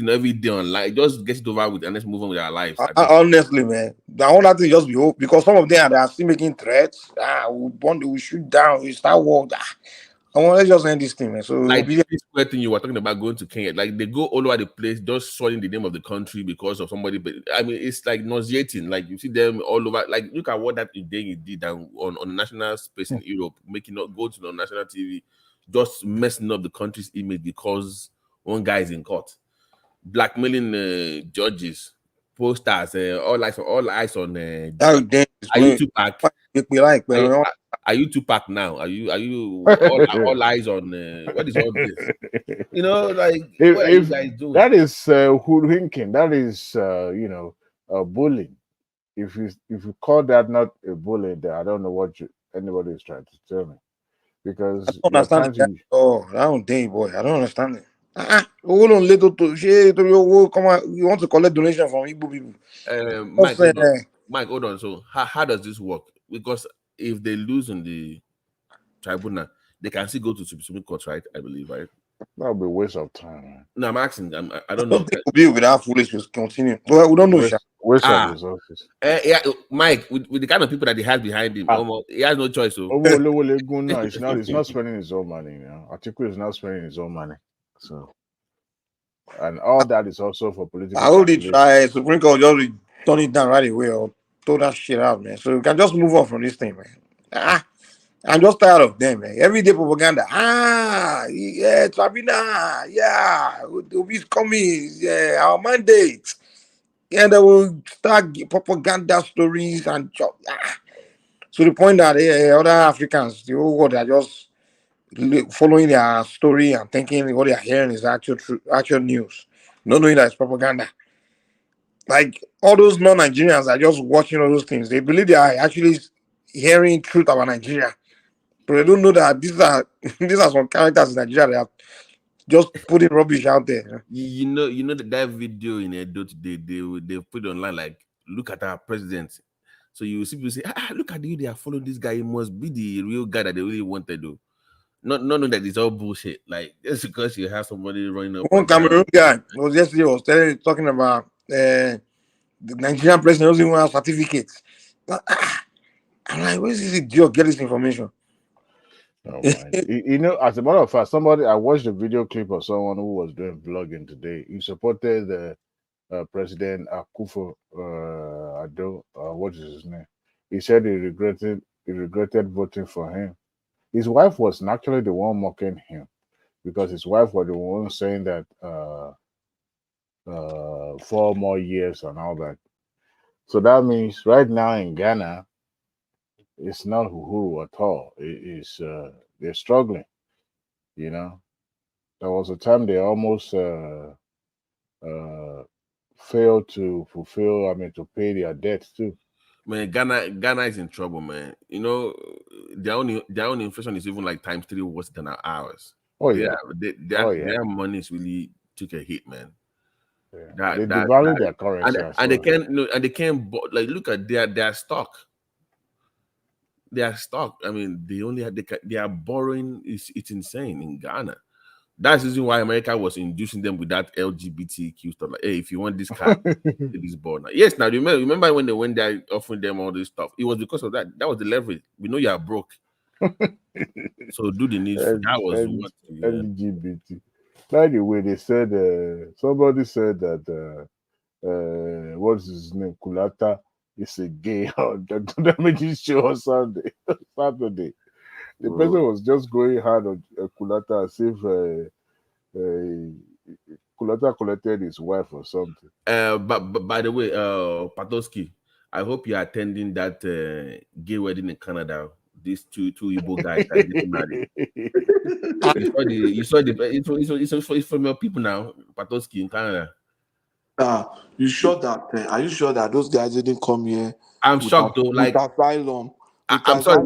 every day online. Just get it over with and let's move on with our lives. Honestly, man, I want that to just be hope because some of them are still making threats. We shoot down, we start war. I want to just end this thing, man. So like this thing you were talking about going to Kenya, like they go all over the place just soiling the name of the country because of somebody. But I mean, it's like nauseating. Like you see them all over. Like look at what that Udengi did on national space in Europe, making not go to the national TV, just messing up the country's image because one guy is in court, blackmailing judges, posters, all eyes on. Are you Tupac? Are you Tupac now? Are you all eyes on what is all this? You know, like what are you guys doing? That is hoodwinking. That is bullying. If you call that not a bully, then I don't know what anybody is trying to tell me. Because I don't understand it. I don't think, boy. I don't understand it. Hold on, little to come on. You want to collect donation from Igbo people? Mike, hold on. So how does this work? Because if they lose in the tribunal, they can still go to Supreme Court, right? I believe, right? That would be a waste of time, man. No, I'm asking. I don't know. People be without foolishness. Continue. Well, we don't know. Waste of resources. Yeah, Mike, with the kind of people that he has behind him, he has no choice. So no, he's not spending his own money. You know, Atiku is not spending his own money. So, and all that is also for political. I already tried. Supreme Court just turn it down right away or throw that shit out, man. So we can just move on from this thing, man. I'm just tired of them, man. Everyday propaganda. Yeah, tribunal. Yeah, Obi's coming. Yeah, our mandate. Yeah, they will start propaganda stories and to the point that other Africans, the whole world, are just following their story and thinking what they are hearing is actual news, not knowing that it's propaganda. Like all those non-Nigerians are just watching all those things. They believe they are actually hearing truth about Nigeria, but they don't know that these are these are some characters in Nigeria that are just putting rubbish out there. You know that video in Edo today, they put it online like, look at our president. So you see people say, look at you, they are following this guy. He must be the real guy that they really wanted to. Not knowing that it's all bullshit. Like just because you have somebody running up. One Cameroon guy was yesterday talking about the Nigerian president doesn't even have certificates. I'm like, where is this idiot get this information? Oh, you know, as a matter of fact, I watched a video clip of someone who was doing vlogging today. He supported the President Akufo Addo. What is his name? He said he regretted voting for him. His wife was actually the one mocking him because his wife was the one saying that 4 more years and all that. So that means right now in Ghana, it's not Uhuru at all. They're struggling. You know, there was a time they almost failed to to pay their debts too. Man, Ghana is in trouble, man. You know, their own inflation is even like times 3 worse than ours. Oh yeah, their money is really took a hit, man. Yeah. They devalue their currency, and they can't like look at their stock. Their stock. I mean, they are borrowing. It's insane in Ghana. That's the reason why America was inducing them with that LGBTQ stuff. Like, hey, if you want this car, this board. Yes, now remember when they went there offering them all this stuff? It was because of that. That was the leverage. We know you are broke. So do the needs. That was what LGBT. By the way, they said somebody said that what's his name? Kulata is a gay on the Damage show on Saturday. The person was just going hard on Kulata as if Kulata collected his wife or something. But by the way, Patoski, I hope you're attending that gay wedding in Canada. These two Igbo guys are getting married. It's from your people now, Patoski in Canada. Are you sure that those guys didn't come here? I'm shocked though. Like asylum. I'm sorry.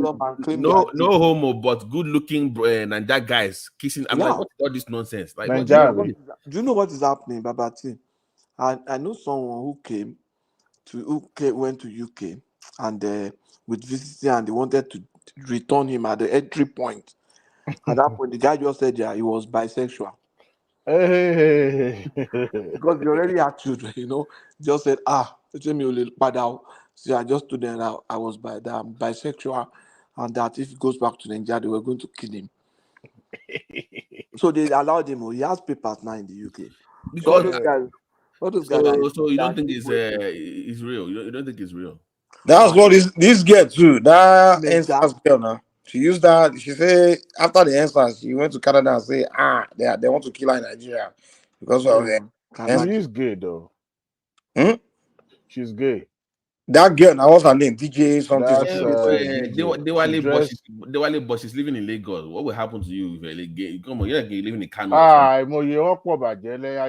No homo, but good-looking and that guys kissing. I'm like, what's all this nonsense? Like, do you know what is happening, Babati? I know someone who went to UK. and with visiting, and they wanted to return him at the entry point. At that point, the guy just said, yeah, he was bisexual. Hey. Because he already had children, just said, it's me only bad out. So I just told them that I was bisexual, and that if he goes back to Nigeria, they were going to kill him. So they allowed him. He has papers now in the UK. So Because all those guys so you don't think it's real? You don't think it's real? That's what this girl too. That Mensa. NSAS girl now. She used that. She say after the NSAS, she went to Canada and say, they want to kill her in Nigeria because of the She is gay though. Hmm? She's gay. That girl now, what's her name? DJ something. That's Dewale, but she's living in Lagos. What will happen to you if you're gay? Come on, you're like living in Kano.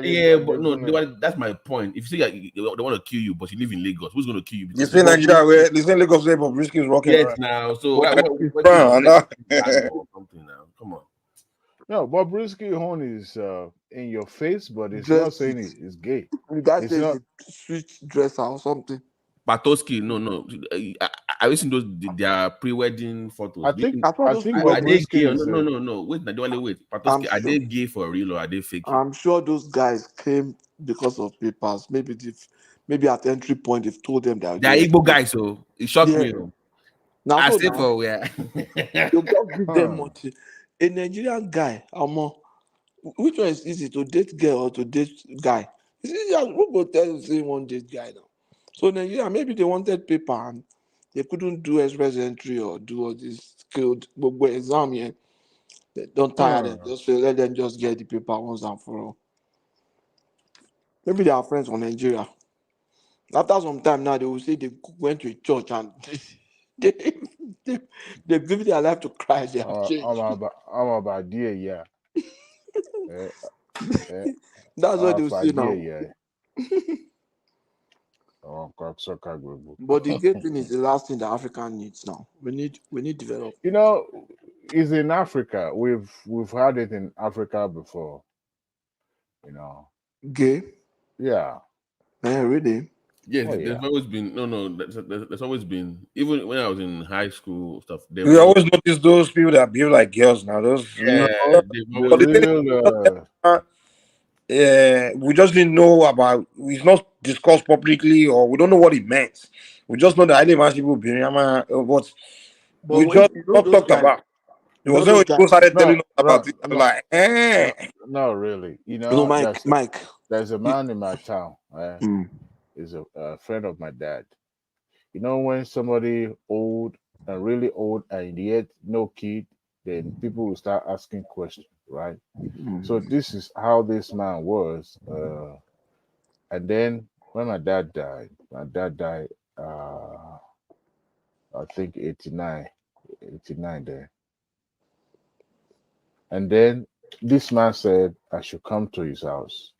Yeah, but no, that's my point. If you say they want to kill you, but you live in Lagos, who's going to kill you? They say Nigeria where they say Lagos where Bobrisky is rocking Yes, around. now. So But what brown, something now? Come on. No, Bobrisky horn is in your face, but it's Dress not saying it's gay. The guy It's says not. a sweet dresser or something. Patoski, no. I seen those their pre-wedding photos. I think are they gay? Bobrisky is. No. Wait, Patoski, are they gay for real or are they fake? I'm sure those guys came because of papers. Maybe at entry point they've told them that they're Igbo guys, so it shocked me. Now I so say now for where you just give them money. A Nigerian guy, which one is easy to date girl or to date guy? It's easier. Who go tell you say one date guy now? So Nigeria, maybe they wanted paper and they couldn't do express entry or do all this skilled exam here. They don't tire them. Just let them just get the paper once and for all. Maybe they are friends from Nigeria. After some time now, they will say they went to a church and they give their life to Christ. They have changed. I'm about dear, yeah. That's what they will say now. But the gay thing is the last thing that Africa needs now. We need development. It's in Africa. We've had it in Africa before. Gay? Yeah. Really? Yes, Oh, yeah. there's always been there's always been, even when I was in high school stuff. We always notice those people that behave like girls now. Those we just didn't know about. It's not discussed publicly, or we don't know what it meant. We just know that highly advanced people but we just not talked about. It was when people started telling us about it. I'm like, No, really. Mike. There's a man in my town. Is a friend of my dad. When somebody old and really old and yet no kid, then people will start asking questions, right? So this is how this man was. And then when my dad died, I think 89 there. And then this man said I should come to his house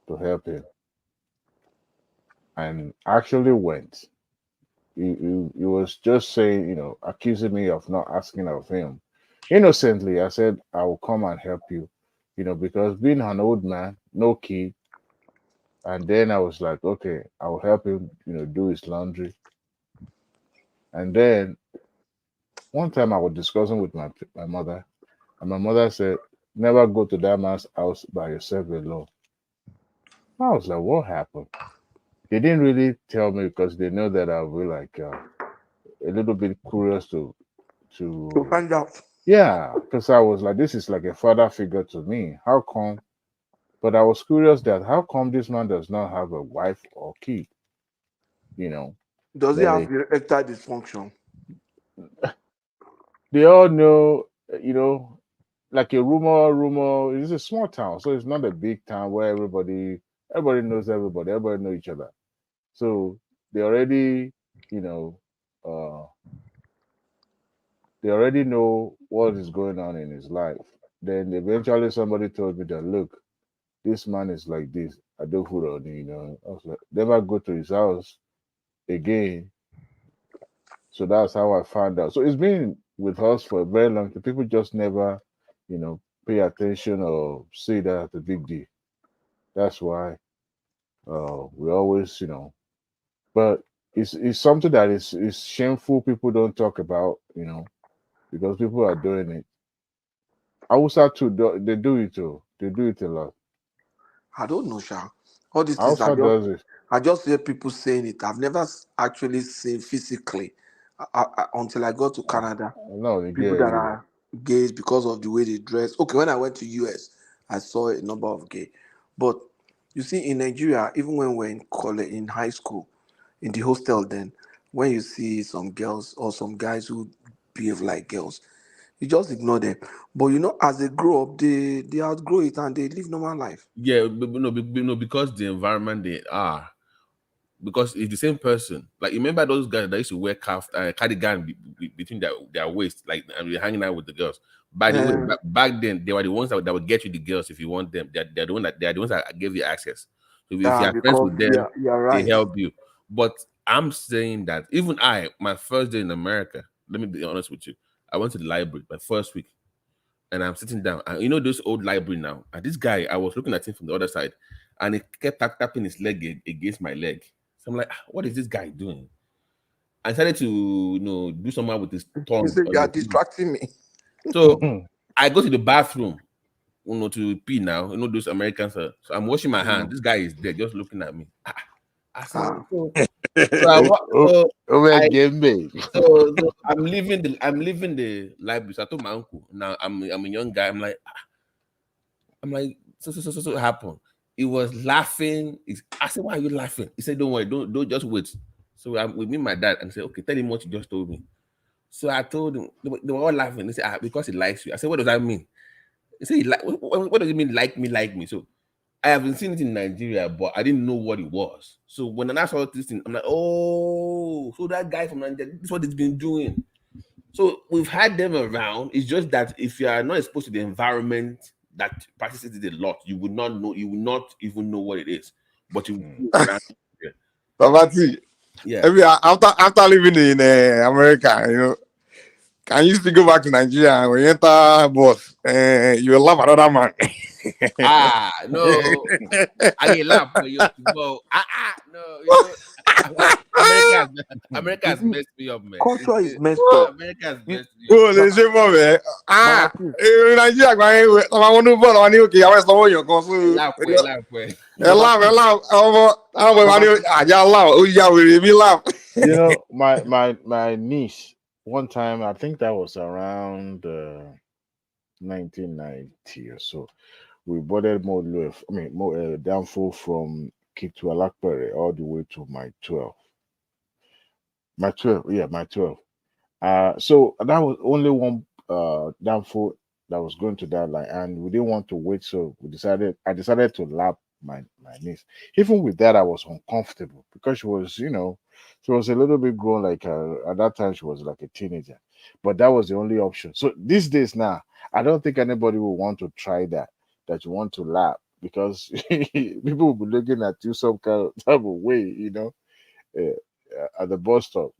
to help him. And actually went. He was just saying, accusing me of not asking of him. Innocently, I said, I will come and help you, because being an old man, no kid. And then I was like, okay, I will help him, do his laundry. And then one time I was discussing with my mother, and my mother said, never go to that man's house by yourself alone. I was like, what happened? They didn't really tell me because they know that I'll be like a little bit curious to find out. Yeah, because I was like, this is like a father figure to me. How come? But I was curious that how come this man does not have a wife or kid? Does he have erectile dysfunction? They all know, like a rumor. It's a small town, so it's not a big town where everybody knows everybody knows each other. So they already, they already know what is going on in his life. Then eventually somebody told me that, look, this man is like this. I don't food on him, I was like, never go to his house again. So that's how I found out. So it's been with us for a very long time. People just never, pay attention or see that as a big deal. That's why we always, but it's something that is shameful. People don't talk about, because people are doing it. Hausa too, they do it too. They do it a lot. I don't know, Sha. All these things Hausa does it. I just hear people saying it. I've never actually seen physically until I got to Canada. No, they People get that it. are gays because of the way they dress. Okay, when I went to US, I saw a number of gay. But you see, in Nigeria, even when we're in college, in high school, in the hostel, then when you see some girls or some guys who behave like girls, you just ignore them. But as they grow up, they outgrow it and they live normal life. Yeah, but no, because the environment they are, because it's the same person. Like, you remember those guys that used to wear cardigan between their waist, like, and we're hanging out with the girls. By the way, back then they were the ones that would get you the girls if you want them. They're the ones that gave you access. So if you are friends Because with them, you're they right. help you. But I'm saying that even my first day in America, let me be honest with you, I went to the library my first week, and I'm sitting down, and this old library now, and this guy, I was looking at him from the other side, and he kept tapping his leg against my leg. So I'm like, what is this guy doing? I started to do something with his You tongue. say you are distracting me. So I go to the bathroom, to pee now. Those Americans. So I'm washing my hand. This guy is there, just looking at me. I said, so I'm leaving the library. So I told my uncle. Now I'm a young guy. I'm like, so happened. He was laughing. I said, why are you laughing? He said, don't worry, don't just wait. So I'm with me and my dad, and I said, okay, tell him what you just told me. So I told him, they were all laughing. They said, because he likes you. I said, what does that mean? He said, what does it mean, like me? So I haven't seen it in Nigeria, but I didn't know what it was. So when I saw this thing, I'm like, oh, so that guy from Nigeria, this is what he's been doing. So we've had them around. It's just that if you are not exposed to the environment that practices it a lot, you would not know. You will not even know what it is. But you Babati, yeah. After living in America, can you still go back to Nigeria and when you enter bus, you will love another man? No, I get laugh for you, but no, America has messed me up, man. Culture is messed up. America has messed me Oh, up. they say, man. Nigeria, I want to born on you. I was the one you go to. Laugh. My niece, one time, I think that was around 1990 or so, we boarded downfall from Kitu Alakpere all the way to my 12. My 12. So that was only one downfall that was going to that line, and we didn't want to wait, so I decided to lap my niece. Even with that, I was uncomfortable because she was a little bit grown, like at that time she was like a teenager, but that was the only option. So these days now, I don't think anybody will want to try that you want to lap, because people will be looking at you some kind of type of way, at the bus stop.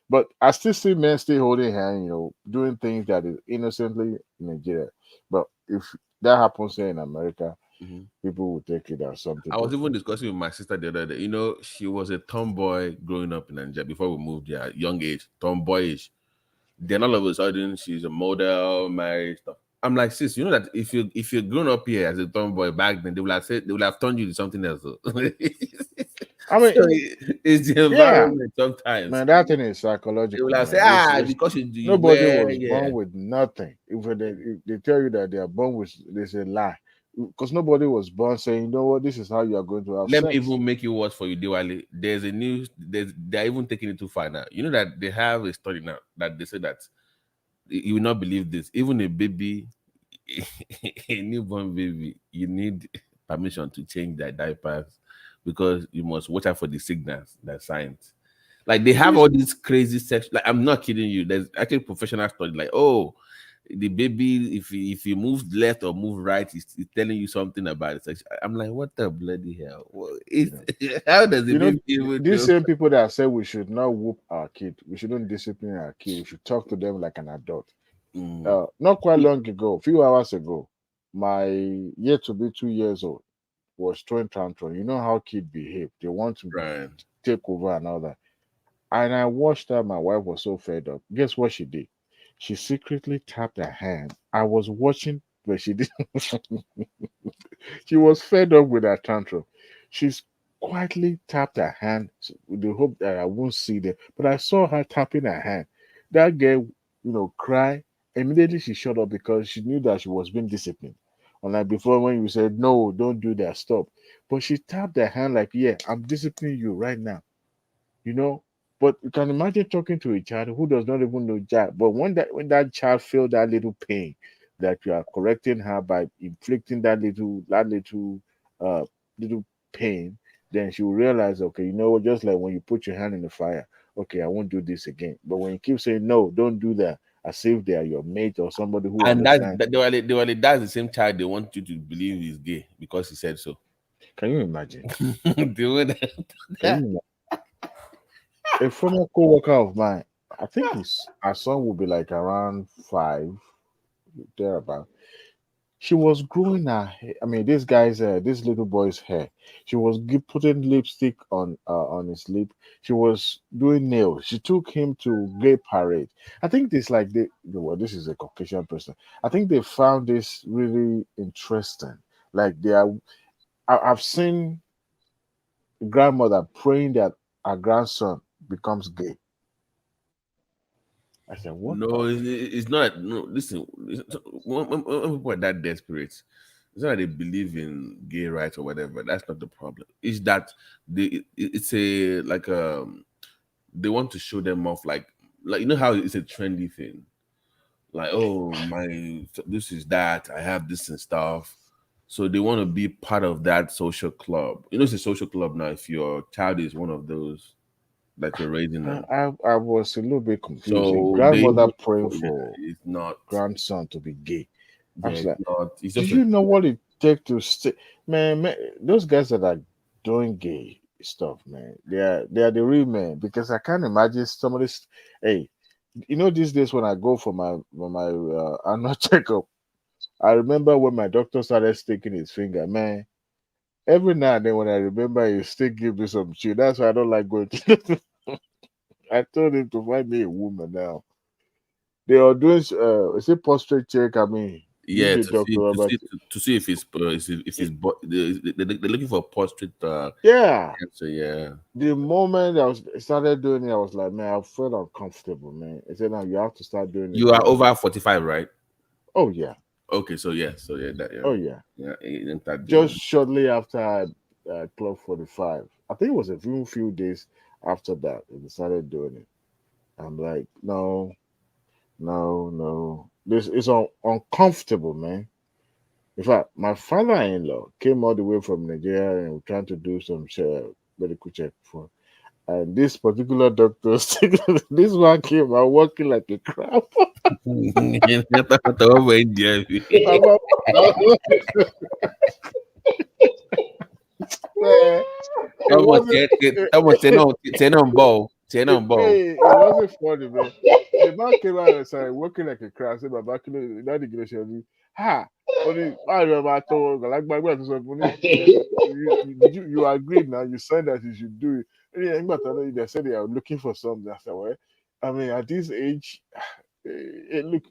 But I still see men still holding hand, doing things that is innocently in Nigeria. But if that happens here in America, people will take it as something. I was even discussing with my sister the other day. She was a tomboy growing up in Nigeria before we moved there, young age, tomboyish. Then all of a sudden, she's a model, married, stuff. I'm like, sis, you know that if you're grown up here as a tomboy back then, they would have turned you to something else. I mean, so it's the environment sometimes. Man, that thing is psychological. They will say, because nobody was born with nothing. If they tell you that they are born with, they say lie. Because nobody was born saying, you know what, this is how you are going to have Let sex. me even make it worse for you, Diwali. There's a news. They're even taking it too far now. You know that they have a study now that they say that you will not believe this. Even a baby, a newborn baby, you need permission to change their diapers because you must watch out for the signals, the signs. Like they have all these crazy sex. Like I'm not kidding you. There's actually professional study. Like, oh, the baby, if he moves left or move right, he's telling you something about it. I'm like, what the bloody hell? How does it even these same people that say we should not whoop our kid, we shouldn't discipline our kid, we should talk to them like an adult. Not quite long ago, a few hours ago, my yet to be 2 years old was throwing tantrum. You know how kids behave. They want to take over and all that. And I watched her. My wife was so fed up. Guess what she did? She secretly tapped her hand. I was watching, but she did. She was fed up with her tantrum. She's quietly tapped her hand with the hope that I won't see them. But I saw her tapping her hand. That girl, cry. Immediately she shut up because she knew that she was being disciplined. Unlike before when you said, no, don't do that, stop. But she tapped her hand like, yeah, I'm disciplining you right now. you know. But you can imagine talking to a child who does not even know Jack. But when that child feel that little pain, that you are correcting her by inflicting that little pain, then she will realize, okay, you know what? Just like when you put your hand in the fire, okay, I won't do this again. But when you keep saying no, don't do that, as if they are your mate or somebody who And understands. that's the same child they want you to believe is gay because he said so. Can you imagine? The way that- Can you imagine? A former co-worker of mine, I think her son will be like around 5, thereabout. She was growing her hair. I mean, this little boy's hair. She was putting lipstick on his lip. She was doing nails. She took him to gay parade. I think this is a Caucasian person. I think they found this really interesting. Like I've seen grandmother praying that her grandson becomes gay. I said, what? No, it's not. No, listen. When people are that desperate, it's not that they believe in gay rights or whatever. That's not the problem. It's that it's a like they want to show them off, like you know how it's a trendy thing. Like, oh this is that I have this and stuff. So they want to be part of that social club. You know, it's a social club now. If your child is one of those that you're raising them. I was a little bit confused. A So grandmother praying for it's not grandson to be gay. I yeah, was it's like, not. It's do just you know what it takes to stay? Man, those guys that are doing gay stuff, man, they are the real men. Because I can't imagine somebody. Hey, these days when I go for my annual checkup, I remember when my doctor started sticking his finger, man. Every now and then when I remember, he still give me some shit. That's why I don't like going to. I told him to find me a woman now. They are doing is it prostate check? I mean, you yeah the to see doctor to about see to see if it's they're looking for prostate yeah. cancer. Yeah. The moment I started doing it, I was like, man, I felt uncomfortable, man. I said, now you have to start doing it. You are over 45, right? Oh yeah. Okay, so yeah, Oh yeah. yeah. Just shortly after I clocked 45, I think it was a few days after that, they started doing it. I'm like, no. This is uncomfortable, man. In fact, my father-in-law came all the way from Nigeria and was trying to do some medical check for. And this particular doctor, this one came out walking like a crab. Man, it wasn't. It wasn't funny, man. The man came out and started walking like a crab. Said, "Baba, not the English, ha." Only I remember I told her, like my brother said, you agreed now. You said that you should do it. And yeah, they said they are looking for something. I said, well, I mean, at this age, look,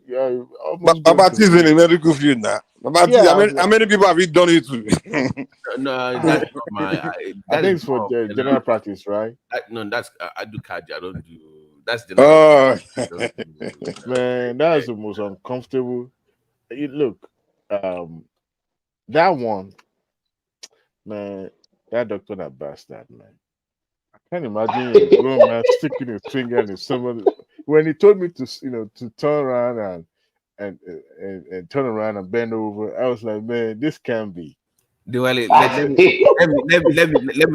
almost going Baba to is in be. the medical field now. Baba T, Yeah, how many people have you done it to? No, that's not my. I That think is it's for more of general practice, right? no, that's I do cardio. I don't do. That's general. Oh, I don't do, Man, that's the most uncomfortable. Look, that one, man, that doctor that bastard, man. I can't imagine a grown man sticking his finger in someone. When he told me to turn around and turn around and bend over, I was like, man, this can't be. Diwali,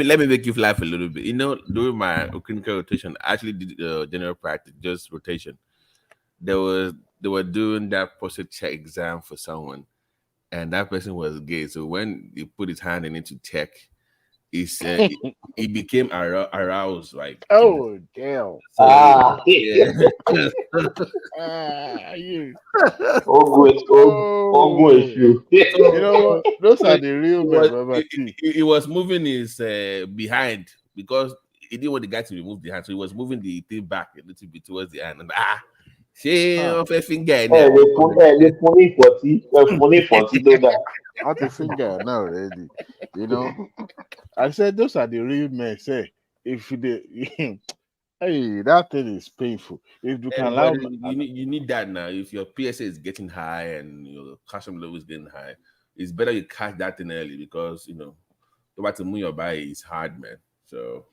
let me make you laugh a little bit. During my clinical rotation, I actually did general practice, just rotation. They were doing that prostate check exam for someone, and that person was gay. So when he put his hand in it to check, he became aroused, like. Oh damn! So yeah. You. Oh, You know what? Those So are the real men, Baba T. he was moving his behind because he didn't want the guy to remove the hand, so he was moving the thing back a little bit towards the hand. And she finger now. Out the finger now already. You know, I said those are the real men. Say if they, hey, that thing is painful. If you can allow, you need that now. If your PSA is getting high and your calcium level is getting high, it's better you catch that thing early because to move your body is hard, man. So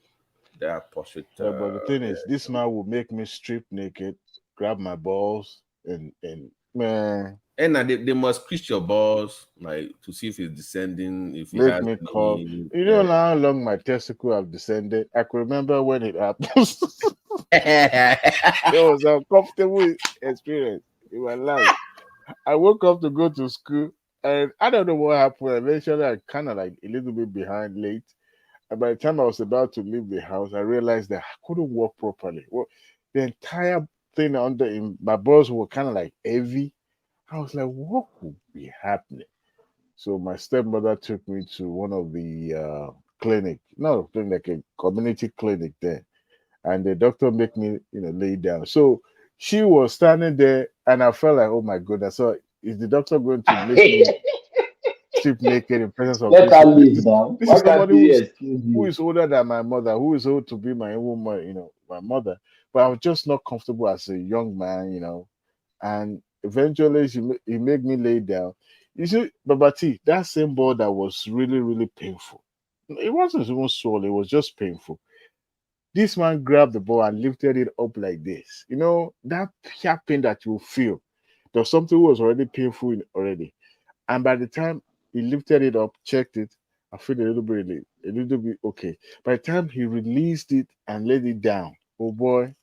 that posture. But the thing is, this man will make me strip naked, grab my balls, and man. And they must squeeze your balls like to see if it's descending. If it Make has me call. You know how long my testicle have descended? I can remember when it happened. It was an uncomfortable experience in my life. I woke up to go to school, and I don't know what happened. Eventually, I kind of like a little bit behind late. And by the time I was about to leave the house, I realized that I couldn't walk properly. Well, the entire thing my balls were kind of like heavy. I was like, what could be happening? So my stepmother took me to one of the clinic, not like a community clinic there. And the doctor made me, lay down. So she was standing there and I felt like, oh my goodness. So is the doctor going to make me strip naked in presence of Let this? her leave now. This Why is somebody can't who is older than my mother, who is old to be my woman, my mother. But I was just not comfortable as a young man, And eventually he made me lay down. You see, Babati, that same ball that was really, really painful. It wasn't even swollen, it was just painful. This man grabbed the ball and lifted it up like this. That pure pain that you feel. There's something was already painful already. And by the time he lifted it up, checked it, I feel a little bit okay. By the time he released it and laid it down, oh boy,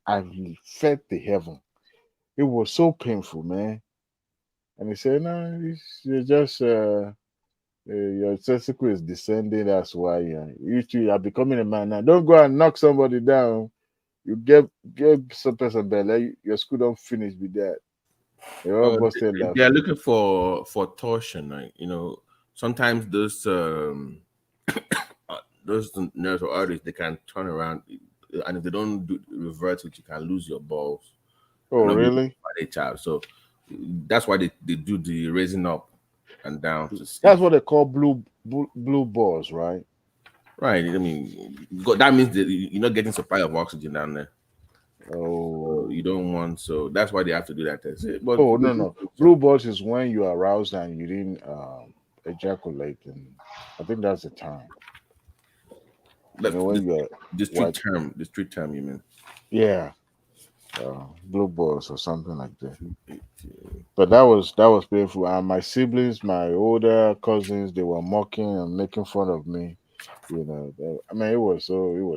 I felt the heaven. It was so painful, man. And he said, no, it's just your testicle is descending. That's why you two are becoming a man now. Don't go and knock somebody down. You get some person belly. Your school don't finish with that. They're all busted laughing. They are looking for torsion, right? Sometimes those nerves or arteries they can turn around, and if they don't revert it, you can lose your balls. Oh, really? So that's why they do the raising up and down. That's what they call blue balls, right? Right. I mean, that means that you're not getting supply of oxygen down there. Oh, so you don't want. So that's why they have to do that test. But no. Blue balls is when you are aroused and you didn't ejaculate, and I think that's the time. The street term, you mean? Yeah. Blue balls or something like that. But that was painful. And my siblings, my older cousins, they were mocking and making fun of me. I mean, it was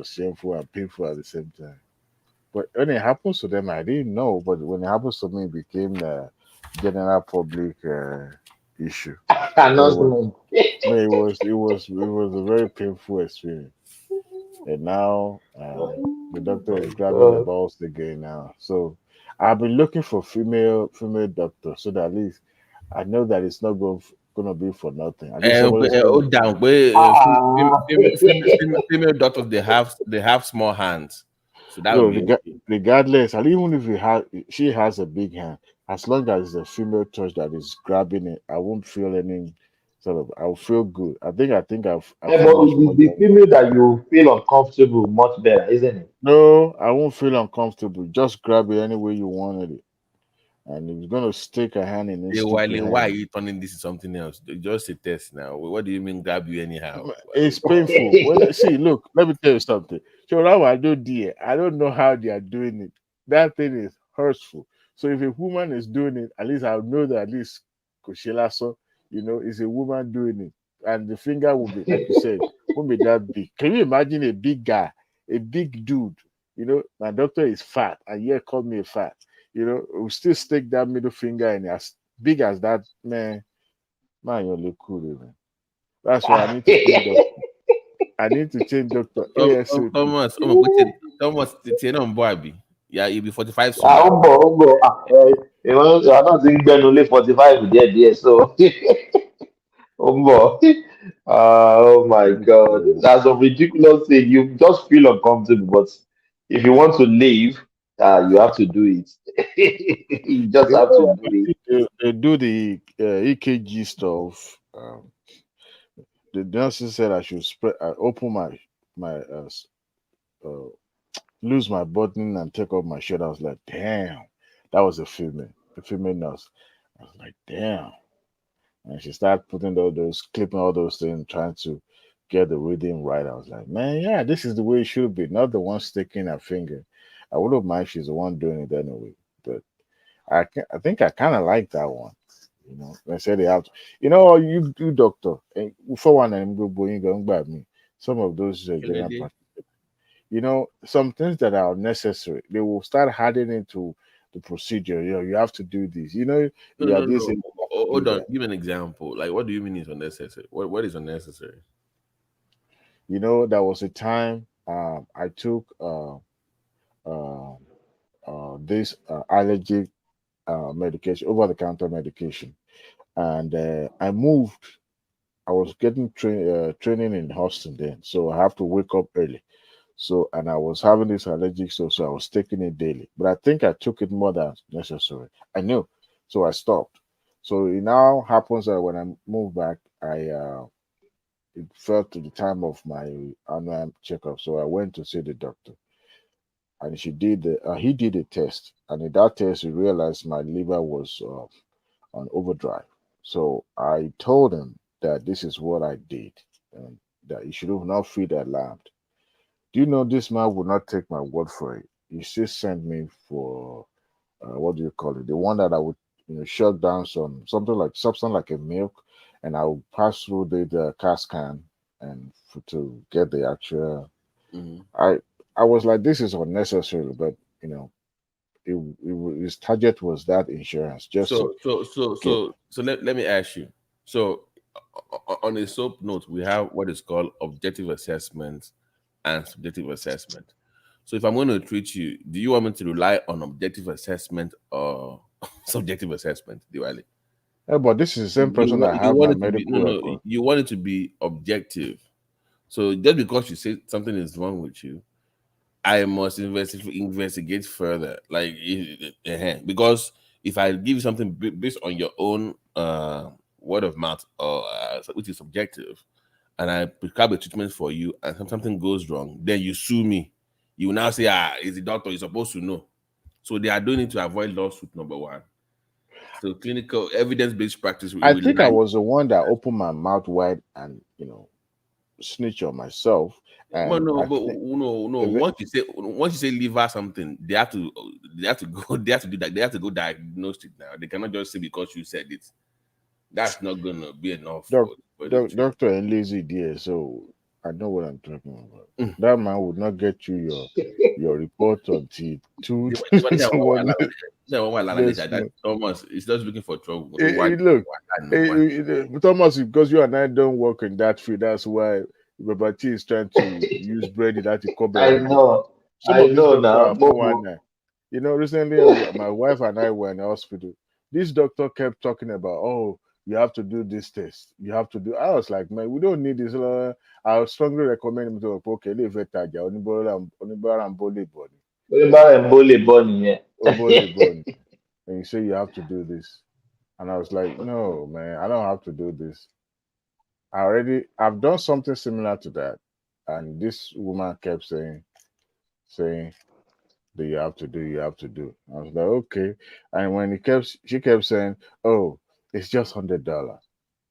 shameful and painful at the same time. But when it happens to them, I didn't know. But when it happens to me, it became a general public issue. It was a very painful experience. And now the doctor is grabbing the balls again now. So I've been looking for female doctor so that at least I know that it's not going to be for nothing. Female doctors they have small hands, so that would be regardless. And even if she has a big hand, as long as it's a female touch that is grabbing it, I won't feel any. I'll feel good. I think I've but the female that you feel uncomfortable much better, isn't it? No, I won't feel uncomfortable. Just grab it any way you wanted it. And if you're gonna stick a hand in it. Why are you turning this to something else? Just a test now. What do you mean grab you anyhow? It's painful. See, look, let me tell you something. So now I don't know how they are doing it. That thing is hurtful. So if a woman is doing it, at least I'll know that at least Koshilaso, is a woman doing it. And the finger will be, like you said, won't be that big. Can you imagine a big guy, a big dude? My doctor is fat, and yet called me a fat. We'll still stick that middle finger in as big as that, man, you look cool, man. That's why I need to change doctor. I need to change doctor. Thomas, yeah, you'll be 45 soon. I don't think Ben only 45 there, so Oh my God. That's a ridiculous thing. You just feel uncomfortable, but if you want to leave, you have to do it. You just You have to know, do it. they do the EKG stuff. The nurses said I should spread, open my uh, lose my button and take off my shirt. I was like, damn, that was a female nurse. I was like, damn. And she started putting clipping all those things, trying to get the rhythm right. I was like, man, yeah, this is the way it should be, not the one sticking her finger. I wouldn't mind if she's the one doing it anyway, but I think I kind of like that one. You know, they say they have to, you doctor, and for one, and go going by me. Some of those general practitioners, some things that are necessary, they will start adding into the procedure. You have to do this. You are this. No. Do Hold on. that. Give me an example. Like, what do you mean is unnecessary? What is unnecessary? There was a time I took this allergic medication, over the counter medication, and I moved. I was getting training in Houston then, so I have to wake up early. So, and I was having this allergic, so I was taking it daily. But I think I took it more than necessary. I knew, so I stopped. So it now happens that when I moved back, it fell to the time of my annual checkup. So I went to see the doctor, and he did a test, and in that test, he realized my liver was on overdrive. So I told him that this is what I did, and that he should have not feel alarmed. Do you know this man would not take my word for it? He still sent me for what do you call it? The one that I would shut down something like substance like a milk, and I would pass through the CAS scan and to get the actual. Mm-hmm. I was like, this is unnecessary, but his target was that insurance just to get. So let me ask you. So on a soap note, we have what is called objective assessment and subjective assessment. So if I'm going to treat you, do you want me to rely on objective assessment or subjective assessment, Diwali? Yeah, but this is the same person that You have want my it to be medical record. you want it to be objective. So just because you say something is wrong with you, I must investigate further. Like, because if I give you something based on your own word of mouth, or which is subjective, and I prescribe a treatment for you, and something goes wrong, then you sue me. You will now say, it's the doctor, you're supposed to know. So they are doing it to avoid lawsuit, number one. So clinical evidence-based practice. I think I was the one that opened my mouth wide and snitch on myself. And No. if Once you say liver something, they have to go. They have to do that. They have to go diagnose it now. They cannot just say because you said it. That's not gonna be enough for the Doctor and lazy dear, so I know what I'm talking about. That man would not get you your report until Thomas is just looking for trouble. Look, Thomas, because you and I don't work in that field, that's why Baba T is trying to use bread that to cover I everything. know. Some I of these know doctors now. are 419. Recently my wife and I were in the hospital. This doctor kept talking about, oh, you have to do this test. You have to do. I was like, man, we don't need this. I would strongly recommend him to okay, leave it at and you say you have to do this. And I was like, no, man, I don't have to do this. I've done something similar to that. And this woman kept saying that you have to do. I was like, okay. And when she kept saying, oh, it's just $100.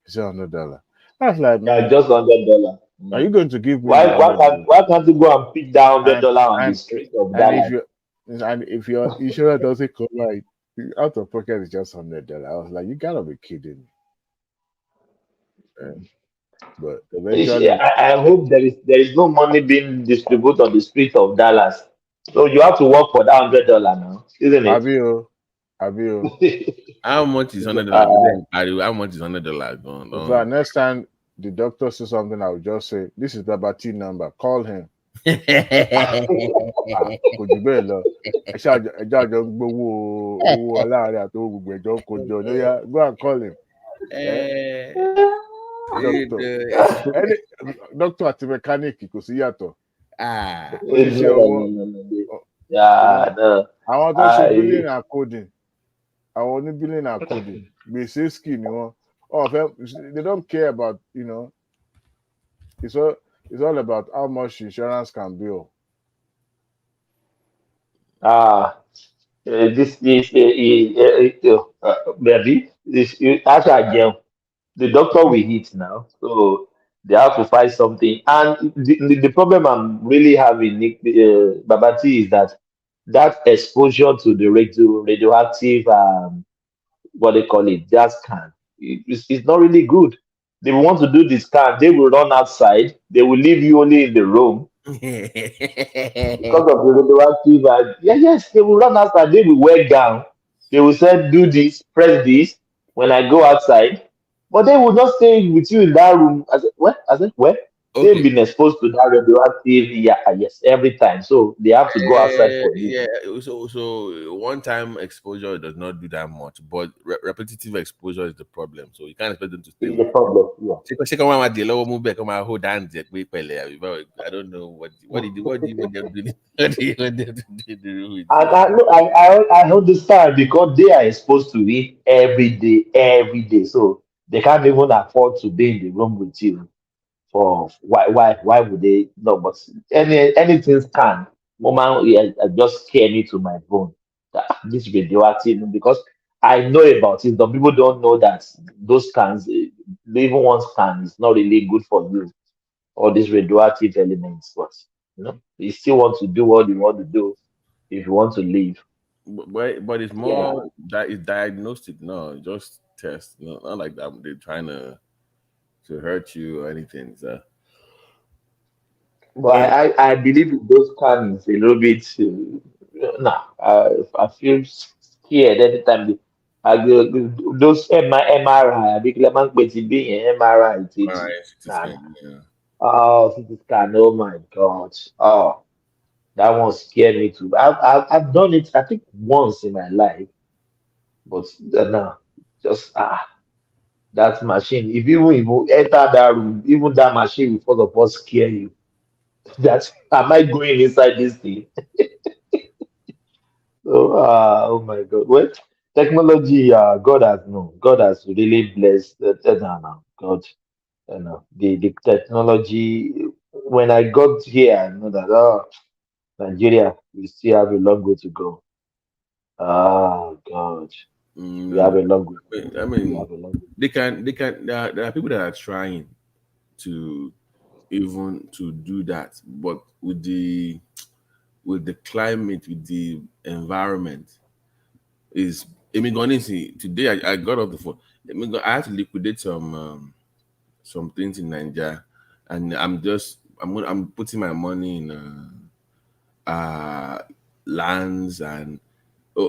It's just $100. I was like, Yeah, man, just $100. are you going to give me Why the $100? why can't you go and pick that $100 on the street of And Dallas? if your insurance doesn't cover it, out of pocket is just $100. I was like, you gotta be kidding me. But eventually, I hope there is no money being distributed on the streets of Dallas. So you have to work for that $100 now, isn't it? have you? How much is $100? How much is $100? If next time the doctor says something, I will just say, this is Baba T number. Call him. Kò jù bẹ́ẹ̀ lọ. Ẹjọ́ àjọ ń gbowó owó aláàárẹ̀ àti owó gbogbo ẹ̀jọ́ ń kojọ. Go and call him. Any doctor àti mechanic kò sí yàtọ̀. Àwọn tó ṣe billing and coding, àwọn oní billing and coding, gbèsè ski ni wọ́n. They don't care about, it's all about how much insurance can bill. Baby, the doctor will hit now, so they have to find something. And the problem I'm really having, Babati, is that exposure to the radioactive, what they call it, gas can, it's not really good. They want to do this scan, they will run outside, they will leave you only in the room because of the radioactive. Yes, they will run outside, they will wear down, they will say, do this, press this when I go outside, but they will not stay with you in that room. I said, what? They've been exposed to that radioactive, yes, every time. So they have to go outside for it. So one time exposure does not do that much, but repetitive exposure is the problem. So you can't expect them to stay. It's the problem, yeah. I don't know what do you want them to do? I understand because they are exposed to it every day. So they can't even afford to be in the room with you. For why would they? No, but anything can. Moment, just scare me to my bone. This radioactive, because I know about it. Some people don't know that those cans, even one can, is not really good for you. All these radioactive elements, but you still want to do what you want to do if you want to live. But it's more that it's diagnostic, no, just test. Not like that. They're trying to hurt you or anything. So. But I believe those cans a little bit. I feel scared anytime I go those MRI. I think MRI. Oh, CT scan. Oh my God. Oh, that one scared me too. I've done it, I think, once in my life, but no, just that machine. If you even enter that room, even that machine will first of all scare you. That am I going inside this thing? So, oh my God. Well, technology, God has really blessed. No. God, the technology. When I got here, I know that Nigeria, we still have a long way to go. Oh God, we have a long way. I mean, there are people that are trying to even to do that, but with the climate, with the environment, is today I got off the phone. I had to liquidate some things in Nigeria, and I'm putting my money in lands and I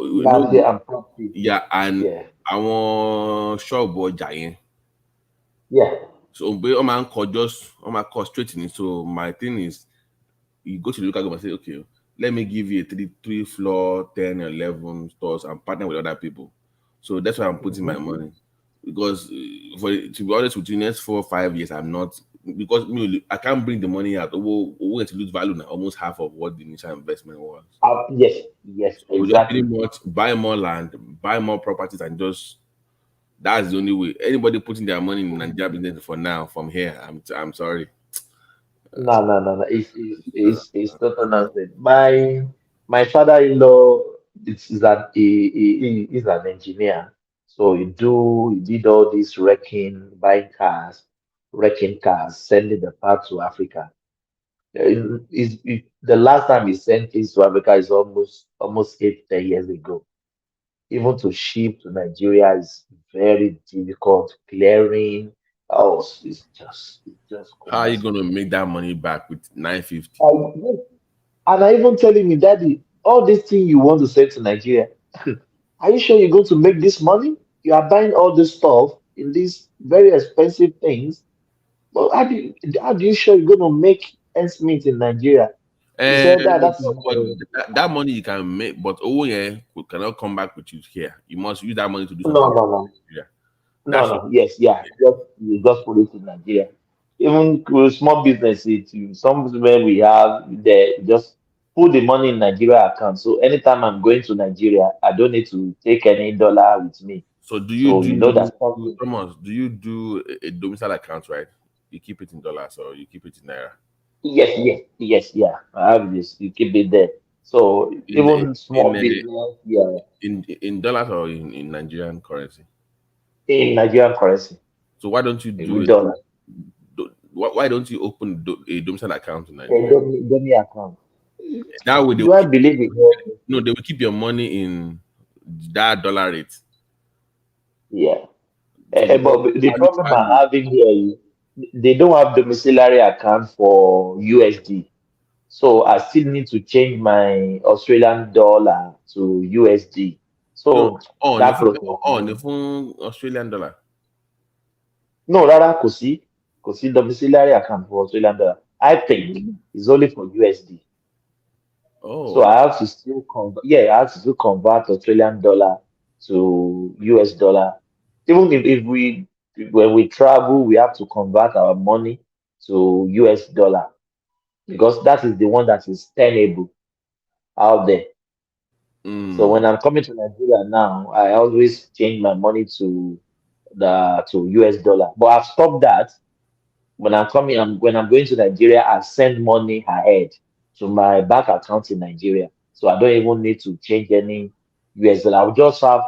want shop boy giant. Yeah. So on my call straight in. So my thing is, you go to the local government and say, okay, let me give you a three floor, 10, 11 stores and partner with other people. So that's why I'm putting my money. Because to be honest with you, next 4 or 5 years, I'm not, because I can't bring the money out. We're going to lose value now, almost half of what the initial investment was. Yes, so exactly. Pretty much buy more land, buy more properties, and just that's the only way. Anybody putting their money in Nigeria business for now, from here, I'm sorry. No. It's total nonsense. My father-in-law is an engineer. So he did all this buying cars, wrecking cars, sending the parts to Africa. The last time he sent things to Africa is almost 10 years ago. Even to ship to Nigeria is very difficult. Clearing, it's just how are you gonna make that money back with 950? And I even telling me, Daddy, all this thing you want to send to Nigeria, are you sure you're going to make this money? You are buying all this stuff in these very expensive things. But how do you sure you're going to make ends meet in Nigeria? He said that money you can make, but we cannot come back with you here. You must use that money to do something. No. Yeah. No. Yes, yeah. You just put it in Nigeria. Even with small businesses, somewhere we have, they just put the money in Nigeria account. So anytime I'm going to Nigeria, I don't need to take any dollar with me. So do you So you know do that's something. Thomas? Do you do a domicile account, right? You keep it in dollars or you keep it in naira? Yes, yeah. I have this. You keep it there. So In even small in business, yeah, in dollars or in Nigerian currency? in Nigerian currency, So why don't you do with it? dollar, Why don't you open a domicile account in a Nigeria? dummy account. That way they will Do I keep, believe it? no, they will keep your money in that dollar rate. Yeah. So because But the value problem I'm value. having here is they don't have domiciliary account for USD. So I still need to change my Australian dollar to USD. No, So that process. on the phone Australian dollar. No, rárá, kò sí domiciliary account for Australian dollar. I think it's only for USD. So Oh, I have to still convert. Yeah, I have to still convert Australian dollar to US dollar. Even if we when we travel, we have to convert our money to US dollar because that is the one that is tenable out there. So when I'm coming to Nigeria now, I always change my money to US dollar. But I've stopped that. When I'm going to Nigeria, I send money ahead to my bank account in Nigeria. So I don't even need to change any US dollar. I'll just have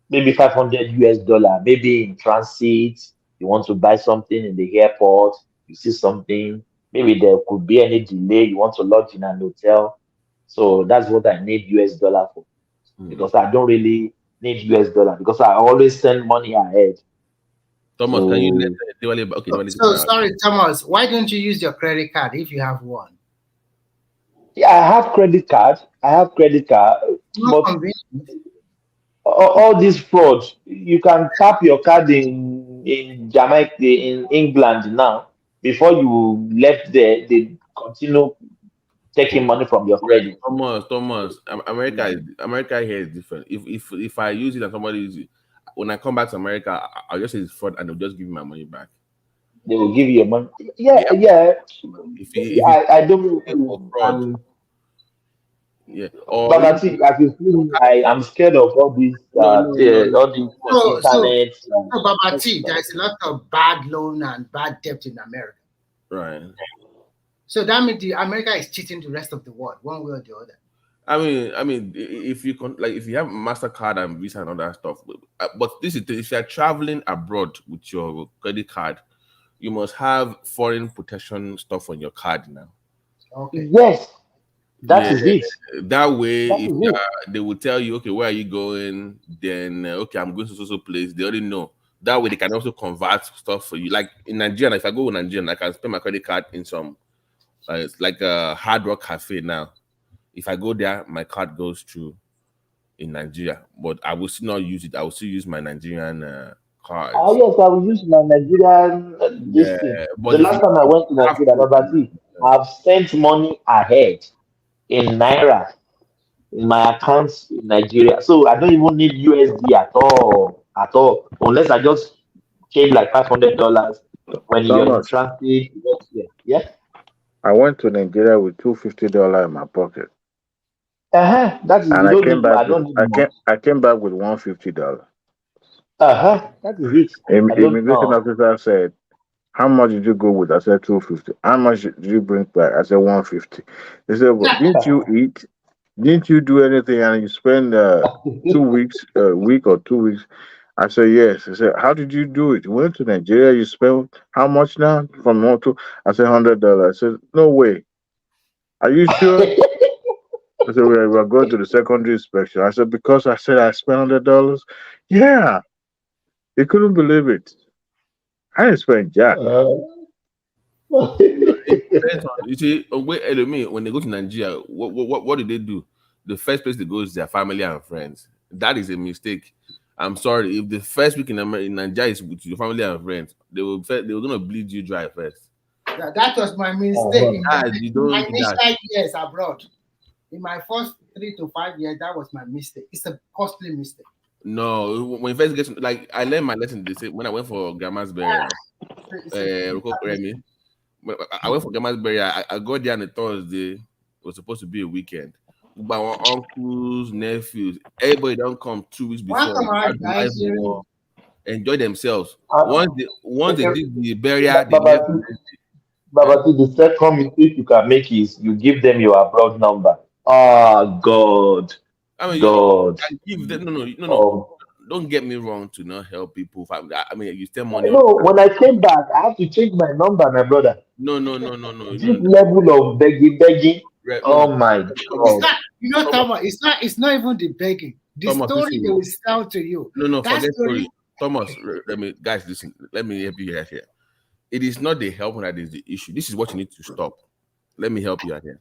maybe 500 US dollar, maybe in transit. You want to buy something in the airport, you see something, maybe there could be any delay, you want to lodge in an hotel. So that's what I need US dollar for because I don't really need US dollar because I always send money ahead. Thomas, can you let So okay, Diwali take So my sorry, Thomas. Why don't you use your credit card if you have one? yeah, I have credit card. Not But convenient. all these frauds, you can tap your card in Jamaica, in England now. Before you left there, they continue taking money from your credit. Thomas, America here is different. If I use it and somebody uses it, when I come back to America, I'll just say it's fraud and they'll just give me my money back. They will give you your money. Yeah, Yeah. yeah. If you I don't. for fraud, yeah. Or But I think as you see, I am scared of all these no. all these So, so, internet. so Baba T, there's a lot of bad loan and bad debt in America. Right. So that means America is cheating the rest of the world, one way or the other. I mean, if you if you have Mastercard and Visa and all that stuff, but this is if you are traveling abroad with your credit card, you must have foreign protection stuff on your card now. Okay. Yes, that Yeah, is it. that way, That if is it. they will tell you, okay, where are you going? Then okay, I'm going to so place. They already know. That way, they can also convert stuff for you. Like in Nigeria, if I go to Nigeria, I can spend my credit card in some, it's like a Hard Rock Cafe now. If I go there, my card goes through in Nigeria, but I will still not use it. I will still use my Nigerian Ah, cards. yes, I will use my Nigerian this Yeah, thing. but The if you last time I went to have Nigeria, to, Babati, I've sent money ahead in Naira in my accounts in Nigeria. So I don't even need USD at all, unless I just change like $500 when you're in Thomas, transit. Yeah. I went to Nigeria with $250 in my pocket, That is and you don't need. I don't need much. I came back with $150. That is it. I don't Immigration know. officer said, "How much did you go with?" I said 250. How much did you bring back? I said 150. They said, "Well, didn't you eat? Didn't you do anything? And you spend 2 weeks, a week or 2 weeks?" I said, "Yes." I said, "How did you do it? You went to Nigeria. You spent how much now from one to?" I said, $100. I said, "No way. Are you sure?" I said, we're going to the secondary inspection. I said, "Because I said I spent $100." Yeah, he couldn't believe it. I didn't spend jack. it depends on you see when they go to Nigeria, what do they do? The first place they go is their family and friends. That is a mistake. I'm sorry. If the first week in Nigeria is with your family and friends, they were gonna bleed you dry first. That was my mistake in You my don't do that. initial years abroad. In my first 3 to 5 years, that was my mistake. It's a costly mistake. No, when you first get like I learned my lesson the same when I went for grandma's burial. Remy. I went for grandma's burial. I got there on a Thursday. It was supposed to be a weekend. But our uncles, nephews, everybody don't come 2 weeks before. Enjoy themselves. Once they did the burial, they left. Baba, the second mistake you can make is you give them your abroad number. Oh God, I mean, God. I give them no. Don't get me wrong to not help people. I mean, you spend money on. No, when I came back, I have to change my number, my brother. No. This level of begging. Oh my God. It's not, you know, Thomas. It's not even the begging. The Thomas, story they will sell to you. No, that forget story. Thomas, guys, listen. Let me help you out here. It is not the help that is the issue. This is what you need to stop. Let me help you out here.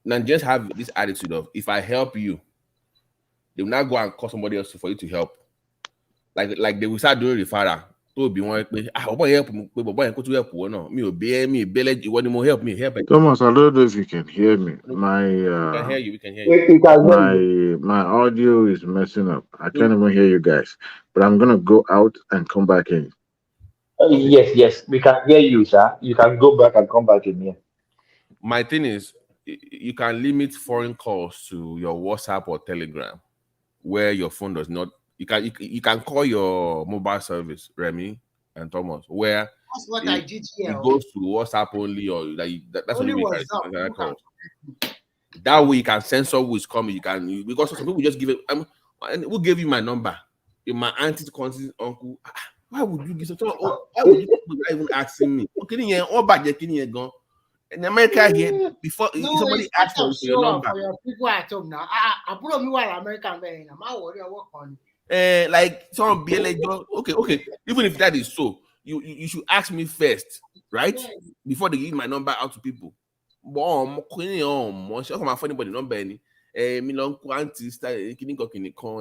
Nigerians have this attitude of if I help you, they will not go and call somebody else for you to help. Like they will start doing referral. To be one help me, help me help. Thomas, I don't know if you can hear me. My We can hear you. My audio is messing up. I can't even hear you guys. But I'm gonna go out and come back in. Yes, we can hear you, sir. You can go back and come back in here. My thing is, you can limit foreign calls to your WhatsApp or Telegram, where your phone does not. You can call your mobile service, Remy and Thomas, where that's what I did here. It goes to WhatsApp only, or that's only only WhatsApp. That way you can censor who is coming. You can because some people just give it. Who gave you my number? If my auntie's cousin's uncle. Why would you give so? Why would you even asking me? Okay, all back there, gone. In America here, before somebody asks for your number. For your people at home now. I put on me while American man. I'm not worried work on. Like some okay. Even if that is so, you should ask me first, right? Before they give my number out to people. But my funny body number any. Me long auntie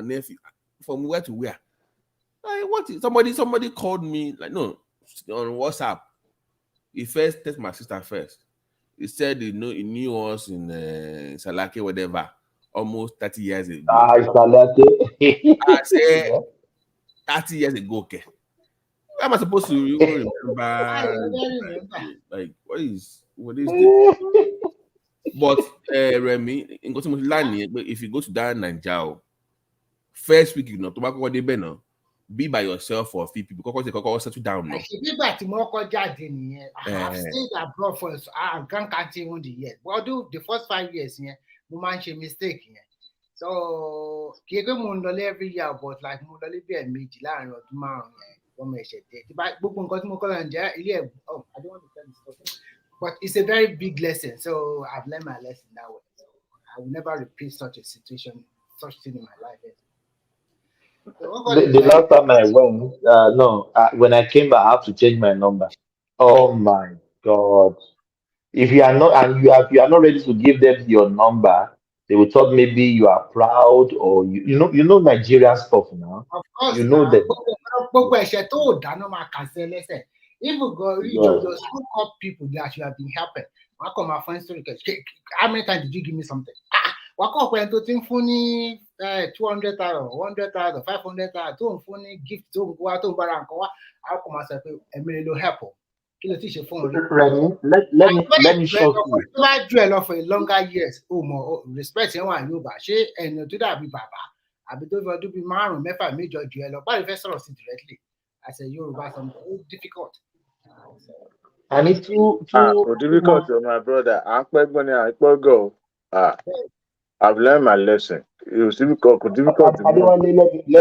nephew. From where to where? What is somebody called me like no on WhatsApp. He first text my sister first. He said he knew us in Salake, whatever, almost 30 years ago. I said 30 years ago, okay. Why am I supposed to even remember? Like, what is this? But Remy, if you go to that Nigeria, first week, tobacco be by yourself for a few people because they settle down now. I have stayed abroad for I can't count even the year. Well, do the first 5 years here, we manage a mistake here. So every year, but like be a midland or tomorrow. I don't want to tell this, but it's a very big lesson. So I've learned my lesson that way. So I will never repeat such a situation, such thing in my life. The last time I went, when I came back, I have to change my number. Oh my God! If you are not and you are not ready to give them your number, they will thought maybe you are proud or you know Nigerian stuff now. Of course, you know that. Even go your school people that you have been helping. I come my friends story. How many times did you give me something? Wako kwento timfuni 200,000, 100,000, 500,000, to mfuni gift to go to baranko. I come myself Emilio help. Let me show you. I dwell for longer years. More respect one you but she and to that be baba. I be do be man mefa major dwell but if I saw directly. I say you about something difficult. And it's too difficult, my brother. I've learned my lesson. It was difficult. Let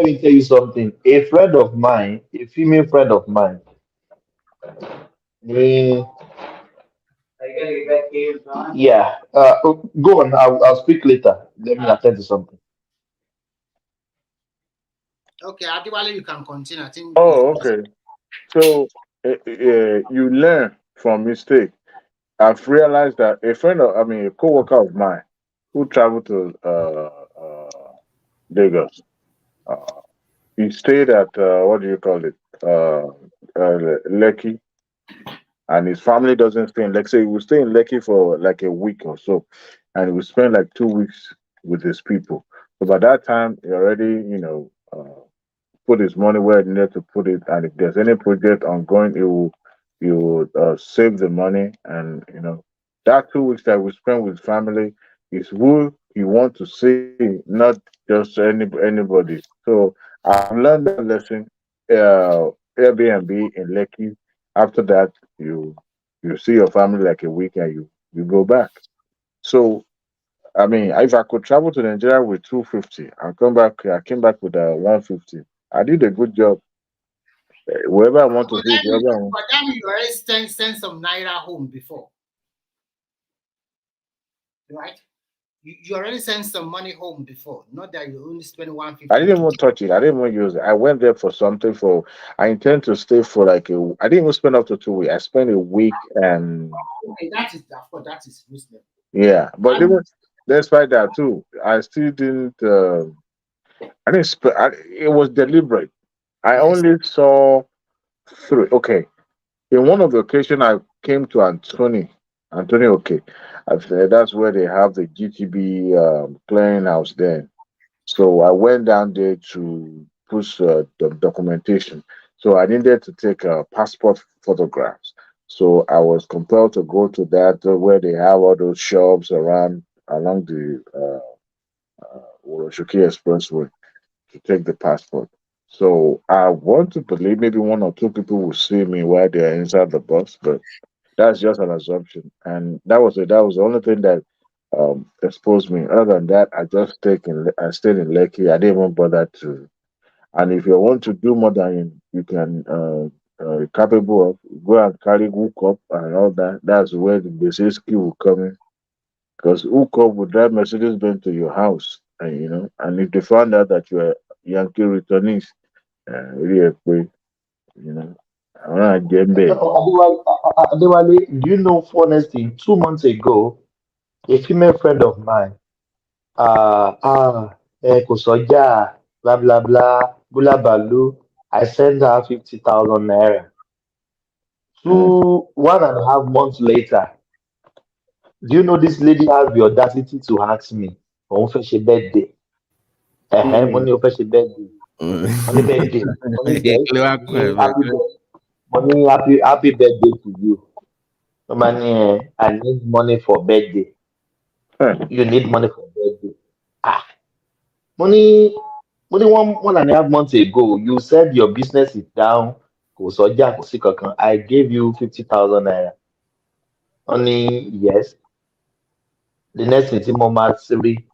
me tell you something. A friend of mine, a female friend of mine, yeah. Go on. I'll speak later. Let me attend to something. Okay, Adiwale, you can continue. I think. Oh, okay. So you learn from mistake. I've realized that a co-worker of mine who traveled to Lagos, he stayed at what do you call it, Lekki, and his family doesn't stay in Lekki. So he will stay in Lekki for like a week or so, and he will spend like 2 weeks with his people. So by that time, he already put his money where he needed to put it, and if there's any project ongoing, he will save the money, and that 2 weeks that we spend with family is who you want to see, not just anybody. So I've learned that lesson. Airbnb in Lekki. After that, you see your family like a week, and you go back. So I mean, if I could travel to Nigeria with 250 and come back, I came back with 150. I did a good job. Wherever I want to visit, wherever I want. But then you already send some naira home before, right? You already sent some money home before, not that you only spend 150. I didn't even touch it. I didn't even use it. I went there for something. I intend to stay for I didn't even spend up to 2 weeks. I spent a week and. Okay, that is reasonable. Yeah, but despite that too, I still didn't. I didn't. It was deliberate. I only saw 3. Okay, in one of the occasion I came to Anthony. Okay, that's where they have the GTB clearing house there. So I went down there to push the documentation. So I needed to take passport photographs. So I was compelled to go to that where they have all those shops along the Uroshoki Expressway to take the passport. So I want to believe maybe 1 or 2 people will see me while they are inside the bus, but that's just an assumption. And that was the only thing that exposed me. Other than that, I stayed in Lekki. I didn't even bother to. And if you want to do more than you can capable of, go and carry hook up and all that. That's where the basic skill will come in. Because hook up will drive Mercedes Benz to your house, and and if they found out that you're Yankee returnees, really, I'm not getting bad. Adewale, do you know, for honestly, 2 months ago, a female friend of mine, kò sọ́jà, blah, blah, blah, bula balu, I sent her 50,000 naira. 1.5 months later, do you know this lady has the audacity to ask me, òun fẹ́ ṣe birthday? Mo ní o fẹ́ ṣe birthday. Mo ní birthday. Mo ní happy birthday to you. I need money for birthday. You need money for birthday. Money 1.5 months ago, you said your business is down. Kò sọ́jà, kò sí kankan. I gave you 50,000 naira. Only yes. The next thing, mo máa rí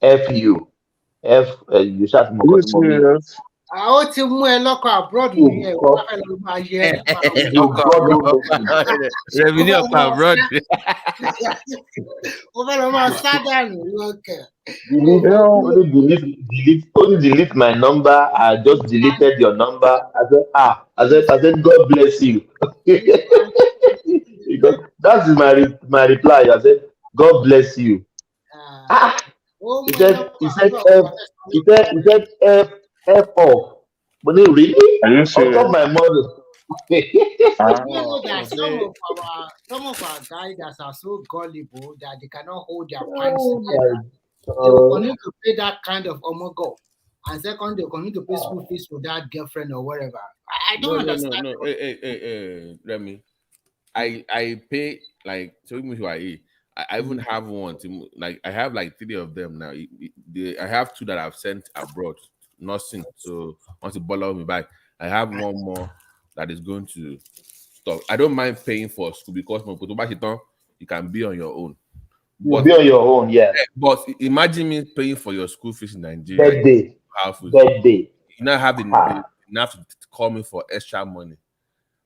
F you ṣáà mọ̀ nǹkan tí mo mean. Ó ti mú ẹ lọ́kọ̀ abroad nìyẹn, ó wá fẹ́ lọ máa yẹ revenue of abroad. Ó fẹ́ lọ máa sá dànù lọ́kẹ̀. Only delete my number. I just deleted your number. I said, God bless you. Because that is my reply. I said, God bless you. He said F off. But they really on top my money. You know that some of our guys that are so gullible that they cannot hold their pants together. They will continue to pay that kind of omogo. And second, they will continue to pay school fees for that girlfriend or whatever. I don't understand. No. Hey, Remy. I pay like I even have one I have like 3 of them now. I have 2 that I've sent abroad, nothing. So once you borrow me back, I have 1 more that is going to stop. I don't mind paying for school because you can be on your own. Be on your own, yeah. But imagine me paying for your school fees in Nigeria. Birthday. You now have enough to call me for extra money.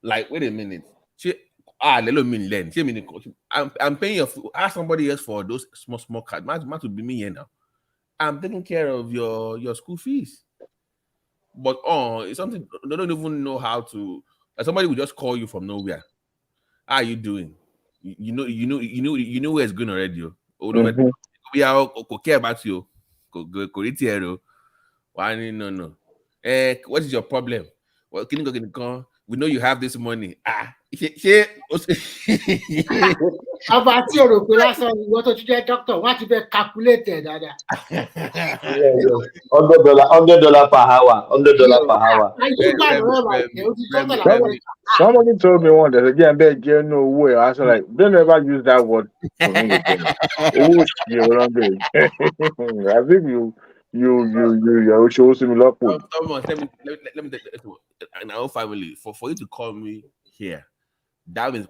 Like, wait a minute. I'm paying your food. Ask somebody else for those small cards. Might to be me here now. I'm taking care of your school fees. But it's something they don't even know how to. Like somebody will just call you from nowhere. How are you doing? You know where it's going already. We are care about you. Why no? What is your problem? Well, can you go? we know you have this money. About your last one, what to get doctor? What to be calculated? $100 per hour. $100 per hour. Somebody told me one that again, there's no way. I was like, don't ever use that word for me again. Oh, shit, I think you show me luck. Thomas, let me in our own family for you to call me here. That means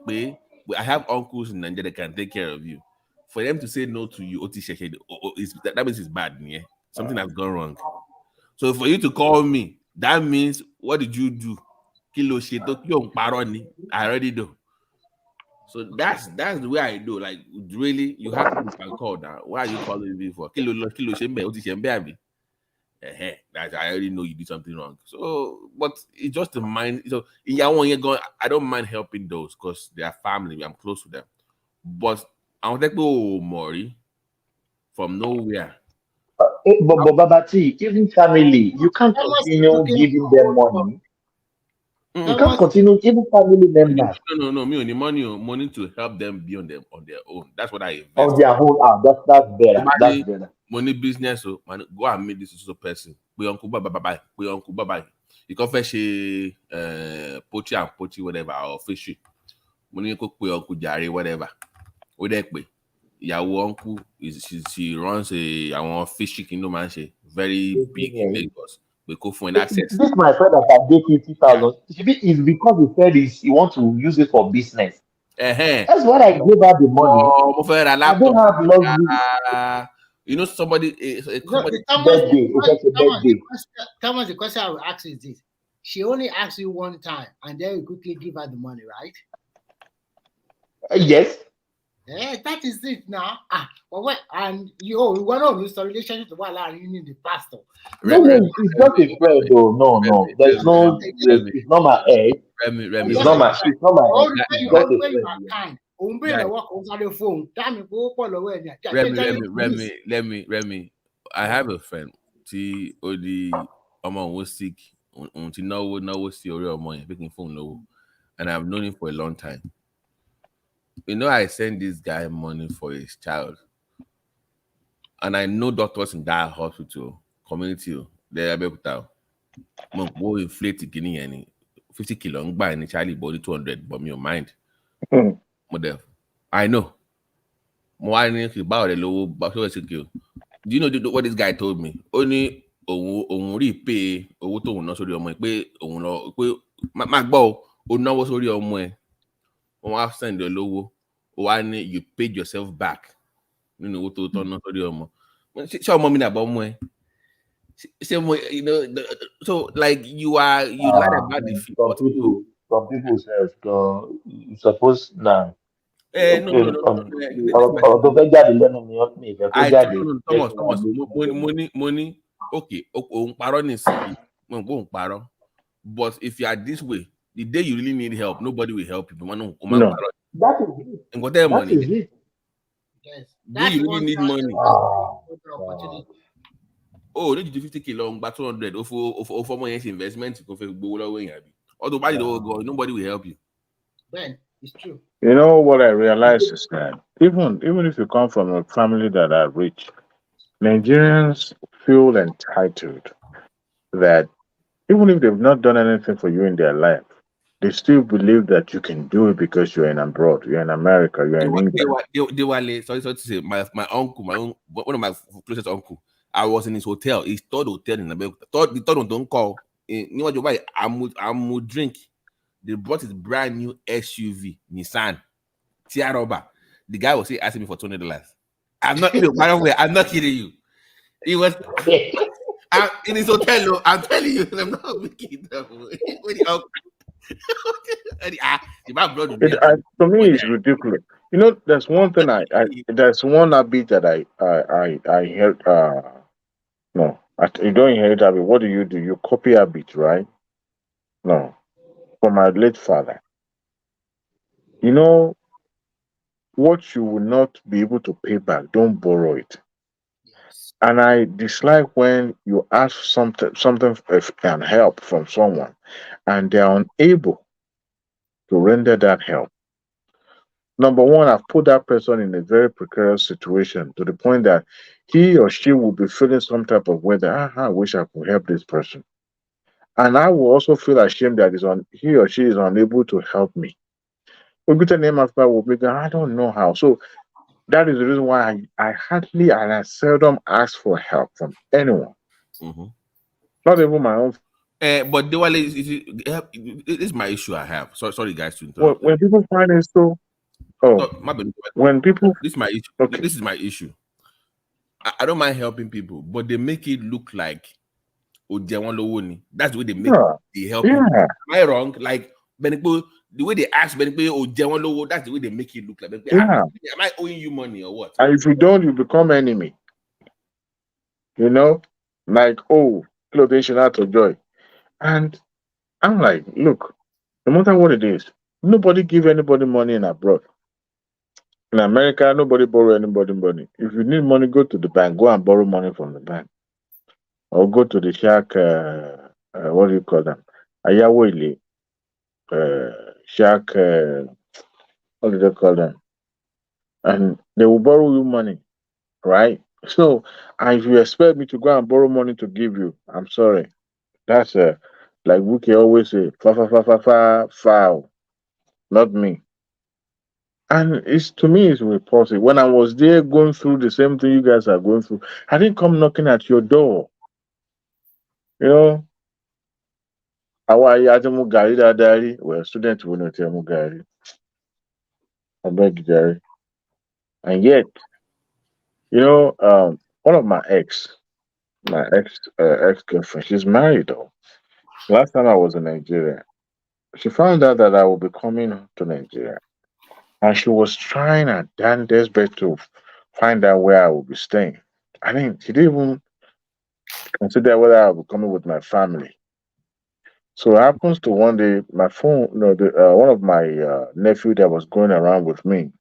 I have uncles in Nigeria that can take care of you. For them to say no to you, that means it's bad, yeah. Something has gone wrong. So for you to call me, that means what did you do? I already do. So that's the way I do. Like really, you have to call now. Why are you calling me for? That I already know you did something wrong. So, but it's just the mind. So, I don't mind helping those because they are family. I'm close to them. But I want to go Mori from nowhere. But Babati, even family, you can't continue giving them money. You can't continue, even family members. No, me only money to help them be on their own. That's what I invest. On their own, that's better. That's better. Money business, so man, go and meet this person. We uncle bye. You can fetch pochi and pochi whatever or fishy. Money cook we uncle Jari whatever. With that way, your uncle she runs a fish chicken no man very big in Lagos. We go for an access. This my friend that I gave 50,000. It's because he said he wants to use it for business. That's why I gave her the money. I don't have luxury. You know, somebody Thomas, the question I will ask is this: she only asked you one time, and then you quickly give her the money, right? Yes. Yeah, that is it now. But what? And we want to lose the relationship to what you need the pastor. No, it's not a friend, though. No. There's no. It's not my head. It's not my. It's not my head. It's just a friend. Remy, I have a friend. She already was sick. And I've known him for a long time. You know, I send this guy money for his child. And I know doctors in that hospital, community, they're able to inflate the guinea and 50 kilo buy any Charlie body 200, but me your mind. I know. Do you know what this guy told me? Only repay send the low one you paid yourself back. You know what to turn on show mommy about more. You know, so like you lied about the fee. Some people say you suppose now. No. Thomas, money. Okay, but if you are this way, the day you really need help, nobody will help you. No. That is it. And what money? Is it. Yes. Do you really need money? Oh, need to do 50 kilo, but 200 for more investment. Otherwise, nobody will help you. Ben, it's true. You know what I realized is that even if you come from a family that are rich, Nigerians feel entitled that even if they've not done anything for you in their life, they still believe that you can do it because you're in abroad, you're in America, you're in England. Sorry to say, my uncle, one of my closest uncle, I was in his hotel. His third hotel in America. The third one don't call. You know what you buy? I'm drink. They brought his brand new SUV, Nissan, Tiaroba. The guy was asking me for $200. I'm not kidding you. He was in his hotel. I'm telling you, I'm not making it up. To me, it's ridiculous. You know, there's one thing there's one habit that I heard. No, you don't inherit habit. What do? You copy habit, right? No, from my late father. You know, what you will not be able to pay back, don't borrow it. And I dislike when you ask something and help from someone, and they are unable to render that help. Number one, I've put that person in a very precarious situation to the point that he or she will be feeling some type of way that I wish I could help this person. And I will also feel ashamed that he or she is unable to help me. We'll get a name after will be I don't know how. So that is the reason why I hardly and I seldom ask for help from anyone. Mm-hmm. Not even my own. But this is my issue I have. Sorry guys to interrupt. When people find it so, when people, this is my issue. Okay. This is my issue. I don't mind helping people, but they make it look like that's the way they make they help people. Am I wrong? Like the way they ask that's the way they make it look like. Am I owing you money or what? And if you don't, you become enemy. You know, like clothing out of joy. And I'm like, look, no matter what it is, nobody give anybody money in abroad. In America, nobody borrow anybody money. If you need money, go to the bank. Go and borrow money from the bank. Or go to the shack, what do you call them? Ayawele. Shack, what do they call them? And they will borrow you money, right? So, and if you expect me to go and borrow money to give you, I'm sorry. That's like Wike always say, foul, not me. And to me, it's repulsive. When I was there going through the same thing you guys are going through, I didn't come knocking at your door. You know, well, students will not tell Mugari. I beg Gary. And yet, one of my ex girlfriend, she's married though. Last time I was in Nigeria, she found out that I will be coming to Nigeria. And she was trying her damnedest best to find out where I will be staying. I mean, she didn't even consider whether I will be coming with my family. So it happens to one day, my phone, one of my nephew that was going around with me,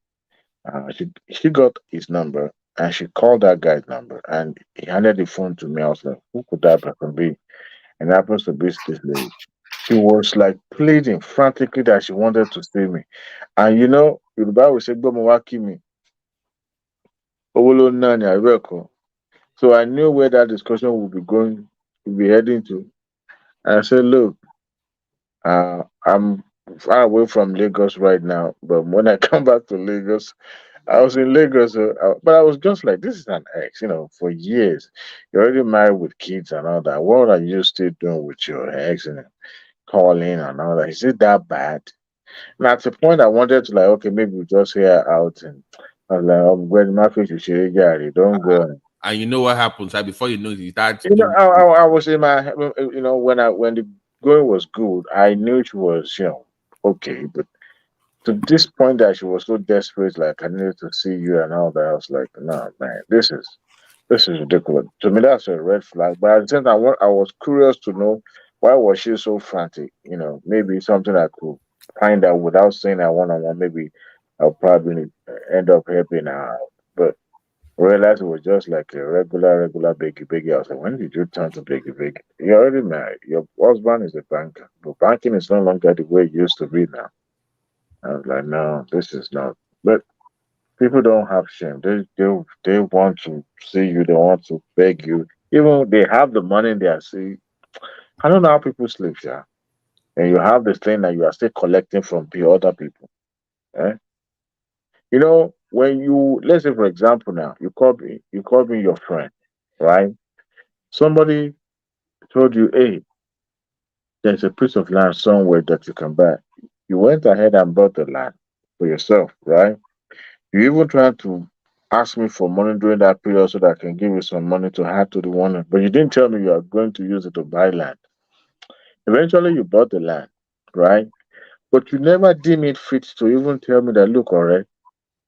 she got his number and she called that guy's number and he handed the phone to me. I was like, who could that person be? And it happens to be this lady. She was like pleading frantically that she wanted to see me. And the Bible said, me. So I knew where that discussion would be going, would be heading to. And I said, look, I'm far away from Lagos right now, but when I come back to Lagos, I was in Lagos, but I was just like, this is an ex, for years. You're already married with kids and all that. What are you still doing with your ex and calling and all that? Is it that bad? And at the point, I wanted to, like, okay, maybe we just hear out. And I was like, I'm going my face to share Gary. Don't go on. And you know what happens, right? Before you know it, you start. I was in my, when the going was good, I knew she was, okay, but to this point that she was so desperate, like I needed to see you and all that, I was like, no, man, this is ridiculous. To me, that's a red flag. But at the same time, I was curious to know why was she so frantic. Maybe something I could find out without saying that one on one. Maybe I'll probably end up helping her out. But realized it was just like a regular beggy. I was like, when did you turn to beggy? You're already married. Your husband is a banker, but banking is no longer the way it used to be now. I was like, no, this is not. But people don't have shame. They want to see you. They want to beg you. Even they have the money in their see. I don't know how people sleep, yeah. And you have this thing that you are still collecting from other people. Eh? When let's say for example now, you call me your friend, right? Somebody told you, hey, there's a piece of land somewhere that you can buy. You went ahead and bought the land for yourself, right? You even tried to ask me for money during that period so that I can give you some money to add to the one, but you didn't tell me you are going to use it to buy land. Eventually, you bought the land, right? But you never deem it fit to even tell me that, look, all right,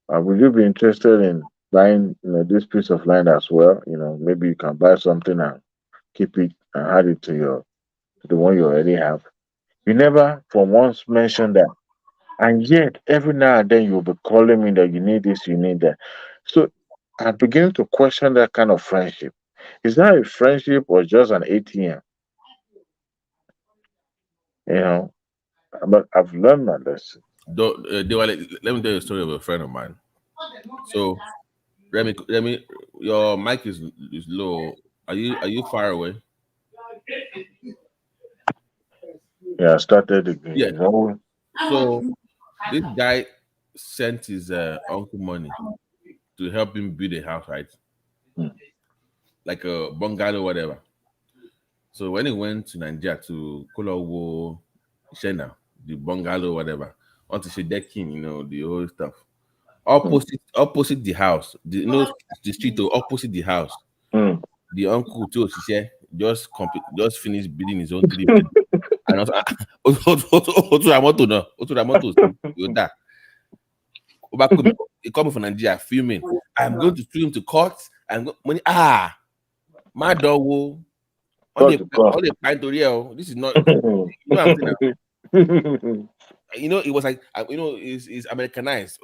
would you be interested in buying, this piece of land as well? Maybe you can buy something and keep it and add it to the one you already have. You never for once mentioned that. And yet, every now and then you'll be calling me that you need this, you need that. So I'm beginning to question that kind of friendship. Is that a friendship or just an ATM? You know, but I've learned my lesson. Don't, let me tell you a story of a friend of mine. So, Remy, your mic is low. Are you far away? Yeah, I started again. Yeah. You know? So this guy sent his uncle money to help him build a house, right? Like a bungalow, whatever. So when he went to Nigeria to Kolowo, Shena, the bungalow, whatever, onto the decking, the whole stuff. Opposite the house, the street opposite the house. The uncle too, she said, just finished building his own 3 bedroom. And also, he coming from Nigeria, filming. I'm going to sue him to court. Money. My dog. Only applying to real. This is not. You know what I'm saying now? It was like it's Americanized.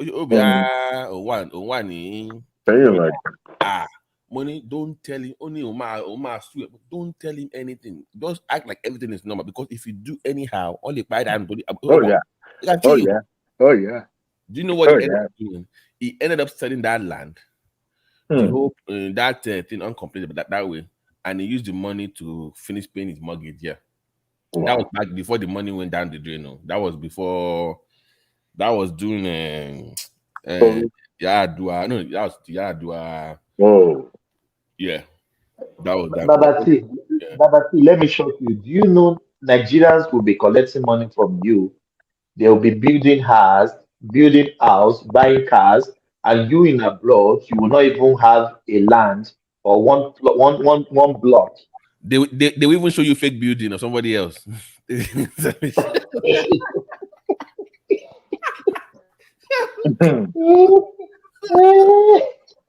Money. Don't tell him. Only don't tell him anything. Just act like everything is normal. Because if you do anyhow, only buy that. Oh yeah. Oh yeah. Do you know what he ended up doing? He ended up selling that land, the whole that thing uncompleted, but that way, and he used the money to finish paying his mortgage. Yeah, wow. That was back before the money went down the drain. No, that was before. That was doing Yadua. Oh, yeah, that was that. Babati, let me shock you. Do you know Nigerians will be collecting money from you? They will be building house, buying cars, and you in abroad, you will not even have a land or one block. They will even show you fake building or somebody else.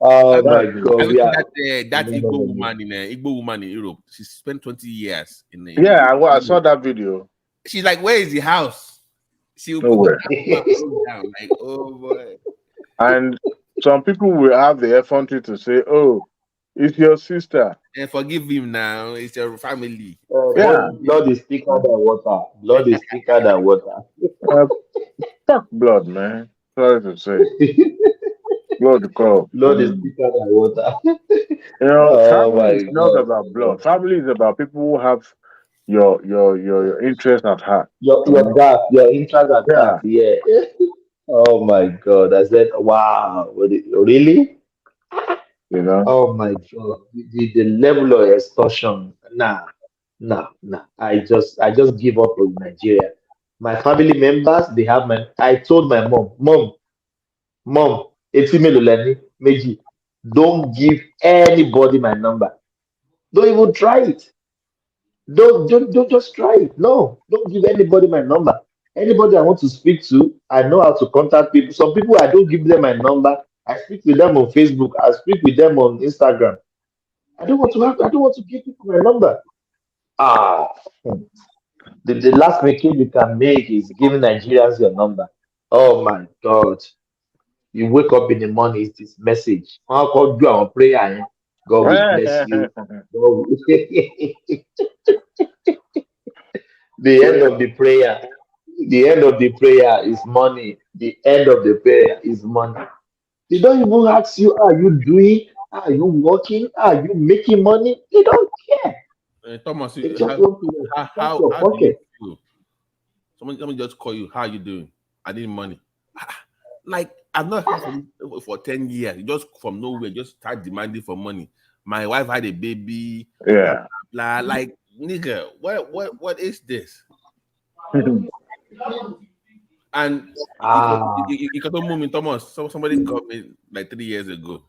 Oh my God! That Igbo woman in Europe. She spent 20 years in the. Yeah, I saw that video. She's like, "Where is the house?" She will put the down, like, "Oh boy." And some people will have the effrontery to say, "Oh, it's your sister." And forgive him now. It's your family. Blood is thicker than water. Blood is thicker than water. Fuck blood, man. Sorry to say. Blood call. Blood is thicker than water. Family is not about blood. Family is about people who have your interest at heart. Your interest at heart. Yeah. Oh my God! I said, wow. Really? Oh my God! The level of extortion. Nah. I just give up with Nigeria. My family members, they have I told my mom, Meji, don't give anybody my number. Don't even try it. Don't just try it. No, don't give anybody my number. Anybody I want to speak to, I know how to contact people. Some people I don't give them my number. I speak with them on Facebook. I speak with them on Instagram. I don't want to give people my number. The last mistake you can make is giving Nigerians your number. Oh my God. You wake up in the morning, it's this message. I'll call you on prayer. God will bless you. The end of the prayer. The end of the prayer is money. The end of the prayer is money. They don't even ask you, are you doing? Are you working? Are you making money? They don't care. Thomas, They just want to how your do you pocket. feel? Someone just call you. How you doing? I need money. Like I've not heard from you for 10 years. You just from nowhere, just start demanding for money. My wife had a baby. Yeah. Blah, blah, blah. Like nigga, what is this? And you got to move in Thomas. Somebody called me like 3 years ago.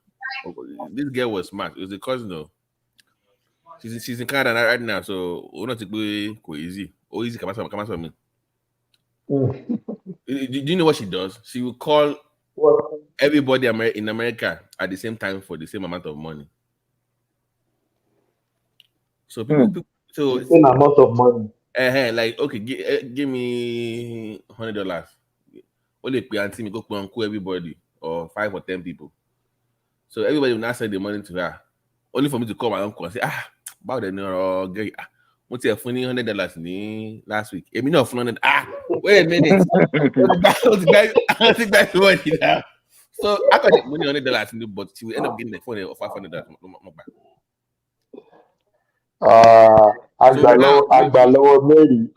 This girl was smart. It was a cousin though. She's in Canada right now, so we're not easy. Oh, easy, come on me. Do you know what she does? She will call everybody in America at the same time for the same amount of money. So people so the same amount of money. Like okay, give me $100. Only pay auntie me go pay uncle everybody or 5 or 10 people. So everybody will now send the money to her. Only for me to call my uncle and say, about the What's your funny $100 last week? If me not $100, wait a minute. I think that's what you know. So I got money $100 in the but she will end up getting the phone or $500. Not bad. Agbalowo Mary,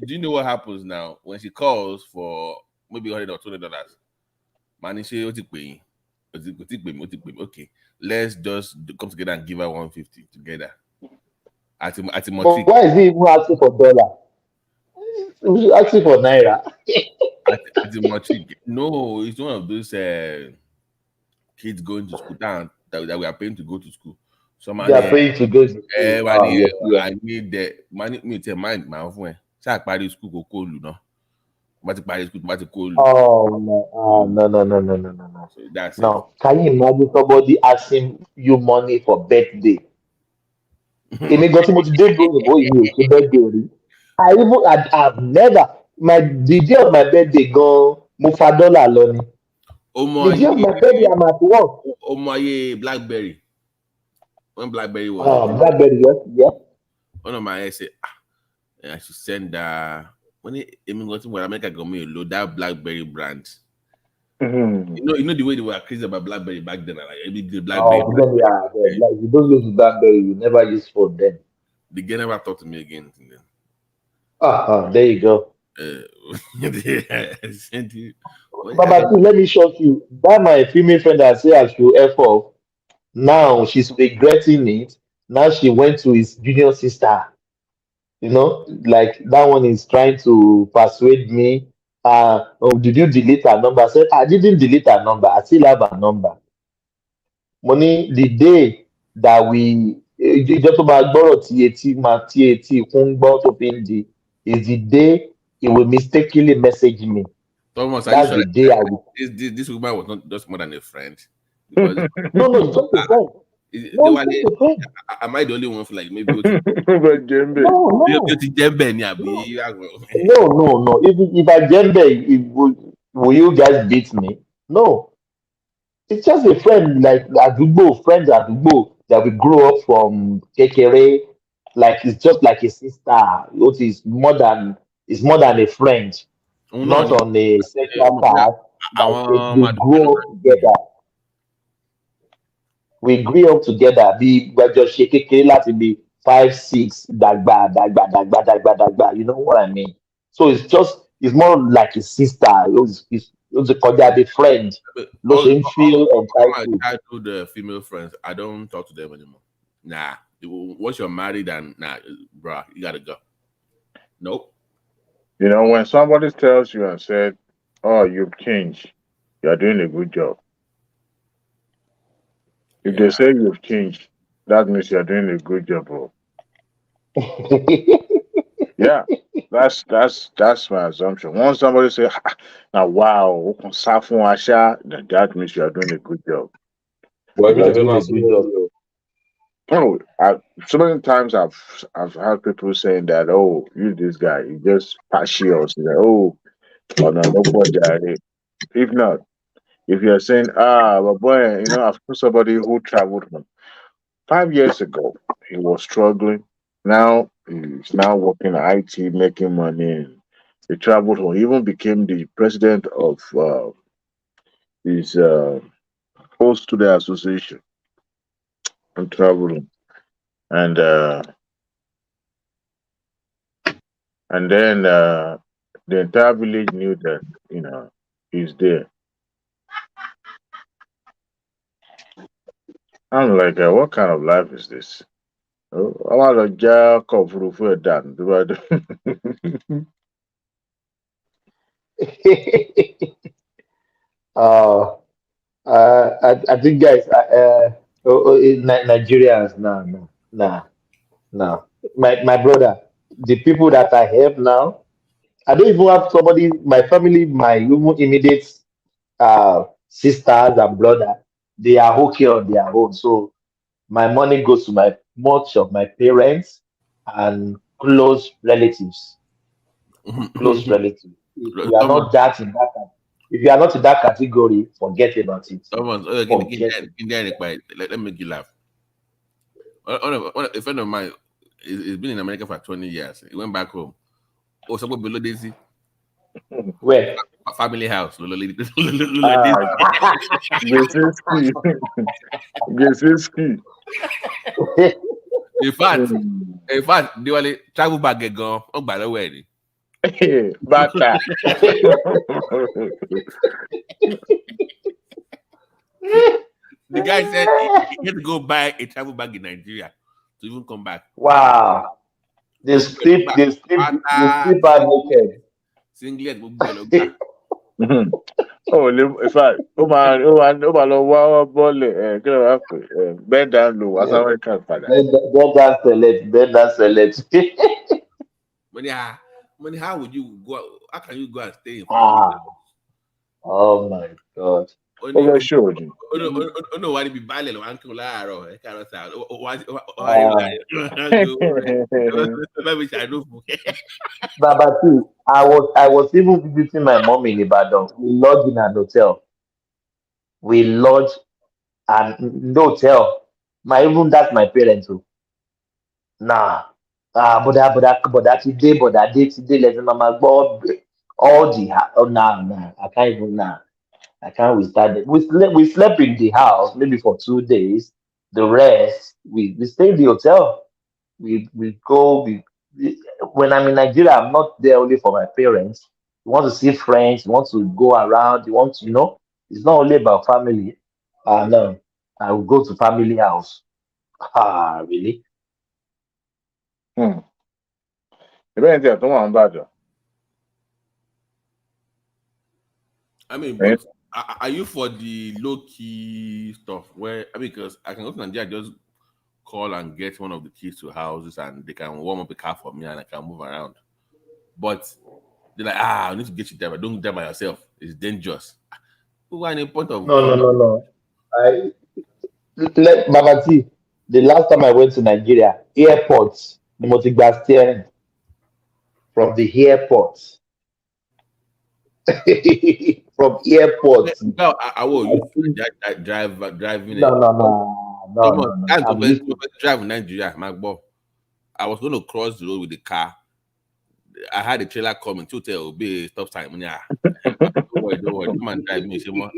do you know what happens now when she calls for maybe $100 or $200? Man, she okay, let's just come together and give her 150 together. At the but why is he even asking for dollar? He's asking for naira. at the matric. No, it's one of those kids going to school that we are paying to go to school. They are paying to go to school. I need the money. Me tell mind my friend. Say I party school go call you no. But party school, but call you. Oh no. So that's now, can you imagine somebody asking you money for birthday? I've never the day of my birthday go Mufadola Loni. The day of my birthday I'm at work. Oh my BlackBerry. When BlackBerry was BlackBerry, yes. One of my said I should send when America got me load that BlackBerry brand. Mm-hmm. You know the way they were crazy about BlackBerry back then. Like the BlackBerry. Like you don't use BlackBerry, you never use phone then. The girl never talked to me again. There you go. Baba, let me shock you. That my female friend that say I should F off. Now she's regretting it. Now she went to his junior sister. You know, like that one is trying to persuade me. Did you delete her number? I said, I didn't delete her number. I still have her number. Money, the day that we just about borrow is the day he will mistakenly message me. Thomas, that's the day I will. This woman was not just more than a friend. Because no, it's just a friend. Am I the only one for like maybe? No. If I Jembe, will you guys beat me? No. It's just a friend, like friends Adubo that we grew up from Kekere. Like it's just like a sister. It is more than a friend, not on a sexual path. We grew up together. We grew up together. We were just shaking to be 5, 6, dagba. You know what I mean? So it's more like a sister. It's a friend. Feel entitled. I do the female friends. I don't talk to them anymore. Nah. Once you're married and bruh, you gotta go. Nope. You know, when somebody tells you and said, "Oh, you've changed. You're doing a good job." If they say you've changed, that means you're doing a good job, bro. Yeah, that's my assumption. Once somebody say, "Now, wow, that means you are doing a good job." Well, you're doing a good job. Oh, so many times I've heard people saying that, "Oh, you this guy, you just partial." Oh no, nobody. If not, if you're saying, but boy, you know, I've got somebody who traveled from 5 years ago, he was struggling. Now he's working at IT, making money. And he traveled home. He even became the president of his post student association and traveling. And then the entire village knew that, you know, he's there. I'm like, what kind of life is this? I want a jack of roof done. I think, guys, Nigerians, no. My brother, the people that I have now, I don't even have somebody, my family, my immediate sisters and brother, they are okay on their own. So my money goes to much of my parents and close relatives. Close relatives. If you are not that in that, if you are not in that category, forget about it. Let me make you laugh. A friend of mine, he's been in America for 20 years. He went back home. Oh, somewhere below Daisy. Where? A family house. Brzezinski. In fact, they were travel back again. Oh, by the way. Bata. The guy said he had to go buy a travel bag in Nigeria to even come back. Wow. They sleep out naked. Singlet. Oh, in fact, bend down low. As I can father. Bend that select. Money, how would you go? How can you go and stay in family? Oh my God. Over show. No, why be bad little uncle Laro? I cannot say. Babati, I was even visiting my mom in Ibadan. We lodged in an hotel. We lodged and the hotel. That's my parents too. Nah. But today, let mama go all the nah. I can't even nah. I can't withstand it. We slept in the house maybe for 2 days. The rest we stay in the hotel. We when I'm in Nigeria, I'm not there only for my parents. You want to see friends, you want to go around, you want to, it's not only about family. No, I will go to family house. Really? I mean, but are you for the low key stuff? Because I can go to Nigeria, just call and get one of the keys to houses, and they can warm up a car for me, and I can move around. But they're like, I need to get you there, but don't drive by yourself. It's dangerous. Who are any point of No. Babati, the last time I went to Nigeria, airports, the multi-glass steering from the airport. From airport. No, I will driving. No. Drive in Nigeria, my boy. I was going to cross the road with the car. I had a trailer coming to tell be stop time. Yeah. Don't worry. Come and drive me. No.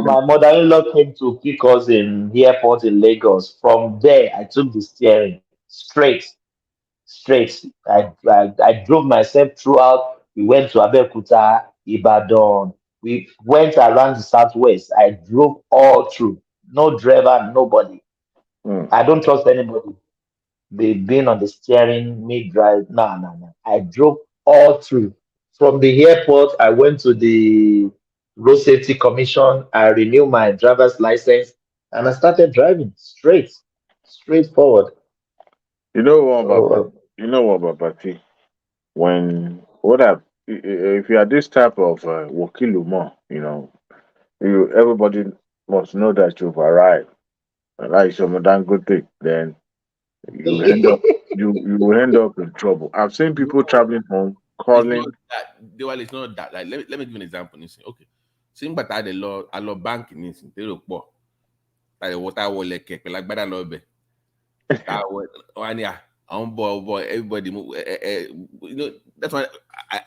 My mother-in-law came to pick us in the airport in Lagos. From there, I took the steering straight. I drove myself throughout. We went to Abeokuta, Ibadan. We went around the southwest. I drove all through. No driver, nobody. I don't trust anybody. They being on the steering, me drive. No. I drove all through. From the airport, I went to the Road Safety Commission. I renewed my driver's license, and I started driving straightforward. You know what, Babati? If you are this type of wakilumo, everybody must know that you've arrived. And that is some damn good thing. Then you end up in trouble. I've seen people traveling home calling. It's not that. Like, let me give an example. Okay, seeing but I love banking. They look poor. Like water will like better love. Boy, everybody. That's why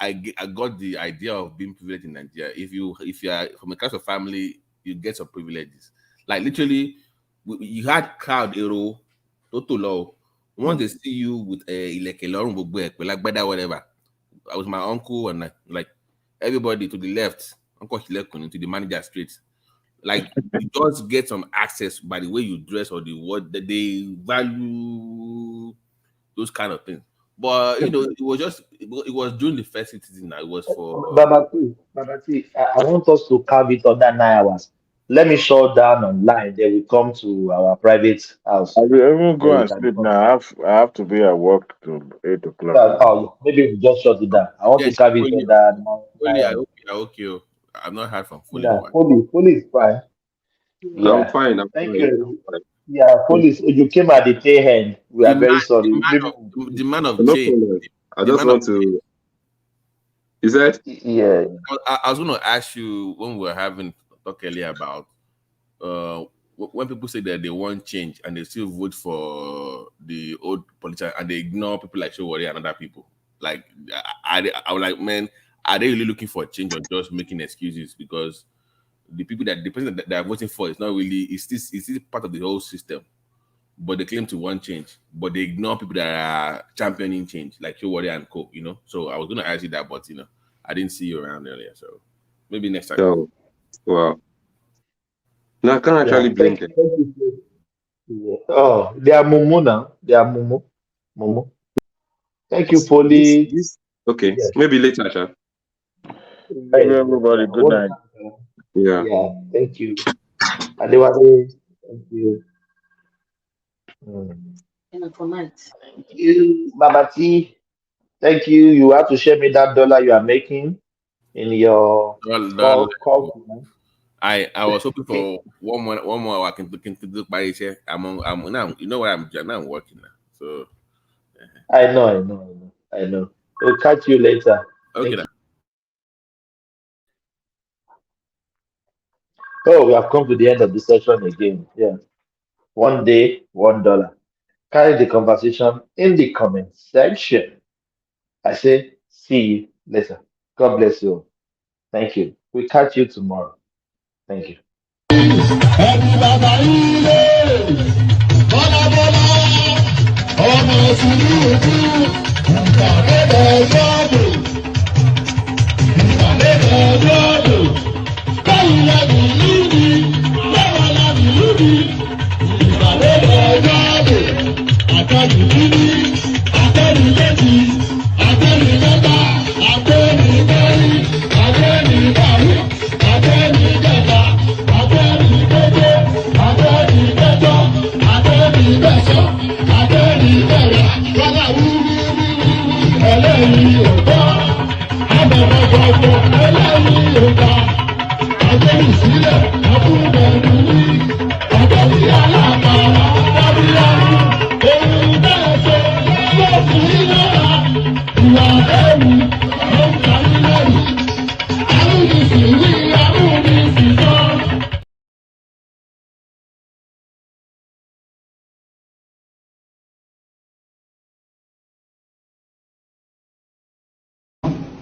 I got the idea of being privileged in Nigeria. If you are from a class of family, you get some privileges. Like literally, you had crowd hero, low. Once they see you with like a long like better whatever. I was my uncle and like everybody to the left, Uncle Hilekun to the manager street. Like you just get some access by the way you dress or the word that they value those kind of things. But it was during the first citizen. It was for Babati, I want us to carve it under 9 hours. Let me shut down online. Then we come to our private house. I will even go and sleep now. I have to be at work till 8 o'clock. Maybe we just shut it down. I want to carve it under 9 hours. Okay. I've not heard from Fully. Fully is fine. Yeah. I'm fine. Thank you. Yeah, police. You came at the tail end. We are very sorry. The man of No change. problem. I just want to. Is that? Yeah. I was going to ask you when we were having talk earlier about when people say that they want change and they still vote for the old politicians and they ignore people like Showori and other people. Like, I was like, man, are they really looking for change or just making excuses? Because the person that they're voting for is not really, it's still part of the whole system. But they claim to want change, but they ignore people that are championing change, like Showori and Co. You know, so I was going to ask you that, but I didn't see you around earlier, so maybe next time. So, wow. No, I can't actually blame them. Yeah. Oh, they are Mumu now. They are Mumu. Mumu. Thank you, Foley. Okay, Yes. maybe later, Sha. Hey, everybody, good night. Yeah. Yeah, thank you. Adewale, thank you. Thank you, Babati. Thank you. You have to share me that dollar you are making in your call. I was hoping for one more I can do by here. I'm now. You know what I'm working now. So I know. We'll catch you later. okay. Thank you. Oh, we have come to the end of the session again. Yeah. One day, $1. Carry the conversation in the comment section. I say, see you later. God bless you. Thank you. We'll catch you tomorrow. Thank you.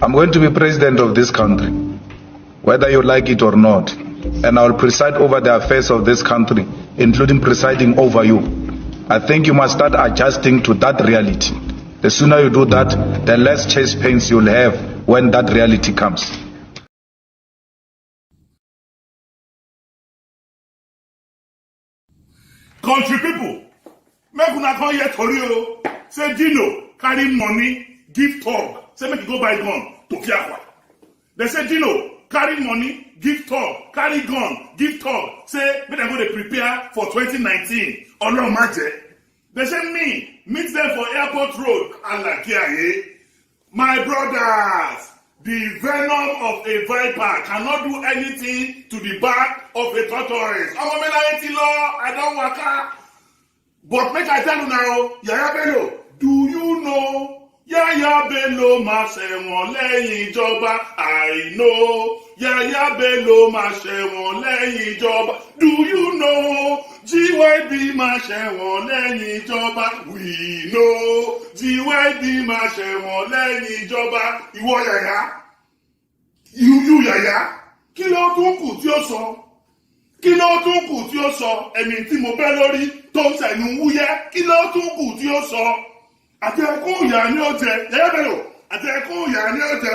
I'm going to be president of this country, whether you like it or not, and I will preside over the affairs of this country, including presiding over you. I think you must start adjusting to that reality. The sooner you do that, the less chest pains you'll have when that reality comes. Country people, make una come here tori o. Say Dino carry money, give talk. Say make you go buy gun to Kiakwa. They say Dino carry money, give talk, carry gun, give talk. Say make dem go dey prepare for 2019. Ọlọ́run má jẹ́. They say me meet them for airport road. Alakiaye. My brothers, the venom of a viper cannot do anything to the back of a tortoise. I don't waka. But make I tell you now, Yaya Bello, do you know? Yaya Bello máa ṣẹ̀wọ̀n lẹ́yìn ìjọba. I know. Yaya Bello máa ṣẹ̀wọ̀n lẹ́yìn ìjọba. Do you know? GYB máa ṣẹ̀wọ̀n lẹ́yìn ìjọba. We know. GYB máa ṣẹ̀wọ̀n lẹ́yìn ìjọba. Ìwọ Yaya. You Yaya. Kí ló tún kù tí ó sọ? Kí ló tún kù tí ó sọ? Ẹni tí mo bẹ́ lórí tó ń sẹ̀nu wúyẹ́. Kí ló tún kù tí ó sọ? Àti ẹkún ìyá ni ó jẹ. Yaya Bello. Àti ẹkún ìyá ni ó jẹ.